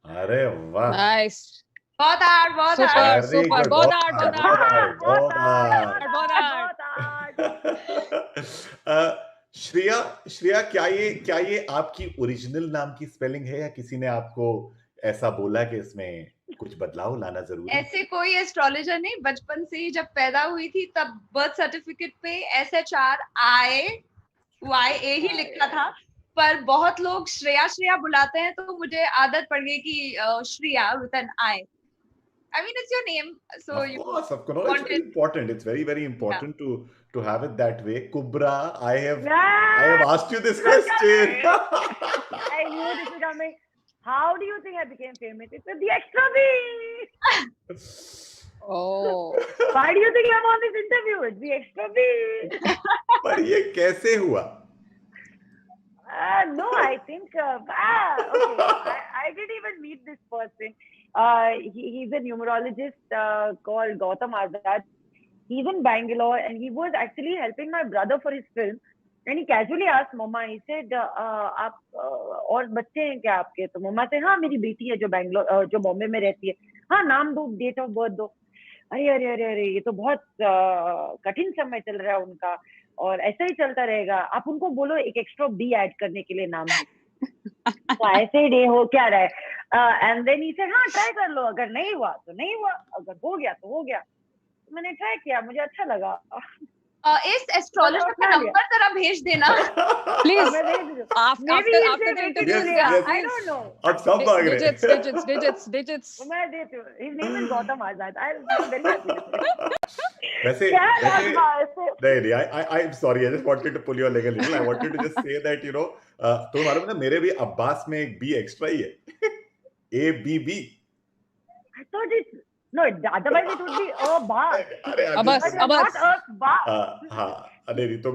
अरे वाह, नाइस, बहुत हार्ड सुपर, बहुत हार्ड। श्रेया, क्या ये आपकी ओरिजिनल नाम की स्पेलिंग है या किसी ने आपको ऐसा बोला कि इसमें कुछ बदलाव लाना जरूरी है? ऐसे कोई एस्ट्रोलॉजर नहीं, बचपन से ही जब पैदा हुई थी तब बर्थ सर्टिफिकेट पे SHRIYA ही लिखा था, पर बहुत लोग श्रेया बुलाते हैं, तो मुझे आदत पड़ गई कि Shreya with an I. I mean, it's your name, so of course, no, it's very important. It's very important to have it that way. Kubra, I have asked you this question. I knew this was coming. How do you think I became famous? It's the extra B. Oh. Why do you think I'm on this interview? It's the extra B. पर ये कैसे हुआ? No, I think okay. I didn't even meet this person. He's a numerologist called Gautam Azad. He's in Bangalore, and he was actually helping my brother for his film. And he casually asked Mama, he said, आप और बच्चे हैं क्या आपके? तो मम्मा से, हाँ मेरी बेटी है जो बॉम्बे में रहती है, हाँ नाम दो, डेट ऑफ बर्थ दो। अरे ये तो बहुत कठिन समय चल रहा है उनका, और ऐसा ही चलता रहेगा, आप उनको बोलो एक एक्स्ट्रा बी ऐड करने के लिए नाम में। तो ऐसे डे हो क्या रहा है। एंड देन ही सेड, हाँ ट्राई कर लो, अगर नहीं हुआ तो नहीं हुआ, अगर हो गया तो हो गया। मैंने ट्राई किया, मुझे अच्छा लगा। इस एस्ट्रोलॉजर का नंबर जरा भेज देना please. After the interview, I don't know, अब सब भाग रहे हैं। डिजिट्स मैं देती हूँ। His name is Gautam Azad. I am very happy. वैसे नहीं, I am sorry, I just wanted to pull your leg a little. I wanted to just say that you know, तो मालूम है मेरे भी अब्बास में एक बी एक्स्ट्रा ही है, ABB। I thought it's no, otherwise it would be Abbas. Abbas. हाँ, नहीं तो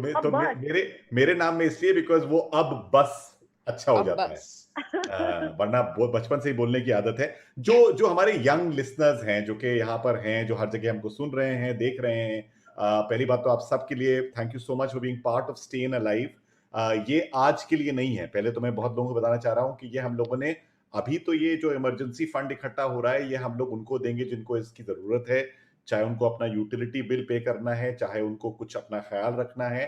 मेरे नाम में इसलिए बिकॉज वो अब बस अच्छा हो जाता है, वरना बचपन से ही बोलने की आदत है। जो हमारे यंग लिसनर्स हैं, जो कि यहाँ पर हैं, जो हर जगह हमको सुन रहे हैं, देख रहे हैं, पहली बात तो आप सबके लिए thank you so much for being part of stay in alive. ये आज के लिए नहीं है, पहले तो मैं बहुत लोगों को बताना चाह रहा हूँ कि ये हम लोगों ने अभी तो ये जो इमरजेंसी फंड इकट्ठा हो रहा है, ये हम लोग उनको देंगे जिनको इसकी जरूरत है, चाहे उनको अपना यूटिलिटी बिल पे करना है, चाहे उनको कुछ अपना ख्याल रखना है।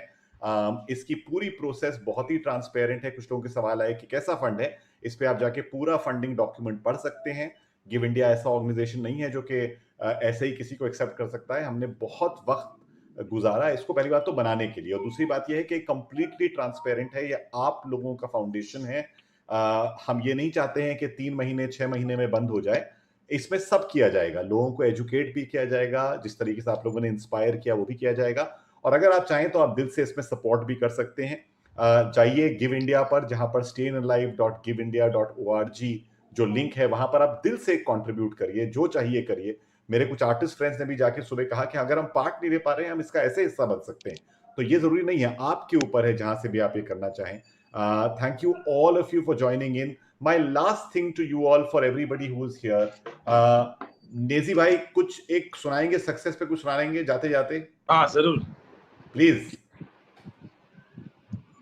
इसकी पूरी प्रोसेस बहुत ही ट्रांसपेरेंट है। कुछ लोगों के सवाल आए कि कैसा फंड है, इस पे आप जाके पूरा फंडिंग डॉक्यूमेंट पढ़ सकते हैं। गिव इंडिया ऐसा ऑर्गेनाइजेशन नहीं है जो कि ऐसे ही किसी को एक्सेप्ट कर सकता है। हमने बहुत वक्त गुजारा इसको, पहली बात तो बनाने के लिए, और दूसरी बात यह है कि कंप्लीटली ट्रांसपेरेंट है। ये आप लोगों का फाउंडेशन है। हम ये नहीं चाहते हैं कि 3 महीने 6 महीने में बंद हो जाए। इसमें सब किया जाएगा, लोगों को एजुकेट भी किया जाएगा, जिस तरीके से आप लोगों ने इंस्पायर किया वो भी किया जाएगा। और अगर आप चाहें तो आप दिल से इसमें सपोर्ट भी कर सकते हैं। जाइए गिव इंडिया पर, जहां पर StayInAlive.giveindia.org जो लिंक है, वहां पर आप दिल से कंट्रीब्यूट करिए, जो चाहिए करिए। मेरे कुछ आर्टिस्ट फ्रेंड्स ने भी जाके सुबह कहा कि अगर हम पार्ट नहीं ले पा रहे हैं, हम इसका ऐसे हिस्सा बन सकते हैं। तो ये जरूरी नहीं है, आपके ऊपर है जहां से भी आप ये करना चाहें। Thank you all of you for joining in. My last thing to you all, for everybody who is here, Naezy भाई कुछ एक सुनाएंगे, सक्सेस पे कुछ सुनाएंगे जाते जाते? हाँ जरूर, प्लीज।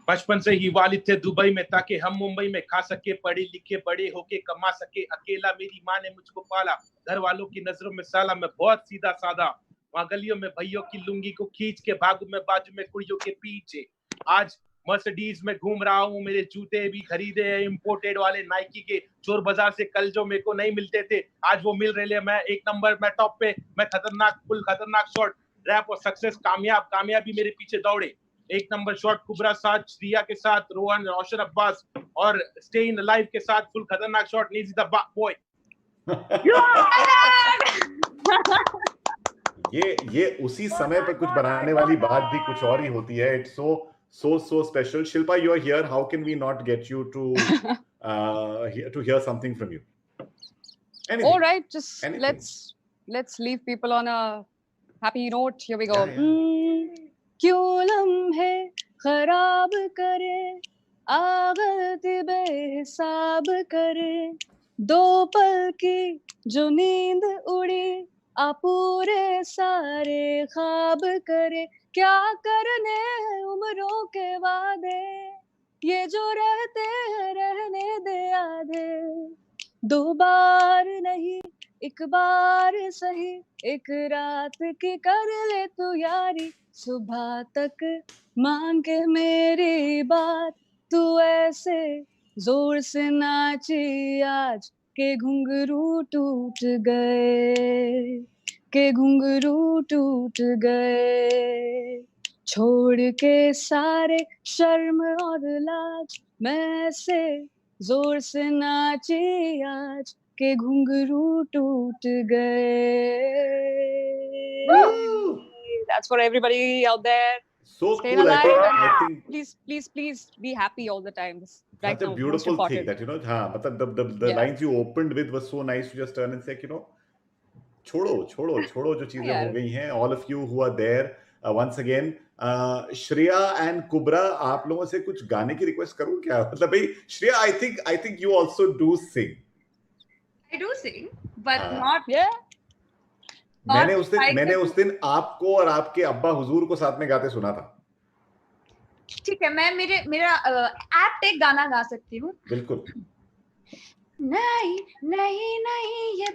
बचपन से ही वालिद थे दुबई में ताकि हम मुंबई में खा सके, पढ़े लिखे बड़े होके कमा सके। अकेला मेरी माँ ने मुझको पाला, घर वालों की नजरों में साला, मैं बहुत सीधा साधा। वहाँ गलियों में भैयों की लुंगी को खींच के भागू मैं बाजू में कुड़ियों के पीछे। आज मर्सिडीज में घूम रहा हूँ, मेरे जूते भी खरीदे हैं इम्पोर्टेड वाले नाइकी के, चोर बाजार से कल जो मेरे को नहीं मिलते थे आज वो मिल रहे। मैं एक नंबर, मैं टॉप पे, मैं खतरनाक, फुल खतरनाक शॉट, रैप और सक्सेस कामयाबी मेरे पीछे दौड़े। एक नंबर शॉट कुबरा साथ, रिया के साथ, रोहन, रोशन अब्बास और स्टे इन लाइव के साथ, फुल खतरनाक शॉट, नेजी द बॉय। ये उसी समय पर कुछ बनाने वाली बात भी कुछ और ही होती है. It's so special. Shilpa, you are here. How can we not get you to hear something from you? Anything. All right, just Anything. let's leave people on a happy note. Here we go. क्यों लम्हे खराब करे, आगत बेहिसाब करे, दो पल की जो नींद उड़ी, आ पूरे सारे ख्वाब करे, क्या करने हैं उम्रों के वादे, ये जो रहते हैं रहने दे आधे, दो बार नहीं एक बार सही, एक रात की कर ले तू यारी, सुबह तक मांगे मेरी बात, तू ऐसे जोर से नाची आज के घुंघरू टूट गए, के घुंघरू टूट गए, छोड़ के सारे शर्म और लाज, मैं ऐसे जोर से नाची आज के घुंघरू टूट गए. That's for everybody out there. So Stay cool. alive. I think Please be happy all the time. Right that's a now, beautiful most thing important. that, you know, the Yeah. lines you opened with was so nice to just turn and say, you know, छोड़ो जो चीजें हो गई हैं. All of you who are there, once again, Shreya and Kubra, आप लोगों से कुछ गाने की रिक्वेस्ट करूं क्या? मतलब भाई Shreya, I think you also do sing. I do sing, but हाँ. not. मैंने उस दिन आपको और आपके अब्बा हुजूर को साथ में गाते सुना था. ठीक है, मैं मेरा ऐप एक गाना गा सकती हूँ. बिल्कुल. नहीं नहीं नहीं ये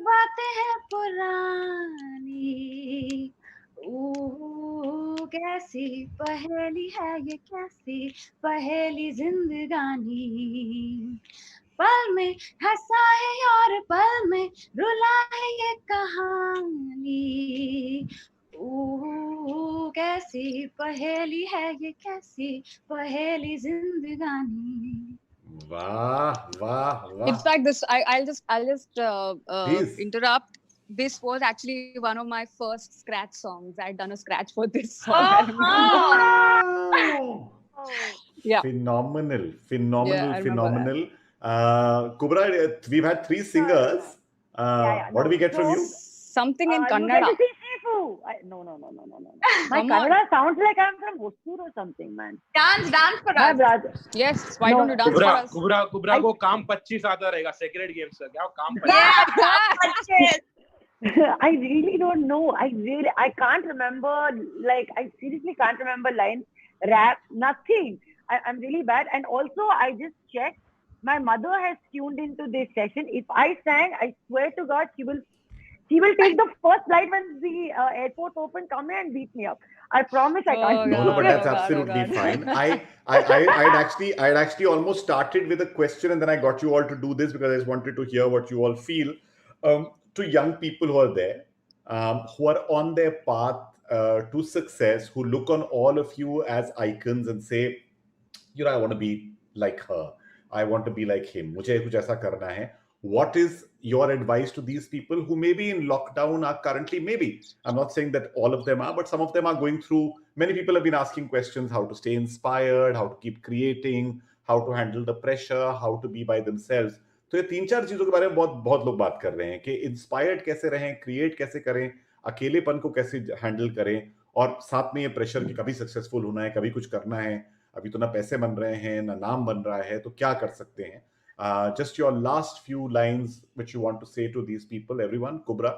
बातें हैं पुरानी, कैसी पहेली है ये, कैसी पहेली जिंदगानी, पल में हंसा है और पल में रुला है ये कहानी, कैसी पहेली है ये, कैसी पहेली जिंदगानी. वाह. In fact, I'll just Please. interrupt. This was actually one of my first scratch songs. I'd done a scratch for this song. Yeah. Phenomenal. Yeah, Phenomenal. Kubra, we've had 3 singers. What do we get from you? Something in You Kannada. get to see Shifu. No. My Kannada sounds like I'm from Hosur or something, man. Dance for My us. brother. Yes, why don't you dance for us? कुबरा को काम 25 आता रहेगा secret games का. क्या काम 25? I really don't know. I can't remember. Like, I seriously can't remember lines, rap, nothing. I'm really bad. And also, I just checked. My mother has tuned into this session. If I sang, I swear to God, she will take the first flight when the airport open, come here and beat me up. I promise I can't. No, but that's absolutely fine. I'd actually almost started with a question, and then I got you all to do this because I just wanted to hear what you all feel. To young people who are there, who are on their path to success, who look on all of you as icons and say, you know, I want to be like her. I want to be like him. मुझे कुछ ऐसा करना है. What is your advice to these people who may be in lockdown, are currently, maybe, I'm not saying that all of them are, but some of them are going through, many people have been asking questions, how to stay inspired, how to keep creating, how to handle the pressure, how to be by themselves. तो ये 3-4 चीजों के बारे में बहुत लोग बात कर रहे हैं कि इंस्पायर्ड कैसे रहें, क्रिएट कैसे करें, अकेलेपन को कैसे हैंडल करें, और साथ में ये प्रेशर कि कभी सक्सेसफुल होना है, कभी कुछ करना है, अभी तो ना पैसे बन रहे हैं ना नाम बन रहा है, तो क्या कर सकते हैं. Just your last few lines which you want to say to these people, everyone. Kubra.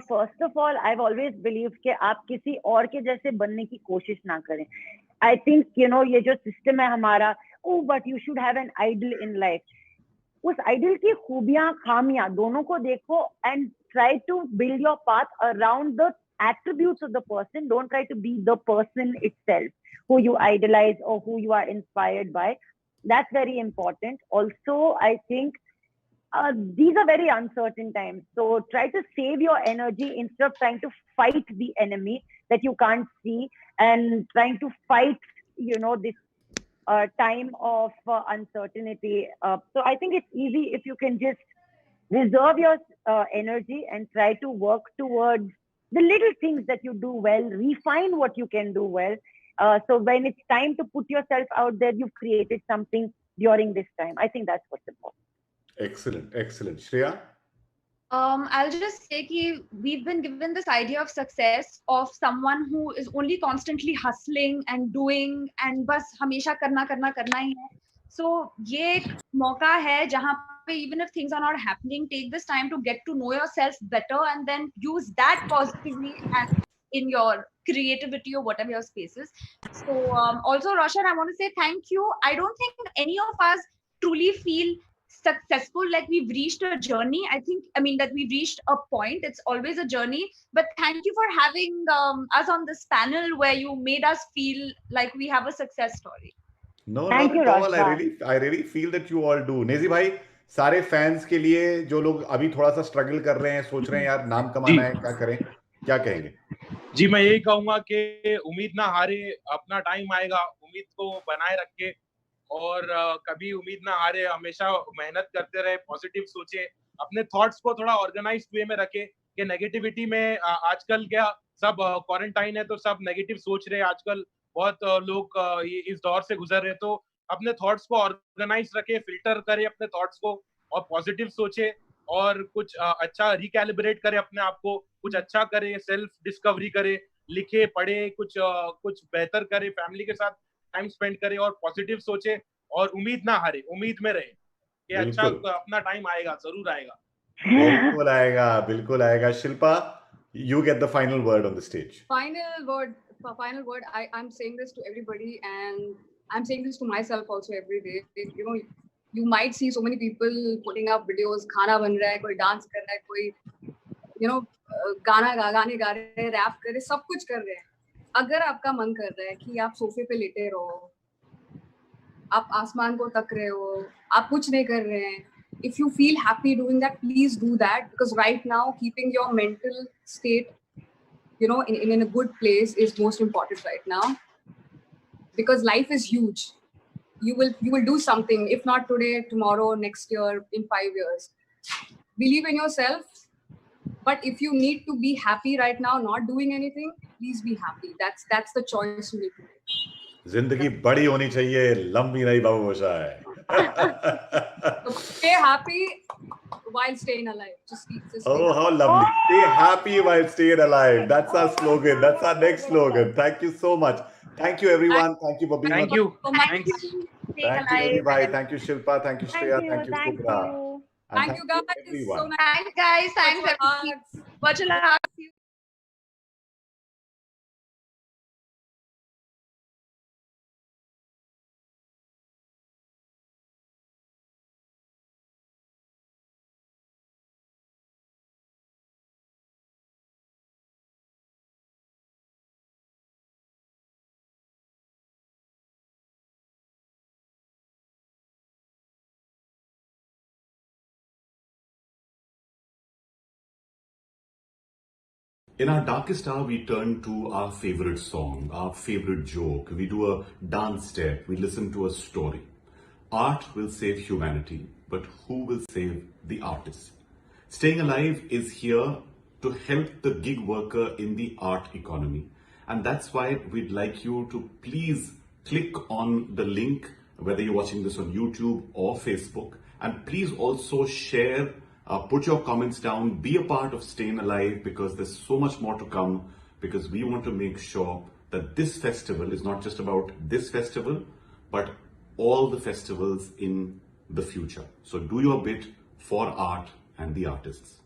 First of all, I've always believed कि आप किसी और के जैसे बनने की कोशिश ना करें. I think ये जो system है हमारा, oh but you should have an ideal in life. उस ideal की खूबियां खामियां दोनों को देखो and try to build your path around the attributes of the person. Don't try to be the person itself who you idolize or who you are inspired by. That's very important. Also, I think these are very uncertain times. So try to save your energy instead of trying to fight the enemy that you can't see and trying to fight, this time of uncertainty. So I think it's easy if you can just reserve your energy and try to work towards the little things that you do well, refine what you can do well. So when it's time to put yourself out there, you've created something during this time. I think that's what's important. Excellent, excellent. Shreya? I'll just say that we've been given this idea of success of someone who is only constantly hustling and doing and bas hamesha karna hi hai. So ये एक मौका है जहाँ पे even if things are not happening, take this time to get to know yourself better and then use that positively and in your creativity or whatever your space is. So also Roshan, I want to say thank you. I don't think any of us truly feel successful like we've reached a journey. That we've reached a point. It's always a journey, but thank you for having us on this panel where you made us feel like we have a success story. No, not at all. I really feel that you all do. Naezy भाई, सारे fans के लिए जो लोग अभी थोड़ा सा struggle कर रहे हैं, सोच रहे हैं यार नाम कमाना है, क्या करें, क्या कहेंगे? जी, मैं यही कहूंगा कि उम्मीद ना हारे, अपना टाइम आएगा, उम्मीद को बनाए रखे और कभी उम्मीद ना हारे, हमेशा मेहनत करते रहे, पॉजिटिव सोचे, अपने थॉट्स को थोड़ा ऑर्गेनाइज्ड वे में रखे कि नेगेटिविटी में आजकल क्या सब क्वारंटाइन है तो सब नेगेटिव सोच रहे हैं, आजकल बहुत लोग इस दौर से गुजर रहे, तो अपने थॉट्स को ऑर्गेनाइज रखे, फिल्टर करे अपने थॉट्स को और पॉजिटिव सोचे और कुछ अच्छा रिकैलिब्रेट करे अपने आप को, कुछ अच्छा करे, सेल्फ डिस्कवरी करे, लिखे पढ़े, कुछ बेहतर करे, फैमिली के साथ टाइम स्पेंड करे और पॉजिटिव सोचे और उम्मीद ना हारे, उम्मीद में रहे कि अच्छा अपना टाइम आएगा, जरूर आएगा. बिल्कुल आएगा. Shilpa, you get the final word on the stage. Final word. I'm saying this to everybody and I'm saying this to myself also every day. You might see so many people putting up videos, खाना बन रहा है, कोई dance कर रहा है, कोई गाने गा रहे हैं, रैप कर रहे हैं, सब कुछ कर रहे हैं. अगर आपका मन कर रहा है कि आप सोफे पे लेटे रहो, आप आसमान को तक रहे हो, आप कुछ नहीं कर रहे हैं, if you feel happy doing that, please do that, because right now keeping your mental state in a good place is most important right now, because life is huge. You will do something, if not today, tomorrow, next year, in 5 years. Believe in yourself, but if you need to be happy right now not doing anything, please be happy. That's the choice you need to make. जिंदगी बड़ी होनी चाहिए, लंबी नहीं बाबू मोशा है. So stay happy while staying alive. Just oh, how lovely. Stay happy while staying alive. That's our slogan. That's our next slogan. Thank you so much. Thank you, everyone. Thank you for being on. Thank you, everybody. Thank you, Shilpa. Thank you, Shreya. Thank you, Kubra. Thank you, guys. Everyone. So nice. Thanks, guys. Thanks, everybody. Virtual hugs. In our darkest hour, we turn to our favorite song, our favorite joke. We do a dance step. We listen to a story. Art will save humanity, but who will save the artist? Staying Alive is here to help the gig worker in the art economy. And that's why we'd like you to please click on the link, whether you're watching this on YouTube or Facebook. And please also share, put your comments down, be a part of Staying Alive, because there's so much more to come, because we want to make sure that this festival is not just about this festival, but all the festivals in the future. So do your bit for art and the artists.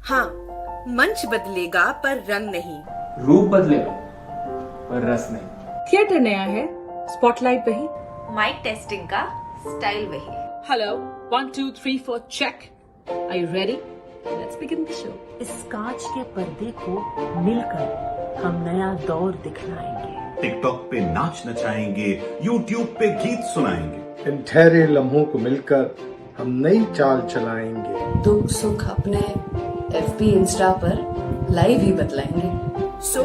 हाँ, मंच बदलेगा पर रंग नहीं, रूप बदलेगा पर रस नहीं। थिएटर नया है, स्पॉटलाइट वही। माइक टेस्टिंग का स्टाइल वही। Hello 1 2 3 4 check. Are you ready? Let's begin the show. इस कांच के पर्दे को मिलकर हम नया दौर दिखलाएंगे। टिकटॉक पे नाच नचाएंगे, यूट्यूब पे गीत सुनाएंगे। इन ठहरे लम्हों को मिलकर हम नई चाल चलाएंगे। दुख सुख अपने FB इंस्टा पर लाइव ही बतलाएंगे। So,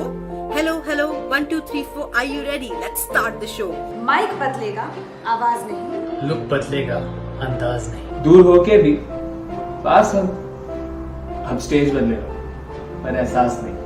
hello 1 2 3 4 are you ready? Let's start the show. Mic बदलेगा, आवाज नहीं। लुक बदलेगा, अंदाज नहीं। दूर होके भी पास हम स्टेज बदलेगा पर एहसास नहीं।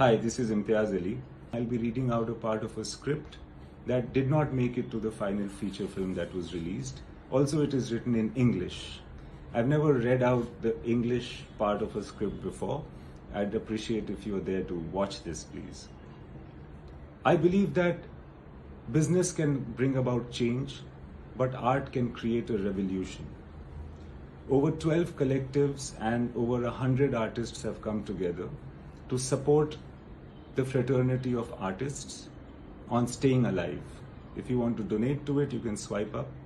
Hi, this is Imtiaz Ali. I'll be reading out a part of a script that did not make it to the final feature film that was released. Also, it is written in English. I've never read out the English part of a script before. I'd appreciate if you're there to watch this, please. I believe that business can bring about change, but art can create a revolution. Over 12 collectives and over 100 artists have come together to support the fraternity of artists on StayInAlive. If you want to donate to it, you can swipe up.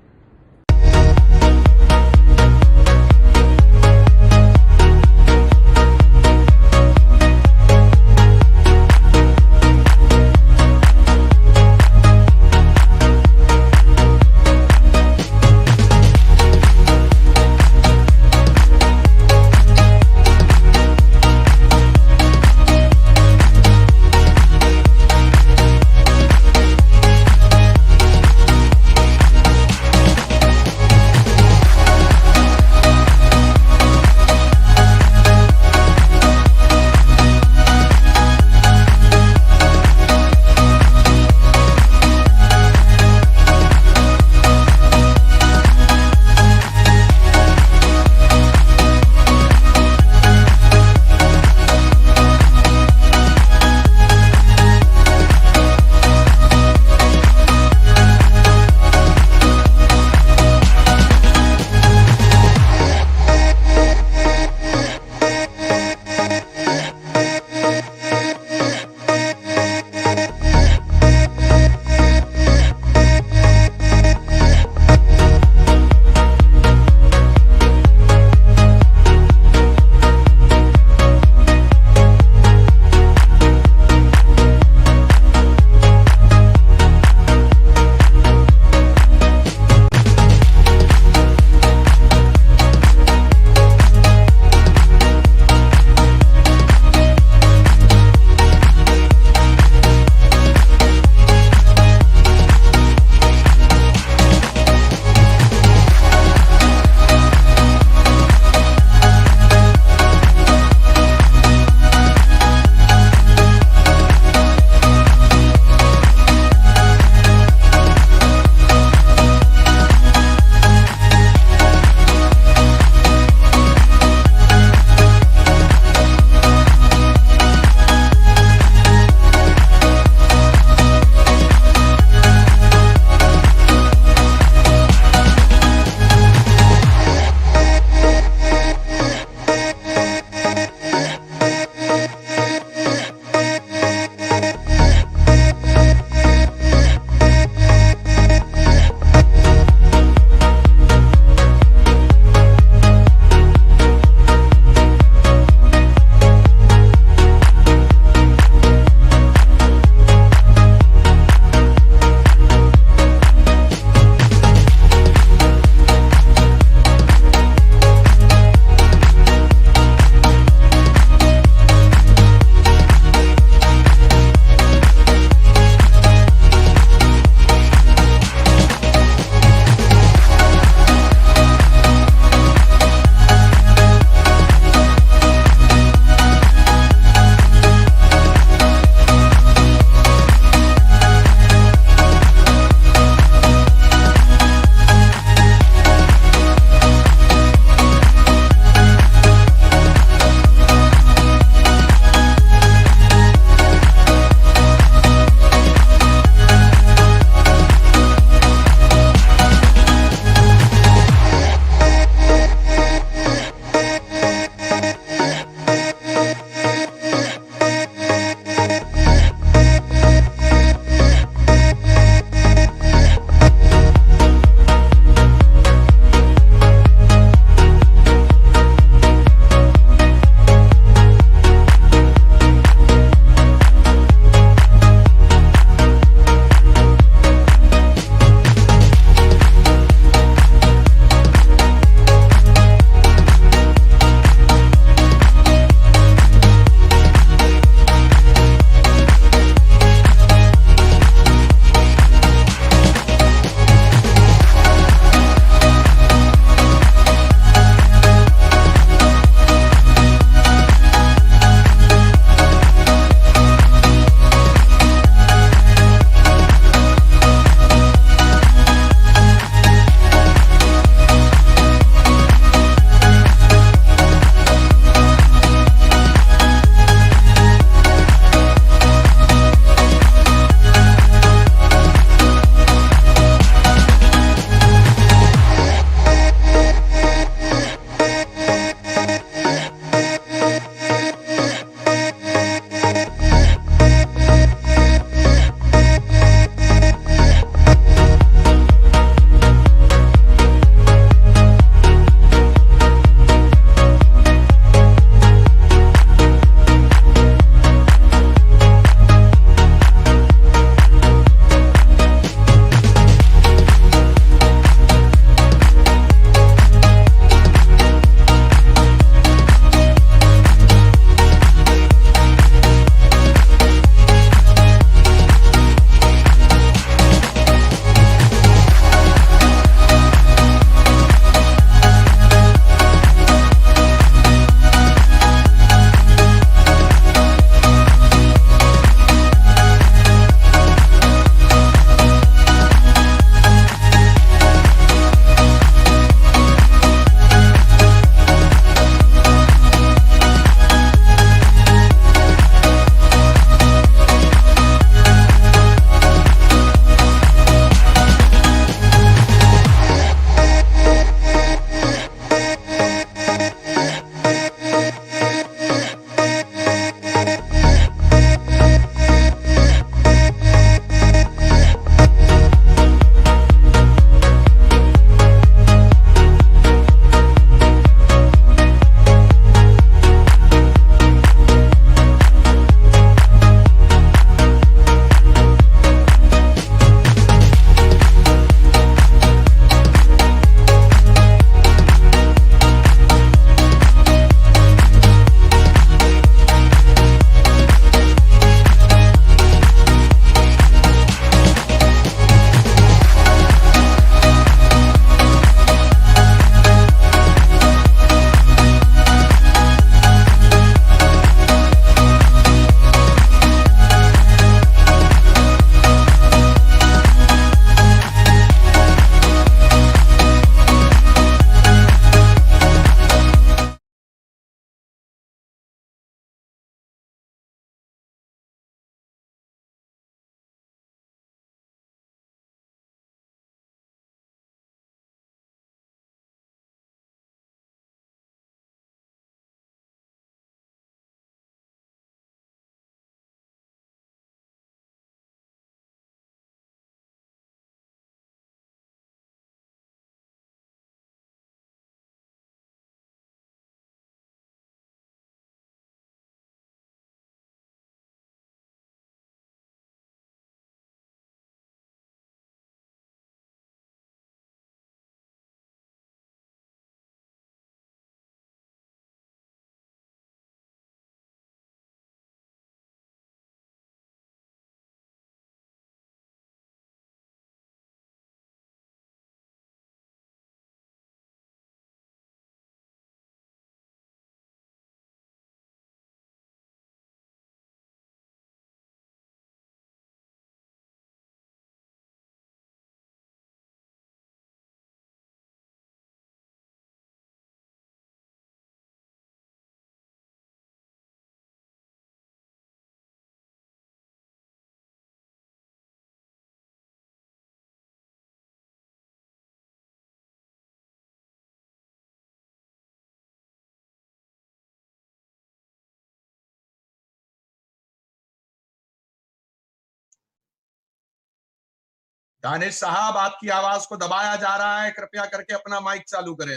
Danish साहब, आपकी आवाज को दबाया जा रहा है, कृपया करके अपना माइक चालू करें।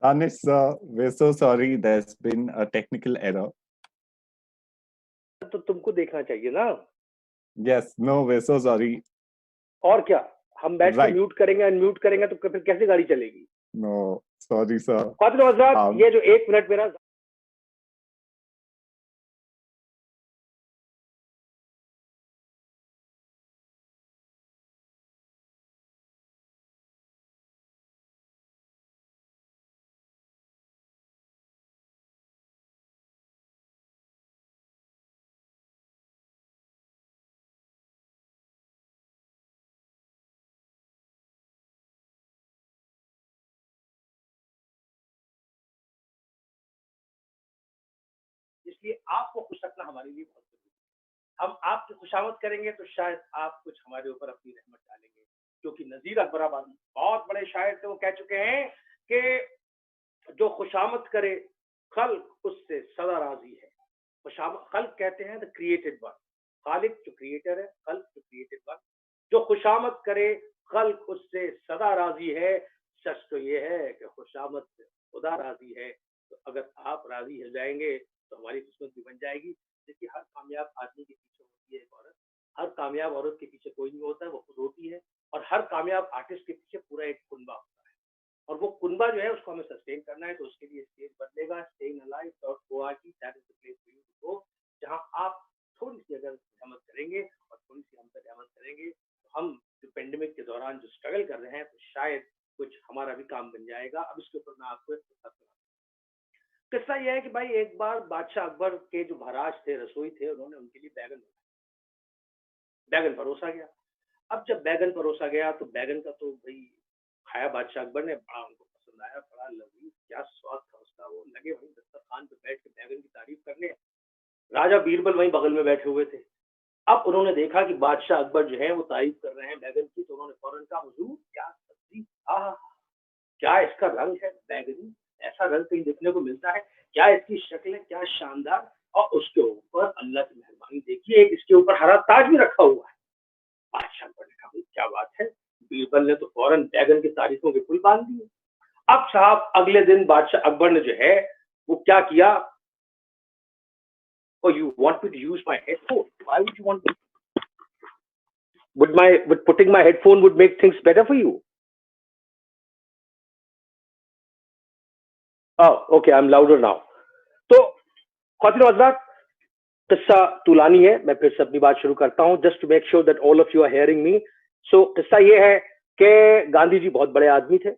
Danish sir, we're so sorry, there's been a technical error. तो तुमको देखना चाहिए ना। Yes, no, we're so sorry. और क्या, हम बैठ के Right. म्यूट करेंगे, अनम्यूट करेंगे तो फिर कैसे गाड़ी चलेगी? No, sorry sir. ख्वातीन और हज़रात, ये जो 1 मिनट मेरा इसलिए आपको खुश रखना हमारे लिए बहुत जरूरी है। हम आपकी खुशामद करेंगे तो शायद आप कुछ हमारे ऊपर अपनी रहमत डालेंगे, क्योंकि नजीर अकबराबादी बहुत बड़े शायर थे, वो कह चुके हैं कि जो खुशामद करे खल्क उससे सदा राजी है। खुशामद, खल्क कहते हैं द क्रिएटेड वन, खालिक जो क्रिएटर है, खल्क जो क्रिएटेड वन। जो खुशामद करे खल्क उससे सदा राजी है। सच तो ये है कि खुशामद से खुदा राजी है। तो अगर आप राजी हो जाएंगे तो हमारी किस्मत भी बन जाएगी। देखिए, हर कामयाब आदमी के पीछे होती है एक औरत, हर कामयाब औरत के पीछे कोई नहीं होता है, वो खुद होती है। और हर कामयाब आर्टिस्ट के पीछे पूरा एक कुनबा होता है, और वो कुनबा जो है उसको हमें सस्टेन करना है। तो उसके लिए स्टेज बदलेगा, StayInAlive.org, that is the place for you to go, जहां आप थोड़ी सी अगर रहमत करेंगे और थोड़ी सी हम पर रहमत करेंगे तो हम जो पेंडेमिक के दौरान जो स्ट्रगल कर रहे हैं, तो शायद कुछ हमारा भी काम बन जाएगा। अब इसके ऊपर मैं आपको एक किस्सा सुनाता हूं। किस्सा यह है कि भाई, एक बार बादशाह अकबर के जो महाराज थे, रसोई थे, उन्होंने उनके लिए बैगन परोसा गया। अब जब बैगन परोसा गया तो बैगन का तो भाई खाया बादशाह अकबर ने, बड़ा उनको पसंद आया, बड़ा लजीज, क्या स्वाद था उसका। वो लगे वहीं दस्तरखान पे बैठ के बैगन की तारीफ करने। राजा बीरबल वहीं बगल में बैठे हुए थे। अब उन्होंने देखा कि बादशाह अकबर जो है वो तारीफ कर रहे हैं बैगन की, तो उन्होंने फौरन कहा, हुजूर क्या सब्जी, आहा, क्या इसका रंग है बैगनी, ऐसा रंग कहीं देखने को मिलता है, क्या इसकी शक्ल है, क्या शानदार। और उसके ऊपर अल्लाह की मेहरबानी देखिए, इसके ऊपर हरा ताज भी रखा हुआ है। बादशाह अकबर ने कहा, क्या बात है। बीरबल ने तो फौरन बैगन की तारीफों के पुल बांध दिए। अब साहब, अगले दिन बादशाह अकबर ने जो है वो क्या किया, Oh, you want me to use my headphone? Why would you want me? Would putting my headphone would make things better for you? Oh, okay, I'm louder now. तो ख्वातीन और हज़रात, किस्सा तुलानी है। मैं फिर से अपनी बात शुरू करता हूँ, just to make sure that all of you are hearing me. So किस्सा ये है कि गांधी जी बहुत बड़े आदमी थे,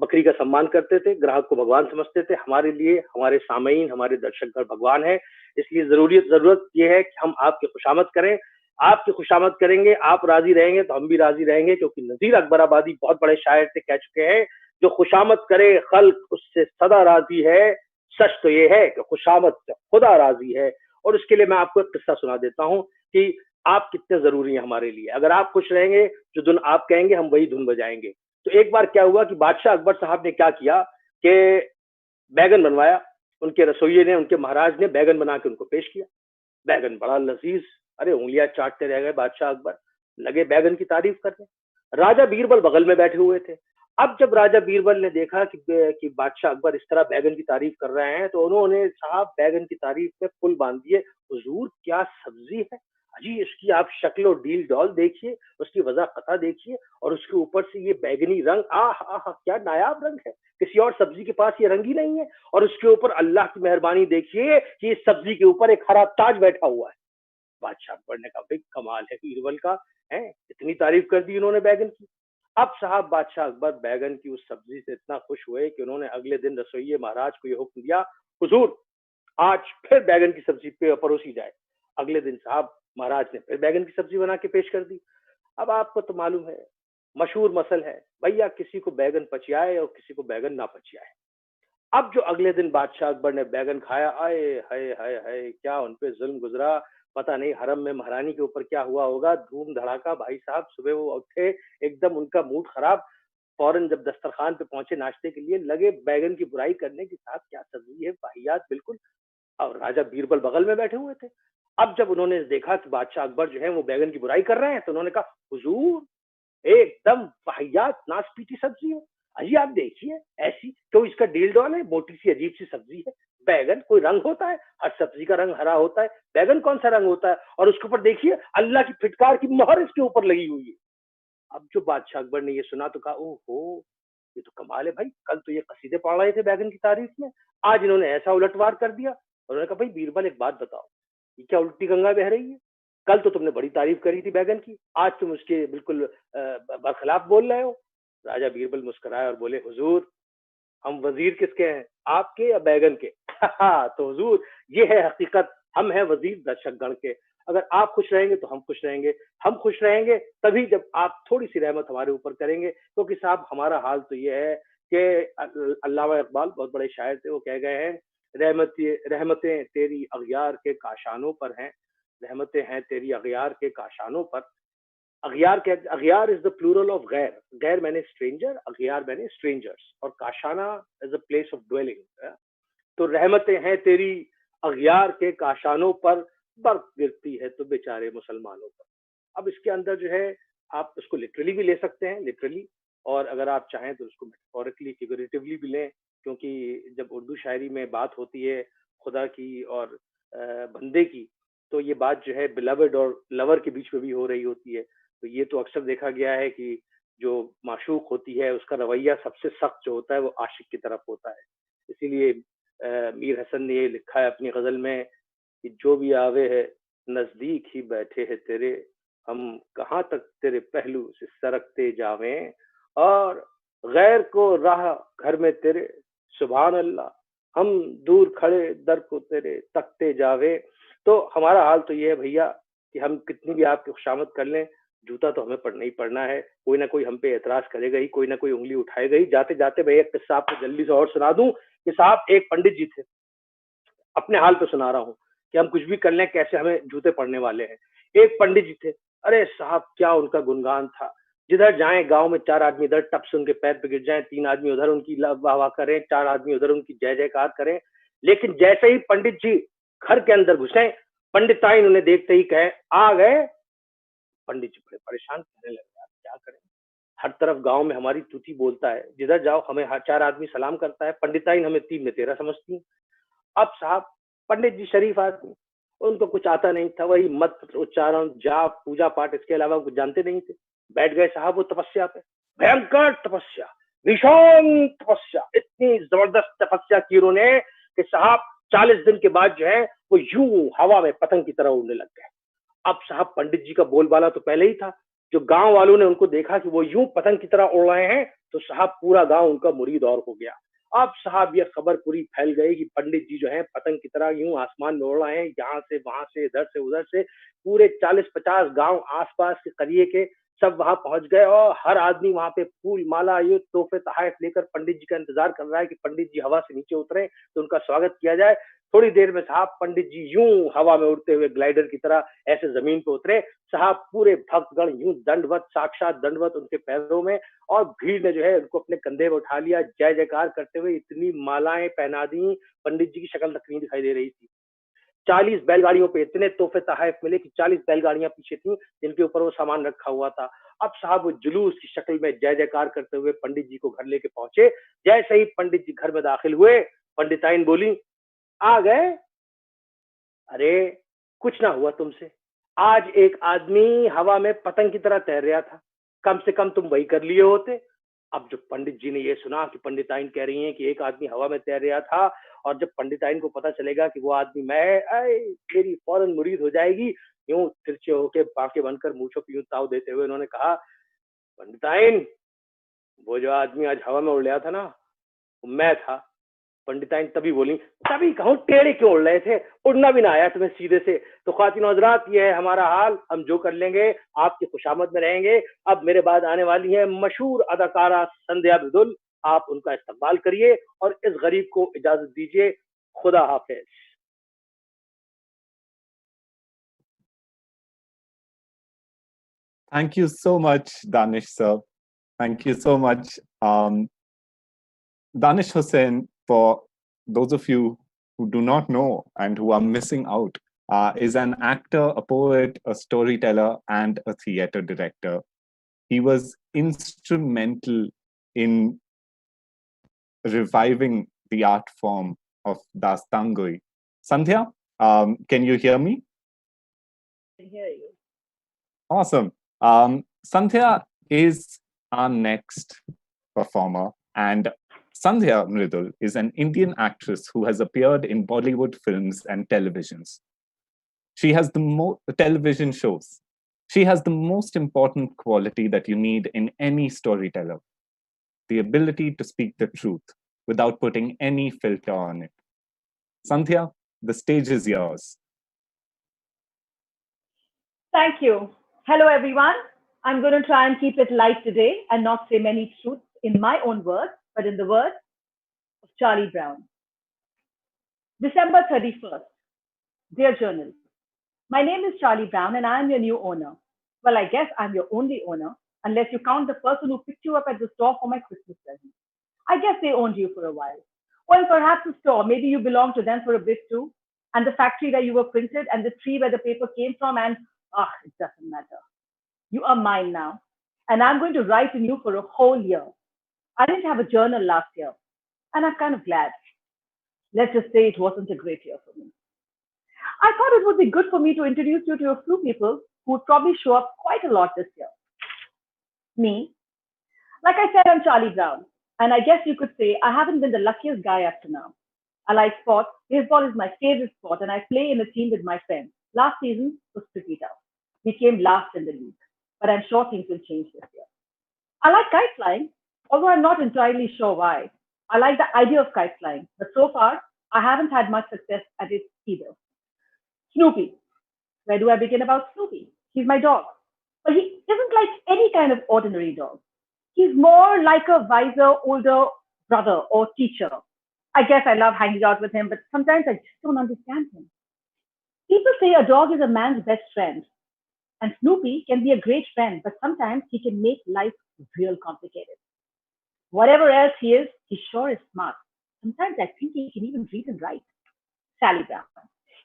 बकरी का सम्मान करते थे, ग्राहक को भगवान समझते थे। हमारे लिए हमारे सामईन, हमारे दर्शकगण भगवान है। इसलिए जरूरत ये है कि हम आपकी खुशामद करें। आपकी खुशामद करेंगे, आप राजी रहेंगे तो हम भी राजी रहेंगे, क्योंकि नजीर अकबराबादी बहुत बड़े शायर थे, कह चुके हैं, जो खुशामद करे खल्क उससे सदा राजी है। सच तो ये है कि खुशामद से खुदा राजी है। और उसके लिए मैं आपको एक किस्सा सुना देता हूँ कि आप कितने जरूरी हैं हमारे लिए। अगर आप खुश रहेंगे, जो धुन आप कहेंगे हम वही धुन बजाएंगे। तो एक बार क्या हुआ कि बादशाह अकबर साहब ने क्या किया कि बैगन बनवाया। उनके रसोइये ने, उनके महाराज ने बैगन बना के उनको पेश किया। बैगन बड़ा लजीज, अरे उंगलियां चाटते रह गए बादशाह अकबर, लगे बैगन की तारीफ करने। राजा बीरबल बगल में बैठे हुए थे। अब जब राजा बीरबल ने देखा कि बादशाह अकबर इस तरह बैगन की तारीफ कर रहे हैं, तो उन्होंने साहब बैगन की तारीफ पे पुल बांध दिए। हुजूर क्या सब्जी है, अजी इसकी आप शक्ल और डील डॉल देखिए, उसकी वजह कथा देखिए, और उसके ऊपर से ये बैगनी रंग, क्या नायाब रंग है, किसी और सब्जी के पास ये रंग ही नहीं है। और उसके ऊपर अल्लाह की मेहरबानी देखिए कि इस सब्जी के ऊपर एक हरा ताज बैठा हुआ है। बादशाह अकबर ने कहा, भाई कमाल है बीरबल का, है इतनी तारीफ कर दी उन्होंने बैगन की। अब साहब बादशाह अकबर बैगन की उस सब्जी से इतना खुश हुए कि उन्होंने अगले दिन रसोइये महाराज को यह हुक्म दिया, हुजूर आज फिर बैगन की सब्जी पे परोसी जाए। अगले दिन साहब महाराज ने फिर बैगन की सब्जी बना के पेश कर दी। अब आपको तो मालूम है, मशहूर मसल है, भैया किसी को बैगन पचियाए और किसी को बैगन ना पचियाए। अब जो अगले दिन बादशाह अकबर ने बैगन खाया, आए हाय हाय हाय, क्या उनपे जुल्म गुजरा। पता नहीं हरम में महारानी के ऊपर क्या हुआ होगा, धूम धड़ाका। भाई साहब सुबह वो उठे, एकदम उनका मूड खराब। फौरन जब दस्तरखान पे पहुंचे नाश्ते के लिए, लगे बैगन की बुराई करने की, साहब क्या सब्जी है, वाहियात बिल्कुल। और राजा बीरबल बगल में बैठे हुए थे। अब जब उन्होंने देखा कि बादशाह अकबर जो है वो बैगन की बुराई कर रहे हैं, तो उन्होंने कहा, हुजूर एकदम वाहियात नाशपीटी सब्जी है, अजी आप देखिए ऐसी, तो इसका डील डॉल है, मोटी सी अजीब सी सब्जी है। बैगन कोई रंग होता है? हर सब्जी का रंग हरा होता है, बैगन कौन सा रंग होता है? और उसके ऊपर देखिए अल्लाह की फिटकार की मोहर इसके ऊपर लगी हुई है। अब जो बादशाह अकबर ने ये सुना तो कहा, ओहो ये तो कमाल है भाई, कल तो ये कसीदे पढ़ रहे थे बैगन की तारीफ में, आज इन्होंने ऐसा उलटवार कर दिया। उन्होंने कहा, भाई बीरबल एक बात बताओ, ये क्या उल्टी गंगा बह रही है? कल तो तुमने बड़ी तारीफ करी थी बैगन की, आज तुम उसके बिल्कुल बरखिलाफ बोल रहे हो। राजा बीरबल मुस्कुराए और बोले, हुजूर हम वजीर किसके हैं, आपके या बैगन के? तो हुजूर ये है हकीकत, हम हैं वजीर दर्शकगण के। अगर आप खुश रहेंगे तो हम खुश रहेंगे, हम खुश रहेंगे तभी जब आप थोड़ी सी रहमत हमारे ऊपर करेंगे। क्योंकि साहब हमारा हाल तो ये है कि अल्लामा इकबाल बहुत बड़े शायर थे, वो कह गए हैं, रहमतें तेरी अगियार के काशानों पर हैं, रहमतें हैं तेरी अगियार के काशानों पर। अगियार इज द प्लूरल ऑफ गैर, गैर मैंने स्ट्रेंजर, अगियार मैंने स्ट्रेंजर्स, और काशाना is a place of dwelling. तो रहमतें हैं तेरी अगियार के काशानों पर, बर्फ गिरती है तो बेचारे मुसलमानों पर। अब इसके अंदर जो है आप उसको लिटरली भी ले सकते हैं, लिटरली, और अगर आप चाहें तो उसको मेटाफोरिकली फिगरेटिवली भी लें, क्योंकि जब उर्दू शायरी में बात होती है खुदा की और बंदे की, तो ये बात जो है बिलवड और लवर के बीच में भी हो रही होती है। तो ये तो अक्सर देखा गया है कि जो माशूक होती है उसका रवैया सबसे सख्त जो होता है वो आशिक की तरफ होता है। इसीलिए मीर हसन ने ये लिखा है अपनी गजल में कि जो भी आवे है नजदीक ही बैठे है तेरे, हम कहाँ तक तेरे पहलू से सरकते जावें, और गैर को राह घर में तेरे, सुभान अल्लाह हम दूर खड़े दर को तेरे तकते जावे। तो हमारा हाल तो ये है भैया कि हम कितनी भी आपकी खुशामद कर लें, जूता तो हमें पड़ना ही पड़ना है, कोई ना कोई हम पे एतराज करेगा ही, कोई ना कोई उंगली उठाएगा ही। जाते जाते मैं एक किस्सा आपको जल्दी से और सुना दूं कि साहब एक पंडित जी थे, अपने हाल पे सुना रहा हूँ कि हम कुछ भी कर लें कैसे हमें जूते पड़ने वाले हैं। एक पंडित जी थे, अरे साहब क्या उनका गुणगान था, जिधर जाएं गांव में चार आदमी इधर टप से उनके पैर पे गिर जाएं, तीन आदमी उधर उनकी वाह वाह करें, चार आदमी उधर उनकी जय जयकार करें। लेकिन जैसे ही पंडित जी घर के अंदर घुसे, पंडिताइन उन्हें देखते ही कहे, आ गए। पंडित जी बड़े परेशान, कहने लगे, यार क्या करें, हर तरफ गांव में हमारी तूती बोलता है, जिधर जाओ हमें हर चार आदमी सलाम करता है, पंडिताइन हमें तीन में तेरह समझती है। अब साहब पंडित जी शरीफ आदमी, उनको कुछ आता नहीं था, वही मत उच्चारण जाप पूजा पाठ इसके अलावा कुछ जानते नहीं थे। बैठ गए साहब वो तपस्या पे, भयंकर तपस्या, भीषण तपस्या, इतनी जबरदस्त तपस्या की उन्होंने कि साहब 40 दिन के बाद जो है वो यूं हवा में पतंग की तरह उड़ने लग गए। अब साहब पंडित जी का बोलबाला तो पहले ही था, जो गांव वालों ने उनको देखा कि वो यूं पतंग की तरह उड़ रहे हैं, तो साहब पूरा गांव उनका मुरीद और हो गया। अब साहब ये खबर पूरी फैल गई कि पंडित जी जो है पतंग की तरह यूं आसमान में उड़ रहे हैं, यहाँ से वहां से इधर से उधर से। पूरे 40-50 गांव आसपास के करिए के सब वहां पहुंच गए, और हर आदमी वहां पे फूल माला ये तोहफे तहाइफ लेकर पंडित जी का इंतजार कर रहा है कि पंडित जी हवा से नीचे उतरे तो उनका स्वागत किया जाए। थोड़ी देर में साहब पंडित जी यूं हवा में उड़ते हुए ग्लाइडर की तरह ऐसे जमीन पे उतरे। साहब पूरे भक्तगण यूं दंडवत, साक्षात दंडवत उनके पैरों में, और भीड़ ने जो है उनको अपने कंधे में उठा लिया, जय जयकार करते हुए इतनी मालाएं पहना दी, पंडित जी की शक्ल तक नहीं दिखाई दे रही थी। 40 बैलगाड़ियों पे इतने तोहफे तहाइफ मिले कि 40 बैलगाड़ियां पीछे थी जिनके ऊपर वो सामान रखा हुआ था। अब साहब वो जुलूस की शक्ल में जय जयकार करते हुए पंडित जी को घर लेके पहुंचे। जैसे ही पंडित जी घर में दाखिल हुए, पंडिताइन बोली, आ गए? अरे कुछ ना हुआ तुमसे, आज एक आदमी हवा में पतंग की तरह तैर रहा था, कम से कम तुम वही कर लिए होते। अब जब पंडित जी ने ये सुना कि पंडिताइन कह रही हैं कि एक आदमी हवा में तैर रहा था, और जब पंडिताइन को पता चलेगा कि वो आदमी मैं, मेरी फौरन मुरीद हो जाएगी। यूं तिरछे होके बांके बनकर मूंछों पे यूं ताव देते हुए उन्होंने कहा, पंडिताइन वो जो आदमी आज हवा में उड़ रहा था ना, वो मैं था। पंडिताइन तभी बोली, तभी कहूँ टेढ़े क्यों उड़ रहे थे, उड़ना भी ना आया तुम्हें सीधे से। तो ख्वातीन हज़रात ये है हमारा हाल, हम जो कर लेंगे आपकी खुशामद में रहेंगे। अब मेरे बाद आने वाली है मशहूर अदाकारा संध्या मृदुल, आप उनका इस्तकबाल करिए और इस गरीब को इजाजत दीजिए। खुदा हाफिज। Thank you so much, Danish sir. Thank you so much, Danish Hussain. For those of you who do not know and who are missing out, is an actor, a poet, a storyteller, and a theater director. He was instrumental in reviving the art form of Dastangoi. Sandhya, can you hear me? I can hear you. Awesome. Sandhya is our next performer, and Sandhya Mridul is an Indian actress who has appeared in Bollywood films and televisions. She has the television shows. She has the most important quality that you need in any storyteller: the ability to speak the truth without putting any filter on it. Sandhya, the stage is yours. Thank you. Hello, everyone. I'm going to try and keep it light today and not say many truths in my own words, but in the words of Charlie Brown. December 31st. Dear Journal, my name is Charlie Brown and I am your new owner. Well, I guess I'm your only owner, unless you count the person who picked you up at the store for my Christmas present. I guess they owned you for a while. Or perhaps the store, maybe you belonged to them for a bit too. And the factory where you were printed and the tree where the paper came from, and it doesn't matter. You are mine now. And I'm going to write in you for a whole year. I didn't have a journal last year, and I'm kind of glad. Let's just say it wasn't a great year for me. I thought it would be good for me to introduce you to a few people who would probably show up quite a lot this year. Me. Like I said, I'm Charlie Brown, and I guess you could say I haven't been the luckiest guy up to now. I like sports. Baseball is my favorite sport, and I play in a team with my friends. Last season was pretty tough. We came last in the league, but I'm sure things will change this year. I like kite flying, although I'm not entirely sure why. I like the idea of kite flying, but so far, I haven't had much success at it either. Snoopy. Where do I begin about Snoopy? He's my dog. But he isn't like any kind of ordinary dog. He's more like a wiser, older brother or teacher. I guess I love hanging out with him, but sometimes I just don't understand him. People say a dog is a man's best friend. And Snoopy can be a great friend, but sometimes he can make life real complicated. Whatever else he is, he sure is smart. Sometimes I think he can even read and write. Sally Brown.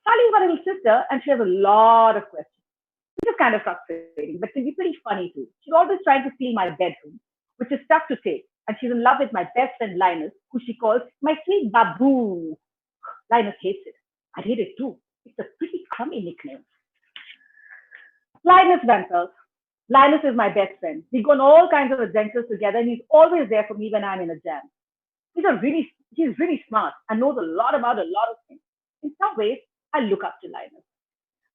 Sally is my little sister, and she has a lot of questions, which is kind of frustrating, but can be pretty funny too. She's always trying to steal my bedroom, which is tough to take. And she's in love with my best friend Linus, who she calls my sweet babu. Linus hates it. I hate it too. It's a pretty crummy nickname. Linus Vampel. Linus is my best friend. We go on all kinds of adventures together, and he's always there for me when I'm in a jam. He's really smart and knows a lot about a lot of things. In some ways, I look up to Linus.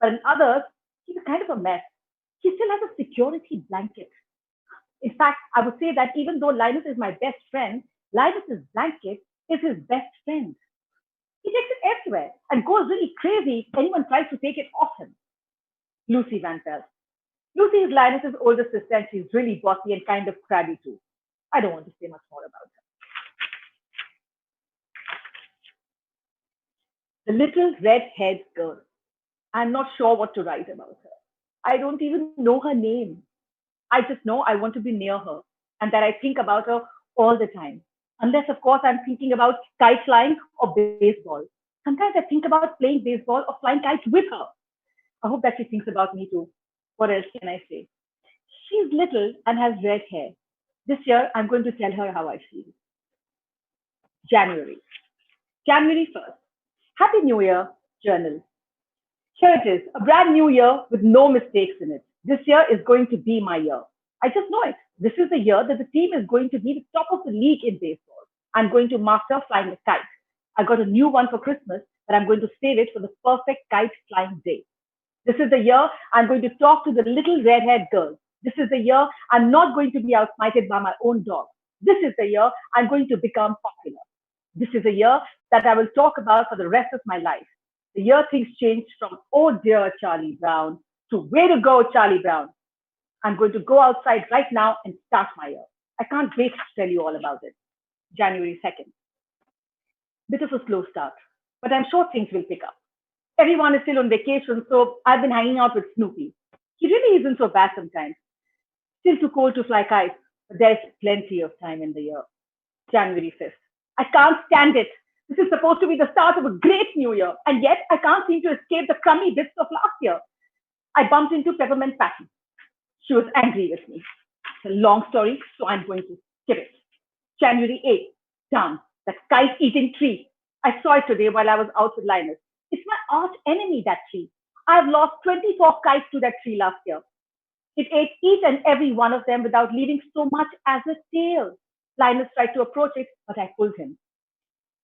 But in others, he's kind of a mess. He still has a security blanket. In fact, I would say that even though Linus is my best friend, Linus's blanket is his best friend. He takes it everywhere and goes really crazy if anyone tries to take it off him. Lucy Van Pelt. Lucy is Linus's older sister, and she's really bossy and kind of crabby too. I don't want to say much more about her. The little red-haired girl. I'm not sure what to write about her. I don't even know her name. I just know I want to be near her and that I think about her all the time. Unless, of course, I'm thinking about kite flying or baseball. Sometimes I think about playing baseball or flying kites with her. I hope that she thinks about me too. What else can I say? She's little and has red hair. This year, I'm going to tell her how I feel. January 1st. Happy New Year, Journal. Here it is, a brand new year with no mistakes in it. This year is going to be my year. I just know it. This is the year that the team is going to be the top of the league in baseball. I'm going to master flying a kite. I got a new one for Christmas, but I'm going to save it for the perfect kite flying day. This is the year I'm going to talk to the little red-haired girl. This is the year I'm not going to be outsmited by my own dog. This is the year I'm going to become popular. This is a year that I will talk about for the rest of my life. The year things changed from, oh dear, Charlie Brown, to way to go, Charlie Brown. I'm going to go outside right now and start my year. I can't wait to tell you all about it. January 2nd. Bit of a slow start, but I'm sure things will pick up. Everyone is still on vacation, so I've been hanging out with Snoopy. He really isn't so bad sometimes. Still too cold to fly kites, but there's plenty of time in the year. January 5th. I can't stand it. This is supposed to be the start of a great new year, and yet I can't seem to escape the crummy bits of last year. I bumped into Peppermint Patty. She was angry with me. It's a long story, so I'm going to skip it. January 8th, done. That kite-eating tree. I saw it today while I was out with Linus. It's my arch enemy, that tree. I've lost 24 kites to that tree last year. It ate each and every one of them without leaving so much as a tail. Linus tried to approach it, but I pulled him.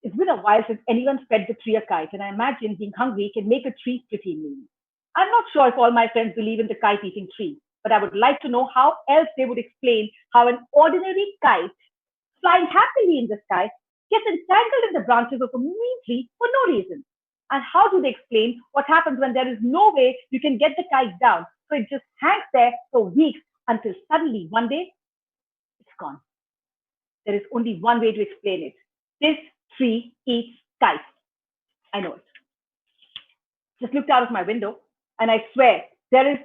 It's been a while since anyone fed the tree a kite, and I imagine being hungry can make a tree pretty mean. I'm not sure if all my friends believe in the kite-eating tree, but I would like to know how else they would explain how an ordinary kite flying happily in the sky gets entangled in the branches of a mean tree for no reason. And how do they explain what happens when there is no way you can get the kite down, so it just hangs there for weeks until suddenly one day it's gone. There is only one way to explain it. This tree eats kites. I know it. Just looked out of my window and I swear there is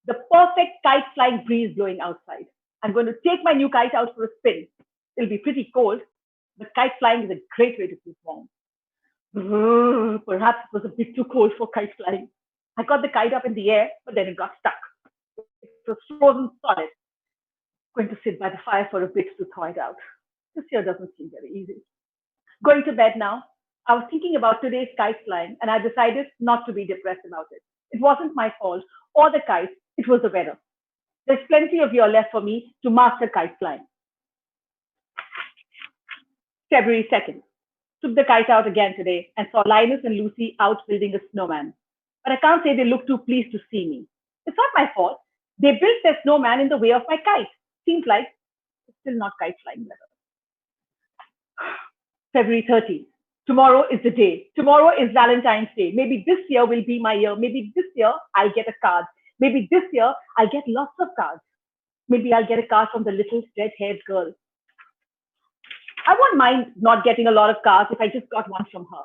the perfect kite flying breeze blowing outside. I'm going to take my new kite out for a spin. It'll be pretty cold, but kite flying is a great way to keep warm. Perhaps it was a bit too cold for kite flying. I got the kite up in the air, but then it got stuck. It was frozen solid. Going to sit by the fire for a bit to thaw it out. This year doesn't seem very easy. Going to bed now. I was thinking about today's kite flying, and I decided not to be depressed about it. It wasn't my fault or the kite, it was the weather. There's plenty of year left for me to master kite flying. February 2nd. Took the kite out again today and saw Linus and Lucy out building a snowman. But I can't say they look too pleased to see me. It's not my fault. They built their snowman in the way of my kite. Seems like it's still not kite flying weather. February 30th. Tomorrow is the day. Tomorrow is Valentine's Day. Maybe this year will be my year. Maybe this year I'll get a card. Maybe this year I'll get lots of cards. Maybe I'll get a card from the little red-haired girl. I won't mind not getting a lot of cards if I just got one from her.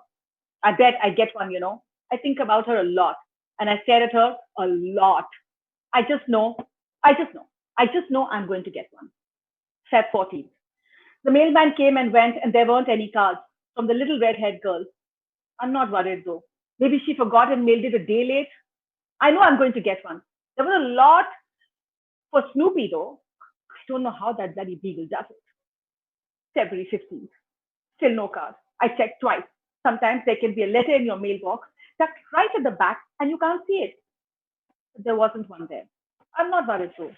I bet I get one, you know. I think about her a lot and I stare at her a lot. I just know I'm going to get one. Feb 14th. The mailman came and went and there weren't any cards from the little red-haired girl. I'm not worried though. Maybe she forgot and mailed it a day late. I know I'm going to get one. There was a lot for Snoopy though. I don't know how that bloody beagle does it. February 15th. Still no card. I checked twice. Sometimes there can be a letter in your mailbox tucked right at the back and you can't see it. But there wasn't one there. I'm not worried though.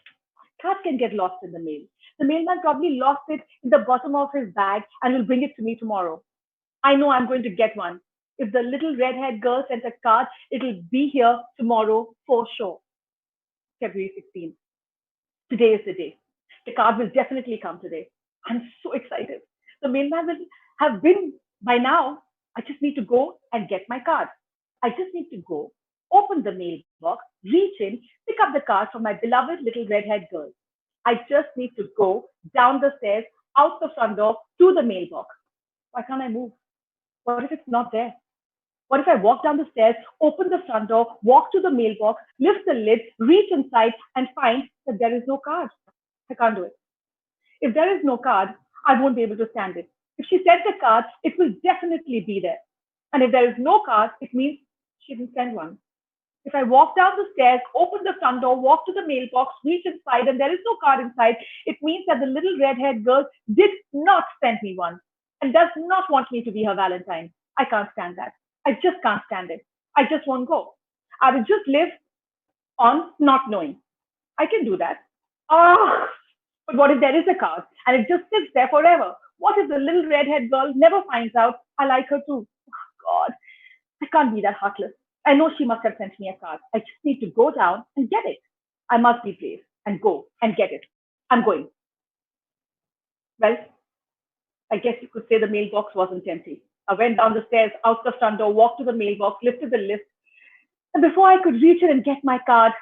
Cards can get lost in the mail. The mailman probably lost it in the bottom of his bag and will bring it to me tomorrow. I know I'm going to get one. If the little red-haired girl sent a card, it'll be here tomorrow for sure. February 16th. Today is the day. The card will definitely come today. I'm so excited. The mailman will have been by now. I just need to go and get my card. I just need to go, open the mailbox, reach in, pick up the card from my beloved little red-haired girl. I just need to go down the stairs, out the front door, to the mailbox. Why can't I move? What if it's not there? What if I walk down the stairs, open the front door, walk to the mailbox, lift the lid, reach inside, and find that there is no card? I can't do it. If there is no card, I won't be able to stand it. If she sent a card, it will definitely be there. And if there is no card, it means she didn't send one. If I walk down the stairs, open the front door, walk to the mailbox, reach inside, and there is no card inside, it means that the little red-haired girl did not send me one and does not want me to be her Valentine. I can't stand that. I just can't stand it. I just won't go. I will just live on not knowing. I can do that. Oh, but what if there is a card and it just sits there forever? What if the little red-haired girl never finds out I like her too? Oh, God, I can't be that heartless. I know she must have sent me a card. I just need to go down and get it. I must be brave and go and get it. I'm going. Well, I guess you could say the mailbox wasn't empty. I went down the stairs, out the front door, walked to the mailbox, lifted the list. And before I could reach it and get my card,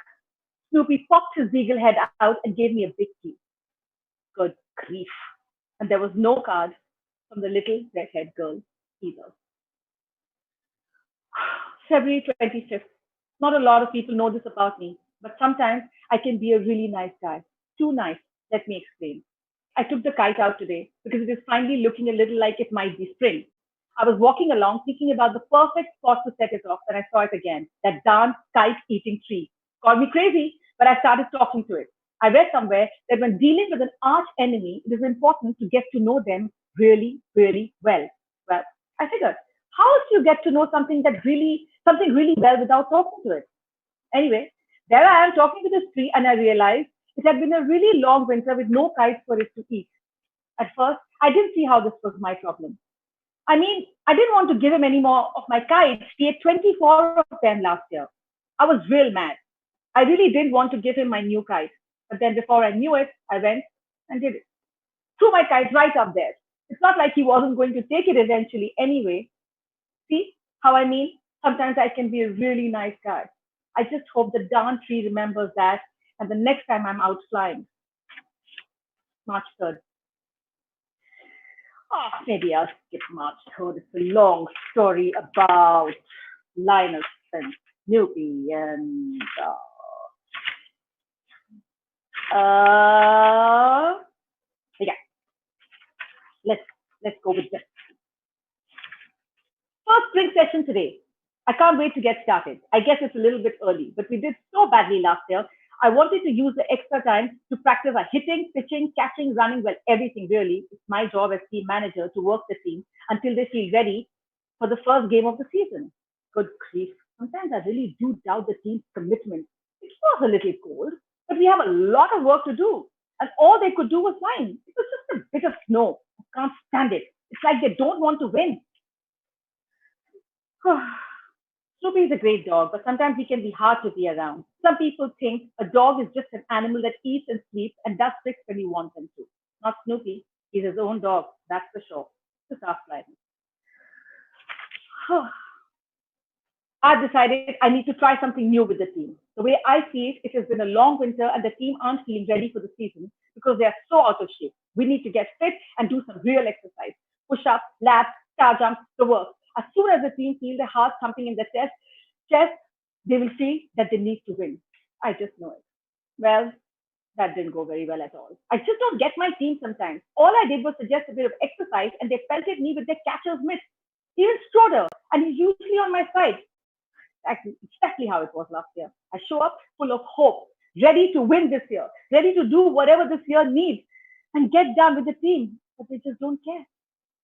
Snoopy popped his beagle head out and gave me a big kiss. Good grief. And there was no card from the little red-haired girl either. February 25th. Not a lot of people know this about me, but sometimes I can be a really nice guy. Too nice. Let me explain. I took the kite out today because it is finally looking a little like it might be spring. I was walking along thinking about the perfect spot to set it off when I saw it again. That darn kite-eating tree. Called me crazy, but I started talking to it. I read somewhere that when dealing with an arch enemy, it is important to get to know them really, really well. Well, I figured, how else do you get to know something really well without talking to it? Anyway, there I am talking to this tree, and I realized it had been a really long winter with no kites for it to eat. At first, I didn't see how this was my problem. I mean, I didn't want to give him any more of my kites. He ate 24 of them last year. I was real mad. I really didn't want to give him my new kite. But then before I knew it, I went and did it. Threw my kite right up there. It's not like he wasn't going to take it eventually anyway. See how I mean? Sometimes I can be a really nice guy. I just hope the darn tree remembers that and the next time I'm out flying. March 3rd. Oh, maybe I'll skip March 3rd. It's a long story about Linus and Snoopy and yeah. Let's go with this. First spring session today. I can't wait to get started. I guess it's a little bit early, but we did so badly last year. I wanted to use the extra time to practice our hitting, pitching, catching, running, well, everything really. It's my job as team manager to work the team until they feel ready for the first game of the season. Good grief. Sometimes I really do doubt the team's commitment. It was a little cold, but we have a lot of work to do. And all they could do was whine. It was just a bit of snow. I can't stand it. It's like they don't want to win. Snoopy is a great dog, but sometimes he can be hard to be around. Some people think a dog is just an animal that eats and sleeps and does tricks when you want them to. Not Snoopy. He's his own dog, that's for sure. Just ask Linus. I've decided I need to try something new with the team. The way I see it, it has been a long winter and the team aren't feeling ready for the season because they are so out of shape. We need to get fit and do some real exercise. Push-ups, laps, star jumps, the works. As soon as the team feels their heart thumping in their chest, they will see that they need to win. I just know it. Well, that didn't go very well at all. I just don't get my team sometimes. All I did was suggest a bit of exercise and they pelted me with their catcher's mitt. Even Stroder, and he's usually on my side. Exactly how it was last year. I show up full of hope, ready to win this year, ready to do whatever this year needs and get done with the team. But they just don't care.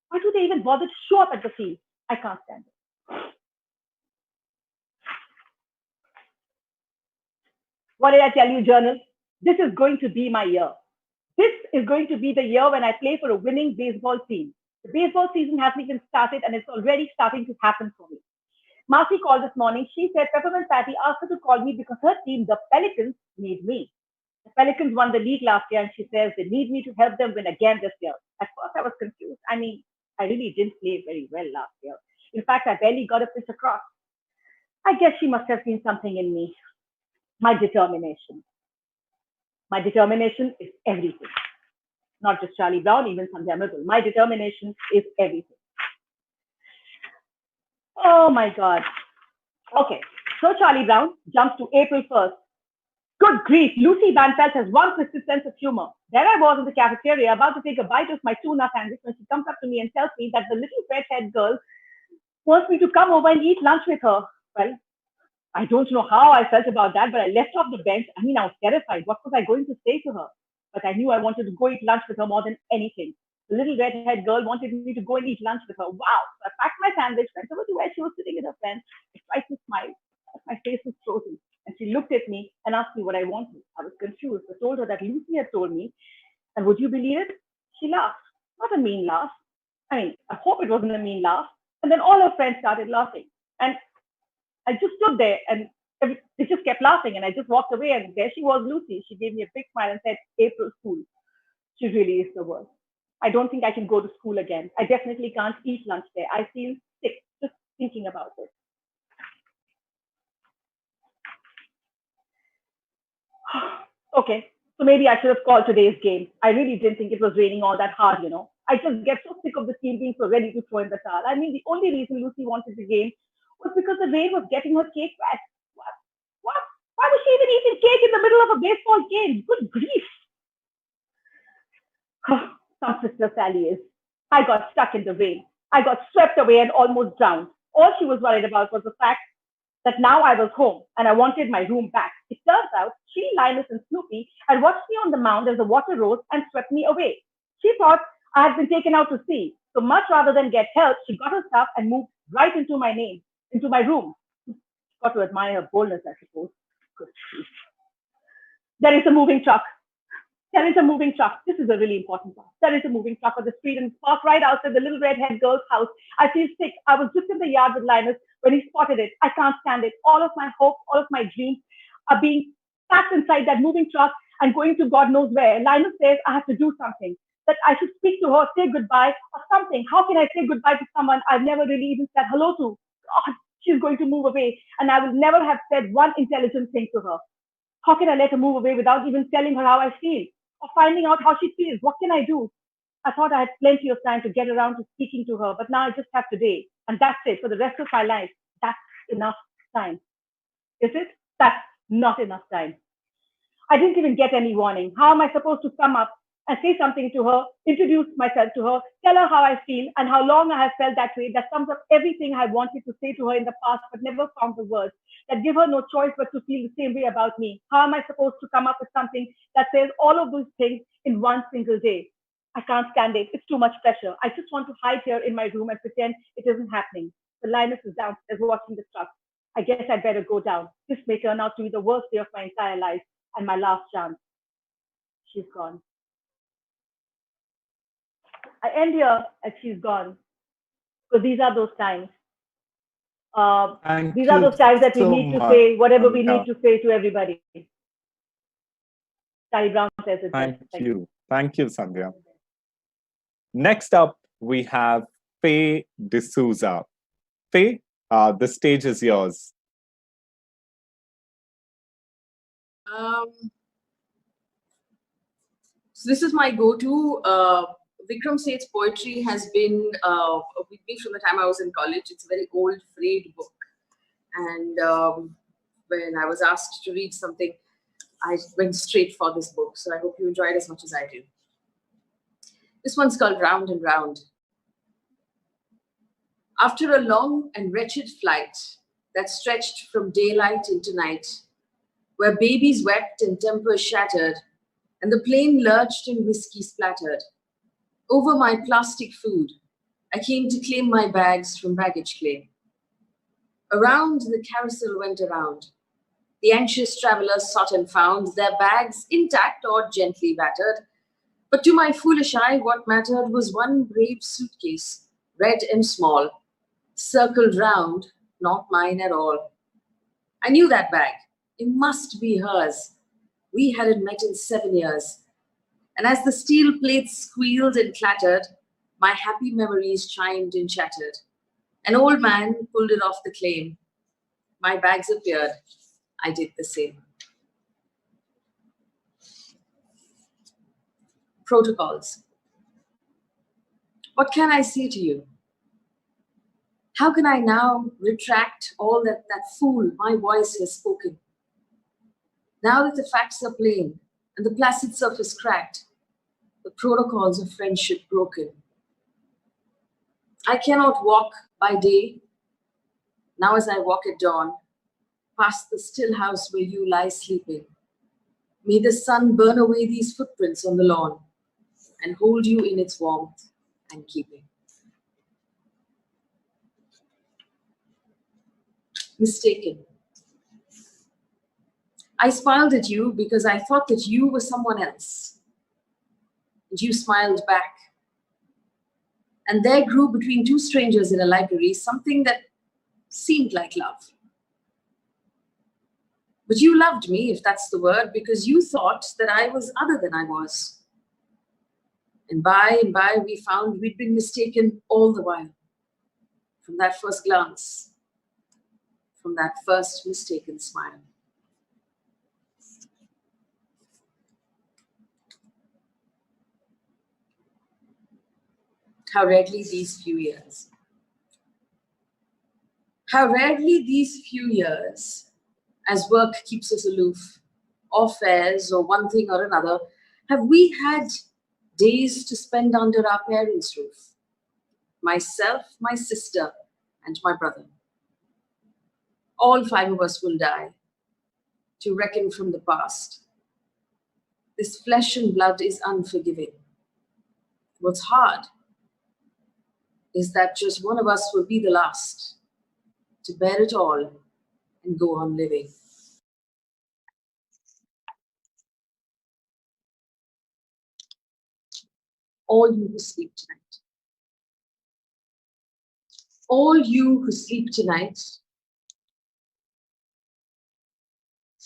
Why do they even bother to show up at the field? I can't stand it. What did I tell you, journal? This is going to be my year. This is going to be the year when I play for a winning baseball team. The baseball season hasn't even started and it's already starting to happen for me. Marcy called this morning. She said Peppermint Patty asked her to call me because her team, the Pelicans, need me. The Pelicans won the league last year and she says they need me to help them win again this year. At first I was confused. I mean, I really didn't play very well last year. In fact, I barely got a pitch across. I guess she must have seen something in me. My determination. My determination is everything. Not just Charlie Brown, even Sandhya Mridul. My determination is everything. Oh my God. Okay, so Charlie Brown jumps to April 1st. Good grief, Lucy Banfeld has one twisted sense of humor. There I was in the cafeteria about to take a bite of my tuna sandwich when she comes up to me and tells me that the little red-haired girl wants me to come over and eat lunch with her. Well, I don't know how I felt about that, but I left off the bench. I mean, I was terrified. What was I going to say to her? But I knew I wanted to go eat lunch with her more than anything. The little red-haired girl wanted me to go and eat lunch with her. Wow. So I packed my sandwich, went over to where she was sitting with her friends. I tried to smile. My face was frozen. And she looked at me and asked me what I wanted. I was confused. I told her that Lucy had told me. And would you believe it? She laughed. Not a mean laugh. I mean, I hope it wasn't a mean laugh. And then all her friends started laughing. And I just stood there and they just kept laughing. And I just walked away. And there she was, Lucy. She gave me a big smile and said, April Fool. She really is the worst. I don't think I can go to school again. I definitely can't eat lunch there. I feel sick just thinking about it. Okay, so maybe I should have called today's game. I really didn't think it was raining all that hard, you know. I just get so sick of the team being so ready to throw in the towel. I mean, the only reason Lucy wanted the game was because the rain was getting her cake wet. What? Why was she even eating cake in the middle of a baseball game? Good grief. Some sister Sally is. I got stuck in the rain. I got swept away and almost drowned. All she was worried about was the fact that now I was home and I wanted my room back. It turns out she, Linus, and Snoopy had watched me on the mound as the water rose and swept me away. She thought I had been taken out to sea. So much rather than get help, she got her stuff and moved right into my room. Got to admire her boldness, I suppose. Good grief. There is a moving truck. There is a moving truck. This is a really important part. There is a moving truck on the street and parked right outside the little red-haired girl's house. I feel sick. I was just in the yard with Linus when he spotted it. I can't stand it. All of my hopes, all of my dreams are being packed inside that moving truck and going to God knows where. Linus says I have to do something, that I should speak to her, say goodbye or something. How can I say goodbye to someone I've never really even said hello to? God, she's going to move away and I will never have said one intelligent thing to her. How can I let her move away without even telling her how I feel or finding out how she feels? What can I do? I thought I had plenty of time to get around to speaking to her, but now I just have today. And that's it for the rest of my life. That's enough time. Is it? That's not enough time. I didn't even get any warning. How am I supposed to come up and say something to her, introduce myself to her, tell her how I feel and how long I have felt that way? That sums up everything I wanted to say to her in the past, but never found the words, that give her no choice but to feel the same way about me. How am I supposed to come up with something that says all of those things in one single day? I can't stand it. It's too much pressure. I just want to hide here in my room and pretend it isn't happening. The Linus is downstairs watching the truck. I guess I'd better go down. This may turn out to be the worst day of my entire life and my last chance. She's gone. I end here as she's gone, because these are those times. These are those times that we need to say whatever we need to say to everybody. Charlie Brown says it. Thank you. Thank you, Sandhya. Next up, we have Faye D'Souza. Faye, the stage is yours. So this is my go-to. Vikram Seth's poetry has been with me from the time I was in college. It's a very old, frayed book. And when I was asked to read something, I went straight for this book. So I hope you enjoy it as much as I do. This one's called Round and Round. After a long and wretched flight that stretched from daylight into night, where babies wept and tempers shattered, and the plane lurched and whiskey splattered, over my plastic food, I came to claim my bags from baggage claim. Around the carousel went around. The anxious travelers sought and found their bags intact or gently battered. But to my foolish eye, what mattered was one brave suitcase, red and small, circled round, not mine at all. I knew that bag. It must be hers. We hadn't met in 7 years. And as the steel plates squealed and clattered, my happy memories chimed and chattered. An old man pulled it off the claim. My bags appeared. I did the same. Protocols. What can I say to you? How can I now retract all that fool my voice has spoken? Now that the facts are plain and the placid surface cracked, the protocols of friendship broken. I cannot walk by day, now as I walk at dawn, past the still house where you lie sleeping. May the sun burn away these footprints on the lawn and hold you in its warmth and keeping. Mistaken. I smiled at you because I thought that you were someone else. And you smiled back. And there grew between two strangers in a library something that seemed like love. But you loved me, if that's the word, because you thought that I was other than I was. And by we found we'd been mistaken all the while. From that first glance, from that first mistaken smile. How rarely these few years. How rarely these few years, as work keeps us aloof, or fairs, or one thing or another, have we had days to spend under our parents' roof, myself, my sister, and my brother. All 5 of us will die to reckon from the past. This flesh and blood is unforgiving. What's hard is that just one of us will be the last to bear it all and go on living. All you who sleep tonight. All you who sleep tonight,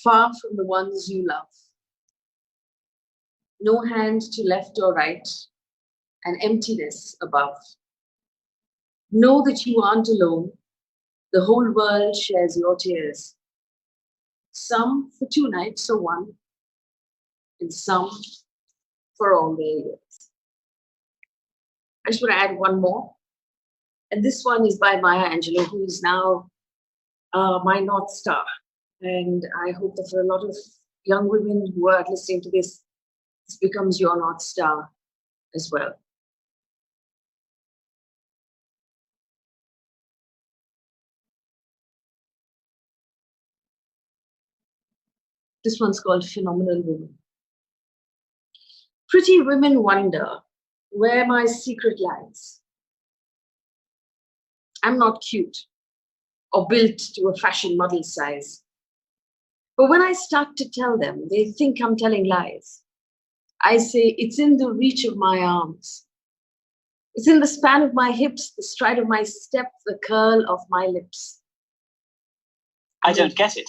far from the ones you love. No hand to left or right, and emptiness above. Know that you aren't alone. The whole world shares your tears. Some for 2 nights or 1, and some for all their years. I just want to add one more. And this one is by Maya Angelou, who is now my North Star. And I hope that for a lot of young women who are listening to this, this becomes your North Star as well. This one's called Phenomenal Woman. Pretty women wonder where my secret lies. I'm not cute or built to a fashion model size. But when I start to tell them, they think I'm telling lies. I say it's in the reach of my arms. It's in the span of my hips, the stride of my step, the curl of my lips. I don't get it.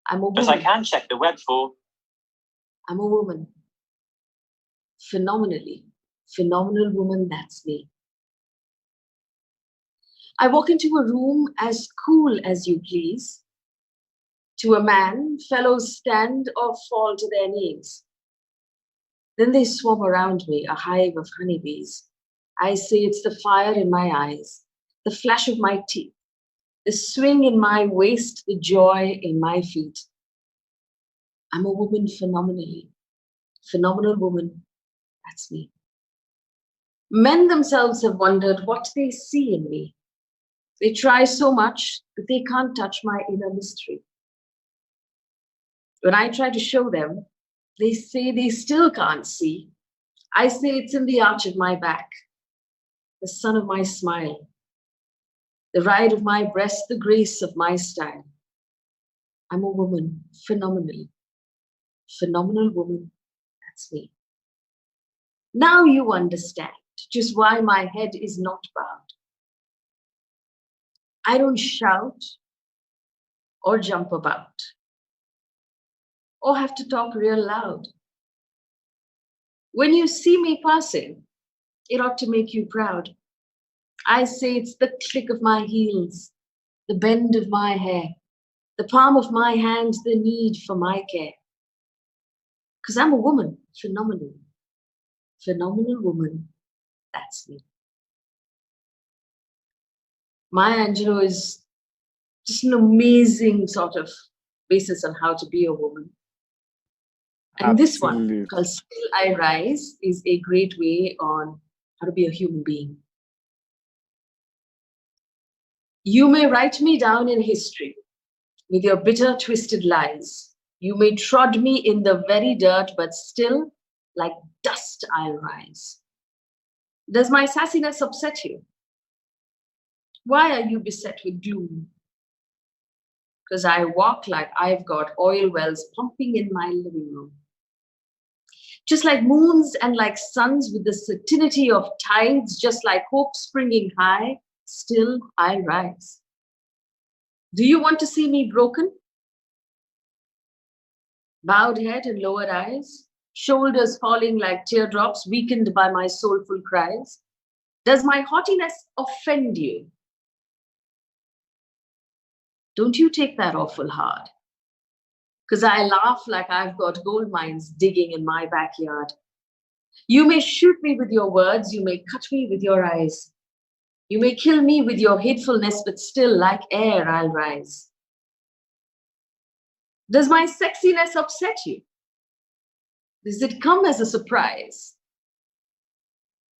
I'm a woman. But I can check the web for. I'm a woman. Phenomenal woman, that's me. I walk into a room as cool as you please. To a man, fellows stand or fall to their knees. Then they swarm around me, a hive of honeybees. I say it's the fire in my eyes, the flash of my teeth, the swing in my waist, the joy in my feet. I'm a woman phenomenally. Phenomenal woman, that's me. Men themselves have wondered what they see in me. They try so much that they can't touch my inner mystery. When I try to show them, they say they still can't see. I say it's in the arch of my back, the sun of my smile, the ride of my breast, the grace of my style. I'm a woman, phenomenally. Phenomenal woman, that's me. Now you understand just why my head is not bowed. I don't shout or jump about or have to talk real loud. When you see me passing, it ought to make you proud. I say it's the click of my heels, the bend of my hair, the palm of my hand, the need for my care. Because I'm a woman, phenomenal. Phenomenal woman, that's me. Maya Angelou is just an amazing sort of basis on how to be a woman. And this one, called Still I Rise, is a great way on how to be a human being. You may write me down in history with your bitter, twisted lies. You may trod me in the very dirt, but still, like dust, I'll rise. Does my sassiness upset you? Why are you beset with gloom? Because I walk like I've got oil wells pumping in my living room. Just like moons and like suns with the certainty of tides, just like hope springing high, still I rise. Do you want to see me broken? Bowed head and lowered eyes, shoulders falling like teardrops, weakened by my soulful cries. Does my haughtiness offend you? Don't you take that awful hard. Because I laugh like I've got gold mines digging in my backyard. You may shoot me with your words, you may cut me with your eyes. You may kill me with your hatefulness, but still like air I'll rise. Does my sexiness upset you? Does it come as a surprise?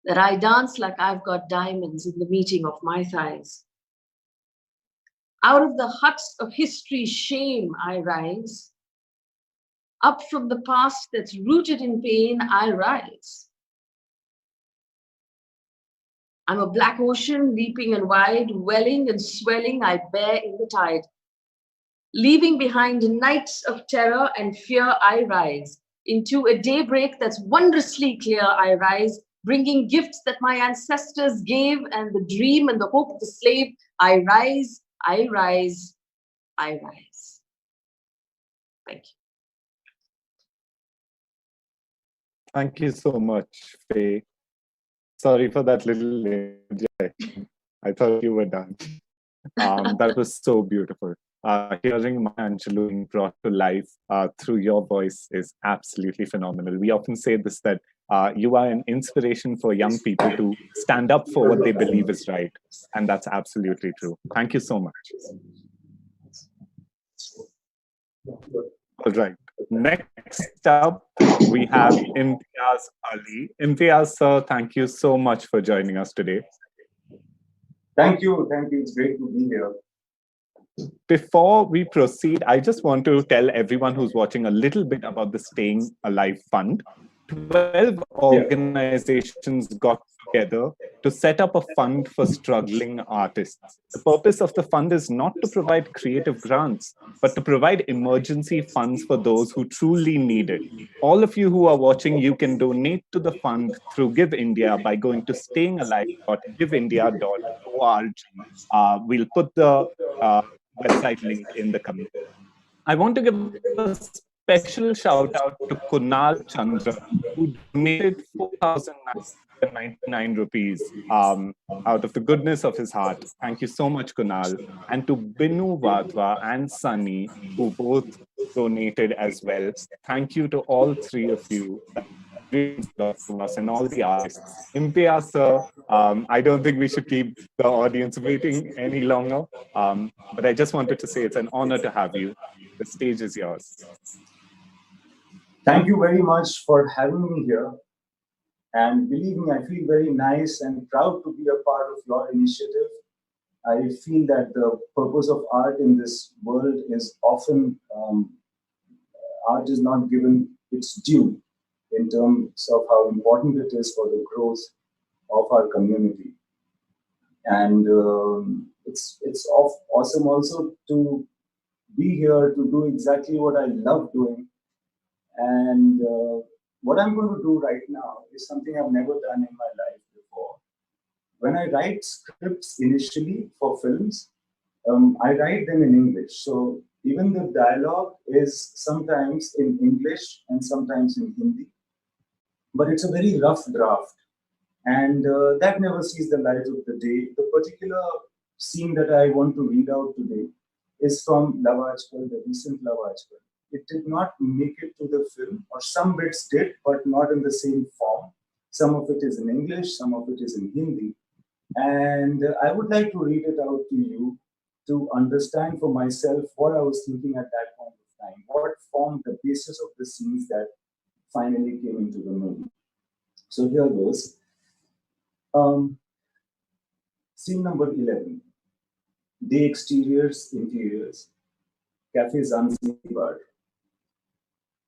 that I dance like I've got diamonds in the meeting of my thighs. Out of the huts of history's shame I rise. Up from the past that's rooted in pain I rise. I'm a black ocean, leaping and wide, welling and swelling I bear in the tide. Leaving behind nights of terror and fear I rise. Into a daybreak that's wondrously clear I rise, bringing gifts that my ancestors gave and the dream and the hope of the slave. I rise, I rise, I rise. Thank you. Thank you so much, Faye. Sorry for that little interjection. I thought you were done. That was so beautiful. Hearing Maya Angelou being brought to life through your voice is absolutely phenomenal. We often say this, that you are an inspiration for young people to stand up for what they believe is right. And that's absolutely true. Thank you so much. All right. Next up, we have Imtiaz Ali. Imtiaz, sir, thank you so much for joining us today. Thank you. Thank you. It's great to be here. Before we proceed, I just want to tell everyone who's watching a little bit about the Staying Alive Fund. 12 organizations got together to set up a fund for struggling artists. The purpose of the fund is not to provide creative grants, but to provide emergency funds for those who truly need it. All of you who are watching, you can donate to the fund through Give India by going to stayingalive.giveindia.org. We'll put the website link in the comment. I want to give a special shout out to Kunal Chandra, who donated 4,999 rupees out of the goodness of his heart. Thank you so much, Kunal. And to Binu Wadhwa and Sunny, who both donated as well. Thank you to all three of you. Us and all the artists. Imtiaz, sir, I don't think we should keep the audience waiting any longer. But I just wanted to say it's an honor to have you. The stage is yours. Thank you very much for having me here. And believe me, I feel very nice and proud to be a part of your initiative. I feel that the purpose of art in this world is often, art is not given its due in terms of how important it is for the growth of our community. And it's awesome also to be here to do exactly what I love doing. And what I'm going to do right now is something I've never done in my life before. When I write scripts initially for films, I write them in English. So even the dialogue is sometimes in English and sometimes in Hindi. But it's a very rough draft. And that never sees the light of the day. The particular scene that I want to read out today is from Love Aajkal, the recent Love Aajkal. It did not make it to the film, or some bits did, but not in the same form. Some of it is in English, some of it is in Hindi. And I would like to read it out to you to understand for myself what I was thinking at that point of time, what formed the basis of the scenes that finally came into the movie. So here goes. Scene number 11. Day exteriors, interiors. Cafe Zanzibar.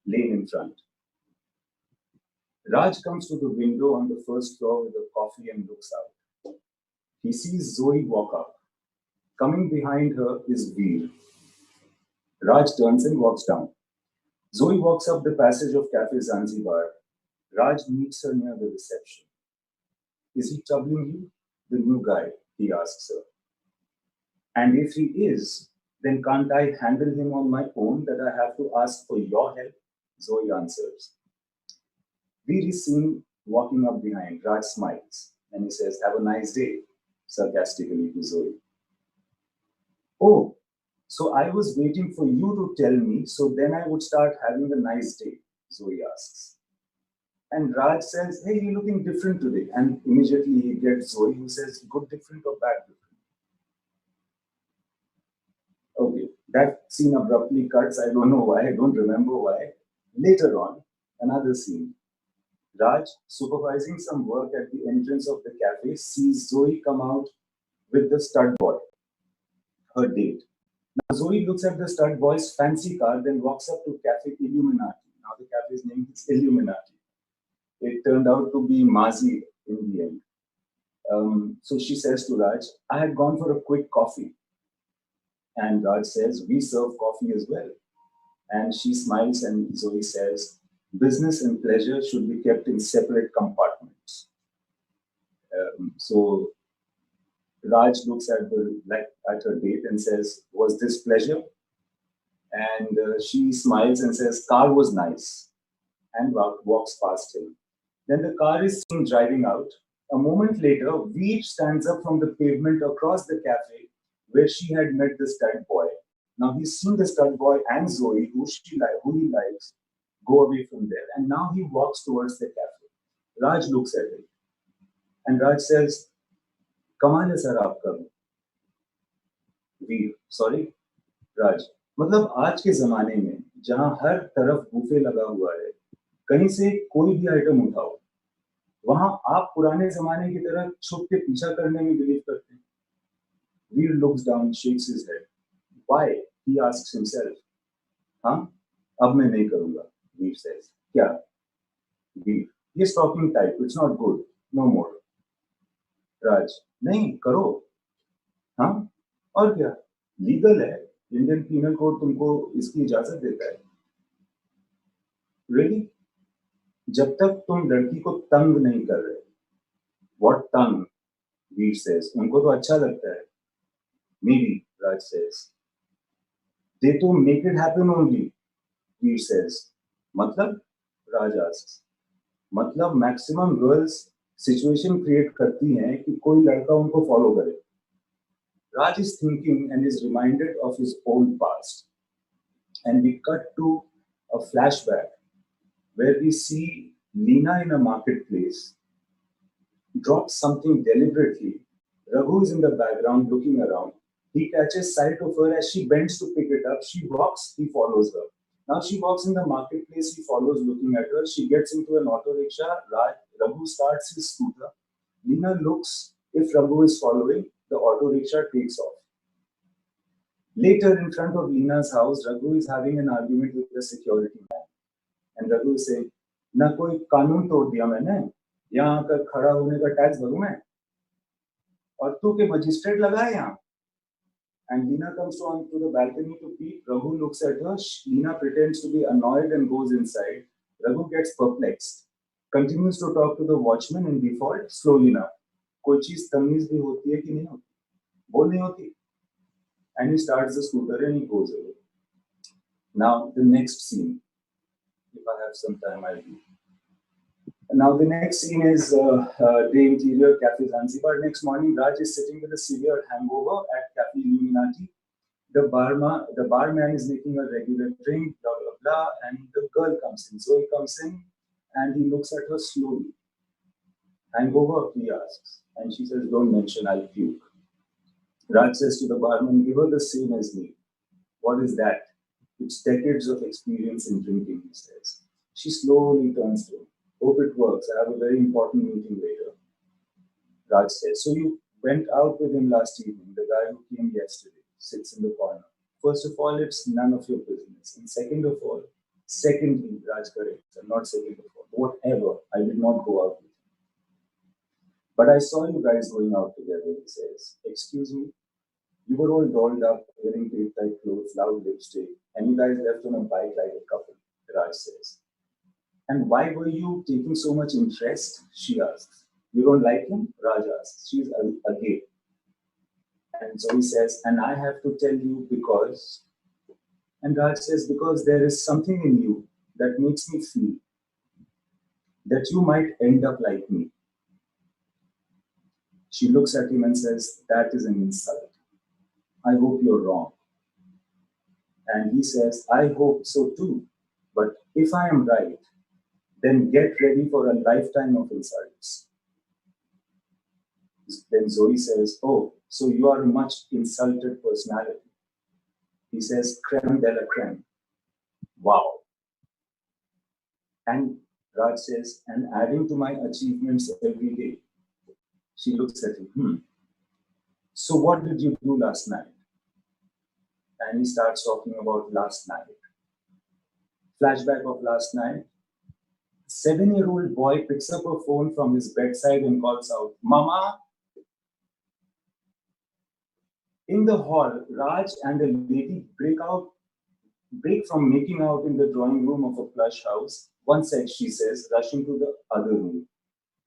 Lane in front. Raj comes to the window on the first floor with a coffee and looks out. He sees Zoe walk up. Coming behind her is Veer. Raj turns and walks down. Zoe walks up the passage of Cafe Zanzibar. Raj meets her near the reception. Is he troubling you? The new guy, he asks her. And if he is, then can't I handle him on my own that I have to ask for your help? Zoe answers. Veer is seen walking up behind. Raj smiles and he says, have a nice day, sarcastically to Zoe. Oh, so I was waiting for you to tell me, so then I would start having a nice day, Zoe asks. And Raj says, hey, you're looking different today. And immediately he gets Zoe, who says, good different or bad different? Okay, that scene abruptly cuts. I don't know why, I don't remember why. Later on, another scene. Raj, supervising some work at the entrance of the cafe, sees Zoe come out with the stud boy, her date. Now Zoe looks at the stud boy's fancy car, then walks up to Cafe Illuminati. Now the cafe's name is Illuminati. It turned out to be Mazi in the end. So she says to Raj, I had gone for a quick coffee. And Raj says, we serve coffee as well. And she smiles and Zoe says, business and pleasure should be kept in separate compartments. So Raj looks at her date and says, was this pleasure? And she smiles and says, car was nice, and walks past him. Then the car is seen driving out. A moment later, Veer stands up from the pavement across the cafe where she had met the stud boy. Now he's seen the stud boy and Zoe, who he likes, go away from there. And now he walks towards the cafe. Raj looks at him. And Raj says, Kamal hai sir aapka. Veer, sorry? Raj, मतलब आज के ज़माने में जहाँ हर तरफ buffet लगा हुआ है, कहीं से कोई भी आइटम उठाओ, वहाँ आप पुराने ज़माने की तरह छुप के पीछा करने में बिलीव करते हैं. Veer looks down, shakes his head. Why? He asks himself. हाँ, अब मैं नहीं करूँगा. Veer says. क्या? Veer, ये stalking type. It's not good. No more. Raj, नहीं करो. हाँ, और क्या? Legal है. इंडियन पीनल कोड तुमको इसकी इजाजत देता है. Really? जब तक तुम लड़की को तंग नहीं कर रहे. What tongue? Veer says. उनको तो अच्छा लगता है. Maybe, Raj says. They to make it happen only. Veer says. मतलब? Raj asks. मतलब maximum girls situation create करती हैं कि कोई लड़का उनको follow करे. Raj is thinking and is reminded of his own past. And we cut to a flashback where we see Leena in a marketplace drop something deliberately. Raghu is in the background looking around. He catches sight of her as she bends to pick it up. She walks, he follows her. Now she walks in the marketplace, he follows looking at her. She gets into an auto rickshaw. Raghu starts his scooter. Leena looks if Raghu is following. The auto rickshaw takes off. Later, in front of Leena's house, Raghu is having an argument with the security man. And Raghu is saying, ना कोई कानून तोड़ दिया मैंने, यहाँ आकर खड़ा होने का टैक्स भरूं मैं, और तू के मजिस्ट्रेट लगा है यहाँ. And Leena comes onto the balcony to peep. Raghu looks at her. Leena pretends to be annoyed and goes inside. Raghu gets perplexed. Continues to talk to the watchman in default. Slowly now. कोई चीज तमीज भी होती है कि नहीं होती? वो नहीं होती. And he starts the scooter and he goes away. Now the next scene. If I have some time, I'll do. Now the next scene is day interior Cafe Zanzibar. Next morning, Raj is sitting with a severe hangover at Cafe Illuminati. The barman is making a regular drink, blah blah blah, and the girl comes in. Zoe comes in, and he looks at her slowly. Hangover, he asks, and she says, "Don't mention, I'll puke." Raj says to the barman, "Give her the same as me." What is that? It's decades of experience in drinking, he says. She slowly turns to him. Hope it works. I have a very important meeting later. Raj says, so you went out with him last evening, the guy who came yesterday, sits in the corner. First of all, it's none of your business. And secondly, Raj corrects, and not second of all, whatever, I did not go out with him. But I saw you guys going out together, he says. Excuse me? You were all dolled up, wearing tight clothes, loud lipstick, and you guys left on a bike like a couple, Raj says. And why were you taking so much interest? She asks. You don't like him? Raj asks. She's a gay. And Zoe says, and I have to tell you because. And Raj says, because there is something in you that makes me feel that you might end up like me. She looks at him and says, that is an insult. I hope you're wrong. And he says, I hope so too. But if I am right, then get ready for a lifetime of insults. Then Zoe says, oh, so you are a much insulted personality. He says, creme de la creme. Wow. And Raj says, and adding to my achievements every day. She looks at him. So what did you do last night? And he starts talking about last night. Flashback of last night. 7-year-old boy picks up a phone from his bedside and calls out, Mama. In the hall, Raj and a lady break from making out in the drawing room of a plush house. One side, she says, rushing to the other room.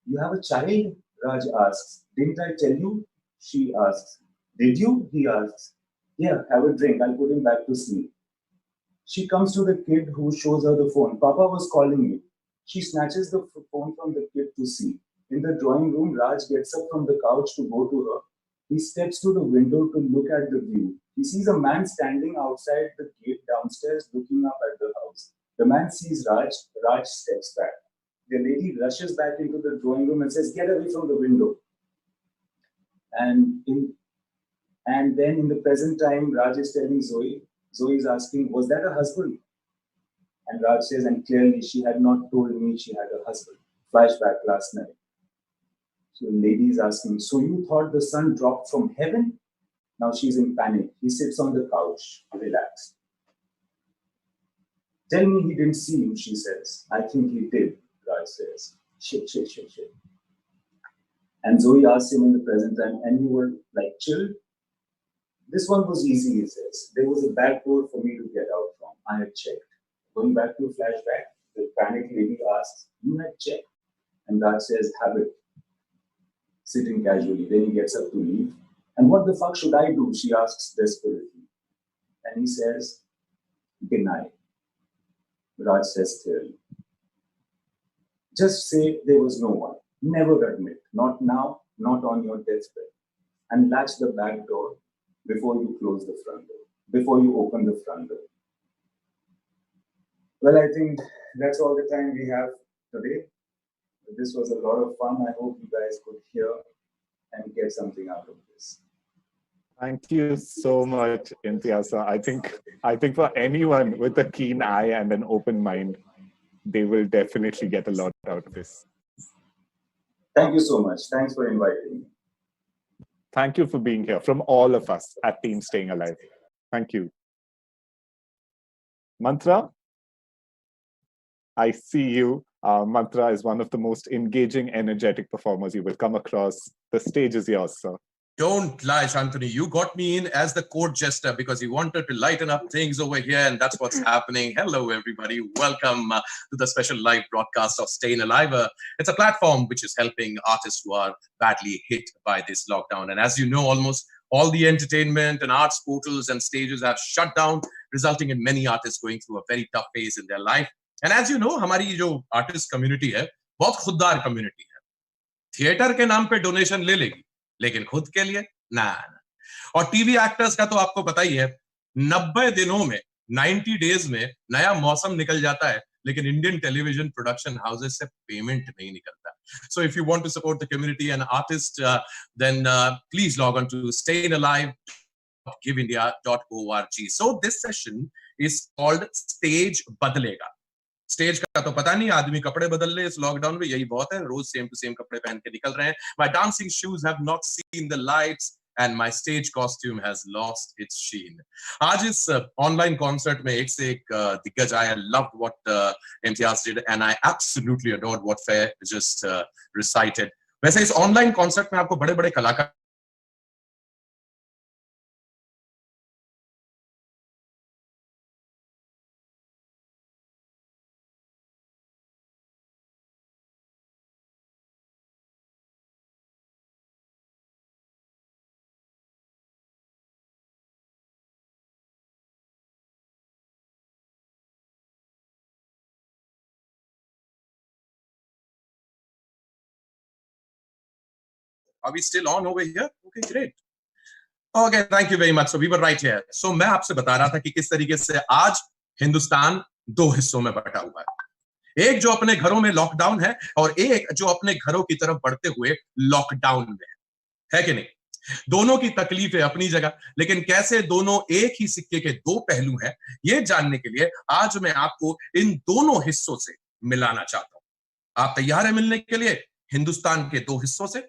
You have a child? Raj asks. Didn't I tell you? She asks. Did you? He asks. Yeah, have a drink. I'll put him back to sleep. She comes to the kid who shows her the phone. Papa was calling me. She snatches the phone from the kid to see. In the drawing room, Raj gets up from the couch to go to her. He steps to the window to look at the view. He sees a man standing outside the gate downstairs looking up at the house. The man sees Raj. Raj steps back. The lady rushes back into the drawing room and says, get away from the window. And then in the present time, Raj is telling Zoe. Zoe is asking, was that a husband? And Raj says, and clearly she had not told me she had a husband. Flashback last night. So the lady is asking, so you thought the sun dropped from heaven? Now she's in panic. He sits on the couch, relaxed. Tell me he didn't see you, she says. I think he did, Raj says. Shit. And Zoe asks him in the present time, and you were like chilled? This one was easy, he says. There was a back door for me to get out from. I had checked. Going back to a flashback, the panicked lady asks, you had checked? And Raj says, habit. Sitting casually. Then he gets up to leave. And what the fuck should I do? She asks desperately. And he says, deny. Raj says clearly. Just say there was no one. Never admit. Not now, not on your deathbed. And latch the back door before you close the front door. Before you open the front door. Well, I think that's all the time we have today. This was a lot of fun. I hope you guys could hear and get something out of this. Thank you so much, Imtiaz. I think for anyone with a keen eye and an open mind, they will definitely get a lot out of this. Thank you so much. Thanks for inviting me. Thank you for being here from all of us at Team Staying Alive. Thank you. Mantra, I see you. Mantra is one of the most engaging, energetic performers you will come across. The stage is yours, sir. Don't lie, Shantanu. You got me in as the court jester because you wanted to lighten up things over here, and that's what's happening. Hello, everybody. Welcome to the special live broadcast of StayInAlive. It's a platform which is helping artists who are badly hit by this lockdown. And as you know, almost all the entertainment and arts portals and stages have shut down, resulting in many artists going through a very tough phase in their life. And as you know, हमारी जो artist community है, बहुत खुददार community है. Theatre के नाम पे donation ले लेगी, लेकिन खुद के लिए ना. और टीवी एक्टर्स का तो आपको पता ही है, 90 दिनों में 90 days में नया मौसम निकल जाता है, लेकिन इंडियन टेलीविजन प्रोडक्शन हाउसेस से पेमेंट नहीं निकलता. So if you want to support the community and artists, then please log on to StayInAlive.giveindia.org. So this session is called Stage Badlega. Stage का तो पता नहीं, आदमी कपड़े बदल ले इस लॉकडाउन में, यही बहुत है, रोज सेम टू सेम कपड़े पहन के निकल रहे हैं. My dancing shoes have not seen the lights and my stage costume has lost its sheen. आज इस ऑनलाइन कॉन्सर्ट में एक से एक दिग्गज आए. I loved what Imtiaz did and I absolutely adored what Faye just recited. वैसे इस ऑनलाइन कॉन्सर्ट में आपको बड़े बड़े कलाकार Are we still on over here? Okay, great. Okay, thank you very much. So we were right here. So मैं आपसे बता रहा था कि किस तरीके से आज हिंदुस्तान दो हिस्सों में बटा हुआ है. एक जो अपने घरों में लॉकडाउन है और एक जो अपने घरों की तरफ बढ़ते हुए लॉकडाउन में है कि नहीं. दोनों की तकलीफें अपनी जगह, लेकिन कैसे दोनों एक ही सिक्के के दो पहलू हैं, ये जानने के लिए आज मैं आपको इन दोनों हिस्सों से मिलाना चाहता हूं. आप तैयार हैं मिलने के लिए हिंदुस्तान के दो हिस्सों से?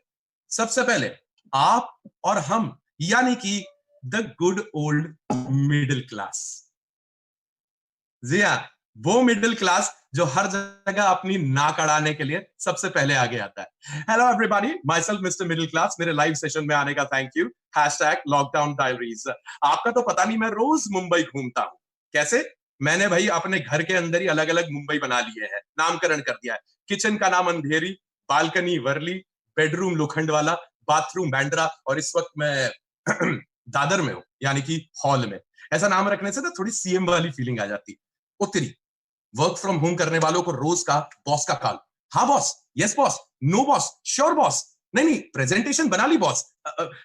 सबसे पहले आप और हम, यानी कि the good old middle class. जी हाँ, वो मिडिल क्लास जो हर जगह अपनी नाक अड़ाने के लिए सबसे पहले आगे आता है। Hello everybody, my self mister middle class. मेरे लाइव सेशन में आने का थैंक यू। #Lockdown diaries. आपका तो पता नहीं, मैं रोज मुंबई घूमता हूँ। कैसे? मैंने भाई अपने घर के अंदर ही अलग अलग मुंबई बना लिए हैं, नामकरण कर दिया है। किचन का नाम अंधेरी, बालकनी वर्ली, बेडरूम लोखंड वाला, बाथरूम बैंड्रा, और इस वक्त मैं दादर में हूँ, यानी कि हॉल में। ऐसा नाम रखने से ना थोड़ी सीएम वाली फीलिंग आ जाती। उत्तरी वर्क फ्रॉम होम करने वालों को रोज का बॉस का कॉल। हाँ boss, yes boss, no boss, sure boss, नहीं नहीं प्रेजेंटेशन बना ली बॉस,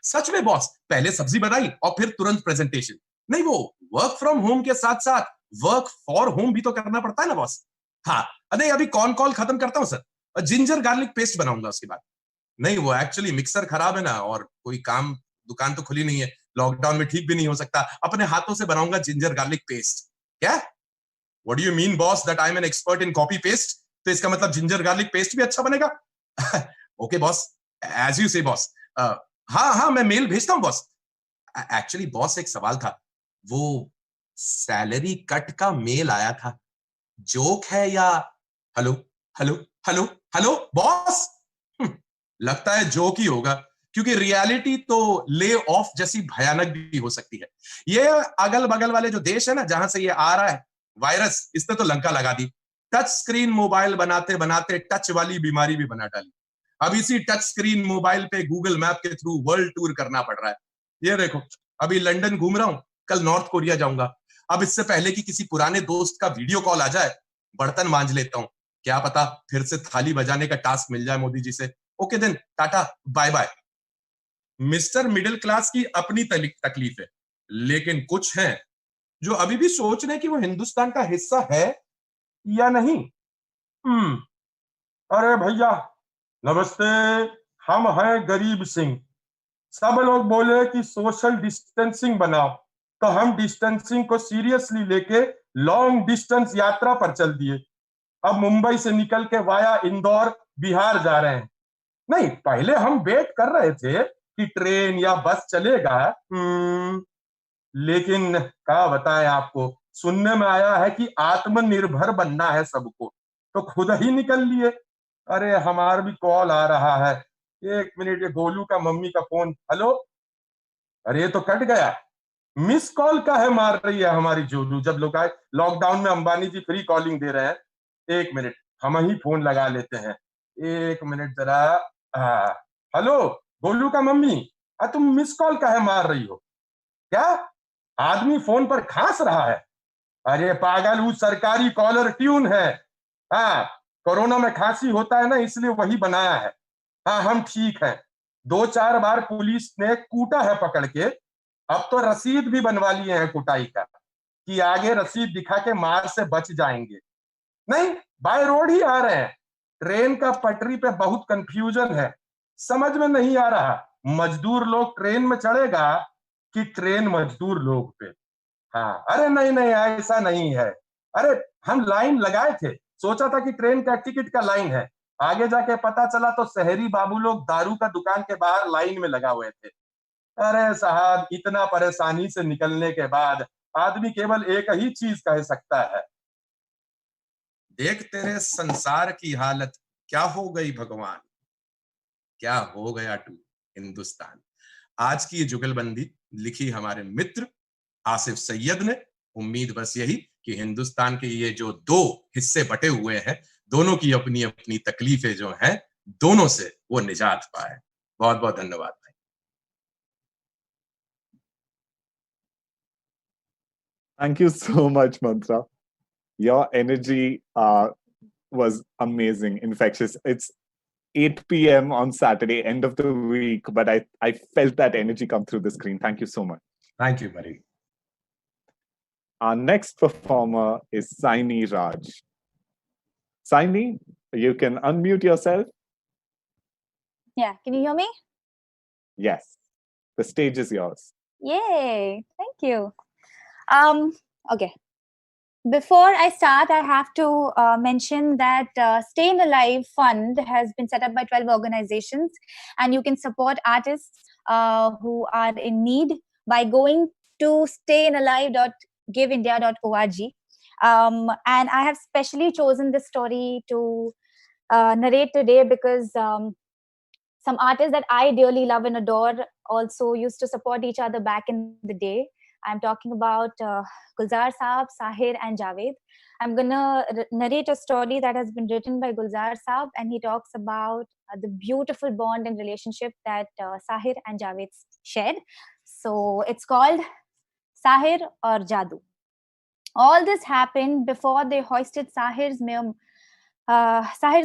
सच में बॉस, पहले सब्जी बनाई और फिर तुरंत प्रेजेंटेशन। नहीं, वो वर्क फ्रॉम होम के साथ साथ वर्क फॉर होम भी तो करना पड़ता है ना बॉस। हाँ, नहीं अभी कॉल खत्म करता हूँ सर, जिंजर गार्लिक पेस्ट बनाऊंगा उसके बाद। नहीं, वो एक्चुअली मिक्सर खराब है ना, और कोई काम, दुकान तो खुली नहीं है, लॉकडाउन में ठीक भी नहीं हो सकता, अपने हाथों से बनाऊंगा जिंजर गार्लिक पेस्ट। क्या? What do you mean, boss, that I'm an expert in copy paste? तो इसका मतलब जिंजर गार्लिक पेस्ट भी अच्छा बनेगा? ओके बॉस, एज यू से बॉस। हाँ, मैं मेल भेजता हूँ बॉस। एक्चुअली बॉस, एक सवाल था, वो सैलरी कट का मेल आया था, जोक है या? Hello hello hello hello boss, लगता है जोक ही होगा, क्योंकि रियलिटी तो ले ऑफ जैसी भयानक भी हो सकती है। ये अगल बगल वाले जो देश है ना, जहां से ये आ रहा है वायरस, इसने तो लंका लगा दी। टच स्क्रीन मोबाइल बनाते बनाते टच वाली बीमारी भी बना डाली। अब इसी टच स्क्रीन मोबाइल पे गूगल मैप के थ्रू वर्ल्ड टूर करना पड़ रहा है। ये देखो, अभी लंदन घूम रहा हूं, कल नॉर्थ कोरिया जाऊंगा। अब इससे पहले कि किसी पुराने दोस्त का वीडियो कॉल आ जाए, बर्तन मांज लेता हूं, क्या पता फिर से थाली बजाने का टास्क मिल जाए मोदी जी से। Okay then, tata bye bye. Mister middle class की अपनी तकलीफ है, लेकिन कुछ हैं जो अभी भी सोच रहे हैं कि वो हिंदुस्तान का हिस्सा है या नहीं। अरे भैया नमस्ते, हम हैं गरीब सिंह। सब लोग बोले कि सोशल डिस्टेंसिंग बनाओ, तो हम डिस्टेंसिंग को सीरियसली लेके लॉन्ग डिस्टेंस यात्रा पर चल दिए। अब मुंबई से निकल के वाया इंदौर बिहार जा रहे हैं। नहीं, पहले हम वेट कर रहे थे कि ट्रेन या बस चलेगा, लेकिन क्या बताएं आपको, सुनने में आया है कि आत्मनिर्भर बनना है सबको, तो खुद ही निकल लिए। अरे हमारा भी कॉल आ रहा है, एक मिनट, ये गोलू का मम्मी का फोन। हेलो, अरे ये तो कट गया। मिस कॉल का है मार रही है हमारी जोलू, जब लोग आए लॉकडाउन में, अंबानी जी फ्री कॉलिंग दे रहे हैं। एक मिनट, हम ही फोन लगा लेते हैं, एक मिनट जरा। हेलो गोलू का मम्मी, तुम मिस कॉल का है मार रही हो क्या? आदमी फोन पर खांस रहा है। अरे पागल, वो सरकारी कॉलर ट्यून है। हाँ, कोरोना में खांसी होता है ना, इसलिए वही बनाया है। हाँ, हम ठीक हैं। 2-4 बार पुलिस ने कूटा है पकड़ के, अब तो रसीद भी बनवा लिए हैं कुटाई का, कि आगे रसीद दिखा के मार से बच जाएंगे। नहीं, बाय रोड ही आ रहे हैं। ट्रेन का पटरी पे बहुत कंफ्यूजन है, समझ में नहीं आ रहा, मजदूर लोग ट्रेन में चढ़ेगा कि ट्रेन मजदूर लोग पे। हाँ, अरे नहीं नहीं, ऐसा नहीं है। अरे हम लाइन लगाए थे, सोचा था कि ट्रेन का टिकट का लाइन है, आगे जाके पता चला तो शहरी बाबू लोग दारू का दुकान के बाहर लाइन में लगा हुए थे। अरे साहब, इतना परेशानी से निकलने के बाद आदमी केवल एक ही चीज कह सकता है, देख तेरे संसार की हालत क्या हो गई भगवान, क्या हो गया टू हिंदुस्तान। आज की ये जुगलबंदी लिखी हमारे मित्र आसिफ सैयद ने। उम्मीद बस यही कि हिंदुस्तान के ये जो दो हिस्से बटे हुए हैं, दोनों की अपनी अपनी तकलीफें जो हैं, दोनों से वो निजात पाए। बहुत बहुत धन्यवाद भाई। Thank you so much, Mantra. Your energy was amazing, infectious. It's 8 p.m. on Saturday, end of the week, but I felt that energy come through the screen. Thank you so much. Thank you, buddy. Our next performer is Saini Raj. Saini, you can unmute yourself. Yeah, can you hear me? Yes, the stage is yours. Yay, thank you. Okay. Before I start, I have to mention that StayInAlive Fund has been set up by 12 organizations, and you can support artists who are in need by going to stayinalive.giveindia.org. And I have specially chosen this story to narrate today because some artists that I dearly love and adore also used to support each other back in the day. I'm talking about Gulzar Saab, Sahir, and Javed. I'm gonna narrate a story that has been written by Gulzar Saab, and he talks about the beautiful bond and relationship that Sahir and Javed shared. So it's called Sahir or Jadoo. All this happened before they hoisted Sahir's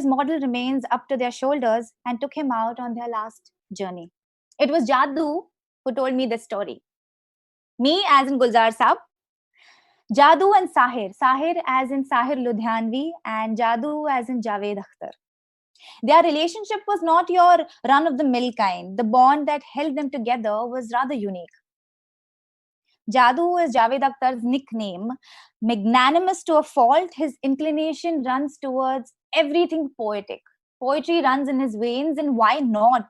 model remains up to their shoulders and took him out on their last journey. It was Jadoo who told me this story. Me as in Gulzar Saab, Jadoo and Sahir. Sahir as in Sahir Ludhianvi and Jadoo as in Javed Akhtar. Their relationship was not your run-of-the-mill kind. The bond that held them together was rather unique. Jadoo is Javed Akhtar's nickname. Magnanimous to a fault, his inclination runs towards everything poetic. Poetry runs in his veins, and why not?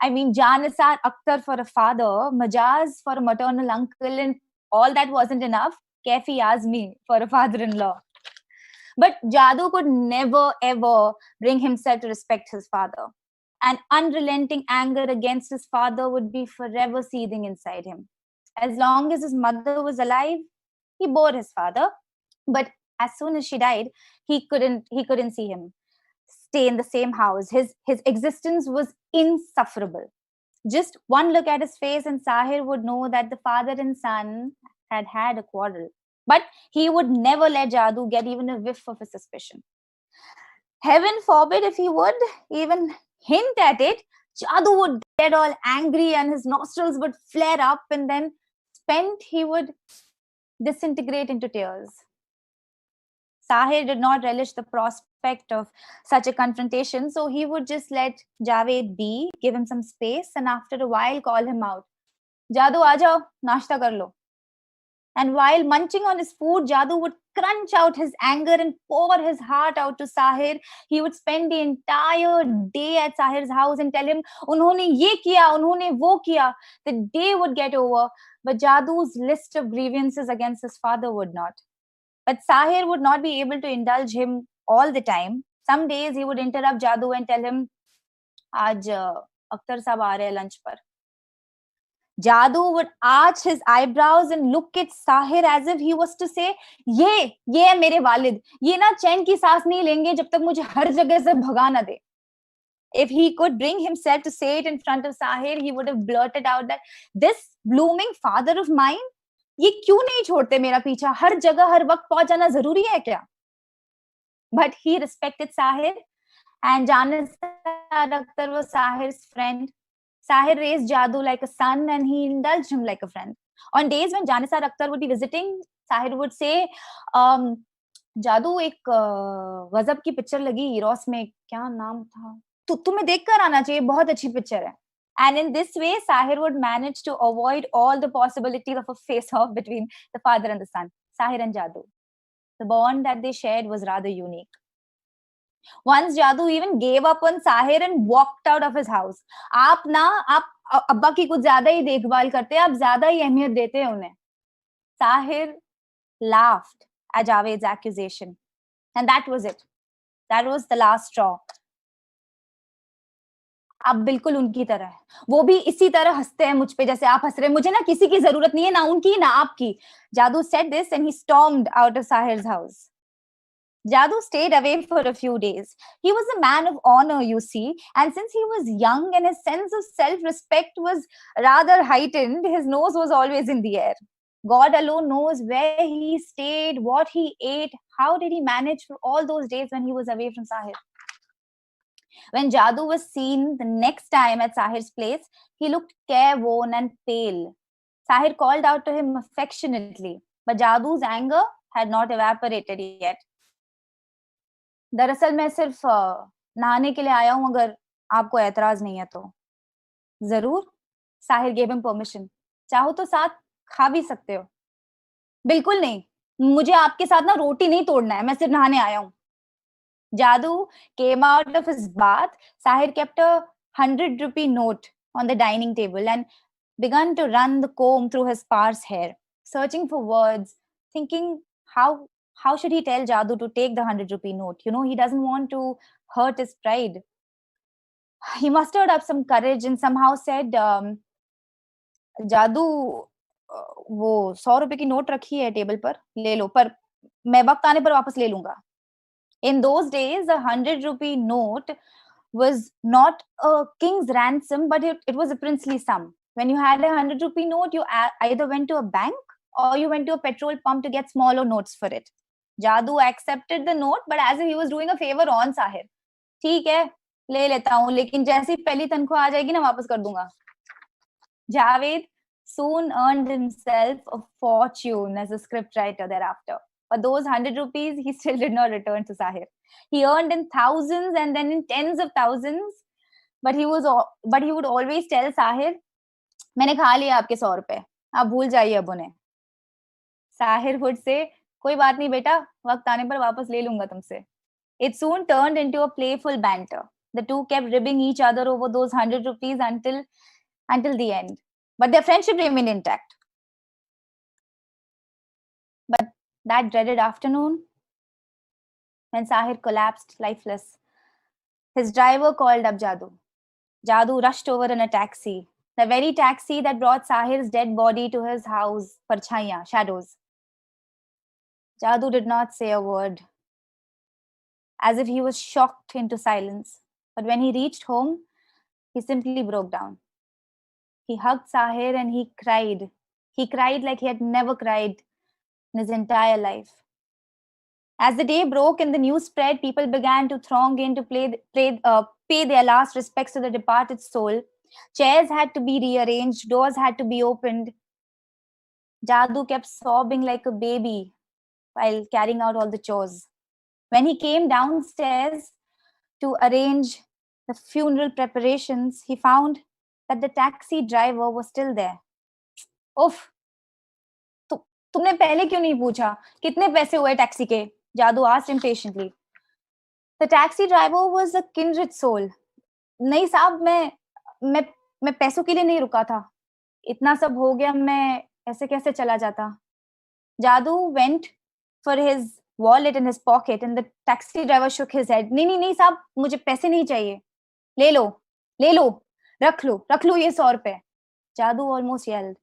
I mean, Janisar Akhtar for a father, Majaz for a maternal uncle, and all that wasn't enough. Kefi Azmi for a father-in-law. But Jadoo could never ever bring himself to respect his father. An unrelenting anger against his father would be forever seething inside him. As long as his mother was alive, he bore his father. But as soon as she died, he couldn't see him stay in the same house. His existence was insufferable. Just one look at his face and Sahir would know that the father and son had a quarrel. But he would never let Jadoo get even a whiff of a suspicion. Heaven forbid if he would even hint at it, Jadoo would get all angry and his nostrils would flare up, and then spent he would disintegrate into tears. Sahir did not relish the prospect of such a confrontation, so he would just let Javed be, give him some space, and after a while call him out. Jadoo, aa jao, nashta kar lo. And while munching on his food, Jadoo would crunch out his anger and pour his heart out to Sahir. He would spend the entire day at Sahir's house and tell him, unhone ye kiya, unhone wo kiya. The day would get over, but Jadoo's list of grievances against his father would not. But Sahir would not be able to indulge him all the time. Some days he would interrupt Jadoo and tell him, Aaj Akhtar sahab aa rahe lunch par. Jadoo would arch his eyebrows and look at Sahir as if he was to say, ये है मेरे वालिद, ये ना चैन की सांस नहीं लेंगे जब तक मुझे हर जगह से भगा ना दे. If he could bring himself to say it in front of Sahir, he would have blurted out that this blooming father of mine, ये क्यों नहीं छोड़ते मेरा पीछा, हर जगह हर वक्त पहुंच जाना जरूरी है क्या? But he respected Sahir, and Janisar Akhtar was Sahir's friend. Sahir raised Jadoo like a son and he indulged him like a friend. On days when Janisar Akhtar would be visiting, Sahir would say, Jadoo, एक गजब की picture लगी heroes में, क्या नाम था? तुम्हें देखकर आना चाहिए, बहुत अच्छी पिक्चर है. And in this way, Sahir would manage to avoid all the possibilities of a face-off between the father and the son. Sahir and Jadoo. The bond that they shared was rather unique. Once Jadoo even gave up on Sahir and walked out of his house. आप अब्बा की कुछ ज्यादा ही देखभाल करते हैं, आप ज्यादा ही अहमियत देते हैं उन्हें. Sahir laughed at Javed's accusation. And that was it. That was the last straw. आप बिल्कुल उनकी तरह है, वो भी इसी तरह हंसते हैं मुझ पे जैसे आप हंस रहे हैं. मुझे ना किसी की जरूरत नहीं है, ना उनकी ना आपकी. Jadoo said this and he stormed out of Sahir's house. Jadoo stayed away for a few days. He was a man of honor, you see, and since he was young and his sense of self-respect was rather heightened, his nose was always in the air. God alone knows where he stayed, what he ate, how did he manage for all those days when he was away from Sahir. When Jadoo was seen the next time at Sahir's place, he looked careworn and pale. Sahir called out to him affectionately, but Jadoo's anger had not evaporated yet. दरअसल मैं सिर्फ नहाने के लिए आया हूं, अगर आपको एतराज नहीं है तो. जरूर. Sahir gave him permission. चाहो तो साथ खा भी सकते हो. बिल्कुल नहीं. मुझे आपके साथ ना रोटी नहीं तोड़ना है, मैं सिर्फ नहाने आया हूँ. Jadoo came out of his bath. Sahir kept a 100-rupee note on the dining table and began to run the comb through his sparse hair, searching for words, thinking how should he tell Jadoo to take the 100-rupee note? You know, he doesn't want to hurt his pride. He mustered up some courage and somehow said, Jadoo, वो 100 रुपए की note रखी है table पर, ले लो, पर मैं वक्त आने पर वापस ले लूंगा. In those days, a 100-rupee note was not a king's ransom, but it was a princely sum. When you had a 100-rupee note, you either went to a bank or you went to a petrol pump to get smaller notes for it. Jadoo accepted the note, but as if he was doing a favor on Sahir. ठीक है, ले लेता हूँ, लेकिन जैसे ही पहली तनख्वाह आ जाएगी ना, वापस कर दूंगा. Javed soon earned himself a fortune as a scriptwriter thereafter. But those 100 rupees, he still did not return to Sahir. He earned in thousands and then in tens of thousands. But he would always tell Sahir, मैंने खा लिया आपके 100 रुपए, आप भूल जाइए अब उन्हें. Sahir would say, कोई बात नहीं बेटा, वक्त आने पर वापस ले लूंगा तुमसे. It soon turned into a playful banter. The two kept ribbing each other over those 100 rupees until the end. But their friendship remained intact. But that dreaded afternoon, when Sahir collapsed lifeless, his driver called up Jadoo. Jadoo rushed over in a taxi, the very taxi that brought Sahir's dead body to his house, Parchhaiyan, shadows. Jadoo did not say a word, as if he was shocked into silence. But when he reached home, he simply broke down. He hugged Sahir and he cried. He cried like he had never cried in his entire life. As the day broke and the news spread, people began to throng in to pay their last respects to the departed soul. Chairs had to be rearranged, doors had to be opened. Jadoo kept sobbing like a baby while carrying out all the chores. When he came downstairs to arrange the funeral preparations, he found that the taxi driver was still there. Uff! तुमने पहले क्यों नहीं पूछा कितने पैसे हुए taxi के? Jadoo asked impatiently. The taxi driver was a kindred soul. नहीं साहब, मैं पैसों के लिए नहीं रुका था. इतना सब हो गया, मैं ऐसे कैसे चला जाता? Jadoo went for his wallet in his pocket and the taxi driver shook his head. नहीं साहब, मुझे पैसे नहीं चाहिए. ले लो, रख लो ये 100 रुपए. Jadoo almost yelled.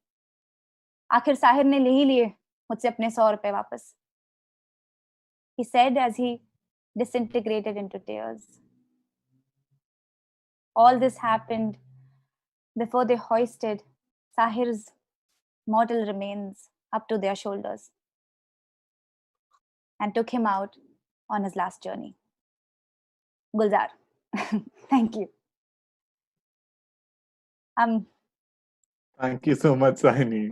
आखिर साहिर ने ले ही लिए मुझसे अपने 100 रुपए वापस. He said as he disintegrated into tears. All this happened before they hoisted Sahir's mortal remains up to their shoulders and took him out on his last journey. Gulzar. Thank you. Thank you so much, Saini.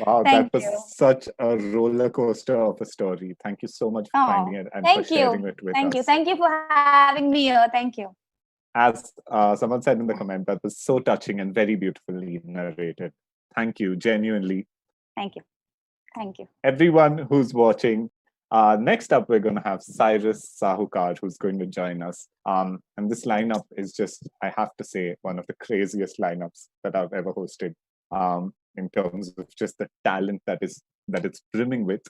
Wow, that was such a roller coaster of a story. Thank you so much for finding it and for sharing it with us. Thank you for having me here. Thank you. As someone said in the comment, that was so touching and very beautifully narrated. Thank you, genuinely. Thank you. Everyone who's watching, next up we're going to have Cyrus Sahukar, who's going to join us. And this lineup is just, I have to say, one of the craziest lineups that I've ever hosted, in terms of just the talent that it's brimming with.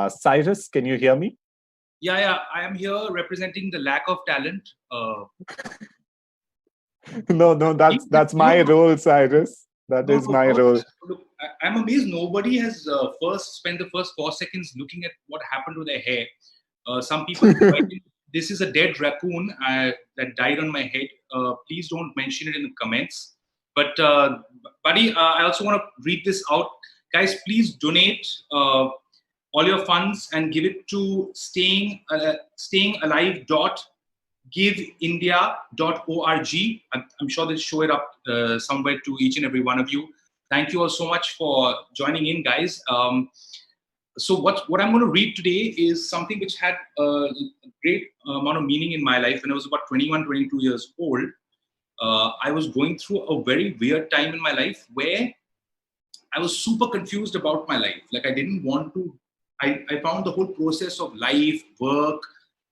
Cyrus, can you hear me? Yeah, I am here representing the lack of talent. No, that's my role, Cyrus. That is my role. Look, I'm amazed nobody has spent the first 4 seconds looking at what happened to their hair. Some people, this is a dead raccoon that died on my head. Please don't mention it in the comments. But buddy, I also want to read this out. Guys, please donate all your funds and give it to StayInAlive.giveindia.org. I'm sure they'll show it up somewhere to each and every one of you. Thank you all so much for joining in, guys. So what I'm going to read today is something which had a great amount of meaning in my life. When I was about 21, 22 years old, I was going through a very weird time in my life where I was super confused about my life. Like, I didn't want to I found the whole process of life, work,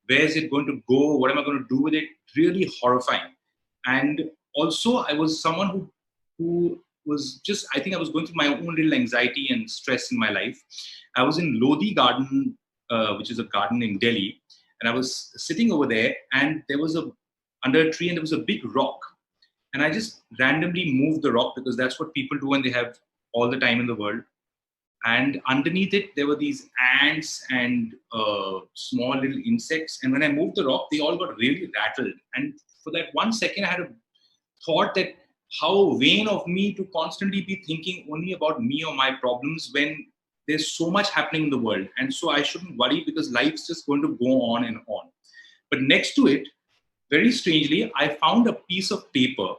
where is it going to go, what am I going to do with it, really horrifying. And also, I was someone who was just, I think I was going through my own little anxiety and stress in my life. I was in Lodi Garden, which is a garden in Delhi, and I was sitting over there, and there was under a tree, and there was a big rock. And I just randomly moved the rock because that's what people do when they have all the time in the world. And underneath it, there were these ants and small little insects. And when I moved the rock, they all got really rattled. And for that 1 second, I had a thought that how vain of me to constantly be thinking only about me or my problems when there's so much happening in the world. And so I shouldn't worry because life's just going to go on and on. But next to it, very strangely, I found a piece of paper,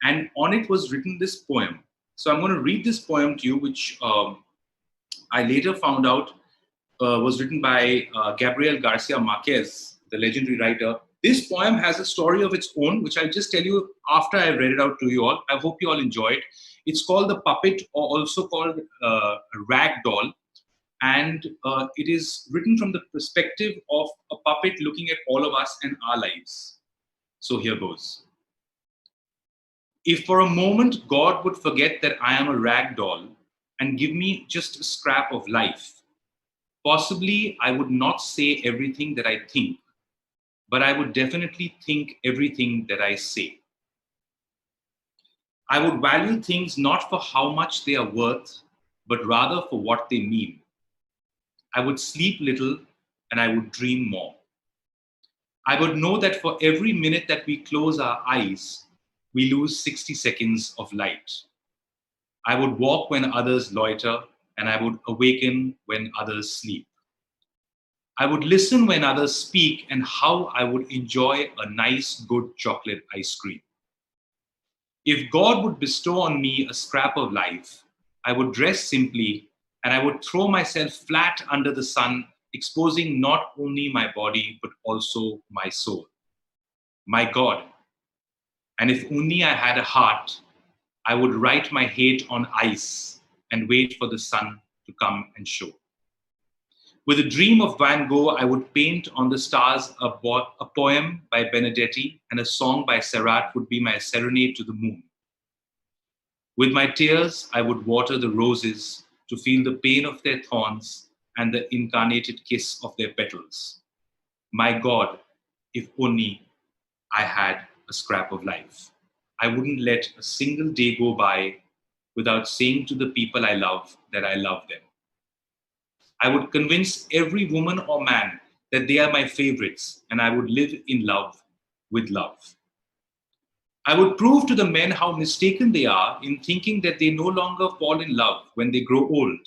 and on it was written this poem. So I'm going to read this poem to you, which I later found out was written by Gabriel Garcia Marquez, the legendary writer. This poem has a story of its own, which I'll just tell you after I've read it out to you all. I hope you all enjoy it. It's called The Puppet, or also called Rag Doll. And it is written from the perspective of a puppet looking at all of us and our lives. So here goes. If for a moment God would forget that I am a rag doll and give me just a scrap of life, possibly I would not say everything that I think, but I would definitely think everything that I say. I would value things not for how much they are worth, but rather for what they mean. I would sleep little and I would dream more. I would know that for every minute that we close our eyes, we lose 60 seconds of light. I would walk when others loiter, and I would awaken when others sleep. I would listen when others speak, and how I would enjoy a nice, good chocolate ice cream. If God would bestow on me a scrap of life, I would dress simply, and I would throw myself flat under the sun, exposing not only my body, but also my soul. My God, and if only I had a heart, I would write my hate on ice and wait for the sun to come and show. With a dream of Van Gogh, I would paint on the stars a poem by Benedetti, and a song by Serrat would be my serenade to the moon. With my tears, I would water the roses to feel the pain of their thorns and the incarnated kiss of their petals. My God, if only I had a scrap of life. I wouldn't let a single day go by without saying to the people I love that I love them. I would convince every woman or man that they are my favorites, and I would live in love with love. I would prove to the men how mistaken they are in thinking that they no longer fall in love when they grow old,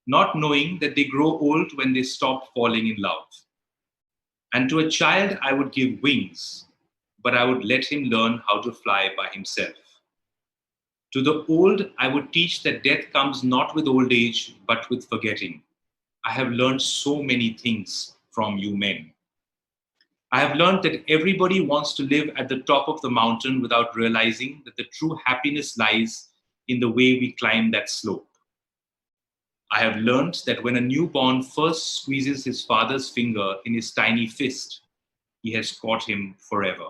not knowing that they grow old when they stop falling in love. And to a child, I would give wings, but I would let him learn how to fly by himself. To the old, I would teach that death comes not with old age, but with forgetting. I have learned so many things from you men. I have learned that everybody wants to live at the top of the mountain without realizing that the true happiness lies in the way we climb that slope. I have learned that when a newborn first squeezes his father's finger in his tiny fist, he has caught him forever.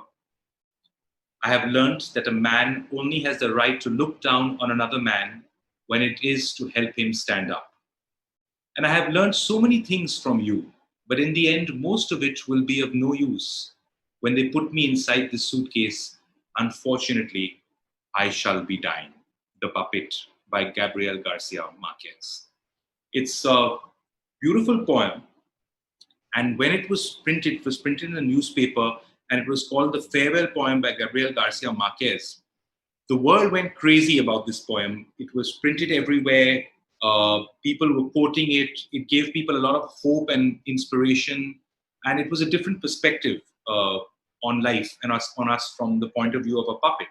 I have learned that a man only has the right to look down on another man when it is to help him stand up. And I have learned so many things from you, but in the end, most of it will be of no use. When they put me inside this suitcase, unfortunately, I shall be dying. The Puppet by Gabriel Garcia Marquez. It's a beautiful poem. And when it was printed in a newspaper, and it was called The Farewell Poem by Gabriel Garcia Marquez. The world went crazy about this poem. It was printed everywhere. People were quoting it. It gave people a lot of hope and inspiration. And it was a different perspective on life and on us from the point of view of a puppet.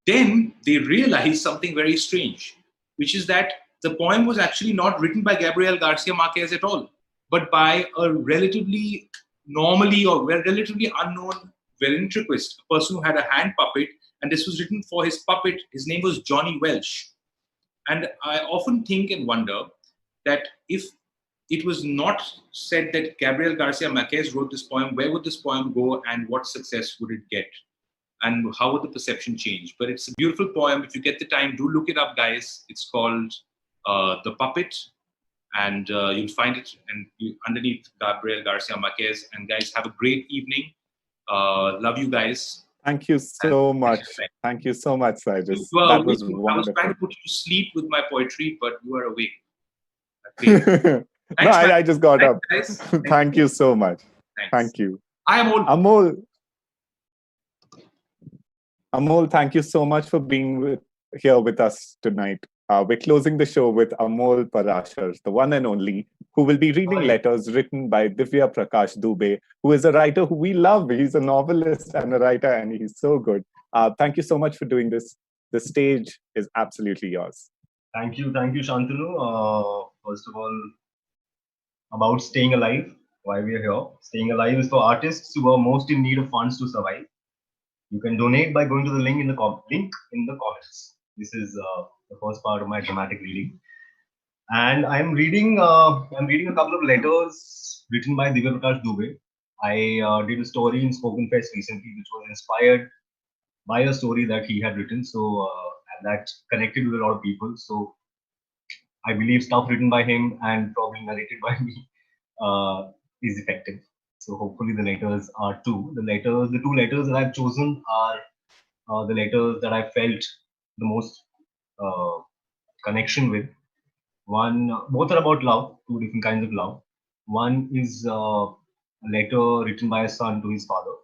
Then they realized something very strange, which is that the poem was actually not written by Gabriel Garcia Marquez at all, but by a relatively unknown ventriloquist, a person who had a hand puppet, and this was written for his puppet. His name was Johnny Welch. And I often think and wonder that if it was not said that Gabriel Garcia Marquez wrote this poem. Where would this poem go, and what success would it get? And how would the perception change? But it's a beautiful poem. If you get the time, do look it up, guys. It's called The Puppet, and you'll find it underneath Gabriel Garcia Marquez. And guys, have a great evening. Love you guys. Thank you so much. Thank you so much, Cyrus. Well, That was I was wonderful. trying to put you to sleep with my poetry, but you are awake. No, I just got up. Guys. Thank you so much. Thanks. Thank you. I am Amol, thank you so much for being here with us tonight. We're closing the show with Amol Parashar, the one and only, who will be reading letters written by Divya Prakash Dubey, who is a writer who we love. He's a novelist and a writer, and he's so good. Thank you so much for doing this. The stage is absolutely yours. Thank you, Shantanu. First of all, about staying alive, why we are here. Staying alive is for artists who are most in need of funds to survive. You can donate by going to the link in the comments. This is the first part of my dramatic reading, and I'm reading a couple of letters written by Divya Prakash Dubey. I did a story in Spoken Fest recently, which was inspired by a story that he had written. So and that connected with a lot of people. So I believe stuff written by him and probably narrated by me is effective. So hopefully the letters are too. The two letters that I've chosen are the letters that I felt the most connection with. Both are about love, two different kinds of love. One is a letter written by a son to his father,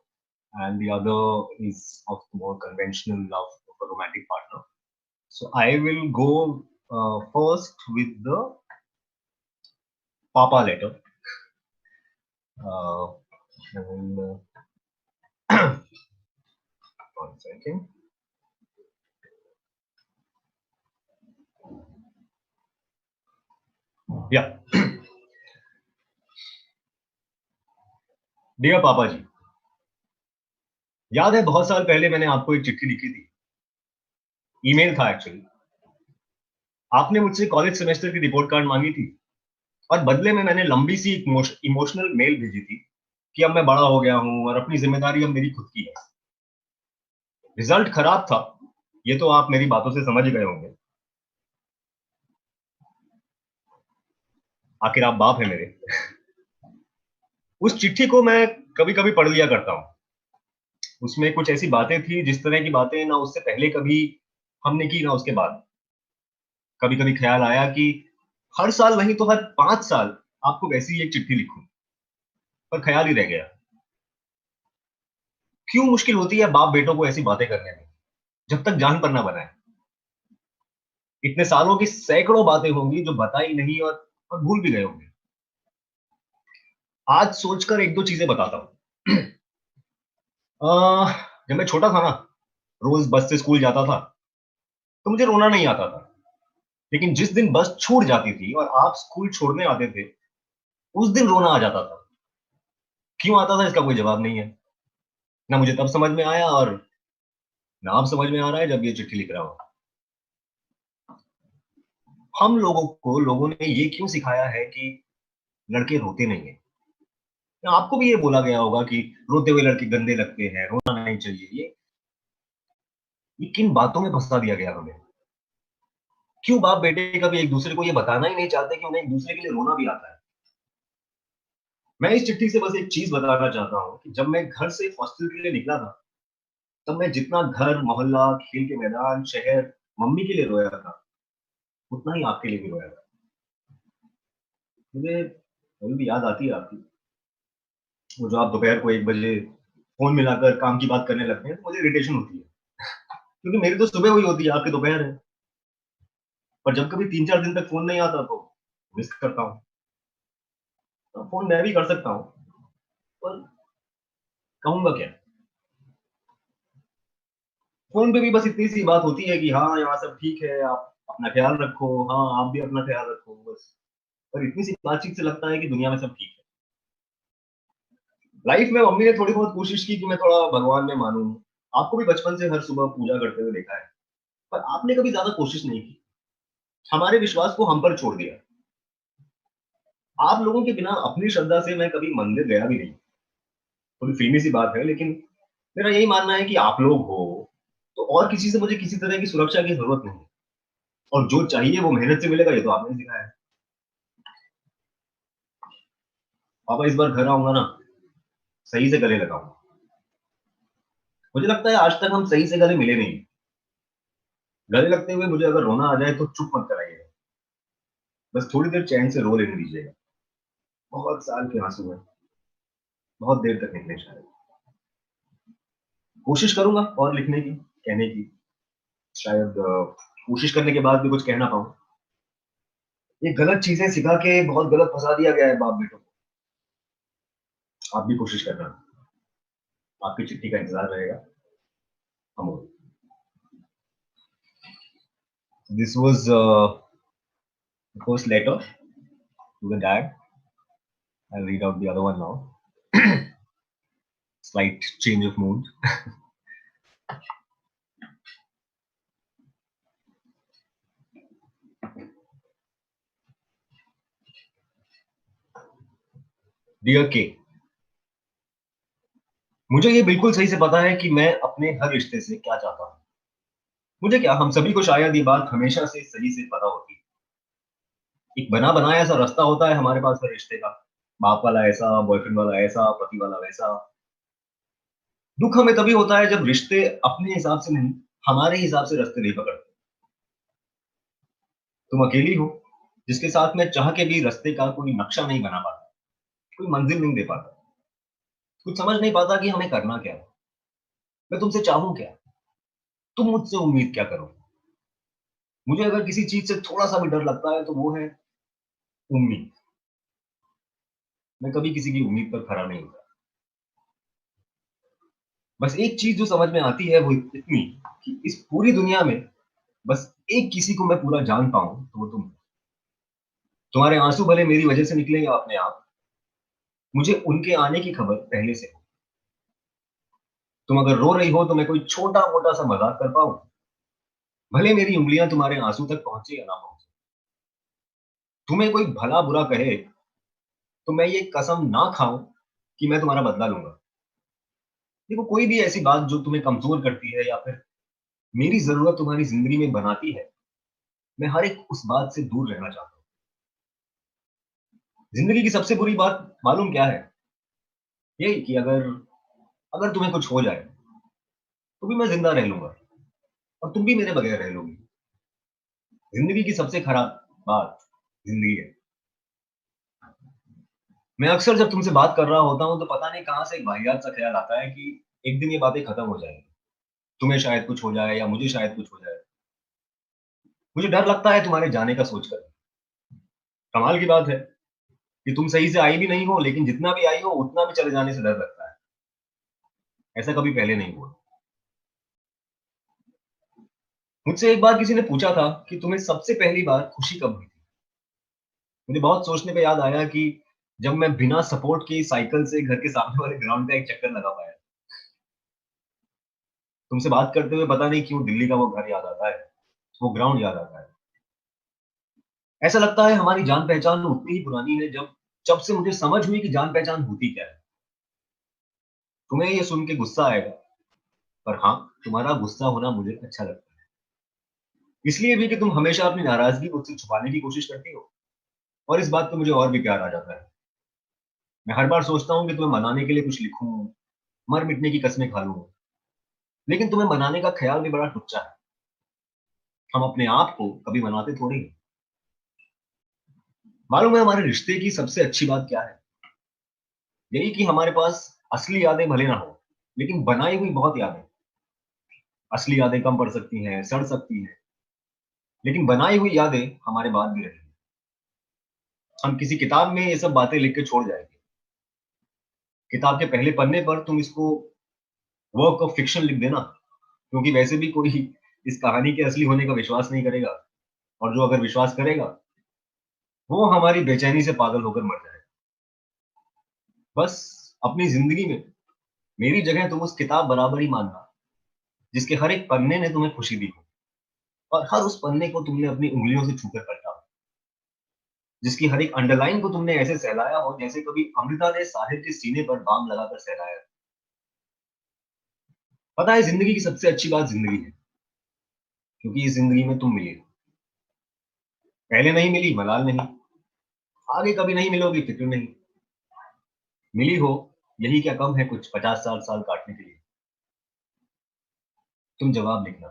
and the other is of the more conventional love of a romantic partner. So I will go first with the Papa letter. One second. Yeah. Dear papa ji, याद है बहुत साल पहले मैंने आपको एक चिट्ठी लिखी थी. ईमेल था एक्चुअली. आपने मुझसे कॉलेज सेमेस्टर की रिपोर्ट कार्ड मांगी थी और बदले में मैंने लंबी सी इमोशनल मेल भेजी थी कि अब मैं बड़ा हो गया हूं और अपनी जिम्मेदारी अब मेरी खुद की है. रिजल्ट खराब था, ये तो आप मेरी बातों से समझ गए होंगे. आखिर आप बाप है मेरे. उस चिट्ठी को मैं कभी कभी पढ़ लिया करता हूं. उसमें कुछ ऐसी बातें थी जिस तरह की बातें ना उससे पहले कभी हमने की ना उसके बाद. कभी कभी ख्याल आया कि हर साल नहीं तो हर 5 साल आपको वैसी एक चिट्ठी लिखूं, पर ख्याल ही रह गया. क्यों मुश्किल होती है बाप बेटों को ऐसी बातें करने में जब तक जान पर ना बनाए. इतने सालों की सैकड़ों बातें होंगी जो बताई नहीं और भूल भी गए होंगे. आज सोचकर एक दो चीजें बताता हूं. जब मैं छोटा था ना, रोज बस से स्कूल जाता था तो मुझे रोना नहीं आता था. लेकिन जिस दिन बस छूट जाती थी और आप स्कूल छोड़ने आते थे, उस दिन रोना आ जाता था. क्यों आता था इसका कोई जवाब नहीं है. ना मुझे तब समझ में आया और ना अब समझ में आ रहा है जब ये चिट्ठी लिख रहा हूं. हम लोगों ने ये क्यों सिखाया है कि लड़के रोते नहीं है. आपको भी ये बोला गया होगा कि रोते हुए लड़के गंदे लगते हैं, रोना नहीं चाहिए. ये किन बातों में फंसा दिया गया हमें. क्यों बाप बेटे कभी एक दूसरे को ये बताना ही नहीं चाहते कि उन्हें एक दूसरे के लिए रोना भी आता है. मैं इस चिट्ठी से बस एक चीज बताना चाहता हूं कि जब मैं घर से हॉस्टल के लिए निकला था, तब मैं जितना घर, मोहल्ला, खेल के मैदान, शहर, मम्मी के लिए रोया था, उतना ही आपके लिए भी रोया था. मुझे अभी भी याद आती है आपकी वो जो आप दोपहर को 1 बजे फोन मिलाकर काम की बात करने लगते हैं, तो मुझे इरिटेशन होती है क्योंकि मेरी तो सुबह हुई होती है, आपकी दोपहर है. पर जब कभी 3-4 दिन तक फोन नहीं आता तो मिस करता हूँ. तो फोन मैं भी कर सकता हूँ, पर कहूंगा क्या. फोन पे भी बस इतनी सी बात होती है कि हाँ यहाँ सब ठीक है, आप अपना ख्याल रखो, हाँ आप भी अपना ख्याल रखो, बस. पर इतनी सी बातचीत से लगता है कि दुनिया में सब ठीक है. लाइफ में मम्मी ने थोड़ी बहुत कोशिश की कि मैं थोड़ा भगवान में मानूं. आपको भी बचपन से हर सुबह पूजा करते हुए देखा है, पर आपने कभी ज्यादा कोशिश नहीं की. हमारे विश्वास को हम पर छोड़ दिया. आप लोगों के बिना अपनी श्रद्धा से मैं कभी मंदिर गया भी नहीं। थोड़ी फिल्मी सी बात है, लेकिन मेरा यही मानना है कि आप लोग हो तो और किसी से मुझे किसी तरह की सुरक्षा की जरूरत नहीं, और जो चाहिए वो मेहनत से मिलेगा, ये तो आपने सिखाया है। पापा इस बार घर आऊंगा ना, सही से गले लगाऊंगा। मुझे लगता है आज तक हम सही से गले मिले नहीं। गले लगते हुए मुझे अगर रोना आ जाए तो चुप मत कराइएगा, बस थोड़ी देर चैन से रो लेने दीजिएगा। बहुत साल के आंसू हैं, बहुत देर तक निकले शायद। कोशिश करूंगा और लिखने की, कहने की, शायद कोशिश करने के बाद भी कुछ कहना पाऊं। ये गलत चीजें सिखा के बहुत गलत फंसा दिया गया है बाप बेटों को। आप भी कोशिश करना, आपकी चिट्ठी का इंतजार रहेगा। Amol, this was the first letter to the dad. I'll read out the other one now. Slight change of mood. Dear K, मुझे ये बिल्कुल सही से पता है कि मैं अपने हर रिश्ते से क्या चाहता हूँ। मुझे क्या, हम सभी को शायद ये बात हमेशा से सही से पता होती है। एक बना बनाया ऐसा रास्ता होता है हमारे पास हर रिश्ते का, बाप वाला ऐसा, बॉयफ्रेंड वाला ऐसा, पति वाला वैसा। दुख हमें तभी होता है जब रिश्ते अपने हिसाब से नहीं, हमारे हिसाब से रास्ते नहीं पकड़ते। तुम अकेली हो जिसके साथ मैं चाह के भी रास्ते का कोई नक्शा नहीं बना पाता, कोई मंजिल नहीं दे पाता, कुछ समझ नहीं पाता कि हमें करना क्या है। मैं तुमसे चाहूं क्या, तुम मुझसे उम्मीद क्या करो। मुझे अगर किसी चीज से थोड़ा सा भी डर लगता है तो वो है उम्मीद। मैं कभी किसी की उम्मीद पर खरा नहीं होता। बस एक चीज जो समझ में आती है वो इतनी कि इस पूरी दुनिया में बस एक किसी को मैं पूरा जान पाऊं तो वो तुम हो। तुम्हारे आंसू भले मेरी वजह से निकले या अपने आप, मुझे उनके आने की खबर पहले से हो। तुम अगर रो रही हो तो मैं कोई छोटा मोटा सा मजाक कर पाऊं, भले मेरी उंगलियां तुम्हारे आंसू तक पहुंचे या ना पहुंचे। तुम्हें कोई भला बुरा कहे तो मैं ये कसम ना खाऊं कि मैं तुम्हारा बदला लूंगा। देखो, कोई भी ऐसी बात जो तुम्हें कमजोर करती है या फिर मेरी जरूरत तुम्हारी जिंदगी में बनाती है, मैं हर एक उस बात से दूर रहना चाहता हूँ। जिंदगी की सबसे बुरी बात मालूम क्या है? यही कि अगर अगर तुम्हें कुछ हो जाए तो भी मैं जिंदा रह लूंगा और तुम भी मेरे बगैर रह लोगी। जिंदगी की सबसे खराब बात जिंदगी है। मैं अक्सर जब तुमसे बात कर रहा होता हूँ तो पता नहीं कहां से एक वाहियात सा ख्याल आता है कि एक दिन ये बातें खत्म हो जाएंगी। तुम्हें शायद कुछ हो जाए या मुझे शायद कुछ हो जाए। मुझे डर लगता है तुम्हारे जाने का सोचकर। कमाल की बात है कि तुम सही से आई भी नहीं हो, लेकिन जितना भी आई हो उतना भी चले जाने से डर लगता है। ऐसा कभी पहले नहीं हुआ। मुझसे एक बार किसी ने पूछा था कि तुम्हें सबसे पहली बार खुशी कब हुई थी। मुझे बहुत सोचने पे याद आया कि जब मैं बिना सपोर्ट के साइकिल से घर के सामने वाले ग्राउंड का एक चक्कर लगा पाया। तुमसे बात करते हुए पता नहीं क्यों दिल्ली का वो घर याद आता है, वो ग्राउंड याद आता है। ऐसा लगता है हमारी जान पहचान उतनी ही पुरानी है जब जब से मुझे समझ हुई कि जान पहचान होती क्या है। तुम्हें ये सुन के गुस्सा आएगा, पर हाँ, तुम्हारा गुस्सा होना मुझे अच्छा लगता है। इसलिए भी कि तुम हमेशा अपनी नाराजगी मुझसे छुपाने की कोशिश करती हो, और इस बात पे मुझे और भी प्यार आ जाता है। मैं हर बार सोचता हूँ कि तुम्हें मनाने के लिए कुछ लिखूं, मर मिटने की कस्में खा लूं, लेकिन तुम्हें मनाने का ख्याल भी बड़ा टुच्चा है। हम अपने आप को कभी मनाते थोड़ी हैं। मालूम है हमारे रिश्ते की सबसे अच्छी बात क्या है? यही कि हमारे पास असली यादें भले ना हो, लेकिन बनाई हुई बहुत यादें। असली यादें कम पड़ सकती हैं, सड़ सकती हैं, लेकिन बनाई हुई यादें हमारे बाद भी रहेंगी। हम किसी किताब में ये सब बातें लिख के छोड़ जाएंगे। किताब के पहले पन्ने पर तुम इसको वर्क ऑफ फिक्शन लिख देना, क्योंकि वैसे भी कोई इस कहानी के असली होने का विश्वास नहीं करेगा, और जो अगर विश्वास करेगा वो हमारी बेचैनी से पागल होकर मर जाएगा। बस अपनी जिंदगी में मेरी जगह तुम उस किताब बराबर ही मानना जिसके हर एक पन्ने ने तुम्हें खुशी दी हो, और हर उस पन्ने को तुमने अपनी उंगलियों से छूकर पलटा हो। जिसकी हर एक अंडरलाइन को तुमने ऐसे सहलाया हो जैसे कभी अमृता ने साहिर के सीने पर बाम लगाकर सहलाया। पता है जिंदगी की सबसे अच्छी बात जिंदगी है, क्योंकि इस जिंदगी में तुम मिली हो। पहले नहीं मिली मलाल नहीं, आगे कभी नहीं मिलोगी फिक्र नहीं। मिली हो यही क्या कम है कुछ 50-60 साल काटने के लिए। तुम जवाब लिखना,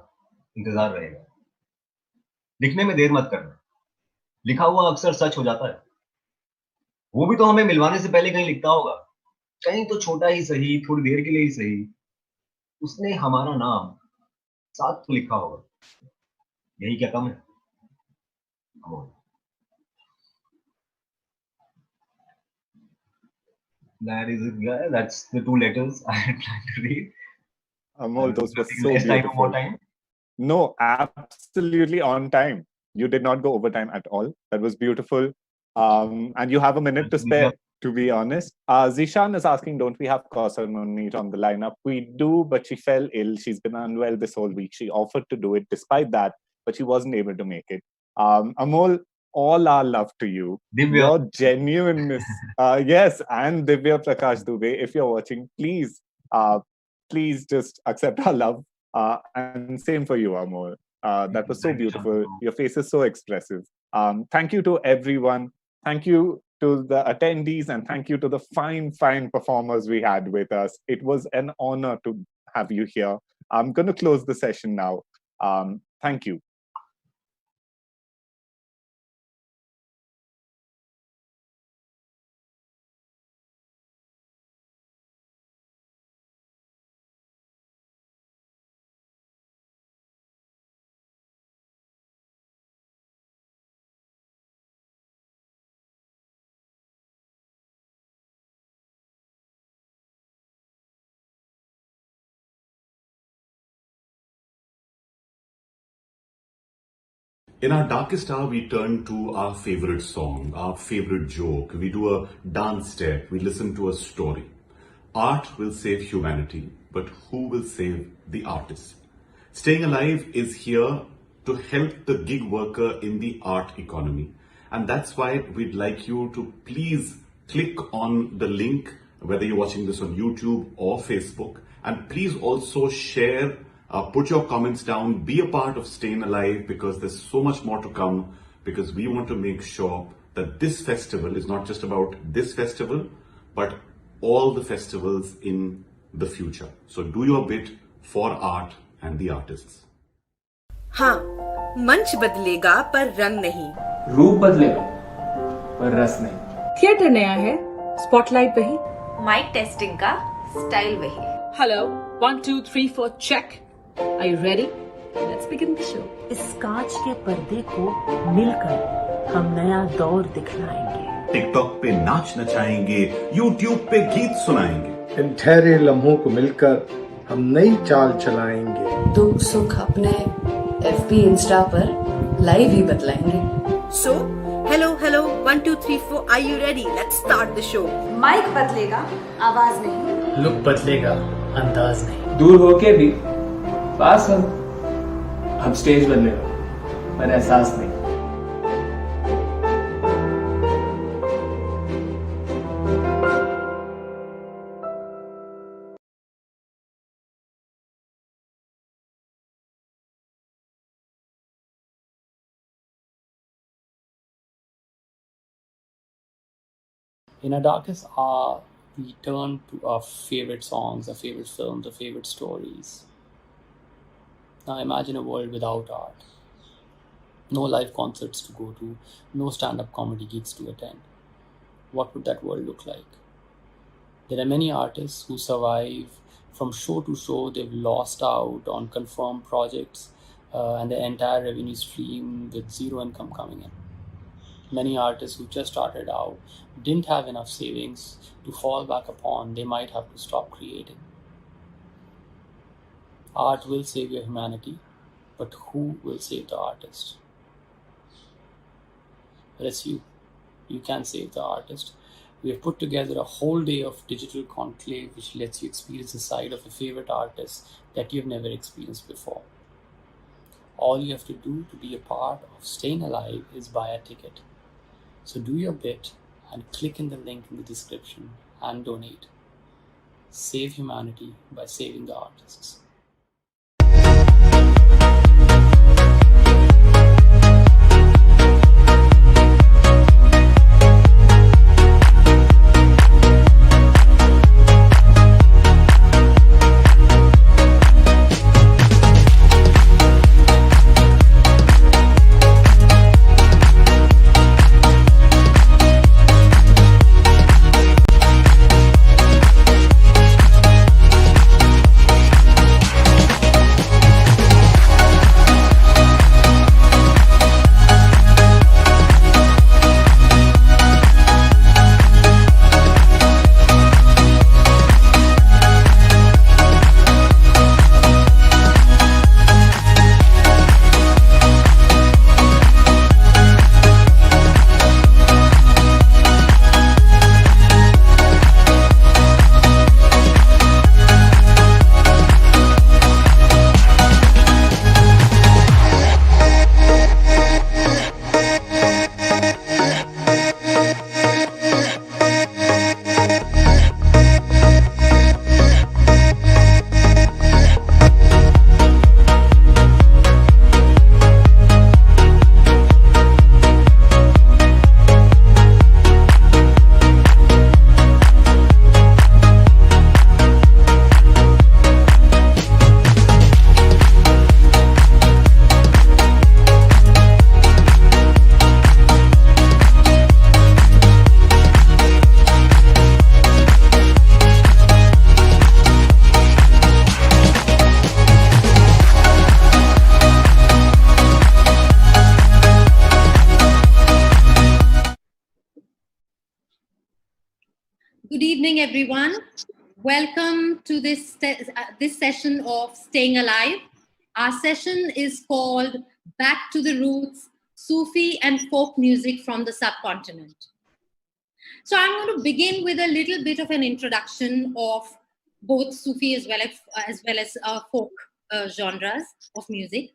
इंतजार रहेगा। लिखने में देर मत करना, लिखा हुआ अक्सर सच हो जाता है। वो भी तो हमें मिलवाने से पहले कहीं लिखता होगा, कहीं तो छोटा ही सही, थोड़ी देर के लिए ही सही, उसने हमारा नाम साथ तो लिखा होगा। यही क्या कम है। That is it, guys. That's the 2 letters I had planned to read. Amol, those were so Less time or more beautiful. time? No, absolutely on time. You did not go overtime at all. That was beautiful. And you have a minute to spare, to be honest. Zishan is asking, don't we have Kausar Munir on the lineup? We do, but she fell ill. She's been unwell this whole week. She offered to do it despite that, but she wasn't able to make it. Amol, all our love to you. Divya. Your genuineness. Yes, and Divya Prakash Dubey, if you're watching, please just accept our love. And same for you, Amol. That was so beautiful. Your face is so expressive. Thank you to everyone. Thank you to the attendees, and thank you to the fine performers we had with us. It was an honor to have you here. I'm going to close the session now. Thank you. In our darkest hour, we turn to our favorite song, our favorite joke. We do a dance step. We listen to a story. Art will save humanity, but who will save the artist? Staying Alive is here to help the gig worker in the art economy. And that's why we'd like you to please click on the link, whether you're watching this on YouTube or Facebook. And please also share, put your comments down, be a part of Staying Alive, because there's so much more to come, because we want to make sure that this festival is not just about this festival, but all the festivals in the future. So do your bit for art and the artists. हाँ, मंच बदलेगा पर रंग नहीं, रूप बदलेगा पर रस नहीं। थिएटर नया है, स्पॉटलाइट वही, माइक टेस्टिंग का स्टाइल वही। Hello 1 2 3 4 check. Are you ready? Let's begin the show. इस कांच के पर्दे को मिलकर हम नया दौर दिखलाएंगे। टिकटॉक पे नाच नचाएंगे, यूट्यूब पे गीत सुनाएंगे। इन ठहरे लम्हों को मिलकर हम नई चाल चलाएंगे। दुख सुख अपने FB इंस्टा पर लाइव ही बतलाएंगे। So, hello 1 2 3 4 Are you ready? Let's start the show. Mic बदलेगा, आवाज नहीं। लुक बदलेगा, अंदाज नहीं। दूर होके भी पास हम स्टेज बदलेगा पर एहसास नहीं। In our darkest hour, we turn to our favorite songs, our favorite films, our favorite stories. Now imagine a world without art. No live concerts to go to, no stand-up comedy gigs to attend. What would that world look like? There are many artists who survive from show to show. They've lost out on confirmed projects and their entire revenue stream with zero income coming in. Many artists who just started out didn't have enough savings to fall back upon. They might have to stop creating. Art will save your humanity, but who will save the artist? Well, it's you. You can save the artist. We have put together a whole day of digital conclave which lets you experience the side of a favorite artist that you've never experienced before. All you have to do to be a part of Staying Alive is buy a ticket. So do your bit and click in the link in the description and donate. Save humanity by saving the artists. Good evening, everyone. Welcome to this session of Staying Alive. Our session is called Back to the Roots, Sufi and Folk Music from the Subcontinent. So I'm going to begin with a little bit of an introduction of both Sufi as well as folk genres of music.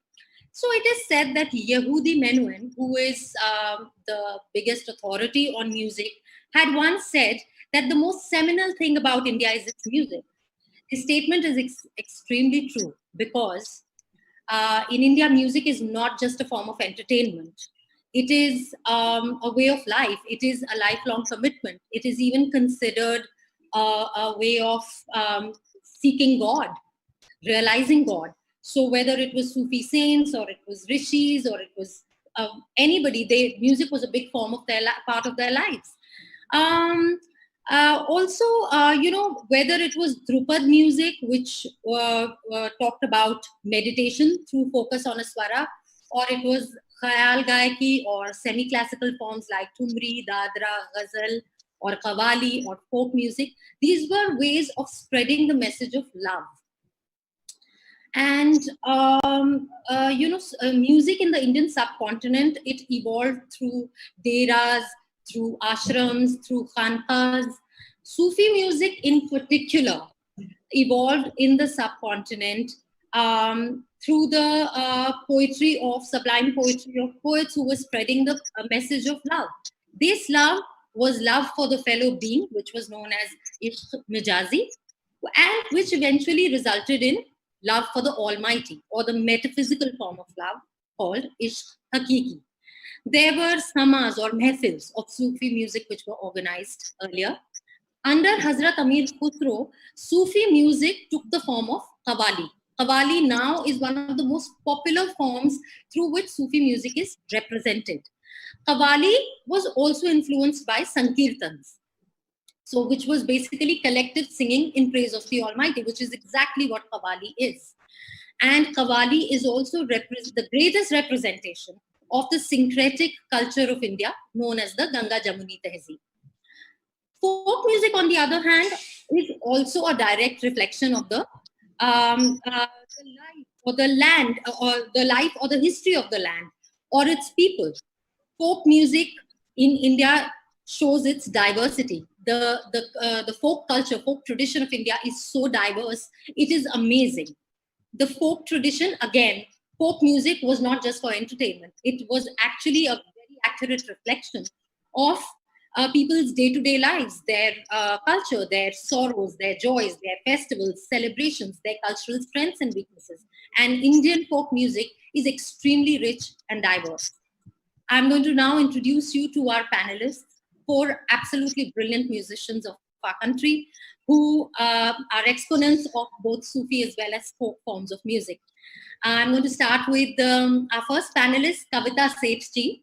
So it is said that Yehudi Menuhin, who is the biggest authority on music, had once said that the most seminal thing about India is its music. His statement is extremely true because in India, music is not just a form of entertainment. It is a way of life. It is a lifelong commitment. It is even considered a way of seeking God, realizing God. So whether it was Sufi saints or it was rishis or it was anybody, music was a big form of part of their lives. Also, whether it was Drupad music, which talked about meditation through focus on a swara, or it was Khayal Gayaki or semi-classical forms like Thumri, Dadra, Ghazal, or Qawwali, or folk music, these were ways of spreading the message of love. And, music in the Indian subcontinent, it evolved through deras, through ashrams, through khanqahs. Sufi music in particular evolved in the subcontinent through the sublime poetry of poets who were spreading the message of love. This love was love for the fellow being, which was known as Ishq Mijazi, and which eventually resulted in love for the Almighty, or the metaphysical form of love called Ishq Hakiki. There were samas or mehfils of Sufi music which were organized earlier. Under Hazrat Amir Khusro, Sufi music took the form of Qawwali. Qawwali now is one of the most popular forms through which Sufi music is represented. Qawwali was also influenced by Sankirtans, which was basically collective singing in praise of the Almighty, which is exactly what Qawwali is. And Qawwali is also the greatest representation of the syncretic culture of India, known as the Ganga Jamuni Tehzeeb. Folk music, on the other hand, is also a direct reflection of the life or the land, or the life or the history of the land or its people. Folk music in India shows its diversity. The folk culture, folk tradition of India is so diverse. It is amazing. The folk tradition, again, folk music was not just for entertainment. It was actually a very accurate reflection of people's day-to-day lives, their culture, their sorrows, their joys, their festivals, celebrations, their cultural strengths and weaknesses. And Indian folk music is extremely rich and diverse. I'm going to now introduce you to our panelists, 4 absolutely brilliant musicians of our country who are exponents of both Sufi as well as folk forms of music. I'm going to start with our first panelist, Kavita Seth ji.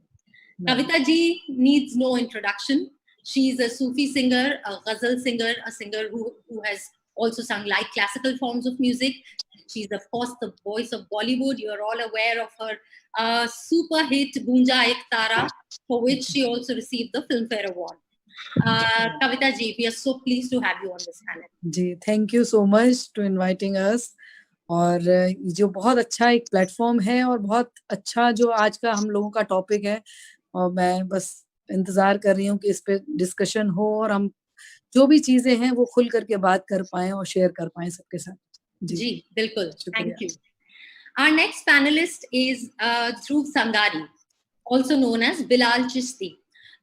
Kavita ji needs no introduction. She's a Sufi singer, a ghazal singer, a singer who has also sung light classical forms of music. She's, of course, the voice of Bollywood. You're all aware of her super hit Gunja Ek Tara, for which she also received the Filmfare Award. Kavita ji, we are so pleased to have you on this panel. Ji, thank you so much to inviting us. और जो बहुत अच्छा एक platform है और बहुत अच्छा जो आज का हम लोगों का टॉपिक है, और मैं बस इंतजार कर रही हूँ कि इस पे डिस्कशन हो और हम जो भी चीजें हैं वो खुल करके बात कर पाएं और शेयर कर पाएं सबके साथ. जी बिल्कुल, thank you. Our next panelist is Dhruv Sangari, also known as Bilal Chishti.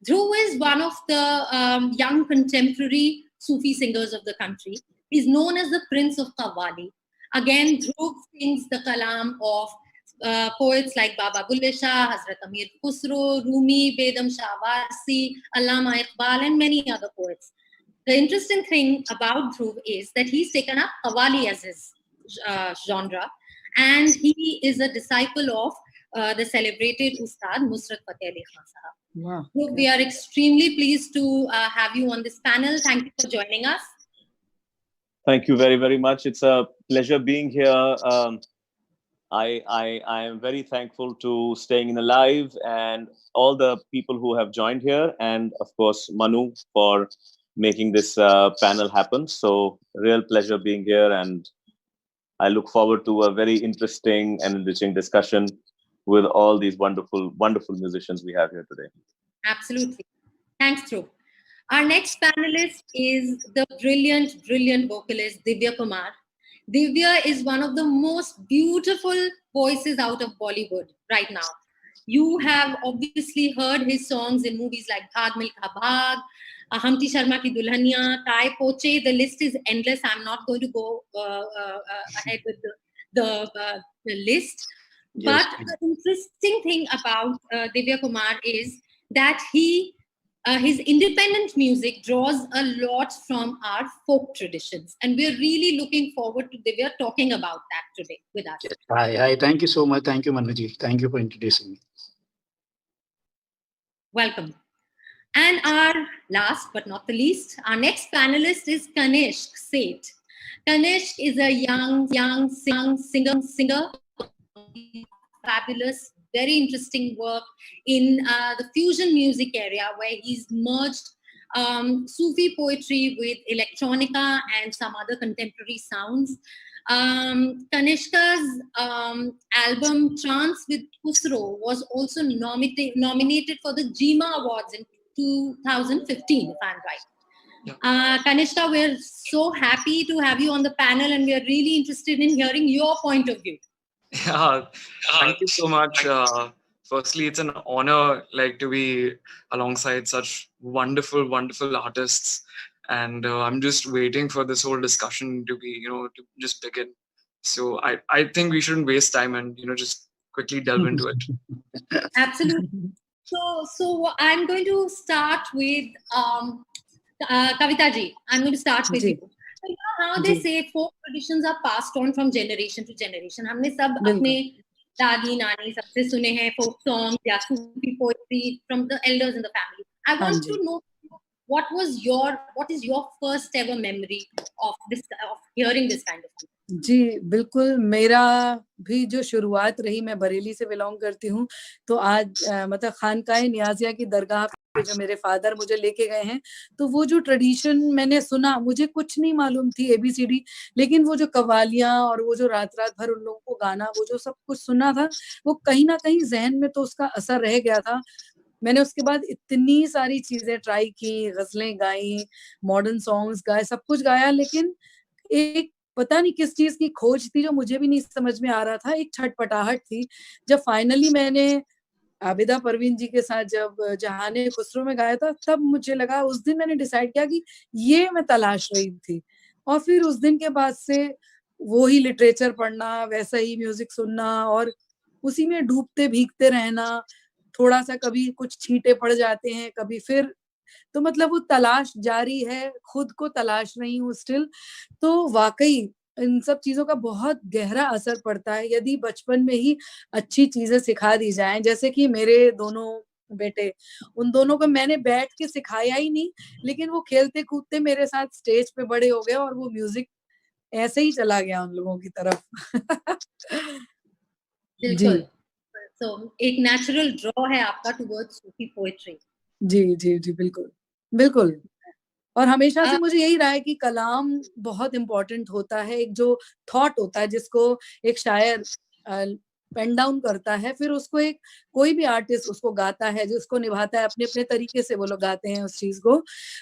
Dhruv is one of the young contemporary Sufi singers of the country. He's known as the Prince of Qawwali. Again, Dhruv sings the kalam of poets like Baba Bulle Shah, Hazrat Amir Khusro, Rumi, Bedam Shah Warsi, Allama Iqbal, and many other poets. The interesting thing about Dhruv is that he's taken up Qawwali as his genre, and he is a disciple of the celebrated Ustad Nusrat Fateh Ali Khan Sahab. Wow. So we are extremely pleased to have you on this panel. Thank you for joining us. Thank you very, very much. It's a pleasure being here. I am very thankful to StayInAlive and all the people who have joined here, and of course Manu for making this panel happen. So real pleasure being here, and I look forward to a very interesting and enriching discussion with all these wonderful, wonderful musicians we have here today. Absolutely. Thanks, Dhruv. Our next panelist is the brilliant, brilliant vocalist Divya Kumar. Divya is one of the most beautiful voices out of Bollywood right now. You have obviously heard his songs in movies like Bhag Milkha Bhag, Hamti Sharma Ki Dulhaniya, Kai Poche. The list is endless. I'm not going to go ahead with the list. Yes, but the interesting thing about Divya Kumar is that his independent music draws a lot from our folk traditions, and we're really looking forward to Divya talking about that today with us. Hi, thank you so much. Thank you, Manuji. Thank you for introducing me. Welcome. And our last but not the least, our next panelist is Kanishk Seth. Kanishk is a young singer, fabulous, very interesting work in the fusion music area, where he's merged Sufi poetry with electronica and some other contemporary sounds. Kanishka's album Trance with Khusro was also nominated for the Jima Awards in 2015, if I'm right. Kanishka, we're so happy to have you on the panel, and we are really interested in hearing your point of view. Yeah, thank you so much. Firstly, it's an honor to be alongside such wonderful, wonderful artists, and I'm just waiting for this whole discussion to be, to just begin. So I think we shouldn't waste time and just quickly delve into it. Absolutely. So I'm going to start with Kavita ji. I'm going to start with you. So you know how they say folk traditions are passed on from generation to generation. हमने सब अपने दादी नानी सबसे सुने हैं folk songs या Sufi poetry from the elders in the family. I want to know what is your first ever memory of hearing this kind of thing. जी बिल्कुल, मेरा भी जो शुरुआत रही, मैं बरेली से बिलोंग करती हूँ, तो आज मतलब खानकाए नियाजिया की दरगाह पे जो मेरे फादर मुझे लेके गए हैं, तो वो जो ट्रेडिशन मैंने सुना, मुझे कुछ नहीं मालूम थी ABCD, लेकिन वो जो कव्वालियाँ और वो जो रात रात भर उन लोगों को गाना, वो जो सब कुछ सुना था, वो कहीं ना कहीं जहन में तो उसका असर रह गया था. मैंने उसके बाद इतनी सारी चीजें ट्राई की, गजलें गाई, मॉडर्न सॉन्ग्स गाए, सब कुछ गाया, लेकिन एक पता नहीं किस चीज की खोज थी जो मुझे भी नहीं समझ में आ रहा था. एक छटपटाहट थी. जब फाइनली मैंने आबिदा परवीन जी के साथ जब जहाने खुसरो में गाया था, तब मुझे लगा, उस दिन मैंने डिसाइड किया कि ये मैं तलाश रही थी। और फिर उस दिन के बाद से वो ही लिटरेचर पढ़ना, वैसा ही म्यूजिक सुनना और उसी में डूबते भीगते रहना। थोड़ा सा कभी कुछ छींटे पड़ जाते हैं, कभी फिर, तो मतलब वो तलाश जारी है, खुद को तलाश रही हूँ स्टिल। तो वाकई इन सब चीजों का बहुत गहरा असर पड़ता है यदि बचपन में ही अच्छी चीजें सिखा दी जाएं। जैसे कि मेरे दोनों बेटे, उन दोनों को मैंने बैठ के सिखाया ही नहीं, लेकिन वो खेलते कूदते मेरे साथ स्टेज पे बड़े हो गए और वो म्यूजिक ऐसे ही चला गया उन लोगों की तरफ। बिल्कुल। तो एक नेचुरल ड्रॉ है आपका टुवर्ड्स सूफी पोएट्री। जी जी जी, बिल्कुल बिल्कुल। और हमेशा से मुझे यही रहा है कि कलाम बहुत इम्पोर्टेंट होता है। एक जो थॉट होता है जिसको एक शायर पेन डाउन करता है, फिर उसको एक कोई भी आर्टिस्ट उसको गाता है, जिसको निभाता है, अपने अपने तरीके से वो लोग गाते हैं उस चीज को,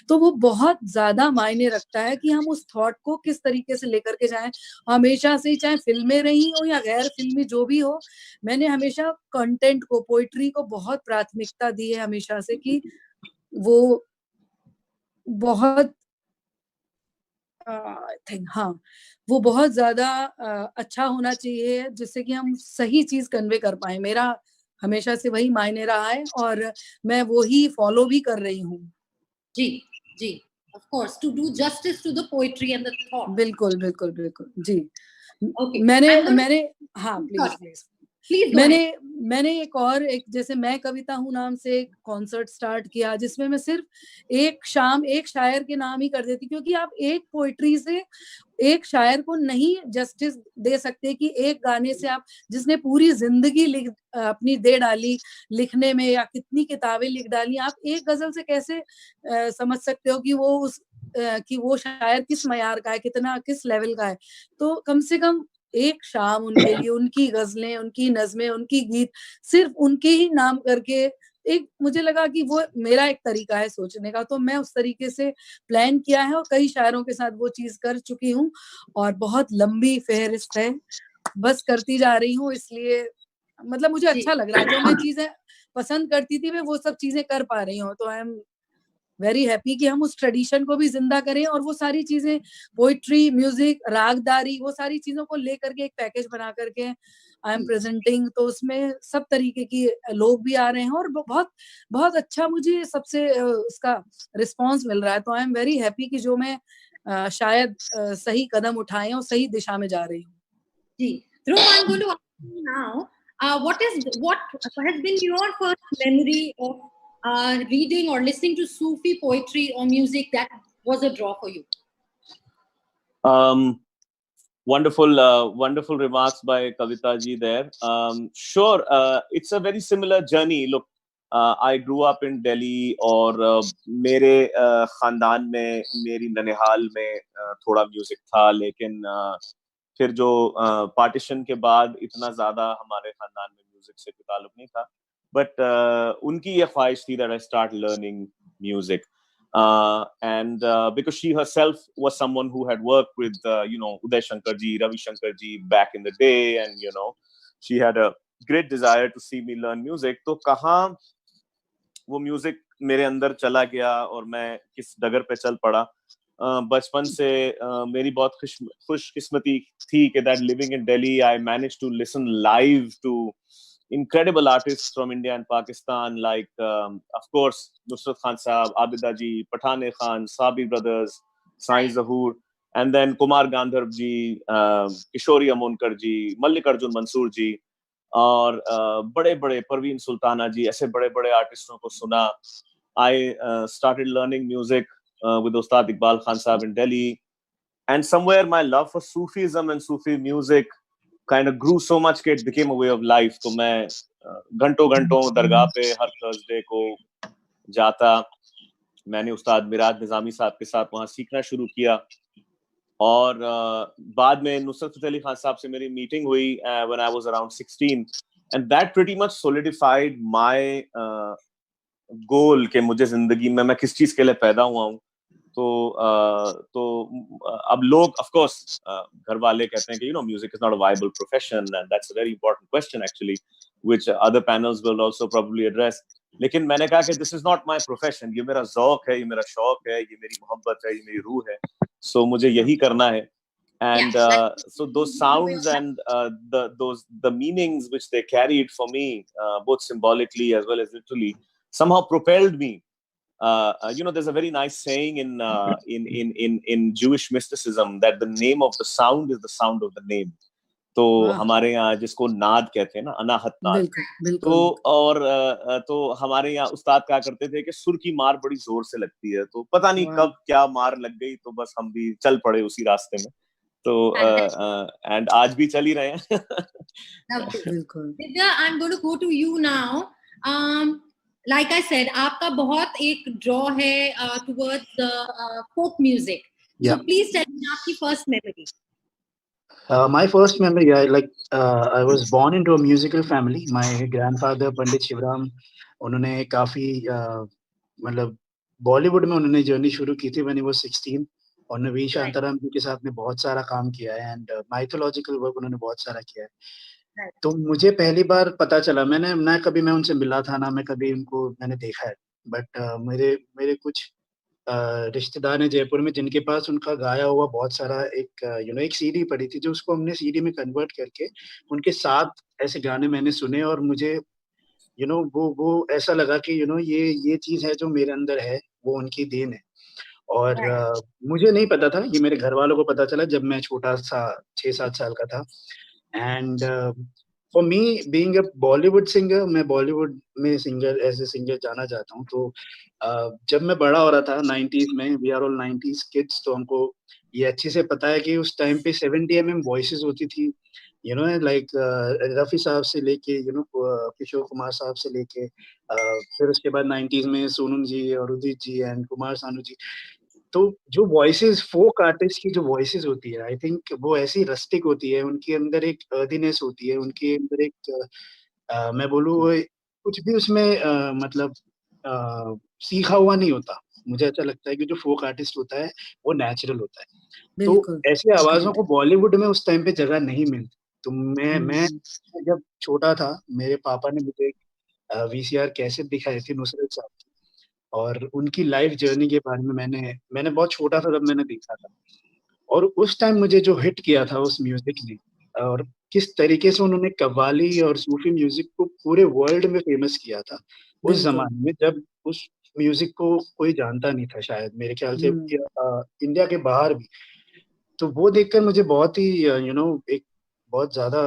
तो वो बहुत ज्यादा मायने रखता है कि हम उस थॉट को किस तरीके से लेकर के जाएं। हमेशा से ही, चाहे फिल्में रही हो या गैर फिल्मी जो भी हो, मैंने हमेशा कंटेंट को, पोइट्री को बहुत प्राथमिकता दी है हमेशा से, कि वो बहुत आई थिंक, हाँ, वो बहुत ज्यादा अच्छा होना चाहिए, जिससे कि हम सही चीज कन्वे कर पाए। मेरा हमेशा से वही मायने रहा है और मैं वो ही फॉलो भी कर रही हूँ। जी जी, of course, to do justice to the poetry and the thought. बिल्कुल बिल्कुल बिल्कुल जी। Okay. मैंने हाँ, प्लीज प्लीज Please go मैंने एक जैसे मैं कविता हूँ नाम से एक कॉन्सर्ट स्टार्ट किया, जिसमें मैं सिर्फ एक शाम एक शायर के नाम ही कर देती, क्योंकि आप एक पोइट्री से एक शायर को नहीं जस्टिस दे सकते कि एक गाने से आप, जिसने पूरी जिंदगी अपनी दे डाली लिखने में, या कितनी किताबें लिख डाली, आप एक गजल से कैसे समझ सकते हो कि वो शायर किस मयार का है, किस लेवल का है। तो कम से कम एक शाम उनके लिए, उनकी गजलें, उनकी नज़में, उनकी गीत सिर्फ उनके ही नाम करके, एक मुझे लगा कि वो मेरा एक तरीका है सोचने का, तो मैं उस तरीके से प्लान किया है और कई शायरों के साथ वो चीज कर चुकी हूँ और बहुत लंबी फेहरिस्त है, बस करती जा रही हूँ। इसलिए मतलब मुझे अच्छा लग रहा है, जो मैं चीजें पसंद करती थी मैं वो सब चीजें कर पा रही हूँ। तो आई एम वेरी हैप्पी कि हम उस ट्रेडिशन को भी जिंदा करें और वो सारी चीजें, पोइट्री, म्यूजिक, रागदारी, वो सारी चीजों को लेकर के एक पैकेज बना करके आई एम प्रेजेंटिंग। तो उसमें सब तरीके की लोग भी आ रहे हैं और बहुत बहुत अच्छा मुझे सबसे उसका रिस्पांस मिल रहा है। तो आई एम वेरी हैप्पी कि जो मैं शायद सही कदम उठाए और सही दिशा में जा रही हूँ। जी, Dhruv, I'm going to ask you now, what has been your first memory of reading or listening to Sufi poetry or music that was a draw for you? Wonderful remarks by Kavita ji there. Sure, it's a very similar journey. Look, I grew up in Delhi और मेरे खानदान में, मेरी ननिहाल में थोड़ा music था, लेकिन फिर जो पार्टीशन के बाद इतना ज्यादा हमारे खानदान में म्यूजिक से कोई ताल्लुक नहीं था, बट उनकी ये ख्वाहिश थी that I start learning music. And because she herself was someone who had worked with Uday Shankar ji, Ravi Shankar ji back in the day, and she had a great desire to see me learn music. तो कहाँ वो music मेरे अंदर चला गया और मैं किस डगर पे चल पड़ा। बचपन से मेरी बहुत खुशकिस्मती थी कि that living in Delhi I managed to listen live to incredible artists from India and Pakistan, like of course Nusrat Khan Sahab, Abida ji, Pathan Khan, Sabir brothers, Sai Zahoor, and then Kumar Gandharv ji, Kishori Amonkar ji, Mallikarjun Mansoor ji, और बड़े बड़े परवीन सुल्ताना जी, ऐसे बड़े बड़े आर्टिस्टों को सुना। I started learning music with Ustad Iqbal Khan Sahab in Delhi, and somewhere my love for Sufism and Sufi music kind of grew so much that it became a way of life. तो मैं घंटों दरगाह पे हर Thursday को जाता। मैंने उस्ताद मिराज निजामी साहब के साथ वहाँ सीखना शुरू किया और बाद में नुसरत फतेह अली खान साहब से मेरी मीटिंग हुई when I was around 16, and that pretty much solidified my goal कि मुझे जिंदगी में मैं किस चीज के लिए पैदा हुआ हूँ। तो अब लोग of course घर वाले कहते हैं कि music is not a viable profession, and that's a very important question actually. which other panels will also probably address. लेकिन मैंने कहा कि this is not my profession, ये मेरा ज़ौक है, ये मेरा शौक है, ये मेरी मोहब्बत है, ये मेरी रूह है, so मुझे यही करना है. And so those sounds and the meanings which they carried for me, both symbolically as well as literally, somehow propelled me. You know, there's a very nice saying in Jewish mysticism that the name of the sound is the sound of the name. तो हमारे यहाँ जिसको नाद कहते हैं ना, अनाहत नाद. तो और तो हमारे यहाँ उस्ताद क्या करते थे कि सुर की मार बड़ी जोर से लगती है, तो पता नहीं कब क्या मार लग गई, तो बस हम भी चल पड़े उसी रास्ते में. तो and आज भी चल ही रहे हैं. Divya, I'm going to go to you now. Like I said, आपका बहुत एक draw है towards the folk music. So please tell me आपकी first memory. My first memory, I was born into a musical family. My grandfather, Pandit Shivram, उन्होंने काफी मतलब बॉलीवुड में उन्होंने जर्नी शुरू की थी when he was 16. और नवीन शांताराम जी के साथ में बहुत सारा काम किया है एंड माइथोलॉजिकल वर्क उन्होंने बहुत सारा किया है. तो मुझे पहली बार पता चला, मैं कभी मैं उनसे मिला था ना मैं कभी उनको मैंने देखा है, बट मेरे कुछ रिश्तेदार हैं जयपुर में जिनके पास उनका गाया हुआ बहुत सारा एक एक सीडी पड़ी थी, जो उसको हमने सीडी में कन्वर्ट करके उनके साथ ऐसे गाने मैंने सुने और मुझे वो ऐसा लगा कि ये चीज है जो मेरे अंदर है, वो उनकी देन है. और मुझे नहीं पता था, ये मेरे घर वालों को पता चला जब मैं छोटा सा 6-7 साल का था. And for me being a Bollywood singer, मैं बॉलीवुड में सिंगर ऐसे सिंगर जाना चाहता हूँ. तो जब मैं बड़ा हो रहा था 90s में, we are all 90s kids, तो हमको ये अच्छे से पता है कि उस टाइम पे 70 mm वॉइसेस होती थी, लाइक रफी साहब से लेके किशोर कुमार साहब से लेके फिर उसके बाद 90s में सोनम जी और उदित जी एंड कुमार सानू जी. तो जो वॉइसेस फोक आर्टिस्ट की जो वॉइसेस होती है, आई थिंक वो ऐसी रस्टिक होती है, उनके अंदर एक अर्दीनेस होती है, उनके अंदर एक मैं बोलूँ कुछ भी उसमें मतलब सीखा हुआ नहीं होता. मुझे ऐसा लगता है कि जो फोक आर्टिस्ट होता है वो नेचुरल होता है. तो ऐसी आवाजों को बॉलीवुड में उस टाइम पे जगह नहीं मिलती. तो मैं जब छोटा था, मेरे पापा ने मुझे VCR कैसेट दिखाई थी नुसरत साहब की, और उनकी लाइफ जर्नी के बारे में मैंने बहुत छोटा था तब मैंने देखा था. और उस टाइम मुझे जो हिट किया था उस म्यूजिक ने, और किस तरीके से उन्होंने कव्वाली और सूफी म्यूजिक को पूरे वर्ल्ड में फेमस किया था उस जमाने में, जब उस म्यूजिक को कोई जानता नहीं था शायद, मेरे ख्याल से इंडिया के बाहर भी. तो वो देखकर मुझे बहुत ही एक बहुत ज्यादा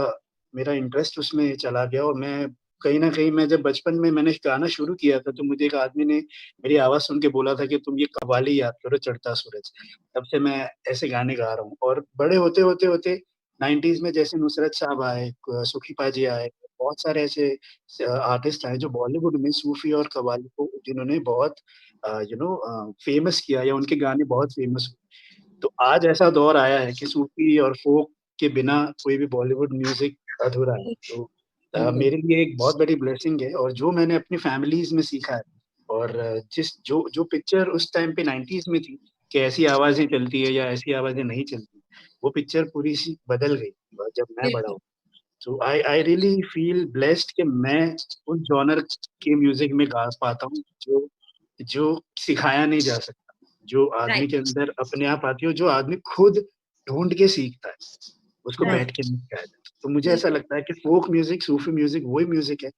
मेरा इंटरेस्ट उसमें चला गया. और मैं कहीं ना कहीं, मैं जब बचपन में मैंने गाना शुरू किया था, तो मुझे एक आदमी ने मेरी आवाज सुन के बोला था कि तुम ये कव्वाली याद करो, चढ़ता सूरज. तब से मैं ऐसे गाने गा रहा हूँ. और बड़े होते होते होते 90s में जैसे नुसरत साहब आए, सुखी पाजी आए, बहुत सारे ऐसे आर्टिस्ट आए जो बॉलीवुड में सूफी और कव्वाली को जिन्होंने बहुत फेमस किया, या उनके गाने बहुत फेमस हुए. तो आज ऐसा दौर आया है कि सूफी और फोक के बिना कोई भी बॉलीवुड म्यूजिक अधूरा है. तो मेरे लिए एक बहुत बड़ी ब्लेसिंग है. और जो मैंने अपनी फैमिलीज में सीखा है, और जो पिक्चर उस टाइम पे 90s में थी कि ऐसी आवाजें चलती है या ऐसी आवाजें नहीं चलती, वो पिक्चर पूरी सी बदल गई जब मैं बड़ा हूँ. तो आई रियली फील ब्लेस्ड कि मैं उस जॉनर के म्यूजिक में गा पाता हूँ जो सिखाया नहीं जा सकता, जो आदमी के अंदर अपने आप आती है, जो आदमी खुद ढूंढ के सीखता है, उसको बैठ के नहीं सिखाया जाता. तो मुझे ऐसा लगता है कि फोक म्यूजिक, सूफी म्यूजिक वही म्यूजिक है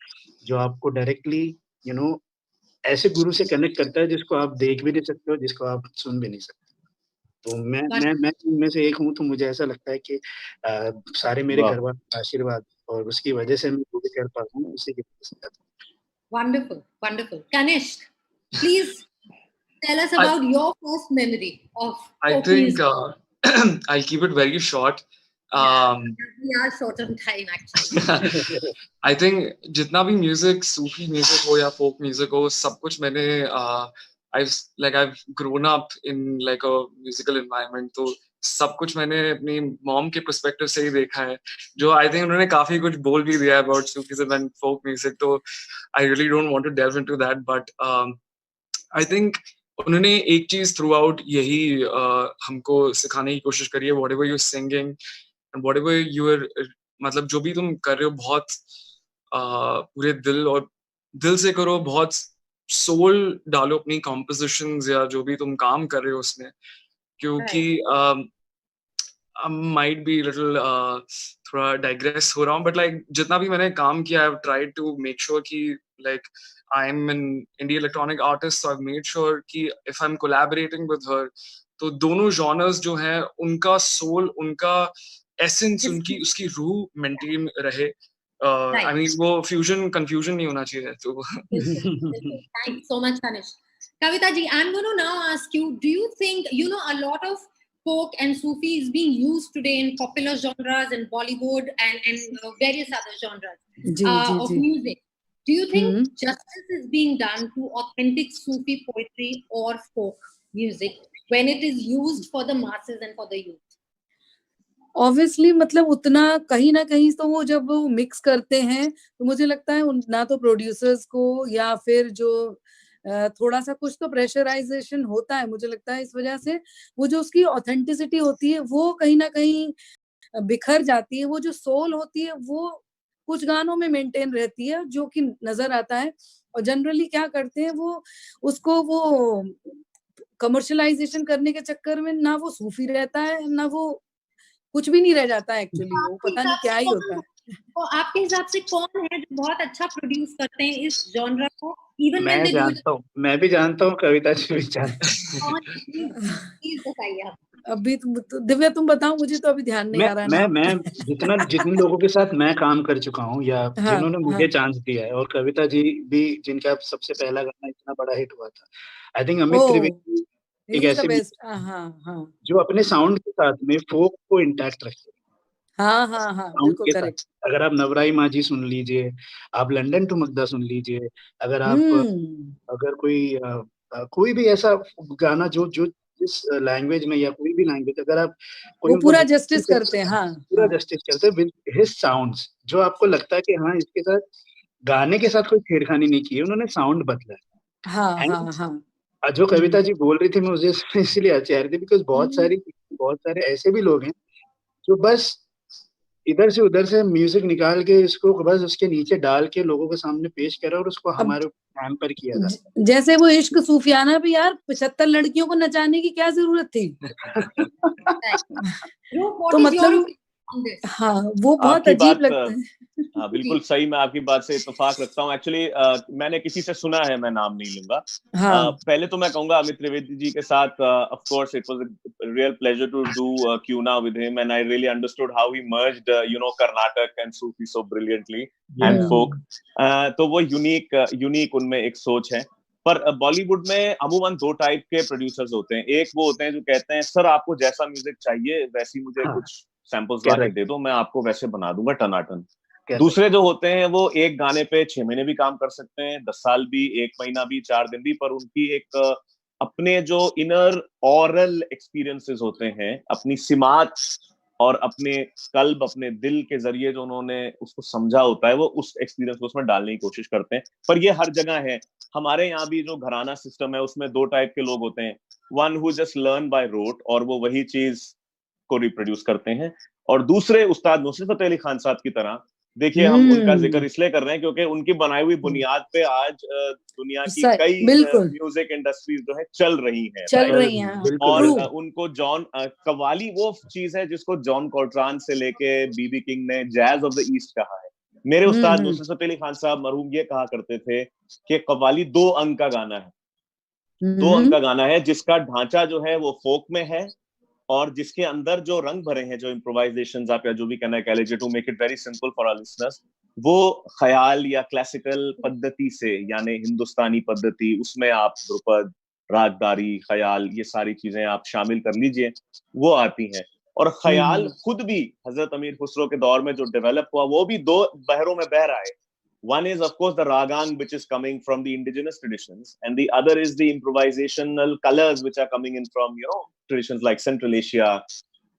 जो आपको डायरेक्टली ऐसे गुरु से कनेक्ट करता है जिसको आप देख भी नहीं सकते हो, जिसको आप सुन भी नहीं सकते. तो मैं उनमें से एक हूँ. तो मुझे ऐसा लगता है कि सारे मेरे घर वाले आशीर्वाद, और उसकी वजह से मैं जो भी कर पा रहा हूँ उसी की वजह से. Wonderful, wonderful. Kanishk, please tell us about your first memory of I think I'll keep it very short. We are short on time actually. I think जितना भी म्यूजिक, सूफी म्यूजिक हो या फोक म्यूजिक हो, सब कुछ मैंने I've grown up in like a musical environment. तो सब कुछ मैंने अपनी मॉम के पर्सपेक्टिव से ही देखा है, जो आई थिंक उन्होंने काफी कुछ बोल भी दिया about Sufism and folk music. तो I really don't want to delve into that, but I think उन्होंने एक चीज थ्रू आउट यही हमको सिखाने की कोशिश करी है, whatever you singing and whatever you are, मतलब जो भी तुम कर रहे हो, बहुत पूरे दिल और दिल से करो, बहुत सोल डालो अपनी कॉम्पोजिशंस या जो भी तुम काम कर रहे हो उसमें, क्योंकि माइट बी लिटिल थोड़ा डाइग्रेस हो रहा हूँ, बट लाइक जितना भी मैंने काम किया, I have tried to make sure कि like I am an Indian electronic artist, so I made sure कि if I am collaborating with her, तो दोनों जॉनर्स जो हैं उनका सोल, उनका एसेंस, उनकी उसकी रूह मेंटेन रहे. I mean, वो फ्यूजन कंफ्यूजन नहीं होना चाहिए. तो Thanks so much, Tanish. Kavita ji, I'm going to now ask you, do you think, you know, a lot of folk and Sufi is being used today in popular genres and Bollywood and various other genres of music. Do you think justice is being done to authentic Sufi poetry or folk music when it is used for the masses and for the youth? Obviously मतलब उतना कहीं ना कहीं तो वो जब वो mix करते हैं तो मुझे लगता है ना तो प्रोड्यूसर्स को या फिर जो थोड़ा सा कुछ तो प्रेशराइजेशन होता है, मुझे लगता है इस वजह से वो जो उसकी ऑथेंटिसिटी होती है वो कहीं ना कहीं बिखर जाती है. वो जो सोल होती है वो कुछ गानों में मेंटेन रहती है जो कि नजर आता है. और जनरली क्या करते हैं वो उसको वो कमर्शलाइजेशन करने के चक्कर में ना वो सूफी रहता है ना वो कुछ भी नहीं रह जाता है. एक्चुअली वो पता नहीं क्या ही होता है. तो आपके हिसाब से कौन है जो बहुत अच्छा प्रोड्यूस करते हैं इस जॉनरा को? इवन मैं जानता हूँ, मैं भी जानता हूँ, कविता जी भी जानती हूँ. प्लीज बताइए आप. अभी दिव्या तुम बताओ, मुझे तो अभी ध्यान नहीं आ रहा है. मैं जितने लोगों के साथ मैं काम कर चुका हूँ या जिन्होंने मुझे चांस दिया है, और कविता जी भी जिनका सबसे पहला गाना इतना बड़ा हिट हुआ था, आई थिंक अमित त्रिवेदी एक ऐसे जो अपने साउंड के साथ में फोक को इंटैक्ट रखते हैं. बिल्कुल करेक्ट. अगर आप नवराई माझी सुन लीजिए, आप लंदन टू मगदा सुन लीजिए, अगर आप अगर कोई भी ऐसा गाना जो जिस लैंग्वेज में या कोई भी लैंग्वेज, अगर आप कोई पूरा जस्टिस करते हैं. पूरा जस्टिस करते हैं विद हिज साउंड्स, जो आपको लगता है कि हाँ इसके साथ गाने के साथ कोई छेड़खानी नहीं की है, उन्होंने साउंड बदला है. जो कविता जी बोल रही थी मैं मुझे इसलिए अच्छी आ रही थी बिकॉज बहुत सारे ऐसे भी लोग हैं जो बस इधर से उधर से म्यूजिक निकाल के इसको बस उसके नीचे डाल के लोगों के सामने पेश करा और उसको हमारे हैम्पर किया था. जैसे वो इश्क सूफियाना भी यार 75 लड़कियों को नचाने की क्या जरूरत थी? तो मतलब वो बहुत अजीब लगता है. हाँ बिल्कुल सही, मैं आपकी बात से इत्तेफाक रखता हूँ. एक्चुअली मैंने किसी से सुना है, मैं नाम नहीं लूंगा. पहले तो मैं कहूंगा अमित त्रिवेदी जी के साथ of course it was a real pleasure to do क्यूना with him, and I really understood how he merged Carnatic and Sufi so brilliantly and folk. तो वो यूनिक उनमें एक सोच है. पर बॉलीवुड में अमूमन दो टाइप के प्रोड्यूसर्स होते हैं. एक वो होते हैं जो कहते हैं सर आपको जैसा म्यूजिक चाहिए वैसी मुझे कुछ सैंपल्स ला के दे दो, मैं आपको वैसे बना दूंगा टनाटन. दूसरे जो होते हैं वो एक गाने पे 6 महीने भी काम कर सकते हैं, 10 साल भी, 1 महीना भी, 4 दिन भी, पर उनकी एक अपने जो इनर ऑरल एक्सपीरियंसेस होते हैं, अपनी सिमात और अपने कल्ब, अपने दिल के जरिए जो उन्होंने उसको समझा होता है, वो उस एक्सपीरियंस को उसमें डालने की कोशिश करते हैं. पर ये हर जगह है. हमारे यहाँ भी जो घराना सिस्टम है उसमें 2 टाइप के लोग होते हैं. One who just learn by rote और वो वही चीज को रिप्रोड्यूस करते हैं, और दूसरे उस्ताद नुसरत फतेह अली खान साहब की तरह. देखिए हम उनका जिक्र इसलिए कर रहे हैं क्योंकि उनकी बनाई हुई बुनियाद पे आज दुनिया की कई म्यूजिक इंडस्ट्रीज जो है चल रही हैं. और उनको जॉन कव्वाली वो चीज है जिसको जॉन कॉल्ट्रान से लेके बीबी किंग ने जैज ऑफ द ईस्ट कहा है. मेरे उस्ताद नुसरत फतेह अली खान साहब मरहूम ये कहा करते थे कि कव्वाली 2 अंक का गाना है. 2 अंक का गाना है जिसका ढांचा जो है वो फोक में है और जिसके अंदर जो रंग भरे हैं, जो इम्प्रोवाइजेशंस आप या जो भी कहना कह लीजिए, to make it very simple for our listeners, वो ख्याल या क्लासिकल पद्धति से, यानी हिंदुस्तानी पद्धति, उसमें आप ध्रुपद, रागदारी, ख्याल, ये सारी चीजें आप शामिल कर लीजिए, वो आती हैं. और ख्याल खुद भी हजरत अमीर खुसरो के दौर में जो डेवलप हुआ वो भी 2 बहरों में बह रहा है. One is, of course, the ragang, which is coming from the indigenous traditions, and the other is the improvisational colors which are coming in from, traditions like Central Asia.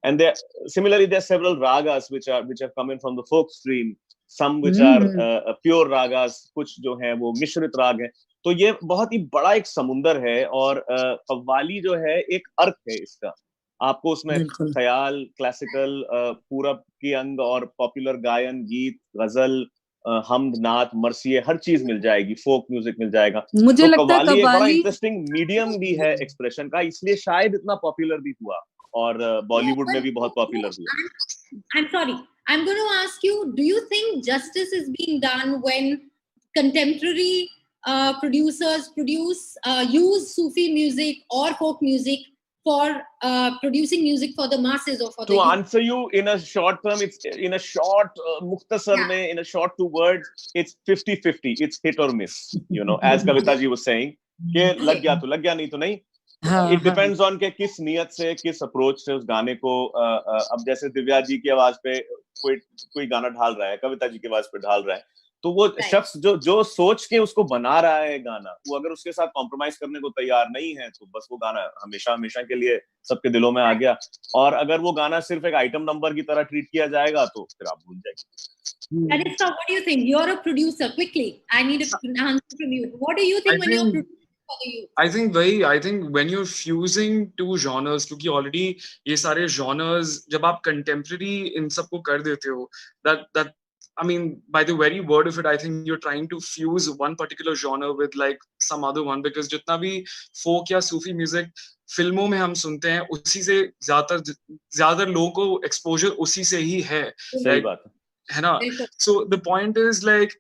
And similarly, there are several ragas which have come in from the folk stream. Some which are pure ragas, कुछ जो हैं वो मिश्रित राग हैं. तो ये बहुत ही बड़ा एक समुंदर है, और कव्वाली जो है एक अर्थ है इसका. आपको उसमें ख्याल, क्लासिकल, पूरब की अंग और पॉपुलर गायन, गीत, गजल, हमद, नात, मरसिए, हर चीज मिल जाएगी, फोक म्यूजिक मिल जाएगा। मुझे तो लगता है कव्वाली एक बड़ा कव्वाली इंटरेस्टिंग मीडियम भी है एक्सप्रेशन का, इसलिए शायद इतना पॉपुलर भी हुआ और बॉलीवुड में भी बहुत पॉपुलर हुआ। I'm sorry. I'm going to ask you, do you think justice is being done when contemporary producers use Sufi music or folk music for producing music for the masses or for the To youth? answer you in a short term, it's in a short mukhtasar mein, in a short 2 words, it's 50-50. It's hit or miss, you know, as Kavita ji was saying, ke lag gaya to lag gaya, nahi to nahi. It depends on के किस नियत से, किस approach से उस गाने को, अब जैसे दिव्या जी की आवाज पे कोई गाना ढाल रहा है, कविता जी की आवाज पे ढाल रहा है, तो वो शख्स जो सोच के उसको बना रहा है गाना, वो अगर उसके साथ कॉम्प्रोमाइज करने को तैयार नहीं है, तो बस वो गाना हमेशा हमेशा के लिए सबके दिलों में आ गया। और अगर वो गाना सिर्फ एक आइटम नंबर की तरह ट्रीट किया जाएगा, तो फिर आप भूल जाएंगे। Anissa, what do you think? You're a producer. Quickly, I need an answer from you. What do you think when you're producing for the youth? I think when you're fusing two genres, क्योंकि already ये सारे genres जब आप contemporary इन सबको कर देते हो, that I mean, by the very word of it, I think you're trying to fuse one particular genre with like some other one, because जितना भी folk या Sufi music फिल्मों में हम सुनते हैं, उसी से ज़्यादातर लोगों को exposure उसी से ही है। सही बात है ना? So the point is like,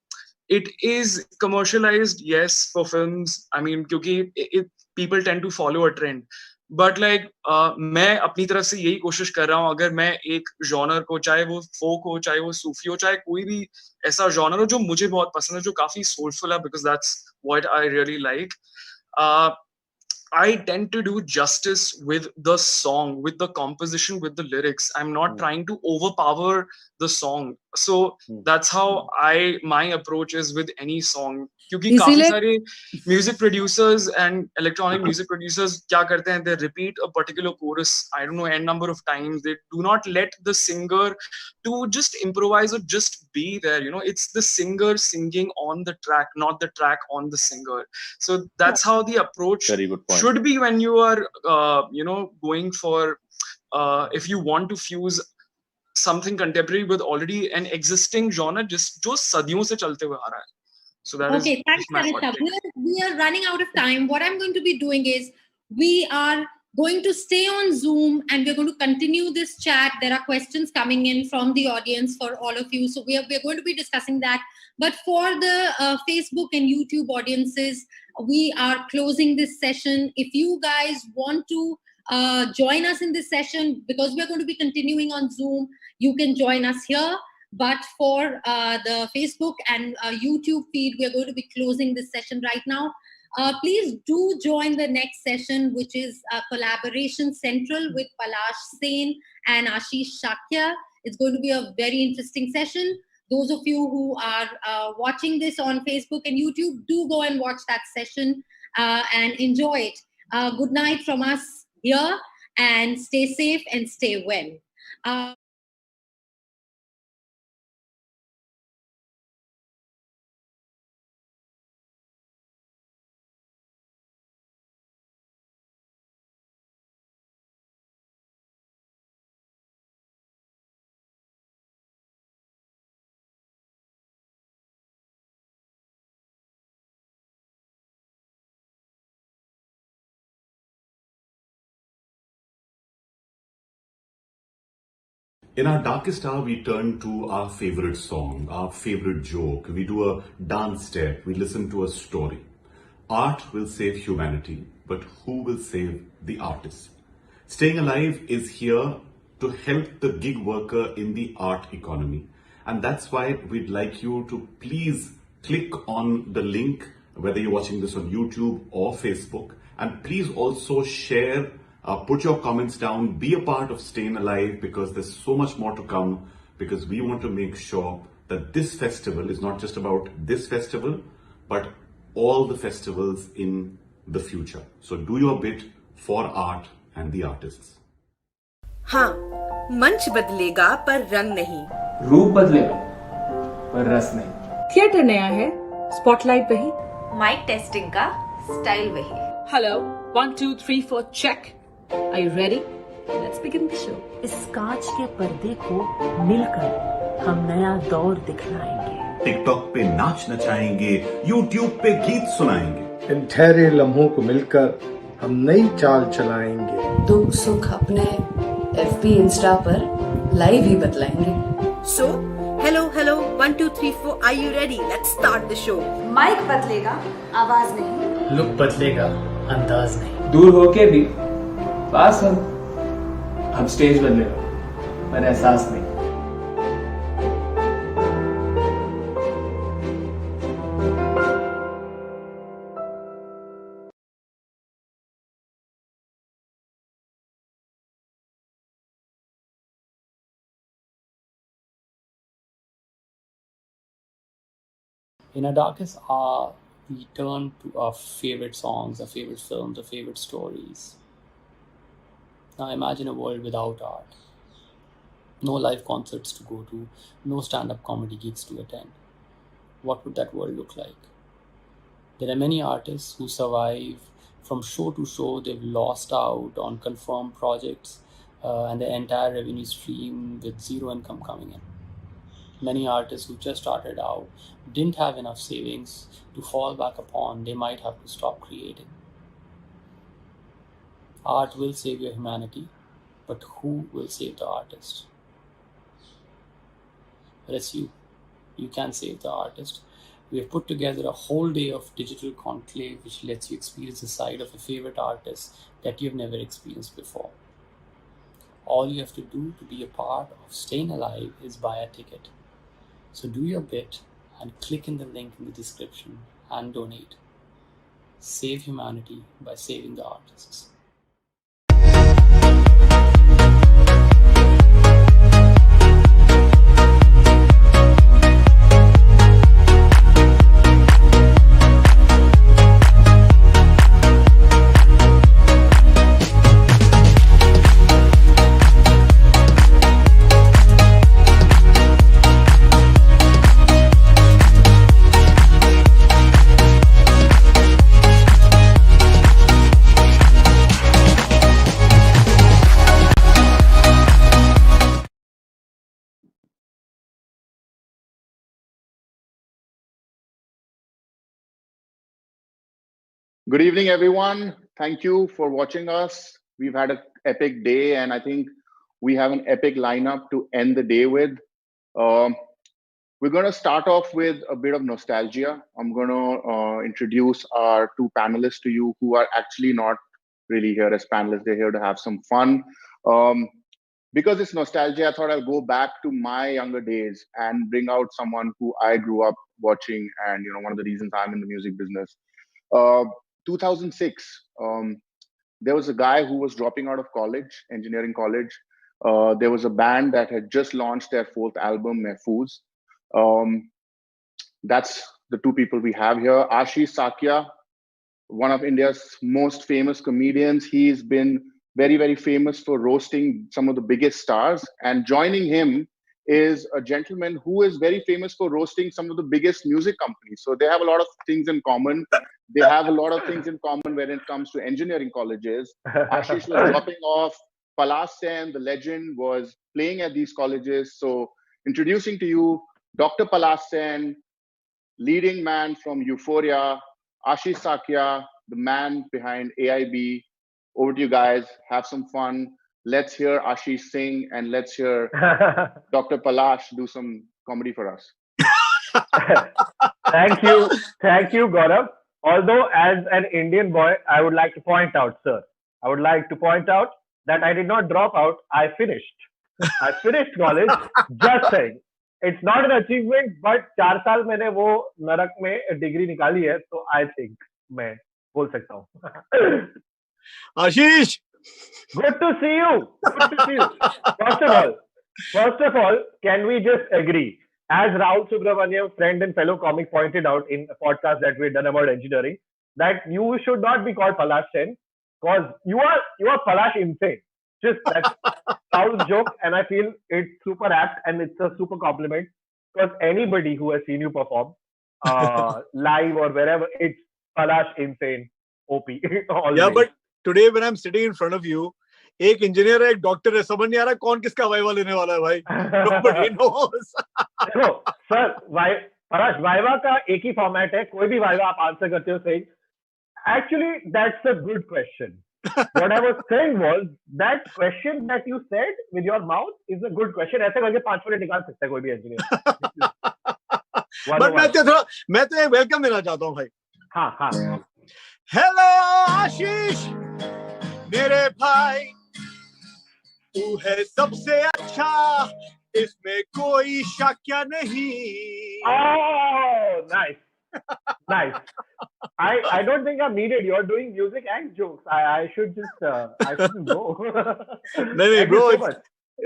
it is commercialized, yes, for films. I mean, क्योंकि people tend to follow a trend. But like मैं अपनी तरफ से यही कोशिश कर रहा हूँ, अगर मैं एक जॉनर को, चाहे वो फोक हो, चाहे वो सूफी हो, चाहे कोई भी ऐसा जॉनर हो जो मुझे बहुत पसंद है, जो काफी सोलफुल है, because that's what I really like. I tend to do justice with the song, with the composition, with the lyrics. I'm not trying to overpower the song. So that's how my approach is with any song. क्योंकि काफी सारे music producers and electronic music producers क्या करते हैं, they repeat a particular chorus, I don't know, n number of times. They do not let the singer to just improvise or just be there, you know. It's the singer singing on the track, not the track on the singer. So that's how the approach should be when you are you know, going for if you want to fuse something contemporary with already an existing genre just जो सदियों से चलते हुए आ रहा है. So that okay, thanks, Anissa. We are running out of time. What I'm going to be doing is we are going to stay on Zoom and we're going to continue this chat. There are questions coming in from the audience for all of you. So we're going to be discussing that. But for the Facebook and YouTube audiences, we are closing this session. If you guys want to join us in this session, because we're going to be continuing on Zoom, you can join us here. But for the Facebook and YouTube feed, we're going to be closing this session right now. Please do join the next session, which is Collaboration Central with Palash Sen and Ashish Shakya. It's going to be a very interesting session. Those of you who are watching this on Facebook and YouTube, do go and watch that session and enjoy it. Good night from us here, and stay safe and stay well. In our darkest hour, we turn to our favorite song, our favorite joke. We do a dance step. We listen to a story. Art will save humanity, but who will save the artist? Staying Alive is here to help the gig worker in the art economy. And that's why we'd like you to please click on the link, whether you're watching this on YouTube or Facebook. And please also share, put your comments down, be a part of Staying Alive, because there's so much more to come, because we want to make sure that this festival is not just about this festival, but all the festivals in the future. So do your bit for art and the artists. हाँ, मंच बदलेगा पर रंग नहीं, रूप बदलेगा पर रस नहीं, थिएटर नया है, स्पॉटलाइट वही, माइक टेस्टिंग का स्टाइल वही. Hello, 1 2 3 4 check. Are you ready? Let's begin the show. इस कांच के पर्दे को मिलकर हम नया दौर दिखलाएंगे. टिकटॉक पे नाच नचाएंगे, यूट्यूब पे गीत सुनाएंगे। इन ठहरे लम्हों को मिलकर हम नई चाल चलाएंगे। दुख सुख अपने FB इंस्टा पर लाइव ही बतलाएंगे। So, hello, 1, 2, 3, 4, are you ready? Let's start the show. Mic बदलेगा, आवाज नहीं। लुक बदलेगा, अंदाज नहीं। दूर होके भी पास हम स्टेज बदलेगा पर एहसास नहीं। In our darkest hour, we turn to our favorite songs, our favorite films, our favorite stories. Now imagine a world without art. No live concerts to go to, no stand-up comedy gigs to attend. What would that world look like? There are many artists who survive from show to show. They've lost out on confirmed projects and their entire revenue stream with zero income coming in. Many artists who just started out didn't have enough savings to fall back upon. They might have to stop creating. Art will save your humanity, but who will save the artist? Well, it's you. You can save the artist. We have put together a whole day of digital conclave which lets you experience the side of a favorite artist that you've never experienced before. All you have to do to be a part of StayInAlive is buy a ticket. So do your bit and click in the link in the description and donate. Save humanity by saving the artists. Good evening, everyone. Thank you for watching us. We've had an epic day, and I think we have an epic lineup to end the day with. We're going to start off with a bit of nostalgia. I'm going to introduce our two panelists to you who are actually not really here as panelists. They're here to have some fun. Because it's nostalgia, I thought I'll go back to my younger days and bring out someone who I grew up watching, and one of the reasons I'm in the music business. 2006, there was a guy who was dropping out of college, engineering college. There was a band that had just launched their 4th album, Mehfooz. That's the two people we have here. Ashish Sakya, one of India's most famous comedians. He's been very, very famous for roasting some of the biggest stars. And joining him is a gentleman who is very famous for roasting some of the biggest music companies. So they have a lot of things in common. They have a lot of things in common when it comes to engineering colleges. Ashish was dropping off. Palash Sen, the legend, was playing at these colleges. So introducing to you Dr. Palash Sen, leading man from Euphoria, Ashish Sakya, the man behind AIB. Over to you guys. Have some fun. Let's hear Ashish sing, and let's hear Dr. Palash do some comedy for us. Thank you, Gaurav. Although, as an Indian boy, I would like to point out, sir, that I did not drop out. I finished college. Just saying, it's not an achievement, but 4 साल मैंने वो नरक में degree निकाली है, so I think मैं बोल सकता हूँ. Ashish, good to see you. First of all, can we just agree? As Rahul Subramaniam, friend and fellow comic, pointed out in a podcast that we've done about engineering, that you should not be called Palash Sen, because you are Palash insane. Just that's Rahul's joke, and I feel it's super apt and it's a super compliment, because anybody who has seen you perform live or wherever, it's Palash insane, OP. Yeah, but today when I'm sitting in front of you, एक engineer है, एक doctor है, समझ नहीं आ रहा कौन किसका viva लेने वाला है भाई. Nobody knows. No, sir, Parash, viva का एक ही फॉर्मेट है, कोई भी वाइवा आप आंसर करते हो सही. Actually, that's a good question. What I was saying was that question that you said with your mouth is a good question. ऐसे करके 5 मिनट निकाल सकता है कोई भी engineer. बट मैं तो वेलकम देना चाहता हूँ भाई. हाँ हाँ. हेलो आशीष मेरे भाई, तू है सबसे अच्छा, इसमें कोई शक नहीं. Oh, nice. Nice. I don't think I'm needed. You're doing music and jokes. I should just I shouldn't go. No, bro.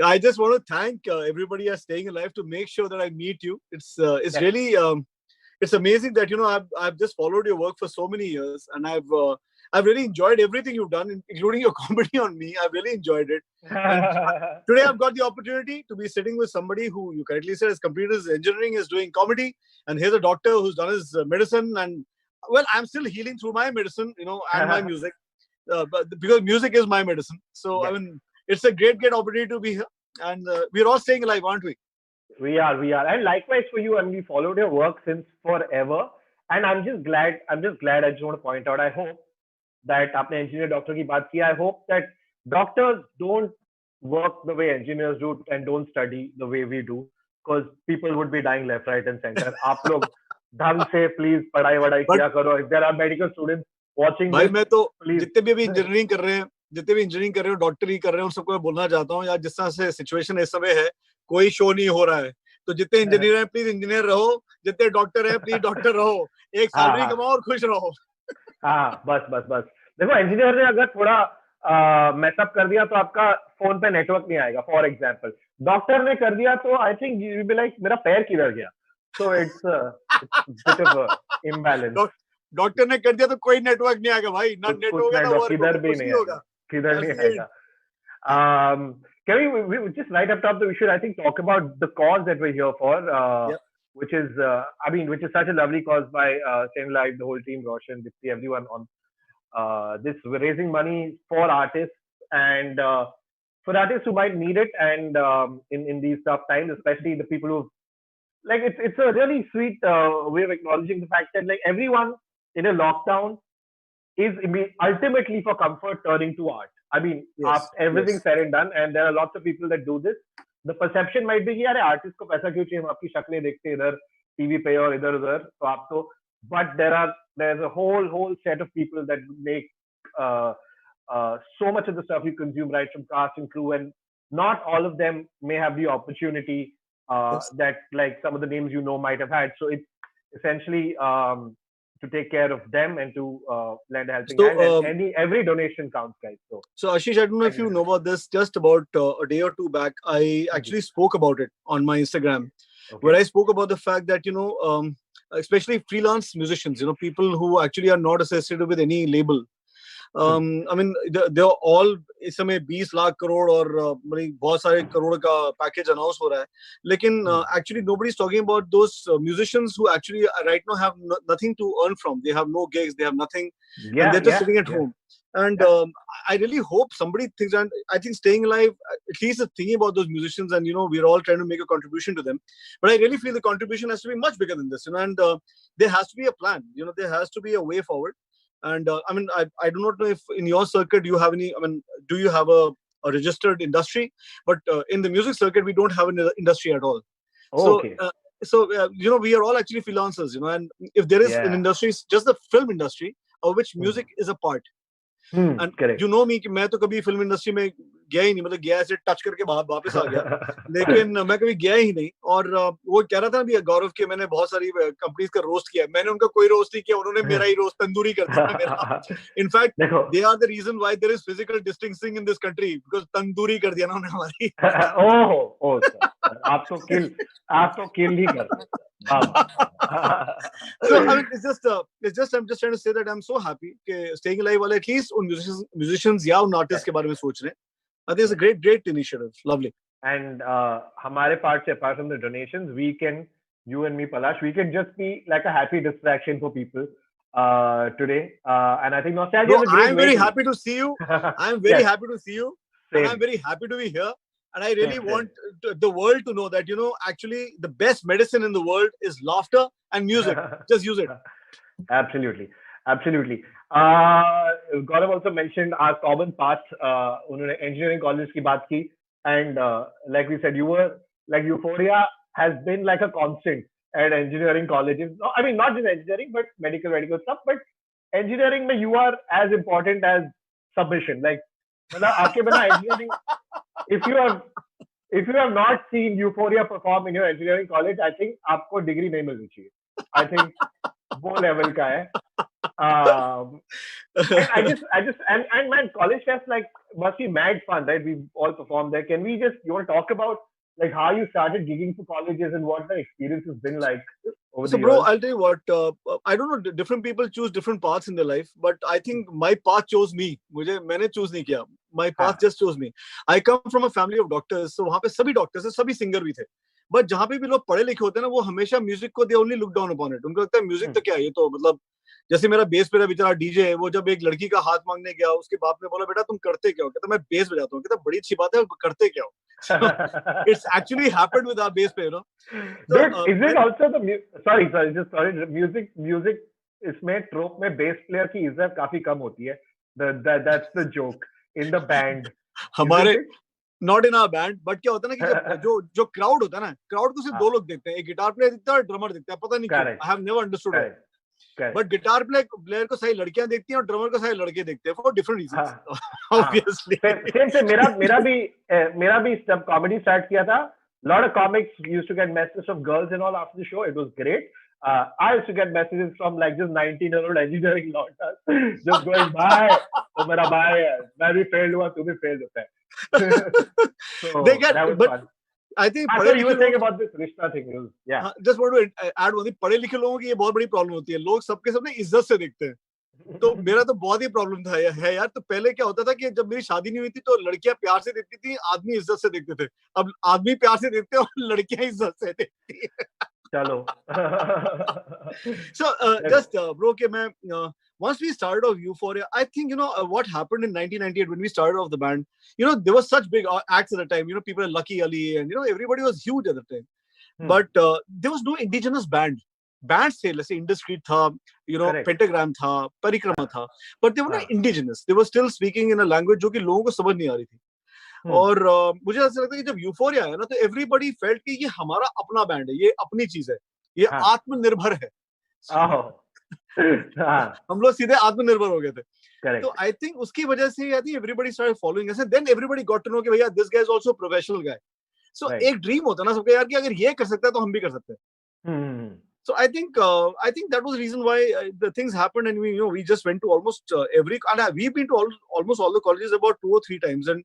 I just want to thank everybody at Staying Alive to make sure that I meet you. It's really it's amazing that I've just followed your work for so many years, and I've really enjoyed everything you've done, including your comedy on me. I've really enjoyed it. And today I've got the opportunity to be sitting with somebody who you correctly said has completed his engineering, is doing comedy, and here's a doctor who's done his medicine. And well, I'm still healing through my medicine, and my music, but because music is my medicine. So I mean, it's a great opportunity to be here, and we're all staying alive, aren't we? We are, and likewise for you. And we followed your work since forever, and I'm just glad. I just want to point out. I hope that आपने engineer doctor की बात की. I hope that doctors don't work the way engineers do and don't study the way we do, because people would be dying left, right, and center. आप लोग ढंग से please पढ़ाई किया करो. If there are medical students watching भाई this, मैं तो please. जितने भी इंजीनियरिंग कर रहे हैं, डॉक्टरी कर रहे हैं, उन सबको मैं बोलना चाहता हूँ यार, जिस तरह से सिचुएशन इस समय है, कोई शो नहीं हो रहा है. तो जितने इंजीनियर हैं प्लीज इंजीनियर रहो, जितने डॉक्टर हैं प्लीज डॉक्टर रहो, एक सैलरी कमाओ और खुश रहो. हाँ बस देखो, इंजीनियर ने अगर थोड़ा मैसअप कर दिया तो आपका फोन पे नेटवर्क नहीं आएगा, फॉर एग्जांपल. डॉक्टर ने कर दिया तो I think you will be like मेरा पैर किधर गया. So it's bit of imbalance. Doctor ने कर दिया तो कोई नेटवर्क नहीं आएगा भाई, ना नेट होगा ना वर्क किधर भी नहीं होगा, किधर नहीं आएगा. Can we just right up top, we should I think talk about the cause that we're here for, which is which is such a lovely cause by StayInAlive, the whole team, Roshan, Dipti, everyone on this. We're raising money for artists and for artists who might need it, and in these tough times, especially the people who it's a really sweet way of acknowledging the fact that everyone in a lockdown is ultimately for comfort turning to art. I mean, after everything said and done, and there are lots of people that do this. The perception might be कि यार artist को पैसा क्यों चाहिए, हम आपकी शक्लें देखते हैं इधर टीवी पे और इधर उधर, तो आप तो. But there's a whole set of people that make so much of the stuff you consume, right from cast and crew, and not all of them may have the opportunity that some of the names might have had. So it's essentially to take care of them and to lend a helping hand. And every donation counts, guys. So Ashish, I don't know if you know about this. Just about a day or two back, I actually spoke about it on my Instagram, where I spoke about the fact that especially freelance musicians, people who actually are not associated with any label. I mean, they're all इस समय 20 लाख करोड़ और बहुत सारे करोड़ का package announce हो रहा है, लेकिन actually nobody is talking about those musicians who actually right now have nothing to earn from. They have no gigs, they have nothing, and they're just sitting at home. And I really hope somebody thinks, and I think Staying Alive at least is thinking about those musicians, and we're all trying to make a contribution to them. But I really feel the contribution has to be much bigger than this, and there has to be a plan. There has to be a way forward. And I mean, I do not know if in your circuit you have any. I mean, do you have a registered industry? But in the music circuit, we don't have an industry at all. Okay. So we are all actually freelancers. And if there is an industry, it's just the film industry, of which music is a part. And correct. You know me कि मैं तो कभी film industry में गया ही नहीं, मतलब गया ऐसे टच करके वापस आ गया, लेकिन मैं कभी गया ही नहीं. और वो कह रहा था अभी गौरव के मैंने बहुत सारी कंपनीज का रोस्ट किया, मैंने उनका कोई रोस्ट नहीं किया, उन्होंने मेरा ही रोस्ट तंदूरी कर दिया मेरा. In fact they are the reason why there is physical distancing in this country, because tandoori कर दिया ना उन्होंने हमारी. ओह आप तो किल ही कर रहे. So I mean, it's just I'm just trying to say that I'm so happy कि Staying Alive वाले at least उन musicians या उन artists के बारे में सोच रहे हैं. I think it's a great initiative. Lovely. And हमारे part से, apart from the donations, we can, you and me, Palash, we can just be like a happy distraction for people today. And I think nostalgia is a great I'm very happy to see you. I'm very happy to see you. And I'm very happy to be here. And I really want the world to know that, actually the best medicine in the world is laughter and music. Just use it. Absolutely. Absolutely. Gaurav also mentioned our common paths. उन्होंने engineering college की बात की, and like we said, you were like Euphoria has been like a constant at engineering colleges. No, I mean, not just engineering, but medical stuff. But engineering, में you are as important as submission. Like, मतलब आपके बिना engineering, if you have not seen Euphoria perform in your engineering college, I think आपको degree नहीं मिलनी चाहिए. I think वो level का है. And and man, college fest like must be mad fun, right? We all performed there. Can we just, you want to talk about like how you started gigging for colleges and what the experience has been like over the bro, years? I'll tell you what, I don't know, different people choose different paths in their life, but I think my path chose me. मैंने choose नहीं किया. My path just chose me. I come from a family of doctors, so वहाँ पे सभी doctors हैं, सभी singer भी थे. But जहाँ पे भी लोग पढ़े लिखे होते हैं ना, वो हमेशा music को they only look down upon it. उनको लगता है music तो क्या है, ये तो मतलब जैसे मेरा बेस प्लेयर बेचारा डीजे है, वो जब एक लड़की का हाथ मांगने गया, उसके बाप ने बोला बेटा तुम करते क्या हो? कहता मैं बेस बजाता हूँ. कहता बड़ी अच्छी बात है, करते क्या हो? It's actually happened with our bass player, So, is it also the sorry music इसमें trope में bass player की इज्जत काफी कम होती है. That's the joke in the band. हमारे not in our band, but क्या होता है ना कि जो crowd होता है ना, crowd को सिर्फ दो लोग देखते हैं, एक गिटार प्लेयर दिखता है और ड्रमर दिखता है. पता नहीं क्यों. I have never understood it. But guitar player को सारी लड़कियां देखती हैं और ड्रमर को सारे लड़के देखते हैं for different reasons. Obviously. Same. मेरा भी जब comedy start किया था, lot of comics used to get messages from girls and all after the show. It was great. I used to get messages from like just 19-year-old engineering lockers just going, bye, तो मेरा भाई है, मैं भी failed हुआ, तू भी failed होता है. So that was fun. I think you were saying about this Rishta thing. Yeah. Just want to add one thing. पढ़े लिखे लोगों की ये बहुत बड़ी प्रॉब्लम होती है. लोग सबके सब इज्जत से देखते हैं. तो मेरा तो बहुत ही प्रॉब्लम था है यार. तो पहले क्या होता था कि जब मेरी शादी नहीं हुई थी तो लड़कियां प्यार से देखती थी, आदमी इज्जत से देखते थे. अब आदमी प्यार से देखते हैं और लड़कियां इज्जत से देखती है. चलो. So just bro, कि मैं once we started off Euphoria, I think what happened in 1998 when we started off the band. There was such big acts at the time. People like Zakir Ali and everybody was huge at the time. But there was no indigenous band. Bands थे, let's say Indiscreet था, Pentagram था, Parikrama था, but they were not indigenous. They were still speaking in a language जो कि लोगों को समझ नहीं आ रही थी. और मुझे ऐसा लगता है कि जब यूफोरिया है ना, तो everybody felt कि ये हमारा अपना बैंड है, ये अपनी चीज है, ये आत्मनिर्भर है. हम लोग सीधे आत्मनिर्भर हो गए थे. तो I think उसकी वजह से I think everybody started following us, and then everybody got to know कि भैया this guy is also a professional guy. So एक ड्रीम होता है ना सबका यार कि अगर ये कर सकता है तो हम भी कर सकते हैं. So I think that was the reason why the things happened, and we just went to almost every, and we've been to almost all the colleges about 2 or 3 times, and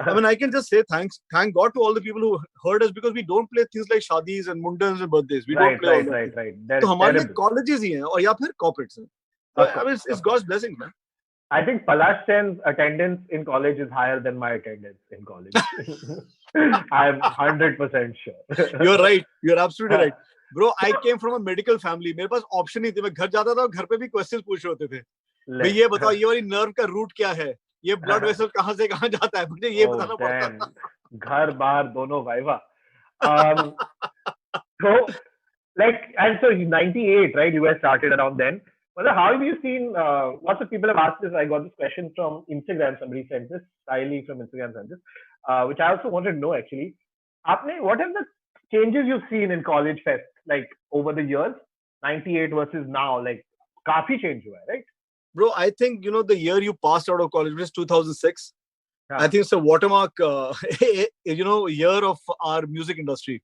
I mean I can just say thank God to all the people who heard us, because we don't play things like shadis and mundans and birthdays. We don't play right. So हमारे colleges ही हैं और या फिर corporates हैं. I mean it's God's blessing, man. I think Palash Sen's attendance in college is higher than my attendance in college. I'm 100% sure. You're right. You're absolutely right. Bro, I came from a medical family. मेरे पास option नहीं थे. मैं घर जाता था और घर पे भी क्वेश्चंस पूछ रहे होते थे. भाई ये बताओ, ये वाली नर्व का रूट क्या है? ये ब्लड वेसल कहाँ से कहाँ जाता है? मुझे ये बताना पड़ता था. घर बाहर दोनों viva. So like, and so 98, right? You guys started around then. Well, how have you seen? Lots of people have asked this. I got this question from Instagram. Somebody sent this. StayIn from Instagram sent this, which I also wanted to know actually. What are the changes you've seen in college fest like over the years, 98 versus now? Like, काफी change हुआ है, right? Bro, I think the year you passed out of college, which is 2006. I think it's a watermark, year of our music industry.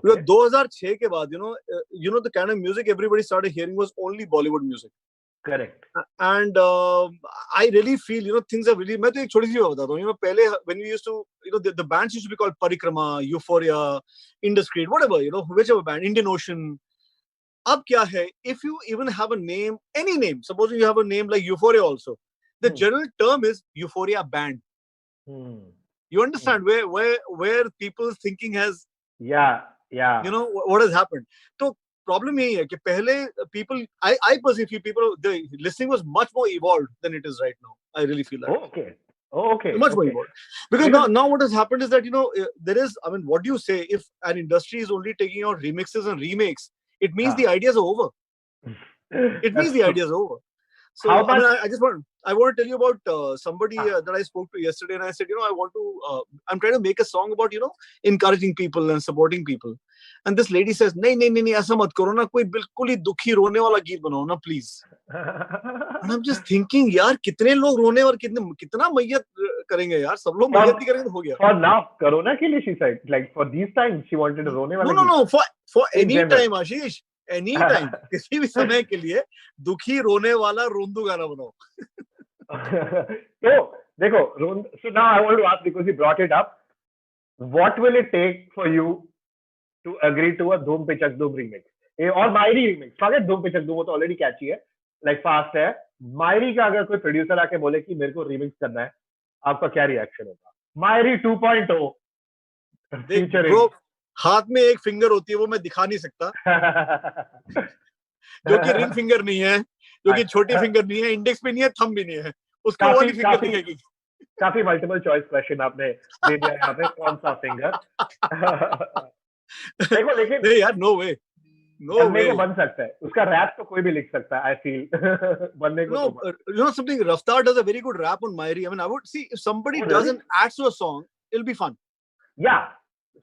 Because 2006 के बाद, the kind of music everybody started hearing was only Bollywood music. Correct. And I really feel, things are really. मैं तो एक छोटी सी बात बताता हूँ. पहले when we used to, the bands used to be called Parikrama, Euphoria, Indiscreet, whatever, whichever band, Indian Ocean. अब क्या है? If you even have a name, any name, supposing you have a name like Euphoria also, the general term is Euphoria band. You understand where people's thinking has, what has happened. So problem यही है कि पहले people, I personally feel people, the listening was much more evolved than it is right now. I really feel that. Okay. Oh, okay. Much more Okay. important. Because now what has happened is that, there is, I mean, what do you say? If an industry is only taking out remixes and remakes, it means the ideas are over. It means the ideas are over. So, How I mean, much- I want to tell you about somebody that I spoke to yesterday, and I said, I'm trying to make a song about, encouraging people and supporting people. And this lady says, नहीं, ऐसा मत करो ना, कोई बिल्कुल ही दुखी रोने वाला गीत बनाओ ना, please. And I'm just thinking, यार, कितने लोग रोने और कितना मैयत करेंगे यार, सब लोग मैयत ही करेंगे तो हो गया. For now, Corona के लिए she said, like for these times, she wanted to रोने वाला. No, for In any general. time, Ashish. Any time किसी भी समय के लिए दुखी रोने वाला रोंदू गाना बनाओ. तो देखो, so now I want to ask, because you brought it up, what will it take for you to agree to a Dhoom Pichak Dhoom remix or Mairi remix? Forget Dhoom Pichak Dhoom, वो तो already catchy है, like fast है. Mairi का अगर कोई producer आके बोले कि मेरे को remix करना है, आपका क्या reaction होगा? Mairi 2.0 featuring. Bro, हाथ में एक फिंगर होती है, वो मैं दिखा नहीं सकता, जो कि रिंग फिंगर नहीं है, जो कि छोटी फिंगर नहीं है, इंडेक्स भी नहीं है, थंब भी नहीं है, उसको वाली फिंगर दिखेगी. काफी मल्टीपल चॉइस क्वेश्चन आपने दे दिया यहाँ पे, कौन सा फिंगर? देखो, लेकिन नहीं यार, नो वे. बनने को बन सकता है, उसका रैप तो कोई भी लिख सकता है, I feel. बनने को No, something, Raftaar does a very good rap on Mairi. I mean, I would see if somebody does an add to a song, it'll be fun. Yeah.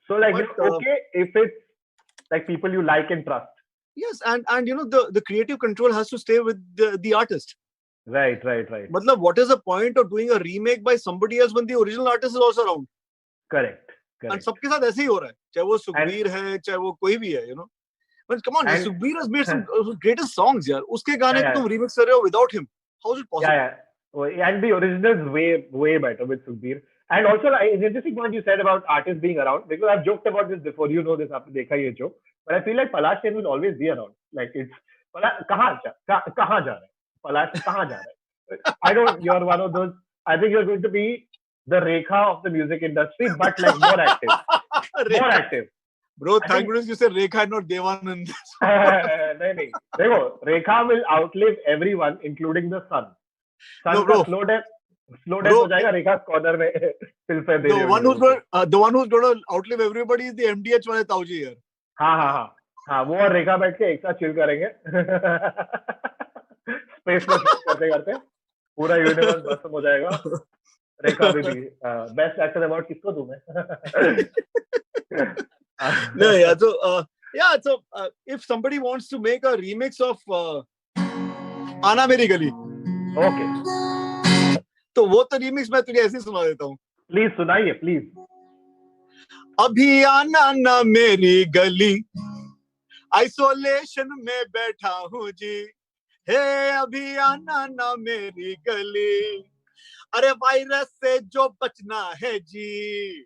So like, it's okay if it's like people you like and trust. Yes, and the creative control has to stay with the artist. Right. Matlab, what is the point of doing a remake by somebody else when the original artist is also around? Correct. And सबके साथ ऐसे ही हो रहा है, चाहे वो सुखबीर है, चाहे वो कोई भी है, But come on, Sukhbir has made some greatest songs, yaar. Uske gaane ko tum remix kar rahe ho without him. How is it possible? Yeah. And the original is way better with Sukhbir. And also, it's interesting point you said about artists being around, because I've joked about this before. You know this, aapne dekha ye joke. But I feel like Palash Sen will always be around. Like, it's kahan ja raha hai? Palash kahan ja raha hai? You're one of those. I think you're going to be the Rekha of the music industry, but like more active. More active. Bro, thank goodness you said Rekha and not Devanand. नहीं. देखो, Rekha will outlive everyone, including the sun. Sun का slow death हो जाएगा Rekha's corner में. The one who's going to outlive everybody is the MDH वाले ताऊजी यार. हाँ, वो और Rekha बैठ के एक साथ chill करेंगे. Space में करते पूरा universe बस हो जाएगा. Rekha will be best actor award किसको दूँ मैं? No, yeah. So, if somebody wants to make a remix of Aana Meri Gali, okay, तो वो तो remix मैं तुझे ऐसे सुना देता हूँ. Please सुनाइए, please. अभी आना ना मेरी गली, आइसोलेशन में बैठा हूँ जी, हे अभी आना ना मेरी गली, अरे वायरस से जो बचना है जी,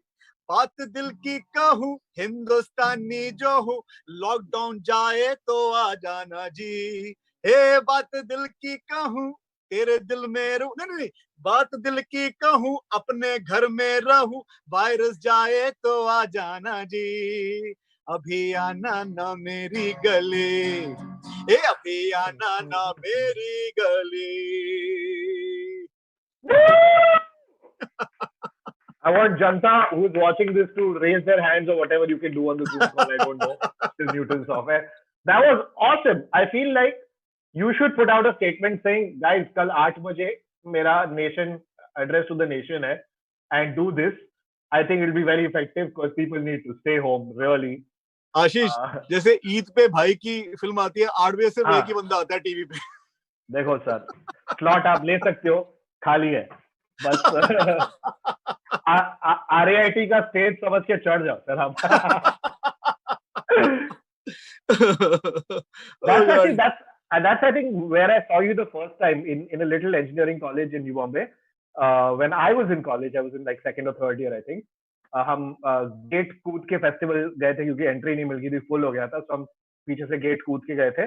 बात दिल की कहूँ, हिंदुस्तानी जो हूँ, लॉकडाउन जाए तो आ जाना जी, हे बात दिल की कहूँ, तेरे दिल में रहूं, नहीं, बात दिल की कहूँ, अपने घर में रहूं, वायरस जाए तो आ जाना जी, अभी आना ना मेरी गली, अभी आना ना मेरी गली. I want Janta who's watching this to raise their hands or whatever you can do on the Zoom call. I don't know. This Newton software. That was awesome. I feel like you should put out a statement saying, guys, kal 8 baje mera nation address to the nation hai, and do this. I think it'll be very effective because people need to stay home, really. आशीष, जैसे ईद पे भाई की film आती है, 8 बजे से एक ही बंदा आता है टीवी पे. देखो सर, स्लॉट आप ले सकते हो, खाली है. बस RAIT का स्टेज समझ के चढ़ जाओ सर आप. That's I think where I saw you the first time in a little engineering college in New Bombay. When I was in college, I was in like second or third year I think. हम gate कूद के festival गए थे क्योंकि entry नहीं मिल गई थी, full हो गया था, तो हम पीछे से गेट कूद के गए थे.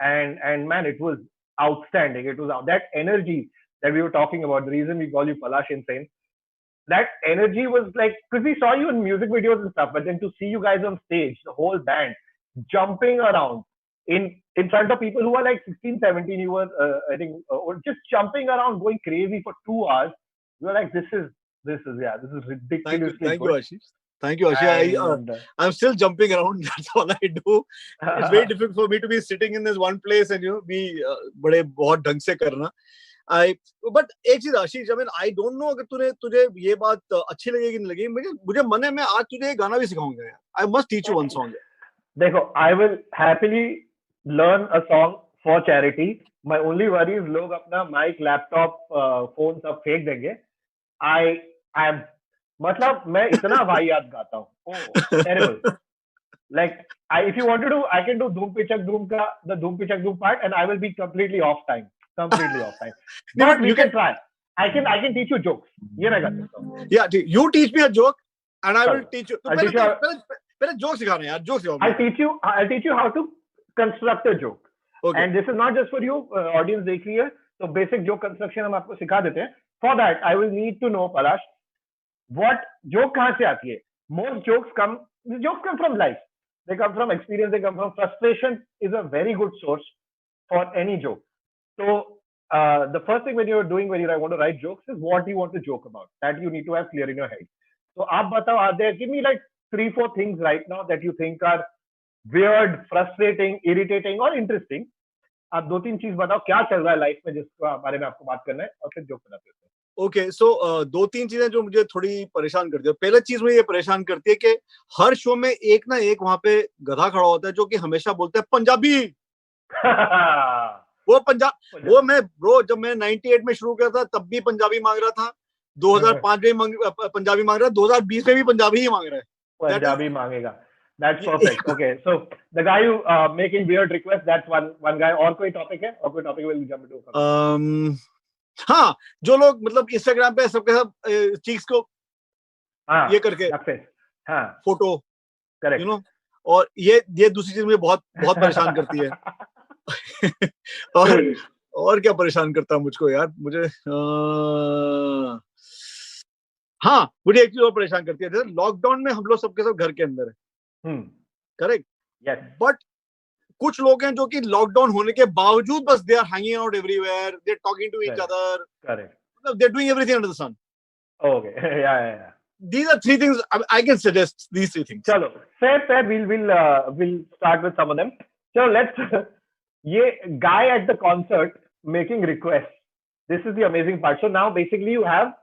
And man, it was outstanding. It was that energy that we were talking about. The reason we call you Palash Insane, that energy was like, because we saw you in music videos and stuff, but then to see you guys on stage, the whole band jumping around, in front of people who are like 16, 17, you were I think just jumping around, going crazy for 2 hours. You were like, this is ridiculously Thank you, good. Ashish. Thank you, Ashish. I'm still jumping around. That's all I do. It's very difficult for me to be sitting in this one place and be बड़े बहुत ढंग से करना. But एक चीज आशीष, I mean, I don't know अगर तुझे ये बात अच्छी लगेगी नहीं लगेगी. मुझे मन है मैं आज तुझे एक गाना भी सिखाऊंगा यार. I must teach you one song. देखो, I will happily learn a song for charity. My only worry is लोग अपना mic, laptop, phone सब फेंक देंगे. I am मतलब मैं इतना वाहियात गाता हूँ. Oh, terrible. Like, if you want to do, I can do Dhoom Pichak Dhoom ka, the Dhoom Pichak Dhoom part, and I will be completely off time. But we can try. I can teach you jokes. ये मैं कर सकता हूँ. Yeah, you teach me a joke, and I will teach you. पहले joke सिखाना यार, joke सिखाओ. I'll teach you how to construct a joke. Okay. And this is not just for you, audience देख रही है. So basic joke construction हम आपको सिखा देते हैं. For that, I will need to know, Palash, what joke कहाँ से आती है? Most jokes come from life. They come from experience. They come from frustration. Is a very good source for any joke. So the first thing when you want to write jokes is what you want to joke about. That you need to have clear in your head. So आप बताओ, give me like 3-4 things right now that you think are weird, frustrating, irritating or interesting. आप 2-3 चीज बताओ क्या चल रहा है life में जिसके बारे में आपको बात करना है और फिर जोक बनाते हैं. ओके, सो 2-3 चीजें जो मुझे थोड़ी परेशान करती है. पहला चीज मुझे ये परेशान करती है कि हर शो में एक ना एक वहां पे गधा खड़ा होता है जो कि हमेशा बोलता है पंजाबी. वो मैं ब्रो जब मैं 98 में शुरू किया था तब भी पंजाबी मांग रहा था, 2005 में पंजाबी मांग रहा है, 2020 में भी पंजाबी ही मांग रहा है. पंजाबी मांगेगा. That's perfect. Okay, so the guy who making weird requests, that's one guy. और कोई टॉपिक है? और कोई टॉपिक will jump into? हाँ, जो लोग मतलब इंस्टाग्राम पे सबके सब चीक्स को ये करके फोटो, करेक्ट, यू नो, और ये दूसरी चीज मुझे बहुत बहुत परेशान करती है. और क्या परेशान करता है मुझको यार, मुझे मुझे एक चीज और परेशान करती है. जैसे लॉकडाउन में हम लोग सबके सब घर के अंदर है, करेक्ट, बट कुछ लोग हैं जो कि लॉकडाउन होने के बावजूद बस they are hanging out everywhere, they are talking to each other, correct, they are doing everything under the sun. Okay, yeah these are 3 things I can suggest. These 3 things. चलो, fair. We'll start with some of them. So let's ये guy at the concert making requests. This is the amazing part. So now basically you have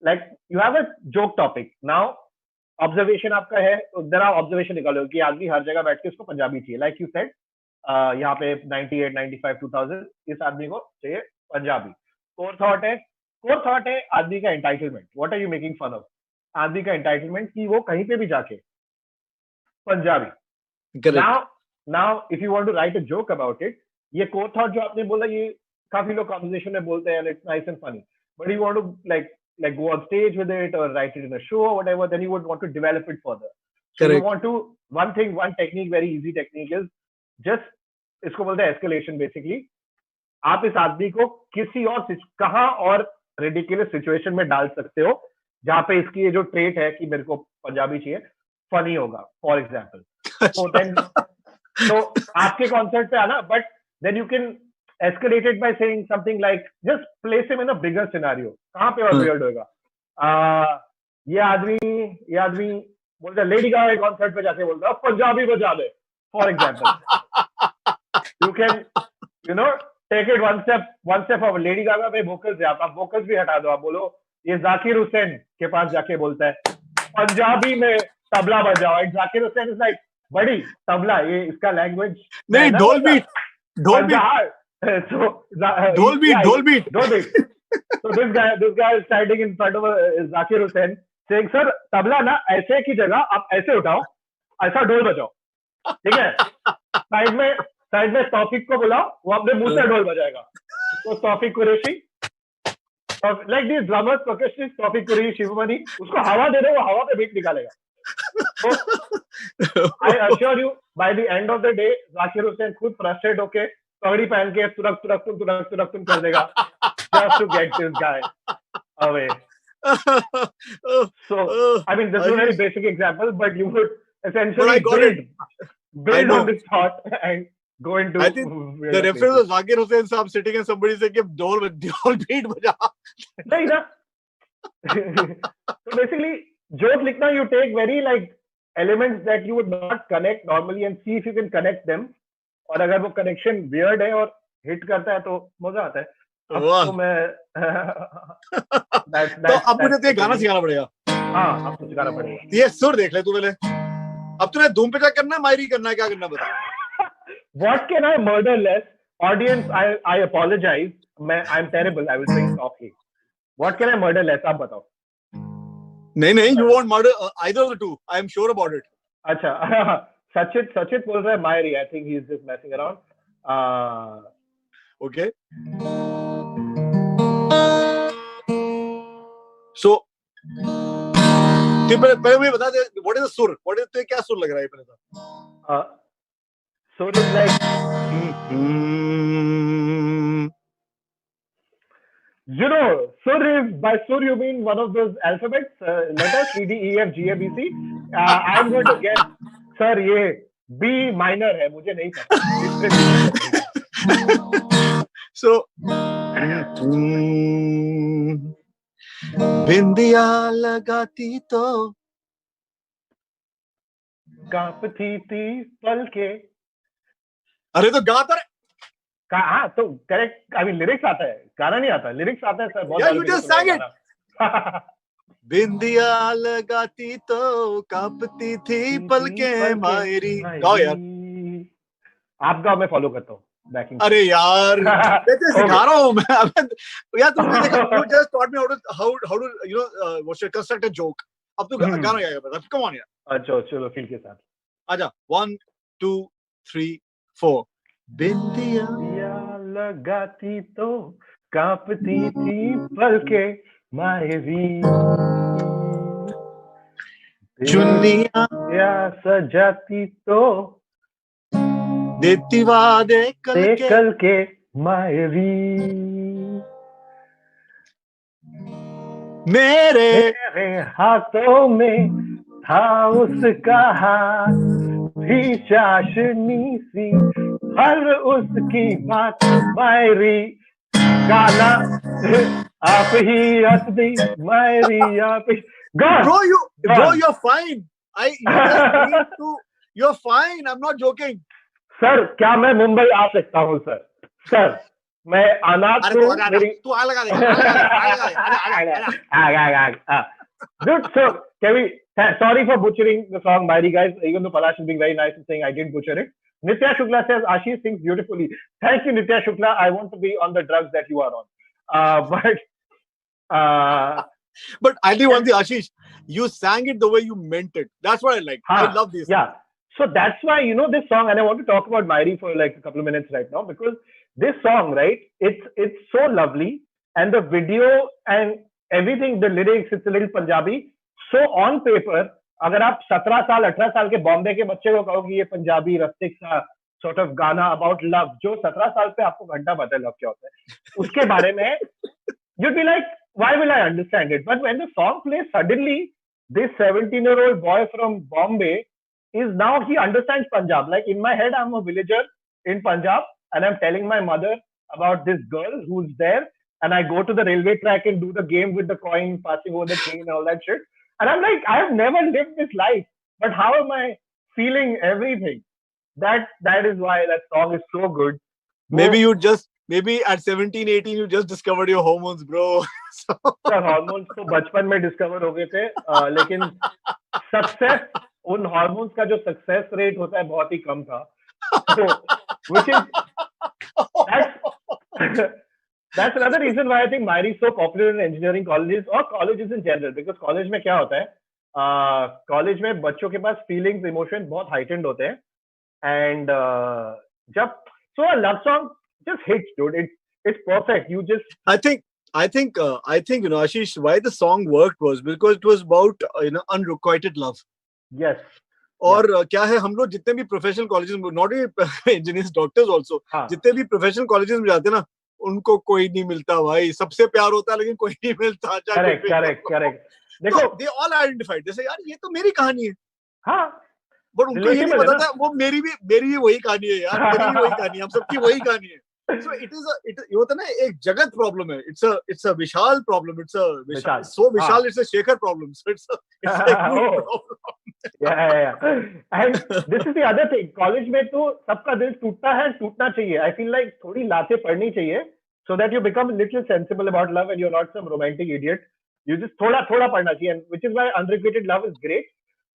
a joke topic. Now observation आपका है, जरा observation निकालो कि आदमी हर जगह बैठ के उसको पंजाबी चाहिए. Like you said, यहाँ पे 98, 95, 2000 इस आदमी को चाहिए पंजाबी. Core thought है आदमी का entitlement. What are you making fun of? आदमी का entitlement कि वो कहीं पे भी जाके Punjabi. Now if you want to write a joke about it, ये core thought जो आपने बोला ये काफी लोग conversation में बोलते हैं, it's nice and funny. But you want to like go on stage with it or write it in a show or whatever, then you would want to develop it further. So you want to, one technique, very easy technique is just, इसको बोलते हैं escalation basically. आप इस आदमी को किसी और कहाँ और ridiculous situation में डाल सकते हो जहाँ पे इसकी ये जो trait है कि मेरे को पंजाबी चाहिए funny होगा, for example. So आपके concert पे आना, but then you can escalate it by saying something like, just place him in a bigger scenario. कहाँ पे और weird होगा? ये आदमी बोलता है लेडी गागा के कॉन्सर्ट पे जाके बोलता है पंजाबी बजा दे, for example. You can, take it one step forward. Lady Gaga पे vocals है, आप vocals भी हटा दो, आप बोलो ये जाकिर हुसैन के पास जाके बोलता है पंजाबी में तबला बजाओ. And Zakir Hussain is like बड़ी तबला, ये इसका लैंग्वेज नहीं, ढोल बीट. ढोल beat. So this guy is standing in front of Zakir Hussain saying, sir, tabla ना ऐसे की जगह आप ऐसे उठाओ, ऐसा ढोल बजाओ, ठीक है. साइड में तौफीक को बुलाओ, वो अपने मुंह से ढोल बजाएगा. तो तौफीक Qureshi, like these drummers, percussionists, तौफीक कुरैशी, शिवमणि, उसको हवा दे दो, वो हवा पे बीट निकालेगा. So I assure you, by the end of the day, Zakir Hussain खुद frustrated होके पगड़ी पहन के तुरक कर देगा just to get this guy away. So I mean, this is a very basic example, but you would essentially build on this thought and go into. I think the reference was Zakir Hussain Saab sitting and somebody said, "Give dhol beat baja." Nahi na. So basically, joke likhna, you take very like elements that you would not connect normally and see if you can connect them. और अगर वो connection weird है और hit करता है तो मजा आता है. अब तो मैं तो अब मुझे तो गाना सिखाना पड़ेगा. हाँ, अब तो सिखाना पड़ेगा. ये सुर देख ले तू पहले. अब तूने धूम पे क्या करना है, मायरी करना है, क्या करना बता. What can I murder less? Audience, I apologize. I'm terrible. I will sing softly. What can I murder less? आप बताओ. नहीं, you won't murder either of the two. I am sure about it. अच्छा, Sachit बोल रहा है मायरी. I think he's just messing around. Okay. So, पहले मुझे बता दे, what is the sur? What is क्या सुर लग रहा है पहले तो? Sur is like, you know, sur is, by sur you mean one of those alphabets, letters C, D, E, F, G, A, B, C. I'm going to guess, sir, ये B minor है, मुझे नहीं पता. So, बिंदिया लगाती तो कांपती थी पलके. अरे तो गाता है. हाँ तो करेक्ट. I mean lyrics आता है, गाना नहीं आता. Lyrics आता है sir. Yeah, you just sang it. बिंदिया लगाती तो कांपती थी पलके मायरी. गाओ यार. आप गाओ, मैं फॉलो करता हूँ. अरे यार, मैं तो सिखा रहा हूँ मैं. यार तुमने देखा, you just taught me how to you know what should construct a joke. अब तू गाना गाएगा बता. Come on यार. अच्छा चलो फील के साथ. आजा. 1 2 3 4. बिंदिया लगाती तो कांपती थी पलके मायरी. चुन्निया सजाती तो देती वादे कल के मायरी. मेरे हाथों में था उसका हाथ, भी चाशनी सी हर उसकी बात. मायरी गाना आप ही हंस दी. मायरी आप ही. Bro, you're fine. You're fine. I'm not joking. Sir क्या मैं मुंबई आ सकता हूँ सर? सर मैं अनाथ हूँ. तू आ लगा दे. Dude, so can we? Sorry for butchering the song, Mairi guys. Even though Palash is being very nice and saying I did butcher it. Nitya Shukla says Ashish sings beautifully. Thank you, Nitya Shukla. I want to be on the drugs that you are on. But I do want the Ashish. You sang it the way you meant it. That's what I like. I love this. Yeah. So that's why, you know, this song, and I want to talk about Mairi for like a couple of minutes right now, because this song, right, it's so lovely, and the video and everything, the lyrics, it's a little Punjabi. So on paper, अगर आप 17 साल 18 साल के बॉम्बे के बच्चे को कहो कि ये पंजाबी रस्टिक सा sort of गाना about love, जो 17 साल पे आपको घंटा पता है love क्या होता है, उसके बारे में you'd be like, why will I understand it? But when the song plays, suddenly this 17-year-old boy from Bombay is now, he understands Punjab. Like in my head, I'm a villager in Punjab and I'm telling my mother about this girl who's there, and I go to the railway track and do the game with the coin, passing over the train and all that shit. And I'm like, I have never lived this life, but how am I feeling everything? That is why that song is so good. Maybe at 17, 18, you just discovered your hormones, bro. Sir, hormones तो बचपन में discover हो गए थे, लेकिन success, उन hormones का जो success rate होता है बहुत ही कम था. So, which is that's another reason why I think Mairi is so popular in engineering colleges or colleges in general, because college में क्या होता है? College में बच्चों के पास feelings, emotion बहुत heightened होते हैं, and so a love song just hits, dude. It's perfect. You just I think you know, Ashish, why the song worked was because it was about unrequited love. Yes. और क्या है, हम लोग जितने भी प्रोफेशनल कॉलेजेस में, not engineers, doctors also, जितने भी प्रोफेशनल कॉलेजेस में जाते हैं ना, उनको कोई नहीं मिलता भाई. सबसे प्यार होता है लेकिन कोई नहीं मिलता. करेक्ट. देखो, they all identified. जैसे यार ये तो मेरी कहानी है. हाँ, बट उनको ये नहीं पता था वो मेरी भी वही कहानी है यार, मेरी भी वही कहानी है, हम सबकी वही कहानी है. So it ये होता है ना एक जगत प्रॉब्लम है. It's a Vishal problem. It's a Vishal. It's a Shekhar problem. So it's a huge problem. Yeah. And this is the other thing. College में तो सबका दिल टूटता है, टूटना चाहिए. I feel like थोड़ी लातें पढ़नी चाहिए so that you become a little sensible about love and you're not some romantic idiot. You just थोड़ा पढ़ना चाहिए, and which is why unrequited love is great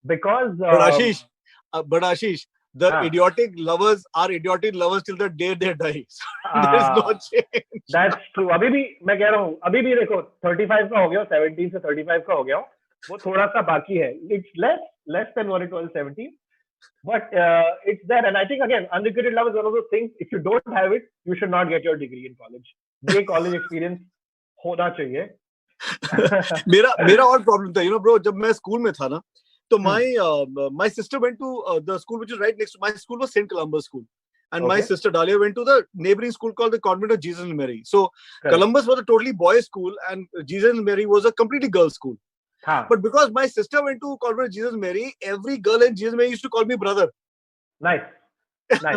because. But Ashish, the idiotic lovers are idiotic lovers till the day they die. So there is no change. That's true. अभी भी मैं कह रहा हूँ, अभी भी देखो 35 का हो गया, 17 से 35 का हो गया, वो थोड़ा सा बाकी है. It's less than what it was 17, but it's there. And I think again, unrequited love is one of those things. If you don't have it, you should not get your degree in college. ये college experience होना चाहिए. मेरा और problem था, bro. जब मैं school में था ना, तो my sister went to the school which is right next to my school was St. Columba's School, and my sister Dahlia went to the neighboring school called the Convent of Jesus and Mary. So Columbus was a totally boys' school, and Jesus and Mary was a completely girls' school. But because my sister went to Convent of Jesus and Mary, every girl in Jesus and Mary used to call me brother. Nice.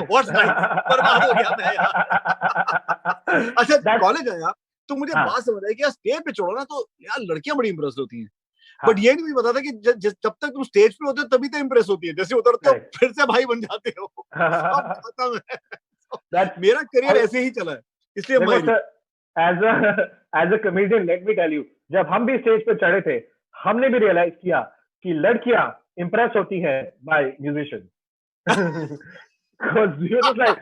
What's nice? बर्बाद हो गया मैं यार. अच्छा college आया तो मुझे बात समझ आई कि यार स्टेज पे चढ़ो ना तो यार लड़कियां बड़ी इंप्रेस होती हैं. बट ये नहीं पता था कि जब तक तुम स्टेज पे होते हो तभी तो इंप्रेस होती है, जैसे उतरते हो फिर से भाई बन जाते हो. खत्म है. मेरा करियर ऐसे ही चला है, इसलिए as a comedian let me tell you, जब हम भी स्टेज पे चढ़े थे हमने भी रियलाइज किया कि लड़कियां इंप्रेस होती हैं by musicians. Because you're just like,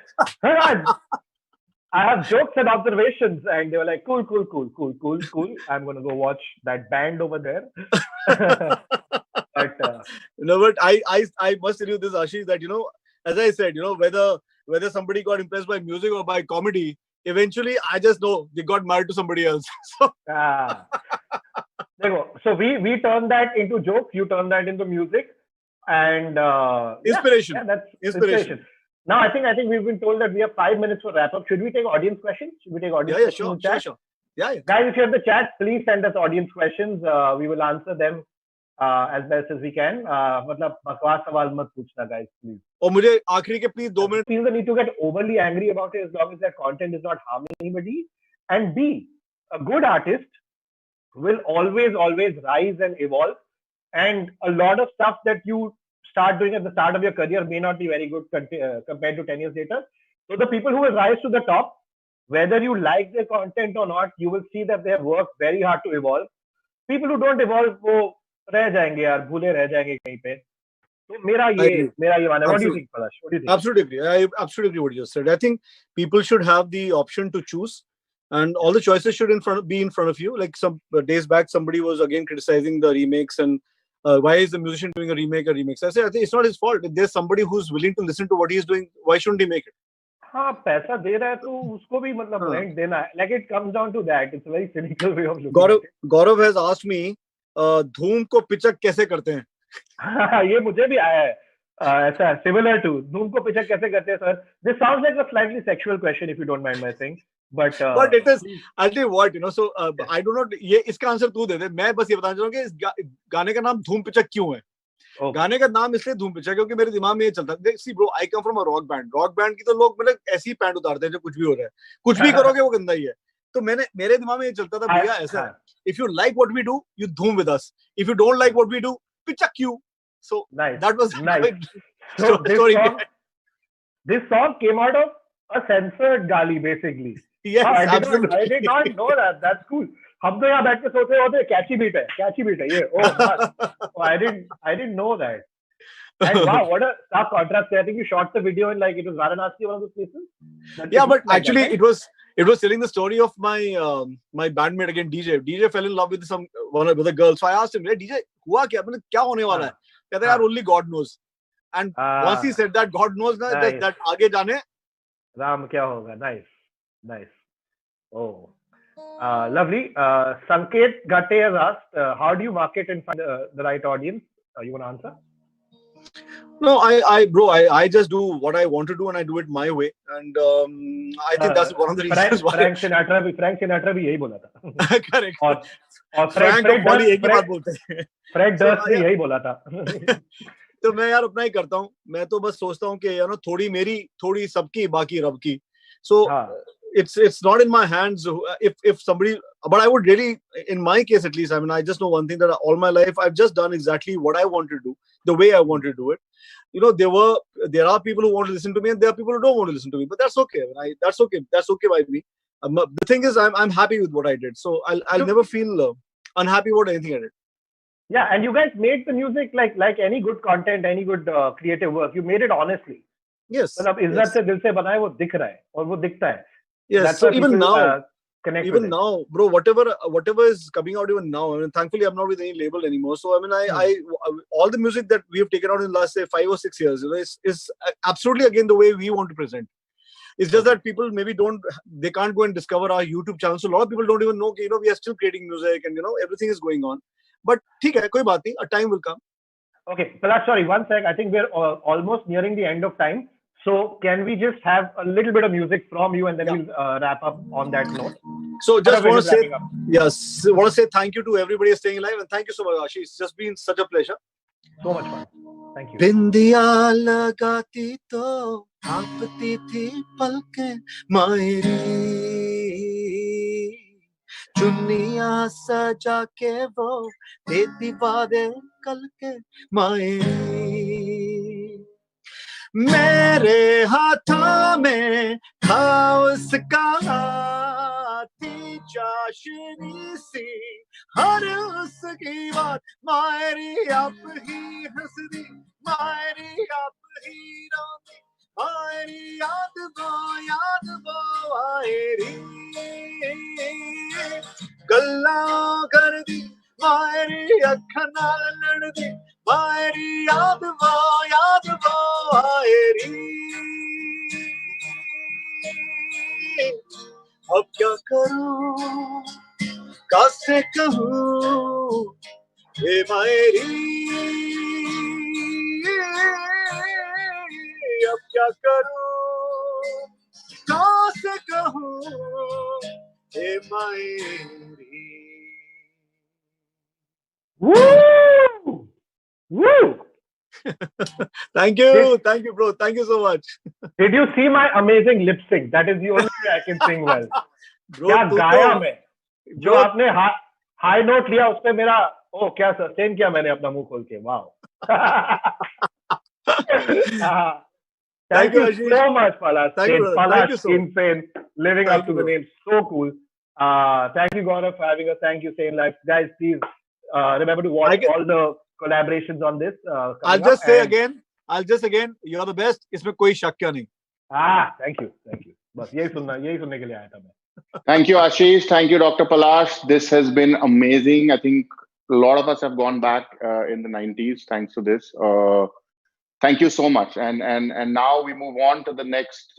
hang on, I have jokes and observations, and they were like, cool. I'm gonna go watch that band over there. But no, but I must tell you this, Ashish, that as I said, whether somebody got impressed by music or by comedy, eventually I just know they got married to somebody else. So we turn that into jokes, you turn that into music, and inspiration. Yeah, that's inspiration. Now I think we've been told that we have 5 minutes for wrap up. Should we take audience questions? Should we take audience questions? Sure. Yeah. Guys, if you have the chat, please send us audience questions. We will answer them as best as we can. मतलब बकवास सवाल मत पूछना, guys, please. और मुझे आखिरी के please 2 minutes. Feel the need to get overly angry about it as long as their content is not harming anybody. And B, a good artist will always rise and evolve. And a lot of stuff that you start doing at the start of your career may not be very good compared to 10 years later. So the people who will rise to the top, whether you like their content or not, you will see that they have worked very hard to evolve. People who don't evolve, वो रह जाएंगे यार, भूले रह जाएंगे कहीं पे. तो मेरा ये मानना है. What do you think, Palash? What do you think? Absolutely agree. I absolutely agree what you just said. I think people should have the option to choose, and all the choices should be in front of you. Like some days back, somebody was again criticizing the remakes and why is the musician doing a remake? I say I think it's not his fault. If there's somebody who's willing to listen to what he's doing, why shouldn't he make it? हाँ, पैसा दे रहा है तो उसको भी मतलब rent देना है. Like it comes down to that. It's a very cynical way of looking at it. Gaurav has asked me, धूम को पिचक कैसे करते हैं? हाँ, ये मुझे भी आया है. ऐसा similar to धूम को पिचक कैसे करते हैं, sir? This sounds like a slightly sexual question, if you don't mind my saying. But it is. I'll tell you what, so I do not. ये इसका आंसर तू दे दे. मैं बस ये बताना चाहूँगा कि इस गाने का नाम धूम पिचक क्यों है? गाने का नाम इसलिए धूम पिचक क्योंकि मेरे दिमाग में ये चलता है. See bro, I come from a rock band. Rock band की तो लोग मतलब ऐसी ही पैंट उतारते हैं जो कुछ भी हो रहा है. कुछ भी करोगे वो गंदा ही है. तो मेरे दिमाग में ये चलता था भैया ऐसा है. If you like what we do, you धूम with us. If you don't like what we do, पिचक you. So nice. That was nice. So this song came out of a censored gali basically. Yes, absolutely. I did not know that. That's cool. हम तो यहाँ बैठ के सोच रहे होते catchy beat है ये. Oh, I didn't know that. And wow, what a stark contrast. I think you shot the video in like it was Varanasi, one of those places. Yeah, but actually it was telling the story of my my bandmate again, DJ. DJ fell in love with one of the girls. So I asked him, hey, DJ, हुआ क्या? मतलब क्या होने वाला है? कहता यार only God knows. And once he said that God knows, ना that आगे जाने. राम क्या होगा? Nice. Oh. Lovely. Sanket Gatte has asked, how do you market and find the right audience? You want to answer? No, I just do what I want to do and I do it my way. And I think that's one of the reasons why. Frank Sinatra भी यही बोला था. Correct. और Frank और Polly एक ही बात बोलते हैं. Fred Durst भी यही बोला था. तो मैं यार अपना ही करता हूँ. मैं तो बस सोचता हूँ कि थोड़ी मेरी, थोड़ी सबकी, बाकी रब की. So it's not in my hands if somebody, but I would really, in my case at least, I mean, I just know one thing, that all my life I've just done exactly what I want to do, the way I want to do it. There are people who want to listen to me, and there are people who don't want to listen to me, but that's okay. That's okay by me. The thing is, I'm happy with what I did, so I'll never feel unhappy about anything I did. Yeah, and you guys made the music like any good content, any good creative work. You made it honestly. Yes. मतलब इज्जत से दिल से बनाए, वो दिख रहा है और वो दिखता है. Yes. That's So why even people, now, connect even with it. now, bro, whatever is coming out even now, I mean, thankfully I'm not with any label anymore. So I mean, I all the music that we have taken out in the last, say, 5 or 6 years, is absolutely again the way we want to present. It's just that people maybe they can't go and discover our YouTube channel. So a lot of people don't even know, we are still creating music, and everything is going on. But ठीक है, कोई बात नहीं, a time will come. Okay, Palash, sorry, one sec. I think we're almost nearing the end of time. So can we just have a little bit of music from you, and then we'll wrap up on that note? So just want to say thank you to everybody staying alive, and thank you so much, Ashish. It's just been such a pleasure. So much fun. Thank you. बिंदिया लगाती तो कांपती थी पलकें मायरी, चुन्नियां सजा के वो देती वादे कल के मायरी, मेरे हाथों में था उसका हाथी चाशनी सी, हर उसकी बात मायरी आप ही हंसदी, मायरी आप ही रोती, मायरी याद वो आयरी, गल्ला कर दी मायरी अखा नाल लड़दी, मायरी याद वो आयरी, अब क्या करूं, कैसे कहूं, हे मायरी, अब क्या करूं, कैसे कहूं, हे मायरी. Woo! Woo! Thank you, bro. Thank you so much. Did you see my amazing lip sync? That is the only way I can sing well. Bro, क्या गाया मैं? जो bro, आपने हाई नोट लिया, उस पे मेरा क्या सस्टेन किया मैंने अपना मुंह खोल के. Wow. Thank you so much, Palash. Palash, insane, living up to the name. So cool. Thank you, Gaurav, for having us. Thank you, StayInAlive. Guys, please remember to watch all the collaborations on this. I'll just say again, you're the best. इसमें कोई शक क्या नहीं. Thank you. बस यही सुनने के लिए आया था मैं. Thank you, Ashish. Thank you, Dr. Palash. This has been amazing. I think a lot of us have gone back in the 90s thanks to this. Thank you so much. And now we move on to the next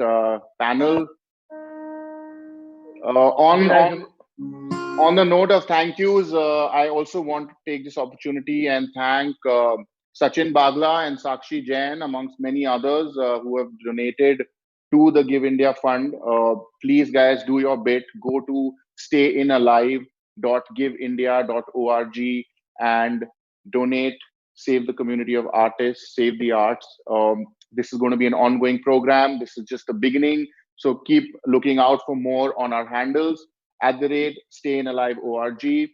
panel. On the note of thank yous, I also want to take this opportunity and thank Sachin Bagla and Sakshi Jain, amongst many others who have donated to the Give India Fund. Please, guys, do your bit. Go to StayInAlive.giveindia.org and donate. Save the community of artists, save the arts. This is going to be an ongoing program. This is just the beginning. So keep looking out for more on our handles @StayInAlive.org.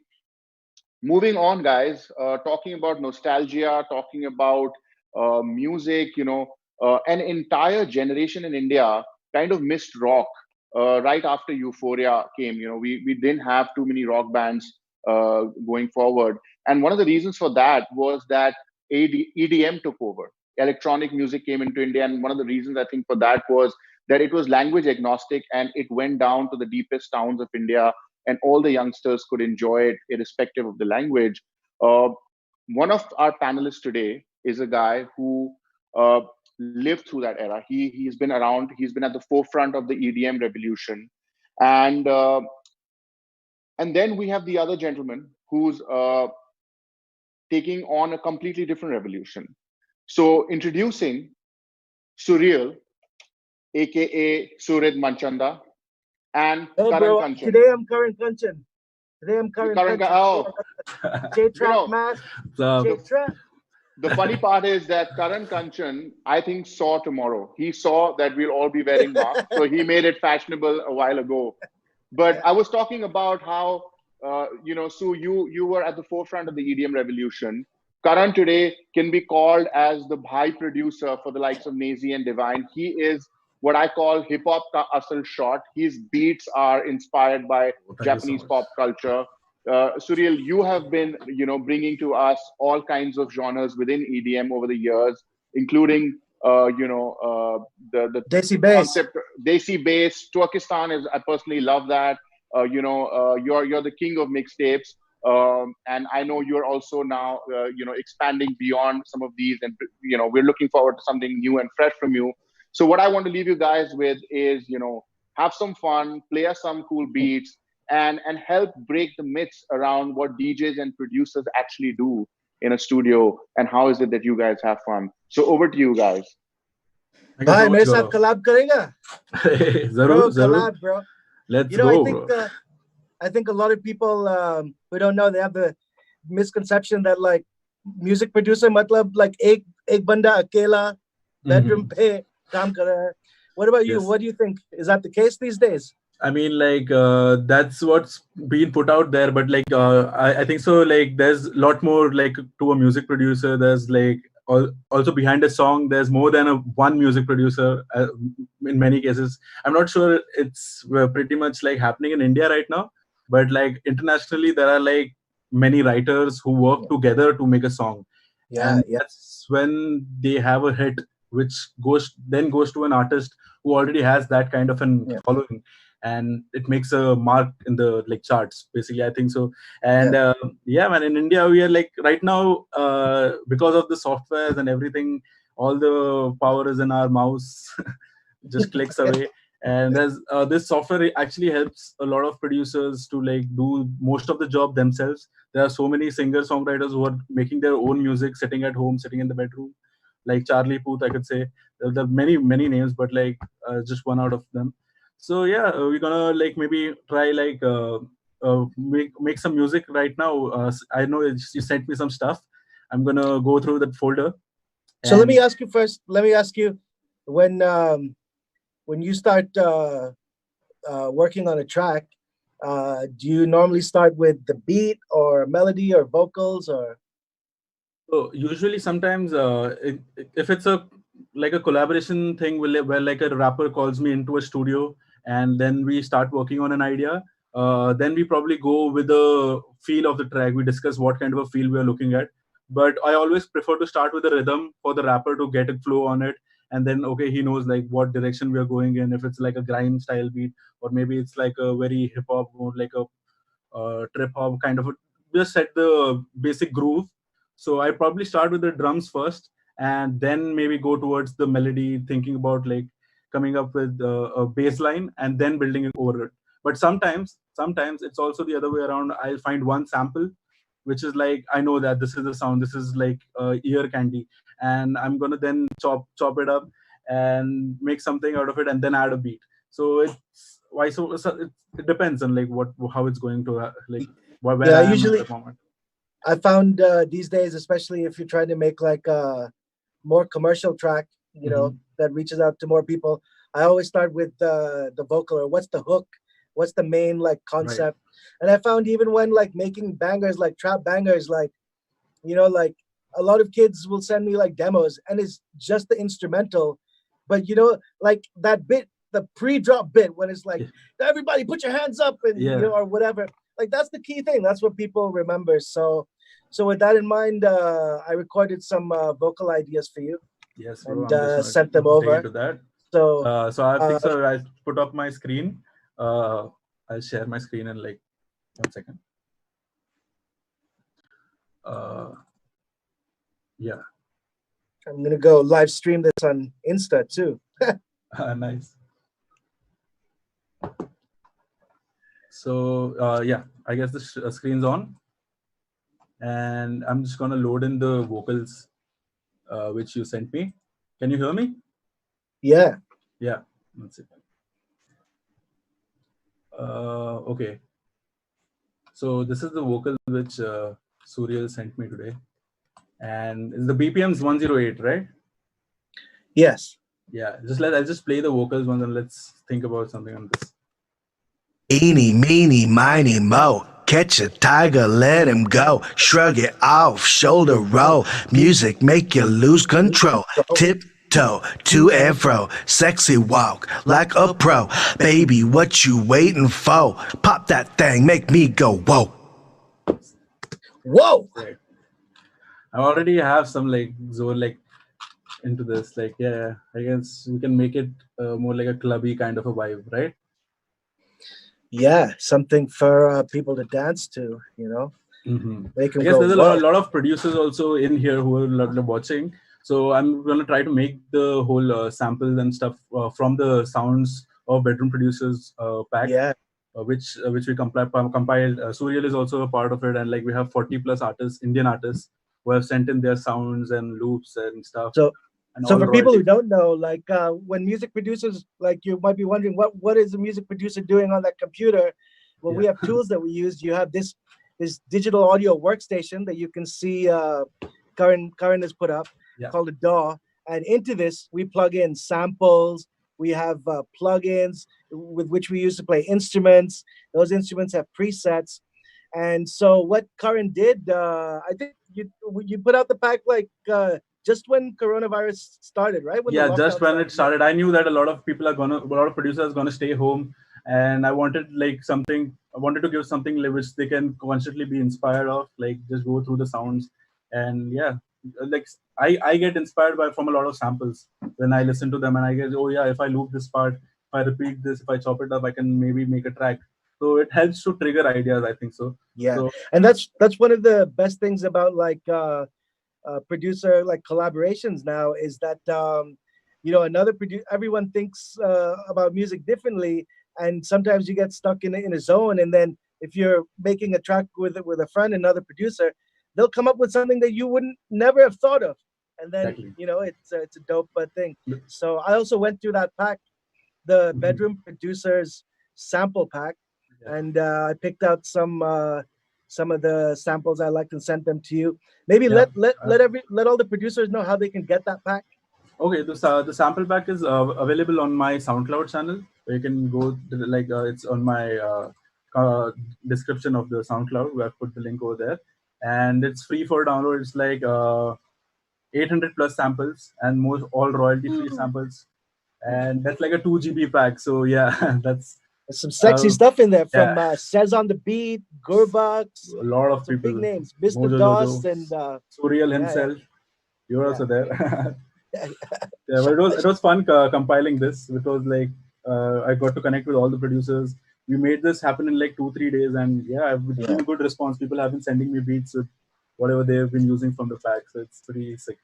Moving on, guys, talking about nostalgia, talking about music, an entire generation in India kind of missed rock right after Euphoria came. We didn't have too many rock bands going forward. And one of the reasons for that was that EDM took over. Electronic music came into India. And one of the reasons I think for that was that it was language agnostic and it went down to the deepest towns of India and all the youngsters could enjoy it irrespective of the language. One of our panelists today is a guy who lived through that era. He's been around. He's been at the forefront of the EDM revolution. And then we have the other gentleman who's taking on a completely different revolution. So introducing Surreal, aka Surid Manchanda, and Karan Kanchan. Today I'm Karan Kanchan. J-Track Mask, J-Track. the funny part is that Karan Kanchan, I think, saw tomorrow. He saw that we'll all be wearing masks, so he made it fashionable a while ago. But I was talking about how, Sue, you were at the forefront of the EDM revolution. Karan today can be called as the high producer for the likes of Naezy and Divine. He is what I call hip hop ka asal shot. His beats are inspired by Japanese pop culture. Suriel, you have been, bringing to us all kinds of genres within EDM over the years, including, the Desi bass. concept, Desi bass. Turkestan is, I personally love that. You're the king of mixtapes. And I know you're also now, expanding beyond some of these, and we're looking forward to something new and fresh from you. So what I want to leave you guys with is, have some fun, play us some cool beats, and help break the myths around what DJs and producers actually do in a studio, and how is it that you guys have fun. So over to you guys. Bhai, मेरे साथ collab करेगा? जरूर, collab, bro. Let's go, I think a lot of people who don't know, they have the misconception that like music producer matlab like ek banda akela bedroom pe kaam kar raha hai. What about you? What do you think? Is that the case these days? I mean, like, that's what's been put out there, but like, I think so. Like, there's a lot more like to a music producer. There's like also behind a song, there's more than one music producer. In many cases, I'm not sure it's pretty much like happening in India right now, but like internationally, there are like many writers who work together to make a song. And that's when they have a hit, which goes to an artist who already has that kind of an following, and it makes a mark in the like charts, basically. I think so. And man, in India we are like right now, because of the softwares and everything, all the power is in our mouse. Just clicks away. And there's this software actually helps a lot of producers to like do most of the job themselves. There are so many singer-songwriters who are making their own music, sitting at home, sitting in the bedroom, like Charlie Puth, I could say. There are many names, but like just one out of them. So yeah, we're gonna like maybe try like make some music right now. I know you sent me some stuff. I'm gonna go through that folder. So let me ask you first. Let me ask you, when you start working on a track, do you normally start with the beat or melody or vocals or? So usually, sometimes if it's a collaboration thing, where like a rapper calls me into a studio and then we start working on an idea, then we probably go with the feel of the track. We discuss what kind of a feel we are looking at. But I always prefer to start with the rhythm for the rapper to get a flow on it. And then, okay, he knows like what direction we are going in. If it's like a grime style beat, or maybe it's like a very hip hop or like a trip hop kind of just set the basic groove. So I probably start with the drums first, and then maybe go towards the melody, thinking about like coming up with a bass line and then building it over it. But sometimes it's also the other way around. I'll find one sample which is like, I know that this is the sound, this is like ear candy, and I'm gonna then chop it up and make something out of it, and then add a beat. So it's why so it depends on like how it's going to like where I am usually at the moment. I found these days, especially if you're trying to make like a more commercial track, that reaches out to more people, I always start with the vocal, or what's the hook, what's the main like concept. And I found even when like making bangers, like trap bangers, like like a lot of kids will send me like demos and it's just the instrumental, but like that bit, the pre-drop bit, when it's like everybody put your hands up and or whatever, like that's the key thing. That's what people remember. So with that in mind, I recorded some vocal ideas for you. Yes, and bro, sent them over. to that. So I think so. I put up my screen. I'll share my screen in like 1 second. Yeah. I'm gonna go live stream this on Insta too. Nice. So yeah, I guess the screen's on, and I'm just gonna load in the vocals which you sent me. Can you hear me? Yeah. Yeah. 1 second. Okay. So this is the vocal which Suriel sent me today. and the BPM's 108, right? Yes. Yeah, I'll just play the vocals once and let's think about something on this. Eeny, meeny, miny, mo. Catch a tiger, let him go. Shrug it off, shoulder roll. Music make you lose control. Tiptoe to and fro. Sexy walk like a pro. Baby, what you waiting for? Pop that thing, make me go whoa. Whoa! I already have some like zone like into this. Like, yeah, I guess we can make it more like a clubby kind of a vibe, right? Yeah, something for people to dance to, you know. Mm-hmm. They can I guess go, there's a "Whoa." lot of producers also in here who are watching. So I'm gonna try to make the whole samples and stuff from the sounds of bedroom producers pack. Yeah. Which we compiled. Surreal is also a part of it, and like we have 40 plus artists, Indian artists, who have sent in their sounds and loops and stuff. So and for people who don't know, like when music producers, like you might be wondering what is a music producer doing on that computer? Well, we have tools that we use. You have this digital audio workstation that you can see Karan has put up called a DAW, and into this we plug in samples. We have plugins with which we use to play instruments. Those instruments have presets. And so what Karan did, I think you put out the pack like just when coronavirus started, right? When just when it started. I knew that a lot of producers are gonna stay home, and I wanted to give something which they can constantly be inspired of, like just go through the sounds. And like I get inspired from a lot of samples when I listen to them, and I guess, oh yeah, if I loop this part, if I repeat this, if I chop it up, I can maybe make a track. So it helps to trigger ideas, I think so. Yeah, so, and that's one of the best things about like producer like collaborations now is that you know, everyone thinks about music differently, and sometimes you get stuck in a zone, and then if you're making a track with a friend, another producer, they'll come up with something that you wouldn't never have thought of, and then you know it's a dope thing. So I also went through that pack, the bedroom producers sample pack, and I picked out some of the samples I liked and sent them to you. Maybe let all the producers know how they can get that pack. Okay, the sample pack is available on my SoundCloud channel. You can go to it's on my description of the SoundCloud. We have put the link over there, and it's free for download. It's like 800 plus samples, and all royalty free samples, and that's like a 2 GB pack. So yeah, there's some sexy stuff in there from Says on the Beat, Gurbucks, a lot of people, big names, Mr. Dost, and Surreal himself. You're also there. Yeah, but it was fun compiling this, because like I got to connect with all the producers. We made this happen in like 2-3 days, and I've been a good response. People have been sending me beats with whatever they've been using from the pack, so it's pretty sick.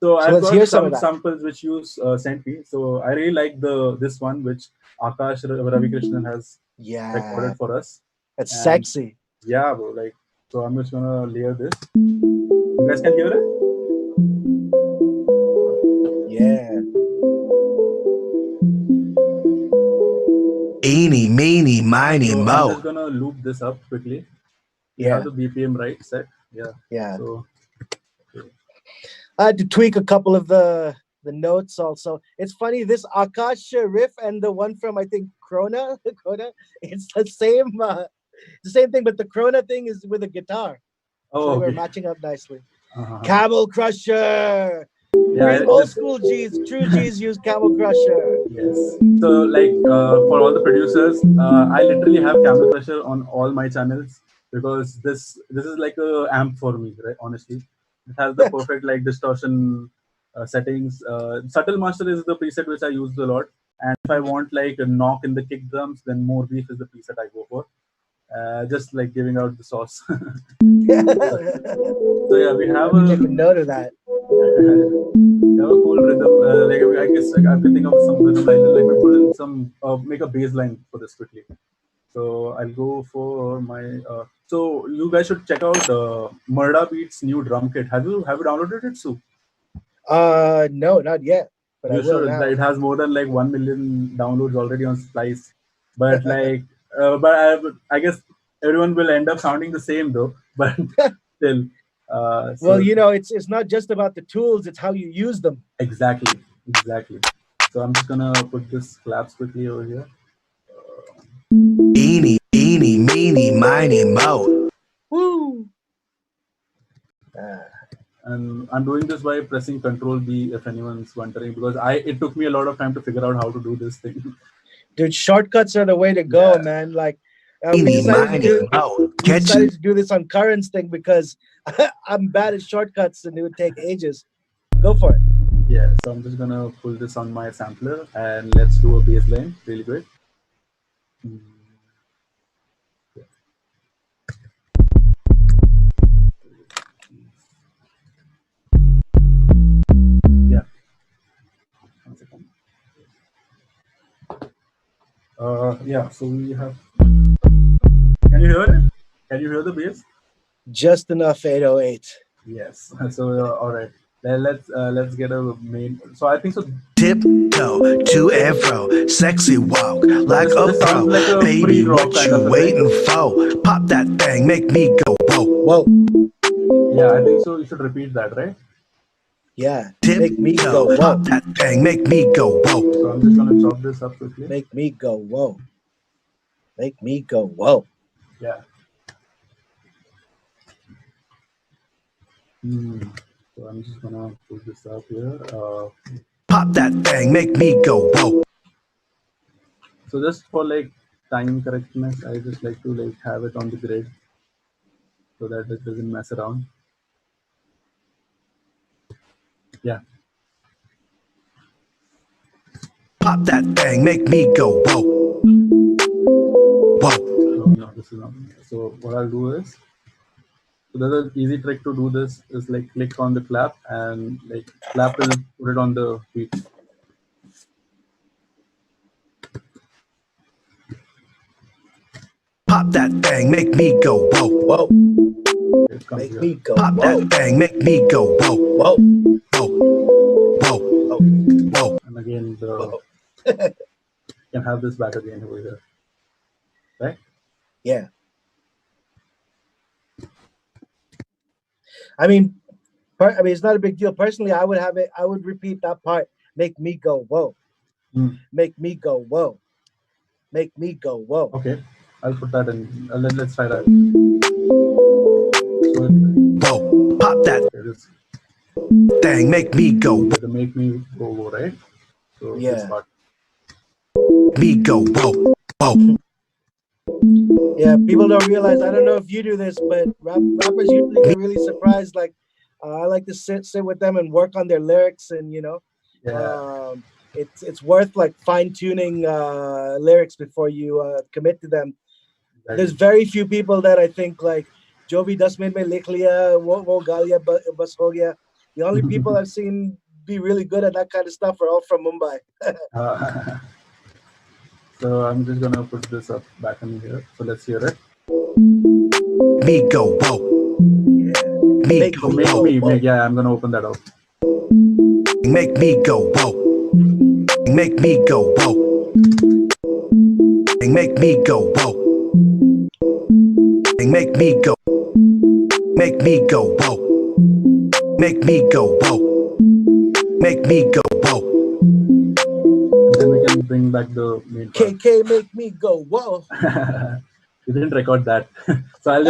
So I've got some samples which you sent me. So I really like this one which Akash Ravi Krishnan has recorded for us. It's sexy. Yeah, bro. Like, so I'm just gonna layer this. You guys can hear it? Yeah. Eeny, meeny, miny, mo. I'm just gonna loop this up quickly. You have the BPM right set. Yeah. So I had to tweak a couple of the notes also. It's funny, this Akash riff and the one from I think Krona, it's the same thing, but the Krona thing is with a guitar. Oh, so we're matching up nicely. Camel Crusher. Yeah, old school G's, true G's use Camel Crusher. Yes. So like for all the producers, I literally have Camel Crusher on all my channels, because this is like a amp for me, right? Honestly, it has the perfect like distortion settings. Subtle Master is the preset which I use a lot, and if I want like a knock in the kick drums, then More Beef is the preset I go for. Just like giving out the sauce. So yeah, we have take a note of that. We have a cool rhythm. Like I guess I can think of some rhythm line. Like we put in some make a bass line for this quickly. So I'll go for my. So you guys should check out Murda Beats' new drum kit. Have you downloaded it, Sue? No, not yet. But You I will should. now. It has more than like 1 million downloads already on Splice. But like, but I guess everyone will end up sounding the same though. But still, Well, you know, it's not just about the tools; it's how you use them. Exactly. So I'm just gonna put this claps quickly over here. Eeny, eeny, meeny, miny, mo. Woo! And I'm doing this by pressing Control B if anyone's wondering, because it took me a lot of time to figure out how to do this thing. Dude, shortcuts are the way to go, man. Like we decided to do this on Karan's thing because I'm bad at shortcuts and it would take ages. Go for it. Yeah, so I'm just gonna pull this on my sampler and let's do a bass line really quick. Yeah. Yeah, so we have. Can you hear it? Can you hear the bass? Just enough 808. Yes. So all right. Then let's get a main. So I think so. Tiptoe to and fro, sexy walk like a pro. Baby, what you waiting for? Pop that thing, make me go whoa. Yeah, I think so. You should repeat that, right? Yeah. Make me go whoa. Pop that thing, make me go whoa. So I'm just gonna chop this up quickly. Make me go whoa. Make me go whoa. Yeah. So I'm just gonna put this up here. Pop that thing, make me go whoa. So just for like time correctness, I just like to like have it on the grid so that it doesn't mess around. Yeah. Pop that thing, make me go whoa. Whoa. No, this is not. So what I'll do is, so there's an easy trick to do this is like click on the clap and like clap will put it on the beat. Pop that thing, make me go whoa. Whoa. Make me go Pop whoa. that thing, make me go whoa. Whoa. Whoa. Whoa. Whoa. And again, you can have this back again over here, right? Yeah. I mean, it's not a big deal. Personally, I would have it. I would repeat that part. Make me go whoa. Make me go whoa. Make me go whoa. Okay, I'll put that in. Let's try that. Whoa. Pop that thing, make me go. Make me go whoa, right? So yeah. This part. Me go whoa. Whoa. Yeah, people don't realize. I don't know if you do this, but rappers usually get really surprised. Like, I like to sit with them and work on their lyrics, and it's worth like fine tuning lyrics before you commit to them. Right. There's very few people that I think like Jo bhi 10 minute mein likh liya, wo galia bas ho gaya. The only people I've seen be really good at that kind of stuff are all from Mumbai. So I'm just gonna put this up back in here. So let's hear it. Me go whoa. Yeah. Me go whoa. Yeah, I'm gonna open that up. Make me go whoa. Make me go whoa. Make me go whoa. Make me go. Make me go whoa. Make me go whoa. Make me go whoa. Then we can bring back the main part. KK make me go whoa. You didn't record that. So I'll